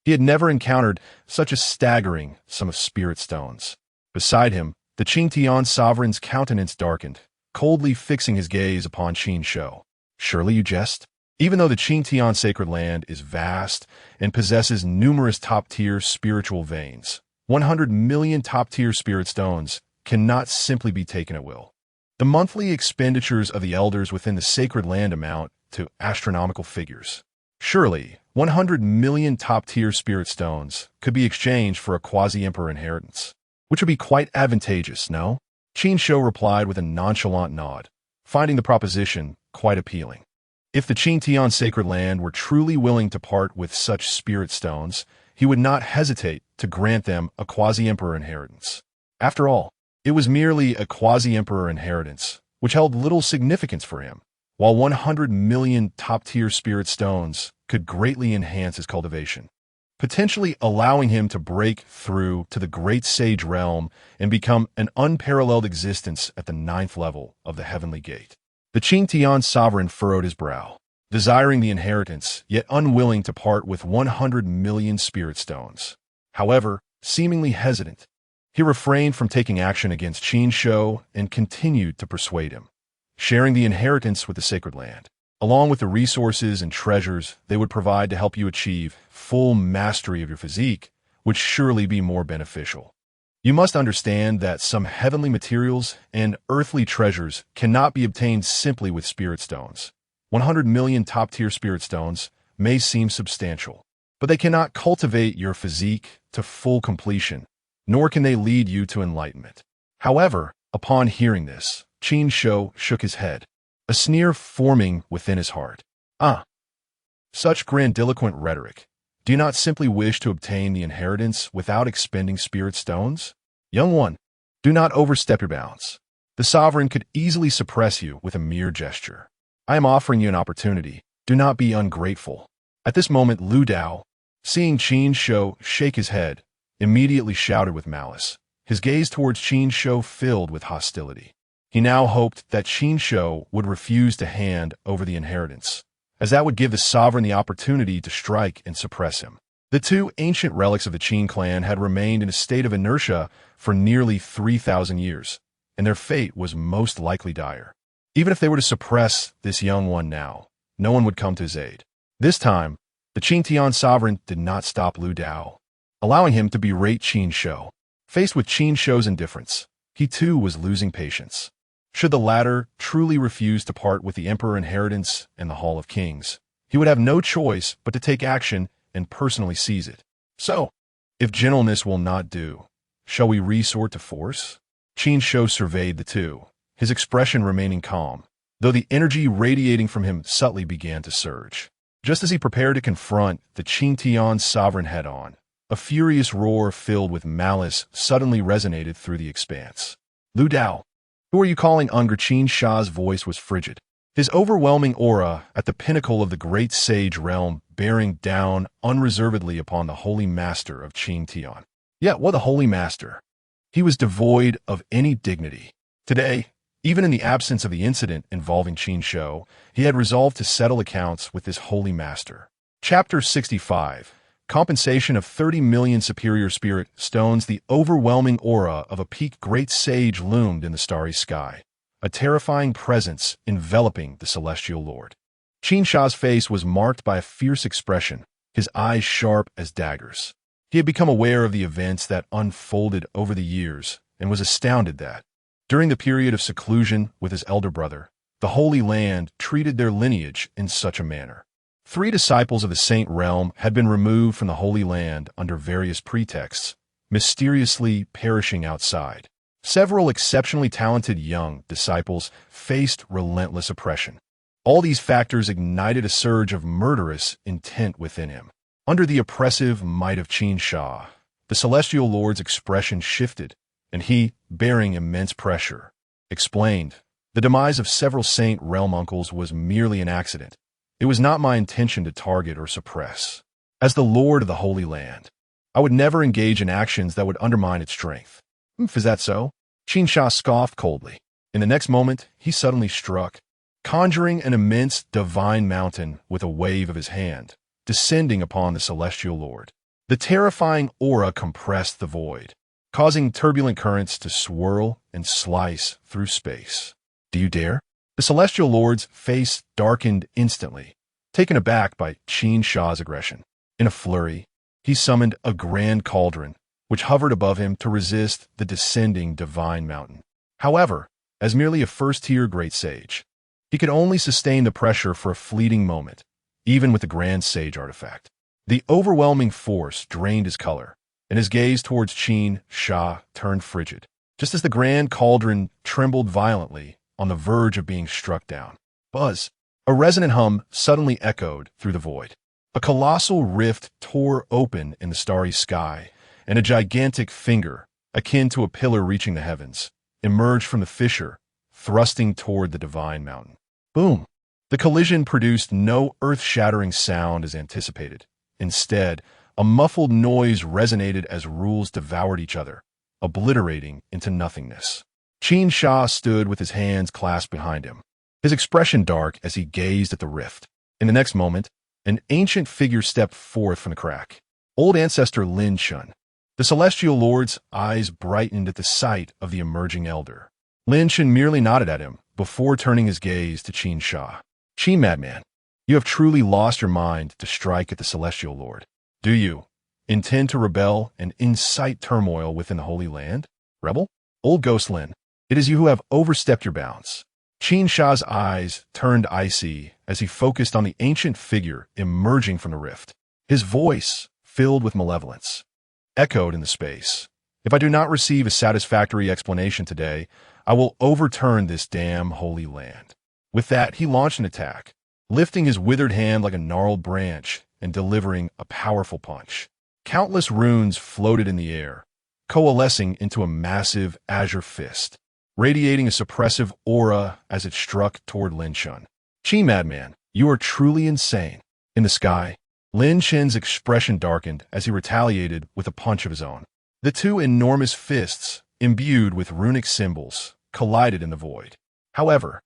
he had never encountered such a staggering sum of spirit stones. Beside him, the Qing Tian sovereign's countenance darkened, coldly fixing his gaze upon Qin Shou. Surely you jest? Even though the Qing Tian sacred land is vast and possesses numerous top-tier spiritual veins, 100 million top-tier spirit stones cannot simply be taken at will. The monthly expenditures of the elders within the sacred land amount to astronomical figures. Surely, 100 million top-tier spirit stones could be exchanged for a quasi-emperor inheritance, which would be quite advantageous, no? Qin Shou replied with a nonchalant nod, finding the proposition quite appealing. If the Qing Tian sacred land were truly willing to part with such spirit stones, he would not hesitate to grant them a quasi-emperor inheritance. After all, it was merely a quasi-emperor inheritance, which held little significance for him, while 100 million top-tier spirit stones could greatly enhance his cultivation, potentially allowing him to break through to the great sage realm and become an unparalleled existence at the 9th level of the heavenly gate. The Qin Tian sovereign furrowed his brow, desiring the inheritance, yet unwilling to part with 100 million spirit stones. However, seemingly hesitant, he refrained from taking action against Qin Shou and continued to persuade him, sharing the inheritance with the sacred land, along with the resources and treasures they would provide to help you achieve full mastery of your physique, would surely be more beneficial. You must understand that some heavenly materials and earthly treasures cannot be obtained simply with spirit stones. 100 million top-tier spirit stones may seem substantial, but they cannot cultivate your physique to full completion, nor can they lead you to enlightenment. However, upon hearing this, Qin Shou shook his head, a sneer forming within his heart. Such grandiloquent rhetoric. Do you not simply wish to obtain the inheritance without expending spirit stones? Young one, do not overstep your bounds. The sovereign could easily suppress you with a mere gesture. I am offering you an opportunity. Do not be ungrateful. At this moment, Lu Dao, seeing Qin Shou shake his head, immediately shouted with malice, his gaze towards Qin Shou filled with hostility. He now hoped that Qin Shou would refuse to hand over the inheritance, as that would give the sovereign the opportunity to strike and suppress him. The two ancient relics of the Qin clan had remained in a state of inertia for nearly 3,000 years, and their fate was most likely dire. Even if they were to suppress this young one now, no one would come to his aid. This time, the Qin Tian sovereign did not stop Lu Dao, allowing him to berate Qin Shou. Faced with Qin Shou's indifference, he too was losing patience. Should the latter truly refuse to part with the emperor inheritance and the Hall of Kings, he would have no choice but to take action and personally seize it. So, if gentleness will not do, shall we resort to force? Qin Shou surveyed the two, his expression remaining calm, though the energy radiating from him subtly began to surge. Just as he prepared to confront the Qin Tian sovereign head-on, a furious roar filled with malice suddenly resonated through the expanse. Lu Dao, who are you calling Unger? Qin Shou's voice was frigid, his overwhelming aura at the pinnacle of the great sage realm bearing down unreservedly upon the holy master of Qin Tian. Yet what a holy master! He was devoid of any dignity. Today, even in the absence of the incident involving Qin Shou, he had resolved to settle accounts with this holy master. Chapter 65. Compensation of 30 million superior spirit stones. The overwhelming aura of a peaked great sage loomed in the starry sky, a terrifying presence enveloping the celestial lord. Qin Shou's face was marked by a fierce expression, his eyes sharp as daggers. He had become aware of the events that unfolded over the years and was astounded that, during the period of seclusion with his elder brother, the Holy Land treated their lineage in such a manner. 3 disciples of the Saint Realm had been removed from the Holy Land under various pretexts, mysteriously perishing outside. Several exceptionally talented young disciples faced relentless oppression. All these factors ignited a surge of murderous intent within him. Under the oppressive might of Qin Shou, the Celestial Lord's expression shifted, and he, bearing immense pressure, explained, "The demise of several Saint Realm uncles was merely an accident. It was not my intention to target or suppress. As the Lord of the Holy Land, I would never engage in actions that would undermine its strength." Is that so? Qin Shou scoffed coldly. In the next moment, he suddenly struck, conjuring an immense divine mountain with a wave of his hand, descending upon the Celestial Lord. The terrifying aura compressed the void, causing turbulent currents to swirl and slice through space. "Do you dare?" The Celestial Lord's face darkened instantly, taken aback by Qin Shou's aggression. In a flurry, he summoned a grand cauldron, which hovered above him to resist the descending divine mountain. However, as merely a first-tier great sage, he could only sustain the pressure for a fleeting moment, even with the grand sage artifact. The overwhelming force drained his color, and his gaze towards Qin Shou turned frigid, just as the grand cauldron trembled violently on the verge of being struck down. Buzz! A resonant hum suddenly echoed through the void. A colossal rift tore open in the starry sky, and a gigantic finger, akin to a pillar reaching the heavens, emerged from the fissure, thrusting toward the divine mountain. Boom! The collision produced no earth-shattering sound as anticipated. Instead, a muffled noise resonated as rules devoured each other, obliterating into nothingness. Qin Shou stood with his hands clasped behind him, his expression dark as he gazed at the rift. In the next moment, an ancient figure stepped forth from the crack. Old ancestor Lin Shun. The celestial lord's eyes brightened at the sight of the emerging elder. Lin Shun merely nodded at him before turning his gaze to Qin Shou. "Qin madman, you have truly lost your mind to strike at the celestial lord. Do you intend to rebel and incite turmoil within the Holy Land? Rebel? Old Ghost Lin, it is you who have overstepped your bounds." Qin Shou's eyes turned icy as he focused on the ancient figure emerging from the rift. His voice, filled with malevolence, echoed in the space. "If I do not receive a satisfactory explanation today, I will overturn this damn Holy Land." With that, he launched an attack, lifting his withered hand like a gnarled branch and delivering a powerful punch. Countless runes floated in the air, coalescing into a massive azure fist, radiating a suppressive aura as it struck toward Lin Shun. "Qin madman, you are truly insane." In the sky, Lin Shen's expression darkened as he retaliated with a punch of his own. The two enormous fists, imbued with runic symbols, collided in the void. However,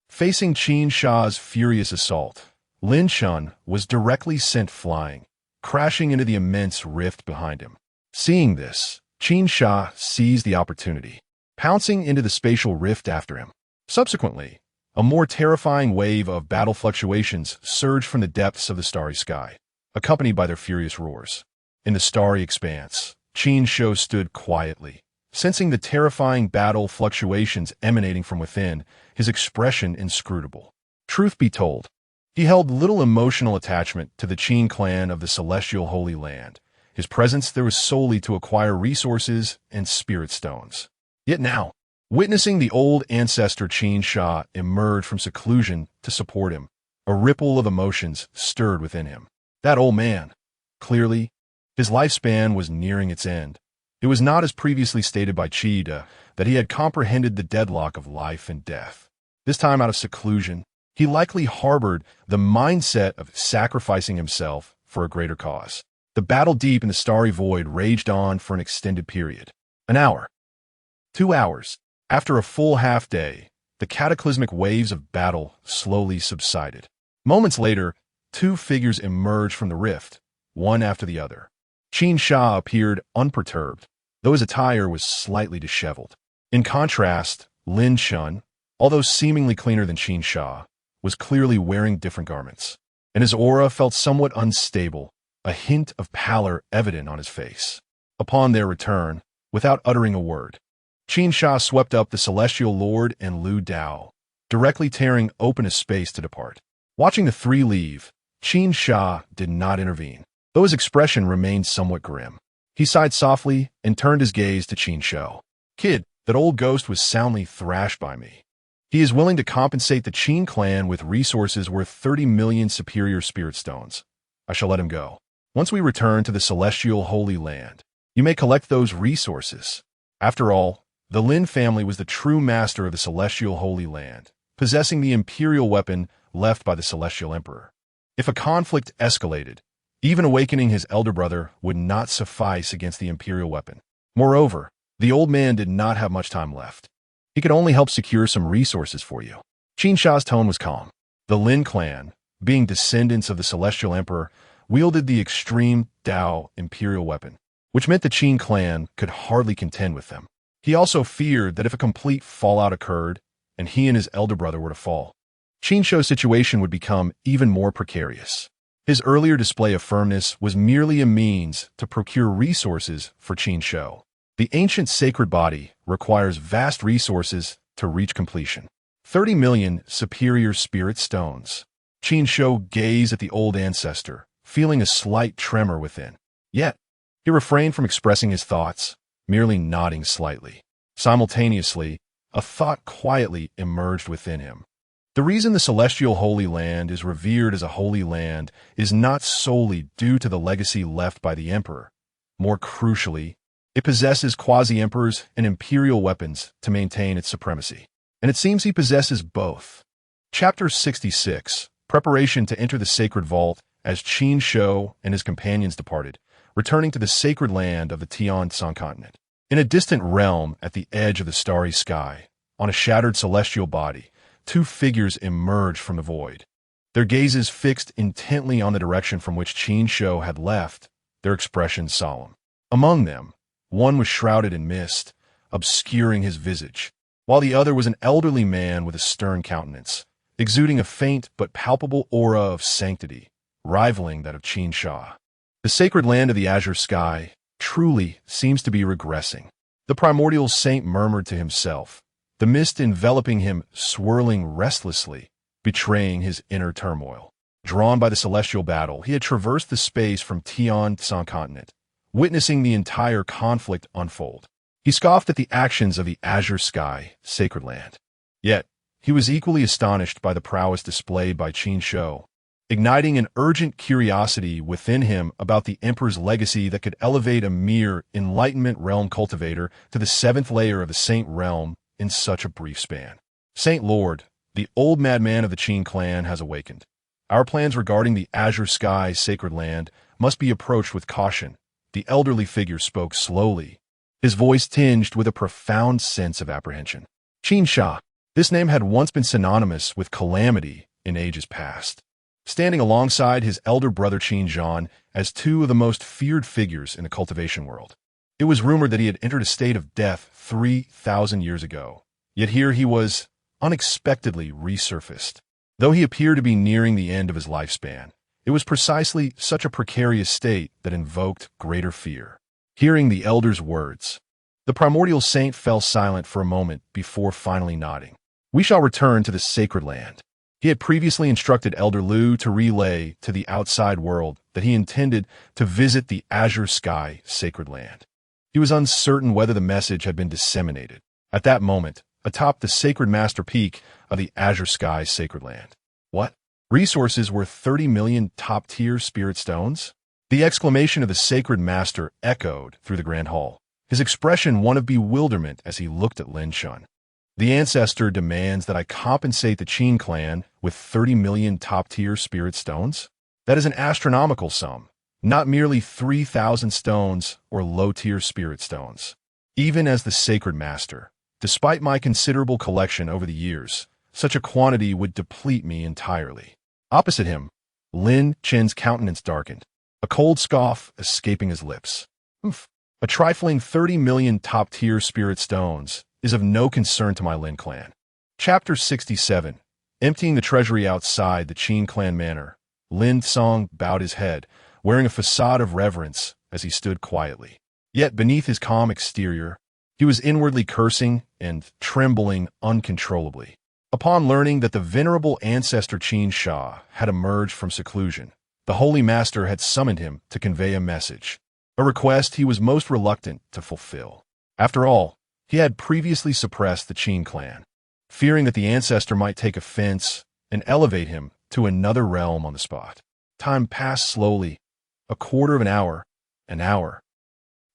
facing Qin Shou's furious assault, Lin Shun was directly sent flying, crashing into the immense rift behind him. Seeing this, Qin Shou seized the opportunity, pouncing into the spatial rift after him. Subsequently, a more terrifying wave of battle fluctuations surged from the depths of the starry sky, accompanied by their furious roars. In the starry expanse, Qin Shou stood quietly, sensing the terrifying battle fluctuations emanating from within, his expression inscrutable. Truth be told, he held little emotional attachment to the Qin clan of the Celestial Holy Land. His presence there was solely to acquire resources and spirit stones. Yet now, witnessing the old ancestor Qin Shou emerge from seclusion to support him, a ripple of emotions stirred within him. That old man, clearly, his lifespan was nearing its end. It was not as previously stated by Qi that he had comprehended the deadlock of life and death. This time out of seclusion, he likely harbored the mindset of sacrificing himself for a greater cause. The battle deep in the starry void raged on for an extended period. An hour. 2 hours. After a full half-day, the cataclysmic waves of battle slowly subsided. Moments later, two figures emerged from the rift, one after the other. Qin Shou appeared unperturbed, though his attire was slightly disheveled. In contrast, Lin Shun, although seemingly cleaner than Qin Shou, was clearly wearing different garments, and his aura felt somewhat unstable, a hint of pallor evident on his face. Upon their return, without uttering a word, Qin Shou swept up the Celestial Lord and Lu Dao, directly tearing open a space to depart. Watching the three leave, Qin Shou did not intervene, though his expression remained somewhat grim. He sighed softly and turned his gaze to Qin Shou. "Kid, that old ghost was soundly thrashed by me. He is willing to compensate the Qin clan with resources worth 30 million superior spirit stones. I shall let him go. Once we return to the Celestial Holy Land, you may collect those resources." After all, the Lin family was the true master of the Celestial Holy Land, possessing the imperial weapon left by the Celestial Emperor. If a conflict escalated, even awakening his elder brother would not suffice against the imperial weapon. Moreover, the old man did not have much time left. He could only help secure some resources for you. Qin Shou's tone was calm. The Lin clan, being descendants of the Celestial Emperor, wielded the extreme Dao imperial weapon, which meant the Qin clan could hardly contend with them. He also feared that if a complete fallout occurred, and he and his elder brother were to fall, Qin Shou's situation would become even more precarious. His earlier display of firmness was merely a means to procure resources for Qin Shou. The ancient sacred body requires vast resources to reach completion. 30 million superior spirit stones. Qin Shou gazed at the old ancestor, feeling a slight tremor within. Yet, he refrained from expressing his thoughts, merely nodding slightly. Simultaneously, a thought quietly emerged within him. The reason the Celestial Holy Land is revered as a holy land is not solely due to the legacy left by the Emperor. More crucially, it possesses quasi-emperors and imperial weapons to maintain its supremacy. And it seems he possesses both. Chapter 66. Preparation to enter the sacred vault as Qin Shou and his companions departed, returning to the sacred land of the Tian Continent. In a distant realm at the edge of the starry sky, on a shattered celestial body, two figures emerged from the void. Their gazes fixed intently on the direction from which Qin Shou had left, their expressions solemn. Among them, one was shrouded in mist, obscuring his visage, while the other was an elderly man with a stern countenance, exuding a faint but palpable aura of sanctity, rivaling that of Qin Shou. The sacred land of the azure sky truly seems to be regressing, the primordial saint murmured to himself, the mist enveloping him swirling restlessly, betraying his inner turmoil. Drawn by the celestial battle, he had traversed the space from Tian Continent, witnessing the entire conflict unfold. He scoffed at the actions of the azure sky, sacred land. Yet, he was equally astonished by the prowess displayed by Qin Shou, igniting an urgent curiosity within him about the emperor's legacy that could elevate a mere enlightenment realm cultivator to the seventh layer of the saint realm in such a brief span. Saint Lord, the old madman of the Qin clan has awakened. Our plans regarding the azure sky, sacred land, must be approached with caution. The elderly figure spoke slowly, his voice tinged with a profound sense of apprehension. Qin Shou. This name had once been synonymous with calamity in ages past, standing alongside his elder brother Qingyun as two of the most feared figures in the cultivation world. It was rumored that he had entered a state of death 3,000 years ago, yet here he was, unexpectedly resurfaced. Though he appeared to be nearing the end of his lifespan, it was precisely such a precarious state that invoked greater fear. Hearing the elder's words, the primordial saint fell silent for a moment before finally nodding. We shall return to the sacred land. He had previously instructed Elder Lu to relay to the outside world that he intended to visit the azure sky, sacred land. He was uncertain whether the message had been disseminated. At that moment, atop the sacred master peak of the azure sky, sacred land. What? Resources worth 30 million top-tier spirit stones? The exclamation of the sacred master echoed through the grand hall, his expression one of bewilderment as he looked at Lin Shun. The ancestor demands that I compensate the Qin clan with 30 million top-tier spirit stones? That is an astronomical sum, not merely 3,000 stones or low-tier spirit stones. Even as the sacred master, despite my considerable collection over the years, such a quantity would deplete me entirely. Opposite him, Lin Chen's countenance darkened, a cold scoff escaping his lips. A trifling 30 million top-tier spirit stones is of no concern to my Lin clan. Chapter 67. Emptying the treasury outside the Qin clan manor, Lin Song bowed his head, wearing a facade of reverence as he stood quietly. Yet beneath his calm exterior, he was inwardly cursing and trembling uncontrollably. Upon learning that the venerable ancestor Qin Shou had emerged from seclusion, the Holy Master had summoned him to convey a message, a request he was most reluctant to fulfill. After all, he had previously suppressed the Qin clan, fearing that the ancestor might take offense and elevate him to another realm on the spot. Time passed slowly, a quarter of an hour,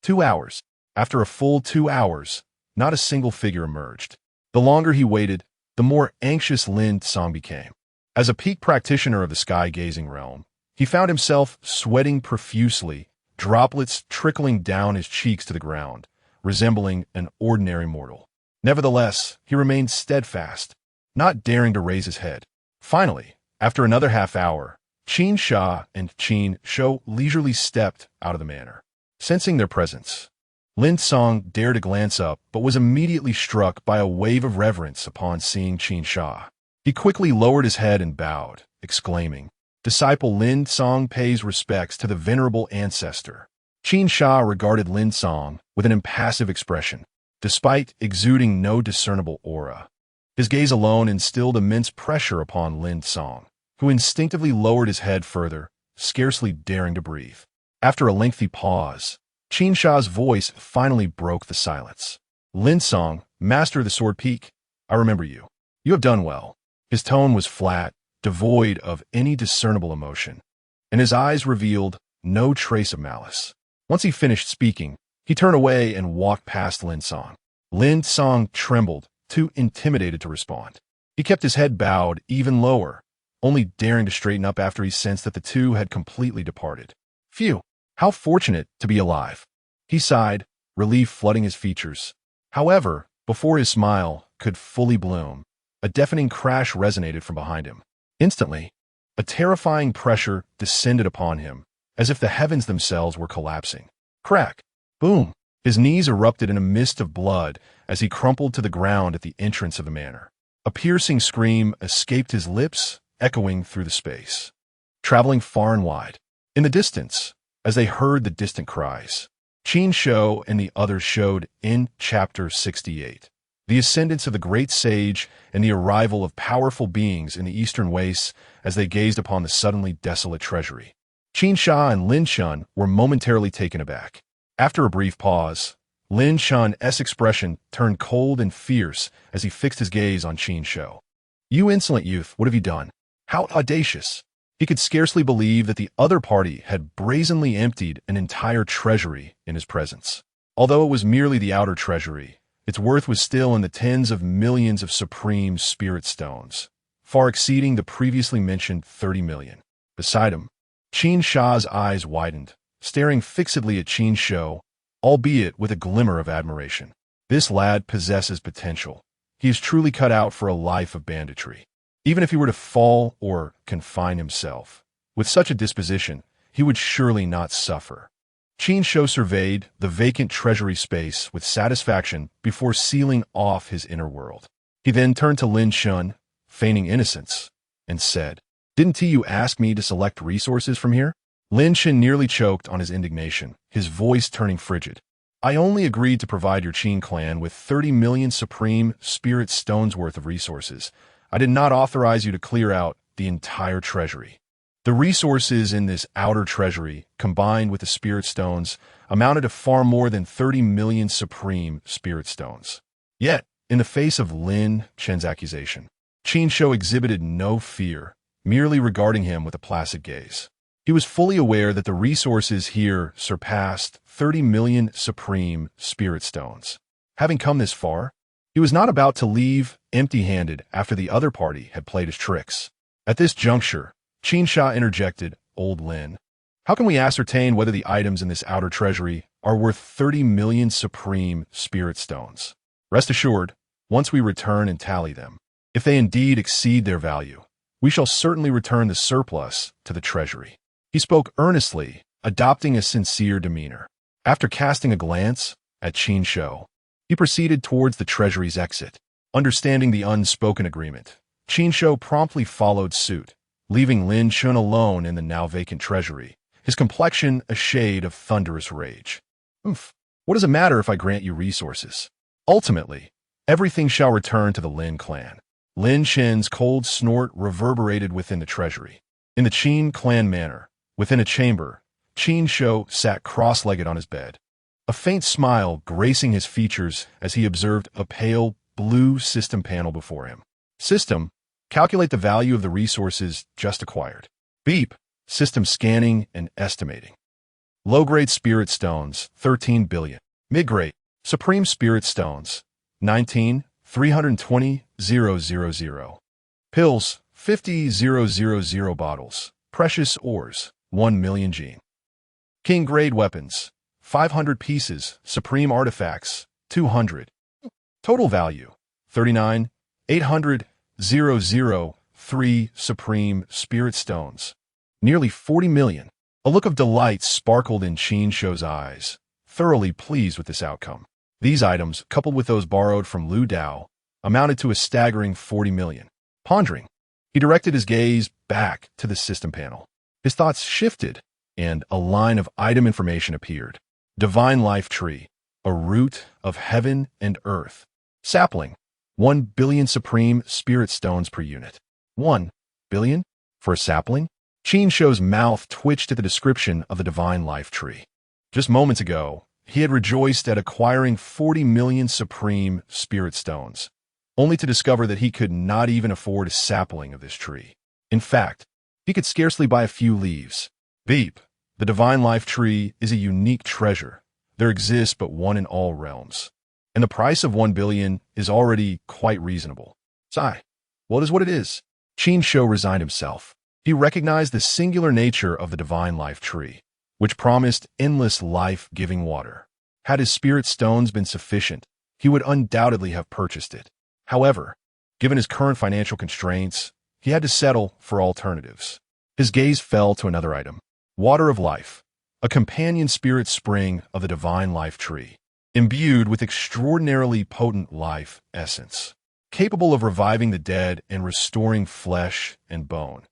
2 hours. After a full 2 hours, not a single figure emerged. The longer he waited, the more anxious Lin Song became. As a peak practitioner of the sky-gazing realm, he found himself sweating profusely, droplets trickling down his cheeks to the ground, resembling an ordinary mortal. Nevertheless, he remained steadfast, not daring to raise his head. Finally, after another half hour, Qin Shou and Qin Shou leisurely stepped out of the manor. Sensing their presence, Lin Song dared to glance up but was immediately struck by a wave of reverence upon seeing Qin Shou. He quickly lowered his head and bowed, exclaiming, "Disciple Lin Song pays respects to the venerable ancestor." Qin Shou regarded Lin Song with an impassive expression, despite exuding no discernible aura. His gaze alone instilled immense pressure upon Lin Song, who instinctively lowered his head further, scarcely daring to breathe. After a lengthy pause, Qin Shou's voice finally broke the silence. "Lin Song, master of the Sword Peak, I remember you. You have done well." His tone was flat, devoid of any discernible emotion, and his eyes revealed no trace of malice. Once he finished speaking, he turned away and walked past Lin Song. Lin Song trembled, too intimidated to respond. He kept his head bowed even lower, only daring to straighten up after he sensed that the two had completely departed. Phew, how fortunate to be alive. He sighed, relief flooding his features. However, before his smile could fully bloom, a deafening crash resonated from behind him. Instantly, a terrifying pressure descended upon him, as if the heavens themselves were collapsing. Crack! Boom! His knees erupted in a mist of blood as he crumpled to the ground at the entrance of the manor. A piercing scream escaped his lips, echoing through the space, traveling far and wide. In the distance, as they heard the distant cries, Qin Shou and the others showed in Chapter 68 the ascendance of the great sage and the arrival of powerful beings in the eastern wastes as they gazed upon the suddenly desolate treasury. Qin Shou and Lin Shun were momentarily taken aback. After a brief pause, Lin Shun's expression turned cold and fierce as he fixed his gaze on Qin Shou. "You insolent youth, what have you done? How audacious!" He could scarcely believe that the other party had brazenly emptied an entire treasury in his presence. Although it was merely the outer treasury, its worth was still in the tens of millions of supreme spirit stones, far exceeding the previously mentioned 30 million. Beside him, Qin Shou's eyes widened, staring fixedly at Qin Shou, albeit with a glimmer of admiration. This lad possesses potential. He is truly cut out for a life of banditry. Even if he were to fall or confine himself, with such a disposition, he would surely not suffer. Qin Shou surveyed the vacant treasury space with satisfaction before sealing off his inner world. He then turned to Lin Shun, feigning innocence, and said, "Didn't you ask me to select resources from here?" Lin Shun nearly choked on his indignation, his voice turning frigid. "I only agreed to provide your Qin clan with 30 million supreme spirit stones worth of resources. I did not authorize you to clear out the entire treasury." The resources in this outer treasury, combined with the spirit stones, amounted to far more than 30 million supreme spirit stones. Yet, in the face of Lin Chen's accusation, Qin Shou exhibited no fear, merely regarding him with a placid gaze. He was fully aware that the resources here surpassed 30 million supreme spirit stones. Having come this far, he was not about to leave empty-handed after the other party had played his tricks. At this juncture, Qin Shou interjected, "Old Lin, how can we ascertain whether the items in this outer treasury are worth 30 million supreme spirit stones? Rest assured, once we return and tally them, if they indeed exceed their value, we shall certainly return the surplus to the treasury." He spoke earnestly, adopting a sincere demeanor. After casting a glance at Qin Shou, he proceeded towards the treasury's exit. Understanding the unspoken agreement, Qin Shou promptly followed suit, leaving Lin Shun alone in the now vacant treasury, his complexion a shade of thunderous rage. "Oof, what does it matter if I grant you resources? Ultimately, everything shall return to the Lin clan." Lin Shen's cold snort reverberated within the treasury. In the Qin clan manor, within a chamber, Qin Shou sat cross-legged on his bed, a faint smile gracing his features as he observed a pale blue system panel before him. System, calculate the value of the resources just acquired. Beep, system scanning and estimating. Low-grade spirit stones, 13 billion. Mid-grade, supreme spirit stones, 19,320,000. Pills, 50,000 bottles. Precious ores, 1 million gene. King-grade weapons, 500 pieces. Supreme artifacts, 200. Total value, 39,800,003 supreme spirit stones. Nearly 40 million. A look of delight sparkled in Qin Shou's eyes, thoroughly pleased with this outcome. These items, coupled with those borrowed from Lu Dao, amounted to a staggering 40 million. Pondering, he directed his gaze back to the system panel. His thoughts shifted, and a line of item information appeared. Divine Life Tree, a root of heaven and earth. Sapling, 1 billion supreme spirit stones per unit. 1 billion? For a sapling? Qin Shou's mouth twitched at the description of the Divine Life Tree. Just moments ago, he had rejoiced at acquiring 40 million supreme spirit stones, only to discover that he could not even afford a sapling of this tree. In fact, he could scarcely buy a few leaves. Beep, the Divine Life Tree is a unique treasure. There exists but one in all realms, and the price of 1 billion is already quite reasonable. Sigh. Well, it is what it is. Qin Shou resigned himself. He recognized the singular nature of the divine life tree, which promised endless life-giving water. Had his spirit stones been sufficient, he would undoubtedly have purchased it. However, given his current financial constraints, he had to settle for alternatives. His gaze fell to another item: water of life, a companion spirit spring of the divine life tree, imbued with extraordinarily potent life essence, capable of reviving the dead and restoring flesh and bone.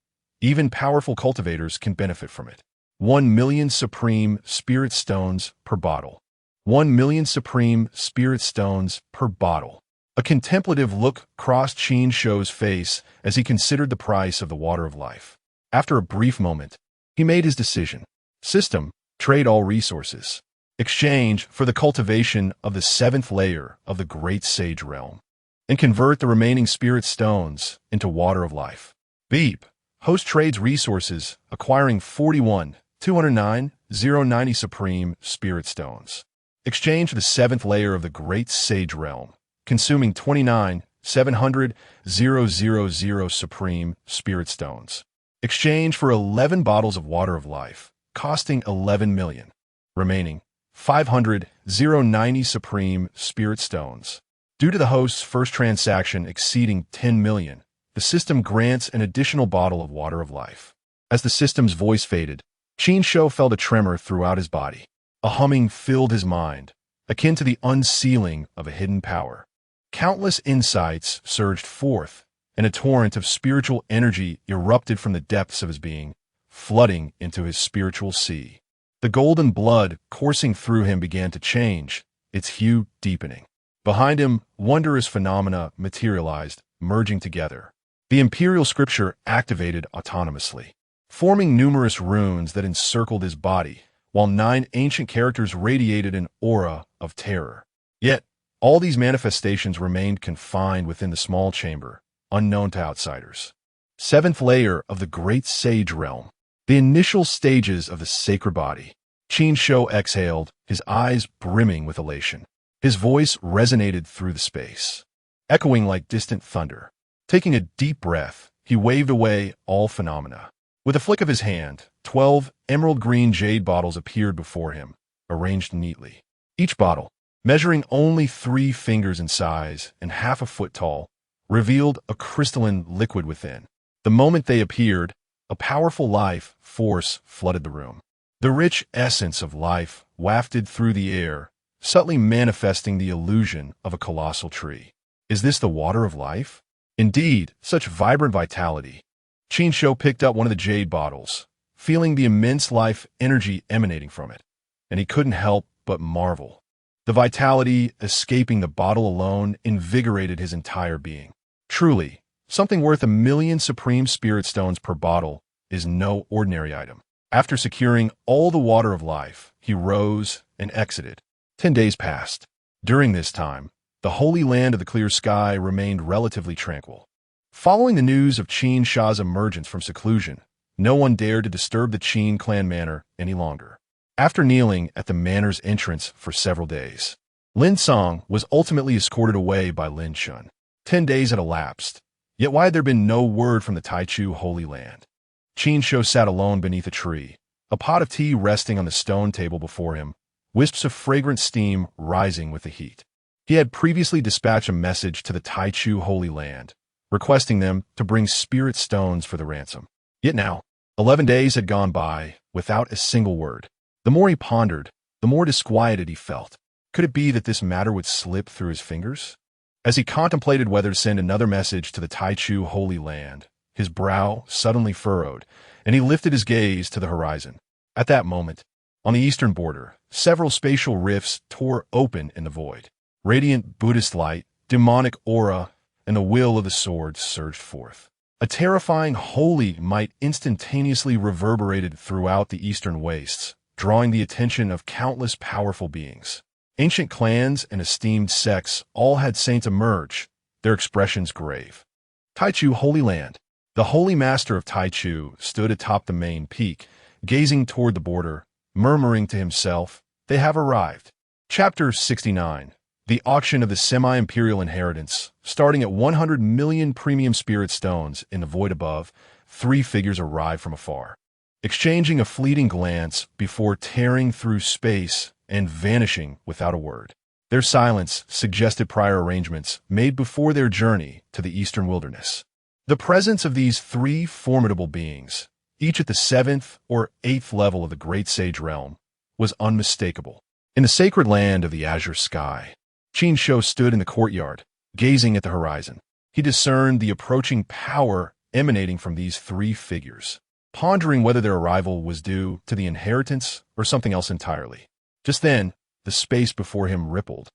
Even powerful cultivators can benefit from it. 1,000,000 supreme spirit stones per bottle. 1,000,000 supreme spirit stones per bottle. A contemplative look crossed Qin Shou's face as he considered the price of the water of life. After a brief moment, he made his decision. System: trade all resources. Exchange for the cultivation of the 7th layer of the Great Sage Realm, and convert the remaining spirit stones into water of life. Beep. Host trades resources, acquiring 41,209,090 supreme spirit stones. Exchange for the 7th layer of the Great Sage Realm, consuming 29,700,000 supreme spirit stones. Exchange for 11 bottles of water of life, costing 11 million. Remaining 500,090 supreme spirit stones. Due to the host's first transaction exceeding 10 million, the system grants an additional bottle of water of life. As the system's voice faded, Qin Shou felt a tremor throughout his body. A humming filled his mind, akin to the unsealing of a hidden power. Countless insights surged forth, and a torrent of spiritual energy erupted from the depths of his being, flooding into his spiritual sea. The golden blood coursing through him began to change, its hue deepening. Behind him, wondrous phenomena materialized, merging together. The imperial scripture activated autonomously, forming numerous runes that encircled his body, while 9 ancient characters radiated an aura of terror. Yet, all these manifestations remained confined within the small chamber, unknown to outsiders. 7th layer of the Great Sage Realm. The initial stages of the sacred body. Qin Shou exhaled, his eyes brimming with elation. His voice resonated through the space, echoing like distant thunder. Taking a deep breath, he waved away all phenomena. With a flick of his hand, 12 emerald green jade bottles appeared before him, arranged neatly. Each bottle, measuring only 3 fingers in size and half a foot tall, revealed a crystalline liquid within. The moment they appeared, a powerful life force flooded the room. The rich essence of life wafted through the air, subtly manifesting the illusion of a colossal tree. Is this the water of life? Indeed, such vibrant vitality. Qin Shou picked up one of the jade bottles, feeling the immense life energy emanating from it, and he couldn't help but marvel. The vitality escaping the bottle alone invigorated his entire being. Truly, something worth 1,000,000 supreme spirit stones per bottle is no ordinary item. After securing all the water of life, he rose and exited. 10 days passed. During this time, the holy land of the clear sky remained relatively tranquil. Following the news of Qin Shou's emergence from seclusion, no one dared to disturb the Qin clan manor any longer. After kneeling at the manor's entrance for several days, Lin Song was ultimately escorted away by Lin Shun. 10 days had elapsed, yet why had there been no word from the Taichu Holy Land? Qin Shou sat alone beneath a tree, a pot of tea resting on the stone table before him, wisps of fragrant steam rising with the heat. He had previously dispatched a message to the Taichu Holy Land, requesting them to bring spirit stones for the ransom. Yet now, 11 days had gone by without a single word. The more he pondered, the more disquieted he felt. Could it be that this matter would slip through his fingers? As he contemplated whether to send another message to the Taichu Holy Land, his brow suddenly furrowed, and he lifted his gaze to the horizon. At that moment, on the eastern border, several spatial rifts tore open in the void. Radiant Buddhist light, demonic aura, and the will of the sword surged forth. A terrifying holy might instantaneously reverberated throughout the eastern wastes, drawing the attention of countless powerful beings. Ancient clans and esteemed sects all had saints emerge, their expressions grave. Taichu Holy Land. The holy master of Taichu stood atop the main peak, gazing toward the border, murmuring to himself, "They have arrived." Chapter 69. The auction of the semi-imperial inheritance, starting at 100 million premium spirit stones in the void above, three figures arrived from afar, exchanging a fleeting glance before tearing through space and vanishing without a word. Their silence suggested prior arrangements made before their journey to the eastern wilderness. The presence of these three formidable beings, each at the 7th or 8th level of the Great Sage Realm, was unmistakable. In the sacred land of the azure sky, Qin Shou stood in the courtyard, gazing at the horizon. He discerned the approaching power emanating from these three figures, pondering whether their arrival was due to the inheritance or something else entirely. Just then, the space before him rippled,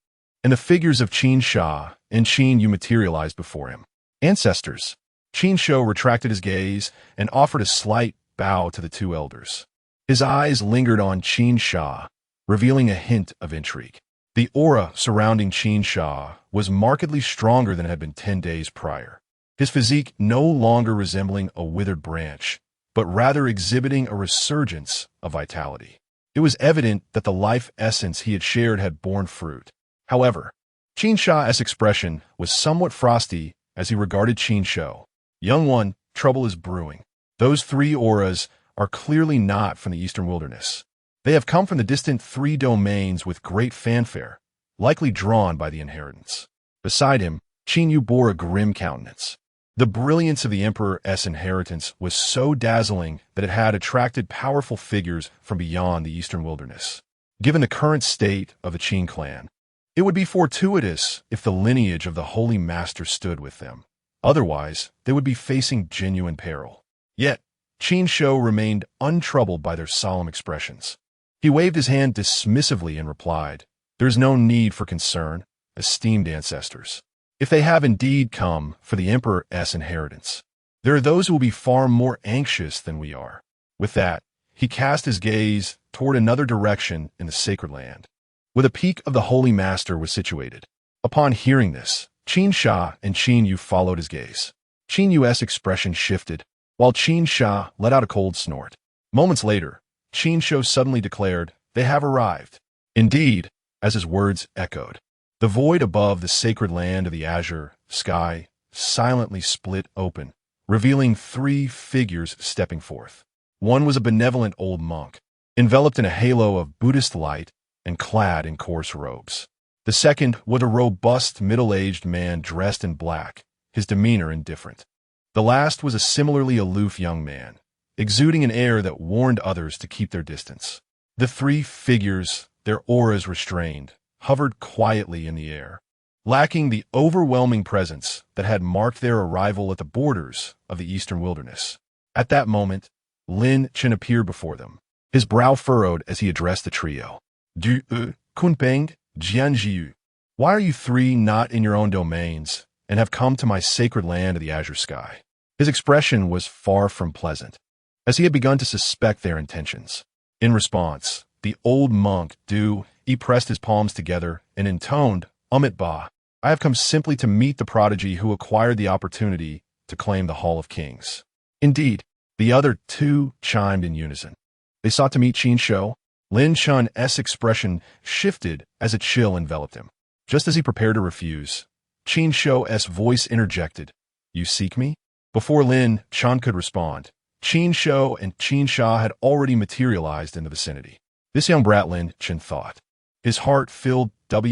and the figures of Qin Shou and Qingyun materialized before him. Ancestors. Qin Shou retracted his gaze and offered a slight bow to the two elders. His eyes lingered on Qin Shou, revealing a hint of intrigue. The aura surrounding Qin Shou was markedly stronger than it had been 10 days prior, his physique no longer resembling a withered branch, but rather exhibiting a resurgence of vitality. It was evident that the life essence he had shared had borne fruit. However, Qin Shou's expression was somewhat frosty as he regarded Qin Shou. Young one, trouble is brewing. Those three auras are clearly not from the eastern wilderness. They have come from the distant three domains with great fanfare, likely drawn by the inheritance. Beside him, Qingyun bore a grim countenance. The brilliance of the Emperor's inheritance was so dazzling that it had attracted powerful figures from beyond the eastern wilderness. Given the current state of the Qin clan, it would be fortuitous if the lineage of the Holy Master stood with them. Otherwise, they would be facing genuine peril. Yet, Qin Shou remained untroubled by their solemn expressions. He waved his hand dismissively and replied, "There is no need for concern, esteemed ancestors. If they have indeed come for the Emperor's inheritance, there are those who will be far more anxious than we are." With that, he cast his gaze toward another direction in the sacred land, where the peak of the Holy Master was situated. Upon hearing this, Qin Shou and Qingyun followed his gaze. Qingyun's expression shifted, while Qin Shou let out a cold snort. Moments later, Qin Shou suddenly declared, "They have arrived." Indeed, as his words echoed, the void above the sacred land of the azure sky silently split open, revealing three figures stepping forth. One was a benevolent old monk, enveloped in a halo of Buddhist light and clad in coarse robes. The second was a robust, middle-aged man dressed in black, his demeanor indifferent. The last was a similarly aloof young man, exuding an air that warned others to keep their distance. The three figures, their auras restrained, hovered quietly in the air, lacking the overwhelming presence that had marked their arrival at the borders of the eastern wilderness. At that moment, Lin Chen appeared before them, his brow furrowed as he addressed the trio. "Du Kunpeng, Jianjiu, why are you three not in your own domains and have come to my sacred land of the azure sky?" His expression was far from pleasant, as he had begun to suspect their intentions. In response, the old monk, he pressed his palms together and intoned, "Amit Ba, I have come simply to meet the prodigy who acquired the opportunity to claim the Hall of Kings." Indeed, the other two chimed in unison. They sought to meet Qin Shou. Lin Chun's expression shifted as a chill enveloped him. Just as he prepared to refuse, Qin Shou's voice interjected, "You seek me?" Before Lin Chun could respond, Qin Shou and Qin Shou had already materialized in the vicinity. This young brat, Lin Chen thought. His heart filled.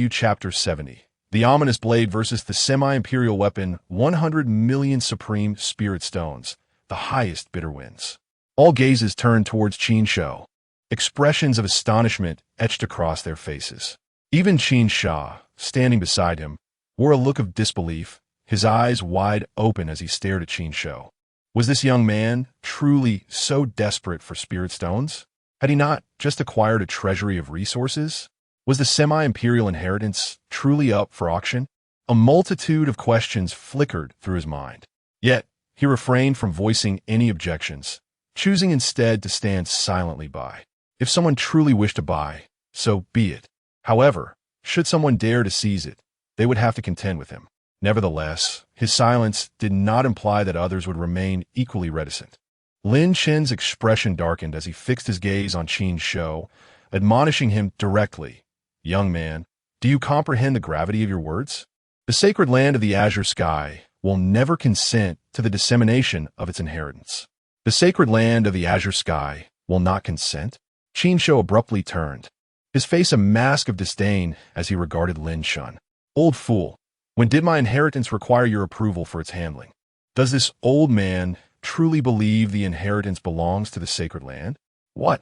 Chapter 70. The ominous blade versus the semi-imperial weapon, 100 million supreme spirit stones, the highest bitter winds. All gazes turned towards Qin Shou. Expressions of astonishment etched across their faces. Even Qin Shou, standing beside him, wore a look of disbelief, his eyes wide open as he stared at Qin Shou. Was this young man truly so desperate for spirit stones? Had he not just acquired a treasury of resources? Was the semi-imperial inheritance truly up for auction? A multitude of questions flickered through his mind. Yet, he refrained from voicing any objections, choosing instead to stand silently by. If someone truly wished to buy, so be it. However, should someone dare to seize it, they would have to contend with him. Nevertheless, his silence did not imply that others would remain equally reticent. Lin Chen's expression darkened as he fixed his gaze on Qin Shou, admonishing him directly. "Young man, Do you comprehend the gravity of your words? The sacred land of the azure sky will never consent to the dissemination of its inheritance. The sacred land of the azure sky will not consent? Qin Shou abruptly turned, his face a mask of disdain as he regarded Lin Shun. Old fool, when did my inheritance require your approval for its handling? Does this old man truly believe the inheritance belongs to the sacred land? What?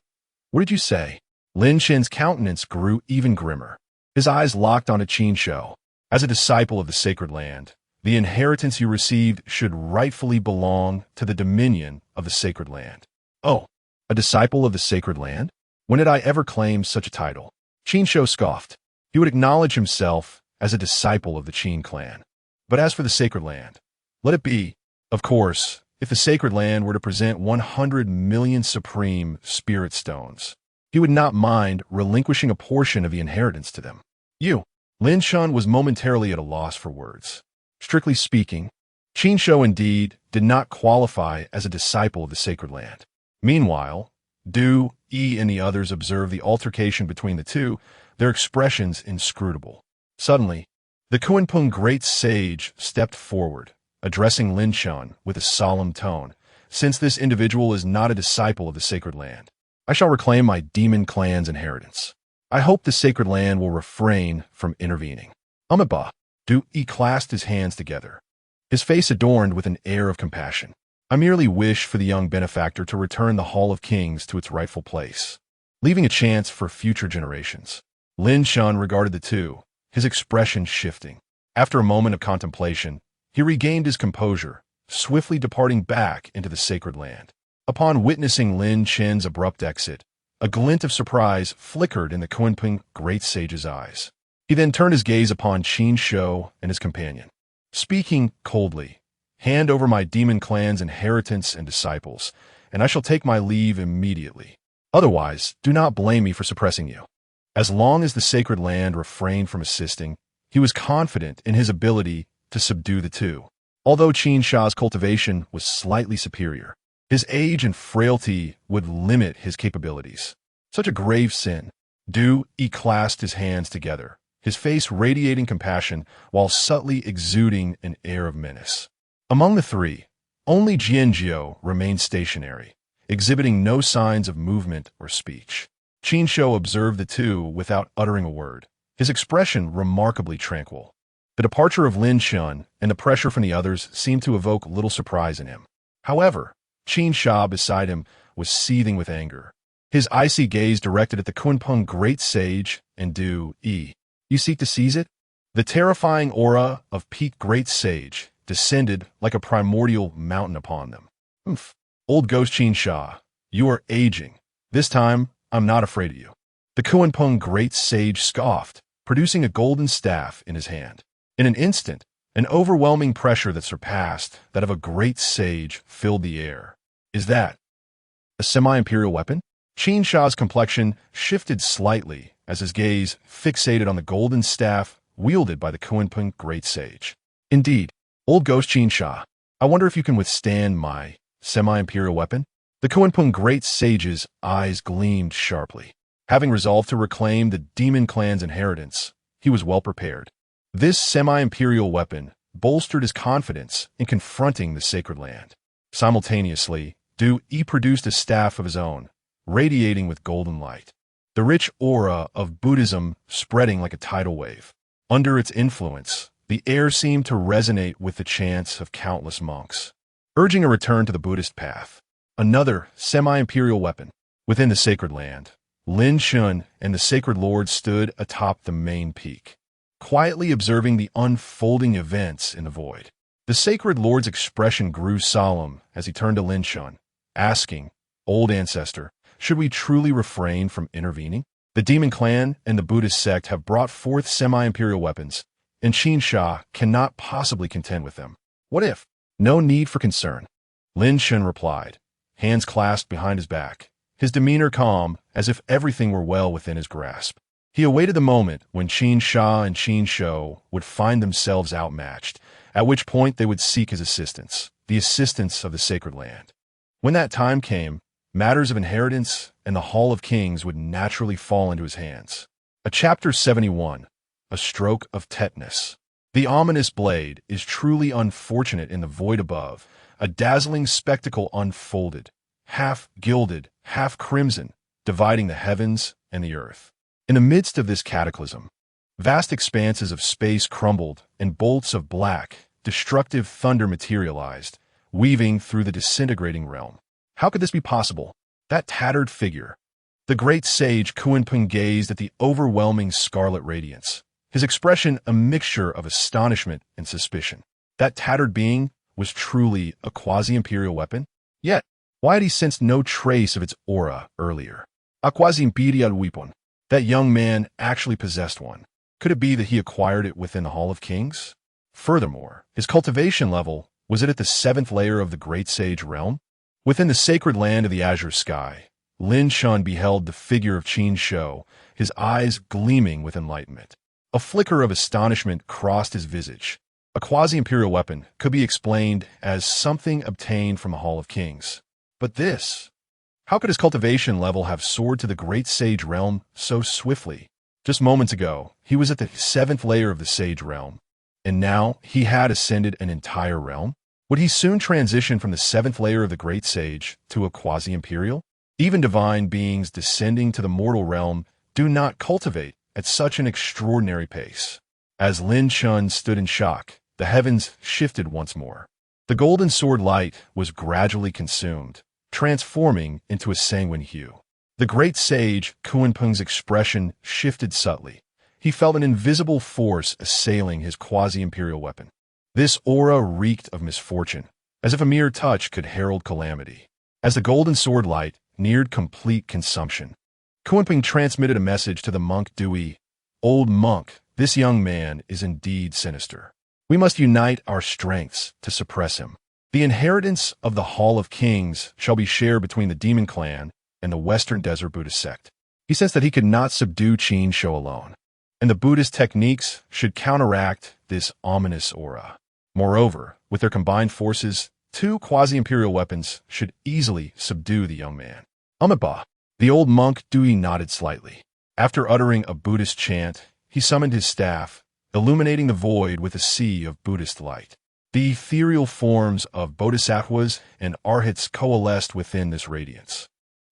What did you say? Lin Shen's countenance grew even grimmer. His eyes locked onto Qin Shou. As a disciple of the sacred land, the inheritance you received should rightfully belong to the dominion of the sacred land. Oh, a disciple of the sacred land? When did I ever claim such a title? Qin Shou scoffed. He would acknowledge himself as a disciple of the Qin clan. But as for the sacred land, let it be. Of course, if the sacred land were to present 100 million supreme spirit stones, he would not mind relinquishing a portion of the inheritance to them. You. Lin Shun was momentarily at a loss for words. Strictly speaking, Qin Shou indeed did not qualify as a disciple of the sacred land. Meanwhile, Du, Yi, and the others observed the altercation between the two, their expressions inscrutable. Suddenly, the Kunpeng great sage stepped forward, addressing Lin Shun with a solemn tone. Since this individual is not a disciple of the sacred land, I shall reclaim my demon clan's inheritance. I hope the sacred land will refrain from intervening. Amiba. Du Yi clasped his hands together, his face adorned with an air of compassion. I merely wish for the young benefactor to return the Hall of Kings to its rightful place, leaving a chance for future generations. Lin Shun regarded the two, his expression shifting. After a moment of contemplation, he regained his composure, swiftly departing back into the sacred land. Upon witnessing Lin Chen's abrupt exit, a glint of surprise flickered in the Kunpeng great sage's eyes. He then turned his gaze upon Qin Shou and his companion. Speaking coldly, hand over my demon clan's inheritance and disciples, and I shall take my leave immediately. Otherwise, do not blame me for suppressing you. As long as the sacred land refrained from assisting, he was confident in his ability to subdue the two. Although Qin Shou's cultivation was slightly superior, his age and frailty would limit his capabilities. Such a grave sin. Du Yi clasped his hands together, his face radiating compassion while subtly exuding an air of menace. Among the three, only Jianjiu remained stationary, exhibiting no signs of movement or speech. Qin Shou observed the two without uttering a word, his expression remarkably tranquil. The departure of Lin Shun and the pressure from the others seemed to evoke little surprise in him. However, Qin Shou beside him was seething with anger, his icy gaze directed at the Kunpeng great sage and Du Yi. You seek to seize it? The terrifying aura of peak great sage descended like a primordial mountain upon them. Humph. Old ghost Qin Shou, you are aging. This time, I'm not afraid of you. The Kunpeng great sage scoffed, producing a golden staff in his hand. In an instant, an overwhelming pressure that surpassed that of a great sage filled the air. Is that a semi-imperial weapon? Qin Shou's complexion shifted slightly as his gaze fixated on the golden staff wielded by the Kunpeng great sage. Indeed, old ghost Qin Shou, I wonder if you can withstand my semi-imperial weapon? The Kunpeng great sage's eyes gleamed sharply. Having resolved to reclaim the demon clan's inheritance, he was well prepared. This semi-imperial weapon bolstered his confidence in confronting the sacred land. Simultaneously, Du Yi produced a staff of his own, radiating with golden light, the rich aura of Buddhism spreading like a tidal wave. Under its influence, the air seemed to resonate with the chants of countless monks, urging a return to the Buddhist path. Another semi-imperial weapon. Within the sacred land, Lin Shun and the sacred lord stood atop the main peak, quietly observing the unfolding events in the void. The sacred lord's expression grew solemn as he turned to Lin Shun, asking, Old ancestor, should we truly refrain from intervening? The demon clan and the Buddhist sect have brought forth semi-imperial weapons, and Qin Shou cannot possibly contend with them. What if? No need for concern. Lin Shun replied, hands clasped behind his back, his demeanor calm as if everything were well within his grasp. He awaited the moment when Qin Shou and Qin Shou would find themselves outmatched, at which point they would seek his assistance, the assistance of the sacred land. When that time came, matters of inheritance and the Hall of Kings would naturally fall into his hands. A Chapter 71. a stroke of tetanus. The ominous blade is truly unfortunate in the void above, a dazzling spectacle unfolded, half gilded, half crimson, dividing the heavens and the earth. In the midst of this cataclysm, vast expanses of space crumbled and bolts of black, destructive thunder materialized, weaving through the disintegrating realm. How could this be possible? That tattered figure. The great sage Qingyun gazed at the overwhelming scarlet radiance, his expression a mixture of astonishment and suspicion. That tattered being was truly a quasi-imperial weapon? Yet, why had he sensed no trace of its aura earlier? A quasi-imperial weapon. That young man actually possessed one. Could it be that he acquired it within the Hall of Kings? Furthermore, his cultivation level, was it at the 7th layer of the Great Sage realm? Within the sacred land of the azure sky, Lin Shun beheld the figure of Qin Shou, his eyes gleaming with enlightenment. A flicker of astonishment crossed his visage. A quasi-imperial weapon could be explained as something obtained from the Hall of Kings. But this... How could his cultivation level have soared to the Great Sage realm so swiftly? Just moments ago, he was at the 7th layer of the Sage realm, and now he had ascended an entire realm? Would he soon transition from the 7th layer of the Great Sage to a quasi-imperial? Even divine beings descending to the mortal realm do not cultivate at such an extraordinary pace. As Lin Shun stood in shock, the heavens shifted once more. The golden sword light was gradually consumed, transforming into a sanguine hue. The great sage Qingyun's expression shifted subtly. He felt an invisible force assailing his quasi-imperial weapon. This aura reeked of misfortune, as if a mere touch could herald calamity. As the golden sword light neared complete consumption, Qingyun transmitted a message to the monk Dewey. Old monk, this young man is indeed sinister. We must unite our strengths to suppress him. The inheritance of the Hall of Kings shall be shared between the Demon Clan and the Western Desert Buddhist sect. He sensed that he could not subdue Qin Shou alone, and the Buddhist techniques should counteract this ominous aura. Moreover, with their combined forces, 2 quasi-imperial weapons should easily subdue the young man. Amiba. The old monk Dewey nodded slightly. After uttering a Buddhist chant, he summoned his staff, illuminating the void with a sea of Buddhist light. The ethereal forms of bodhisattvas and arhats coalesced within this radiance.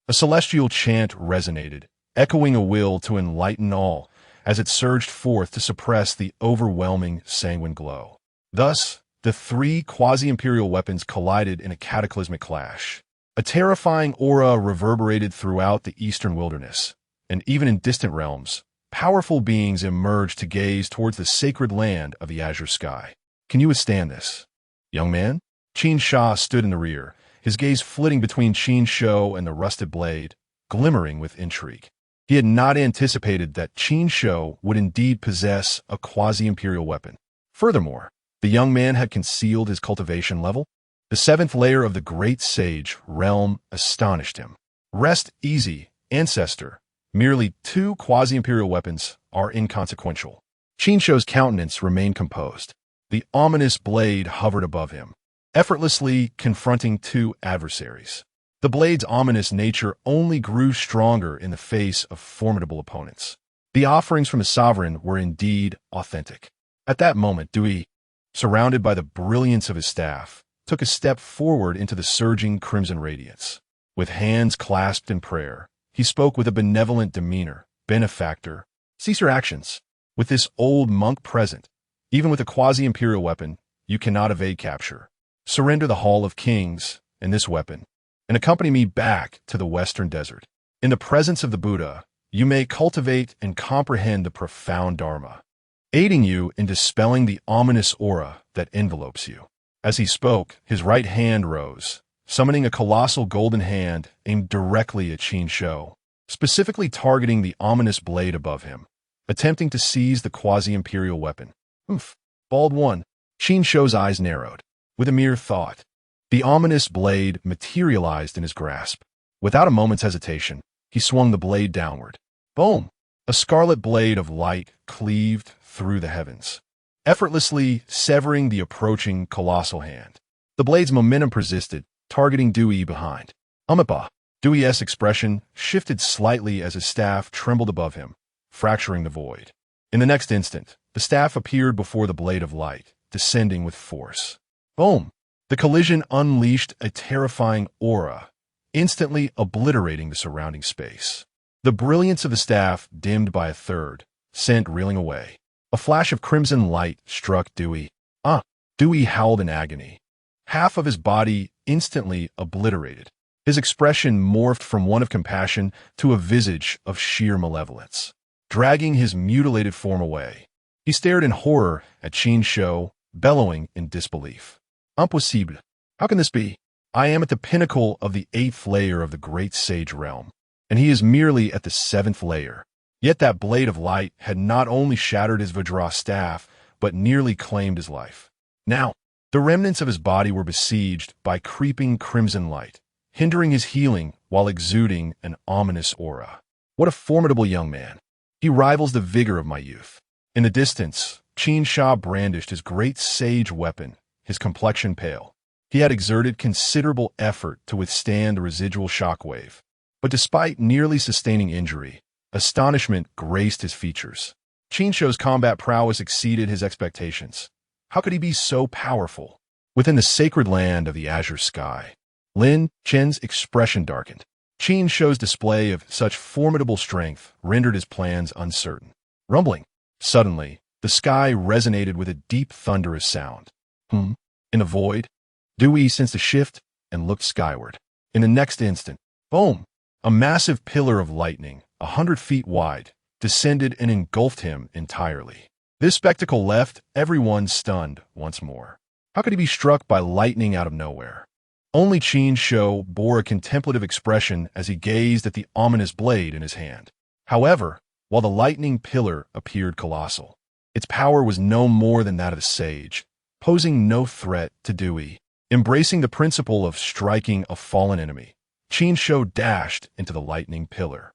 A celestial chant resonated, echoing a will to enlighten all as it surged forth to suppress the overwhelming sanguine glow. Thus, the 3 quasi-imperial weapons collided in a cataclysmic clash. A terrifying aura reverberated throughout the eastern wilderness, and even in distant realms, powerful beings emerged to gaze towards the sacred land of the azure sky. Can you withstand this? Young man? Qin Shou stood in the rear, his gaze flitting between Qin Shou and the rusted blade, glimmering with intrigue. He had not anticipated that Qin Shou would indeed possess a quasi-imperial weapon. Furthermore, the young man had concealed his cultivation level. The 7th layer of the Great Sage realm astonished him. Rest easy, ancestor. Merely 2 quasi-imperial weapons are inconsequential. Qin Shou's countenance remained composed. The ominous blade hovered above him, effortlessly confronting 2 adversaries. The blade's ominous nature only grew stronger in the face of formidable opponents. The offerings from the sovereign were indeed authentic. At that moment, Dewey, surrounded by the brilliance of his staff, took a step forward into the surging crimson radiance. With hands clasped in prayer, he spoke with a benevolent demeanor. Benefactor, cease your actions. With this old monk present, even with a quasi-imperial weapon, you cannot evade capture. Surrender the Hall of Kings and this weapon, and accompany me back to the Western Desert. In the presence of the Buddha, you may cultivate and comprehend the profound Dharma, aiding you in dispelling the ominous aura that envelopes you. As he spoke, his right hand rose, summoning a colossal golden hand aimed directly at Qin Shou, specifically targeting the ominous blade above him, attempting to seize the quasi-imperial weapon. Bald one. Qin Shou's eyes narrowed. With a mere thought, the ominous blade materialized in his grasp. Without a moment's hesitation, he swung the blade downward. Boom! A scarlet blade of light cleaved through the heavens, effortlessly severing the approaching colossal hand. The blade's momentum persisted, targeting Dewey behind. Amiba. Dewey's expression shifted slightly as his staff trembled above him, fracturing the void. In the next instant, the staff appeared before the blade of light, descending with force. Boom! The collision unleashed a terrifying aura, instantly obliterating the surrounding space. The brilliance of the staff, dimmed by a third, sent reeling away. A flash of crimson light struck Dewey. Dewey howled in agony. Half of his body instantly obliterated. His expression morphed from one of compassion to a visage of sheer malevolence. Dragging his mutilated form away, he stared in horror at Qin Shou, bellowing in disbelief. Impossible. How can this be? I am at the pinnacle of the 8th layer of the great sage realm, and he is merely at the 7th layer. Yet that blade of light had not only shattered his Vajra staff, but nearly claimed his life. Now, the remnants of his body were besieged by creeping crimson light, hindering his healing while exuding an ominous aura. What a formidable young man. He rivals the vigor of my youth. In the distance, Qin Shou brandished his great sage weapon, his complexion pale. He had exerted considerable effort to withstand the residual shockwave. But despite nearly sustaining injury, astonishment graced his features. Qin Shou's combat prowess exceeded his expectations. How could he be so powerful? Within the sacred land of the azure sky, Lin Chen's expression darkened. Qin Shou's display of such formidable strength rendered his plans uncertain. Rumbling. Suddenly, the sky resonated with a deep thunderous sound. In the void, Dewey sensed a shift and looked skyward. In the next instant, boom! A massive pillar of lightning, 100 feet wide, descended and engulfed him entirely. This spectacle left everyone stunned once more. How could he be struck by lightning out of nowhere? Only Qin Shou bore a contemplative expression as he gazed at the ominous blade in his hand. However, while the lightning pillar appeared colossal, its power was no more than that of a sage, posing no threat to Dewey. Embracing the principle of striking a fallen enemy, Qin Shou dashed into the lightning pillar.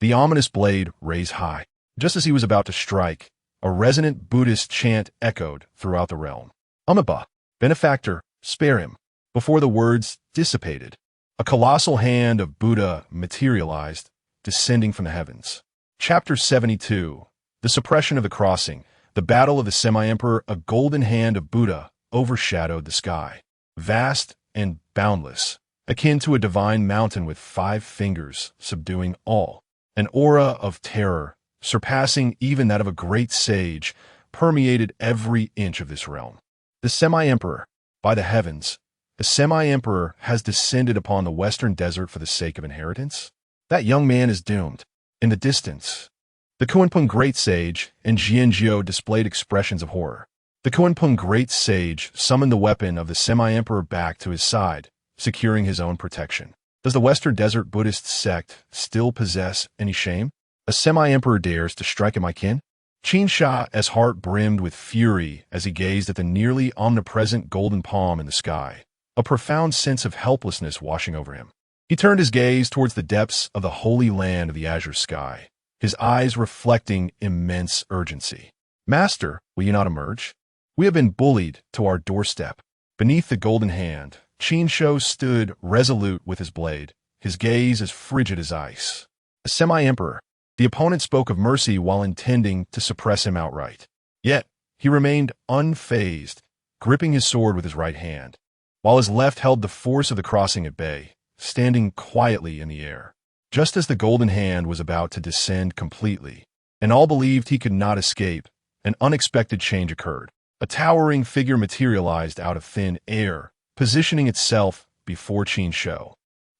The ominous blade raised high. Just as he was about to strike, a resonant Buddhist chant echoed throughout the realm. Amiba, benefactor, spare him. Before the words dissipated, a colossal hand of Buddha materialized, descending from the heavens. Chapter 72. The Suppression of the Crossing. The Battle of the Semi-Emperor. A golden hand of Buddha overshadowed the sky. Vast and boundless, akin to a divine mountain with 5 fingers, subduing all. An aura of terror, surpassing even that of a great sage, permeated every inch of this realm. The Semi-Emperor. By the heavens, the Semi-Emperor has descended upon the western desert for the sake of inheritance? That young man is doomed. In the distance, the Qingyun Great Sage and Jianjiu displayed expressions of horror. The Qingyun Great Sage summoned the weapon of the Semi-Emperor back to his side, securing his own protection. Does the Western Desert Buddhist sect still possess any shame? A Semi-Emperor dares to strike at my kin? Qin Shou's heart brimmed with fury as he gazed at the nearly omnipresent golden palm in the sky, a profound sense of helplessness washing over him. He turned his gaze towards the depths of the holy land of the azure sky, his eyes reflecting immense urgency. Master, will you not emerge? We have been bullied to our doorstep. Beneath the golden hand, Qin Shou stood resolute with his blade, his gaze as frigid as ice. A Semi-Emperor. The opponent spoke of mercy while intending to suppress him outright. Yet, he remained unfazed, gripping his sword with his right hand, while his left held the force of the crossing at bay, standing quietly in the air. Just as the golden hand was about to descend completely, and all believed he could not escape, an unexpected change occurred. A towering figure materialized out of thin air, positioning itself before Qin Shou.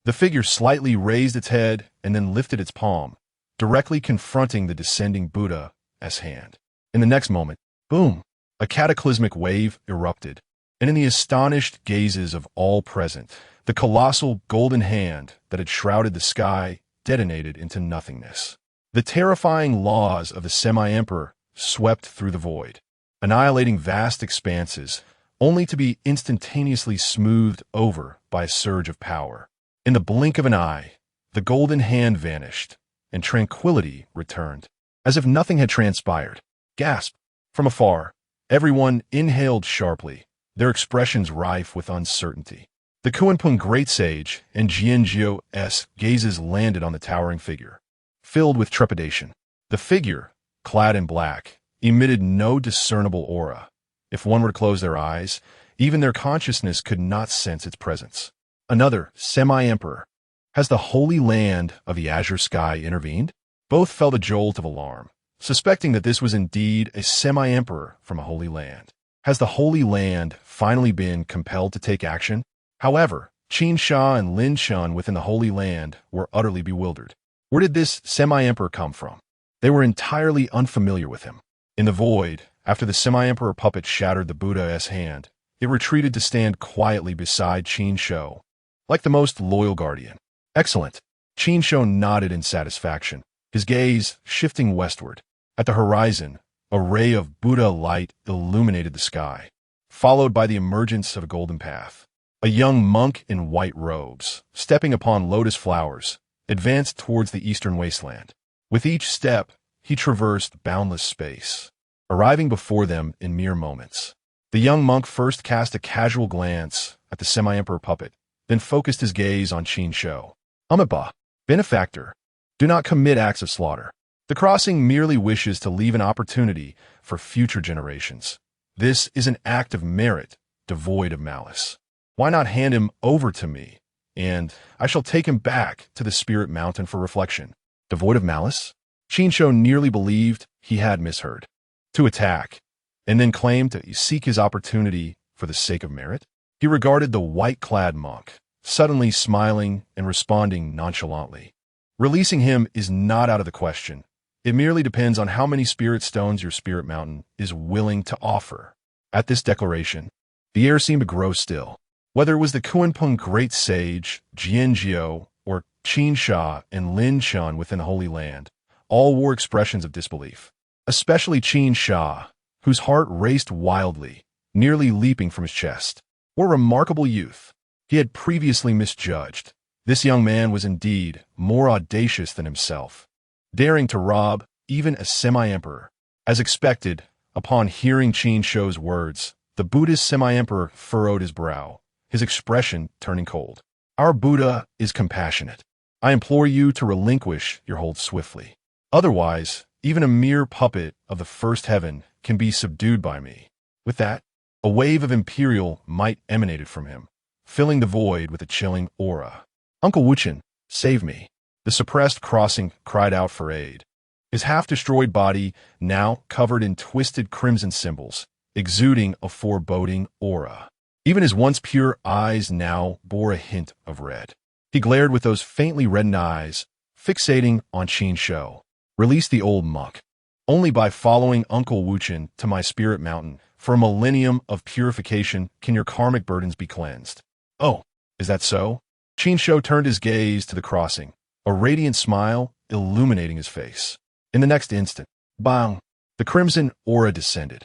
The figure slightly raised its head and then lifted its palm, directly confronting the descending Buddha's hand. In the next moment, boom, a cataclysmic wave erupted, and in the astonished gazes of all present, the colossal golden hand that had shrouded the sky detonated into nothingness. The terrifying laws of the Semi-Emperor swept through the void, annihilating vast expanses, only to be instantaneously smoothed over by a surge of power. In the blink of an eye, the golden hand vanished, and tranquility returned, as if nothing had transpired. Gasp! From afar, everyone inhaled sharply, their expressions rife with uncertainty. The Qingyun Great Sage and Jianjiu's gazes landed on the towering figure, filled with trepidation. The figure, clad in black, emitted no discernible aura. If one were to close their eyes, even their consciousness could not sense its presence. Another, semi-emperor. Has the holy land of the azure sky intervened? Both felt a jolt of alarm, suspecting that this was indeed a semi-emperor from a holy land. Has the holy land finally been compelled to take action? However, Qin Shou and Lin Shun within the holy land were utterly bewildered. Where did this semi-emperor come from? They were entirely unfamiliar with him. In the void, after the semi-emperor puppet shattered the Buddha's hand, it retreated to stand quietly beside Qin Shou, like the most loyal guardian. Excellent. Qin Shou nodded in satisfaction, his gaze shifting westward. At the horizon, a ray of Buddha light illuminated the sky, followed by the emergence of a golden path. A young monk in white robes, stepping upon lotus flowers, advanced towards the eastern wasteland. With each step, he traversed boundless space, arriving before them in mere moments. The young monk first cast a casual glance at the semi-emperor puppet, then focused his gaze on Qin Shou. Amitabha, benefactor, do not commit acts of slaughter. The crossing merely wishes to leave an opportunity for future generations. This is an act of merit, devoid of malice. Why not hand him over to me, and I shall take him back to the spirit mountain for reflection. Devoid of malice? Qin Shou nearly believed he had misheard. To attack, and then claim to seek his opportunity for the sake of merit? He regarded the white-clad monk, suddenly smiling and responding nonchalantly. Releasing him is not out of the question. It merely depends on how many spirit stones your spirit mountain is willing to offer. At this declaration, the air seemed to grow still. Whether it was the Kunpeng great sage, Jianjiu, or Qin Shou and Lin Shun within the Holy Land, all wore expressions of disbelief. Especially Qin Shou, whose heart raced wildly, nearly leaping from his chest. What a remarkable youth! He had previously misjudged. This young man was indeed more audacious than himself, daring to rob even a semi-emperor. As expected, upon hearing Qin Shou's words, the Buddhist semi-emperor furrowed his brow, his expression turning cold. Our Buddha is compassionate. I implore you to relinquish your hold swiftly. Otherwise, even a mere puppet of the first heaven can be subdued by me. With that, a wave of imperial might emanated from him, filling the void with a chilling aura. Uncle Wuchen, save me. The suppressed crossing cried out for aid. His half-destroyed body, now covered in twisted crimson symbols, exuding a foreboding aura. Even his once pure eyes now bore a hint of red. He glared with those faintly reddened eyes, fixating on Qin Shou. Release the old monk. Only by following Uncle Wuchen to my spirit mountain for a millennium of purification can your karmic burdens be cleansed. Oh, is that so? Qin Shou turned his gaze to the crossing, a radiant smile illuminating his face. In the next instant, bang, the crimson aura descended,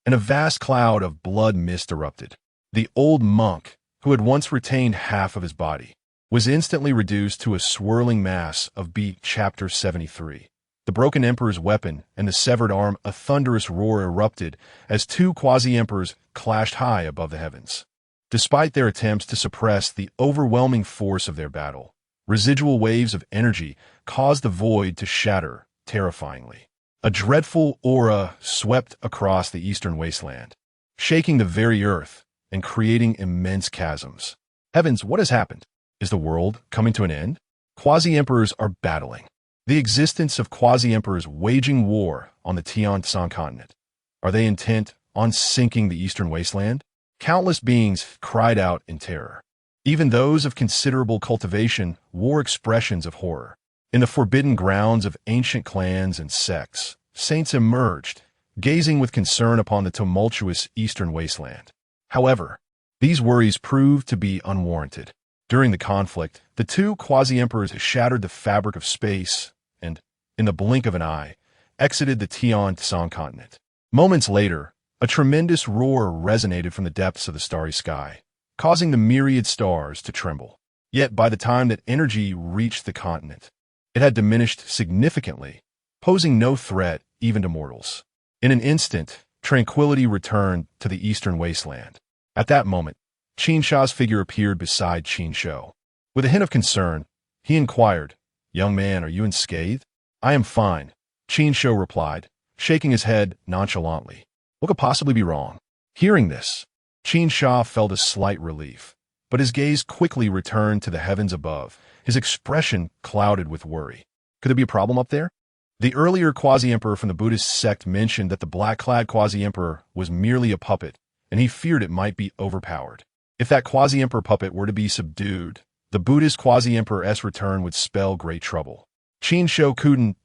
and a vast cloud of blood mist erupted. The old monk, who had once retained half of his body, was instantly reduced to a swirling mass of beat Chapter 73. The broken emperor's weapon and the severed arm, a thunderous roar erupted as two quasi-emperors clashed high above the heavens. Despite their attempts to suppress the overwhelming force of their battle, residual waves of energy caused the void to shatter terrifyingly. A dreadful aura swept across the eastern wasteland, shaking the very earth and creating immense chasms. Heavens, what has happened? Is the world coming to an end? Quasi-emperors are battling. The existence of quasi-emperors waging war on the Tian Continent. Are they intent on sinking the eastern wasteland? Countless beings cried out in terror. Even those of considerable cultivation wore expressions of horror. In the forbidden grounds of ancient clans and sects, saints emerged, gazing with concern upon the tumultuous eastern wasteland. However, these worries proved to be unwarranted. During the conflict, the two quasi-emperors shattered the fabric of space and, in the blink of an eye, exited the Tian Continent. Moments later, a tremendous roar resonated from the depths of the starry sky, causing the myriad stars to tremble. Yet by the time that energy reached the continent, it had diminished significantly, posing no threat even to mortals. In an instant, tranquility returned to the eastern wasteland. At that moment, Qin Shou's figure appeared beside Qin Shou. With a hint of concern, he inquired, "Young man, are you unscathed?" "I am fine," Qin Shou replied, shaking his head nonchalantly. What could possibly be wrong? Hearing this, Qin Shou felt a slight relief, but his gaze quickly returned to the heavens above, his expression clouded with worry. Could there be a problem up there? The earlier quasi-emperor from the Buddhist sect mentioned that the black-clad quasi-emperor was merely a puppet, and he feared it might be overpowered. If that quasi-emperor puppet were to be subdued, the Buddhist quasi-emperor's return would spell great trouble. Qin Shou couldn't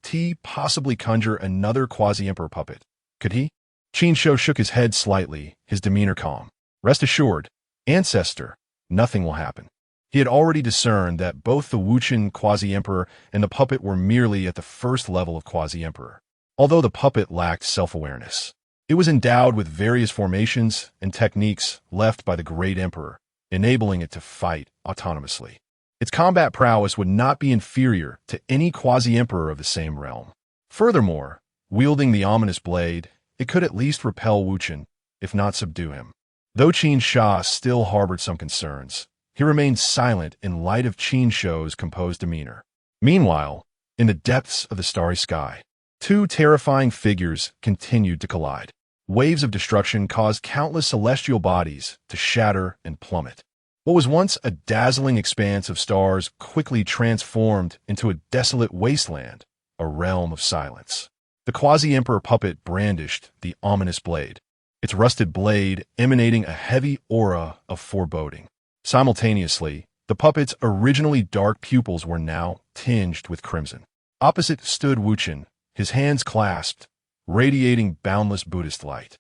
possibly conjure another quasi-emperor puppet, could he? Qin Shou shook his head slightly, his demeanor calm. Rest assured, ancestor, nothing will happen. He had already discerned that both the Wuchen quasi-emperor and the puppet were merely at the first level of quasi-emperor. Although the puppet lacked self-awareness, it was endowed with various formations and techniques left by the great emperor, enabling it to fight autonomously. Its combat prowess would not be inferior to any quasi-emperor of the same realm. Furthermore, wielding the ominous blade, it could at least repel Wuchen, if not subdue him. Though Qin Shou still harbored some concerns, he remained silent in light of Qin Shou's composed demeanor. Meanwhile, in the depths of the starry sky, two terrifying figures continued to collide. Waves of destruction caused countless celestial bodies to shatter and plummet. What was once a dazzling expanse of stars quickly transformed into a desolate wasteland, a realm of silence. The quasi-emperor puppet brandished the ominous blade, its rusted blade emanating a heavy aura of foreboding. Simultaneously, the puppet's originally dark pupils were now tinged with crimson. Opposite stood Wuchen, his hands clasped, radiating boundless Buddhist light.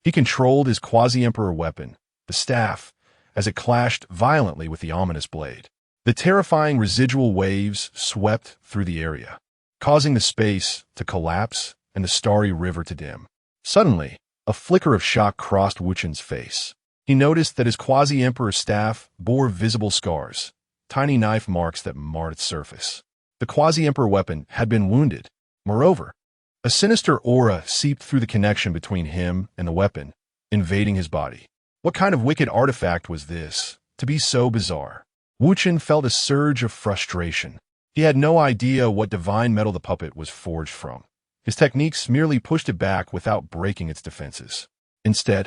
He controlled his quasi-emperor weapon, the staff, as it clashed violently with the ominous blade. The terrifying residual waves swept through the area, causing the space to collapse and the starry river to dim. Suddenly, a flicker of shock crossed Wuchen's face. He noticed that his quasi-emperor's staff bore visible scars, tiny knife marks that marred its surface. The quasi-emperor weapon had been wounded. Moreover, a sinister aura seeped through the connection between him and the weapon, invading his body. What kind of wicked artifact was this, to be so bizarre? Wuchen felt a surge of frustration. He had no idea what divine metal the puppet was forged from. His techniques merely pushed it back without breaking its defenses. Instead,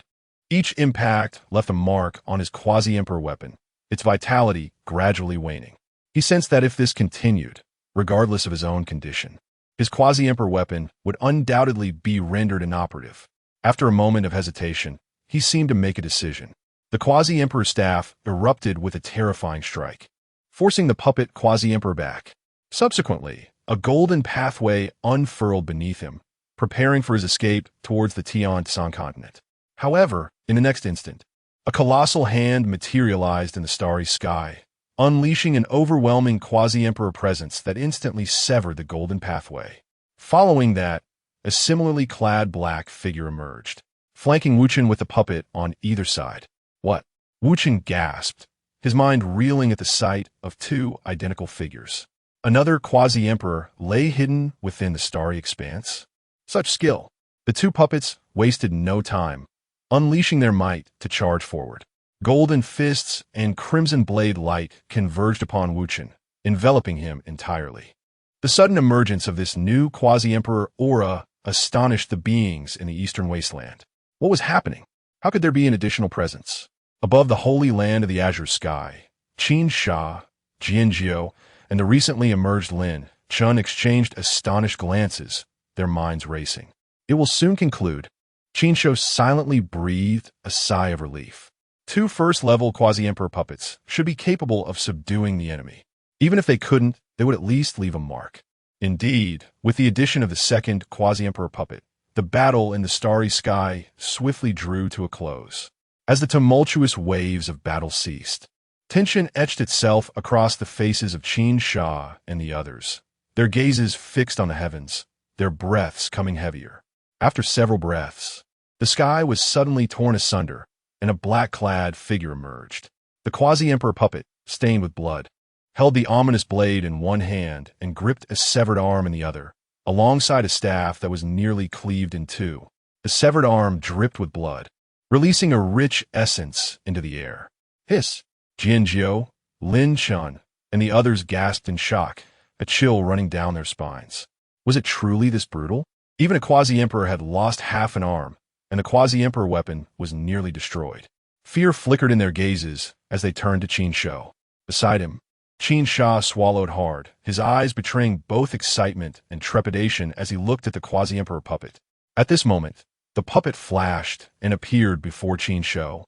each impact left a mark on his quasi-emperor weapon, its vitality gradually waning. He sensed that if this continued, regardless of his own condition, his quasi-emperor weapon would undoubtedly be rendered inoperative. After a moment of hesitation, he seemed to make a decision. The quasi-emperor's staff erupted with a terrifying strike, forcing the puppet quasi-emperor back. Subsequently, a golden pathway unfurled beneath him, preparing for his escape towards the Qin Shou Continent. However, in the next instant, a colossal hand materialized in the starry sky, unleashing an overwhelming quasi-emperor presence that instantly severed the golden pathway. Following that, a similarly clad black figure emerged, flanking Wuchen with the puppet on either side. What? Wuchen gasped, his mind reeling at the sight of two identical figures. Another quasi-emperor lay hidden within the starry expanse. Such skill! The two puppets wasted no time, unleashing their might to charge forward. Golden fists and crimson blade light converged upon Wuchen, enveloping him entirely. The sudden emergence of this new quasi-emperor aura astonished the beings in the eastern wasteland. What was happening? How could there be an additional presence? Above the holy land of the azure sky, Qin Shou, Jianjiu, and the recently emerged Lin Chun exchanged astonished glances, their minds racing. It will soon conclude. Qin Shou silently breathed a sigh of relief. Two first-level quasi-emperor puppets should be capable of subduing the enemy. Even if they couldn't, they would at least leave a mark. Indeed, with the addition of the second quasi-emperor puppet, the battle in the starry sky swiftly drew to a close. As the tumultuous waves of battle ceased, tension etched itself across the faces of Qin Shou and the others, their gazes fixed on the heavens, their breaths coming heavier. After several breaths, the sky was suddenly torn asunder, and a black-clad figure emerged. The quasi-emperor puppet, stained with blood, held the ominous blade in one hand and gripped a severed arm in the other, alongside a staff that was nearly cleaved in two. The severed arm dripped with blood, releasing a rich essence into the air. Hiss! Jianjiu, Lin Chun, and the others gasped in shock, a chill running down their spines. Was it truly this brutal? Even a quasi-emperor had lost half an arm, and the quasi-emperor weapon was nearly destroyed. Fear flickered in their gazes as they turned to Qin Shou. Beside him, Qin Shou swallowed hard, his eyes betraying both excitement and trepidation as he looked at the quasi-emperor puppet. At this moment, the puppet flashed and appeared before Qin Shou,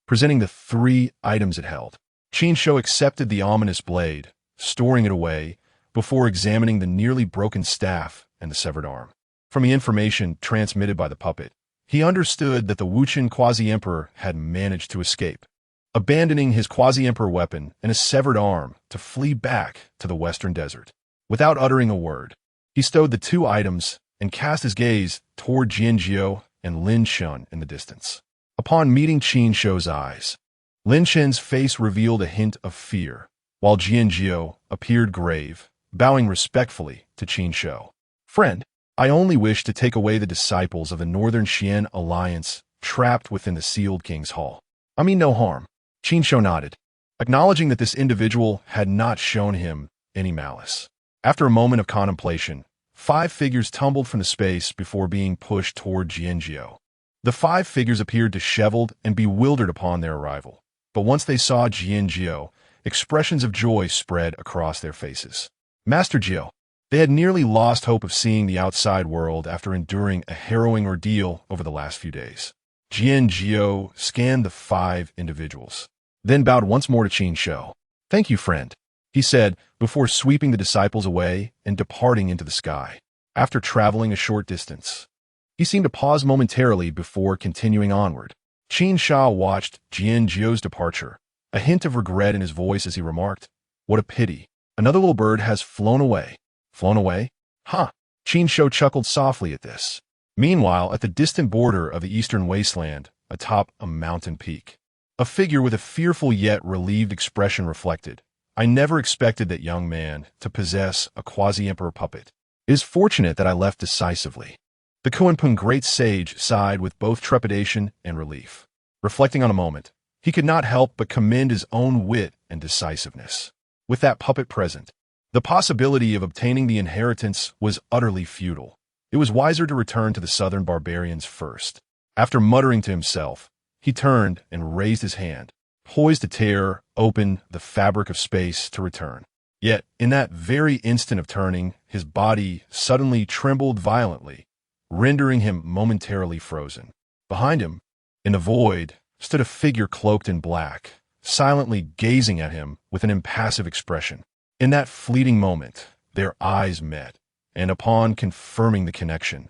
presenting the 3 items it held. Qin Shou accepted the ominous blade, storing it away, before examining the nearly broken staff and the severed arm. From the information transmitted by the puppet, he understood that the Wuqian quasi-emperor had managed to escape, abandoning his quasi-emperor weapon and a severed arm to flee back to the western desert. Without uttering a word, he stowed the 2 items and cast his gaze toward Jianjiu and Lin Shun in the distance. Upon meeting Qin Shou's eyes, Lin Shun's face revealed a hint of fear, while Jianjiu appeared grave, bowing respectfully to Qin Shou. "Friend, I only wish to take away the disciples of the Northern Xian Alliance trapped within the sealed King's Hall. I mean no harm." Qin Shou nodded, acknowledging that this individual had not shown him any malice. After a moment of contemplation, 5 figures tumbled from the space before being pushed toward Jianjiu. The 5 figures appeared disheveled and bewildered upon their arrival, but once they saw Jianjiu, expressions of joy spread across their faces. "Master Jiu." They had nearly lost hope of seeing the outside world after enduring a harrowing ordeal over the last few days. Jianjiu scanned the 5 individuals, then bowed once more to Qin Shou. "Thank you, friend," he said, before sweeping the disciples away and departing into the sky. After traveling a short distance, he seemed to pause momentarily before continuing onward. Qin Shou watched Jianjiu's departure, a hint of regret in his voice as he remarked, "What a pity. Another little bird has flown away." "Flown away? Huh." Qin Shou chuckled softly at this. Meanwhile, at the distant border of the eastern wasteland, atop a mountain peak, a figure with a fearful yet relieved expression reflected, "I never expected that young man to possess a quasi-emperor puppet. It is fortunate that I left decisively." The Kunpeng great sage sighed with both trepidation and relief. Reflecting on a moment, he could not help but commend his own wit and decisiveness. With that puppet present, the possibility of obtaining the inheritance was utterly futile. It was wiser to return to the southern barbarians first. After muttering to himself, he turned and raised his hand, poised to tear open the fabric of space to return. Yet, in that very instant of turning, his body suddenly trembled violently, rendering him momentarily frozen. Behind him, in the void, stood a figure cloaked in black, silently gazing at him with an impassive expression. In that fleeting moment, their eyes met, and upon confirming the connection,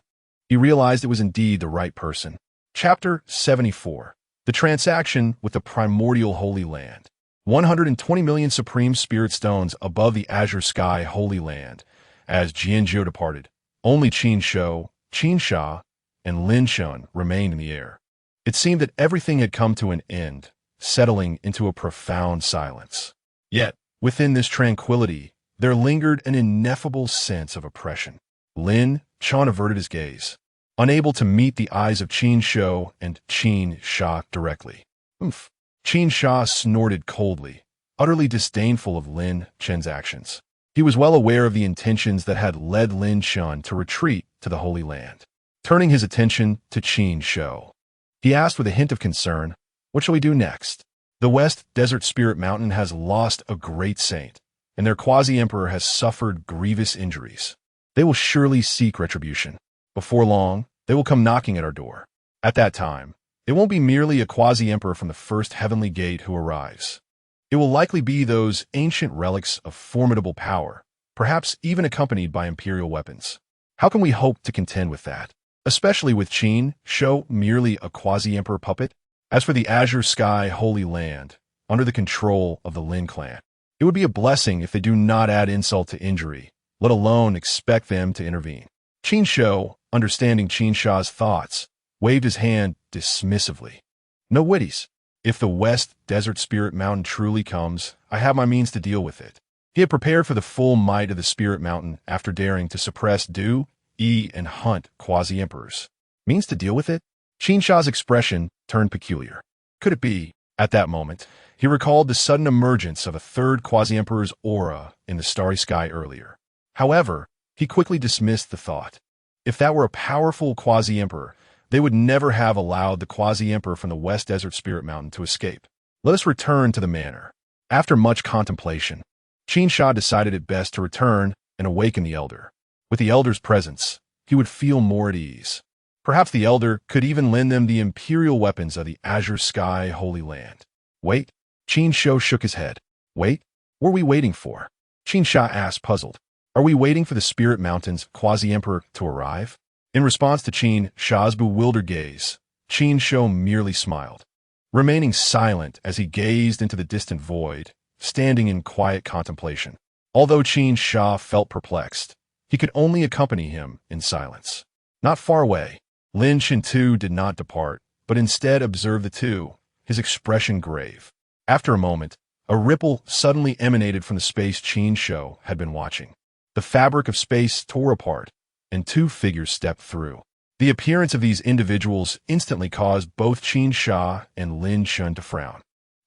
he realized it was indeed the right person. Chapter 74. The Transaction with the Primordial Holy Land. 120 million Supreme Spirit Stones above the azure sky Holy Land. As Jianjiu departed, only Qin Shou, Qin Shou, and Lin Shun remained in the air. It seemed that everything had come to an end, settling into a profound silence. Yet, within this tranquility, there lingered an ineffable sense of oppression. Lin Shun averted his gaze, unable to meet the eyes of Qin Shou and Qin Shou directly. "Oomph." Qin Shou snorted coldly, utterly disdainful of Lin Shun's actions. He was well aware of the intentions that had led Lin Shun to retreat to the Holy Land. Turning his attention to Qin Shou, he asked with a hint of concern, "What shall we do next? The West Desert Spirit Mountain has lost a great saint, and their quasi-emperor has suffered grievous injuries. They will surely seek retribution. Before long, they will come knocking at our door. At that time, it won't be merely a quasi-emperor from the first heavenly gate who arrives. It will likely be those ancient relics of formidable power, perhaps even accompanied by imperial weapons. How can we hope to contend with that, especially with Qin Shou merely a quasi-emperor puppet? As for the azure sky Holy Land, under the control of the Lin clan, it would be a blessing if they do not add insult to injury, let alone expect them to intervene." Qin Shou, understanding Qin Shou's thoughts, waved his hand dismissively. "No witties. If the West Desert Spirit Mountain truly comes, I have my means to deal with it." He had prepared for the full might of the Spirit Mountain after daring to suppress Du, Yi, and Hunt quasi-emperors. Means to deal with it? Qin Shou's expression turned peculiar. Could it be? At that moment, he recalled the sudden emergence of a third quasi-emperor's aura in the starry sky earlier. However, he quickly dismissed the thought. If that were a powerful quasi-emperor, they would never have allowed the quasi-emperor from the West Desert Spirit Mountain to escape. Let us return to the manor. After much contemplation, Qin Shou decided it best to return and awaken the elder. With the elder's presence, he would feel more at ease. Perhaps the elder could even lend them the imperial weapons of the Azure Sky Holy Land. Wait, Qin Shou shook his head. Wait, what are we waiting for? Qin Shou asked, puzzled. Are we waiting for the Spirit Mountain's quasi-emperor to arrive? In response to Qin Shou's bewildered gaze, Qin Shou merely smiled, remaining silent as he gazed into the distant void, standing in quiet contemplation. Although Qin Shou felt perplexed, he could only accompany him in silence. Not far away, Lin Chintu did not depart, but instead observed the two, his expression grave. After a moment, a ripple suddenly emanated from the space Qin Shou had been watching. The fabric of space tore apart, and two figures stepped through. The appearance of these individuals instantly caused both Qin Shou and Lin Chen to frown.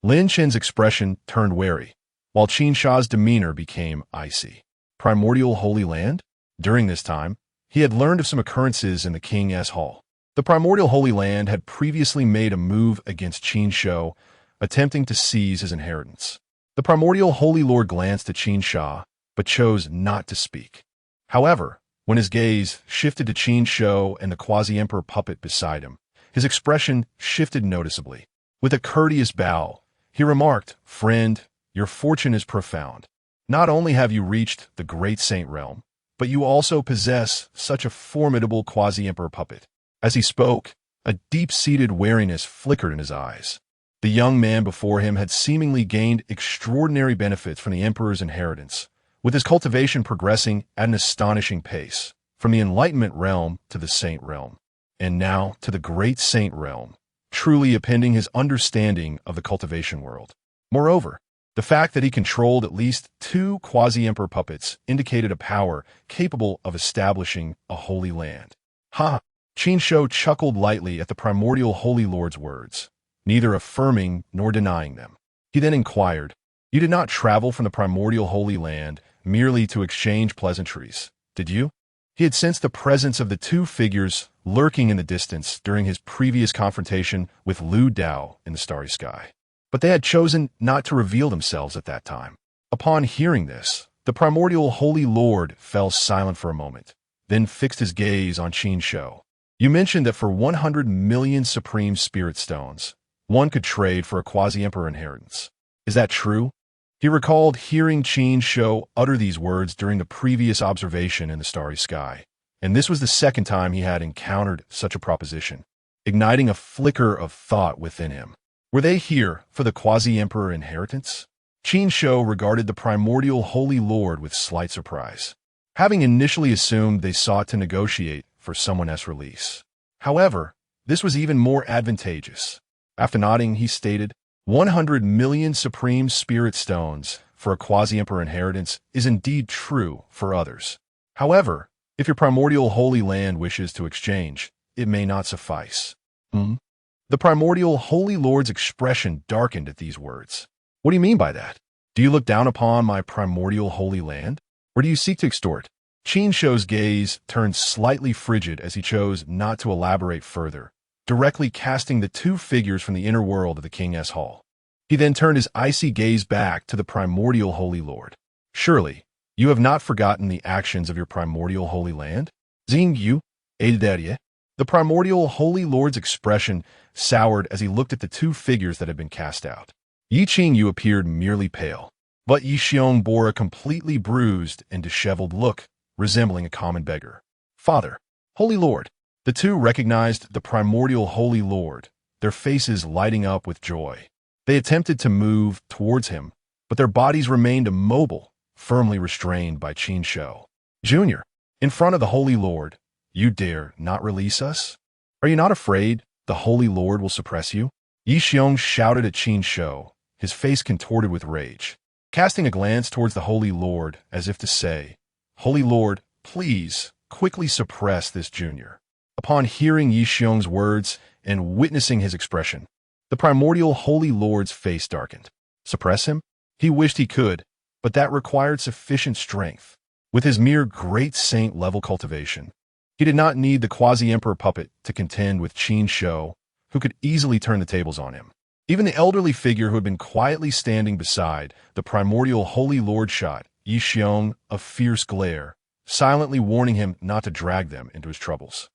Lin Chen's expression turned wary, while Qin Shou's demeanor became icy. Primordial Holy Land? During this time, he had learned of some occurrences in the King's Hall. The Primordial Holy Land had previously made a move against Qin Shou, attempting to seize his inheritance. The Primordial Holy Lord glanced at Qin Shou, but chose not to speak. However, when his gaze shifted to Qin Shou and the quasi-emperor puppet beside him, his expression shifted noticeably. With a courteous bow, he remarked, "Friend, your fortune is profound. Not only have you reached the great saint realm, but you also possess such a formidable quasi-emperor puppet." As he spoke, a deep-seated wariness flickered in his eyes. The young man before him had seemingly gained extraordinary benefits from the emperor's inheritance, with his cultivation progressing at an astonishing pace, from the enlightenment realm to the saint realm, and now to the great saint realm, truly appending his understanding of the cultivation world. Moreover, the fact that he controlled at least two quasi-emperor puppets indicated a power capable of establishing a holy land. Ha! Qin Shou chuckled lightly at the primordial Holy Lord's words, neither affirming nor denying them. He then inquired, "You did not travel from the primordial Holy Land merely to exchange pleasantries, did you?" He had sensed the presence of the two figures lurking in the distance during his previous confrontation with Lu Dao in the starry sky. But they had chosen not to reveal themselves at that time. Upon hearing this, the primordial Holy Lord fell silent for a moment, then fixed his gaze on Qin Shou. "You mentioned that for 100 million Supreme Spirit Stones, one could trade for a quasi-emperor inheritance. Is that true?" He recalled hearing Qin Shou utter these words during the previous observation in the starry sky, and this was the second time he had encountered such a proposition, igniting a flicker of thought within him. Were they here for the quasi-emperor inheritance? Qin Shou regarded the primordial Holy Lord with slight surprise, having initially assumed they sought to negotiate for someone else's release. However, this was even more advantageous. After nodding, he stated, 100 million Supreme Spirit Stones for a quasi-emperor inheritance is indeed true for others. However, if your primordial Holy Land wishes to exchange, it may not suffice. The primordial Holy Lord's expression darkened at these words. "What do you mean by that? Do you look down upon my primordial Holy Land? Or do you seek to extort?" Qin Shou's gaze turned slightly frigid as he chose not to elaborate further, directly casting the two figures from the inner world of the King's Hall. He then turned his icy gaze back to the primordial Holy Lord. "Surely, you have not forgotten the actions of your primordial Holy Land? Xingyu, eldest." The primordial Holy Lord's expression soured as he looked at the two figures that had been cast out. Yi Qingyu appeared merely pale, but Yi Xiong bore a completely bruised and disheveled look, resembling a common beggar. "Father, Holy Lord." The two recognized the primordial Holy Lord, their faces lighting up with joy. They attempted to move towards him, but their bodies remained immobile, firmly restrained by Qin Shou. "Junior, in front of the Holy Lord, you dare not release us? Are you not afraid the Holy Lord will suppress you?" Yi Xiong shouted at Qin Shou, his face contorted with rage, casting a glance towards the Holy Lord as if to say, "Holy Lord, please quickly suppress this junior." Upon hearing Yi Xiong's words and witnessing his expression, the primordial Holy Lord's face darkened. Suppress him? He wished he could, but that required sufficient strength. With his mere great saint-level cultivation, He did not need the quasi-emperor puppet to contend with Qin Shou, who could easily turn the tables on him. Even the elderly figure who had been quietly standing beside the primordial Holy Lord shot Yi Xiong a fierce glare, silently warning him not to drag them into his troubles.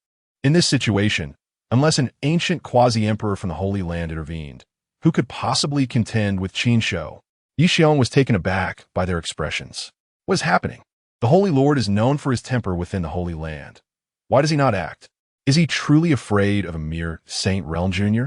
In this situation, unless an ancient quasi-emperor from the Holy Land intervened, who could possibly contend with Qin Shou? Yi Xiong was taken aback by their expressions. What is happening? The Holy Lord is known for his temper within the Holy Land. Why does he not act? Is he truly afraid of a mere Saint Realm Jr.?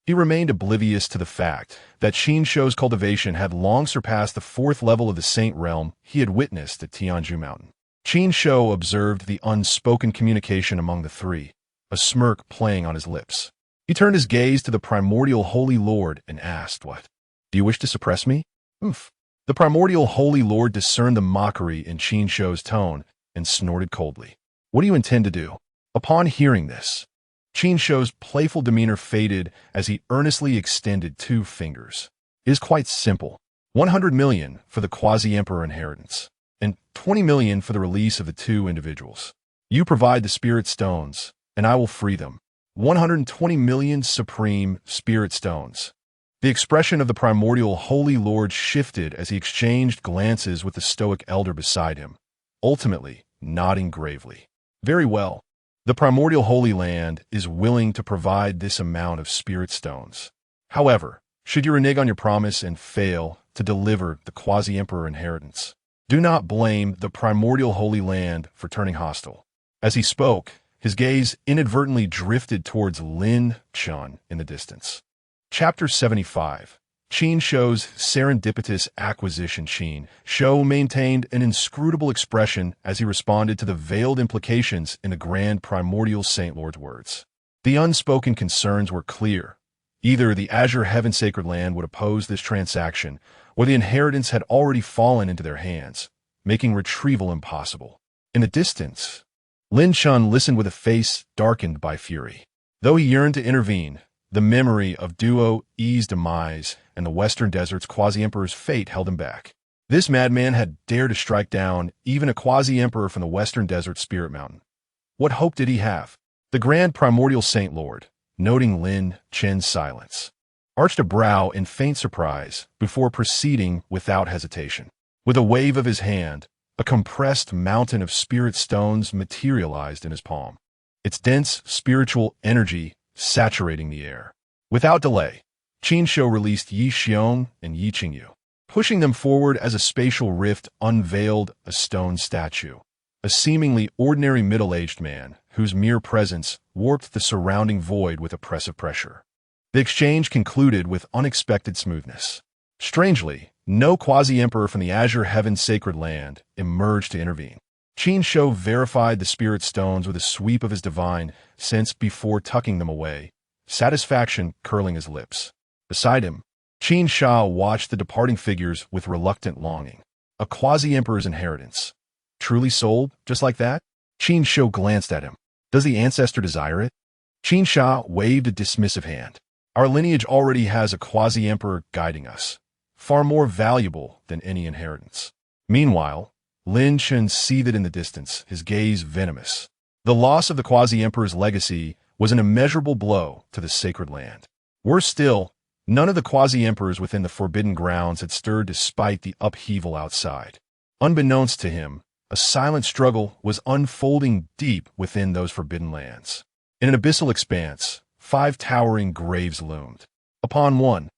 He remained oblivious to the fact that Qin Shou's cultivation had long surpassed the 4th level of the Saint Realm he had witnessed at Tianju Mountain. Qin Shou observed the unspoken communication among the three, a smirk playing on his lips. He turned his gaze to the primordial Holy Lord and asked, "What? Do you wish to suppress me?" "Oof." The primordial Holy Lord discerned the mockery in Qin Shou's tone and snorted coldly. "What do you intend to do?" Upon hearing this, Qin Shou's playful demeanor faded as he earnestly extended 2 fingers. "It is quite simple. 100 million for the quasi-emperor inheritance, and 20 million for the release of the 2 individuals. You provide the spirit stones, and I will free them. 120 million supreme spirit stones." The expression of the primordial Holy Lord shifted as he exchanged glances with the stoic elder beside him, ultimately nodding gravely. "Very well. The primordial Holy Land is willing to provide this amount of spirit stones. However, should you renege on your promise and fail to deliver the quasi-emperor inheritance, do not blame the primordial Holy Land for turning hostile." As he spoke, his gaze inadvertently drifted towards Lin Chun in the distance. Chapter 75. Qin Shou's serendipitous acquisition. Qin Shou maintained an inscrutable expression as he responded to the veiled implications in the grand primordial Saint Lord's words. The unspoken concerns were clear. Either the Azure Heaven Sacred Land would oppose this transaction, or the inheritance had already fallen into their hands, making retrieval impossible. In the distance, Lin Chun listened with a face darkened by fury. Though he yearned to intervene, the memory of Duo Yi's demise and the Western Desert's quasi-emperor's fate held him back. This madman had dared to strike down even a quasi-emperor from the Western Desert Spirit Mountain. What hope did he have? The Grand Primordial Saint Lord, noting Lin Chen's silence, arched a brow in faint surprise before proceeding without hesitation. With a wave of his hand, a compressed mountain of spirit stones materialized in his palm, its dense spiritual energy saturating the air. Without delay, Qin Shou released Yi Xiong and Yi Qingyu, pushing them forward as a spatial rift unveiled a stone statue, a seemingly ordinary middle-aged man whose mere presence warped the surrounding void with oppressive pressure. The exchange concluded with unexpected smoothness. Strangely, no quasi-emperor from the Azure Heaven Sacred Land emerged to intervene. Qin Shou verified the spirit stones with a sweep of his divine sense before tucking them away, satisfaction curling his lips. Beside him, Qin Shou watched the departing figures with reluctant longing. A quasi-emperor's inheritance. Truly sold, just like that? Qin Shou glanced at him. Does the ancestor desire it? Qin Shou waved a dismissive hand. Our lineage already has a quasi-emperor guiding us, far more valuable than any inheritance. Meanwhile, Lin Chen seethed in the distance, his gaze venomous. The loss of the quasi-emperor's legacy was an immeasurable blow to the sacred land. Worse still, none of the quasi-emperors within the forbidden grounds had stirred despite the upheaval outside. Unbeknownst to him, a silent struggle was unfolding deep within those forbidden lands. In an abyssal expanse, 5 towering graves loomed. Upon one,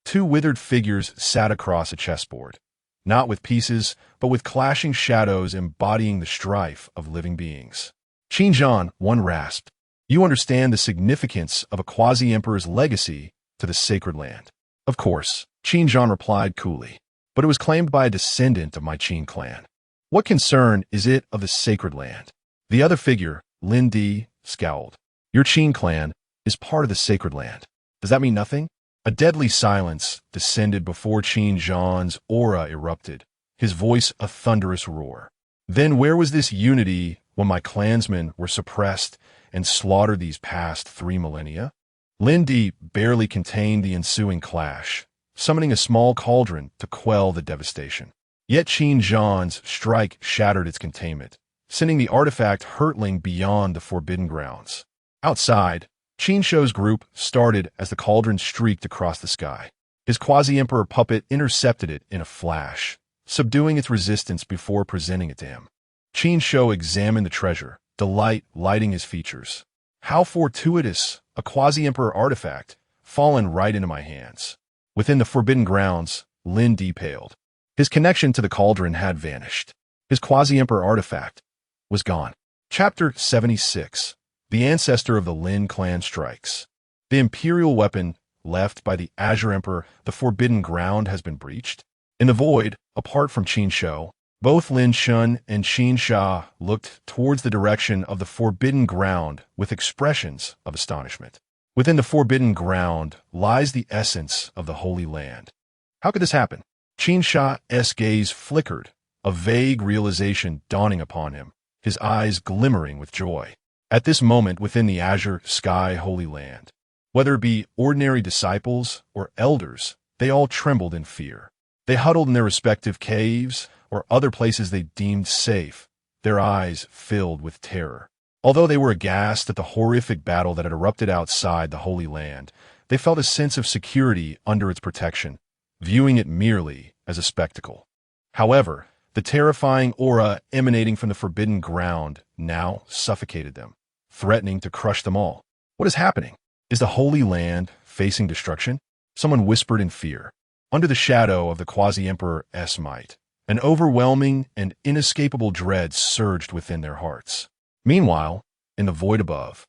2 withered figures sat across a chessboard, not with pieces, but with clashing shadows embodying the strife of living beings. Qingyun, one rasped, "You understand the significance of a quasi-emperor's legacy to the sacred land?" "Of course," Qingyun replied coolly, "but it was claimed by a descendant of my Qin clan. What concern is it of the sacred land?" The other figure, Lin Di, scowled. "Your Qin clan is part of the sacred land. Does that mean nothing?" A deadly silence descended before Qingyun's aura erupted, his voice a thunderous roar. Then where was this unity when my clansmen were suppressed and slaughtered these past 3 millennia? Lin Di barely contained the ensuing clash, summoning a small cauldron to quell the devastation. Yet Qingyun's strike shattered its containment, sending the artifact hurtling beyond the forbidden grounds. Outside, Qin Shou's group started as the cauldron streaked across the sky. His quasi-emperor puppet intercepted it in a flash, subduing its resistance before presenting it to him. Qin Shou examined the treasure, delight lighting his features. How fortuitous, a quasi-emperor artifact, fallen right into my hands. Within the forbidden grounds, Lin depaled. His connection to the cauldron had vanished. His quasi-emperor artifact was gone. Chapter 76. The ancestor of the Lin clan strikes. The imperial weapon left by the Azure Emperor, the forbidden ground, has been breached. In the void, apart from Qin Shou, both Lin Shun and Qin Sha looked towards the direction of the forbidden ground with expressions of astonishment. Within the forbidden ground lies the essence of the Holy Land. How could this happen? Qin Sha's gaze flickered, a vague realization dawning upon him, his eyes glimmering with joy. At this moment within the azure sky Holy Land, whether it be ordinary disciples or elders, they all trembled in fear. They huddled in their respective caves or other places they deemed safe, their eyes filled with terror. Although they were aghast at the horrific battle that had erupted outside the Holy Land, they felt a sense of security under its protection, viewing it merely as a spectacle. However, the terrifying aura emanating from the forbidden ground now suffocated them, threatening to crush them all. What is happening? Is the Holy Land facing destruction? Someone whispered in fear. Under the shadow of the quasi-emperor's might, an overwhelming and inescapable dread surged within their hearts. Meanwhile, in the void above,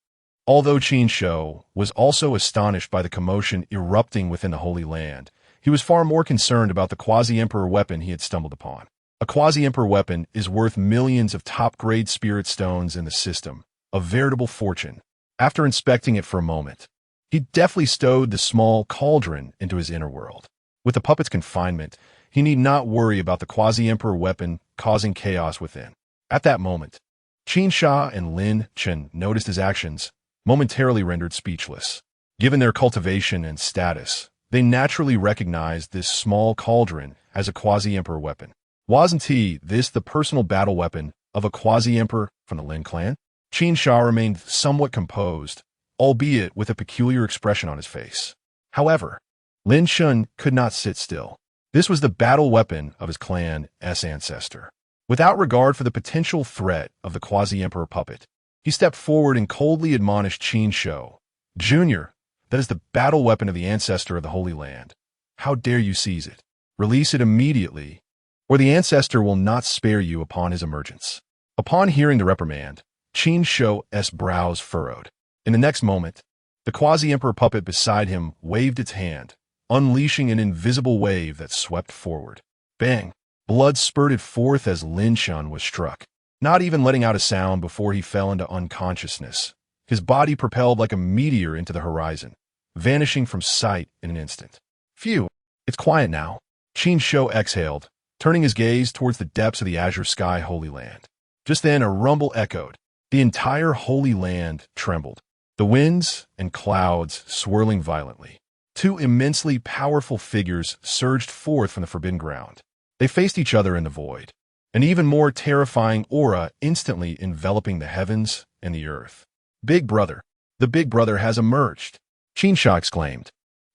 although Qin Shou was also astonished by the commotion erupting within the Holy Land, he was far more concerned about the quasi-emperor weapon he had stumbled upon. A quasi-emperor weapon is worth millions of top-grade spirit stones in the system, a veritable fortune. After inspecting it for a moment, he deftly stowed the small cauldron into his inner world. With the puppet's confinement, he need not worry about the quasi-emperor weapon causing chaos within. At that moment, Qin Sha and Lin Chen noticed his actions, momentarily rendered speechless. Given their cultivation and status, they naturally recognized this small cauldron as a quasi-emperor weapon. Wasn't this the personal battle weapon of a quasi-emperor from the Lin clan? Qin Sha remained somewhat composed, albeit with a peculiar expression on his face. However, Lin Shun could not sit still. This was the battle weapon of his clan's ancestor. Without regard for the potential threat of the quasi-emperor puppet, he stepped forward and coldly admonished Qin Shou. Junior, that is the battle weapon of the ancestor of the Holy Land. How dare you seize it? Release it immediately, or the ancestor will not spare you upon his emergence. Upon hearing the reprimand, Qin Shou's brows furrowed. In the next moment, the quasi-emperor puppet beside him waved its hand, unleashing an invisible wave that swept forward. Bang! Blood spurted forth as Lin Shun was struck, not even letting out a sound before he fell into unconsciousness. His body propelled like a meteor into the horizon, vanishing from sight in an instant. Phew! It's quiet now. Qin Shou exhaled, turning his gaze towards the depths of the azure sky Holy Land. Just then a rumble echoed. The entire Holy Land trembled, the winds and clouds swirling violently. Two immensely powerful figures surged forth from the forbidden ground. They faced each other in the void, an even more terrifying aura instantly enveloping the heavens and the earth. Big Brother, the Big Brother has emerged, Qin Shou exclaimed,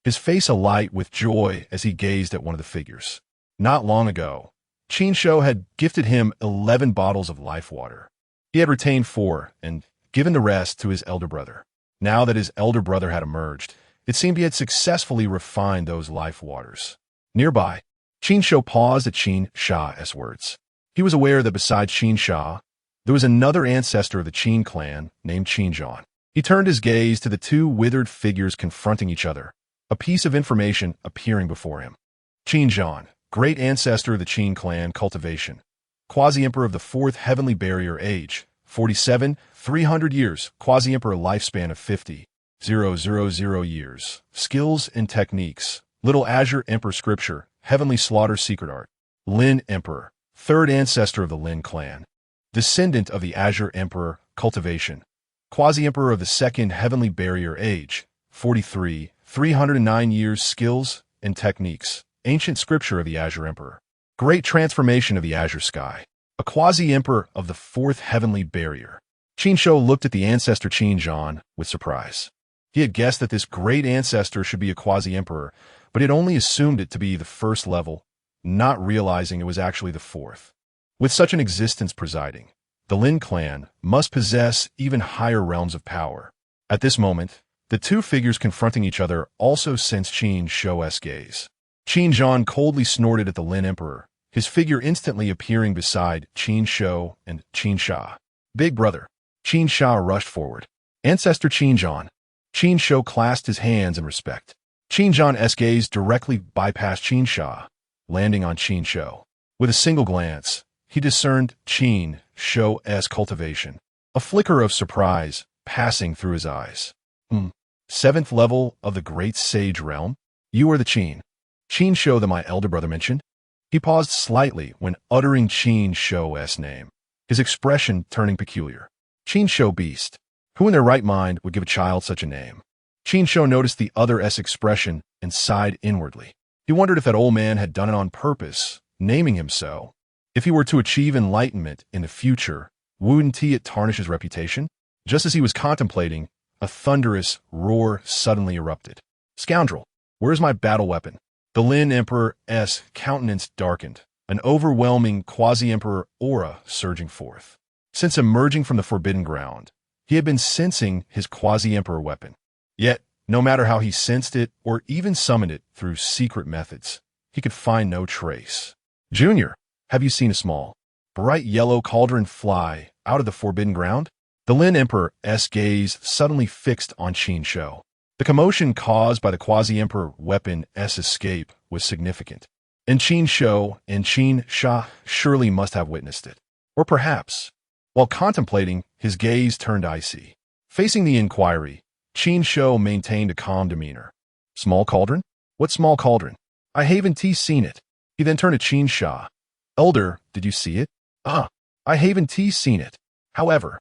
his face alight with joy as he gazed at one of the figures. Not long ago, Qin Shou had gifted him 11 bottles of life water. He had retained 4 and given the rest to his elder brother. Now that his elder brother had emerged, it seemed he had successfully refined those life waters. Nearby, Qin Shou paused at Qin Sha's words. He was aware that besides Qin Sha, there was another ancestor of the Qin clan named Qingyun. He turned his gaze to the two withered figures confronting each other, a piece of information appearing before him. Qingyun, great ancestor of the Qin clan cultivation, quasi-emperor of the 4th heavenly barrier age, 47, 300 years, quasi-emperor lifespan of 50,000 years, skills and techniques, Little Azure Emperor scripture, heavenly slaughter secret art, Lin Emperor, 3rd ancestor of the Lin clan, descendant of the Azure Emperor cultivation, quasi-emperor of the 2nd heavenly barrier age, 43, 309 years, skills and techniques, ancient scripture of the Azure Emperor, great transformation of the azure sky, a quasi-emperor of the fourth heavenly barrier. Qin Shou looked at the ancestor Qingyun with surprise. He had guessed that this great ancestor should be a quasi-emperor, but had only assumed it to be the first level, not realizing it was actually the fourth. With such an existence presiding, the Lin clan must possess even higher realms of power. At this moment, the two figures confronting each other also sensed Qin Shou's gaze. Qingyun coldly snorted at the Lin emperor, his figure instantly appearing beside Qin Shou and Qin Sha. Big brother. Qin Sha rushed forward. Ancestor Qingyun. Qin Shou clasped his hands in respect. Qingyun's gaze directly bypassed Qin Sha, landing on Qin Shou. With a single glance, he discerned Qin Shou's cultivation, a flicker of surprise passing through his eyes. Seventh level of the great sage realm? You are the Qin Shou that my elder brother mentioned? He paused slightly when uttering Qin Shou's name, his expression turning peculiar. Qin Shou beast. Who in their right mind would give a child such a name? Qin Shou noticed the other's expression and sighed inwardly. He wondered if that old man had done it on purpose, naming him so. If he were to achieve enlightenment in the future, wouldn't it tarnish his reputation? Just as he was contemplating, a thunderous roar suddenly erupted. Scoundrel, where is my battle weapon? The Lin Emperor's countenance darkened, an overwhelming quasi-emperor aura surging forth. Since emerging from the forbidden ground, he had been sensing his quasi-emperor weapon. Yet, no matter how he sensed it or even summoned it through secret methods, he could find no trace. Junior, have you seen a small, bright yellow cauldron fly out of the forbidden ground? The Lin Emperor's gaze suddenly fixed on Qin Shou. The commotion caused by the quasi-emperor weapon's escape was significant, and Qin Shou and Qin Sha surely must have witnessed it. Or perhaps, while contemplating, his gaze turned icy. Facing the inquiry, Qin Shou maintained a calm demeanor. Small cauldron? What small cauldron? I haven't seen it. He then turned to Qin Sha. Elder, did you see it? I haven't seen it. However,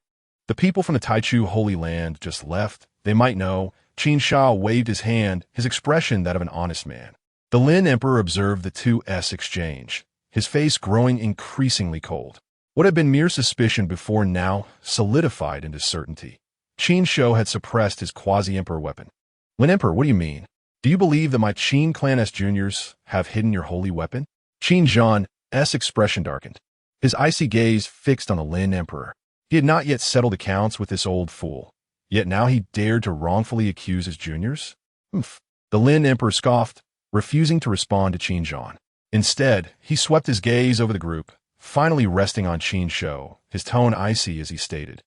the people from the Taichu Holy Land just left. They might know. Qin Sha waved his hand, his expression that of an honest man. The Lin Emperor observed the two's exchange, his face growing increasingly cold. What had been mere suspicion before now solidified into certainty. Qin Shou had suppressed his quasi-emperor weapon. Lin Emperor, what do you mean? Do you believe that my Qin clan's juniors have hidden your holy weapon? Qingyun's expression darkened, his icy gaze fixed on the Lin Emperor. He had not yet settled accounts with this old fool, yet now he dared to wrongfully accuse his juniors? The Lin Emperor scoffed, refusing to respond to Qingyun. Instead, he swept his gaze over the group, finally resting on Qin Shou, his tone icy as he stated.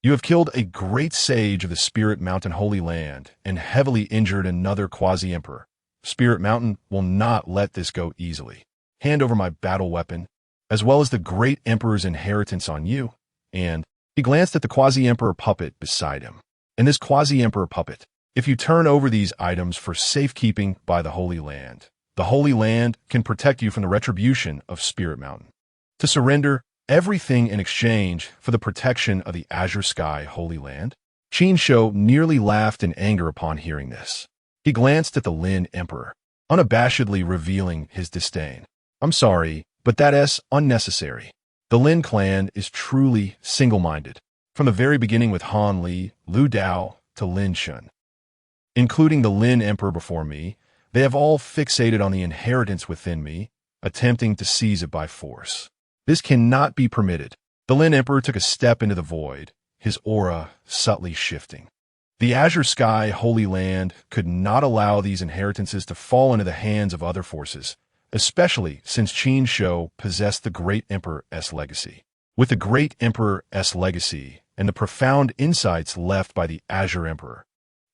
You have killed a great sage of the Spirit Mountain Holy Land and heavily injured another quasi-emperor. Spirit Mountain will not let this go easily. Hand over my battle weapon, as well as the great emperor's inheritance on you. And he glanced at the quasi-emperor puppet beside him. And this quasi-emperor puppet, if you turn over these items for safekeeping by the Holy Land, the Holy Land can protect you from the retribution of Spirit Mountain. To surrender everything in exchange for the protection of the Azure Sky Holy Land? Qin Shou nearly laughed in anger upon hearing this. He glanced at the Lin Emperor, unabashedly revealing his disdain. I'm sorry, but that's unnecessary. The Lin clan is truly single-minded, from the very beginning with Han Li, Lu Dao, to Lin Shun. Including the Lin Emperor before me, they have all fixated on the inheritance within me, attempting to seize it by force. This cannot be permitted. The Lin Emperor took a step into the void, his aura subtly shifting. The Azure Sky Holy Land could not allow these inheritances to fall into the hands of other forces, especially since Qin Shou possessed the Great Emperor's legacy. With the Great Emperor's legacy and the profound insights left by the Azure Emperor,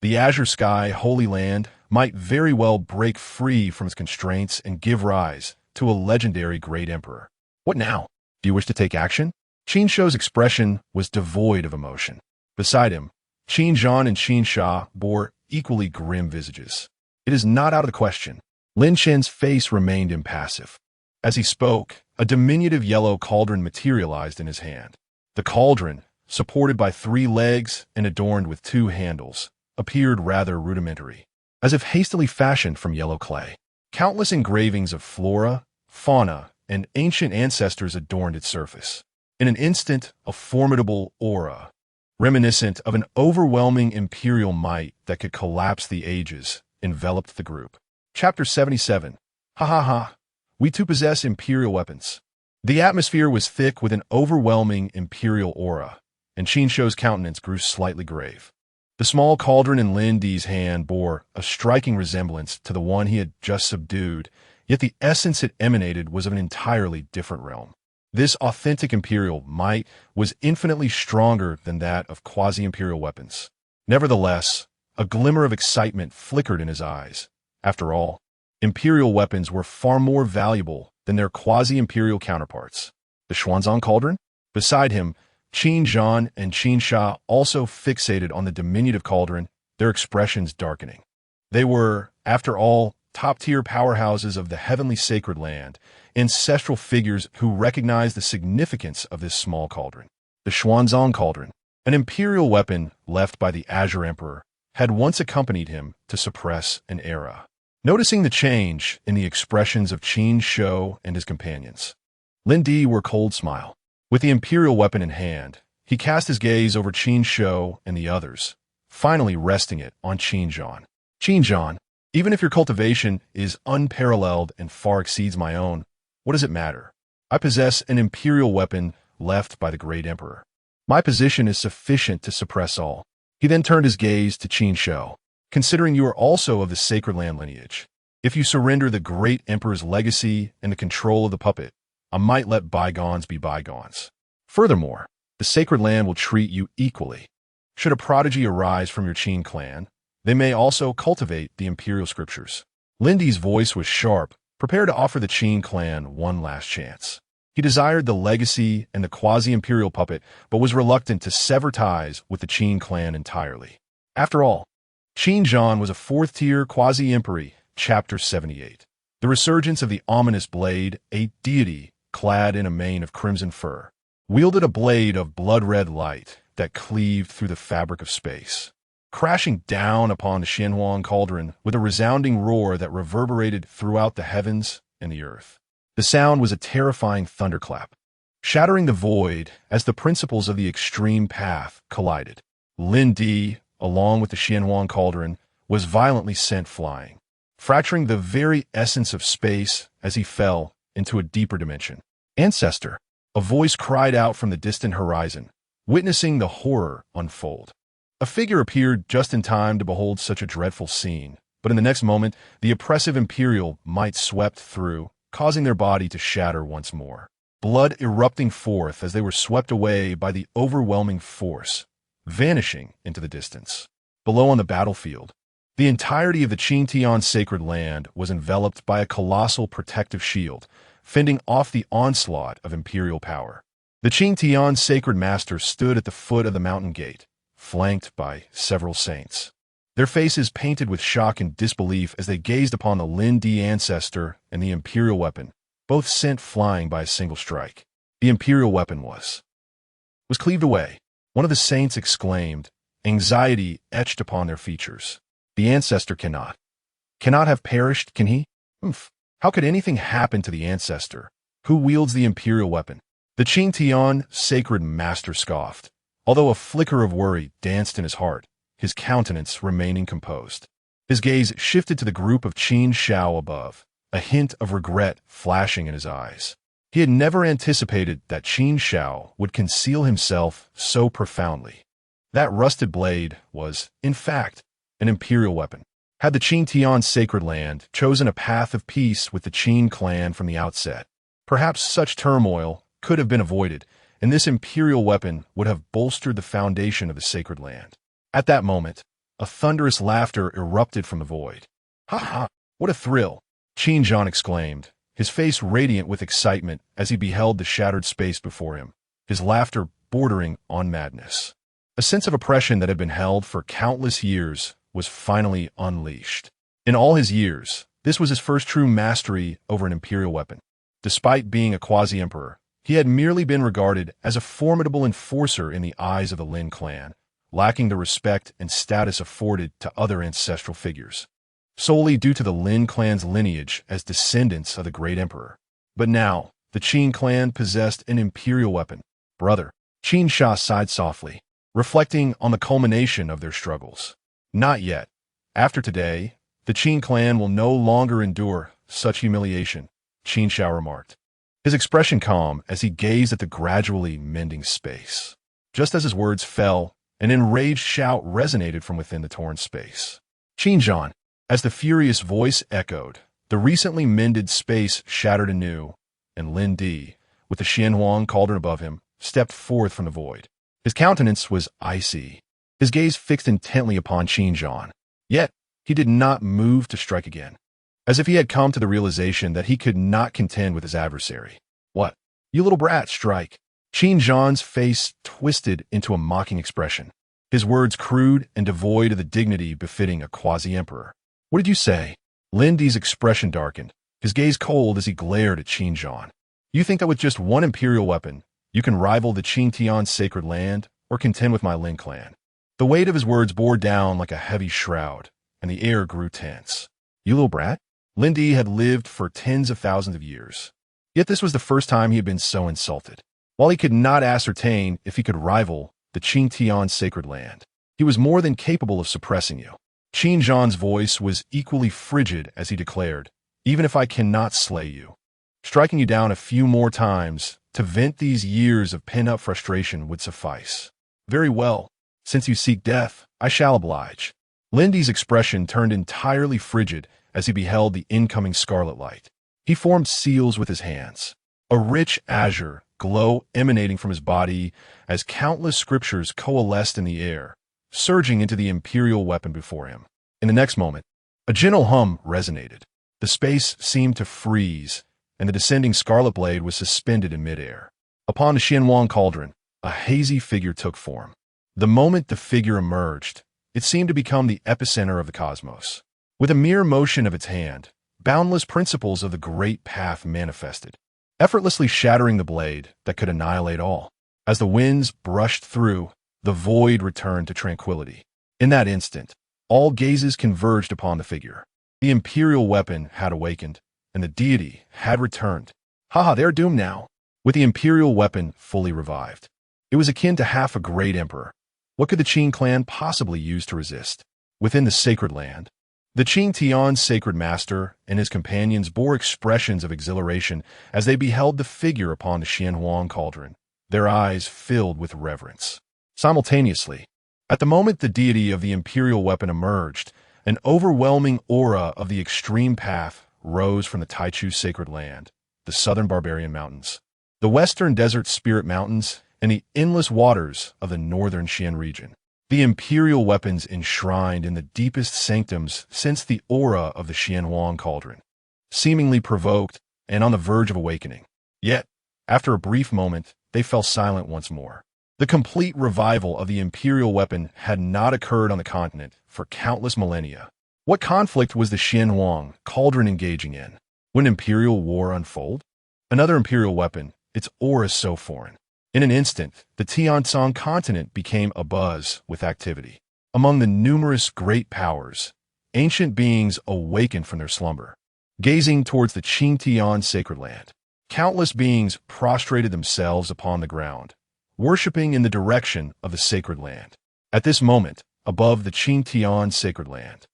the Azure Sky Holy Land might very well break free from its constraints and give rise to a legendary Great Emperor. What now? Do you wish to take action? Qin Shou's expression was devoid of emotion. Beside him, Qingyun and Qin Sha bore equally grim visages. It is not out of the question. Lin Chen's face remained impassive. As he spoke, a diminutive yellow cauldron materialized in his hand. The cauldron, supported by 3 legs and adorned with 2 handles, appeared rather rudimentary, as if hastily fashioned from yellow clay. Countless engravings of flora, fauna, and ancient ancestors adorned its surface. In an instant, a formidable aura, reminiscent of an overwhelming imperial might that could collapse the ages, enveloped the group. Chapter 77. Ha ha ha. We too possess imperial weapons. The atmosphere was thick with an overwhelming imperial aura, and Qin Shou's countenance grew slightly grave. The small cauldron in Lin Di's hand bore a striking resemblance to the one he had just subdued, yet the essence it emanated was of an entirely different realm. This authentic imperial might was infinitely stronger than that of quasi-imperial weapons. Nevertheless, a glimmer of excitement flickered in his eyes. After all, imperial weapons were far more valuable than their quasi-imperial counterparts. The Xuanzang cauldron? Beside him, Qin Zhan and Qin Shou also fixated on the diminutive cauldron, their expressions darkening. They were, after all, top-tier powerhouses of the heavenly sacred land, ancestral figures who recognized the significance of this small cauldron. The Xuanzang cauldron, an imperial weapon left by the Azure Emperor, had once accompanied him to suppress an era. Noticing the change in the expressions of Qin Shou and his companions, Lin Di wore a cold smile. With the imperial weapon in hand, he cast his gaze over Qin Shou and the others, finally resting it on Qin Zhan. Qin Zhan, even if your cultivation is unparalleled and far exceeds my own, what does it matter? I possess an imperial weapon left by the great emperor. My position is sufficient to suppress all. He then turned his gaze to Qin Shou. Considering you are also of the sacred land lineage, if you surrender the great emperor's legacy and the control of the puppet, I might let bygones be bygones. Furthermore, the sacred land will treat you equally. Should a prodigy arise from your Qin clan, they may also cultivate the imperial scriptures. Lin Di's voice was sharp, prepared to offer the Qin clan one last chance. He desired the legacy and the quasi-imperial puppet, but was reluctant to sever ties with the Qin clan entirely. After all, Qin Zhan was a fourth-tier quasi-emperor, Chapter 78. The resurgence of the ominous blade, a deity clad in a mane of crimson fur, wielded a blade of blood-red light that cleaved through the fabric of space, crashing down upon the Xianhuang cauldron with a resounding roar that reverberated throughout the heavens and the earth. The sound was a terrifying thunderclap, shattering the void as the principles of the extreme path collided. Lin Di, along with the Xianhuang cauldron, was violently sent flying, fracturing the very essence of space as he fell into a deeper dimension. Ancestor, a voice cried out from the distant horizon, witnessing the horror unfold. A figure appeared just in time to behold such a dreadful scene, but in the next moment, the oppressive imperial might swept through, causing their body to shatter once more. Blood erupting forth as they were swept away by the overwhelming force, vanishing into the distance. Below on the battlefield, the entirety of the Qin Tian sacred land was enveloped by a colossal protective shield, fending off the onslaught of imperial power. The Qin Tian sacred master stood at the foot of the mountain gate, flanked by several saints, their faces painted with shock and disbelief as they gazed upon the Lin Di ancestor and the imperial weapon, both sent flying by a single strike. The imperial weapon was cleaved away. One of the saints exclaimed, anxiety etched upon their features. The ancestor cannot have perished, can he? How could anything happen to the ancestor, who wields the imperial weapon? The Qin Tian sacred master scoffed, although a flicker of worry danced in his heart, his countenance remaining composed. His gaze shifted to the group of Qin Shou above, a hint of regret flashing in his eyes. He had never anticipated that Qin Shou would conceal himself so profoundly. That rusted blade was, in fact, an imperial weapon. Had the Qin Tian sacred land chosen a path of peace with the Qin clan from the outset, perhaps such turmoil could have been avoided, and this imperial weapon would have bolstered the foundation of the sacred land. At that moment, a thunderous laughter erupted from the void. Ha ha! What a thrill! Qin Zhan exclaimed, his face radiant with excitement as he beheld the shattered space before him, his laughter bordering on madness. A sense of oppression that had been held for countless years was finally unleashed. In all his years, this was his first true mastery over an imperial weapon. Despite being a quasi-emperor, he had merely been regarded as a formidable enforcer in the eyes of the Lin clan, lacking the respect and status afforded to other ancestral figures, solely due to the Lin clan's lineage as descendants of the great emperor. But now, the Qin clan possessed an imperial weapon. Brother, Qin Shou sighed softly, reflecting on the culmination of their struggles. Not yet. After today, the Qin clan will no longer endure such humiliation, Qin Shou remarked, his expression calm as he gazed at the gradually mending space. Just as his words fell, an enraged shout resonated from within the torn space. Qingyun, as the furious voice echoed, the recently mended space shattered anew, and Lin Di, with the Xianhuang cauldron above him, stepped forth from the void. His countenance was icy, his gaze fixed intently upon Qingyun. Yet, he did not move to strike again, as if he had come to the realization that he could not contend with his adversary. What? You little brat, strike. Qingyun's face twisted into a mocking expression, his words crude and devoid of the dignity befitting a quasi-emperor. What did you say? Lin Di's expression darkened, his gaze cold as he glared at Qingyun. You think that with just one imperial weapon, you can rival the Qin Tian sacred land or contend with my Lin clan? The weight of his words bore down like a heavy shroud, and the air grew tense. You little brat? Lin Di had lived for tens of thousands of years. Yet this was the first time he had been so insulted. While he could not ascertain if he could rival the Qin Tian sacred land, he was more than capable of suppressing you. Qingyun's voice was equally frigid as he declared, even if I cannot slay you, striking you down a few more times to vent these years of pent-up frustration would suffice. Very well. Since you seek death, I shall oblige. Lin Di's expression turned entirely frigid as he beheld the incoming scarlet light. He formed seals with his hands, a rich azure glow emanating from his body as countless scriptures coalesced in the air, surging into the imperial weapon before him. In the next moment, a gentle hum resonated. The space seemed to freeze, and the descending scarlet blade was suspended in midair. Upon the Xianhuang cauldron, a hazy figure took form. The moment the figure emerged, it seemed to become the epicenter of the cosmos. With a mere motion of its hand, boundless principles of the great path manifested, effortlessly shattering the blade that could annihilate all. As the winds brushed through, the void returned to tranquility. In that instant, all gazes converged upon the figure. The imperial weapon had awakened, and the deity had returned. Haha, they're doomed now. With the imperial weapon fully revived, it was akin to half a great emperor. What could the Qin clan possibly use to resist? Within the sacred land, the Qin Tian sacred master and his companions bore expressions of exhilaration as they beheld the figure upon the Xianhuang cauldron, their eyes filled with reverence. Simultaneously, at the moment the deity of the imperial weapon emerged, an overwhelming aura of the extreme path rose from the Taichu sacred land, the southern barbarian mountains, the western desert spirit mountains, and the endless waters of the northern Xian region. The imperial weapons enshrined in the deepest sanctums sensed the aura of the Xianhuang cauldron, seemingly provoked and on the verge of awakening. Yet, after a brief moment, they fell silent once more. The complete revival of the imperial weapon had not occurred on the continent for countless millennia. What conflict was the Xianhuang cauldron engaging in? Would imperial war unfold? Another imperial weapon, its aura so foreign. In an instant, the Tian Continent became abuzz with activity. Among the numerous great powers, ancient beings awakened from their slumber, gazing towards the Qin Tian sacred land. Countless beings prostrated themselves upon the ground, worshipping in the direction of the sacred land. At this moment, above the Qin Tian sacred land,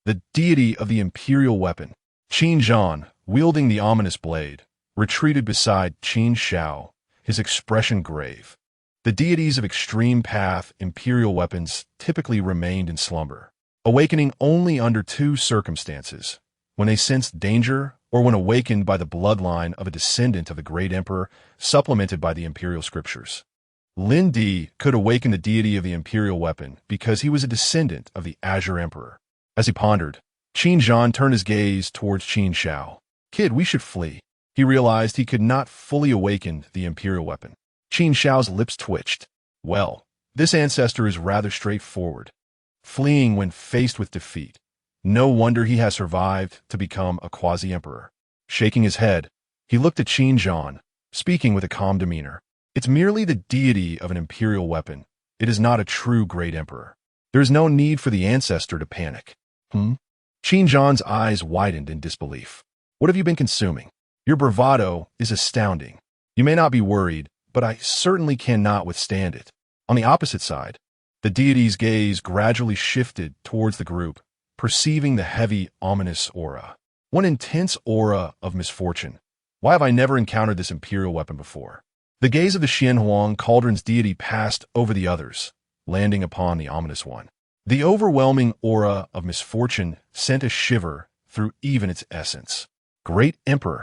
the deity of the imperial weapon, Qingyun, wielding the ominous blade, retreated beside Qin Shou, his expression grave. The deities of extreme path imperial weapons typically remained in slumber, awakening only under two circumstances: when they sensed danger or when awakened by the bloodline of a descendant of the great emperor, supplemented by the imperial scriptures. Lin Di could awaken the deity of the imperial weapon because he was a descendant of the Azure Emperor. As he pondered, Qingyun turned his gaze towards Qin Shou. Kid, we should flee. He realized he could not fully awaken the imperial weapon. Qin Shou's lips twitched. Well, this ancestor is rather straightforward, fleeing when faced with defeat. No wonder he has survived to become a quasi-emperor. Shaking his head, he looked at Qingyun, speaking with a calm demeanor. It's merely the deity of an imperial weapon. It is not a true great emperor. There is no need for the ancestor to panic. Qingyun's eyes widened in disbelief. What have you been consuming? Your bravado is astounding. You may not be worried, but I certainly cannot withstand it. On the opposite side, the deity's gaze gradually shifted towards the group, perceiving the heavy, ominous aura. One intense aura of misfortune. Why have I never encountered this imperial weapon before? The gaze of the Xianhuang cauldron's deity passed over the others, landing upon the ominous one. The overwhelming aura of misfortune sent a shiver through even its essence. Great Emperor,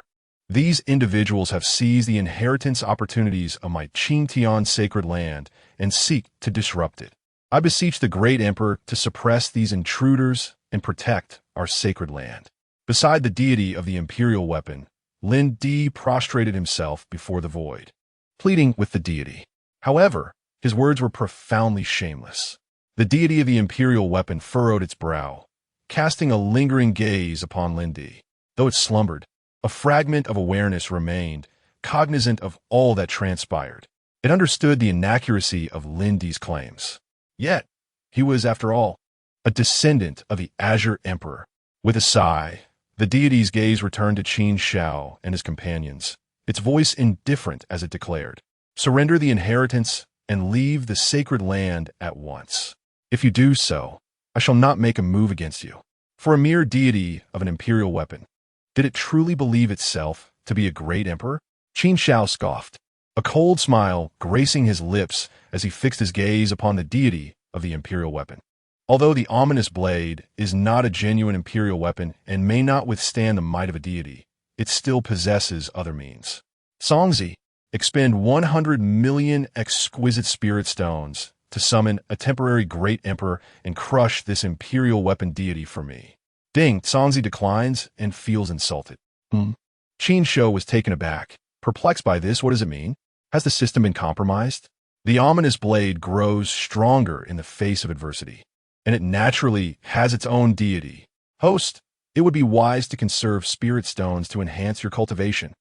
these individuals have seized the inheritance opportunities of my Cang Tian sacred land and seek to disrupt it. I beseech the Great Emperor to suppress these intruders and protect our sacred land. Beside the deity of the imperial weapon, Lin Di prostrated himself before the void, pleading with the deity. However, his words were profoundly shameless. The deity of the imperial weapon furrowed its brow, casting a lingering gaze upon Lin Di. Though it slumbered, a fragment of awareness remained, cognizant of all that transpired. It understood the inaccuracy of Lin Di's claims. Yet, he was, after all, a descendant of the Azure Emperor. With a sigh, the deity's gaze returned to Qin Shou and his companions, its voice indifferent as it declared, "Surrender the inheritance and leave the sacred land at once. If you do so, I shall not make a move against you." For a mere deity of an imperial weapon, did it truly believe itself to be a great emperor? Qin Shou scoffed, a cold smile gracing his lips as he fixed his gaze upon the deity of the imperial weapon. Although the ominous blade is not a genuine imperial weapon and may not withstand the might of a deity, it still possesses other means. Songzi, expend 100 million exquisite spirit stones to summon a temporary great emperor and crush this imperial weapon deity for me. Ding, Songzi declines and feels insulted. Qin Shou was taken aback, perplexed by this. What does it mean? Has the system been compromised? The ominous blade grows stronger in the face of adversity, and it naturally has its own deity. Host, it would be wise to conserve spirit stones to enhance your cultivation.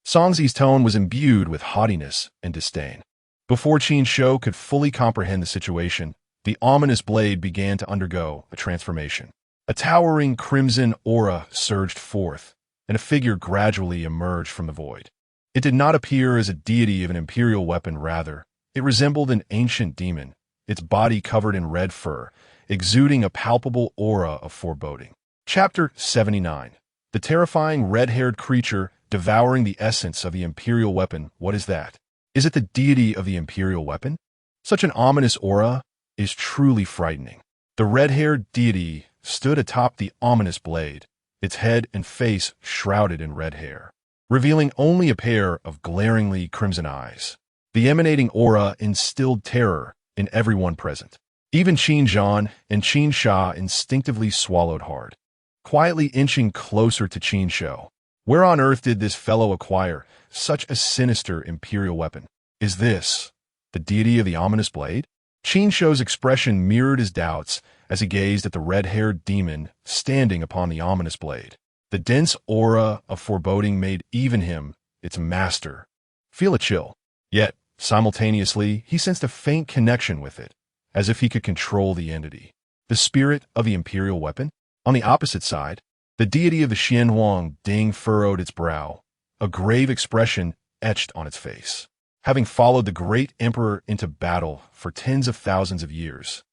Songzi's tone was imbued with haughtiness and disdain. Before Qin Shou could fully comprehend the situation, the ominous blade began to undergo a transformation. A towering crimson aura surged forth, and a figure gradually emerged from the void. It did not appear as a deity of an imperial weapon, rather, it resembled an ancient demon, its body covered in red fur, exuding a palpable aura of foreboding. Chapter 79. The terrifying red-haired creature devouring the essence of the imperial weapon. What is that? Is it the deity of the imperial weapon? Such an ominous aura is truly frightening. The red-haired deity stood atop the ominous blade, its head and face shrouded in red hair, revealing only a pair of glaringly crimson eyes. The emanating aura instilled terror in everyone present. Even Qin Zhan and Qin Sha instinctively swallowed hard, quietly inching closer to Qin Shou. Where on earth did this fellow acquire such a sinister imperial weapon? Is this the deity of the ominous blade? Qin Shou's expression mirrored his doubts as he gazed at the red-haired demon standing upon the ominous blade. The dense aura of foreboding made even him, its master, feel a chill. Yet, simultaneously, he sensed a faint connection with it, as if he could control the entity. The spirit of the imperial weapon? On the opposite side, the deity of the Xianhuang Ding furrowed its brow, a grave expression etched on its face. Having followed the great emperor into battle for tens of thousands of years,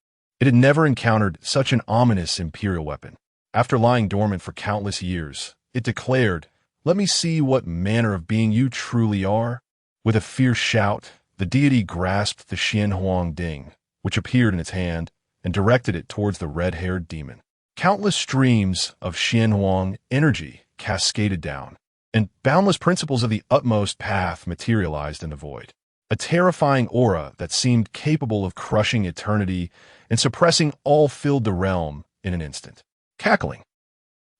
it had never encountered such an ominous imperial weapon. After lying dormant for countless years, it declared, "Let me see what manner of being you truly are." With a fierce shout, the deity grasped the Xianhuang Ding, which appeared in its hand, and directed it towards the red-haired demon. Countless streams of Xianhuang energy cascaded down, and boundless principles of the utmost path materialized in the void. A terrifying aura that seemed capable of crushing eternity and suppressing all filled the realm in an instant. Cackling.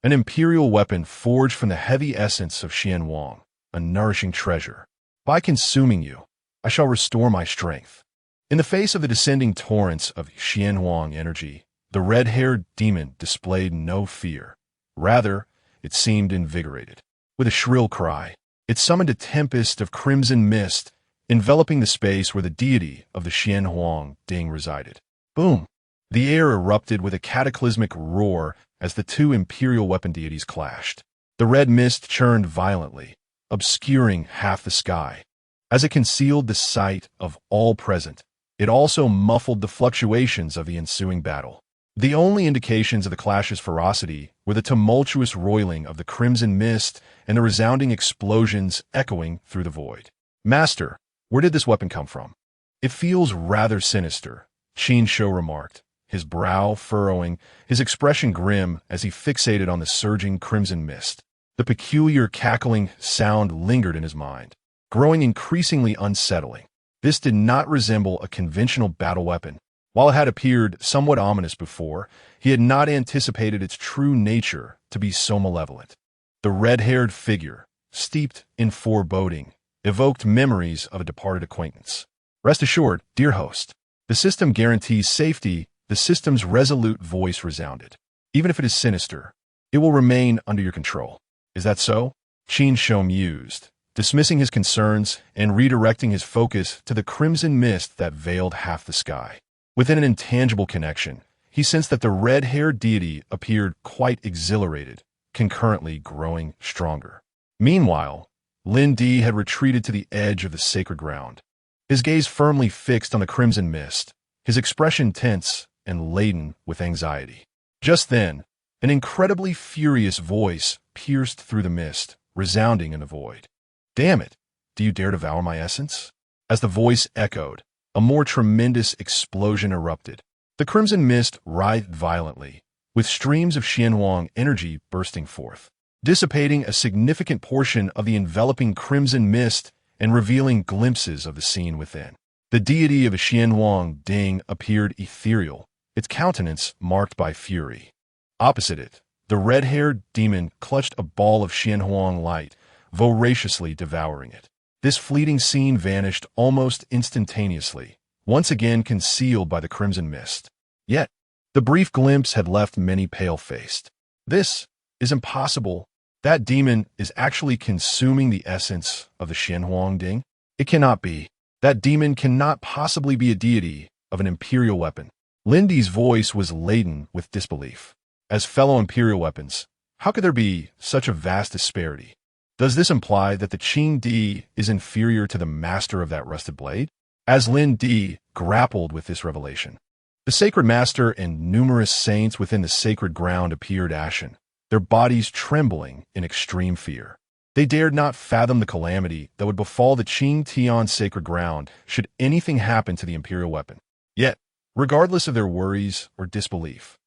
An imperial weapon forged from the heavy essence of Xianhuang, a nourishing treasure. By consuming you, I shall restore my strength. In the face of the descending torrents of Xianhuang energy, the red-haired demon displayed no fear. Rather, it seemed invigorated. With a shrill cry, it summoned a tempest of crimson mist, enveloping the space where the deity of the Xianhuang Ding resided. Boom! The air erupted with a cataclysmic roar as the two imperial weapon deities clashed. The red mist churned violently, obscuring half the sky. As it concealed the sight of all present, it also muffled the fluctuations of the ensuing battle. The only indications of the clash's ferocity were the tumultuous roiling of the crimson mist and the resounding explosions echoing through the void. "Master, where did this weapon come from?" "It feels rather sinister," Qin Shou remarked, his brow furrowing, his expression grim as he fixated on the surging crimson mist. The peculiar cackling sound lingered in his mind, growing increasingly unsettling. This did not resemble a conventional battle weapon. While it had appeared somewhat ominous before, he had not anticipated its true nature to be so malevolent. The red-haired figure, steeped in foreboding, evoked memories of a departed acquaintance. "Rest assured, dear host, the system guarantees safety." The system's resolute voice resounded. "Even if it is sinister, it will remain under your control." "Is that so?" Qin Shou mused, dismissing his concerns and redirecting his focus to the crimson mist that veiled half the sky. Within an intangible connection, he sensed that the red-haired deity appeared quite exhilarated, concurrently growing stronger. Meanwhile, Lin Di had retreated to the edge of the sacred ground, his gaze firmly fixed on the crimson mist, his expression tense and laden with anxiety. Just then, an incredibly furious voice pierced through the mist, resounding in the void. "Damn it! Do you dare devour my essence?" As the voice echoed, a more tremendous explosion erupted. The crimson mist writhed violently, with streams of Xianhuang energy bursting forth, dissipating a significant portion of the enveloping crimson mist and revealing glimpses of the scene within. The deity of a Xianhuang Ding appeared ethereal, its countenance marked by fury. Opposite it, the red-haired demon clutched a ball of Xianhuang light, voraciously devouring it. This fleeting scene vanished almost instantaneously, once again concealed by the crimson mist. Yet, the brief glimpse had left many pale-faced. "This is impossible. That demon is actually consuming the essence of the Xianhuang Ding? It cannot be. That demon cannot possibly be a deity of an imperial weapon." Lin Di's voice was laden with disbelief. As fellow imperial weapons, how could there be such a vast disparity? Does this imply that the Qing Di is inferior to the master of that rusted blade? As Lin Di grappled with this revelation, the sacred master and numerous saints within the sacred ground appeared ashen, their bodies trembling in extreme fear. They dared not fathom the calamity that would befall the Qing Tian sacred ground should anything happen to the imperial weapon. Yet, regardless of their worries or disbelief,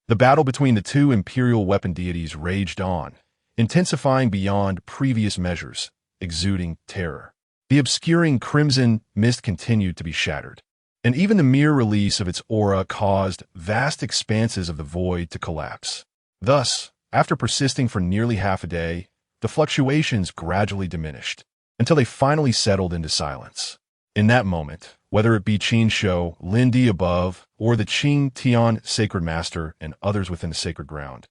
the battle between the two imperial weapon deities raged on, intensifying beyond previous measures, exuding terror. The obscuring crimson mist continued to be shattered, and even the mere release of its aura caused vast expanses of the void to collapse. Thus, after persisting for nearly half a day, the fluctuations gradually diminished, until they finally settled into silence. In that moment, whether it be Qin Shou, Lin Di above, or the Qing Tian sacred master and others within the sacred ground,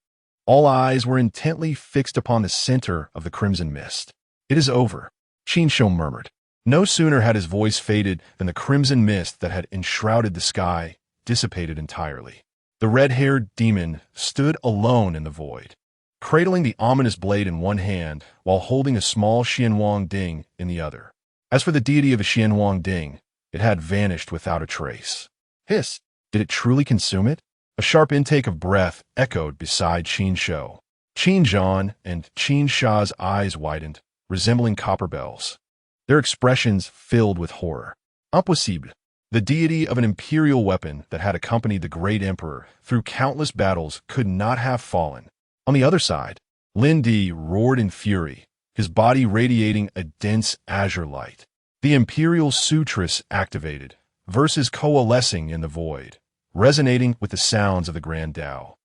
all eyes were intently fixed upon the center of the crimson mist. "It is over," Qin Shou murmured. No sooner had his voice faded than the crimson mist that had enshrouded the sky dissipated entirely. The red-haired demon stood alone in the void, cradling the ominous blade in one hand while holding a small Xianhuang Ding in the other. As for the deity of a Xianhuang Ding, it had vanished without a trace. Hiss! Did it truly consume it? A sharp intake of breath echoed beside Qin Shou. Qin Zhan and Qin Sha's eyes widened, resembling copper bells, their expressions filled with horror. Impossible! The deity of an imperial weapon that had accompanied the great emperor through countless battles could not have fallen. On the other side, Lin Di roared in fury, his body radiating a dense azure light. The imperial sutras activated, verses coalescing in the void, resonating with the sounds of the Grand Tao,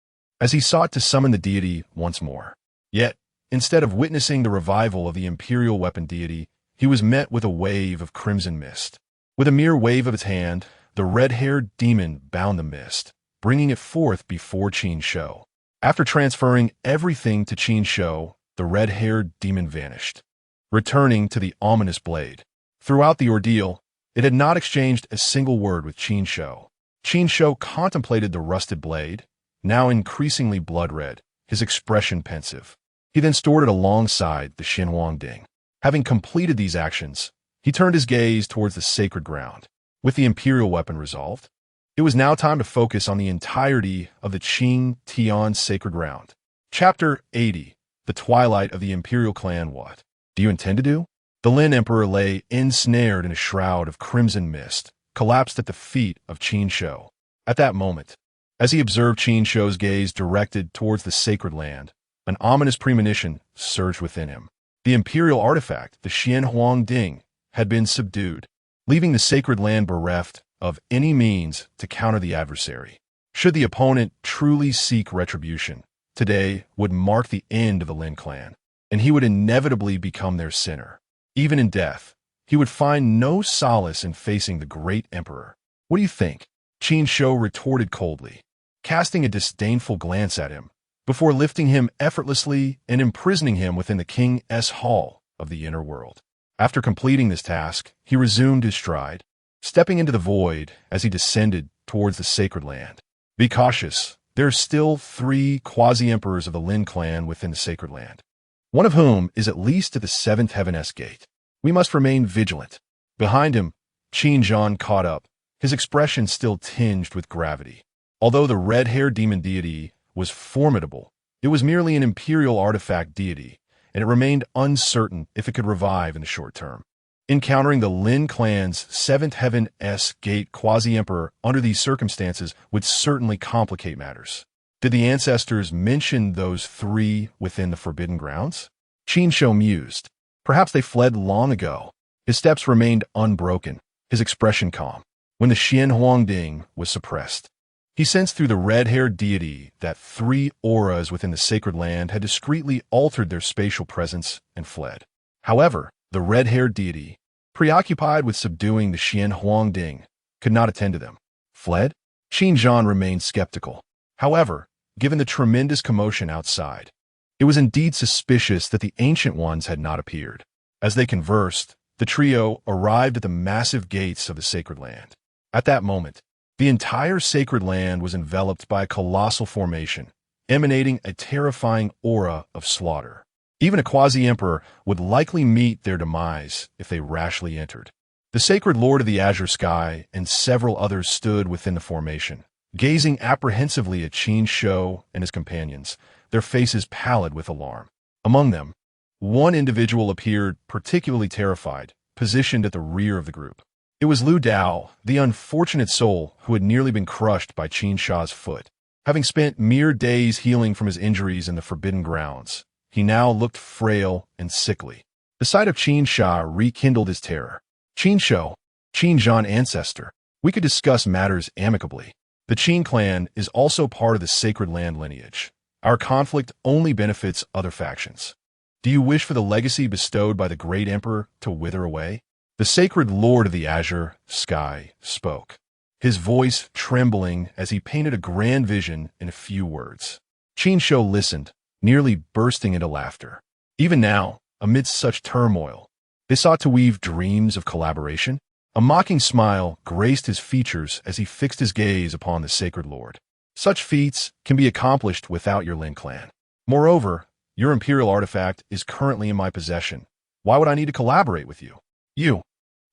as he sought to summon the deity once more. Yet, instead of witnessing the revival of the imperial weapon deity, he was met with a wave of crimson mist. With a mere wave of its hand, the red-haired demon bound the mist, bringing it forth before Qin Shou. After transferring everything to Qin Shou, the red-haired demon vanished, returning to the ominous blade. Throughout the ordeal, it had not exchanged a single word with Qin Shou. Qin Shou contemplated the rusted blade, now increasingly blood-red, his expression pensive. He then stored it alongside the Xianhuang Ding. Having completed these actions, he turned his gaze towards the sacred ground. With the imperial weapon resolved, it was now time to focus on the entirety of the Qin Tian sacred ground. Chapter 80. The Twilight of the Imperial Clan. What do you intend to do? The Lin Emperor lay ensnared in a shroud of crimson mist, collapsed at the feet of Qin Shou. At that moment, as he observed Qin Shou's gaze directed towards the sacred land, an ominous premonition surged within him. The imperial artifact, the Xianhuang Ding, had been subdued, leaving the sacred land bereft of any means to counter the adversary. Should the opponent truly seek retribution, today would mark the end of the Lin clan, and he would inevitably become their sinner. Even in death, he would find no solace in facing the great emperor. What do you think? Qin Shou retorted coldly, casting a disdainful glance at him, before lifting him effortlessly and imprisoning him within the King's Hall of the inner world. After completing this task, he resumed his stride, stepping into the void as he descended towards the sacred land. Be cautious. There are still 3 quasi-emperors of the Lin clan within the sacred land, one of whom is at least at the 7th Heaven's gate. We must remain vigilant. Behind him, Qin Zhan caught up, his expression still tinged with gravity. Although the red-haired demon deity was formidable, it was merely an imperial artifact deity, and it remained uncertain if it could revive in the short term. Encountering the Lin clan's 7th Heaven's gate quasi-emperor under these circumstances would certainly complicate matters. Did the ancestors mention those 3 within the forbidden grounds? Qin Shou mused. Perhaps they fled long ago. His steps remained unbroken, his expression calm. When the Xianhuang Ding was suppressed, he sensed through the red-haired deity that 3 auras within the sacred land had discreetly altered their spatial presence and fled. However, the red-haired deity, preoccupied with subduing the Xianhuang Ding, could not attend to them. Fled? Qin Zhan remained skeptical. However, given the tremendous commotion outside, it was indeed suspicious that the Ancient Ones had not appeared. As they conversed, the trio arrived at the massive gates of the sacred land. At that moment, the entire sacred land was enveloped by a colossal formation, emanating a terrifying aura of slaughter. Even a quasi-emperor would likely meet their demise if they rashly entered. The sacred lord of the azure sky and several others stood within the formation, gazing apprehensively at Qin Shou and his companions, their faces pallid with alarm. Among them, one individual appeared particularly terrified, positioned at the rear of the group. It was Lu Dao, the unfortunate soul who had nearly been crushed by Qin Shou's foot. Having spent mere days healing from his injuries in the forbidden grounds, he now looked frail and sickly. The sight of Qin Shou rekindled his terror. Qin Shou, Qin Zhan ancestor, we could discuss matters amicably. The Qin clan is also part of the sacred land lineage. Our conflict only benefits other factions. Do you wish for the legacy bestowed by the great emperor to wither away? The sacred lord of the azure sky spoke, his voice trembling as he painted a grand vision in a few words. Qin Shou listened, nearly bursting into laughter. Even now, amidst such turmoil, they sought to weave dreams of collaboration. A mocking smile graced his features as he fixed his gaze upon the sacred lord. Such feats can be accomplished without your Lin clan. Moreover, your imperial artifact is currently in my possession. Why would I need to collaborate with you?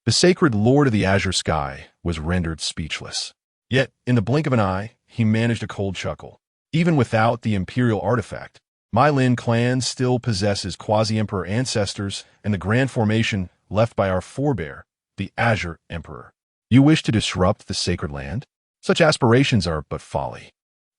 The sacred lord of the azure sky was rendered speechless. Yet, in the blink of an eye, he managed a cold chuckle. Even without the imperial artifact, my Lin clan still possesses quasi-emperor ancestors and the grand formation left by our forebear, the Azure Emperor. You wish to disrupt the sacred land? Such aspirations are but folly.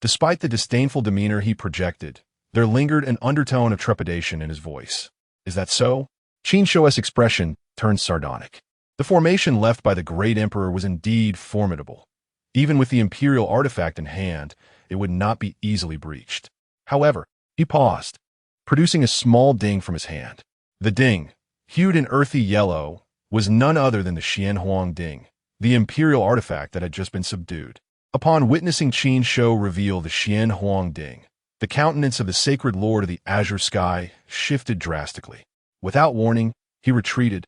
Despite the disdainful demeanor he projected, there lingered an undertone of trepidation in his voice. Is that so? Qin Shou's expression turned sardonic. The formation left by the great emperor was indeed formidable. Even with the imperial artifact in hand, it would not be easily breached. However, he paused, producing a small ding from his hand. The ding, hued in earthy yellow, was none other than the Xianhuang Ding, the imperial artifact that had just been subdued. Upon witnessing Qin Shou reveal the Xianhuang Ding, the countenance of the sacred lord of the azure sky shifted drastically. Without warning, he retreated,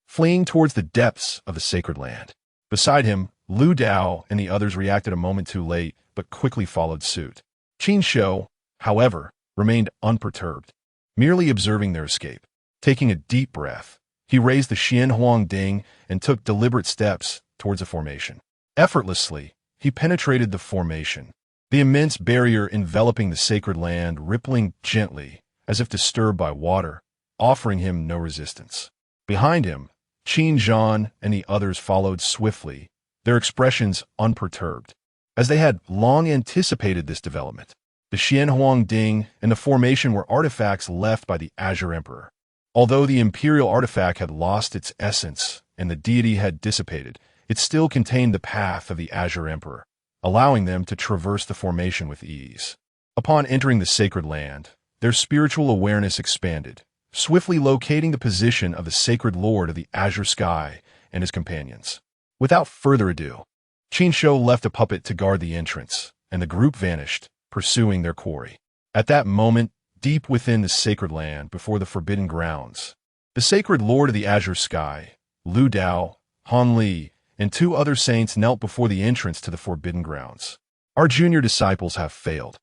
fleeing towards the depths of the sacred land. Beside him, Lu Dao and the others reacted a moment too late, but quickly followed suit. Qin Shou, however, remained unperturbed, merely observing their escape. Taking a deep breath, he raised the Xian Huang Ding and took deliberate steps towards the formation. Effortlessly, he penetrated the formation, the immense barrier enveloping the sacred land rippling gently as if disturbed by water, offering him no resistance. Behind him, Qin Zhan and the others followed swiftly, their expressions unperturbed, as they had long anticipated this development. The Xian Huang Ding and the formation were artifacts left by the Azure Emperor. Although the imperial artifact had lost its essence and the deity had dissipated, it still contained the path of the Azure Emperor, allowing them to traverse the formation with ease. Upon entering the sacred land, their spiritual awareness expanded, swiftly locating the position of the sacred lord of the Azure Sky and his companions. Without further ado, Qin Shou left a puppet to guard the entrance, and the group vanished, pursuing their quarry. At that moment, deep within the sacred land before the forbidden grounds, the sacred lord of the Azure Sky, Lu Dao, Han Li, and 2 other saints knelt before the entrance to the forbidden grounds. Our junior disciples have failed,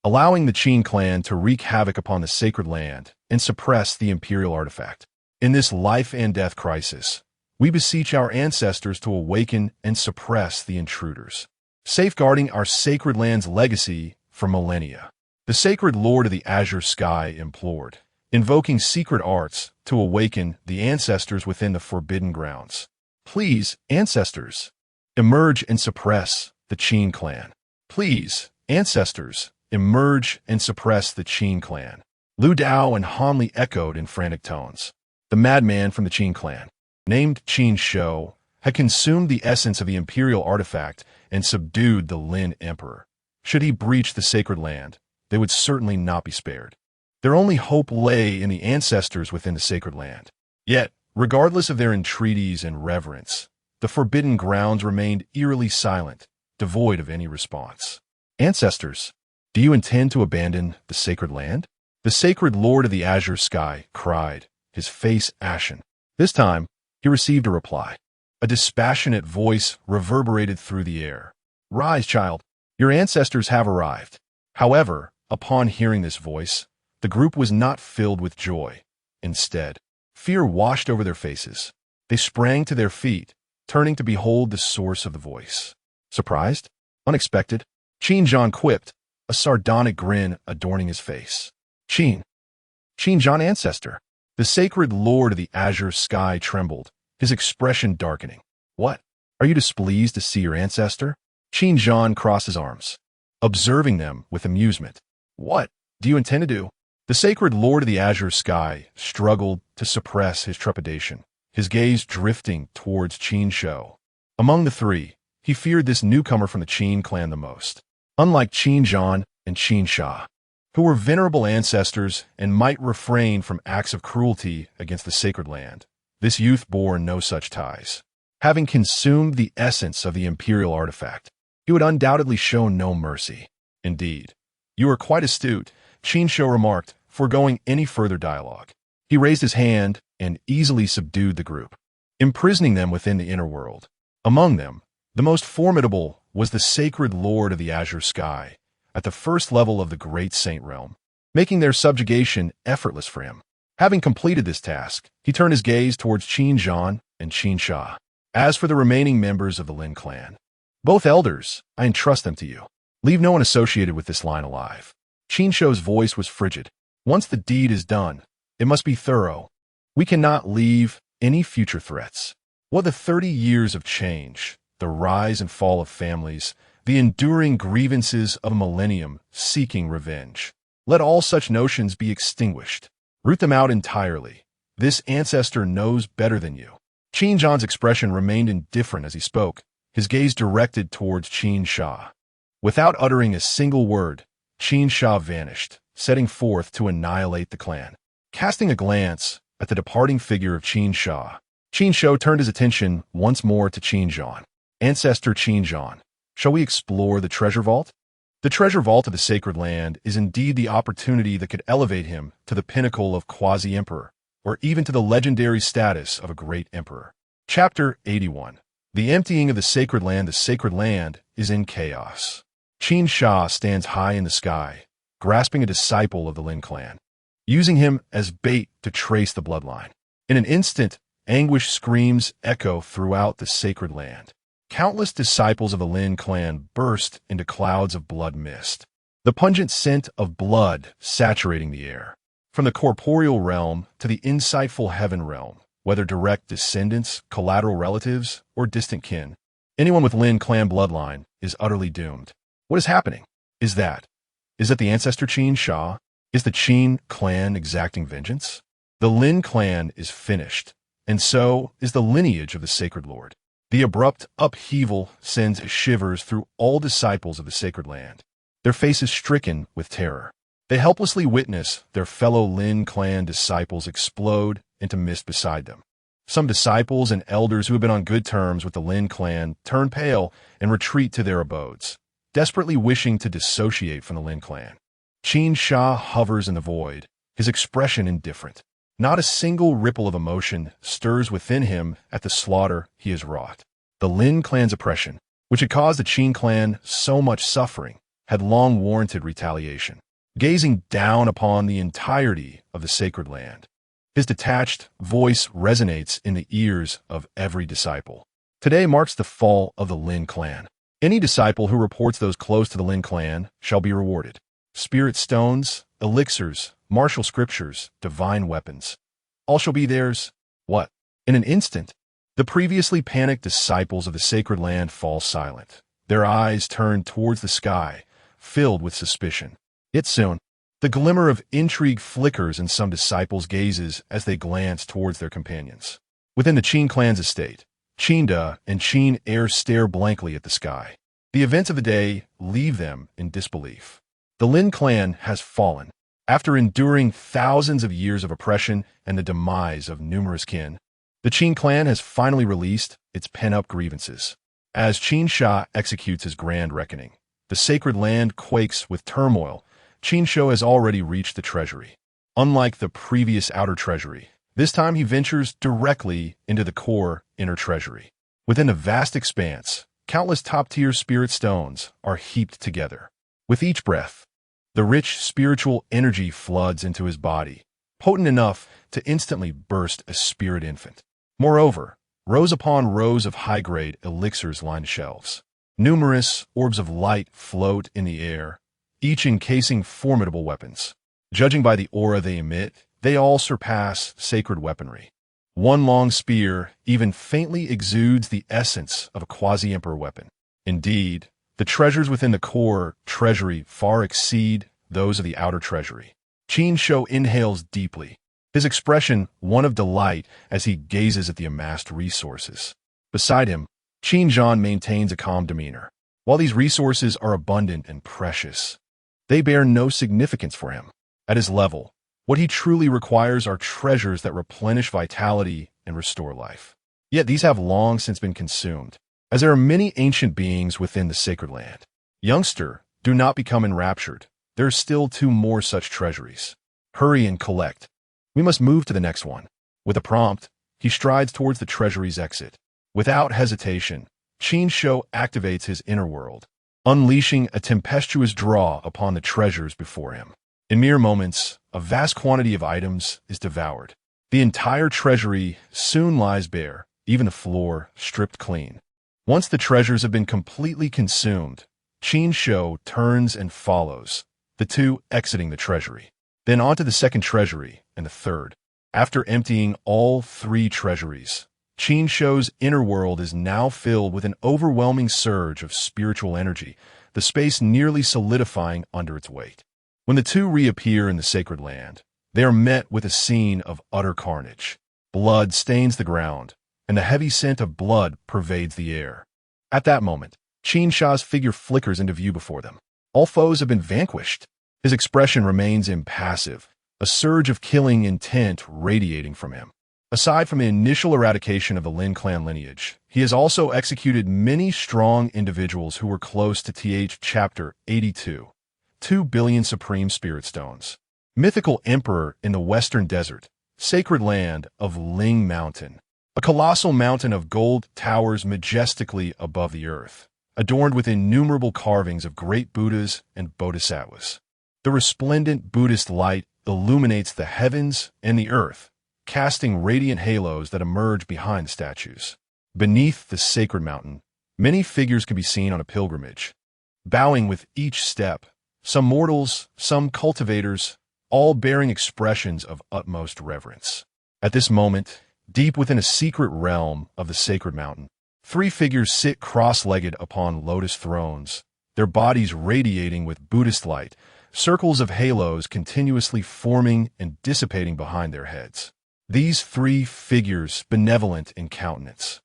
allowing the Qin clan to wreak havoc upon the sacred land and suppress the imperial artifact. In this life and death crisis, we beseech our ancestors to awaken and suppress the intruders, safeguarding our sacred land's legacy for millennia. The sacred lord of the Azure Sky implored, invoking secret arts to awaken the ancestors within the forbidden grounds. Please, ancestors, emerge and suppress the Qin clan. Please, ancestors, emerge and suppress the Qin clan. Lu Dao and Han Li echoed in frantic tones. The madman from the Qin clan, named Qin Shou, had consumed the essence of the imperial artifact and subdued the Lin Emperor. Should he breach the sacred land, they would certainly not be spared. Their only hope lay in the ancestors within the sacred land. Yet, regardless of their entreaties and reverence, the forbidden grounds remained eerily silent, devoid of any response. Ancestors, do you intend to abandon the sacred land? The sacred lord of the Azure Sky cried, his face ashen. This time, he received a reply. A dispassionate voice reverberated through the air. Rise, child. Your ancestors have arrived. However, upon hearing this voice, the group was not filled with joy. Instead, fear washed over their faces. They sprang to their feet, turning to behold the source of the voice. Surprised? Unexpected? Qin Zhan quipped, a sardonic grin adorning his face. Qin Zhan ancestor. The sacred lord of the Azure Sky trembled, his expression darkening. What? Are you displeased to see your ancestor? Qin Zhan crossed his arms, observing them with amusement. What do you intend to do? The sacred lord of the Azure Sky struggled to suppress his trepidation, his gaze drifting towards Qin Shou. Among the 3, he feared this newcomer from the Qin clan the most. Unlike Qin Zhan and Qin Shou, who were venerable ancestors and might refrain from acts of cruelty against the sacred land, this youth bore no such ties. Having consumed the essence of the imperial artifact, he would undoubtedly show no mercy. Indeed, you are quite astute, Qin Shou remarked, foregoing any further dialogue. He raised his hand and easily subdued the group, imprisoning them within the inner world. Among them, the most formidable was the sacred lord of the Azure Sky, at the first level of the great saint realm, making their subjugation effortless for him. Having completed this task, he turned his gaze towards Qin Zhan and Qin Shou. As for the remaining members of the Lin clan, both elders, I entrust them to you. Leave no one associated with this line alive. Qin Shou's voice was frigid. Once the deed is done, it must be thorough. We cannot leave any future threats. What the 30 years of change, the rise and fall of families, the enduring grievances of a millennium seeking revenge. Let all such notions be extinguished. Root them out entirely. This ancestor knows better than you. Qin Zhan's expression remained indifferent as he spoke, his gaze directed towards Qin Shou. Without uttering a single word, Qin Shou vanished, setting forth to annihilate the clan. Casting a glance at the departing figure of Qin Shou turned his attention once more to Qin Zhan. Ancestor Qin Zhan, shall we explore the treasure vault? The treasure vault of the sacred land is indeed the opportunity that could elevate him to the pinnacle of quasi-emperor, or even to the legendary status of a great emperor. Chapter 81. The emptying of the sacred land. The sacred land is in chaos. Qin Shou stands high in the sky, grasping a disciple of the Lin clan. using him as bait to trace the bloodline. In an instant, anguish screams echo throughout the sacred land. Countless disciples of the Lin clan burst into clouds of blood mist, the pungent scent of blood saturating the air. From the corporeal realm to the insightful heaven realm, whether direct descendants, collateral relatives, or distant kin, anyone with Lin clan bloodline is utterly doomed. What is happening? Is that the ancestor Qin Shou? Is the Qin clan exacting vengeance? The Lin clan is finished, and so is the lineage of the Sacred Lord. The abrupt upheaval sends shivers through all disciples of the sacred land, their faces stricken with terror. They helplessly witness their fellow Lin clan disciples explode into mist beside them. Some disciples and elders who have been on good terms with the Lin clan turn pale and retreat to their abodes, desperately wishing to dissociate from the Lin clan. Qin Shou hovers in the void, his expression indifferent. Not a single ripple of emotion stirs within him at the slaughter he has wrought. The Lin clan's oppression, which had caused the Qin clan so much suffering, had long warranted retaliation. Gazing down upon the entirety of the sacred land, his detached voice resonates in the ears of every disciple. Today marks the fall of the Lin clan. Any disciple who reports those close to the Lin clan shall be rewarded. Spirit stones, elixirs, martial scriptures, divine weapons. All shall be theirs. What? In an instant, the previously panicked disciples of the sacred land fall silent. Their eyes turn towards the sky, filled with suspicion. Yet soon, the glimmer of intrigue flickers in some disciples' gazes as they glance towards their companions. Within the Qin clan's estate, Qinda and Qin Heir stare blankly at the sky. The events of the day leave them in disbelief. The Lin clan has fallen. After enduring thousands of years of oppression and the demise of numerous kin, the Qin clan has finally released its pent-up grievances. As Qin Shou executes his grand reckoning, the sacred land quakes with turmoil. Qin Shou has already reached the treasury. Unlike the previous outer treasury, this time he ventures directly into the core inner treasury. Within a vast expanse, countless top-tier spirit stones are heaped together. With each breath, the rich spiritual energy floods into his body, potent enough to instantly burst a spirit infant. Moreover, rows upon rows of high-grade elixirs line the shelves. Numerous orbs of light float in the air, each encasing formidable weapons. Judging by the aura they emit, they all surpass sacred weaponry. One long spear even faintly exudes the essence of a quasi-emperor weapon. Indeed, the treasures within the core treasury far exceed those of the outer treasury. Qin Shou inhales deeply, his expression one of delight as he gazes at the amassed resources. Beside him, Qin Zhan maintains a calm demeanor. While these resources are abundant and precious, they bear no significance for him. At his level, what he truly requires are treasures that replenish vitality and restore life. Yet these have long since been consumed, as there are many ancient beings within the sacred land. Youngster, do not become enraptured. There are still 2 more such treasuries. Hurry and collect. We must move to the next one. With a prompt, he strides towards the treasury's exit. Without hesitation, Qin Shou activates his inner world, unleashing a tempestuous draw upon the treasures before him. In mere moments, a vast quantity of items is devoured. The entire treasury soon lies bare, even the floor stripped clean. Once the treasures have been completely consumed, Qin Shou turns and follows, the 2 exiting the treasury. Then onto the second treasury and the third. After emptying all 3 treasuries, Qin Shou's inner world is now filled with an overwhelming surge of spiritual energy, the space nearly solidifying under its weight. When the 2 reappear in the sacred land, they are met with a scene of utter carnage. Blood stains the ground, and the heavy scent of blood pervades the air. At that moment, Qin Shou's figure flickers into view before them. All foes have been vanquished. His expression remains impassive, a surge of killing intent radiating from him. Aside from the initial eradication of the Lin clan lineage, he has also executed many strong individuals who were close to Chapter 82, 2 billion supreme spirit stones. Mythical emperor in the western desert, sacred land of Ling Mountain. A colossal mountain of gold towers majestically above the earth, adorned with innumerable carvings of great Buddhas and Bodhisattvas. The resplendent Buddhist light illuminates the heavens and the earth, casting radiant halos that emerge behind the statues. Beneath the sacred mountain, many figures can be seen on a pilgrimage, bowing with each step, some mortals, some cultivators, all bearing expressions of utmost reverence. At this moment, deep within a secret realm of the sacred mountain, three figures sit cross-legged upon lotus thrones, their bodies radiating with Buddhist light, circles of halos continuously forming and dissipating behind their heads. These three figures, benevolent in countenance,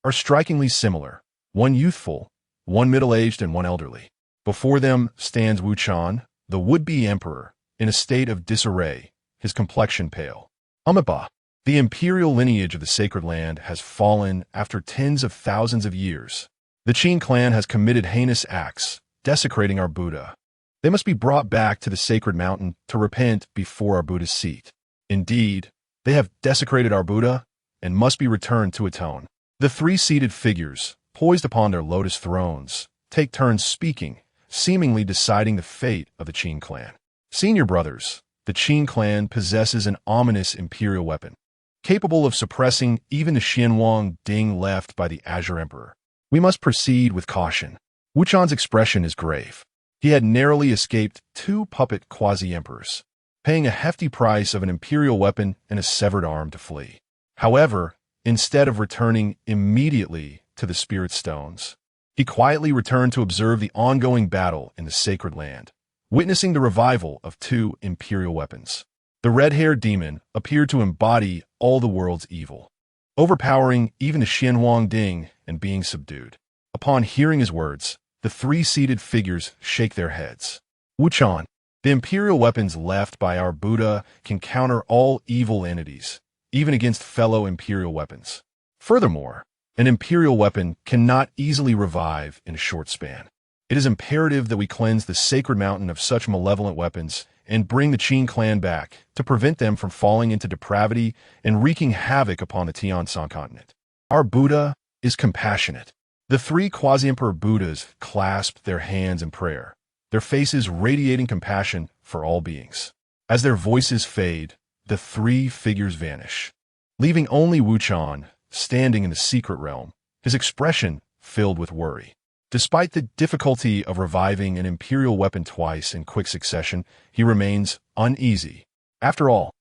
are strikingly similar, one youthful, one middle-aged, and one elderly. Before them stands Wuchan, the would-be emperor, in a state of disarray, his complexion pale. Amiba, the imperial lineage of the sacred land, has fallen after tens of thousands of years. The Qin clan has committed heinous acts, desecrating our Buddha. They must be brought back to the sacred mountain to repent before our Buddha's seat. Indeed, they have desecrated our Buddha and must be returned to atone. The three seated figures, poised upon their lotus thrones, take turns speaking, seemingly deciding the fate of the Qin clan. Senior brothers, the Qin clan possesses an ominous imperial weapon, capable of suppressing even the Xianwang Ding left by the Azure Emperor. We must proceed with caution. Wuchan's expression is grave. He had narrowly escaped two puppet quasi-emperors, paying a hefty price of an imperial weapon and a severed arm to flee. However, instead of returning immediately to the spirit stones, he quietly returned to observe the ongoing battle in the sacred land, witnessing the revival of two imperial weapons. The red-haired demon appeared to embody all the world's evil, overpowering even the Xianwang Ding and being subdued. Upon hearing his words, the three seated figures shake their heads. Wuchan, the imperial weapons left by our Buddha can counter all evil entities, even against fellow imperial weapons. Furthermore, an imperial weapon cannot easily revive in a short span. It is imperative that we cleanse the sacred mountain of such malevolent weapons and bring the Qin clan back to prevent them from falling into depravity and wreaking havoc upon the Tian Continent. Our Buddha is compassionate. The three quasi-emperor Buddhas clasped their hands in prayer, their faces radiating compassion for all beings. As their voices fade, the three figures vanish, leaving only Wuchan standing in the secret realm, his expression filled with worry. Despite the difficulty of reviving an imperial weapon twice in quick succession, he remains uneasy. After all,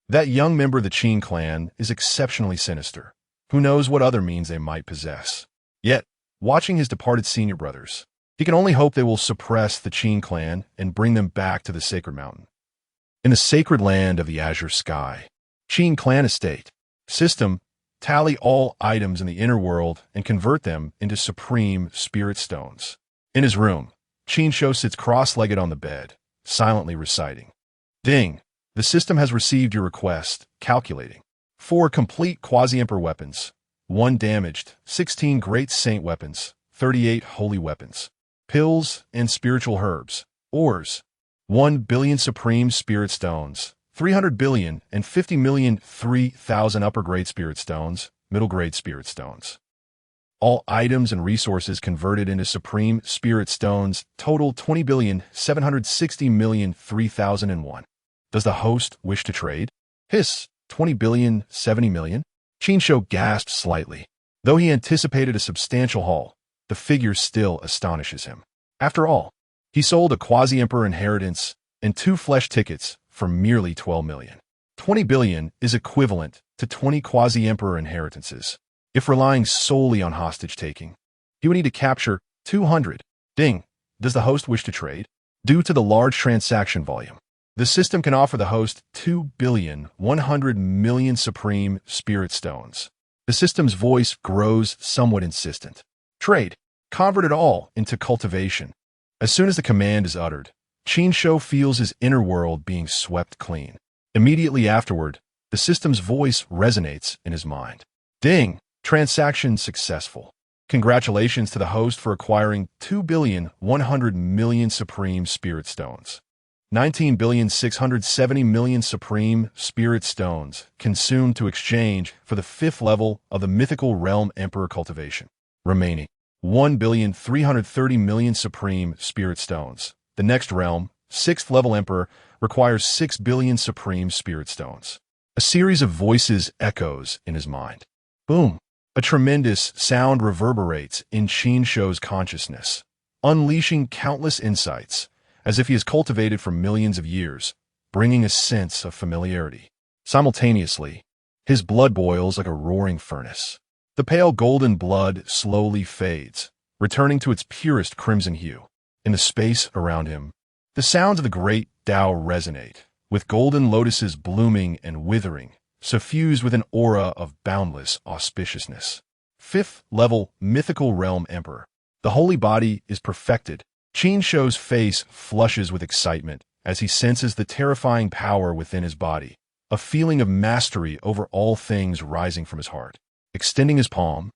that young member of the Qin clan is exceptionally sinister. Who knows what other means they might possess? Yet, watching his departed senior brothers, he can only hope they will suppress the Qin clan and bring them back to the sacred mountain. In the sacred land of the azure sky, Qin clan estate, system, tally all items in the inner world and convert them into supreme spirit stones. In his room, Qin Shou sits cross-legged on the bed, silently reciting. Ding, the system has received your request, calculating. 4 complete quasi-emperor weapons, 1 damaged, 16 great saint weapons, 38 holy weapons, pills and spiritual herbs, ores, 1 billion supreme spirit stones, 300 billion and 50 million 3,000 upper-grade spirit stones, middle-grade spirit stones. All items and resources converted into supreme spirit stones total 20 billion 760 million 3,001. Does the host wish to trade? Hiss, 20 billion 70 million? Qin Shou gasped slightly. Though he anticipated a substantial haul, the figure still astonishes him. After all, he sold a quasi-emperor inheritance and 2 flesh tickets for merely 12 million. 20 billion is equivalent to 20 quasi-emperor inheritances. If relying solely on hostage-taking, he would need to capture 200. Ding, does the host wish to trade? Due to the large transaction volume, the system can offer the host 2 billion 100 million supreme spirit stones. The system's voice grows somewhat insistent. Trade. Convert it all into cultivation. As soon as the command is uttered, Qin Shou feels his inner world being swept clean. Immediately afterward, the system's voice resonates in his mind. Ding! Transaction successful. Congratulations to the host for acquiring 2 billion 100 million supreme spirit stones. 19 billion 670 million supreme spirit stones consumed to exchange for the 5th level of the mythical realm emperor cultivation. Remaining 1 billion 330 million supreme spirit stones. The next realm, 6th-level emperor, requires 6 billion supreme spirit stones. A series of voices echoes in his mind. Boom! A tremendous sound reverberates in Qin Shou's consciousness, unleashing countless insights, as if he has cultivated for millions of years, bringing a sense of familiarity. Simultaneously, his blood boils like a roaring furnace. The pale golden blood slowly fades, returning to its purest crimson hue. In the space around him, the sounds of the great Tao resonate, with golden lotuses blooming and withering, suffused with an aura of boundless auspiciousness. 5th-level mythical realm emperor. The holy body is perfected. Qin Shou's face flushes with excitement as he senses the terrifying power within his body, a feeling of mastery over all things rising from his heart. Extending his palm,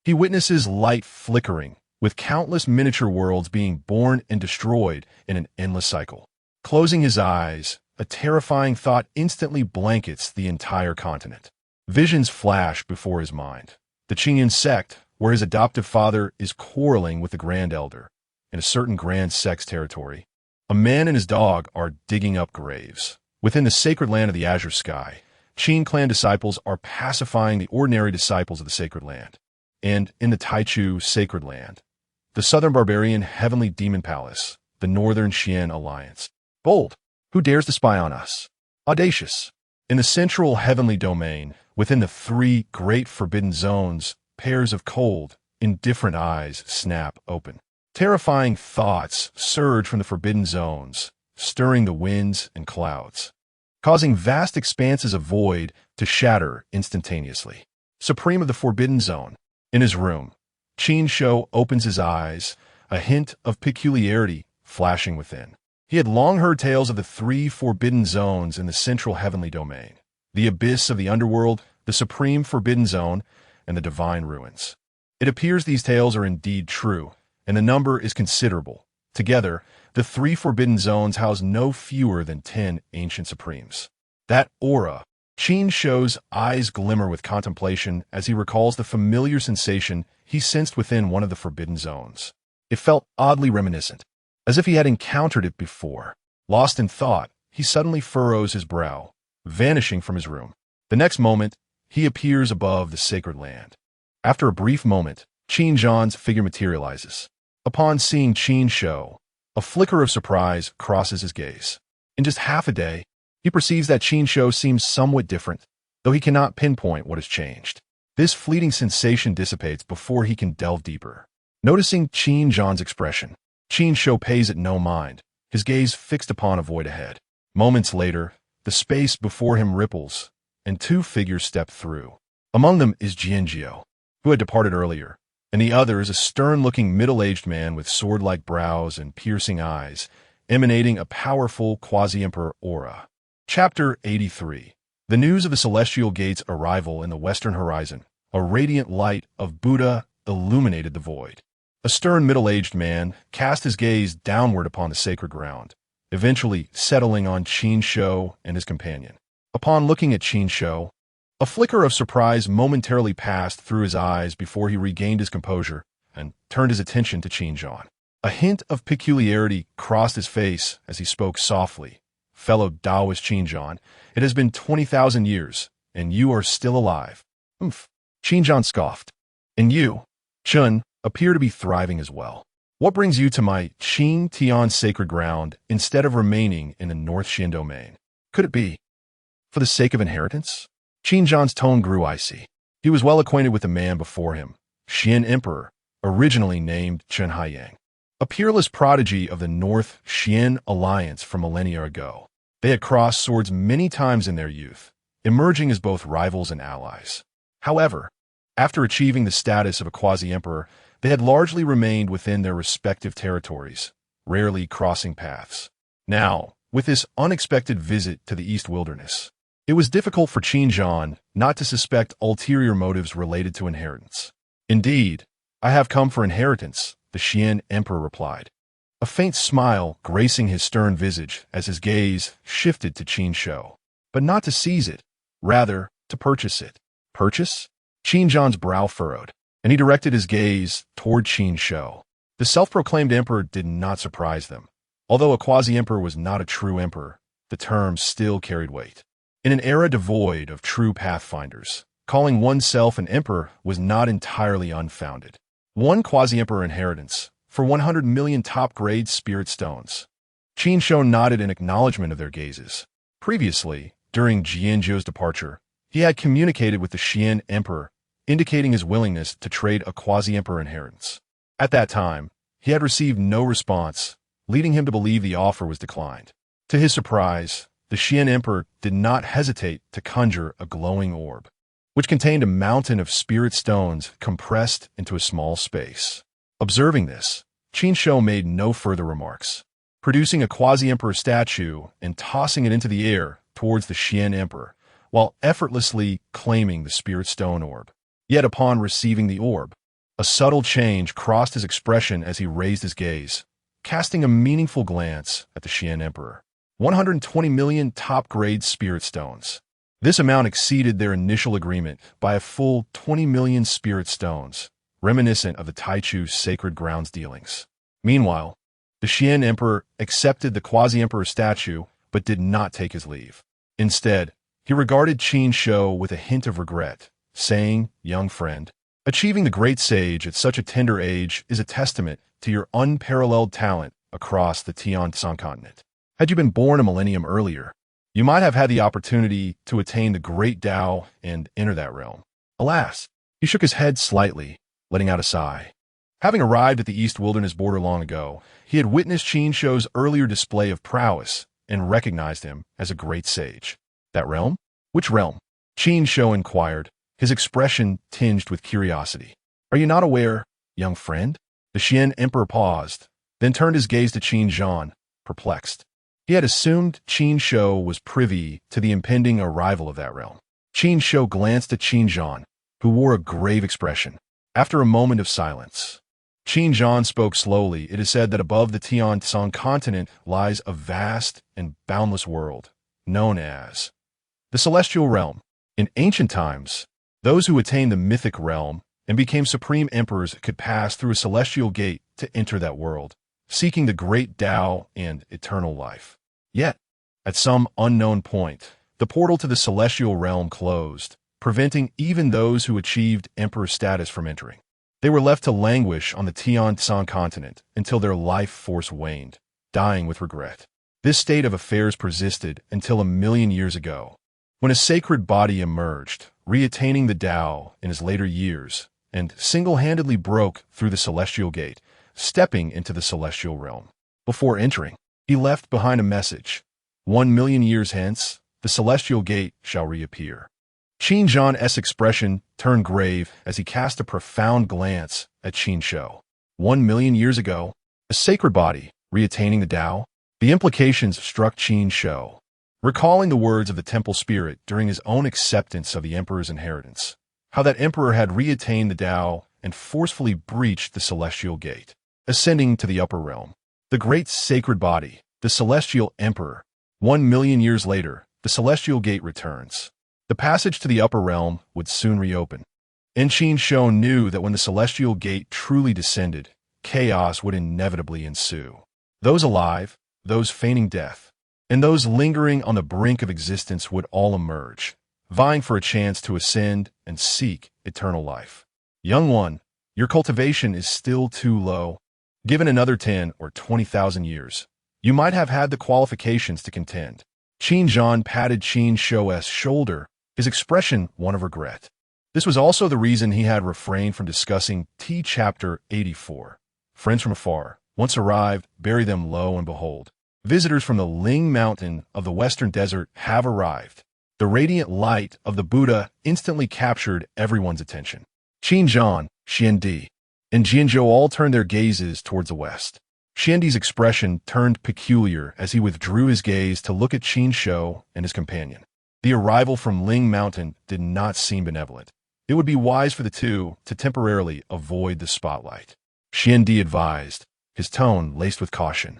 he witnesses light flickering, with countless miniature worlds being born and destroyed in an endless cycle. Closing his eyes, a terrifying thought instantly blankets the entire continent. Visions flash before his mind. The Qingyun Sect, where his adoptive father is quarreling with the Grand Elder. In a certain Grand Sect's territory, a man and his dog are digging up graves. Within the sacred land of the Azure Sky, Qin clan disciples are pacifying the ordinary disciples of the sacred land. And in the Taichu sacred land, the southern barbarian heavenly demon palace, the northern Xian alliance. Bold, who dares to spy on us? Audacious. In the central heavenly domain, within the 3 great forbidden zones, pairs of cold, indifferent eyes snap open. Terrifying thoughts surge from the forbidden zones, stirring the winds and clouds, causing vast expanses of void to shatter instantaneously. Supreme of the forbidden zone, in his room, Qin Shou opens his eyes, a hint of peculiarity flashing within. He had long heard tales of the 3 forbidden zones in the central heavenly domain, the abyss of the underworld, the supreme forbidden zone, and the divine ruins. It appears these tales are indeed true, and the number is considerable. Together, the 3 forbidden zones house no fewer than 10 ancient supremes. That aura, Qin Shou's eyes glimmer with contemplation as he recalls the familiar sensation he sensed within one of the forbidden zones. It felt oddly reminiscent, as if he had encountered it before. Lost in thought, he suddenly furrows his brow, vanishing from his room. The next moment, he appears above the sacred land. After a brief moment, Qin Zhan's figure materializes. Upon seeing Qin Shou, a flicker of surprise crosses his gaze. In just half a day, he perceives that Qin Shou seems somewhat different, though he cannot pinpoint what has changed. This fleeting sensation dissipates before he can delve deeper. Noticing Qin Zhan's expression, Qin Shou pays it no mind, his gaze fixed upon a void ahead. Moments later, the space before him ripples, and 2 figures step through. Among them is Jianjiu, who had departed earlier, and the other is a stern-looking middle-aged man with sword-like brows and piercing eyes, emanating a powerful quasi-emperor aura. Chapter 83. The news of the Celestial Gate's arrival in the western horizon. A radiant light of Buddha illuminated the void. A stern middle-aged man cast his gaze downward upon the sacred ground, eventually settling on Qin Shou and his companion. Upon looking at Qin Shou, a flicker of surprise momentarily passed through his eyes before he regained his composure and turned his attention to Qin Zhan. A hint of peculiarity crossed his face as he spoke softly. Fellow Taoist Qin Zhan, it has been 20,000 years, and you are still alive. Oomph. Qin Zhan scoffed. And you, Chun, appear to be thriving as well. What brings you to my Qin Tian sacred ground instead of remaining in the North Xian domain? Could it be for the sake of inheritance? Qin Zhan's tone grew icy. He was well acquainted with the man before him, Xian Emperor, originally named Chen Haiyang, a peerless prodigy of the North Xian alliance from millennia ago. They had crossed swords many times in their youth, emerging as both rivals and allies. However, after achieving the status of a quasi-emperor, they had largely remained within their respective territories, rarely crossing paths. Now, with this unexpected visit to the East Wilderness, it was difficult for Qin Zhan not to suspect ulterior motives related to inheritance. Indeed, I have come for inheritance, the Xian Emperor replied, a faint smile gracing his stern visage as his gaze shifted to Qin Shou. But not to seize it, rather to purchase it. Purchase? Qin Zhan's brow furrowed, and he directed his gaze toward Qin Shou. The self-proclaimed emperor did not surprise them. Although a quasi-emperor was not a true emperor, the term still carried weight. In an era devoid of true pathfinders, calling oneself an emperor was not entirely unfounded. One quasi-emperor inheritance for 100 million top-grade spirit stones. Qin Shou nodded in acknowledgement of their gazes. Previously, during Jianzhou's departure, he had communicated with the Xian emperor, indicating his willingness to trade a quasi-emperor inheritance. At that time, he had received no response, leading him to believe the offer was declined. To his surprise, the Xian emperor did not hesitate to conjure a glowing orb, which contained a mountain of spirit stones compressed into a small space. Observing this, Qin Shou made no further remarks, producing a quasi-emperor statue and tossing it into the air towards the Xian emperor, while effortlessly claiming the spirit stone orb. Yet upon receiving the orb, a subtle change crossed his expression as he raised his gaze, casting a meaningful glance at the Xian emperor. 120 million top-grade spirit stones. This amount exceeded their initial agreement by a full 20 million spirit stones, reminiscent of the Taichu's sacred grounds dealings. Meanwhile, the Xian emperor accepted the quasi-emperor statue but did not take his leave. Instead, he regarded Qin Shou with a hint of regret, saying, "Young friend, achieving the great sage at such a tender age is a testament to your unparalleled talent across the Tian Continent. Had you been born a millennium earlier, you might have had the opportunity to attain the great Tao and enter that realm. Alas," he shook his head slightly, letting out a sigh. Having arrived at the East Wilderness border long ago, he had witnessed Qin Shou's earlier display of prowess and recognized him as a great sage. That realm? Which realm? Qin Shou inquired, his expression tinged with curiosity. "Are you not aware, young friend?" The Xian emperor paused, then turned his gaze to Qin Zhan, perplexed. He had assumed Qin Shou was privy to the impending arrival of that realm. Qin Shou glanced at Qin Zhan, who wore a grave expression. After a moment of silence, Qin Zhan spoke slowly. "It is said that above the Tian Continent lies a vast and boundless world, known as the Celestial Realm. In ancient times, those who attained the mythic realm and became supreme emperors could pass through a celestial gate to enter that world, seeking the great Tao and eternal life. Yet, at some unknown point, the portal to the celestial realm closed, preventing even those who achieved emperor status from entering. They were left to languish on the Tian Continent until their life force waned, dying with regret. This state of affairs persisted until 1,000,000 years ago, when a sacred body emerged, reattaining the Tao in his later years, and single-handedly broke through the celestial gate, stepping into the celestial realm. Before entering, he left behind a message. 1,000,000 years hence, the celestial gate shall reappear. Qin Zhan's expression turned grave as he cast a profound glance at Qin Shou. 1,000,000 years ago, a sacred body, reattaining the Tao? The implications struck Qin Shou, recalling the words of the temple spirit during his own acceptance of the emperor's inheritance, how that emperor had reattained the Tao and forcefully breached the celestial gate, ascending to the upper realm. The great sacred body, the celestial emperor. 1,000,000 years later, the celestial gate returns. The passage to the upper realm would soon reopen. And Qin Shou knew that when the celestial gate truly descended, chaos would inevitably ensue. Those alive, those feigning death, and those lingering on the brink of existence would all emerge, vying for a chance to ascend and seek eternal life. Young one, your cultivation is still too low. Given another 10 or 20,000 years, you might have had the qualifications to contend. Qin Zhan patted Qin Shou's shoulder, his expression one of regret. This was also the reason he had refrained from discussing T Chapter 84. Friends from afar, once arrived, bury them low, and behold, visitors from the Ling Mountain of the Western Desert have arrived. The radiant light of the Buddha instantly captured everyone's attention. Qin Zhan, Xiandi, and Jianzhou all turned their gazes towards the west. Xiandi's expression turned peculiar as he withdrew his gaze to look at Qin Shou and his companion. The arrival from Ling Mountain did not seem benevolent. It would be wise for the two to temporarily avoid the spotlight. Xiandi advised, his tone laced with caution.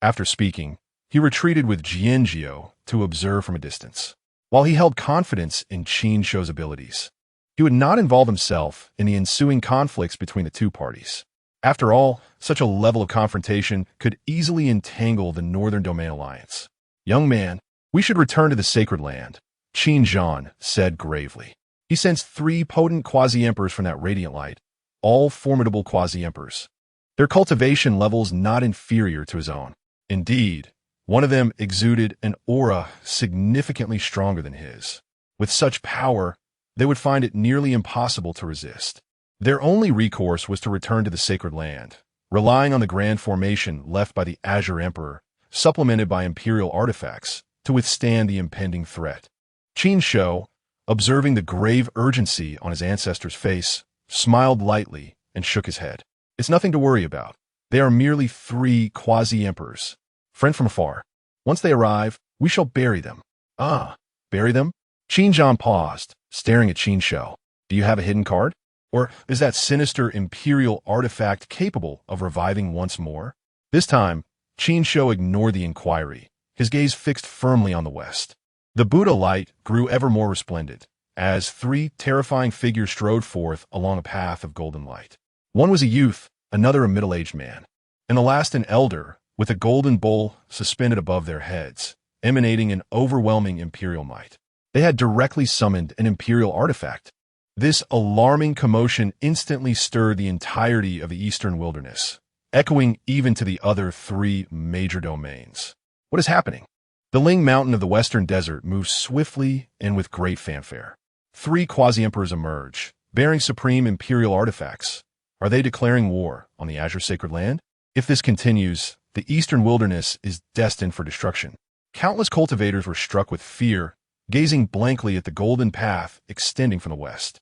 After speaking, he retreated with Jianzhou to observe from a distance. While he held confidence in Qin Shou's abilities, he would not involve himself in the ensuing conflicts between the two parties. After all, such a level of confrontation could easily entangle the Northern Domain Alliance. Young man, we should return to the sacred land, Qingyun said gravely. He sensed 3 potent quasi-emperors from that radiant light, all formidable quasi-emperors. Their cultivation levels not inferior to his own. Indeed, one of them exuded an aura significantly stronger than his. With such power, they would find it nearly impossible to resist. Their only recourse was to return to the sacred land, relying on the grand formation left by the Azure Emperor, supplemented by imperial artifacts, to withstand the impending threat. Qin Shou, observing the grave urgency on his ancestor's face, smiled lightly and shook his head. It's nothing to worry about. They are merely 3 quasi-emperors. Friend from afar. Once they arrive, we shall bury them. Ah, bury them? Qingyun paused, staring at Qin Shou. Do you have a hidden card? Or is that sinister imperial artifact capable of reviving once more? This time, Qin Shou ignored the inquiry, his gaze fixed firmly on the west. The Buddha light grew ever more resplendent, as 3 terrifying figures strode forth along a path of golden light. One was a youth, another a middle-aged man, and the last an elder, with a golden bowl suspended above their heads, emanating an overwhelming imperial might. They had directly summoned an imperial artifact. This alarming commotion instantly stirred the entirety of the eastern wilderness, echoing even to the other 3 major domains. What is happening? The Ling Mountain of the western desert moves swiftly and with great fanfare. 3 quasi-emperors emerge, bearing supreme imperial artifacts. Are they declaring war on the Azure Sacred Land? If this continues, the eastern wilderness is destined for destruction. Countless cultivators were struck with fear, gazing blankly at the golden path extending from the west.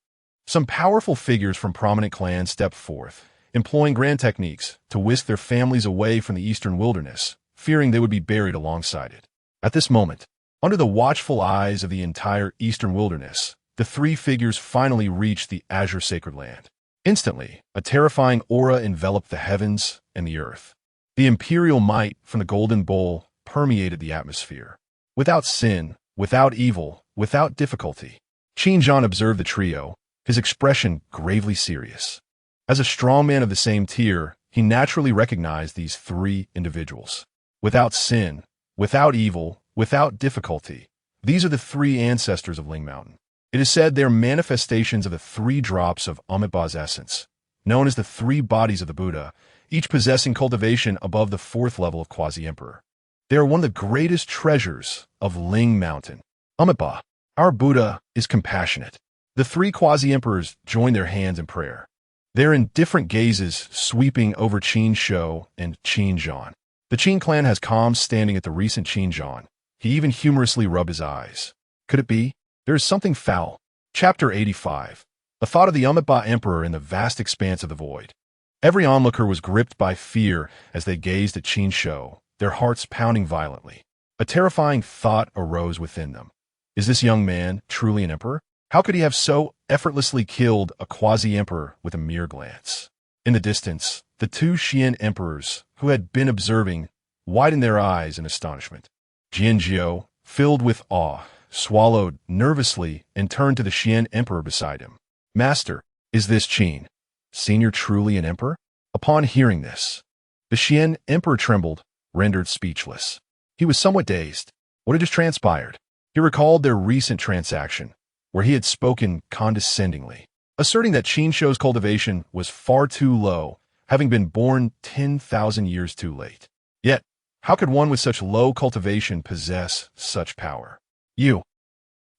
Some powerful figures from prominent clans stepped forth, employing grand techniques to whisk their families away from the eastern wilderness, fearing they would be buried alongside it. At this moment, under the watchful eyes of the entire eastern wilderness, the 3 figures finally reached the Azure Sacred Land. Instantly, a terrifying aura enveloped the heavens and the earth. The imperial might from the golden bowl permeated the atmosphere. Without sin, without evil, without difficulty, Qingyun observed the trio, his expression gravely serious. As a strong man of the same tier, he naturally recognized these 3 individuals. Without sin, without evil, without difficulty, these are the 3 ancestors of Ling Mountain. It is said they are manifestations of the 3 drops of Amitabha's essence, known as the 3 bodies of the Buddha, each possessing cultivation above the 4th level of quasi-emperor. They are one of the greatest treasures of Ling Mountain. Amitabha, our Buddha, is compassionate. The 3 quasi-emperors join their hands in prayer. Their indifferent gazes sweeping over Qin Shou and Qingyun. The Qin clan has calm standing at the recent Qingyun. He even humorously rubbed his eyes. Could it be? There is something foul. Chapter 85. The thought of the Amitabha Emperor in the vast expanse of the void. Every onlooker was gripped by fear as they gazed at Qin Shou, their hearts pounding violently. A terrifying thought arose within them. Is this young man truly an emperor? How could he have so effortlessly killed a quasi-emperor with a mere glance? In the distance, the 2 Xian emperors, who had been observing, widened their eyes in astonishment. Jianjiu, filled with awe, swallowed nervously and turned to the Xian emperor beside him. Master, is this Qin Senior truly an emperor? Upon hearing this, the Xian emperor trembled, rendered speechless. He was somewhat dazed. What had just transpired? He recalled their recent transaction, where he had spoken condescendingly, asserting that Qin Shou's cultivation was far too low, having been born 10,000 years too late. Yet, how could one with such low cultivation possess such power? You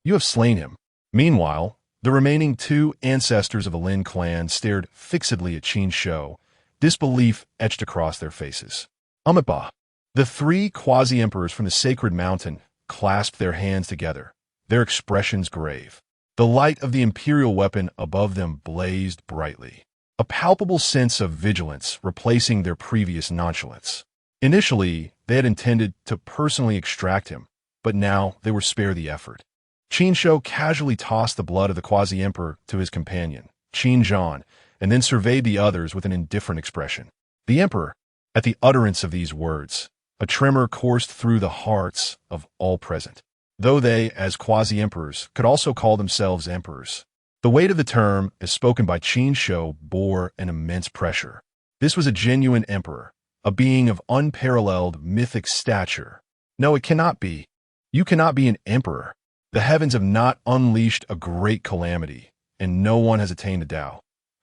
have slain him. Meanwhile, the remaining 2 ancestors of the Lin clan stared fixedly at Qin Shou, disbelief etched across their faces. Amitabha, the 3 quasi-emperors from the sacred mountain, clasped their hands together, their expressions grave. The light of the imperial weapon above them blazed brightly, a palpable sense of vigilance replacing their previous nonchalance. Initially, they had intended to personally extract him, but now they were spared the effort. Qin Shou casually tossed the blood of the quasi-emperor to his companion, Qingyun, and then surveyed the others with an indifferent expression. The emperor, at the utterance of these words, a tremor coursed through the hearts of all present. Though they, as quasi-emperors, could also call themselves emperors, the weight of the term, as spoken by Qin Shou, bore an immense pressure. This was a genuine emperor, a being of unparalleled mythic stature. No, it cannot be. You cannot be an emperor. The heavens have not unleashed a great calamity, and no one has attained a Tao.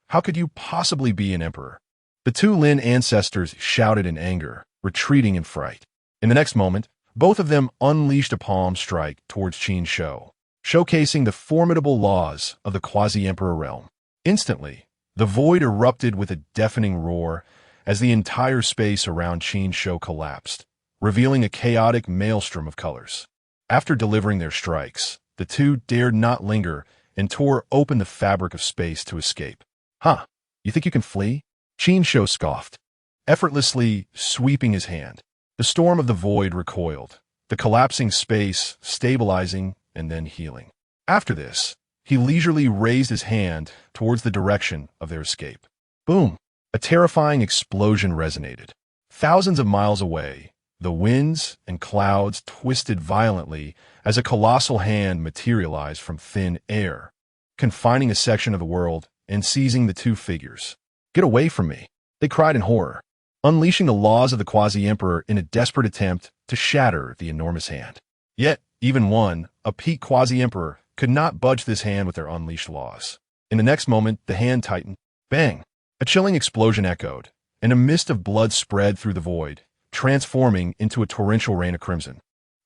How could you possibly be an emperor? The two Lin ancestors shouted in anger, retreating in fright. In the next moment, both of them unleashed a palm strike towards Qin Shou, showcasing the formidable laws of the quasi-emperor realm. Instantly, the void erupted with a deafening roar as the entire space around Qin Shou collapsed, revealing a chaotic maelstrom of colors. After delivering their strikes, the two dared not linger and tore open the fabric of space to escape. Huh, you think you can flee? Qin Shou scoffed, effortlessly sweeping his hand. The storm of the void recoiled, the collapsing space stabilizing and then healing. After this, he leisurely raised his hand towards the direction of their escape. Boom! A terrifying explosion resonated. Thousands of miles away, the winds and clouds twisted violently as a colossal hand materialized from thin air, confining a section of the world and seizing the two figures. "Get away from me!" they cried in horror, unleashing the laws of the quasi-emperor in a desperate attempt to shatter the enormous hand. Yet, even one, a peak quasi-emperor, could not budge this hand with their unleashed laws. In the next moment, the hand tightened. Bang! A chilling explosion echoed, and a mist of blood spread through the void, transforming into a torrential rain of crimson,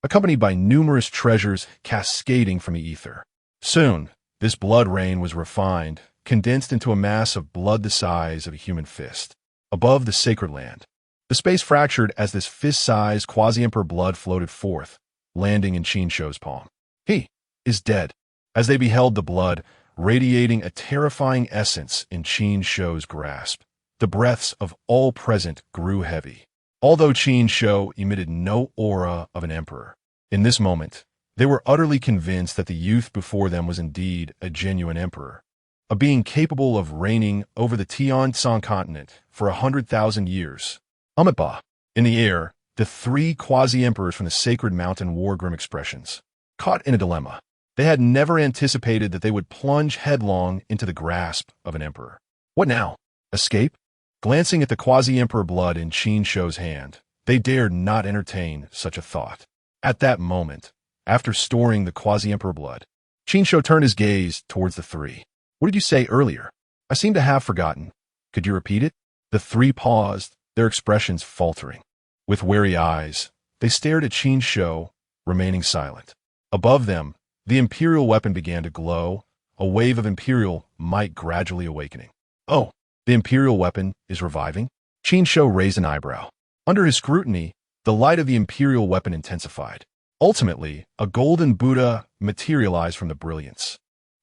accompanied by numerous treasures cascading from the ether. Soon, this blood rain was refined, condensed into a mass of blood the size of a human fist. Above the sacred land, the space fractured as this fist-sized quasi-emperor blood floated forth, landing in Qin Shou's palm. He is dead. As they beheld the blood, radiating a terrifying essence in Qin Shou's grasp, the breaths of all present grew heavy. Although Qin Shou emitted no aura of an emperor, in this moment, they were utterly convinced that the youth before them was indeed a genuine emperor, a being capable of reigning over the Tian Continent for 100,000 years. Amitabha. In the air, the three quasi-emperors from the sacred mountain wore grim expressions. Caught in a dilemma, they had never anticipated that they would plunge headlong into the grasp of an emperor. What now? Escape? Glancing at the quasi-emperor blood in Qin Shou's hand, they dared not entertain such a thought. At that moment, after storing the quasi-emperor blood, Qin Shou turned his gaze towards the three. What did you say earlier? I seem to have forgotten. Could you repeat it? The three paused, their expressions faltering. With wary eyes, they stared at Qin Shou, remaining silent. Above them, the imperial weapon began to glow, a wave of imperial might gradually awakening. Oh, the imperial weapon is reviving? Qin Shou raised an eyebrow. Under his scrutiny, the light of the imperial weapon intensified. Ultimately, a golden Buddha materialized from the brilliance.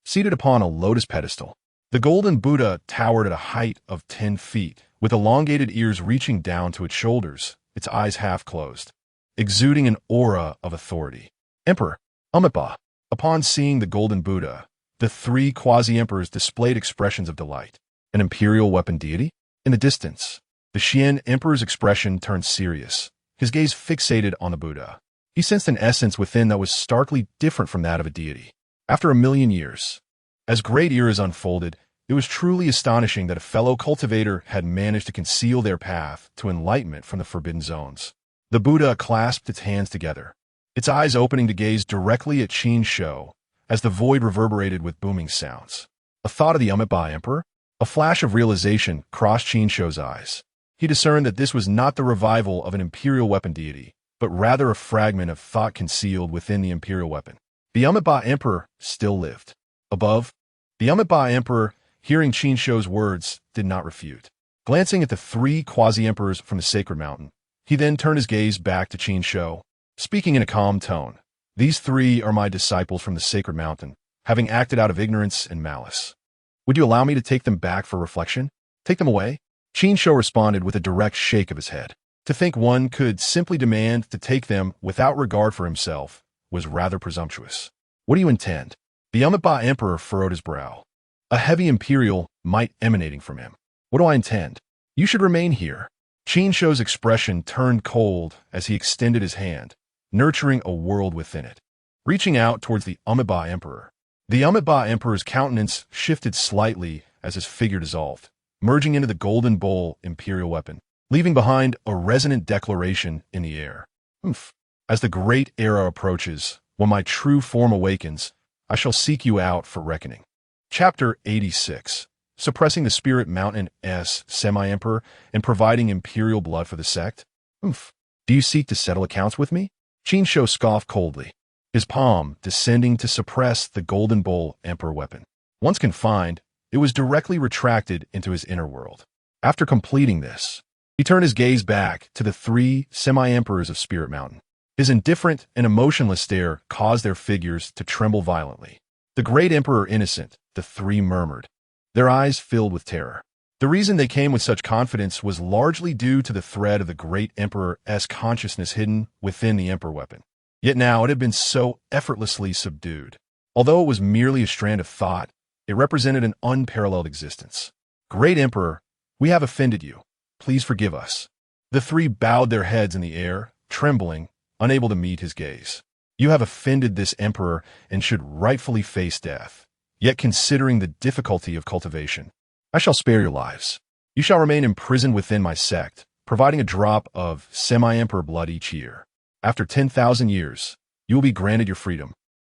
Seated upon a lotus pedestal, the golden Buddha towered at a height of 10 feet, with elongated ears reaching down to its shoulders, its eyes half closed, exuding an aura of authority. Emperor Amitabha. Upon seeing the golden Buddha, the three quasi-emperors displayed expressions of delight. An imperial weapon deity? In the distance, the Xian emperor's expression turned serious, his gaze fixated on the Buddha. He sensed an essence within that was starkly different from that of a deity. After 1,000,000 years, as great eras unfolded, it was truly astonishing that a fellow cultivator had managed to conceal their path to enlightenment from the forbidden zones. The Buddha clasped its hands together, its eyes opening to gaze directly at Qin Shou as the void reverberated with booming sounds. A thought of the Amitabha Emperor? A flash of realization crossed Qin Shou's eyes. He discerned that this was not the revival of an imperial weapon deity, but rather a fragment of thought concealed within the imperial weapon. The Amitabha Emperor still lived. Above, the Amitabha Emperor, hearing Qin Shou's words, did not refute. Glancing at the three quasi-emperors from the sacred mountain, he then turned his gaze back to Qin Shou, speaking in a calm tone. These three are my disciples from the sacred mountain, having acted out of ignorance and malice. Would you allow me to take them back for reflection? Take them away? Qin Shou responded with a direct shake of his head. To think one could simply demand to take them without regard for himself was rather presumptuous. What do you intend? The Amitabha Emperor furrowed his brow, a heavy imperial might emanating from him. What do I intend? You should remain here. Qin Shou's expression turned cold as he extended his hand, nurturing a world within it. Reaching out towards the Amitabha Emperor, the Amitabha Emperor's countenance shifted slightly as his figure dissolved, merging into the golden bowl imperial weapon, leaving behind a resonant declaration in the air. Oomph. As the great era approaches, when my true form awakens, I shall seek you out for reckoning. Chapter 86. Suppressing the Spirit Mountain S. Semi-Emperor and providing imperial blood for the sect? Oomph. Do you seek to settle accounts with me? Qin Shou scoffed coldly, his palm descending to suppress the golden bowl emperor weapon. Once confined, it was directly retracted into his inner world. After completing this, he turned his gaze back to the three semi-emperors of Spirit Mountain. His indifferent and emotionless stare caused their figures to tremble violently. The great emperor innocent, the three murmured, their eyes filled with terror. The reason they came with such confidence was largely due to the thread of the great emperor's consciousness hidden within the emperor weapon. Yet now it had been so effortlessly subdued. Although it was merely a strand of thought, it represented an unparalleled existence. Great Emperor, we have offended you. Please forgive us. The three bowed their heads in the air, trembling, unable to meet his gaze. You have offended this emperor and should rightfully face death. Yet considering the difficulty of cultivation, I shall spare your lives. You shall remain imprisoned within my sect, providing a drop of semi-emperor blood each year. After 10,000 years, you will be granted your freedom.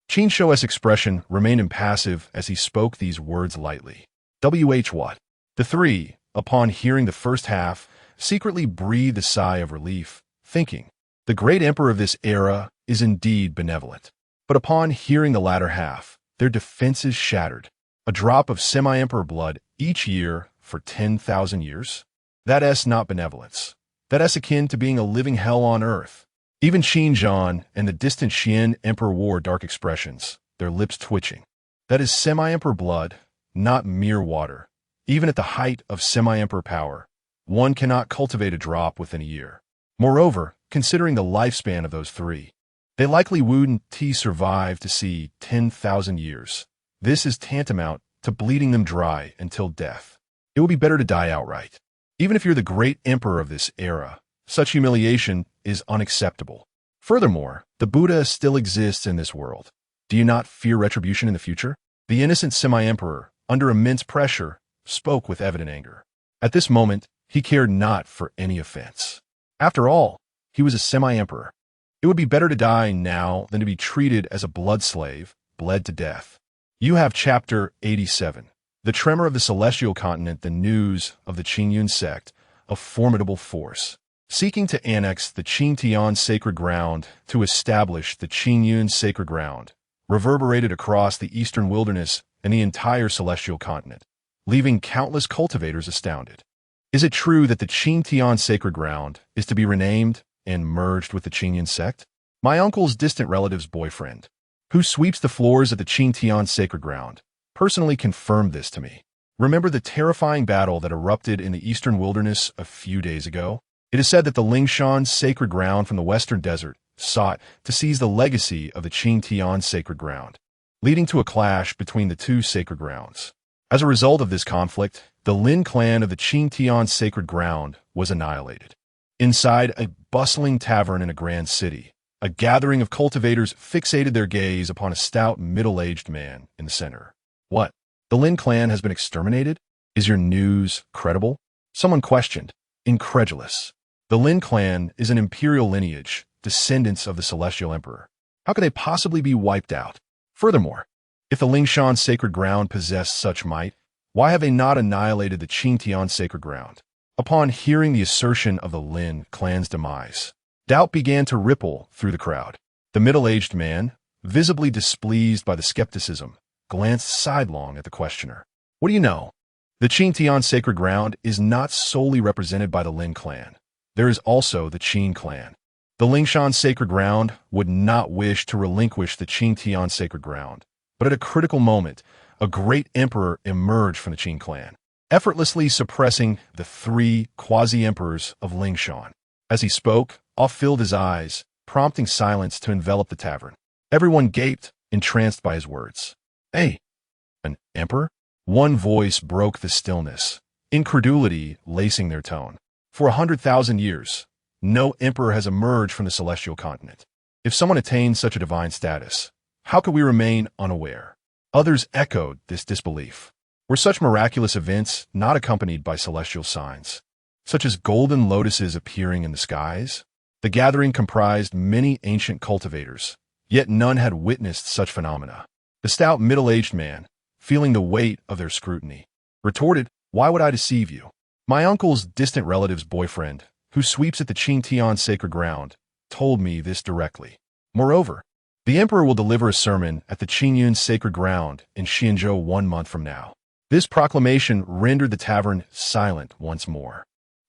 Qin Shou's expression remained impassive as he spoke these words lightly. What? The three, upon hearing the first half, secretly breathed a sigh of relief, thinking, the great emperor of this era is indeed benevolent. But upon hearing the latter half, their defenses shattered. A drop of semi-emperor blood each year for 10,000 years? That's not benevolence. That's akin to being a living hell on earth. Even Xinjiang and the distant Xian emperor wore dark expressions, their lips twitching. That is semi-emperor blood, not mere water. Even at the height of semi-emperor power, one cannot cultivate a drop within a year. Moreover, considering the lifespan of those three, they likely wouldn't survive to see 10,000 years. This is tantamount to bleeding them dry until death. It would be better to die outright. Even if you're the great emperor of this era, such humiliation is unacceptable. Furthermore, the Buddha still exists in this world. Do you not fear retribution in the future? The innocent semi-emperor, under immense pressure, spoke with evident anger. At this moment, he cared not for any offense. After all, he was a semi-emperor. It would be better to die now than to be treated as a blood slave, bled to death. You have Chapter 87. The tremor of the celestial continent, the news of the Qingyun Sect, a formidable force. Seeking to annex the Cang Tian sacred ground to establish the Qingyun sacred ground, reverberated across the eastern wilderness and the entire celestial continent, leaving countless cultivators astounded. Is it true that the Qing Tian sacred ground is to be renamed and merged with the Qingyun Sect? My uncle's distant relative's boyfriend, who sweeps the floors at the Qing Tian sacred ground, personally confirmed this to me. Remember the terrifying battle that erupted in the eastern wilderness a few days ago? It is said that the Lingshan sacred ground from the western desert sought to seize the legacy of the Qing Tian sacred ground, leading to a clash between the two sacred grounds. As a result of this conflict, the Lin clan of the Qing Tian sacred ground was annihilated. Inside a bustling tavern in a grand city, a gathering of cultivators fixated their gaze upon a stout middle-aged man in the center. What? The Lin clan has been exterminated? Is your news credible? Someone questioned, incredulous. The Lin clan is an imperial lineage, descendants of the celestial emperor. How could they possibly be wiped out? Furthermore, if the Lingshan sacred ground possessed such might, why have they not annihilated the Qing Tian sacred ground? Upon hearing the assertion of the Lin clan's demise, doubt began to ripple through the crowd. The middle-aged man, visibly displeased by the skepticism, glanced sidelong at the questioner. What do you know? The Qing Tian sacred ground is not solely represented by the Lin clan. There is also the Qin clan. The Lingshan sacred ground would not wish to relinquish the Qing Tian sacred ground, but at a critical moment, a great emperor emerged from the Qin clan, effortlessly suppressing the three quasi-emperors of Lingshan. As he spoke, awe filled his eyes, prompting silence to envelop the tavern. Everyone gaped, entranced by his words. Hey, an emperor? One voice broke the stillness, incredulity lacing their tone. For 100,000 years, no emperor has emerged from the celestial continent. If someone attained such a divine status, how could we remain unaware? Others echoed this disbelief. Were such miraculous events not accompanied by celestial signs, such as golden lotuses appearing in the skies? The gathering comprised many ancient cultivators, yet none had witnessed such phenomena. The stout middle-aged man, feeling the weight of their scrutiny, retorted, "Why would I deceive you? My uncle's distant relative's boyfriend, who sweeps at the Qin Tian sacred ground, told me this directly. Moreover, the emperor will deliver a sermon at the Qingyun sacred ground in Shou 1 month from now." This proclamation rendered the tavern silent once more.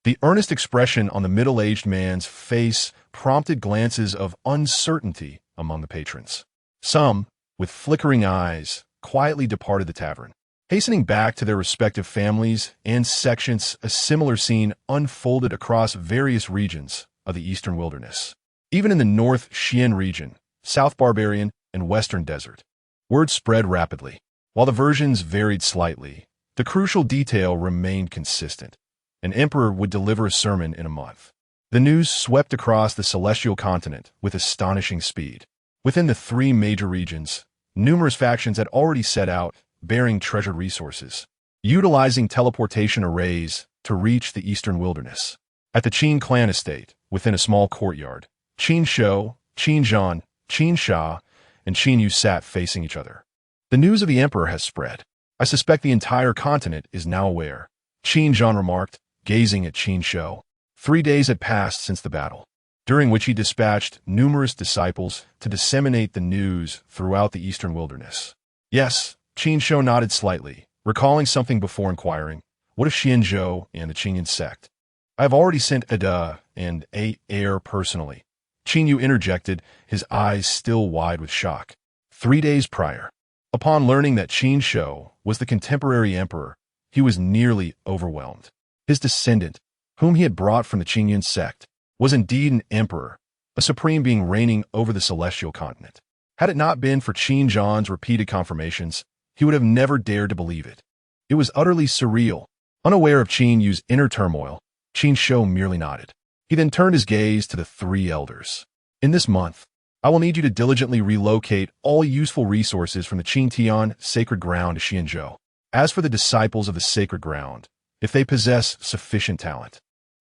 The earnest expression on the middle-aged man's face prompted glances of uncertainty among the patrons. Some, with flickering eyes, quietly departed the tavern. Hastening back to their respective families and sections, a similar scene unfolded across various regions of the eastern wilderness. Even in the North Xian region, South Barbarian, and Western Desert, word spread rapidly. While the versions varied slightly, the crucial detail remained consistent. An emperor would deliver a sermon in a month. The news swept across the celestial continent with astonishing speed. Within the 3 major regions, numerous factions had already set out, bearing treasured resources, utilizing teleportation arrays to reach the eastern wilderness. At the Qin clan estate, within a small courtyard, Qin Shou, Qingyun, Qin Shou, and Qingyun sat facing each other. "The news of the emperor has spread. I suspect the entire continent is now aware," Qingyun remarked, gazing at Qin Shou. 3 days had passed since the battle, during which he dispatched numerous disciples to disseminate the news throughout the eastern wilderness. "Yes," Qin Shou nodded slightly, recalling something before inquiring, "What of Shenzhou and the Qingyun Sect?" "I have already sent Ada and a heir personally," Qinyu interjected, his eyes still wide with shock. 3 days prior, upon learning that Qin Shou was the contemporary emperor, he was nearly overwhelmed. His descendant, whom he had brought from the Qingyun Sect, was indeed an emperor, a supreme being reigning over the celestial continent. Had it not been for Qin Zhan's repeated confirmations, he would have never dared to believe it. It was utterly surreal. Unaware of Qin Yu's inner turmoil, Qin Shou merely nodded. He then turned his gaze to the 3 elders. "In this month, I will need you to diligently relocate all useful resources from the Qin Tian sacred ground to Shenzhou. As for the disciples of the sacred ground, if they possess sufficient talent,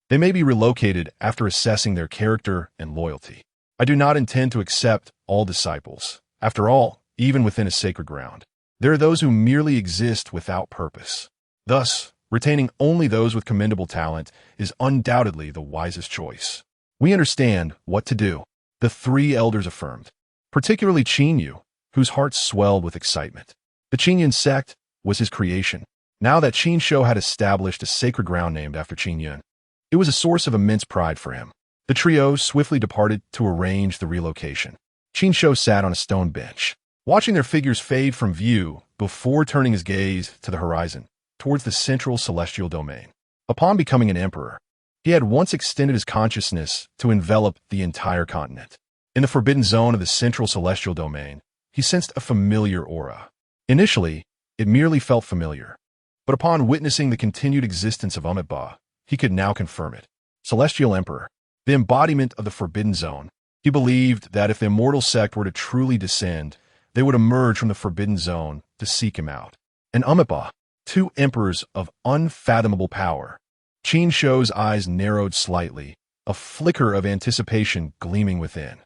they may be relocated after assessing their character and loyalty. I do not intend to accept all disciples. After all, even within a sacred ground, there are those who merely exist without purpose. Thus, retaining only those with commendable talent is undoubtedly the wisest choice." "We understand what to do," the 3 elders affirmed, particularly Qin Yu, whose heart swelled with excitement. The Qingyun Sect was his creation. Now that Qin Shou had established a sacred ground named after Qingyun, it was a source of immense pride for him. The trio swiftly departed to arrange the relocation. Qin Shou sat on a stone bench, watching their figures fade from view before turning his gaze to the horizon, towards the central celestial domain. Upon becoming an emperor, he had once extended his consciousness to envelop the entire continent. In the forbidden zone of the central celestial domain, he sensed a familiar aura. Initially, it merely felt familiar, but upon witnessing the continued existence of Amitabha, he could now confirm it. Celestial Emperor, the embodiment of the forbidden zone. He believed that if the immortal sect were to truly descend, they would emerge from the forbidden zone to seek him out. And Amitabha, 2 emperors of unfathomable power. Qin Shou's eyes narrowed slightly, a flicker of anticipation gleaming within.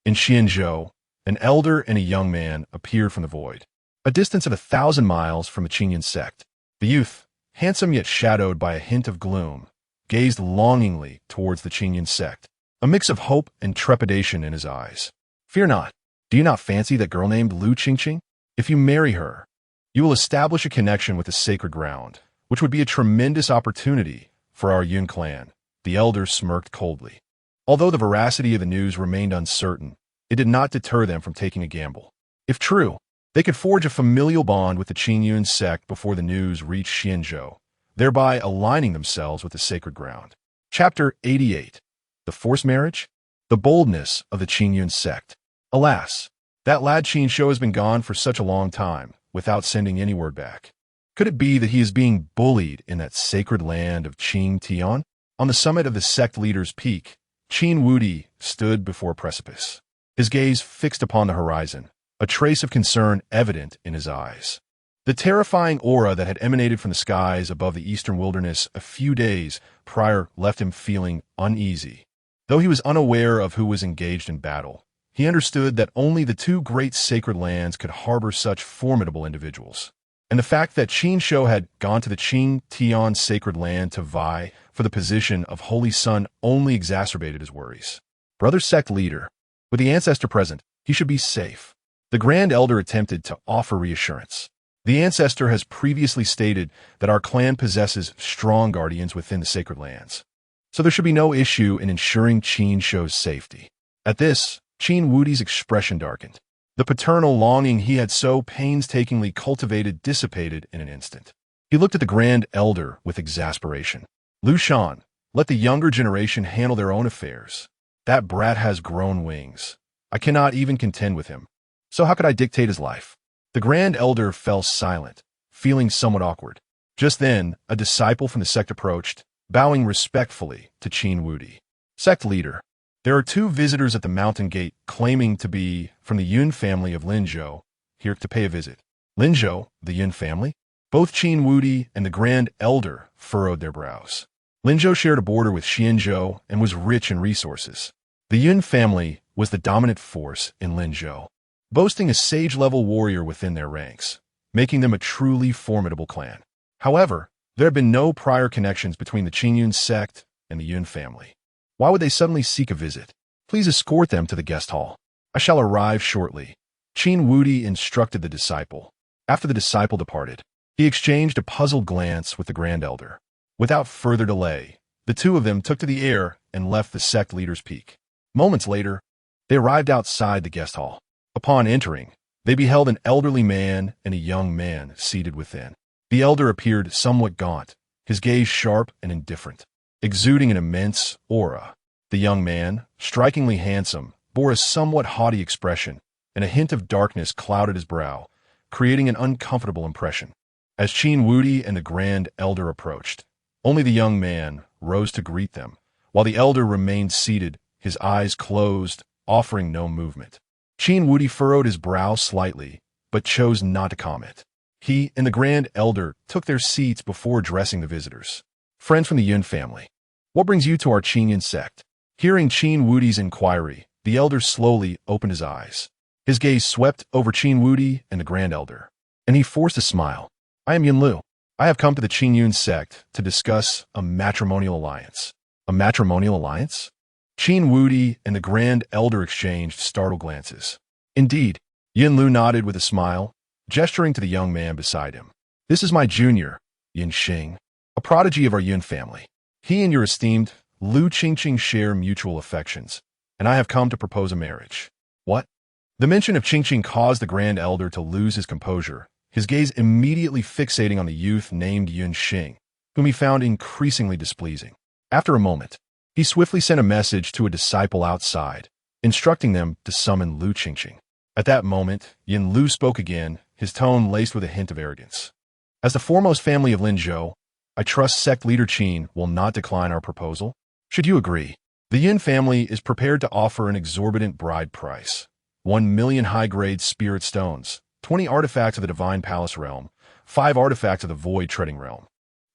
In Shenzhou, an elder and a young man appeared from the void, a distance of 1,000 miles from the Qingyun Sect. The youth, handsome yet shadowed by a hint of gloom, gazed longingly towards the Qingyun Sect, a mix of hope and trepidation in his eyes. "Fear not. Do you not fancy that girl named Lu Qingqing? If you marry her, you will establish a connection with the sacred ground, which would be a tremendous opportunity for our Yun clan." The elder smirked coldly. Although the veracity of the news remained uncertain, it did not deter them from taking a gamble. If true, they could forge a familial bond with the Qingyun Sect before the news reached Shenzhou, thereby aligning themselves with the sacred ground. Chapter 88. The Forced Marriage? The Boldness of the Qingyun Sect. Alas, that lad Qin Shou has been gone for such a long time, without sending any word back. Could it be that he is being bullied in that sacred land of Qin Tian? On the summit of the sect leader's peak, Qin Wudi stood before a precipice, his gaze fixed upon the horizon, a trace of concern evident in his eyes. The terrifying aura that had emanated from the skies above the eastern wilderness a few days prior left him feeling uneasy. Though he was unaware of who was engaged in battle, he understood that only the two great sacred lands could harbor such formidable individuals. And the fact that Qin Shou had gone to the Cang Tian sacred land to vie for the position of Holy Son only exacerbated his worries. Brother sect leader, with the ancestor present, he should be safe. The Grand Elder attempted to offer reassurance. The ancestor has previously stated that our clan possesses strong guardians within the sacred lands, so there should be no issue in ensuring Qin Shou's safety. At this, Qin Wudi's expression darkened. The paternal longing he had so painstakingly cultivated dissipated in an instant. He looked at the Grand Elder with exasperation. Lu Shan, let the younger generation handle their own affairs. That brat has grown wings. I cannot even contend with him. So how could I dictate his life? The Grand Elder fell silent, feeling somewhat awkward. Just then, a disciple from the sect approached, bowing respectfully to Qin Wudi. Sect leader, there are two visitors at the mountain gate claiming to be from the Yun family of Linzhou, here to pay a visit. Linzhou, the Yun family? Both Qin Wudi and the Grand Elder furrowed their brows. Linzhou shared a border with Xianzhou and was rich in resources. The Yun family was the dominant force in Linzhou, boasting a sage-level warrior within their ranks, making them a truly formidable clan. However, there had been no prior connections between the Qingyun Sect and the Yun family. Why would they suddenly seek a visit? Please escort them to the guest hall. I shall arrive shortly. Qin Wudi instructed the disciple. After the disciple departed, he exchanged a puzzled glance with the Grand Elder. Without further delay, the two of them took to the air and left the sect leader's peak. Moments later, they arrived outside the guest hall. Upon entering, they beheld an elderly man and a young man seated within. The elder appeared somewhat gaunt, his gaze sharp and indifferent, exuding an immense aura. The young man, strikingly handsome, bore a somewhat haughty expression, and a hint of darkness clouded his brow, creating an uncomfortable impression. As Qin Wudi and the Grand Elder approached, only the young man rose to greet them, while the elder remained seated, his eyes closed, offering no movement. Qin Wudi furrowed his brow slightly, but chose not to comment. He and the Grand Elder took their seats before addressing the visitors. Friend from the Yun family, what brings you to our Qingyun Sect? Hearing Qin Wudi's inquiry, the elder slowly opened his eyes. His gaze swept over Qin Wudi and the Grand Elder, and he forced a smile. I am Yun Lu. I have come to the Qingyun Sect to discuss a matrimonial alliance. A matrimonial alliance? Qin Wudi and the Grand Elder exchanged startled glances. Indeed, Yun Lu nodded with a smile, gesturing to the young man beside him. This is my junior, Yin Xing, a prodigy of our Yun family. He and your esteemed Lu Qingqing share mutual affections, and I have come to propose a marriage. What? The mention of Qingqing caused the Grand Elder to lose his composure, his gaze immediately fixating on the youth named Yun Xing, whom he found increasingly displeasing. After a moment, he swiftly sent a message to a disciple outside, instructing them to summon Lu Qingqing. At that moment, Yin Lu spoke again, his tone laced with a hint of arrogance. As the foremost family of Linzhou, I trust sect leader Qin will not decline our proposal. Should you agree, the Yin family is prepared to offer an exorbitant bride price. 1 million high-grade spirit stones, 20 artifacts of the Divine Palace realm, 5 artifacts of the Void Treading realm,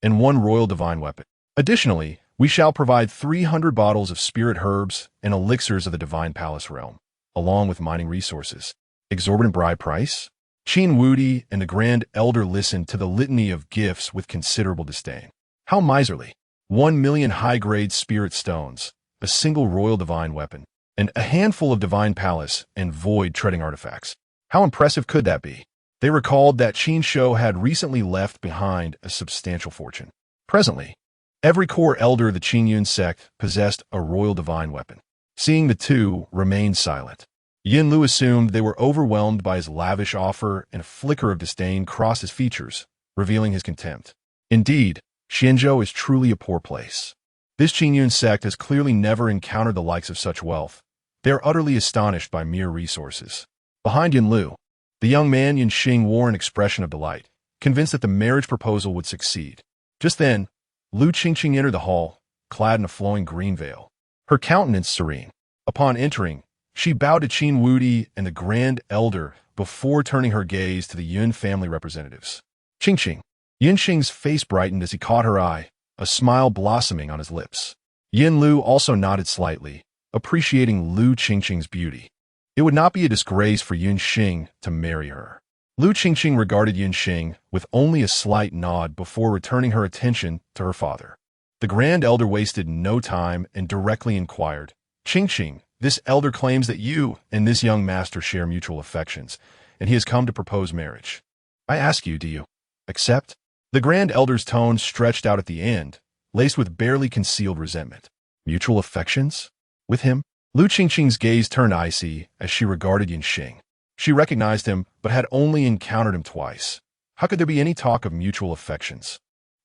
and 1 royal divine weapon. Additionally, we shall provide 300 bottles of spirit herbs and elixirs of the Divine Palace realm, along with mining resources. Exorbitant bride price? Qin Wudi and the Grand Elder listened to the litany of gifts with considerable disdain. How miserly! 1 million high-grade spirit stones, a single royal divine weapon, and a handful of Divine Palace and Void Treading artifacts. How impressive could that be? They recalled that Qin Shou had recently left behind a substantial fortune. Presently, every core elder of the Qingyun Sect possessed a royal divine weapon. Seeing the two remain silent, Yin Lu assumed they were overwhelmed by his lavish offer, and a flicker of disdain crossed his features, revealing his contempt. Indeed, Xianzhou is truly a poor place. This Qingyun Sect has clearly never encountered the likes of such wealth. They are utterly astonished by mere resources. Behind Yin Lu, the young man Yin Xing wore an expression of delight, convinced that the marriage proposal would succeed. Just then, Lu Qingqing entered the hall, clad in a flowing green veil, her countenance serene. Upon entering, she bowed to Qin Wudi and the Grand Elder before turning her gaze to the Yun family representatives. Qingqing. Yinxing's face brightened as he caught her eye, a smile blossoming on his lips. Yin Lu also nodded slightly, appreciating Lu Qingqing's beauty. It would not be a disgrace for Yinxing to marry her. Lu Qingqing regarded Yinxing with only a slight nod before returning her attention to her father. The Grand Elder wasted no time and directly inquired, Qingqing, this elder claims that you and this young master share mutual affections, and he has come to propose marriage. I ask you, do you accept? The Grand Elder's tone stretched out at the end, laced with barely concealed resentment. Mutual affections? With him? Lu Qingqing's gaze turned icy as she regarded Yinxing. She recognized him, but had only encountered him twice. How could there be any talk of mutual affections?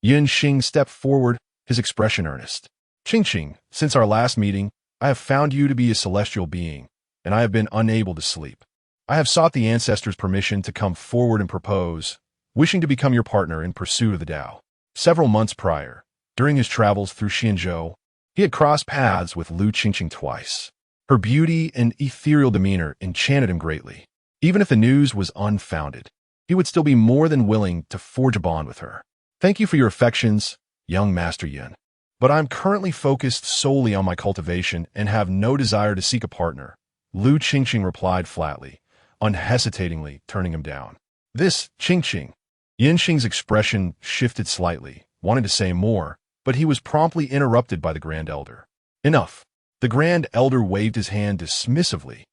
Yinxing stepped forward, his expression earnest. Qingqing, since our last meeting, I have found you to be a celestial being, and I have been unable to sleep. I have sought the ancestors' permission to come forward and propose, wishing to become your partner in pursuit of the Tao. Several months prior, during his travels through Shou, he had crossed paths with Lu Qingqing twice. Her beauty and ethereal demeanor enchanted him greatly. Even if the news was unfounded, he would still be more than willing to forge a bond with her. Thank you for your affections, young Master Yin. But I'm currently focused solely on my cultivation and have no desire to seek a partner, Lu Qingqing replied flatly, unhesitatingly turning him down. This, Qingqing. Yinxing's expression shifted slightly, wanting to say more, but he was promptly interrupted by the Grand Elder. Enough. The Grand Elder waved his hand dismissively,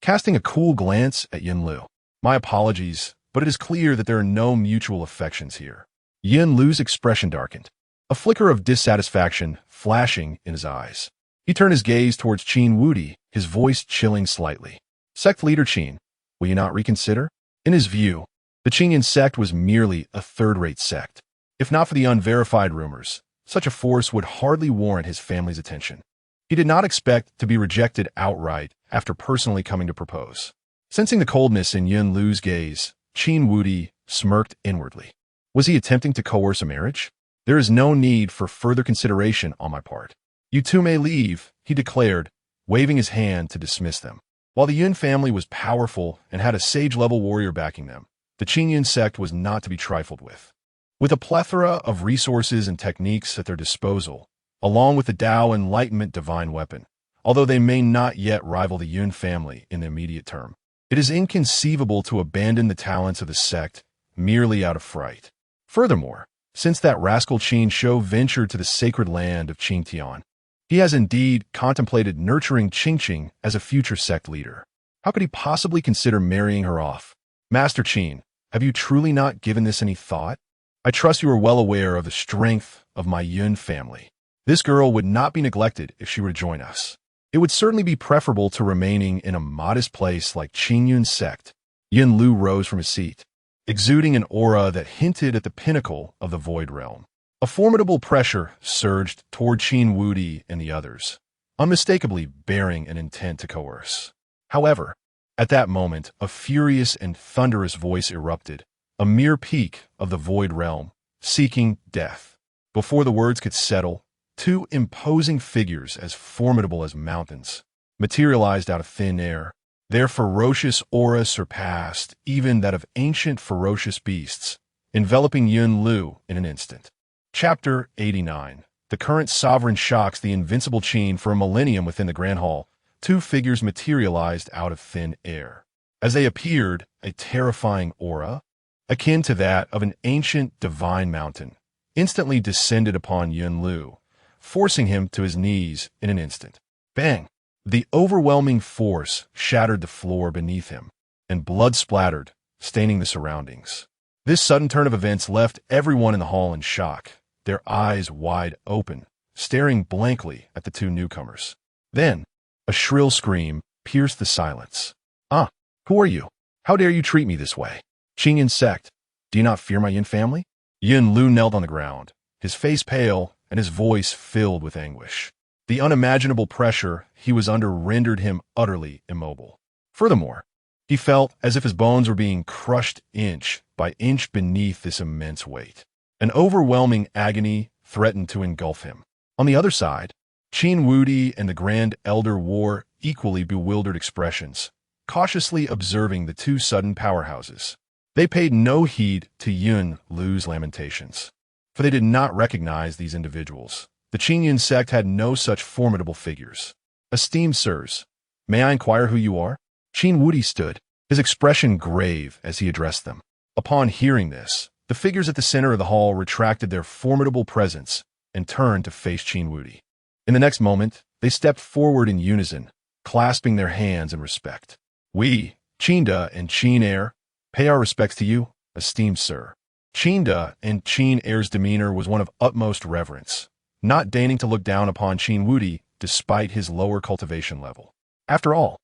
casting a cool glance at Yin Lu. My apologies, but it is clear that there are no mutual affections here. Yin Lu's expression darkened, a flicker of dissatisfaction flashing in his eyes. He turned his gaze towards Qin Wudi, his voice chilling slightly. Sect leader Qin, will you not reconsider? In his view, the Qingyun Sect was merely a third-rate sect. If not for the unverified rumors, such a force would hardly warrant his family's attention. He did not expect to be rejected outright after personally coming to propose. Sensing the coldness in Yin Lu's gaze, Qin Wudi smirked inwardly. Was he attempting to coerce a marriage? There is no need for further consideration on my part. You two may leave, he declared, waving his hand to dismiss them. While the Yun family was powerful and had a sage-level warrior backing them, the Qingyun Sect was not to be trifled with. With a plethora of resources and techniques at their disposal, along with the Tao Enlightenment divine weapon, although they may not yet rival the Yun family in the immediate term, it is inconceivable to abandon the talents of the sect merely out of fright. Furthermore, since that rascal Qin Shou ventured to the sacred land of Qingtian, he has indeed contemplated nurturing Qingqing as a future sect leader. How could he possibly consider marrying her off? Master Qin, have you truly not given this any thought? I trust you are well aware of the strength of my Yun family. This girl would not be neglected if she were to join us. It would certainly be preferable to remaining in a modest place like Qingyun Sect. Yin Lu rose from his seat, exuding an aura that hinted at the pinnacle of the Void Realm. A formidable pressure surged toward Qin Wudi and the others, unmistakably bearing an intent to coerce. However, at that moment, a furious and thunderous voice erupted, a mere peak of the Void Realm, seeking death. Before the words could settle, two imposing figures as formidable as mountains materialized out of thin air. Their ferocious aura surpassed even that of ancient ferocious beasts, enveloping Yin Lu in an instant. Chapter 89. The current sovereign shocks the invincible Qin for a millennium within the Grand Hall. Two figures materialized out of thin air. As they appeared, a terrifying aura, akin to that of an ancient divine mountain, instantly descended upon Yin Lu, forcing him to his knees in an instant. Bang! The overwhelming force shattered the floor beneath him, and blood splattered, staining the surroundings. This sudden turn of events left everyone in the hall in shock, their eyes wide open, staring blankly at the two newcomers. Then, a shrill scream pierced the silence. Ah, who are you? How dare you treat me this way? Qingyun Sect, do you not fear my Yin family? Yin Lu knelt on the ground, his face pale and his voice filled with anguish. The unimaginable pressure he was under rendered him utterly immobile. Furthermore, he felt as if his bones were being crushed inch by inch beneath this immense weight. An overwhelming agony threatened to engulf him. On the other side, Qin Wudi and the Grand Elder wore equally bewildered expressions, cautiously observing the two sudden powerhouses. They paid no heed to Yun Lu's lamentations, for they did not recognize these individuals. The Qingyun Sect had no such formidable figures. Esteemed sirs, may I inquire who you are? Qin Wudi stood, his expression grave as he addressed them. Upon hearing this, the figures at the center of the hall retracted their formidable presence and turned to face Qin Wudi. In the next moment, they stepped forward in unison, clasping their hands in respect. We, Qinda and Qin Heir, pay our respects to you, esteemed sir. Qinda and Qin Heir's demeanor was one of utmost reverence, not deigning to look down upon Qin Wudi despite his lower cultivation level. After all,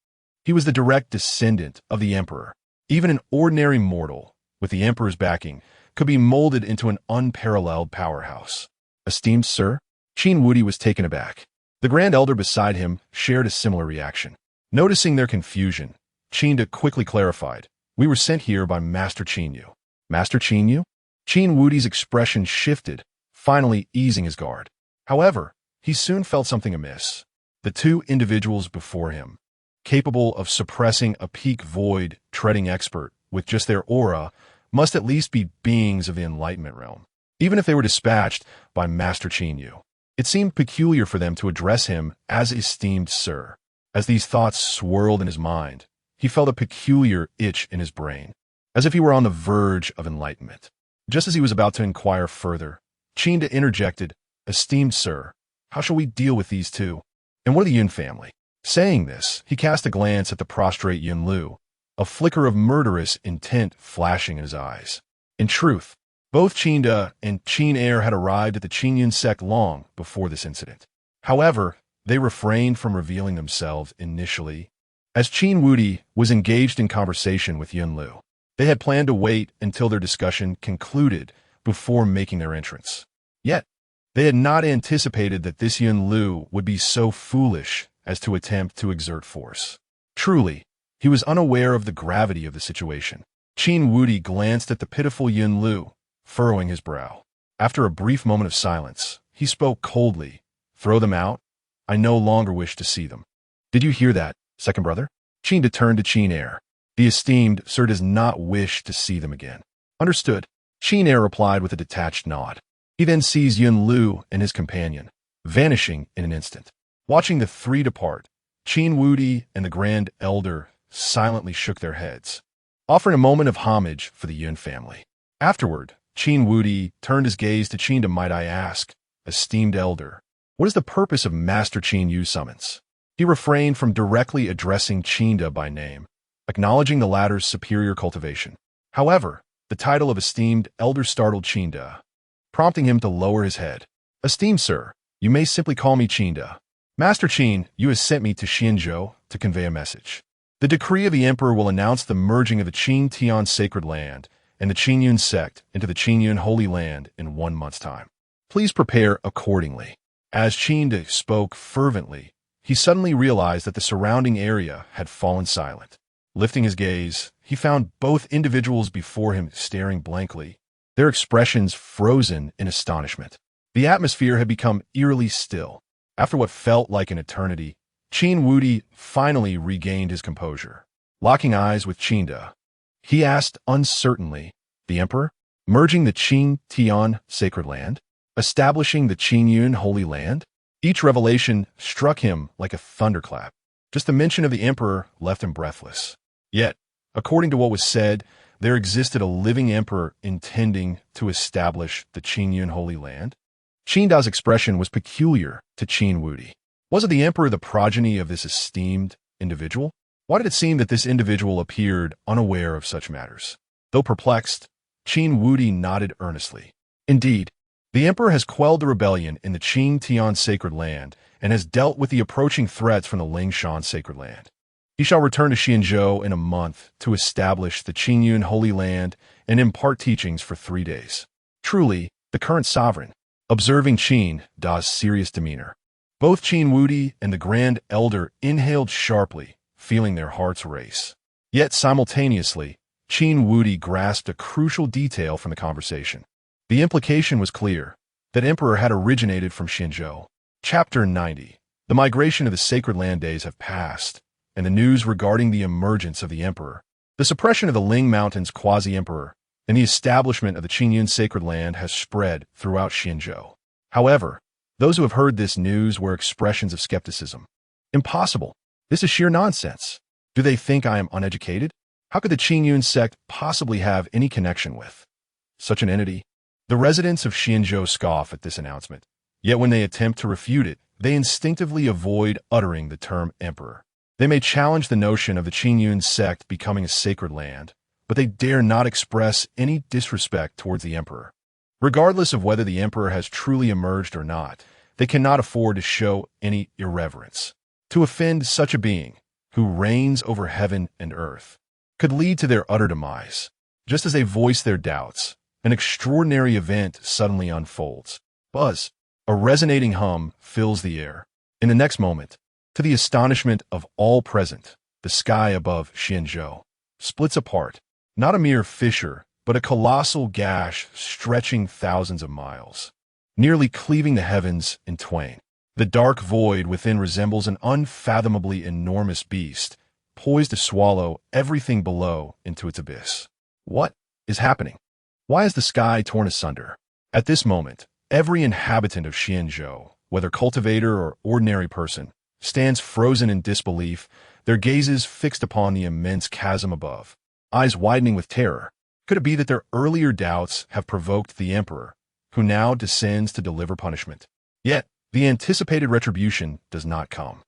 he was the direct descendant of the emperor. Even an ordinary mortal, with the emperor's backing, could be molded into an unparalleled powerhouse. Esteemed sir, Qin Wudi was taken aback. The Grand Elder beside him shared a similar reaction. Noticing their confusion, Qinda quickly clarified, "We were sent here by Master Qinyu." Master Qinyu? Qin Wudi's expression shifted, finally easing his guard. However, he soon felt something amiss. The two individuals before him, capable of suppressing a peak void treading expert with just their aura, must at least be beings of the Enlightenment realm, even if they were dispatched by Master Qinyu. It seemed peculiar for them to address him as esteemed sir. As these thoughts swirled in his mind, he felt a peculiar itch in his brain, as if he were on the verge of enlightenment. Just as he was about to inquire further, Qinda interjected, "Esteemed sir, how shall we deal with these two? And what of the Yun family?" Saying this, he cast a glance at the prostrate Yun Lu, a flicker of murderous intent flashing in his eyes. In truth, both Qinda and Qin Heir had arrived at the Qingyun Sect long before this incident. However, they refrained from revealing themselves initially, as Qin Wudi was engaged in conversation with Yun Lu. They had planned to wait until their discussion concluded before making their entrance. Yet, they had not anticipated that this Yun Lu would be so foolish as to attempt to exert force. Truly, he was unaware of the gravity of the situation. Qin Wudi glanced at the pitiful Yun Lu, furrowing his brow. After a brief moment of silence, he spoke coldly. "Throw them out? I no longer wish to see them." "Did you hear that, second brother?" Qinda turned to Qin Heir. "The esteemed sir does not wish to see them again." "Understood," Qin Heir replied with a detached nod. He then sees Yun Lu and his companion, vanishing in an instant. Watching the three depart, Qin Wudi and the Grand Elder silently shook their heads, offering a moment of homage for the Yun family. Afterward, Qin Wudi turned his gaze to Qinda. "Might I ask, esteemed elder, what is the purpose of Master Qinyu's summons?" He refrained from directly addressing Qinda by name, acknowledging the latter's superior cultivation. However, the title of esteemed elder startled Qinda, prompting him to lower his head. "Esteemed sir, you may simply call me Qinda. Master Qin, you has sent me to Xianzhou to convey a message. The decree of the emperor will announce the merging of the Qin Tian sacred land and the Qingyun Sect into the Qingyun Holy Land in 1 month's time. Please prepare accordingly." As Qinda spoke fervently, he suddenly realized that the surrounding area had fallen silent. Lifting his gaze, he found both individuals before him staring blankly, their expressions frozen in astonishment. The atmosphere had become eerily still. After what felt like an eternity, Qin Wudi finally regained his composure. Locking eyes with Qinda, he asked uncertainly, "The emperor? Merging the Qin Tian sacred land? Establishing the Qingyun Holy Land?" Each revelation struck him like a thunderclap. Just the mention of the emperor left him breathless. Yet, according to what was said, there existed a living emperor intending to establish the Qingyun Holy Land. Qinda's expression was peculiar to Qin Wudi. Was the emperor the progeny of this esteemed individual? Why did it seem that this individual appeared unaware of such matters? Though perplexed, Qin Wudi nodded earnestly. Indeed, the emperor has quelled the rebellion in the Qin Tian sacred land and has dealt with the approaching threats from the Lingshan sacred land. He shall return to Xianzhou in a month to establish the Qingyun Holy Land and impart teachings for 3 days. Truly, the current sovereign. Observing Qinda's serious demeanor, both Qin Wudi and the Grand Elder inhaled sharply, feeling their hearts race. Yet simultaneously, Qin Wudi grasped a crucial detail from the conversation. The implication was clear, that emperor had originated from Xianzhou. Chapter 90. The migration of the sacred land days have passed, and the news regarding the emergence of the emperor, the suppression of the Ling Mountains quasi-emperor, and the establishment of the Qingyun sacred land has spread throughout Xinzhou. However, those who have heard this news were expressions of skepticism. Impossible. This is sheer nonsense. Do they think I am uneducated? How could the Qingyun Sect possibly have any connection with such an entity? The residents of Xinzhou scoff at this announcement, yet when they attempt to refute it, they instinctively avoid uttering the term emperor. They may challenge the notion of the Qingyun Sect becoming a sacred land, but they dare not express any disrespect towards the emperor. Regardless of whether the emperor has truly emerged or not, they cannot afford to show any irreverence. To offend such a being, who reigns over heaven and earth, could lead to their utter demise. Just as they voice their doubts, an extraordinary event suddenly unfolds. Buzz, a resonating hum fills the air. In the next moment, to the astonishment of all present, the sky above Xinzhou splits apart, not a mere fissure, but a colossal gash stretching thousands of miles, nearly cleaving the heavens in twain. The dark void within resembles an unfathomably enormous beast, poised to swallow everything below into its abyss. What is happening? Why is the sky torn asunder? At this moment, every inhabitant of Xinzhou, whether cultivator or ordinary person, stands frozen in disbelief, their gazes fixed upon the immense chasm above, eyes widening with terror. Could it be that their earlier doubts have provoked the emperor, who now descends to deliver punishment? Yet, the anticipated retribution does not come.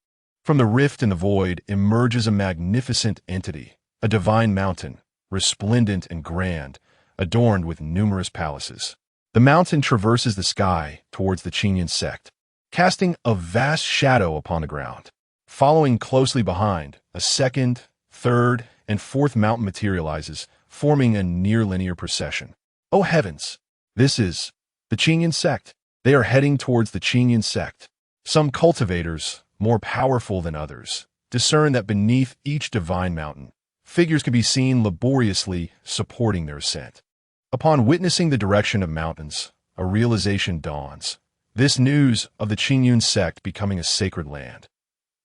From the rift in the void emerges a magnificent entity, a divine mountain, resplendent and grand, adorned with numerous palaces. The mountain traverses the sky towards the Qingyun Sect, casting a vast shadow upon the ground. Following closely behind, a second, third, and fourth mountain materializes, forming a near-linear procession. Oh heavens! This is the Qingyun Sect. They are heading towards the Qingyun Sect. Some cultivators, more powerful than others, discern that beneath each divine mountain, figures can be seen laboriously supporting their ascent. Upon witnessing the direction of mountains, a realization dawns. This news of the Qingyun Sect becoming a sacred land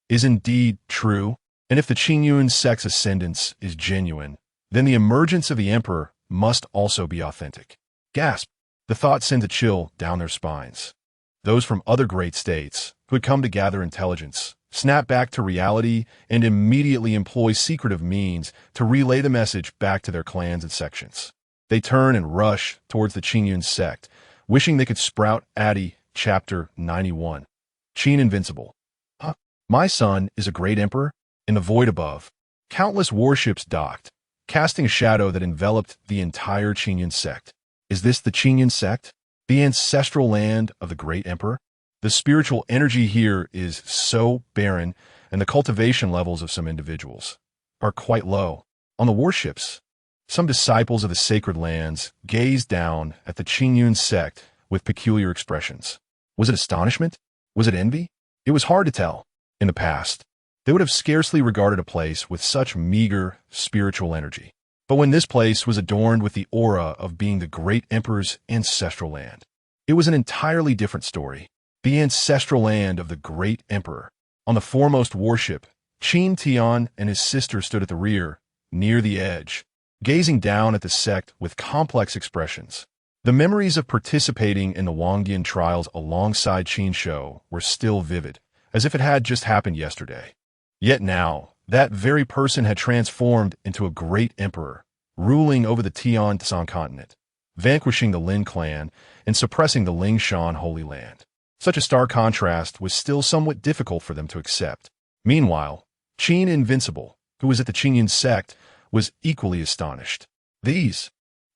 is indeed true, and if the Qingyun Sect's ascendance is genuine, then the emergence of the emperor must also be authentic. Gasp! The thought sends a chill down their spines. Those from other great states, who had come to gather intelligence, snap back to reality and immediately employ secretive means to relay the message back to their clans and sections. They turn and rush towards the Qingyun Sect, wishing they could sprout Addy, Chapter 91. Qin Invincible. My son is a great emperor. In the void above, countless warships docked, casting a shadow that enveloped the entire Qingyun Sect. Is this the Qingyun Sect, the ancestral land of the great emperor? The spiritual energy here is so barren, and the cultivation levels of some individuals are quite low. On the warships, some disciples of the sacred lands gazed down at the Qingyun Sect with peculiar expressions. Was it astonishment? Was it envy? It was hard to tell. In the past, they would have scarcely regarded a place with such meager spiritual energy. But when this place was adorned with the aura of being the great emperor's ancestral land, it was an entirely different story. The ancestral land of the great emperor. On the foremost warship, Cang Tian and his sister stood at the rear, near the edge, gazing down at the sect with complex expressions. The memories of participating in the Wangdian trials alongside Qin Shou were still vivid, as if it had just happened yesterday. Yet now, that very person had transformed into a great emperor, ruling over the Tian Continent, vanquishing the Lin clan and suppressing the Lingshan Holy Land. Such a stark contrast was still somewhat difficult for them to accept. Meanwhile, Qin Invincible, who was at the Qingyun Sect, was equally astonished. These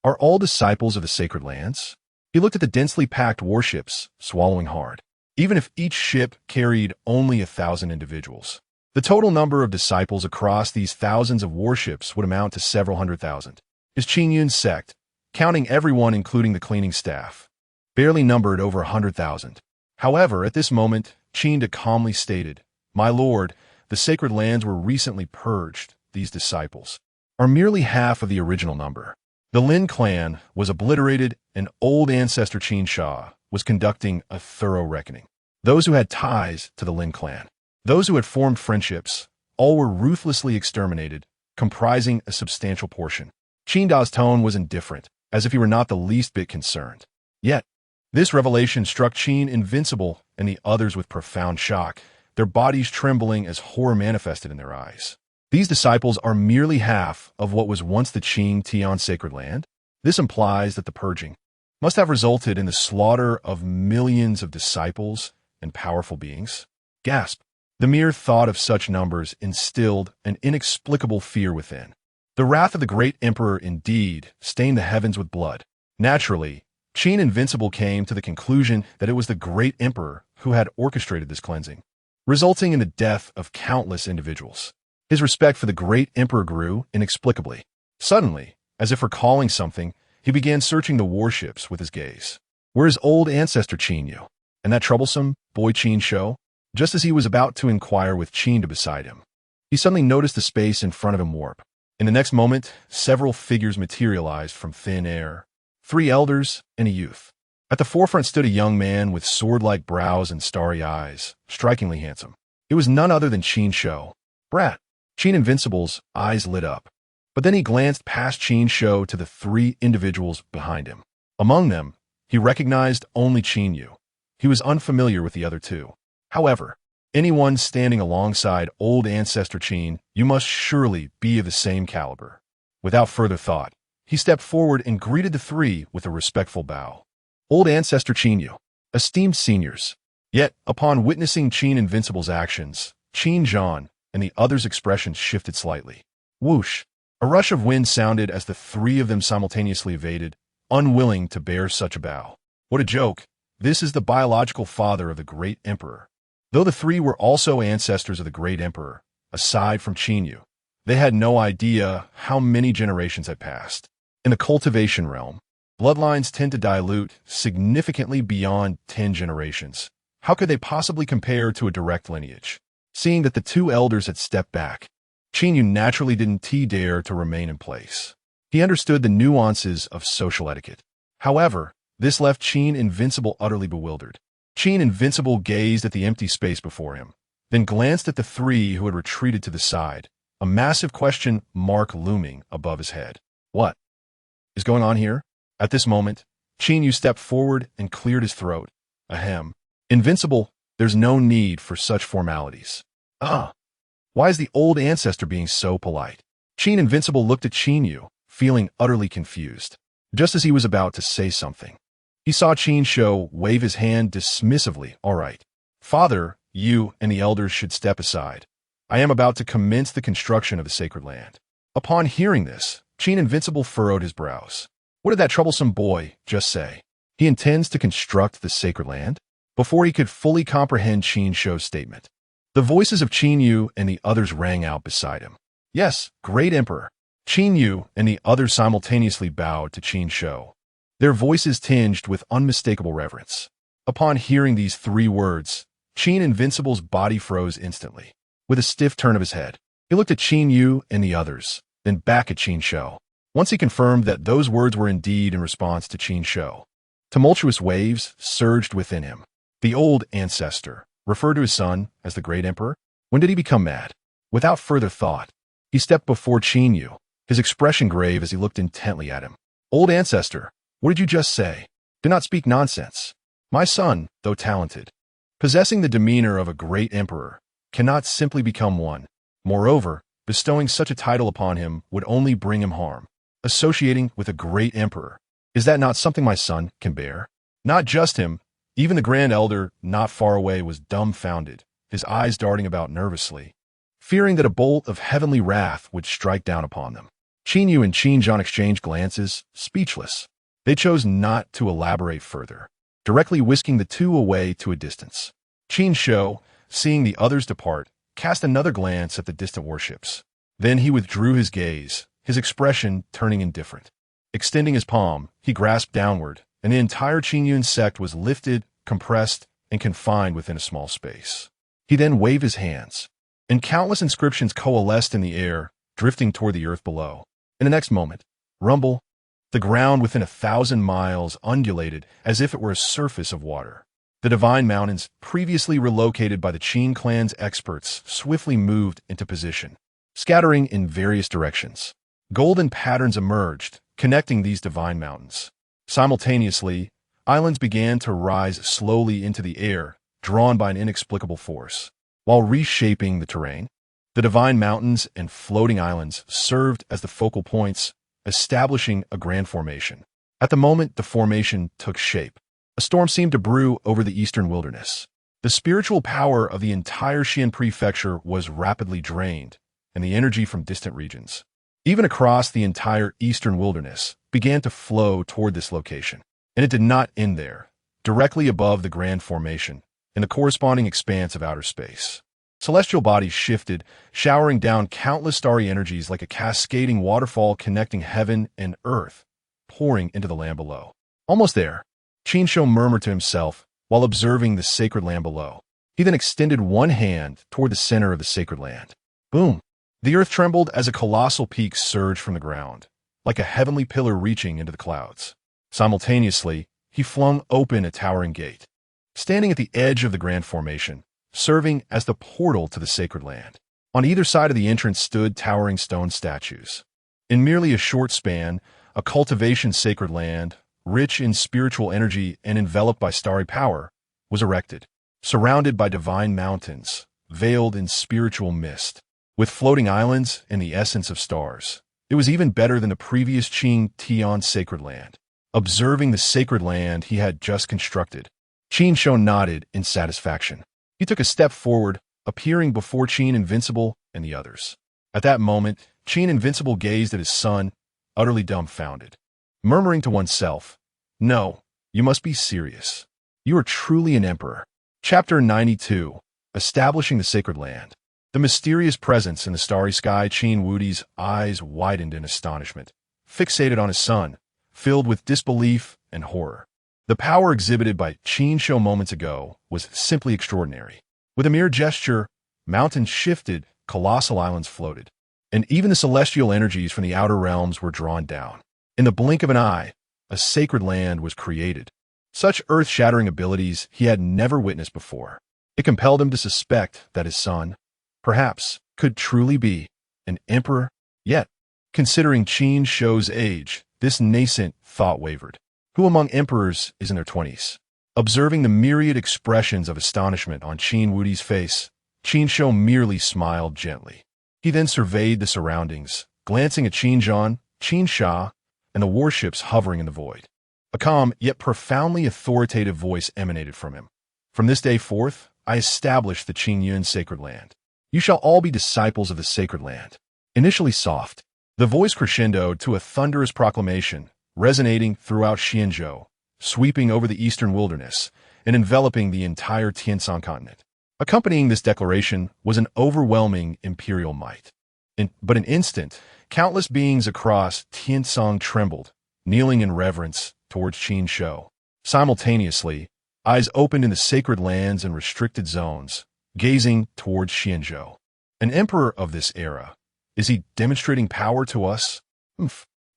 are all disciples of the sacred lands? He looked at the densely packed warships, swallowing hard. Even if each ship carried only 1,000 individuals, the total number of disciples across these thousands of warships would amount to several 100,000. His Qingyun Sect, counting everyone including the cleaning staff, barely numbered over 100,000. However, at this moment, Qin calmly stated, "My lord, the sacred lands were recently purged. These disciples are merely half of the original number." The Lin clan was obliterated, and old ancestor Qin Shou was conducting a thorough reckoning. Those who had ties to the Lin clan, those who had formed friendships, all were ruthlessly exterminated, comprising a substantial portion. Qin Da's tone was indifferent, as if he were not the least bit concerned. Yet, this revelation struck Qin Invincible and the others with profound shock, their bodies trembling as horror manifested in their eyes. These disciples are merely half of what was once the Qin Tian sacred land? This implies that the purging must have resulted in the slaughter of millions of disciples and powerful beings. Gasp! The mere thought of such numbers instilled an inexplicable fear within. The wrath of the great emperor indeed stained the heavens with blood. Naturally, Qin Invincible came to the conclusion that it was the great emperor who had orchestrated this cleansing, resulting in the death of countless individuals. His respect for the great emperor grew inexplicably. Suddenly, as if recalling something, he began searching the warships with his gaze. Where his old ancestor Qinyu, and that troublesome boy Qin Shou? Just as he was about to inquire with Qin to beside him, he suddenly noticed the space in front of him warp. In the next moment, several figures materialized from thin air. 3 elders and a youth. At the forefront stood a young man with sword-like brows and starry eyes, strikingly handsome. It was none other than Qin Shou. Brat! Qin Invincible's eyes lit up. But then he glanced past Qin Shou to the 3 individuals behind him. Among them, he recognized only Qinyu. He was unfamiliar with the other 2. However, anyone standing alongside old ancestor Qin, you must surely be of the same caliber. Without further thought, he stepped forward and greeted the 3 with a respectful bow. Old ancestor Qinyu, esteemed seniors. Yet, upon witnessing Qin Invincible's actions, Qin Zhan and the others' expressions shifted slightly. Whoosh! A rush of wind sounded as the 3 of them simultaneously evaded, unwilling to bear such a bow. What a joke! This is the biological father of the great emperor. Though the 3 were also ancestors of the great emperor, aside from Qinyu, they had no idea how many generations had passed. In the cultivation realm, bloodlines tend to dilute significantly beyond 10 generations. How could they possibly compare to a direct lineage? Seeing that the 2 elders had stepped back, Qinyu naturally didn't dare to remain in place. He understood the nuances of social etiquette. However, this left Qin Invincible utterly bewildered. Qin Invincible gazed at the empty space before him, then glanced at the 3 who had retreated to the side, a massive question mark looming above his head. What is going on here? At this moment, Qinyu stepped forward and cleared his throat. Ahem. Invincible, there's no need for such formalities. Why is the old ancestor being so polite? Qin Invincible looked at Qinyu, feeling utterly confused. Just as he was about to say something, he saw Qin Shou wave his hand dismissively. All right. Father, you and the elders should step aside. I am about to commence the construction of the sacred land. Upon hearing this, Qin Invincible furrowed his brows. What did that troublesome boy just say? He intends to construct the sacred land? Before he could fully comprehend Qin Shou's statement, the voices of Qinyu and the others rang out beside him. Yes, great emperor. Qinyu and the others simultaneously bowed to Qin Shou, their voices tinged with unmistakable reverence. Upon hearing these 3 words, Qin Invincible's body froze instantly. With a stiff turn of his head, he looked at Qinyu and the others, then back at Qin Shou. Once he confirmed that those words were indeed in response to Qin Shou, tumultuous waves surged within him. The old ancestor referred to his son as the great emperor. When did he become mad? Without further thought, he stepped before Qinyu, his expression grave as he looked intently at him. Old ancestor, what did you just say? Do not speak nonsense. My son, though talented, possessing the demeanor of a great emperor, cannot simply become one. Moreover, bestowing such a title upon him would only bring him harm. Associating with a great emperor, is that not something my son can bear? Not just him, even the grand elder not far away was dumbfounded, his eyes darting about nervously, fearing that a bolt of heavenly wrath would strike down upon them. Qinyu and Qin Zhan exchanged glances, speechless. They chose not to elaborate further, directly whisking the 2 away to a distance. Qin Shou, seeing the others depart, cast another glance at the distant warships. Then he withdrew his gaze, his expression turning indifferent. Extending his palm, he grasped downward, and the entire Qingyun Sect was lifted, compressed, and confined within a small space. He then waved his hands, and countless inscriptions coalesced in the air, drifting toward the earth below. In the next moment, rumble, the ground within 1,000 miles undulated as if it were a surface of water. The divine mountains, previously relocated by the Qin clan's experts, swiftly moved into position, scattering in various directions. Golden patterns emerged, connecting these divine mountains. Simultaneously, islands began to rise slowly into the air, drawn by an inexplicable force. While reshaping the terrain, the divine mountains and floating islands served as the focal points, establishing a grand formation. At the moment the formation took shape, a storm seemed to brew over the eastern wilderness. The spiritual power of the entire Xian prefecture was rapidly drained, and the energy from distant regions, even across the entire eastern wilderness, began to flow toward this location. And it did not end there. Directly above the grand formation, in the corresponding expanse of outer space, celestial bodies shifted, showering down countless starry energies like a cascading waterfall connecting heaven and earth, pouring into the land below. Almost there, Qin Shou murmured to himself while observing the sacred land below. He then extended one hand toward the center of the sacred land. Boom! The earth trembled as a colossal peak surged from the ground, like a heavenly pillar reaching into the clouds. Simultaneously, he flung open a towering gate, standing at the edge of the grand formation, serving as the portal to the sacred land. On either side of the entrance stood towering stone statues. In merely a short span, a cultivation sacred land, rich in spiritual energy and enveloped by starry power, was erected, surrounded by divine mountains, veiled in spiritual mist, with floating islands and the essence of stars. It was even better than the previous Qin Tian sacred land. Observing the sacred land he had just constructed, Qin Shou nodded in satisfaction. He took a step forward, appearing before Qin Invincible and the others. At that moment, Qin Invincible gazed at his son, utterly dumbfounded, murmuring to oneself, "No, you must be serious. You are truly an emperor." Chapter 92. Establishing the Sacred Land. The mysterious presence in the starry sky. Qin Wudi's eyes widened in astonishment, fixated on his son, filled with disbelief and horror. The power exhibited by Qin Shou moments ago was simply extraordinary. With a mere gesture, mountains shifted, colossal islands floated, and even the celestial energies from the outer realms were drawn down. In the blink of an eye, a sacred land was created. Such earth-shattering abilities he had never witnessed before. It compelled him to suspect that his son, perhaps, could truly be an emperor. Yet, considering Qin Shou's age, this nascent thought wavered. Who among emperors is in their 20s? Observing the myriad expressions of astonishment on Qin Wudi's face, Qin Shou merely smiled gently. He then surveyed the surroundings, glancing at Qingyun, Qin Sha, and the warships hovering in the void. A calm, yet profoundly authoritative voice emanated from him. "From this day forth, I establish the Qingyun Sacred Land. You shall all be disciples of the Sacred Land." Initially soft, the voice crescendoed to a thunderous proclamation, resonating throughout Xianzhou, sweeping over the eastern wilderness, and enveloping the entire Tianshan continent. Accompanying this declaration was an overwhelming imperial might. In an instant, countless beings across Tianshan trembled, kneeling in reverence towards Qin Shou. Simultaneously, eyes opened in the sacred lands and restricted zones, gazing towards Xianzhou. An emperor of this era. Is he demonstrating power to us?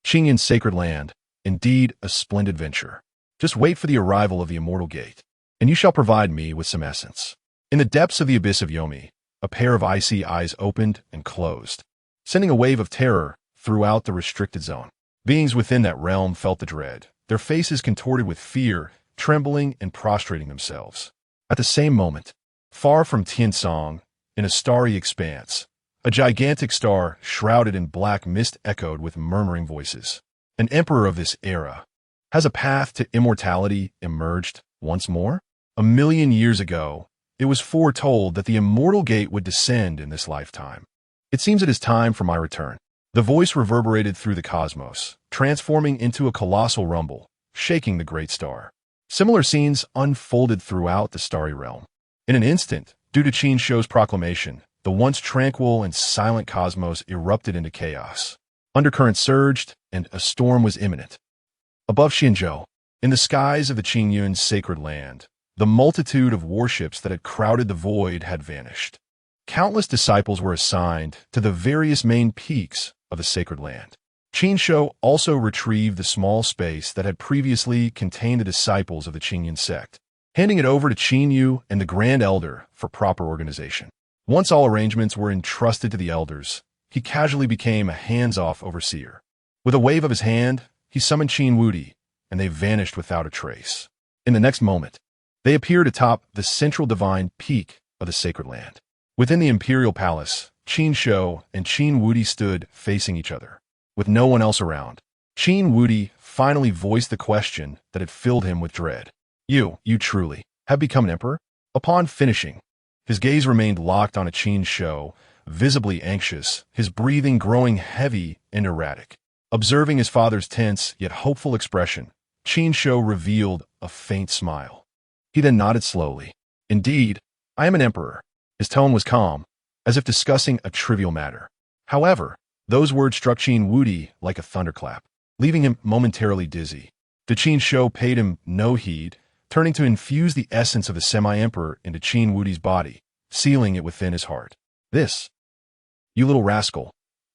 Qingyun Sacred Land. Indeed, a splendid venture. Just wait for the arrival of the immortal gate, and you shall provide me with some essence. In the depths of the abyss of Yomi, a pair of icy eyes opened and closed, sending a wave of terror throughout the restricted zone. Beings within that realm felt the dread, their faces contorted with fear, trembling and prostrating themselves. At the same moment, far from Tianshan, in a starry expanse, a gigantic star shrouded in black mist echoed with murmuring voices. An emperor of this era. Has a path to immortality emerged once more? 1,000,000 years ago, it was foretold that the immortal gate would descend in this lifetime. It seems it is time for my return. The voice reverberated through the cosmos, transforming into a colossal rumble, shaking the great star. Similar scenes unfolded throughout the starry realm. In an instant, due to Qin Shou's proclamation, the once tranquil and silent cosmos erupted into chaos. Undercurrents surged, and a storm was imminent. Above Xianzhou, in the skies of the Qingyun Sacred Land, the multitude of warships that had crowded the void had vanished. Countless disciples were assigned to the various main peaks of the Sacred Land. Qin Shou also retrieved the small space that had previously contained the disciples of the Qingyun Sect. handing it over to Qinyu and the Grand Elder for proper organization. Once all arrangements were entrusted to the elders, he casually became a hands-off overseer. With a wave of his hand, he summoned Qin Wudi, and they vanished without a trace. In the next moment, they appeared atop the central divine peak of the sacred land. Within the imperial palace, Qin Shou and Qin Wudi stood facing each other, with no one else around. Qin Wudi finally voiced the question that had filled him with dread. You truly have become an emperor? Upon finishing, his gaze remained locked on a Qin Shou, visibly anxious, his breathing growing heavy and erratic. Observing his father's tense yet hopeful expression, Qin Shou revealed a faint smile. He then nodded slowly. Indeed, I am an emperor. His tone was calm, as if discussing a trivial matter. However, those words struck Qin Wudi like a thunderclap, leaving him momentarily dizzy. The Qin Shou paid him no heed, turning to infuse the essence of the semi-emperor into Qin Wudi's body, sealing it within his heart. This, you little rascal,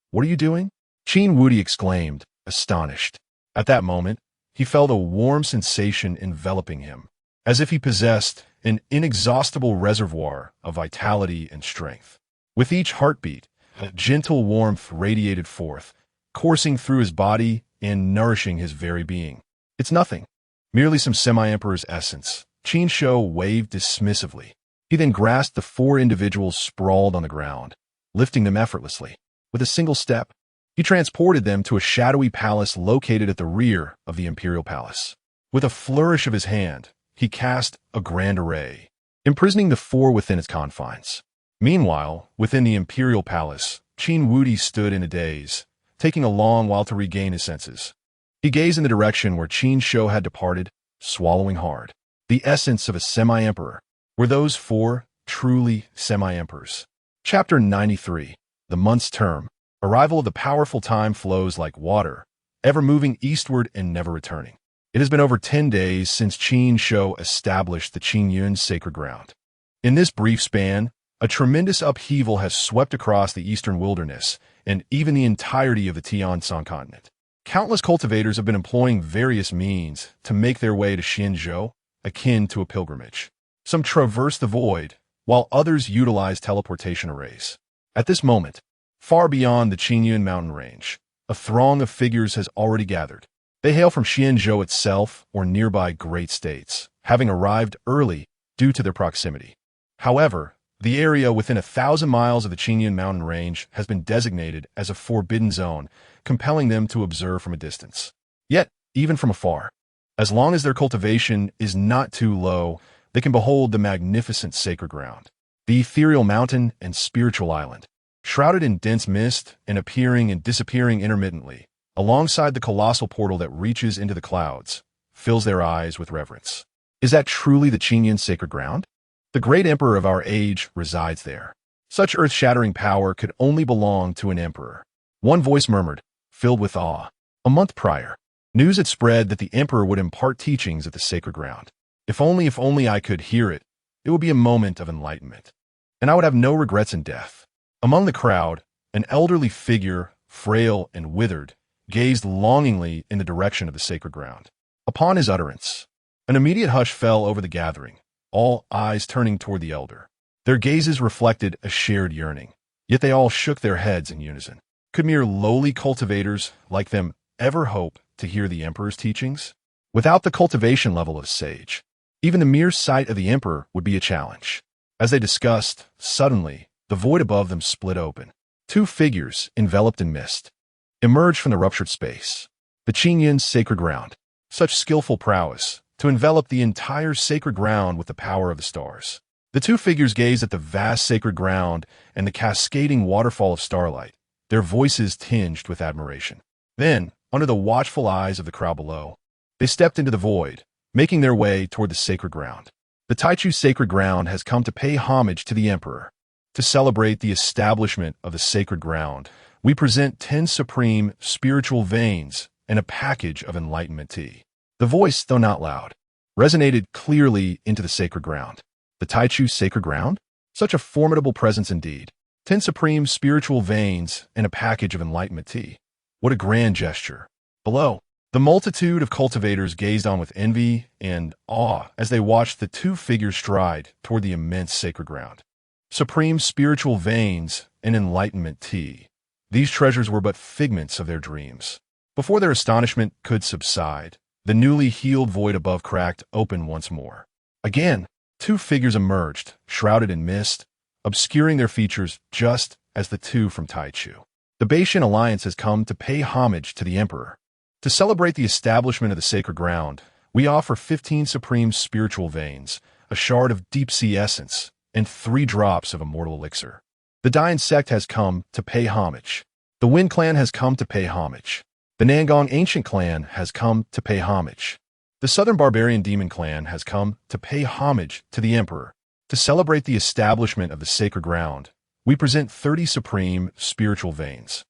what are you doing? Qin Wudi exclaimed, astonished. At that moment, he felt a warm sensation enveloping him, as if he possessed an inexhaustible reservoir of vitality and strength. With each heartbeat, a gentle warmth radiated forth, coursing through his body and nourishing his very being. It's nothing, merely some semi-emperor's essence. Qin Shou waved dismissively. He then grasped the four individuals sprawled on the ground, lifting them effortlessly. With a single step, he transported them to a shadowy palace located at the rear of the imperial palace. With a flourish of his hand, he cast a grand array, imprisoning the four within its confines. Meanwhile, within the imperial palace, Qin Wudi stood in a daze, taking a long while to regain his senses. He gazed in the direction where Qin Shou had departed, swallowing hard. The essence of a semi-emperor. Were those four truly semi-emperors? Chapter 93. The month's term. Arrival of the powerful time flows like water, ever moving eastward and never returning. It has been over 10 days since Qin Shou established the Qingyun sacred ground. In this brief span, a tremendous upheaval has swept across the eastern wilderness and even the entirety of the Tian Continent. Countless cultivators have been employing various means to make their way to Qinzhou, akin to a pilgrimage. Some traverse the void, while others utilize teleportation arrays. At this moment, far beyond the Qingyun mountain range, a throng of figures has already gathered. They hail from Qinzhou itself or nearby great states, having arrived early due to their proximity. However, the area within 1,000 miles of the Qingyun mountain range has been designated as a forbidden zone, compelling them to observe from a distance. Yet, even from afar, as long as their cultivation is not too low, they can behold the magnificent sacred ground, the ethereal mountain and spiritual island, shrouded in dense mist and appearing and disappearing intermittently, alongside the colossal portal that reaches into the clouds, fills their eyes with reverence. Is that truly the Qingyun sacred ground? The great emperor of our age resides there. Such earth-shattering power could only belong to an emperor. One voice murmured, filled with awe. A month prior, news had spread that the emperor would impart teachings at the sacred ground. If only I could hear it, it would be a moment of enlightenment, and I would have no regrets in death. Among the crowd, an elderly figure, frail and withered, gazed longingly in the direction of the sacred ground. Upon his utterance, an immediate hush fell over the gathering, all eyes turning toward the elder. Their gazes reflected a shared yearning, yet they all shook their heads in unison. Could mere lowly cultivators like them ever hope to hear the emperor's teachings? Without the cultivation level of sage, even the mere sight of the emperor would be a challenge. As they discussed, suddenly, the void above them split open. Two figures, enveloped in mist, emerged from the ruptured space. The Qingyun sacred ground. Such skillful prowess, to envelop the entire sacred ground with the power of the stars. The two figures gazed at the vast sacred ground and the cascading waterfall of starlight, their voices tinged with admiration. Then, under the watchful eyes of the crowd below, they stepped into the void, making their way toward the sacred ground. The Taichu sacred ground has come to pay homage to the emperor. To celebrate the establishment of the sacred ground, we present 10 supreme spiritual veins and a package of enlightenment tea. The voice, though not loud, resonated clearly into the sacred ground. The Taichu sacred ground? Such a formidable presence indeed. 10 supreme spiritual veins and a package of enlightenment tea. What a grand gesture. Below, The multitude of cultivators gazed on with envy and awe as they watched the two figures stride toward the immense sacred ground. Supreme spiritual veins and enlightenment tea. These treasures were but figments of their dreams. Before their astonishment could subside, the newly healed void above cracked open once more. Again, two figures emerged, shrouded in mist, obscuring their features just as the two from Taichu. The Baishan alliance has come to pay homage to the emperor. To celebrate the establishment of the sacred ground, we offer 15 supreme spiritual veins, a shard of deep-sea essence, and 3 drops of immortal elixir. The Qingyun Sect has come to pay homage. The Wen clan has come to pay homage. The Nangong ancient clan has come to pay homage. The Southern Barbarian Demon clan has come to pay homage to the emperor. To celebrate the establishment of the sacred ground, we present 30 supreme spiritual veins,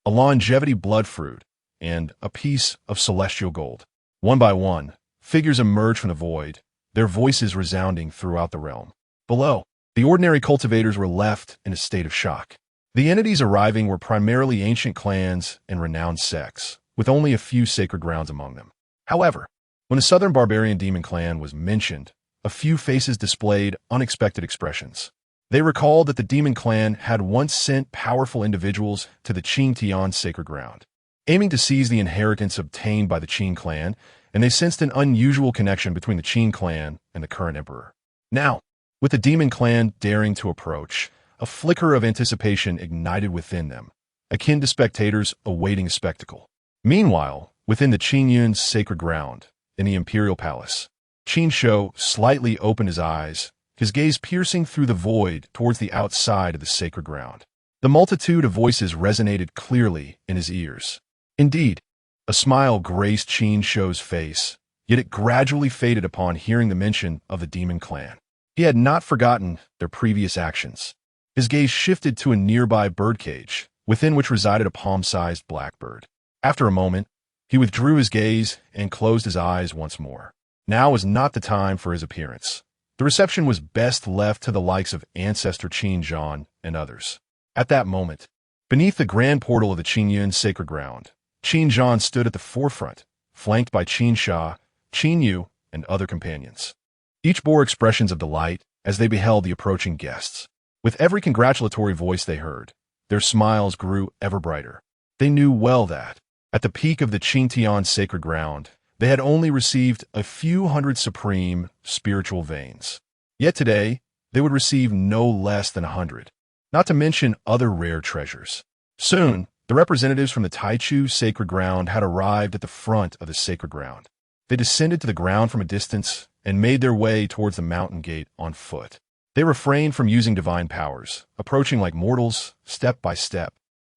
a longevity blood fruit, and a piece of celestial gold. One by one, figures emerge from the void, their voices resounding throughout the realm. Below, the ordinary cultivators were left in a state of shock. The entities arriving were primarily ancient clans and renowned sects, with only a few sacred grounds among them. However, when the Southern Barbarian Demon clan was mentioned, a few faces displayed unexpected expressions. They recalled that the Demon clan had once sent powerful individuals to the Qin Tian sacred ground, aiming to seize the inheritance obtained by the Qin clan, and they sensed an unusual connection between the Qin clan and the current emperor. Now, with the Demon clan daring to approach, a flicker of anticipation ignited within them, akin to spectators awaiting a spectacle. Meanwhile, within the Qingyun sacred ground, in the imperial palace, Qin Shou slightly opened his eyes, his gaze piercing through the void towards the outside of the sacred ground. The multitude of voices resonated clearly in his ears. Indeed, a smile graced Qin Shou's face, yet it gradually faded upon hearing the mention of the Demon clan. He had not forgotten their previous actions. His gaze shifted to a nearby birdcage, within which resided a palm-sized blackbird. After a moment, he withdrew his gaze and closed his eyes once more. Now was not the time for his appearance. The reception was best left to the likes of ancestor Qin Zhan and others. At that moment, beneath the grand portal of the Qingyun sacred ground, Qin Zhan stood at the forefront, flanked by Qin Sha, Qin Yu, and other companions. Each bore expressions of delight as they beheld the approaching guests. With every congratulatory voice they heard, their smiles grew ever brighter. They knew well that, at the peak of the Qin Tian sacred ground, they had only received a few hundred supreme spiritual veins. Yet today, they would receive no less than 100, not to mention other rare treasures. Soon, the representatives from the Taichu sacred ground had arrived at the front of the sacred ground. They descended to the ground from a distance and made their way towards the mountain gate on foot. They refrained from using divine powers, approaching like mortals, step by step,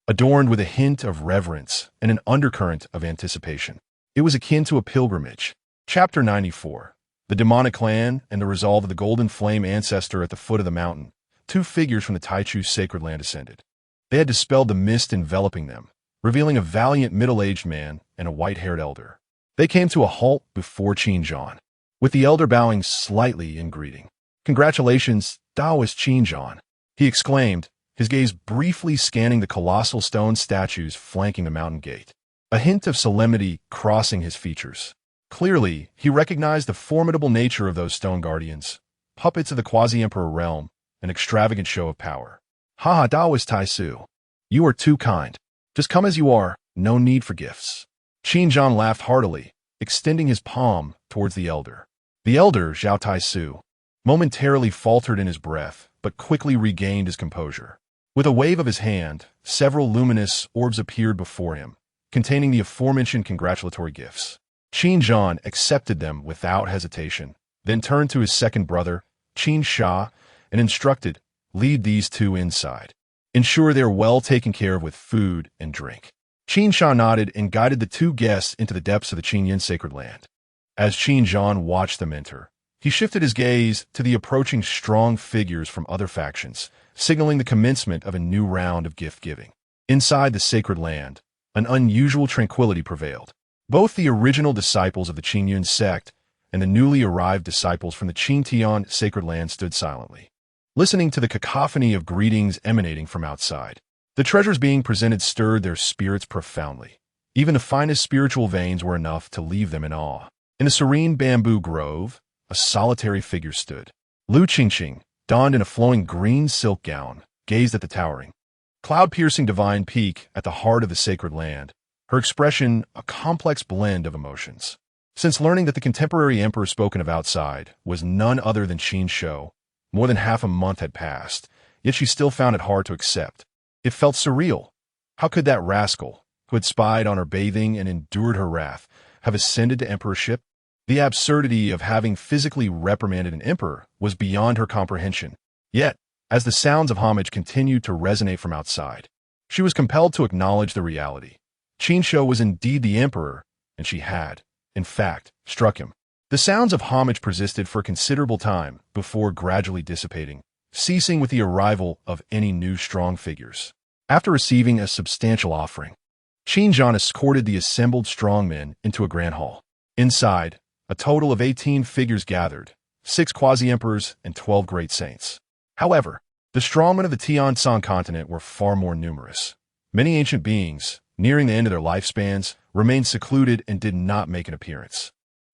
adorned with a hint of reverence and an undercurrent of anticipation. It was akin to a pilgrimage. Chapter 94. The Demonic Clan and the Resolve of the Golden Flame Ancestor at the foot of the mountain. 2 figures from the Taichu sacred land ascended. They had dispelled the mist enveloping them, revealing a valiant middle-aged man and a white-haired elder. They came to a halt before Qin Zhan, with the elder bowing slightly in greeting. "Congratulations, Taoist Qin Zhan," he exclaimed, his gaze briefly scanning the colossal stone statues flanking the mountain gate, a hint of solemnity crossing his features. Clearly, he recognized the formidable nature of those stone guardians, puppets of the quasi-emperor realm, an extravagant show of power. "Haha, Taoist Taisu, you are too kind. Just come as you are, no need for gifts." Qin Zhan laughed heartily, extending his palm towards the elder. The elder, Zhao Taisu, momentarily faltered in his breath, but quickly regained his composure. With a wave of his hand, several luminous orbs appeared before him, containing the aforementioned congratulatory gifts. Qin Zhan accepted them without hesitation, then turned to his second brother, Qin Sha, and instructed, "Lead these two inside. Ensure they are well taken care of with food and drink." Qin Sha nodded and guided the 2 guests into the depths of the Qingyun sacred land. As Qin Zhan watched them enter, he shifted his gaze to the approaching strong figures from other factions, signaling the commencement of a new round of gift-giving. Inside the sacred land, an unusual tranquility prevailed. Both the original disciples of the Qingyun Sect and the newly arrived disciples from the Qin Tian sacred land stood silently, listening to the cacophony of greetings emanating from outside. The treasures being presented stirred their spirits profoundly. Even the finest spiritual veins were enough to leave them in awe. In a serene bamboo grove, a solitary figure stood. Lu Qingqing, donned in a flowing green silk gown, gazed at the towering, cloud-piercing divine peak at the heart of the sacred land, her expression a complex blend of emotions. Since learning that the contemporary emperor spoken of outside was none other than Qin Shou, more than half a month had passed, yet she still found it hard to accept. It felt surreal. How could that rascal, who had spied on her bathing and endured her wrath, have ascended to emperorship? The absurdity of having physically reprimanded an emperor was beyond her comprehension. Yet, as the sounds of homage continued to resonate from outside, she was compelled to acknowledge the reality. Qin Shou was indeed the emperor, and she had, in fact, struck him. The sounds of homage persisted for a considerable time before gradually dissipating, ceasing with the arrival of any new strong figures. After receiving a substantial offering, Qin Zhan escorted the assembled strongmen into a grand hall. Inside, a total of 18 figures gathered, 6 quasi-emperors and 12 great saints. However, the strongmen of the Tian Continent were far more numerous. Many ancient beings, nearing the end of their lifespans, remained secluded and did not make an appearance.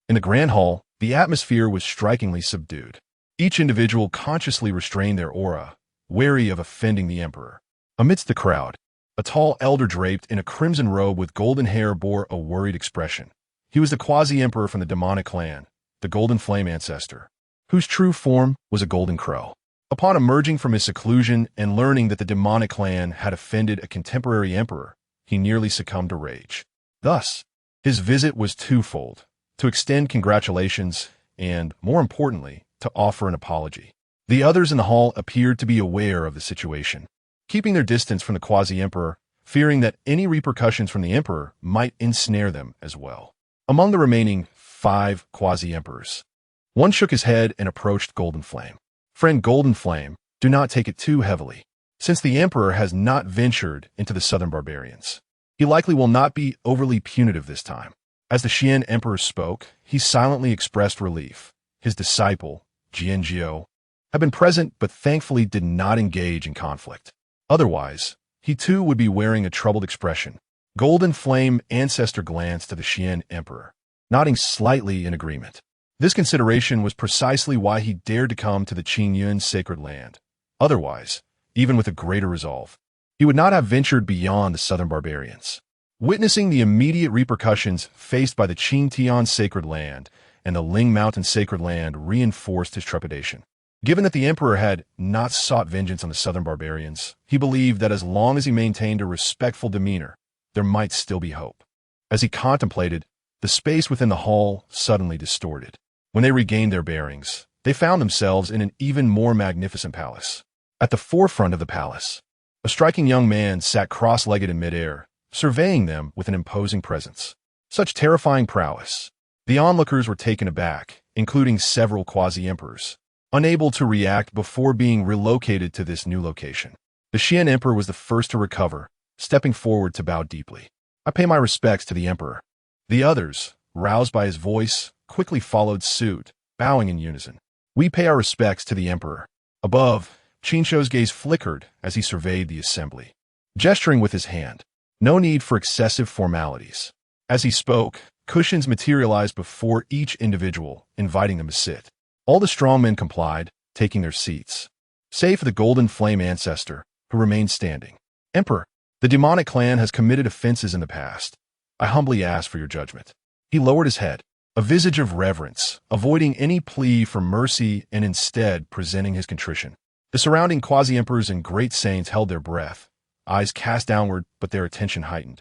In the grand hall, the atmosphere was strikingly subdued. Each individual consciously restrained their aura, wary of offending the emperor. Amidst the crowd, a tall elder draped in a crimson robe with golden hair bore a worried expression. He was the quasi-emperor from the demonic clan, the Golden Flame ancestor, whose true form was a golden crow. Upon emerging from his seclusion and learning that the demonic clan had offended a contemporary emperor, he nearly succumbed to rage. Thus, his visit was twofold: to extend congratulations and, more importantly, to offer an apology. The others in the hall appeared to be aware of the situation, keeping their distance from the quasi-emperor, fearing that any repercussions from the emperor might ensnare them as well. Among the remaining 5 quasi-emperors, one shook his head and approached Golden Flame. Friend Golden Flame, do not take it too heavily. Since the emperor has not ventured into the southern barbarians, he likely will not be overly punitive this time. As the Xian emperor spoke, he silently expressed relief. His disciple, Jian Jiu, had been present but thankfully did not engage in conflict. Otherwise, he too would be wearing a troubled expression. Golden Flame ancestor glanced to the Xian emperor, nodding slightly in agreement. This consideration was precisely why he dared to come to the Qingyun sacred land. Otherwise, even with a greater resolve, he would not have ventured beyond the southern barbarians. Witnessing the immediate repercussions faced by the Qin Tian sacred land and the Ling Mountain sacred land reinforced his trepidation. Given that the emperor had not sought vengeance on the southern barbarians, he believed that as long as he maintained a respectful demeanor, there might still be hope. As he contemplated, the space within the hall suddenly distorted. When they regained their bearings, they found themselves in an even more magnificent palace. At the forefront of the palace, a striking young man sat cross-legged in midair, surveying them with an imposing presence. Such terrifying prowess. The onlookers were taken aback, including several quasi-emperors, unable to react before being relocated to this new location. The Xian emperor was the first to recover, stepping forward to bow deeply. I pay my respects to the emperor. The others, roused by his voice, quickly followed suit, bowing in unison. We pay our respects to the emperor. Above, Qin Shou's gaze flickered as he surveyed the assembly, gesturing with his hand. No need for excessive formalities. As he spoke, cushions materialized before each individual, inviting them to sit. All the strongmen complied, taking their seats, save for the Golden Flame ancestor, who remained standing. Emperor, the demonic clan has committed offenses in the past. I humbly ask for your judgment. He lowered his head, a visage of reverence, avoiding any plea for mercy and instead presenting his contrition. The surrounding quasi-emperors and great saints held their breath, eyes cast downward but their attention heightened,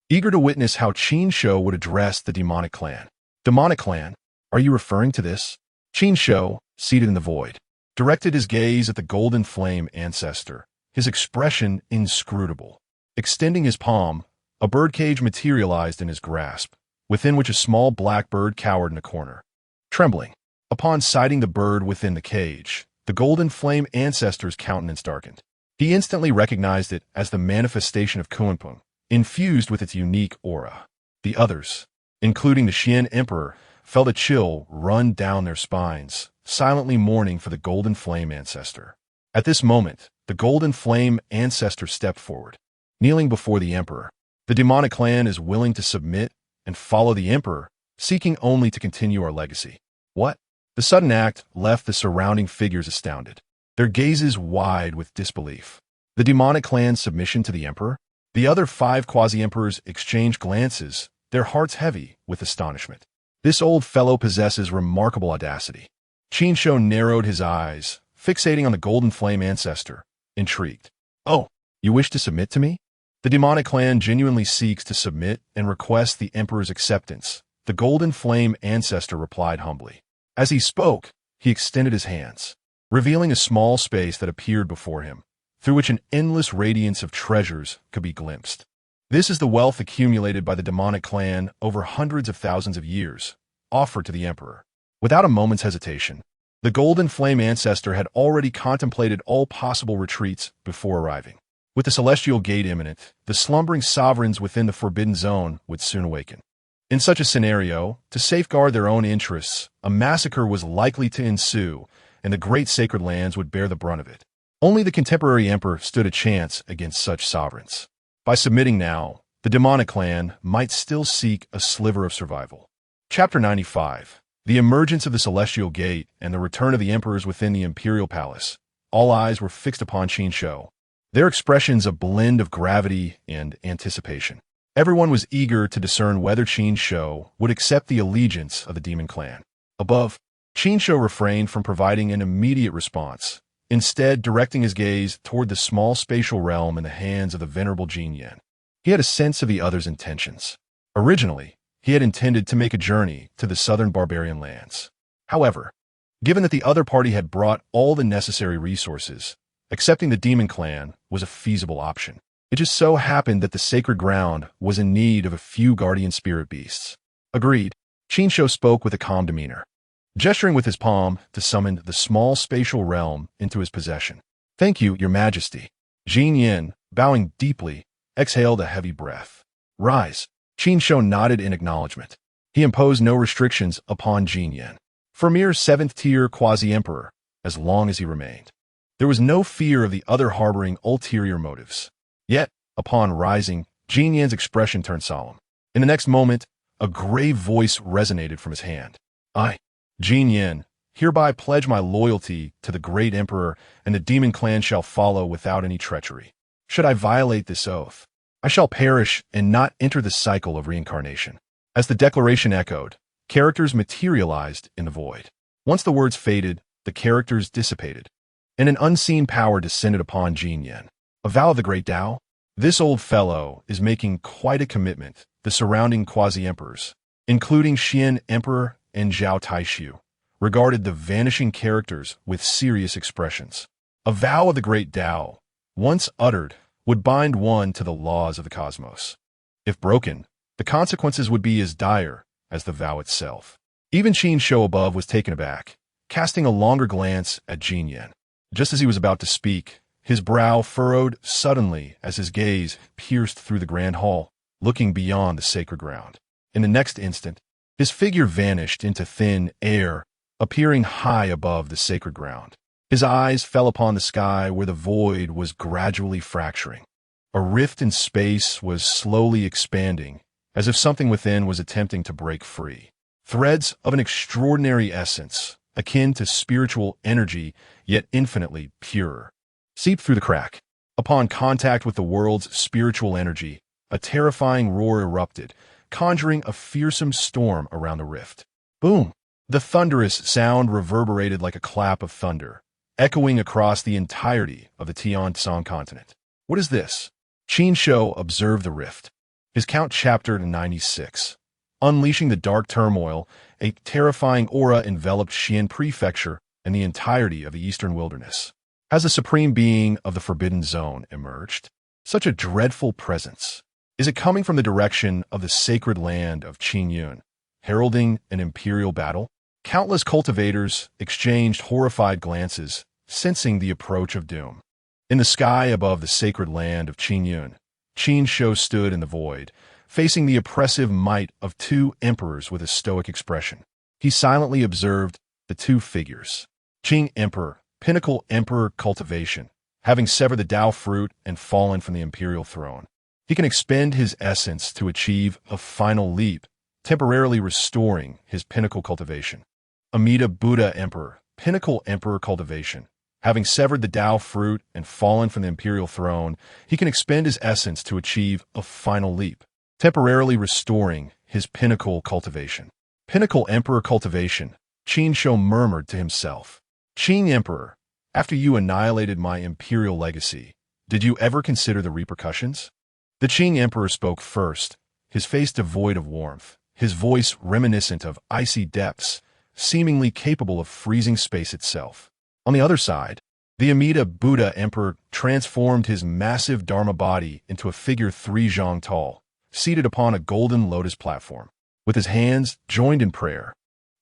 eager to witness how Qin Shou would address the demonic clan. Demonic clan? Are you referring to this? Qin Shou, seated in the void, directed his gaze at the Golden Flame ancestor, his expression inscrutable. Extending his palm, a birdcage materialized in his grasp, within which a small black bird cowered in a corner. Trembling, upon sighting the bird within the cage, the Golden Flame ancestor's countenance darkened. He instantly recognized it as the manifestation of Kunpeng, infused with its unique aura. The others, including the Xian emperor, felt a chill run down their spines, silently mourning for the Golden Flame ancestor. At this moment, the Golden Flame ancestor stepped forward, kneeling before the emperor. The demonic clan is willing to submit and follow the emperor, seeking only to continue our legacy. What? The sudden act left the surrounding figures astounded, their gazes wide with disbelief. The demonic clan's submission to the emperor? The other 5 quasi-emperors exchanged glances, their hearts heavy with astonishment. This old fellow possesses remarkable audacity. Qin Shou narrowed his eyes, fixating on the golden flame ancestor, intrigued. Oh, you wish to submit to me? The demonic clan genuinely seeks to submit and requests the emperor's acceptance, the golden flame ancestor replied humbly. As he spoke, he extended his hands, revealing a small space that appeared before him, through which an endless radiance of treasures could be glimpsed. This is the wealth accumulated by the demonic clan over hundreds of thousands of years, offered to the emperor. Without a moment's hesitation, the golden flame ancestor had already contemplated all possible retreats before arriving. With the celestial gate imminent, the slumbering sovereigns within the forbidden zone would soon awaken. In such a scenario, to safeguard their own interests, a massacre was likely to ensue, and the great sacred lands would bear the brunt of it. Only the contemporary emperor stood a chance against such sovereigns. By submitting now, the demonic clan might still seek a sliver of survival. Chapter 95. The emergence of the celestial gate and the return of the emperors within the imperial palace. All eyes were fixed upon Qin Shou, their expressions a blend of gravity and anticipation. Everyone was eager to discern whether Qin Shou would accept the allegiance of the demon clan. Above, Qin Shou refrained from providing an immediate response, instead directing his gaze toward the small spatial realm in the hands of the venerable Qingyun. He had a sense of the other's intentions. Originally, he had intended to make a journey to the southern barbarian lands. However, given that the other party had brought all the necessary resources, accepting the demon clan was a feasible option. It just so happened that the sacred ground was in need of a few guardian spirit beasts. Agreed, Qin Shou spoke with a calm demeanor, gesturing with his palm to summon the small spatial realm into his possession. Thank you, your majesty. Qingyun, bowing deeply, exhaled a heavy breath. Rise. Qin Shou nodded in acknowledgement. He imposed no restrictions upon Qingyun. For mere 7th-tier quasi-emperor, as long as he remained. There was no fear of the other harboring ulterior motives. Yet, upon rising, Qingyun's expression turned solemn. In the next moment, a grave voice resonated from his hand. I, Qingyun, hereby pledge my loyalty to the great emperor, and the demon clan shall follow without any treachery. Should I violate this oath, I shall perish and not enter the cycle of reincarnation. As the declaration echoed, characters materialized in the void. Once the words faded, the characters dissipated, and an unseen power descended upon Qingyun. A vow of the great Tao? This old fellow is making quite a commitment. The surrounding quasi-emperors, including Xian Emperor and Zhao Taishu, regarded the vanishing characters with serious expressions. A vow of the great Tao, once uttered, would bind one to the laws of the cosmos. If broken, the consequences would be as dire as the vow itself. Even Qin Shou above was taken aback, casting a longer glance at Qingyun. Just as he was about to speak, his brow furrowed suddenly as his gaze pierced through the grand hall, looking beyond the sacred ground. In the next instant, his figure vanished into thin air, appearing high above the sacred ground. His eyes fell upon the sky where the void was gradually fracturing. A rift in space was slowly expanding, as if something within was attempting to break free. Threads of an extraordinary essence, akin to spiritual energy, yet infinitely purer, seeped through the crack. Upon contact with the world's spiritual energy, a terrifying roar erupted, conjuring a fearsome storm around the rift. Boom! The thunderous sound reverberated like a clap of thunder, echoing across the entirety of the Tian Continent. What is this? Qin Shou observed the rift. His count chapter 96. Unleashing the dark turmoil, a terrifying aura enveloped Xian Prefecture and the entirety of the eastern wilderness. Has the supreme being of the Forbidden Zone emerged? Such a dreadful presence. Is it coming from the direction of the sacred land of Qingyun, heralding an imperial battle? Countless cultivators exchanged horrified glances, sensing the approach of doom. In the sky above the sacred land of Qingyun, Qin Shou stood in the void, facing the oppressive might of 2 emperors with a stoic expression. He silently observed the 2 figures. Qing Emperor, pinnacle emperor cultivation, having severed the Tao fruit and fallen from the imperial throne. He can expend his essence to achieve a final leap, temporarily restoring his pinnacle cultivation. Amida Buddha Emperor, pinnacle emperor cultivation. Having severed the Tao fruit and fallen from the imperial throne, he can expend his essence to achieve a final leap, temporarily restoring his pinnacle cultivation. Pinnacle emperor cultivation, Qin Shou murmured to himself. Qin Emperor, after you annihilated my imperial legacy, did you ever consider the repercussions? The Qin Emperor spoke first, his face devoid of warmth, his voice reminiscent of icy depths, seemingly capable of freezing space itself. On the other side, the Amida Buddha Emperor transformed his massive Dharma body into a figure 3 zhang tall, seated upon a golden lotus platform, with his hands joined in prayer.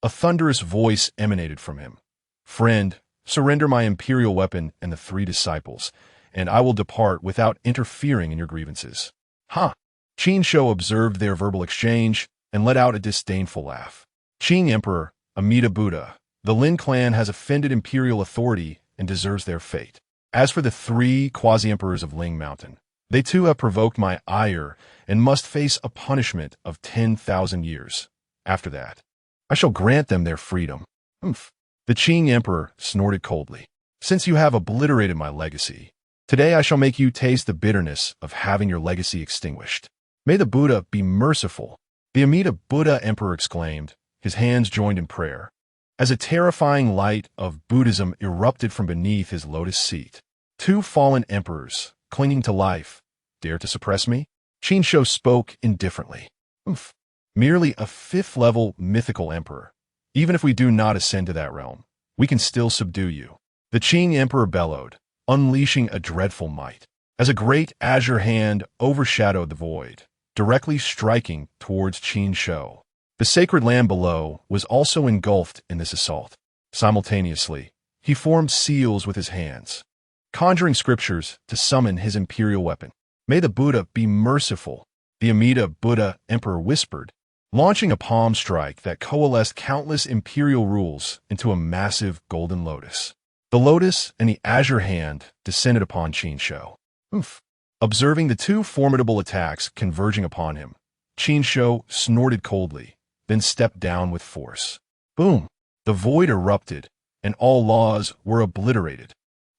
A thunderous voice emanated from him. Friend, surrender my imperial weapon and the 3 disciples, and I will depart without interfering in your grievances. Ha! Qin Shou observed their verbal exchange and let out a disdainful laugh. Qin Emperor, Amida Buddha, the Lin clan has offended imperial authority and deserves their fate. As for the 3 quasi-emperors of Ling Mountain, they too have provoked my ire and must face a punishment of 10,000 years. After that, I shall grant them their freedom. Humph. The Qing Emperor snorted coldly. Since you have obliterated my legacy, today I shall make you taste the bitterness of having your legacy extinguished. May the Buddha be merciful. The Amida Buddha Emperor exclaimed, his hands joined in prayer, as a terrifying light of Buddhism erupted from beneath his lotus seat. 2 fallen emperors, clinging to life, dare to suppress me? Qin Shou spoke indifferently. Oof. Merely a 5th-level mythical emperor. Even if we do not ascend to that realm, we can still subdue you. The Qing Emperor bellowed, unleashing a dreadful might, as a great azure hand overshadowed the void, directly striking towards Qin Shou. The sacred land below was also engulfed in this assault. Simultaneously, he formed seals with his hands, conjuring scriptures to summon his imperial weapon. May the Buddha be merciful, the Amida Buddha Emperor whispered, launching a palm strike that coalesced countless imperial rules into a massive golden lotus. The lotus and the azure hand descended upon Qin Shou. Oof. Observing the 2 formidable attacks converging upon him, Qin Shou snorted coldly, then stepped down with force. Boom! The void erupted, and all laws were obliterated.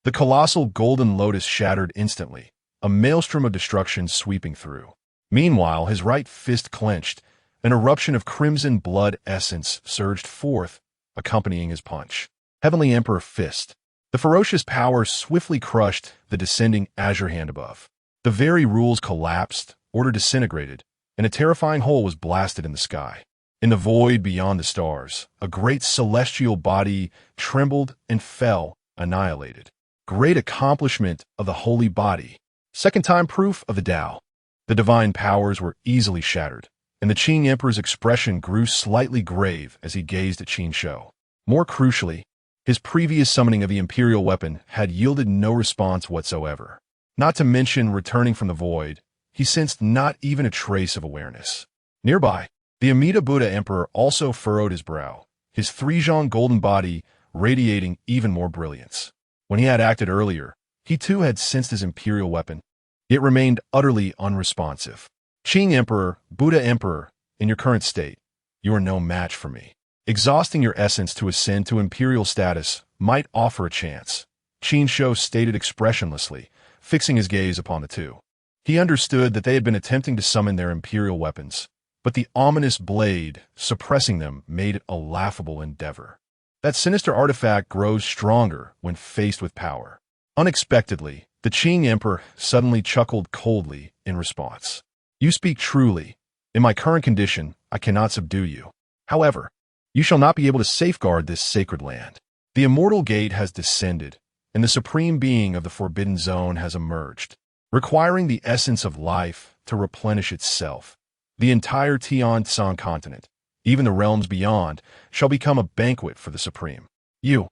The colossal golden lotus shattered instantly, a maelstrom of destruction sweeping through. Meanwhile, his right fist clenched, an eruption of crimson blood essence surged forth, accompanying his punch. Heavenly Emperor Fist. The ferocious power swiftly crushed the descending azure hand above. The very rules collapsed, order disintegrated, and a terrifying hole was blasted in the sky. In the void beyond the stars, a great celestial body trembled and fell, annihilated. Great accomplishment of the holy body. Second time proof of the Tao. The divine powers were easily shattered, and the Qing Emperor's expression grew slightly grave as he gazed at Qin Shou. More crucially, his previous summoning of the imperial weapon had yielded no response whatsoever. Not to mention returning from the void, he sensed not even a trace of awareness. Nearby, the Amida Buddha Emperor also furrowed his brow, his 3 zhang golden body radiating even more brilliance. When he had acted earlier, he too had sensed his imperial weapon. It remained utterly unresponsive. Qing Emperor, Buddha Emperor, in your current state, you are no match for me. Exhausting your essence to ascend to imperial status might offer a chance, Qin Shou stated expressionlessly, fixing his gaze upon the 2. He understood that they had been attempting to summon their imperial weapons, but the ominous blade suppressing them made it a laughable endeavor. That sinister artifact grows stronger when faced with power. Unexpectedly, the Qing Emperor suddenly chuckled coldly in response. You speak truly. In my current condition, I cannot subdue you. However, you shall not be able to safeguard this sacred land. The immortal gate has descended, and the supreme being of the forbidden zone has emerged, requiring the essence of life to replenish itself. The entire Tian Continent, even the realms beyond, shall become a banquet for the supreme. You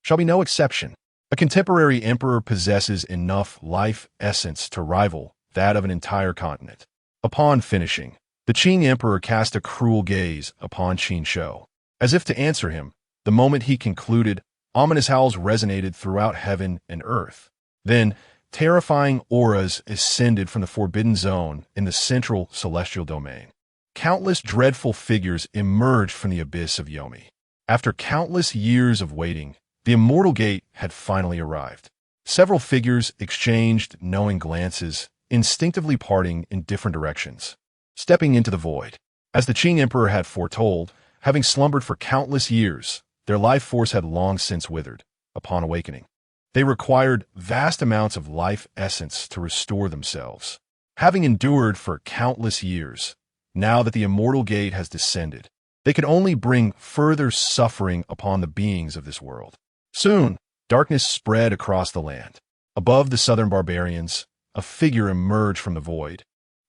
shall be no exception. A contemporary emperor possesses enough life essence to rival that of an entire continent. Upon finishing, the Qing Emperor cast a cruel gaze upon Qin Shou. As if to answer him, the moment he concluded, ominous howls resonated throughout heaven and earth. Then, Terrifying auras ascended from the forbidden zone in the central celestial domain. Countless dreadful figures emerged from the abyss of Yomi. After countless years of waiting, the immortal gate had finally arrived. Several figures exchanged knowing glances, instinctively parting in different directions, stepping into the void. As the Qing Emperor had foretold, having slumbered for countless years, their life force had long since withered. Upon awakening, they required vast amounts of life essence to restore themselves. Having endured for countless years, now that the immortal gate has descended, they could only bring further suffering upon the beings of this world. Soon, darkness spread across the land. Above the southern barbarians, a figure emerged from the void.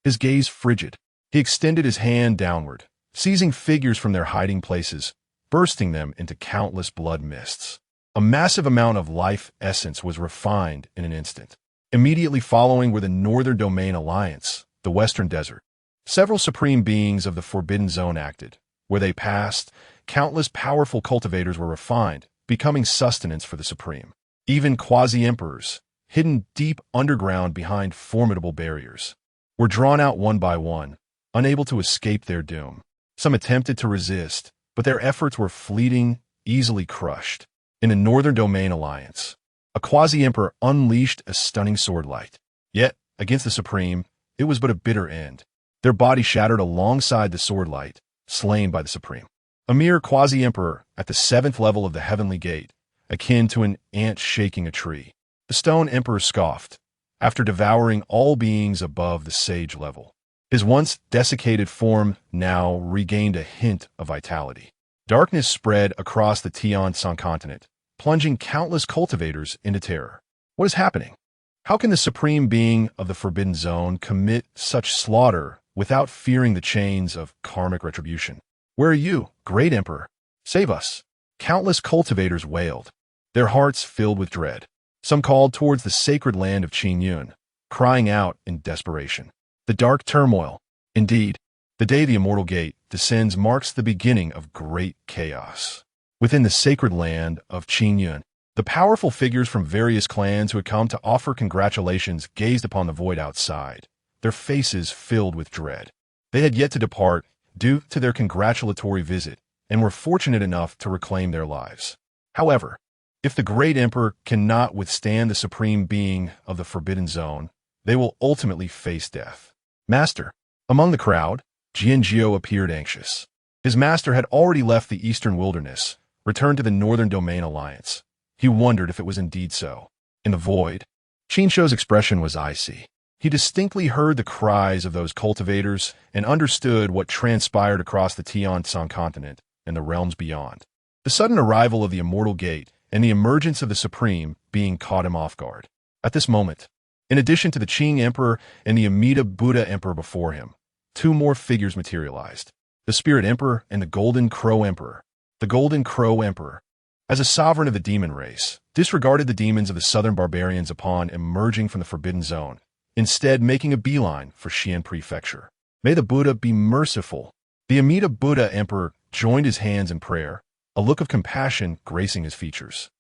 His gaze frigid, he extended his hand downward, seizing figures from their hiding places, bursting them into countless blood mists. A massive amount of life essence was refined in an instant. Immediately following were the Northern Domain Alliance, the Western Desert. Several supreme beings of the Forbidden Zone acted. Where they passed, countless powerful cultivators were refined, becoming sustenance for the Supreme. Even quasi-emperors, hidden deep underground behind formidable barriers, were drawn out one by one, unable to escape their doom. Some attempted to resist, but their efforts were fleeting, easily crushed. In the Northern Domain Alliance, a quasi-emperor unleashed a stunning swordlight. Yet, against the Supreme, it was but a bitter end. Their body shattered alongside the swordlight, slain by the Supreme. A mere quasi-emperor at the 7th level of the Heavenly Gate, akin to an ant shaking a tree. The Stone Emperor scoffed, after devouring all beings above the sage level. His once desiccated form now regained a hint of vitality. Darkness spread across the Qingyun Continent, plunging countless cultivators into terror. What is happening? How can the supreme being of the Forbidden Zone commit such slaughter without fearing the chains of karmic retribution? Where are you, great emperor? Save us! Countless cultivators wailed, their hearts filled with dread. Some called towards the sacred land of Qingyun, crying out in desperation. The dark turmoil. Indeed, the day the Immortal Gate descends marks the beginning of great chaos. Within the sacred land of Qingyun, the powerful figures from various clans who had come to offer congratulations gazed upon the void outside, their faces filled with dread. They had yet to depart due to their congratulatory visit and were fortunate enough to reclaim their lives. However, if the great emperor cannot withstand the supreme being of the Forbidden Zone, they will ultimately face death. Master. Among the crowd, Jianjiu appeared anxious. His master had already left the eastern wilderness, returned to the Northern Domain Alliance. He wondered if it was indeed so. In the void, Qin Shou's expression was icy. He distinctly heard the cries of those cultivators and understood what transpired across the Qin Continent and the realms beyond. The sudden arrival of the Immortal Gate and the emergence of the Supreme being caught him off guard. At this moment, in addition to the Qing Emperor and the Amida Buddha Emperor before him, two more figures materialized, the Spirit Emperor and the Golden Crow Emperor. The Golden Crow Emperor, as a sovereign of the demon race, disregarded the demons of the southern barbarians upon emerging from the Forbidden Zone, instead making a beeline for Xian Prefecture. May the Buddha be merciful. The Amida Buddha Emperor joined his hands in prayer, a look of compassion gracing his features.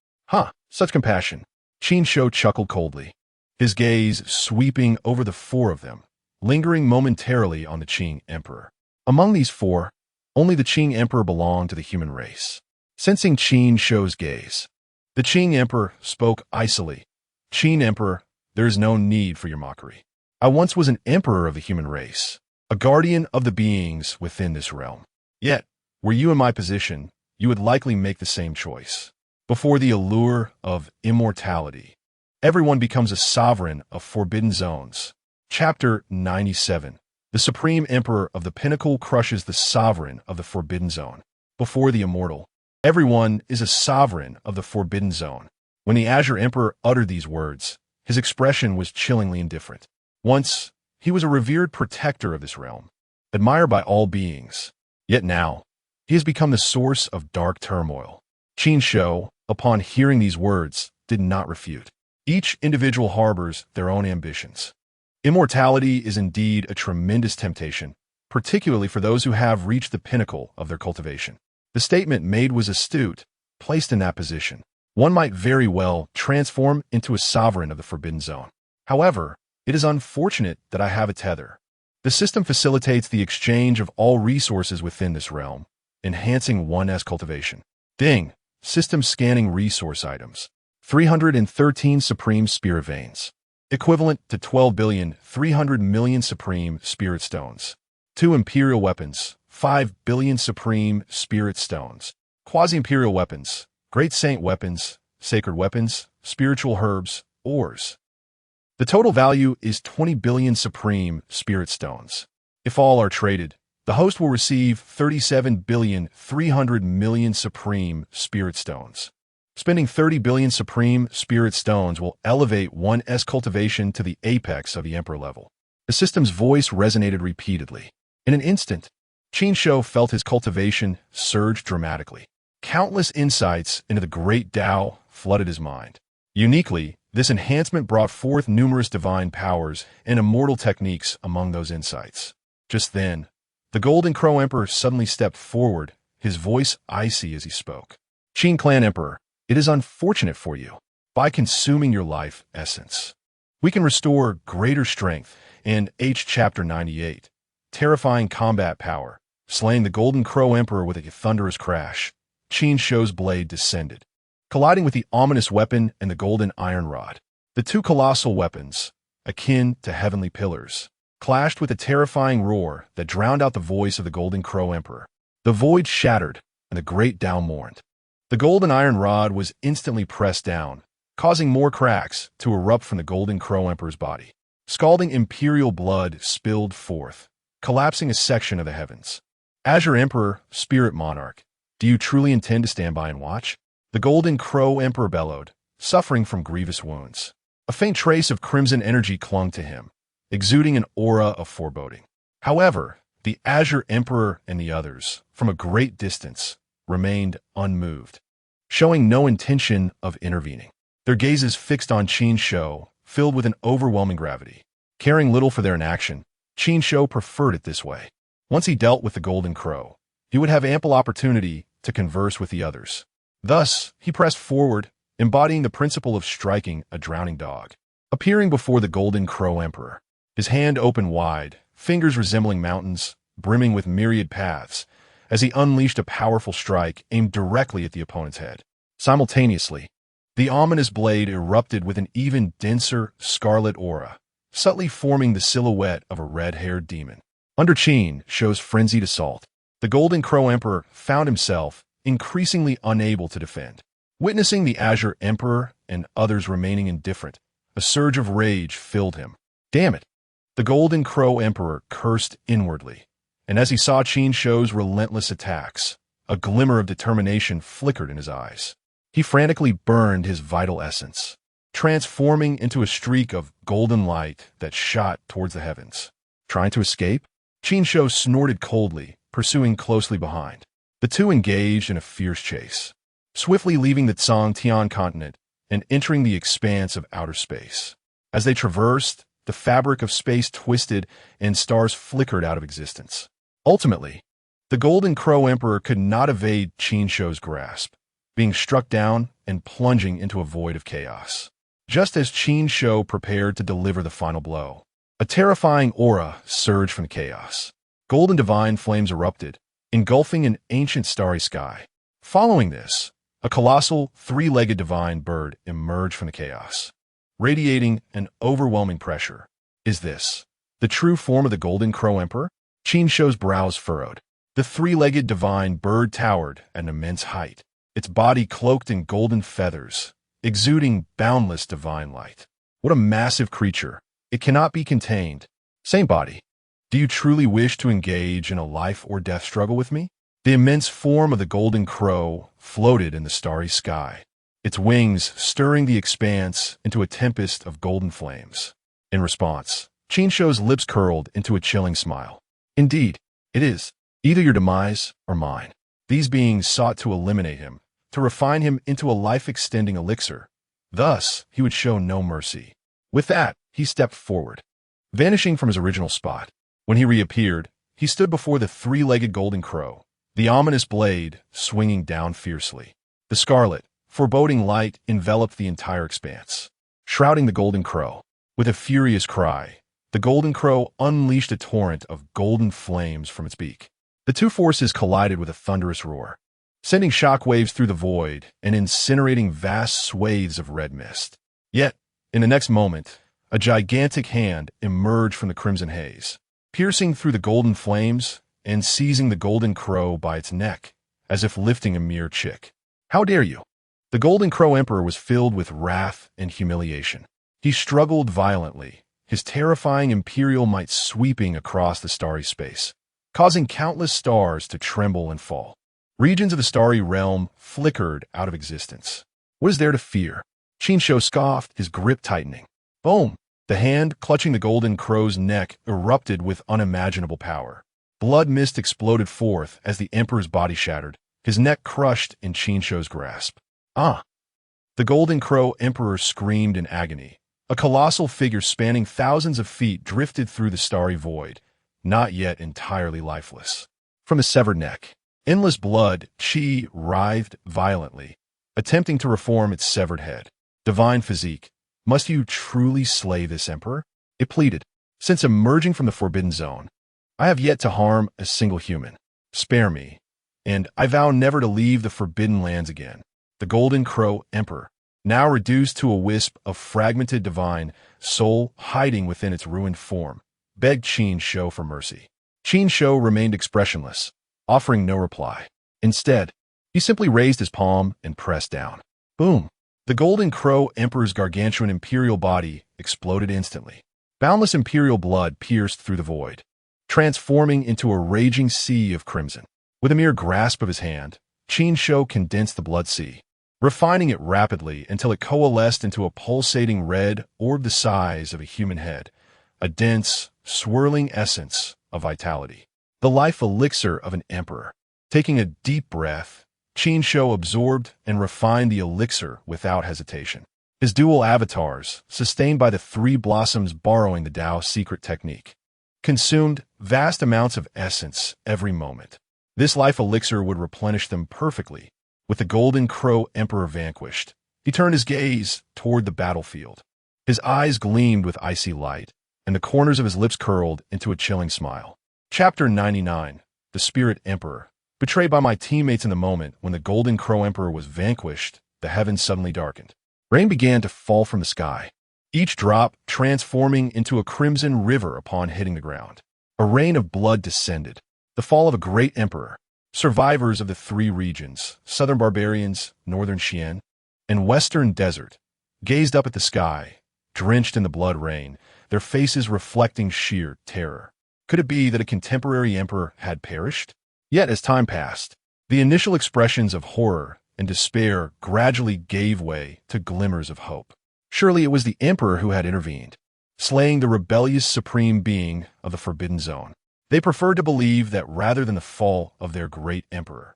Such compassion. Qin Shou chuckled coldly, his gaze sweeping over the four of them, lingering momentarily on the Qing Emperor. Among these four, only the Qing Emperor belonged to the human race. Sensing Qin Shou's gaze, the Qing Emperor spoke icily. Qin Emperor, there is no need for your mockery. I once was an emperor of the human race, a guardian of the beings within this realm. Yet, were you in my position, you would likely make the same choice. Before the allure of immortality, everyone becomes a sovereign of forbidden zones. Chapter 97. The Supreme Emperor of the Pinnacle crushes the sovereign of the Forbidden Zone. Before the immortal, everyone is a sovereign of the Forbidden Zone. When the Azure Emperor uttered these words, his expression was chillingly indifferent. Once, he was a revered protector of this realm, admired by all beings. Yet now, he has become the source of dark turmoil. Qin Shou, upon hearing these words, did not refute. Each individual harbors their own ambitions. Immortality is indeed a tremendous temptation, particularly for those who have reached the pinnacle of their cultivation. The statement made was astute. Placed in that position, one might very well transform into a sovereign of the Forbidden Zone. However, it is unfortunate that I have a tether. The system facilitates the exchange of all resources within this realm, enhancing 1S cultivation. Ding! System scanning resource items. 313 Supreme Spirit Veins, equivalent to 12,300,000,000 Supreme Spirit Stones. 2 Imperial Weapons, 5 billion Supreme Spirit Stones. Quasi-Imperial Weapons, Great Saint Weapons, Sacred Weapons, Spiritual Herbs, Ores. The total value is 20 billion Supreme Spirit Stones. If all are traded, the host will receive 37,300,000,000 Supreme Spirit Stones. Spending 30 billion Supreme Spirit Stones will elevate 1S cultivation to the apex of the Emperor level. The system's voice resonated repeatedly. In an instant, Qin Shou felt his cultivation surge dramatically. Countless insights into the Great Tao flooded his mind. Uniquely, this enhancement brought forth numerous divine powers and immortal techniques among those insights. Just then, the Golden Crow Emperor suddenly stepped forward, his voice icy as he spoke. Qin Clan Emperor, it is unfortunate for you. By consuming your life essence, we can restore greater strength in Chapter 98, terrifying combat power. Slaying the Golden Crow Emperor with a thunderous crash, Qin Shou's blade descended, colliding with the ominous weapon and the golden iron rod. The two colossal weapons, akin to heavenly pillars, clashed with a terrifying roar that drowned out the voice of the Golden Crow Emperor. The void shattered, and the great Tao mourned. The golden iron rod was instantly pressed down, causing more cracks to erupt from the Golden Crow Emperor's body. Scalding imperial blood spilled forth, collapsing a section of the heavens. Azure Emperor, Spirit Monarch, do you truly intend to stand by and watch? The Golden Crow Emperor bellowed, suffering from grievous wounds. A faint trace of crimson energy clung to him, exuding an aura of foreboding. However, the Azure Emperor and the others, from a great distance, remained unmoved, showing no intention of intervening. Their gazes fixed on Qin Shou, filled with an overwhelming gravity. Caring little for their inaction, Qin Shou preferred it this way. Once he dealt with the Golden Crow, he would have ample opportunity to converse with the others. Thus, he pressed forward, embodying the principle of striking a drowning dog. Appearing before the Golden Crow Emperor, his hand open wide, fingers resembling mountains, brimming with myriad paths, as he unleashed a powerful strike aimed directly at the opponent's head. Simultaneously, the ominous blade erupted with an even denser scarlet aura, subtly forming the silhouette of a red-haired demon. Under Qin Shou's frenzied assault, the Golden Crow Emperor found himself increasingly unable to defend. Witnessing the Azure Emperor and others remaining indifferent, a surge of rage filled him. Damn it! The Golden Crow Emperor cursed inwardly, and as he saw Qin Shou's relentless attacks, a glimmer of determination flickered in his eyes. He frantically burned his vital essence, transforming into a streak of golden light that shot towards the heavens. Trying to escape? Qin Shou snorted coldly, pursuing closely behind. The two engaged in a fierce chase, swiftly leaving the Cang Tian Continent and entering the expanse of outer space. As they traversed, the fabric of space twisted and stars flickered out of existence. Ultimately, the Golden Crow Emperor could not evade Qin Shou's grasp, being struck down and plunging into a void of chaos. Just as Qin Shou prepared to deliver the final blow, a terrifying aura surged from the chaos. Golden divine flames erupted, engulfing an ancient starry sky. Following this, a colossal, three-legged divine bird emerged from the chaos, radiating an overwhelming pressure. Is this the true form of the Golden Crow Emperor? Qin Shou's brows furrowed. The three-legged divine bird towered at an immense height, its body cloaked in golden feathers, exuding boundless divine light. What a massive creature! It cannot be contained. Same body. Do you truly wish to engage in a life-or-death struggle with me? The immense form of the Golden Crow floated in the starry sky, its wings stirring the expanse into a tempest of golden flames. In response, Qin Shou's lips curled into a chilling smile. Indeed, it is either your demise or mine. These beings sought to eliminate him, to refine him into a life-extending elixir. Thus, he would show no mercy. With that, he stepped forward, vanishing from his original spot. When he reappeared, he stood before the three-legged Golden Crow, the ominous blade swinging down fiercely. The scarlet, foreboding light enveloped the entire expanse, shrouding the Golden Crow. With a furious cry, the golden crow unleashed a torrent of golden flames from its beak. The two forces collided with a thunderous roar, sending shockwaves through the void and incinerating vast swathes of red mist. Yet, in the next moment, a gigantic hand emerged from the crimson haze, piercing through the golden flames and seizing the golden crow by its neck, as if lifting a mere chick. "How dare you?" The golden crow emperor was filled with wrath and humiliation. He struggled violently, his terrifying imperial might sweeping across the starry space, causing countless stars to tremble and fall. Regions of the starry realm flickered out of existence. What is there to fear? Qin Shou scoffed, his grip tightening. Boom! The hand clutching the golden crow's neck erupted with unimaginable power. Blood mist exploded forth as the emperor's body shattered, his neck crushed in Qin Shou's grasp. Ah! The golden crow emperor screamed in agony. A colossal figure spanning thousands of feet drifted through the starry void, not yet entirely lifeless. From his severed neck, endless blood, Qi writhed violently, attempting to reform its severed head. Divine physique, must you truly slay this emperor? It pleaded. Since emerging from the forbidden zone, I have yet to harm a single human. Spare me, and I vow never to leave the forbidden lands again. The golden crow emperor, now reduced to a wisp of fragmented divine soul hiding within its ruined form, begged Qin Shou for mercy. Qin Shou remained expressionless, offering no reply. Instead, he simply raised his palm and pressed down. Boom! The golden crow emperor's gargantuan imperial body exploded instantly. Boundless imperial blood pierced through the void, transforming into a raging sea of crimson. With a mere grasp of his hand, Qin Shou condensed the blood sea, refining it rapidly until it coalesced into a pulsating red orb the size of a human head, a dense, swirling essence of vitality. The life elixir of an emperor. Taking a deep breath, Qin Shou absorbed and refined the elixir without hesitation. His dual avatars, sustained by the three blossoms borrowing the Tao's secret technique, consumed vast amounts of essence every moment. This life elixir would replenish them perfectly. With the golden crow emperor vanquished, he turned his gaze toward the battlefield. His eyes gleamed with icy light, and the corners of his lips curled into a chilling smile. Chapter 99. The Spirit Emperor. Betrayed by my teammates in the moment when the golden crow emperor was vanquished, the heavens suddenly darkened. Rain began to fall from the sky, each drop transforming into a crimson river upon hitting the ground. A rain of blood descended. The fall of a great emperor. Survivors of the three regions, southern barbarians, northern Xian, and western desert, gazed up at the sky, drenched in the blood rain, their faces reflecting sheer terror. Could it be that a contemporary emperor had perished? Yet as time passed, the initial expressions of horror and despair gradually gave way to glimmers of hope. Surely it was the emperor who had intervened, slaying the rebellious supreme being of the Forbidden Zone. They preferred to believe that rather than the fall of their great emperor,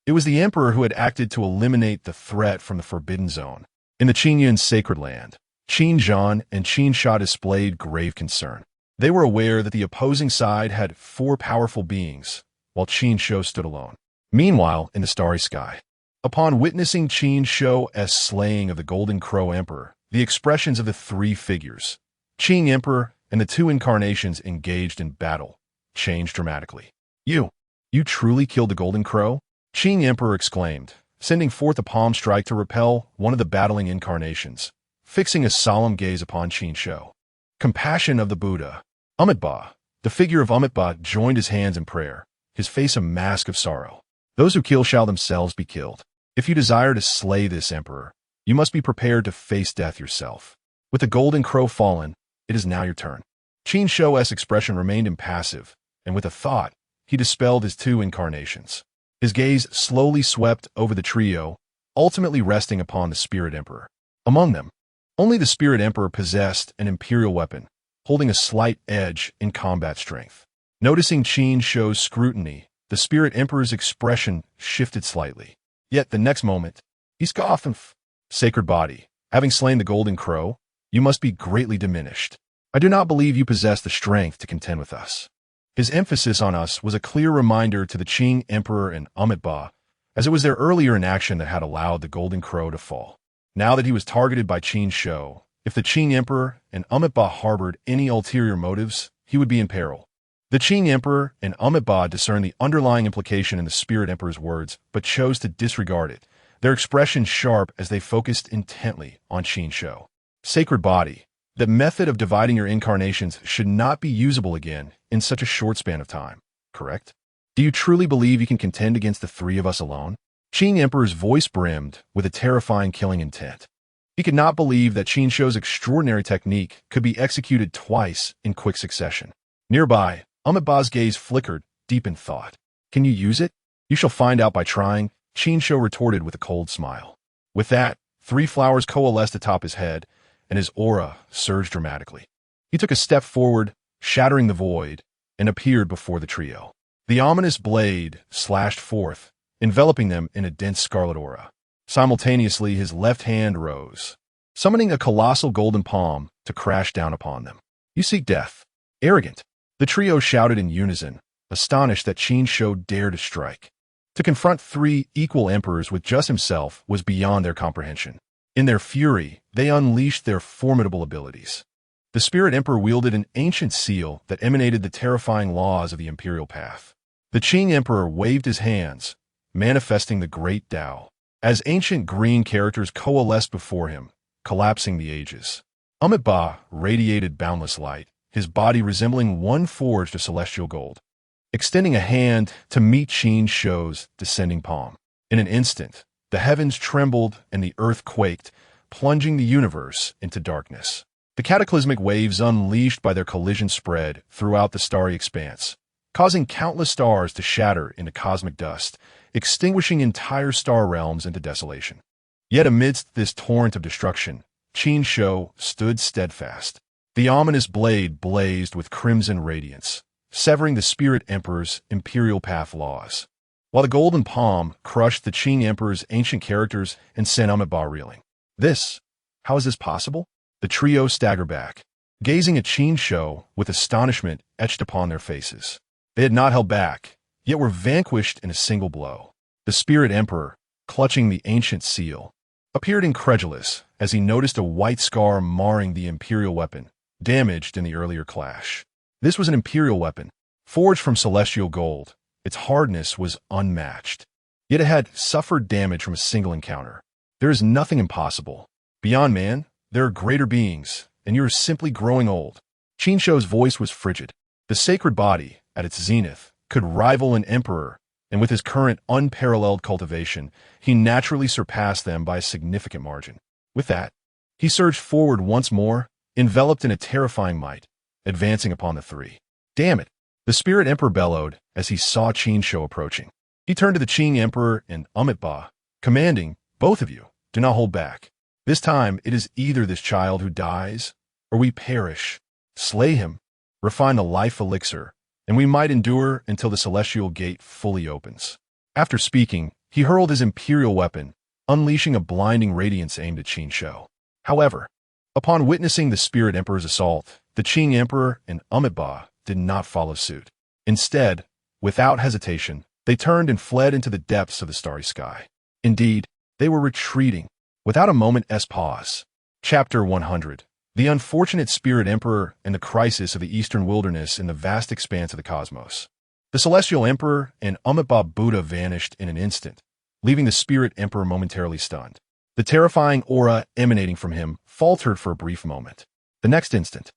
it was the emperor who had acted to eliminate the threat from the Forbidden Zone. In the Qingyun Sacred Land, Qin Zhan and Qin Shou displayed grave concern. They were aware that the opposing side had four powerful beings, while Qin Shou stood alone. Meanwhile, in the starry sky, upon witnessing Qin Shou's slaying of the Golden Crow Emperor, the expressions of the three figures, Qing Emperor and the two incarnations engaged in battle, changed dramatically. You truly killed the Golden Crow? Qing Emperor exclaimed, sending forth a palm strike to repel one of the battling incarnations, fixing a solemn gaze upon Qin Shou. Compassion of the Buddha. Amitabha, the figure of Amitabha, joined his hands in prayer, his face a mask of sorrow. Those who kill shall themselves be killed. If you desire to slay this emperor, you must be prepared to face death yourself. With the Golden Crow fallen, it is now your turn. Qin Shou's expression remained impassive, and with a thought, he dispelled his two incarnations. His gaze slowly swept over the trio, ultimately resting upon the Spirit Emperor. Among them, only the Spirit Emperor possessed an imperial weapon, holding a slight edge in combat strength. Noticing Qin Shou's scrutiny, the Spirit Emperor's expression shifted slightly. Yet the next moment, he scoffed and Sacred Body, having slain the Golden Crow, you must be greatly diminished. I do not believe you possess the strength to contend with us. His emphasis on us was a clear reminder to the Qing Emperor and Amitabha, as it was their earlier inaction that had allowed the Golden Crow to fall. Now that he was targeted by Qin Shou, If the Qing Emperor and Amitabha harbored any ulterior motives, he would be in peril. The Qing Emperor and Amitabha discerned the underlying implication in the Spirit Emperor's words, but chose to disregard it, their expressions sharp as they focused intently on Qin Shou. Sacred body. The method of dividing your incarnations should not be usable again in such a short span of time, correct? Do you truly believe you can contend against the three of us alone? Qing Emperor's voice brimmed with a terrifying killing intent. He could not believe that Qin Shou's extraordinary technique could be executed twice in quick succession. Nearby, Amitabha's gaze flickered, deep in thought. Can you use it? You shall find out by trying, Qin Shou retorted with a cold smile. With that, 3 flowers coalesced atop his head, and his aura surged dramatically. He took a step forward, shattering the void, and appeared before the trio. The ominous blade slashed forth, enveloping them in a dense scarlet aura. Simultaneously, his left hand rose, summoning a colossal golden palm to crash down upon them. You seek death. Arrogant. The trio shouted in unison, astonished that Qin Shou dared to strike. To confront 3 equal emperors with just himself was beyond their comprehension. In their fury, they unleashed their formidable abilities. The Spirit Emperor wielded an ancient seal that emanated the terrifying laws of the imperial path. The Qing Emperor waved his hands, manifesting the Great Tao, as ancient green characters coalesced before him, collapsing the ages. Amitabha radiated boundless light, his body resembling one forged of celestial gold, extending a hand to meet Qin Shou's descending palm. In an instant, the heavens trembled and the earth quaked, plunging the universe into darkness. The cataclysmic waves unleashed by their collision spread throughout the starry expanse, causing countless stars to shatter into cosmic dust, extinguishing entire star realms into desolation. Yet amidst this torrent of destruction, Qin Shou stood steadfast. The ominous blade blazed with crimson radiance, severing the Spirit Emperor's imperial path laws, while the golden palm crushed the Qing Emperor's ancient characters and sent Amitabha reeling. How is this possible? The trio staggered back, gazing at Qin Shou with astonishment etched upon their faces. They had not held back, yet were vanquished in a single blow. The Spirit Emperor, clutching the ancient seal, appeared incredulous as he noticed a white scar marring the imperial weapon, damaged in the earlier clash. This was an imperial weapon, forged from celestial gold. Its hardness was unmatched. Yet it had suffered damage from a single encounter. There is nothing impossible. Beyond man, there are greater beings, and you are simply growing old. Qin Shou's voice was frigid. The sacred body, at its zenith, could rival an emperor, and with his current unparalleled cultivation, he naturally surpassed them by a significant margin. With that, he surged forward once more, enveloped in a terrifying might, advancing upon the 3. Damn it! The Spirit Emperor bellowed as he saw Qin Shou approaching. He turned to the Qing Emperor and Amitabha, commanding, both of you, do not hold back. This time, it is either this child who dies, or we perish. Slay him, refine the life elixir, and we might endure until the celestial gate fully opens. After speaking, he hurled his imperial weapon, unleashing a blinding radiance aimed at Qin Shou. However, upon witnessing the Spirit Emperor's assault, the Qing Emperor and Amitabha did not follow suit. Instead, without hesitation, they turned and fled into the depths of the starry sky. Indeed, they were retreating, without a moment's pause. Chapter 100. The Unfortunate Spirit Emperor and the Crisis of the Eastern Wilderness in the Vast Expanse of the Cosmos. The Celestial Emperor and Amitabha Buddha vanished in an instant, leaving the Spirit Emperor momentarily stunned. The terrifying aura emanating from him faltered for a brief moment. The next instant,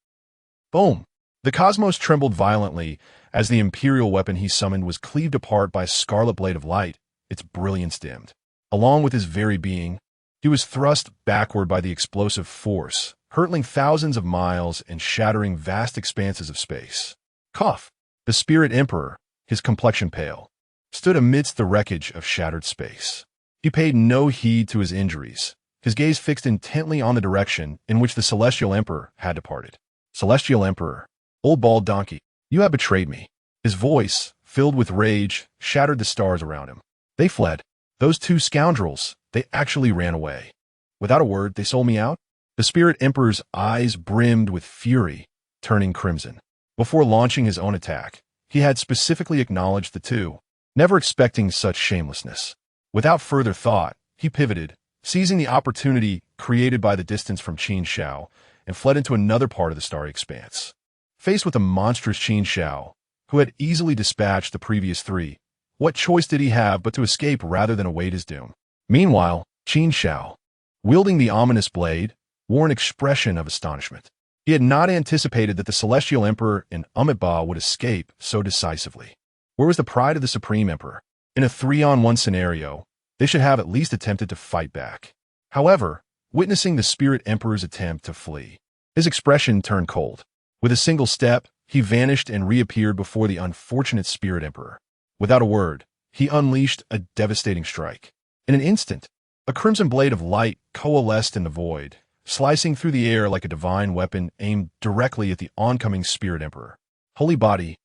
boom! The cosmos trembled violently as the imperial weapon he summoned was cleaved apart by a scarlet blade of light, its brilliance dimmed. Along with his very being, he was thrust backward by the explosive force, hurtling thousands of miles and shattering vast expanses of space. Cough! The Spirit Emperor, his complexion pale, stood amidst the wreckage of shattered space. He paid no heed to his injuries, his gaze fixed intently on the direction in which the Celestial Emperor had departed. Celestial Emperor, old bald donkey, you have betrayed me. His voice, filled with rage, shattered the stars around him. They fled. Those 2 scoundrels, they actually ran away. Without a word, they sold me out? The Spirit Emperor's eyes brimmed with fury, turning crimson. Before launching his own attack, he had specifically acknowledged the 2, never expecting such shamelessness. Without further thought, he pivoted, seizing the opportunity created by the distance from Qin Shou, and fled into another part of the starry expanse. Faced with the monstrous Qin Shou, who had easily dispatched the previous three, what choice did he have but to escape rather than await his doom? Meanwhile, Qin Shou, wielding the ominous blade, wore an expression of astonishment. He had not anticipated that the Celestial Emperor and Amitabha would escape so decisively. Where was the pride of the Supreme Emperor? In a 3-on-1 scenario, they should have at least attempted to fight back. However, witnessing the Spirit Emperor's attempt to flee, his expression turned cold. With a single step, he vanished and reappeared before the unfortunate Spirit Emperor. Without a word, he unleashed a devastating strike. In an instant, a crimson blade of light coalesced in the void, slicing through the air like a divine weapon aimed directly at the oncoming Spirit Emperor. Holy body,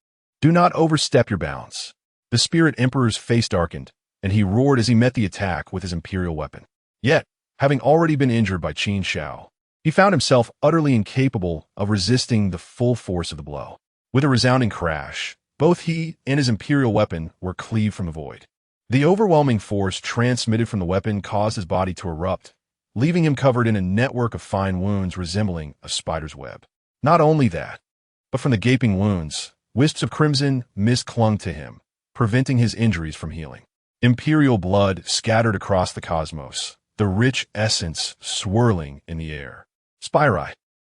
do not overstep your bounds. The Spirit Emperor's face darkened, and he roared as he met the attack with his imperial weapon. Yet, having already been injured by Qin Shou, he found himself utterly incapable of resisting the full force of the blow. With a resounding crash, both he and his imperial weapon were cleaved from the void. The overwhelming force transmitted from the weapon caused his body to erupt, leaving him covered in a network of fine wounds resembling a spider's web. Not only that, but from the gaping wounds, wisps of crimson mist clung to him, preventing his injuries from healing. Imperial blood scattered across the cosmos, the rich essence swirling in the air. Spyri,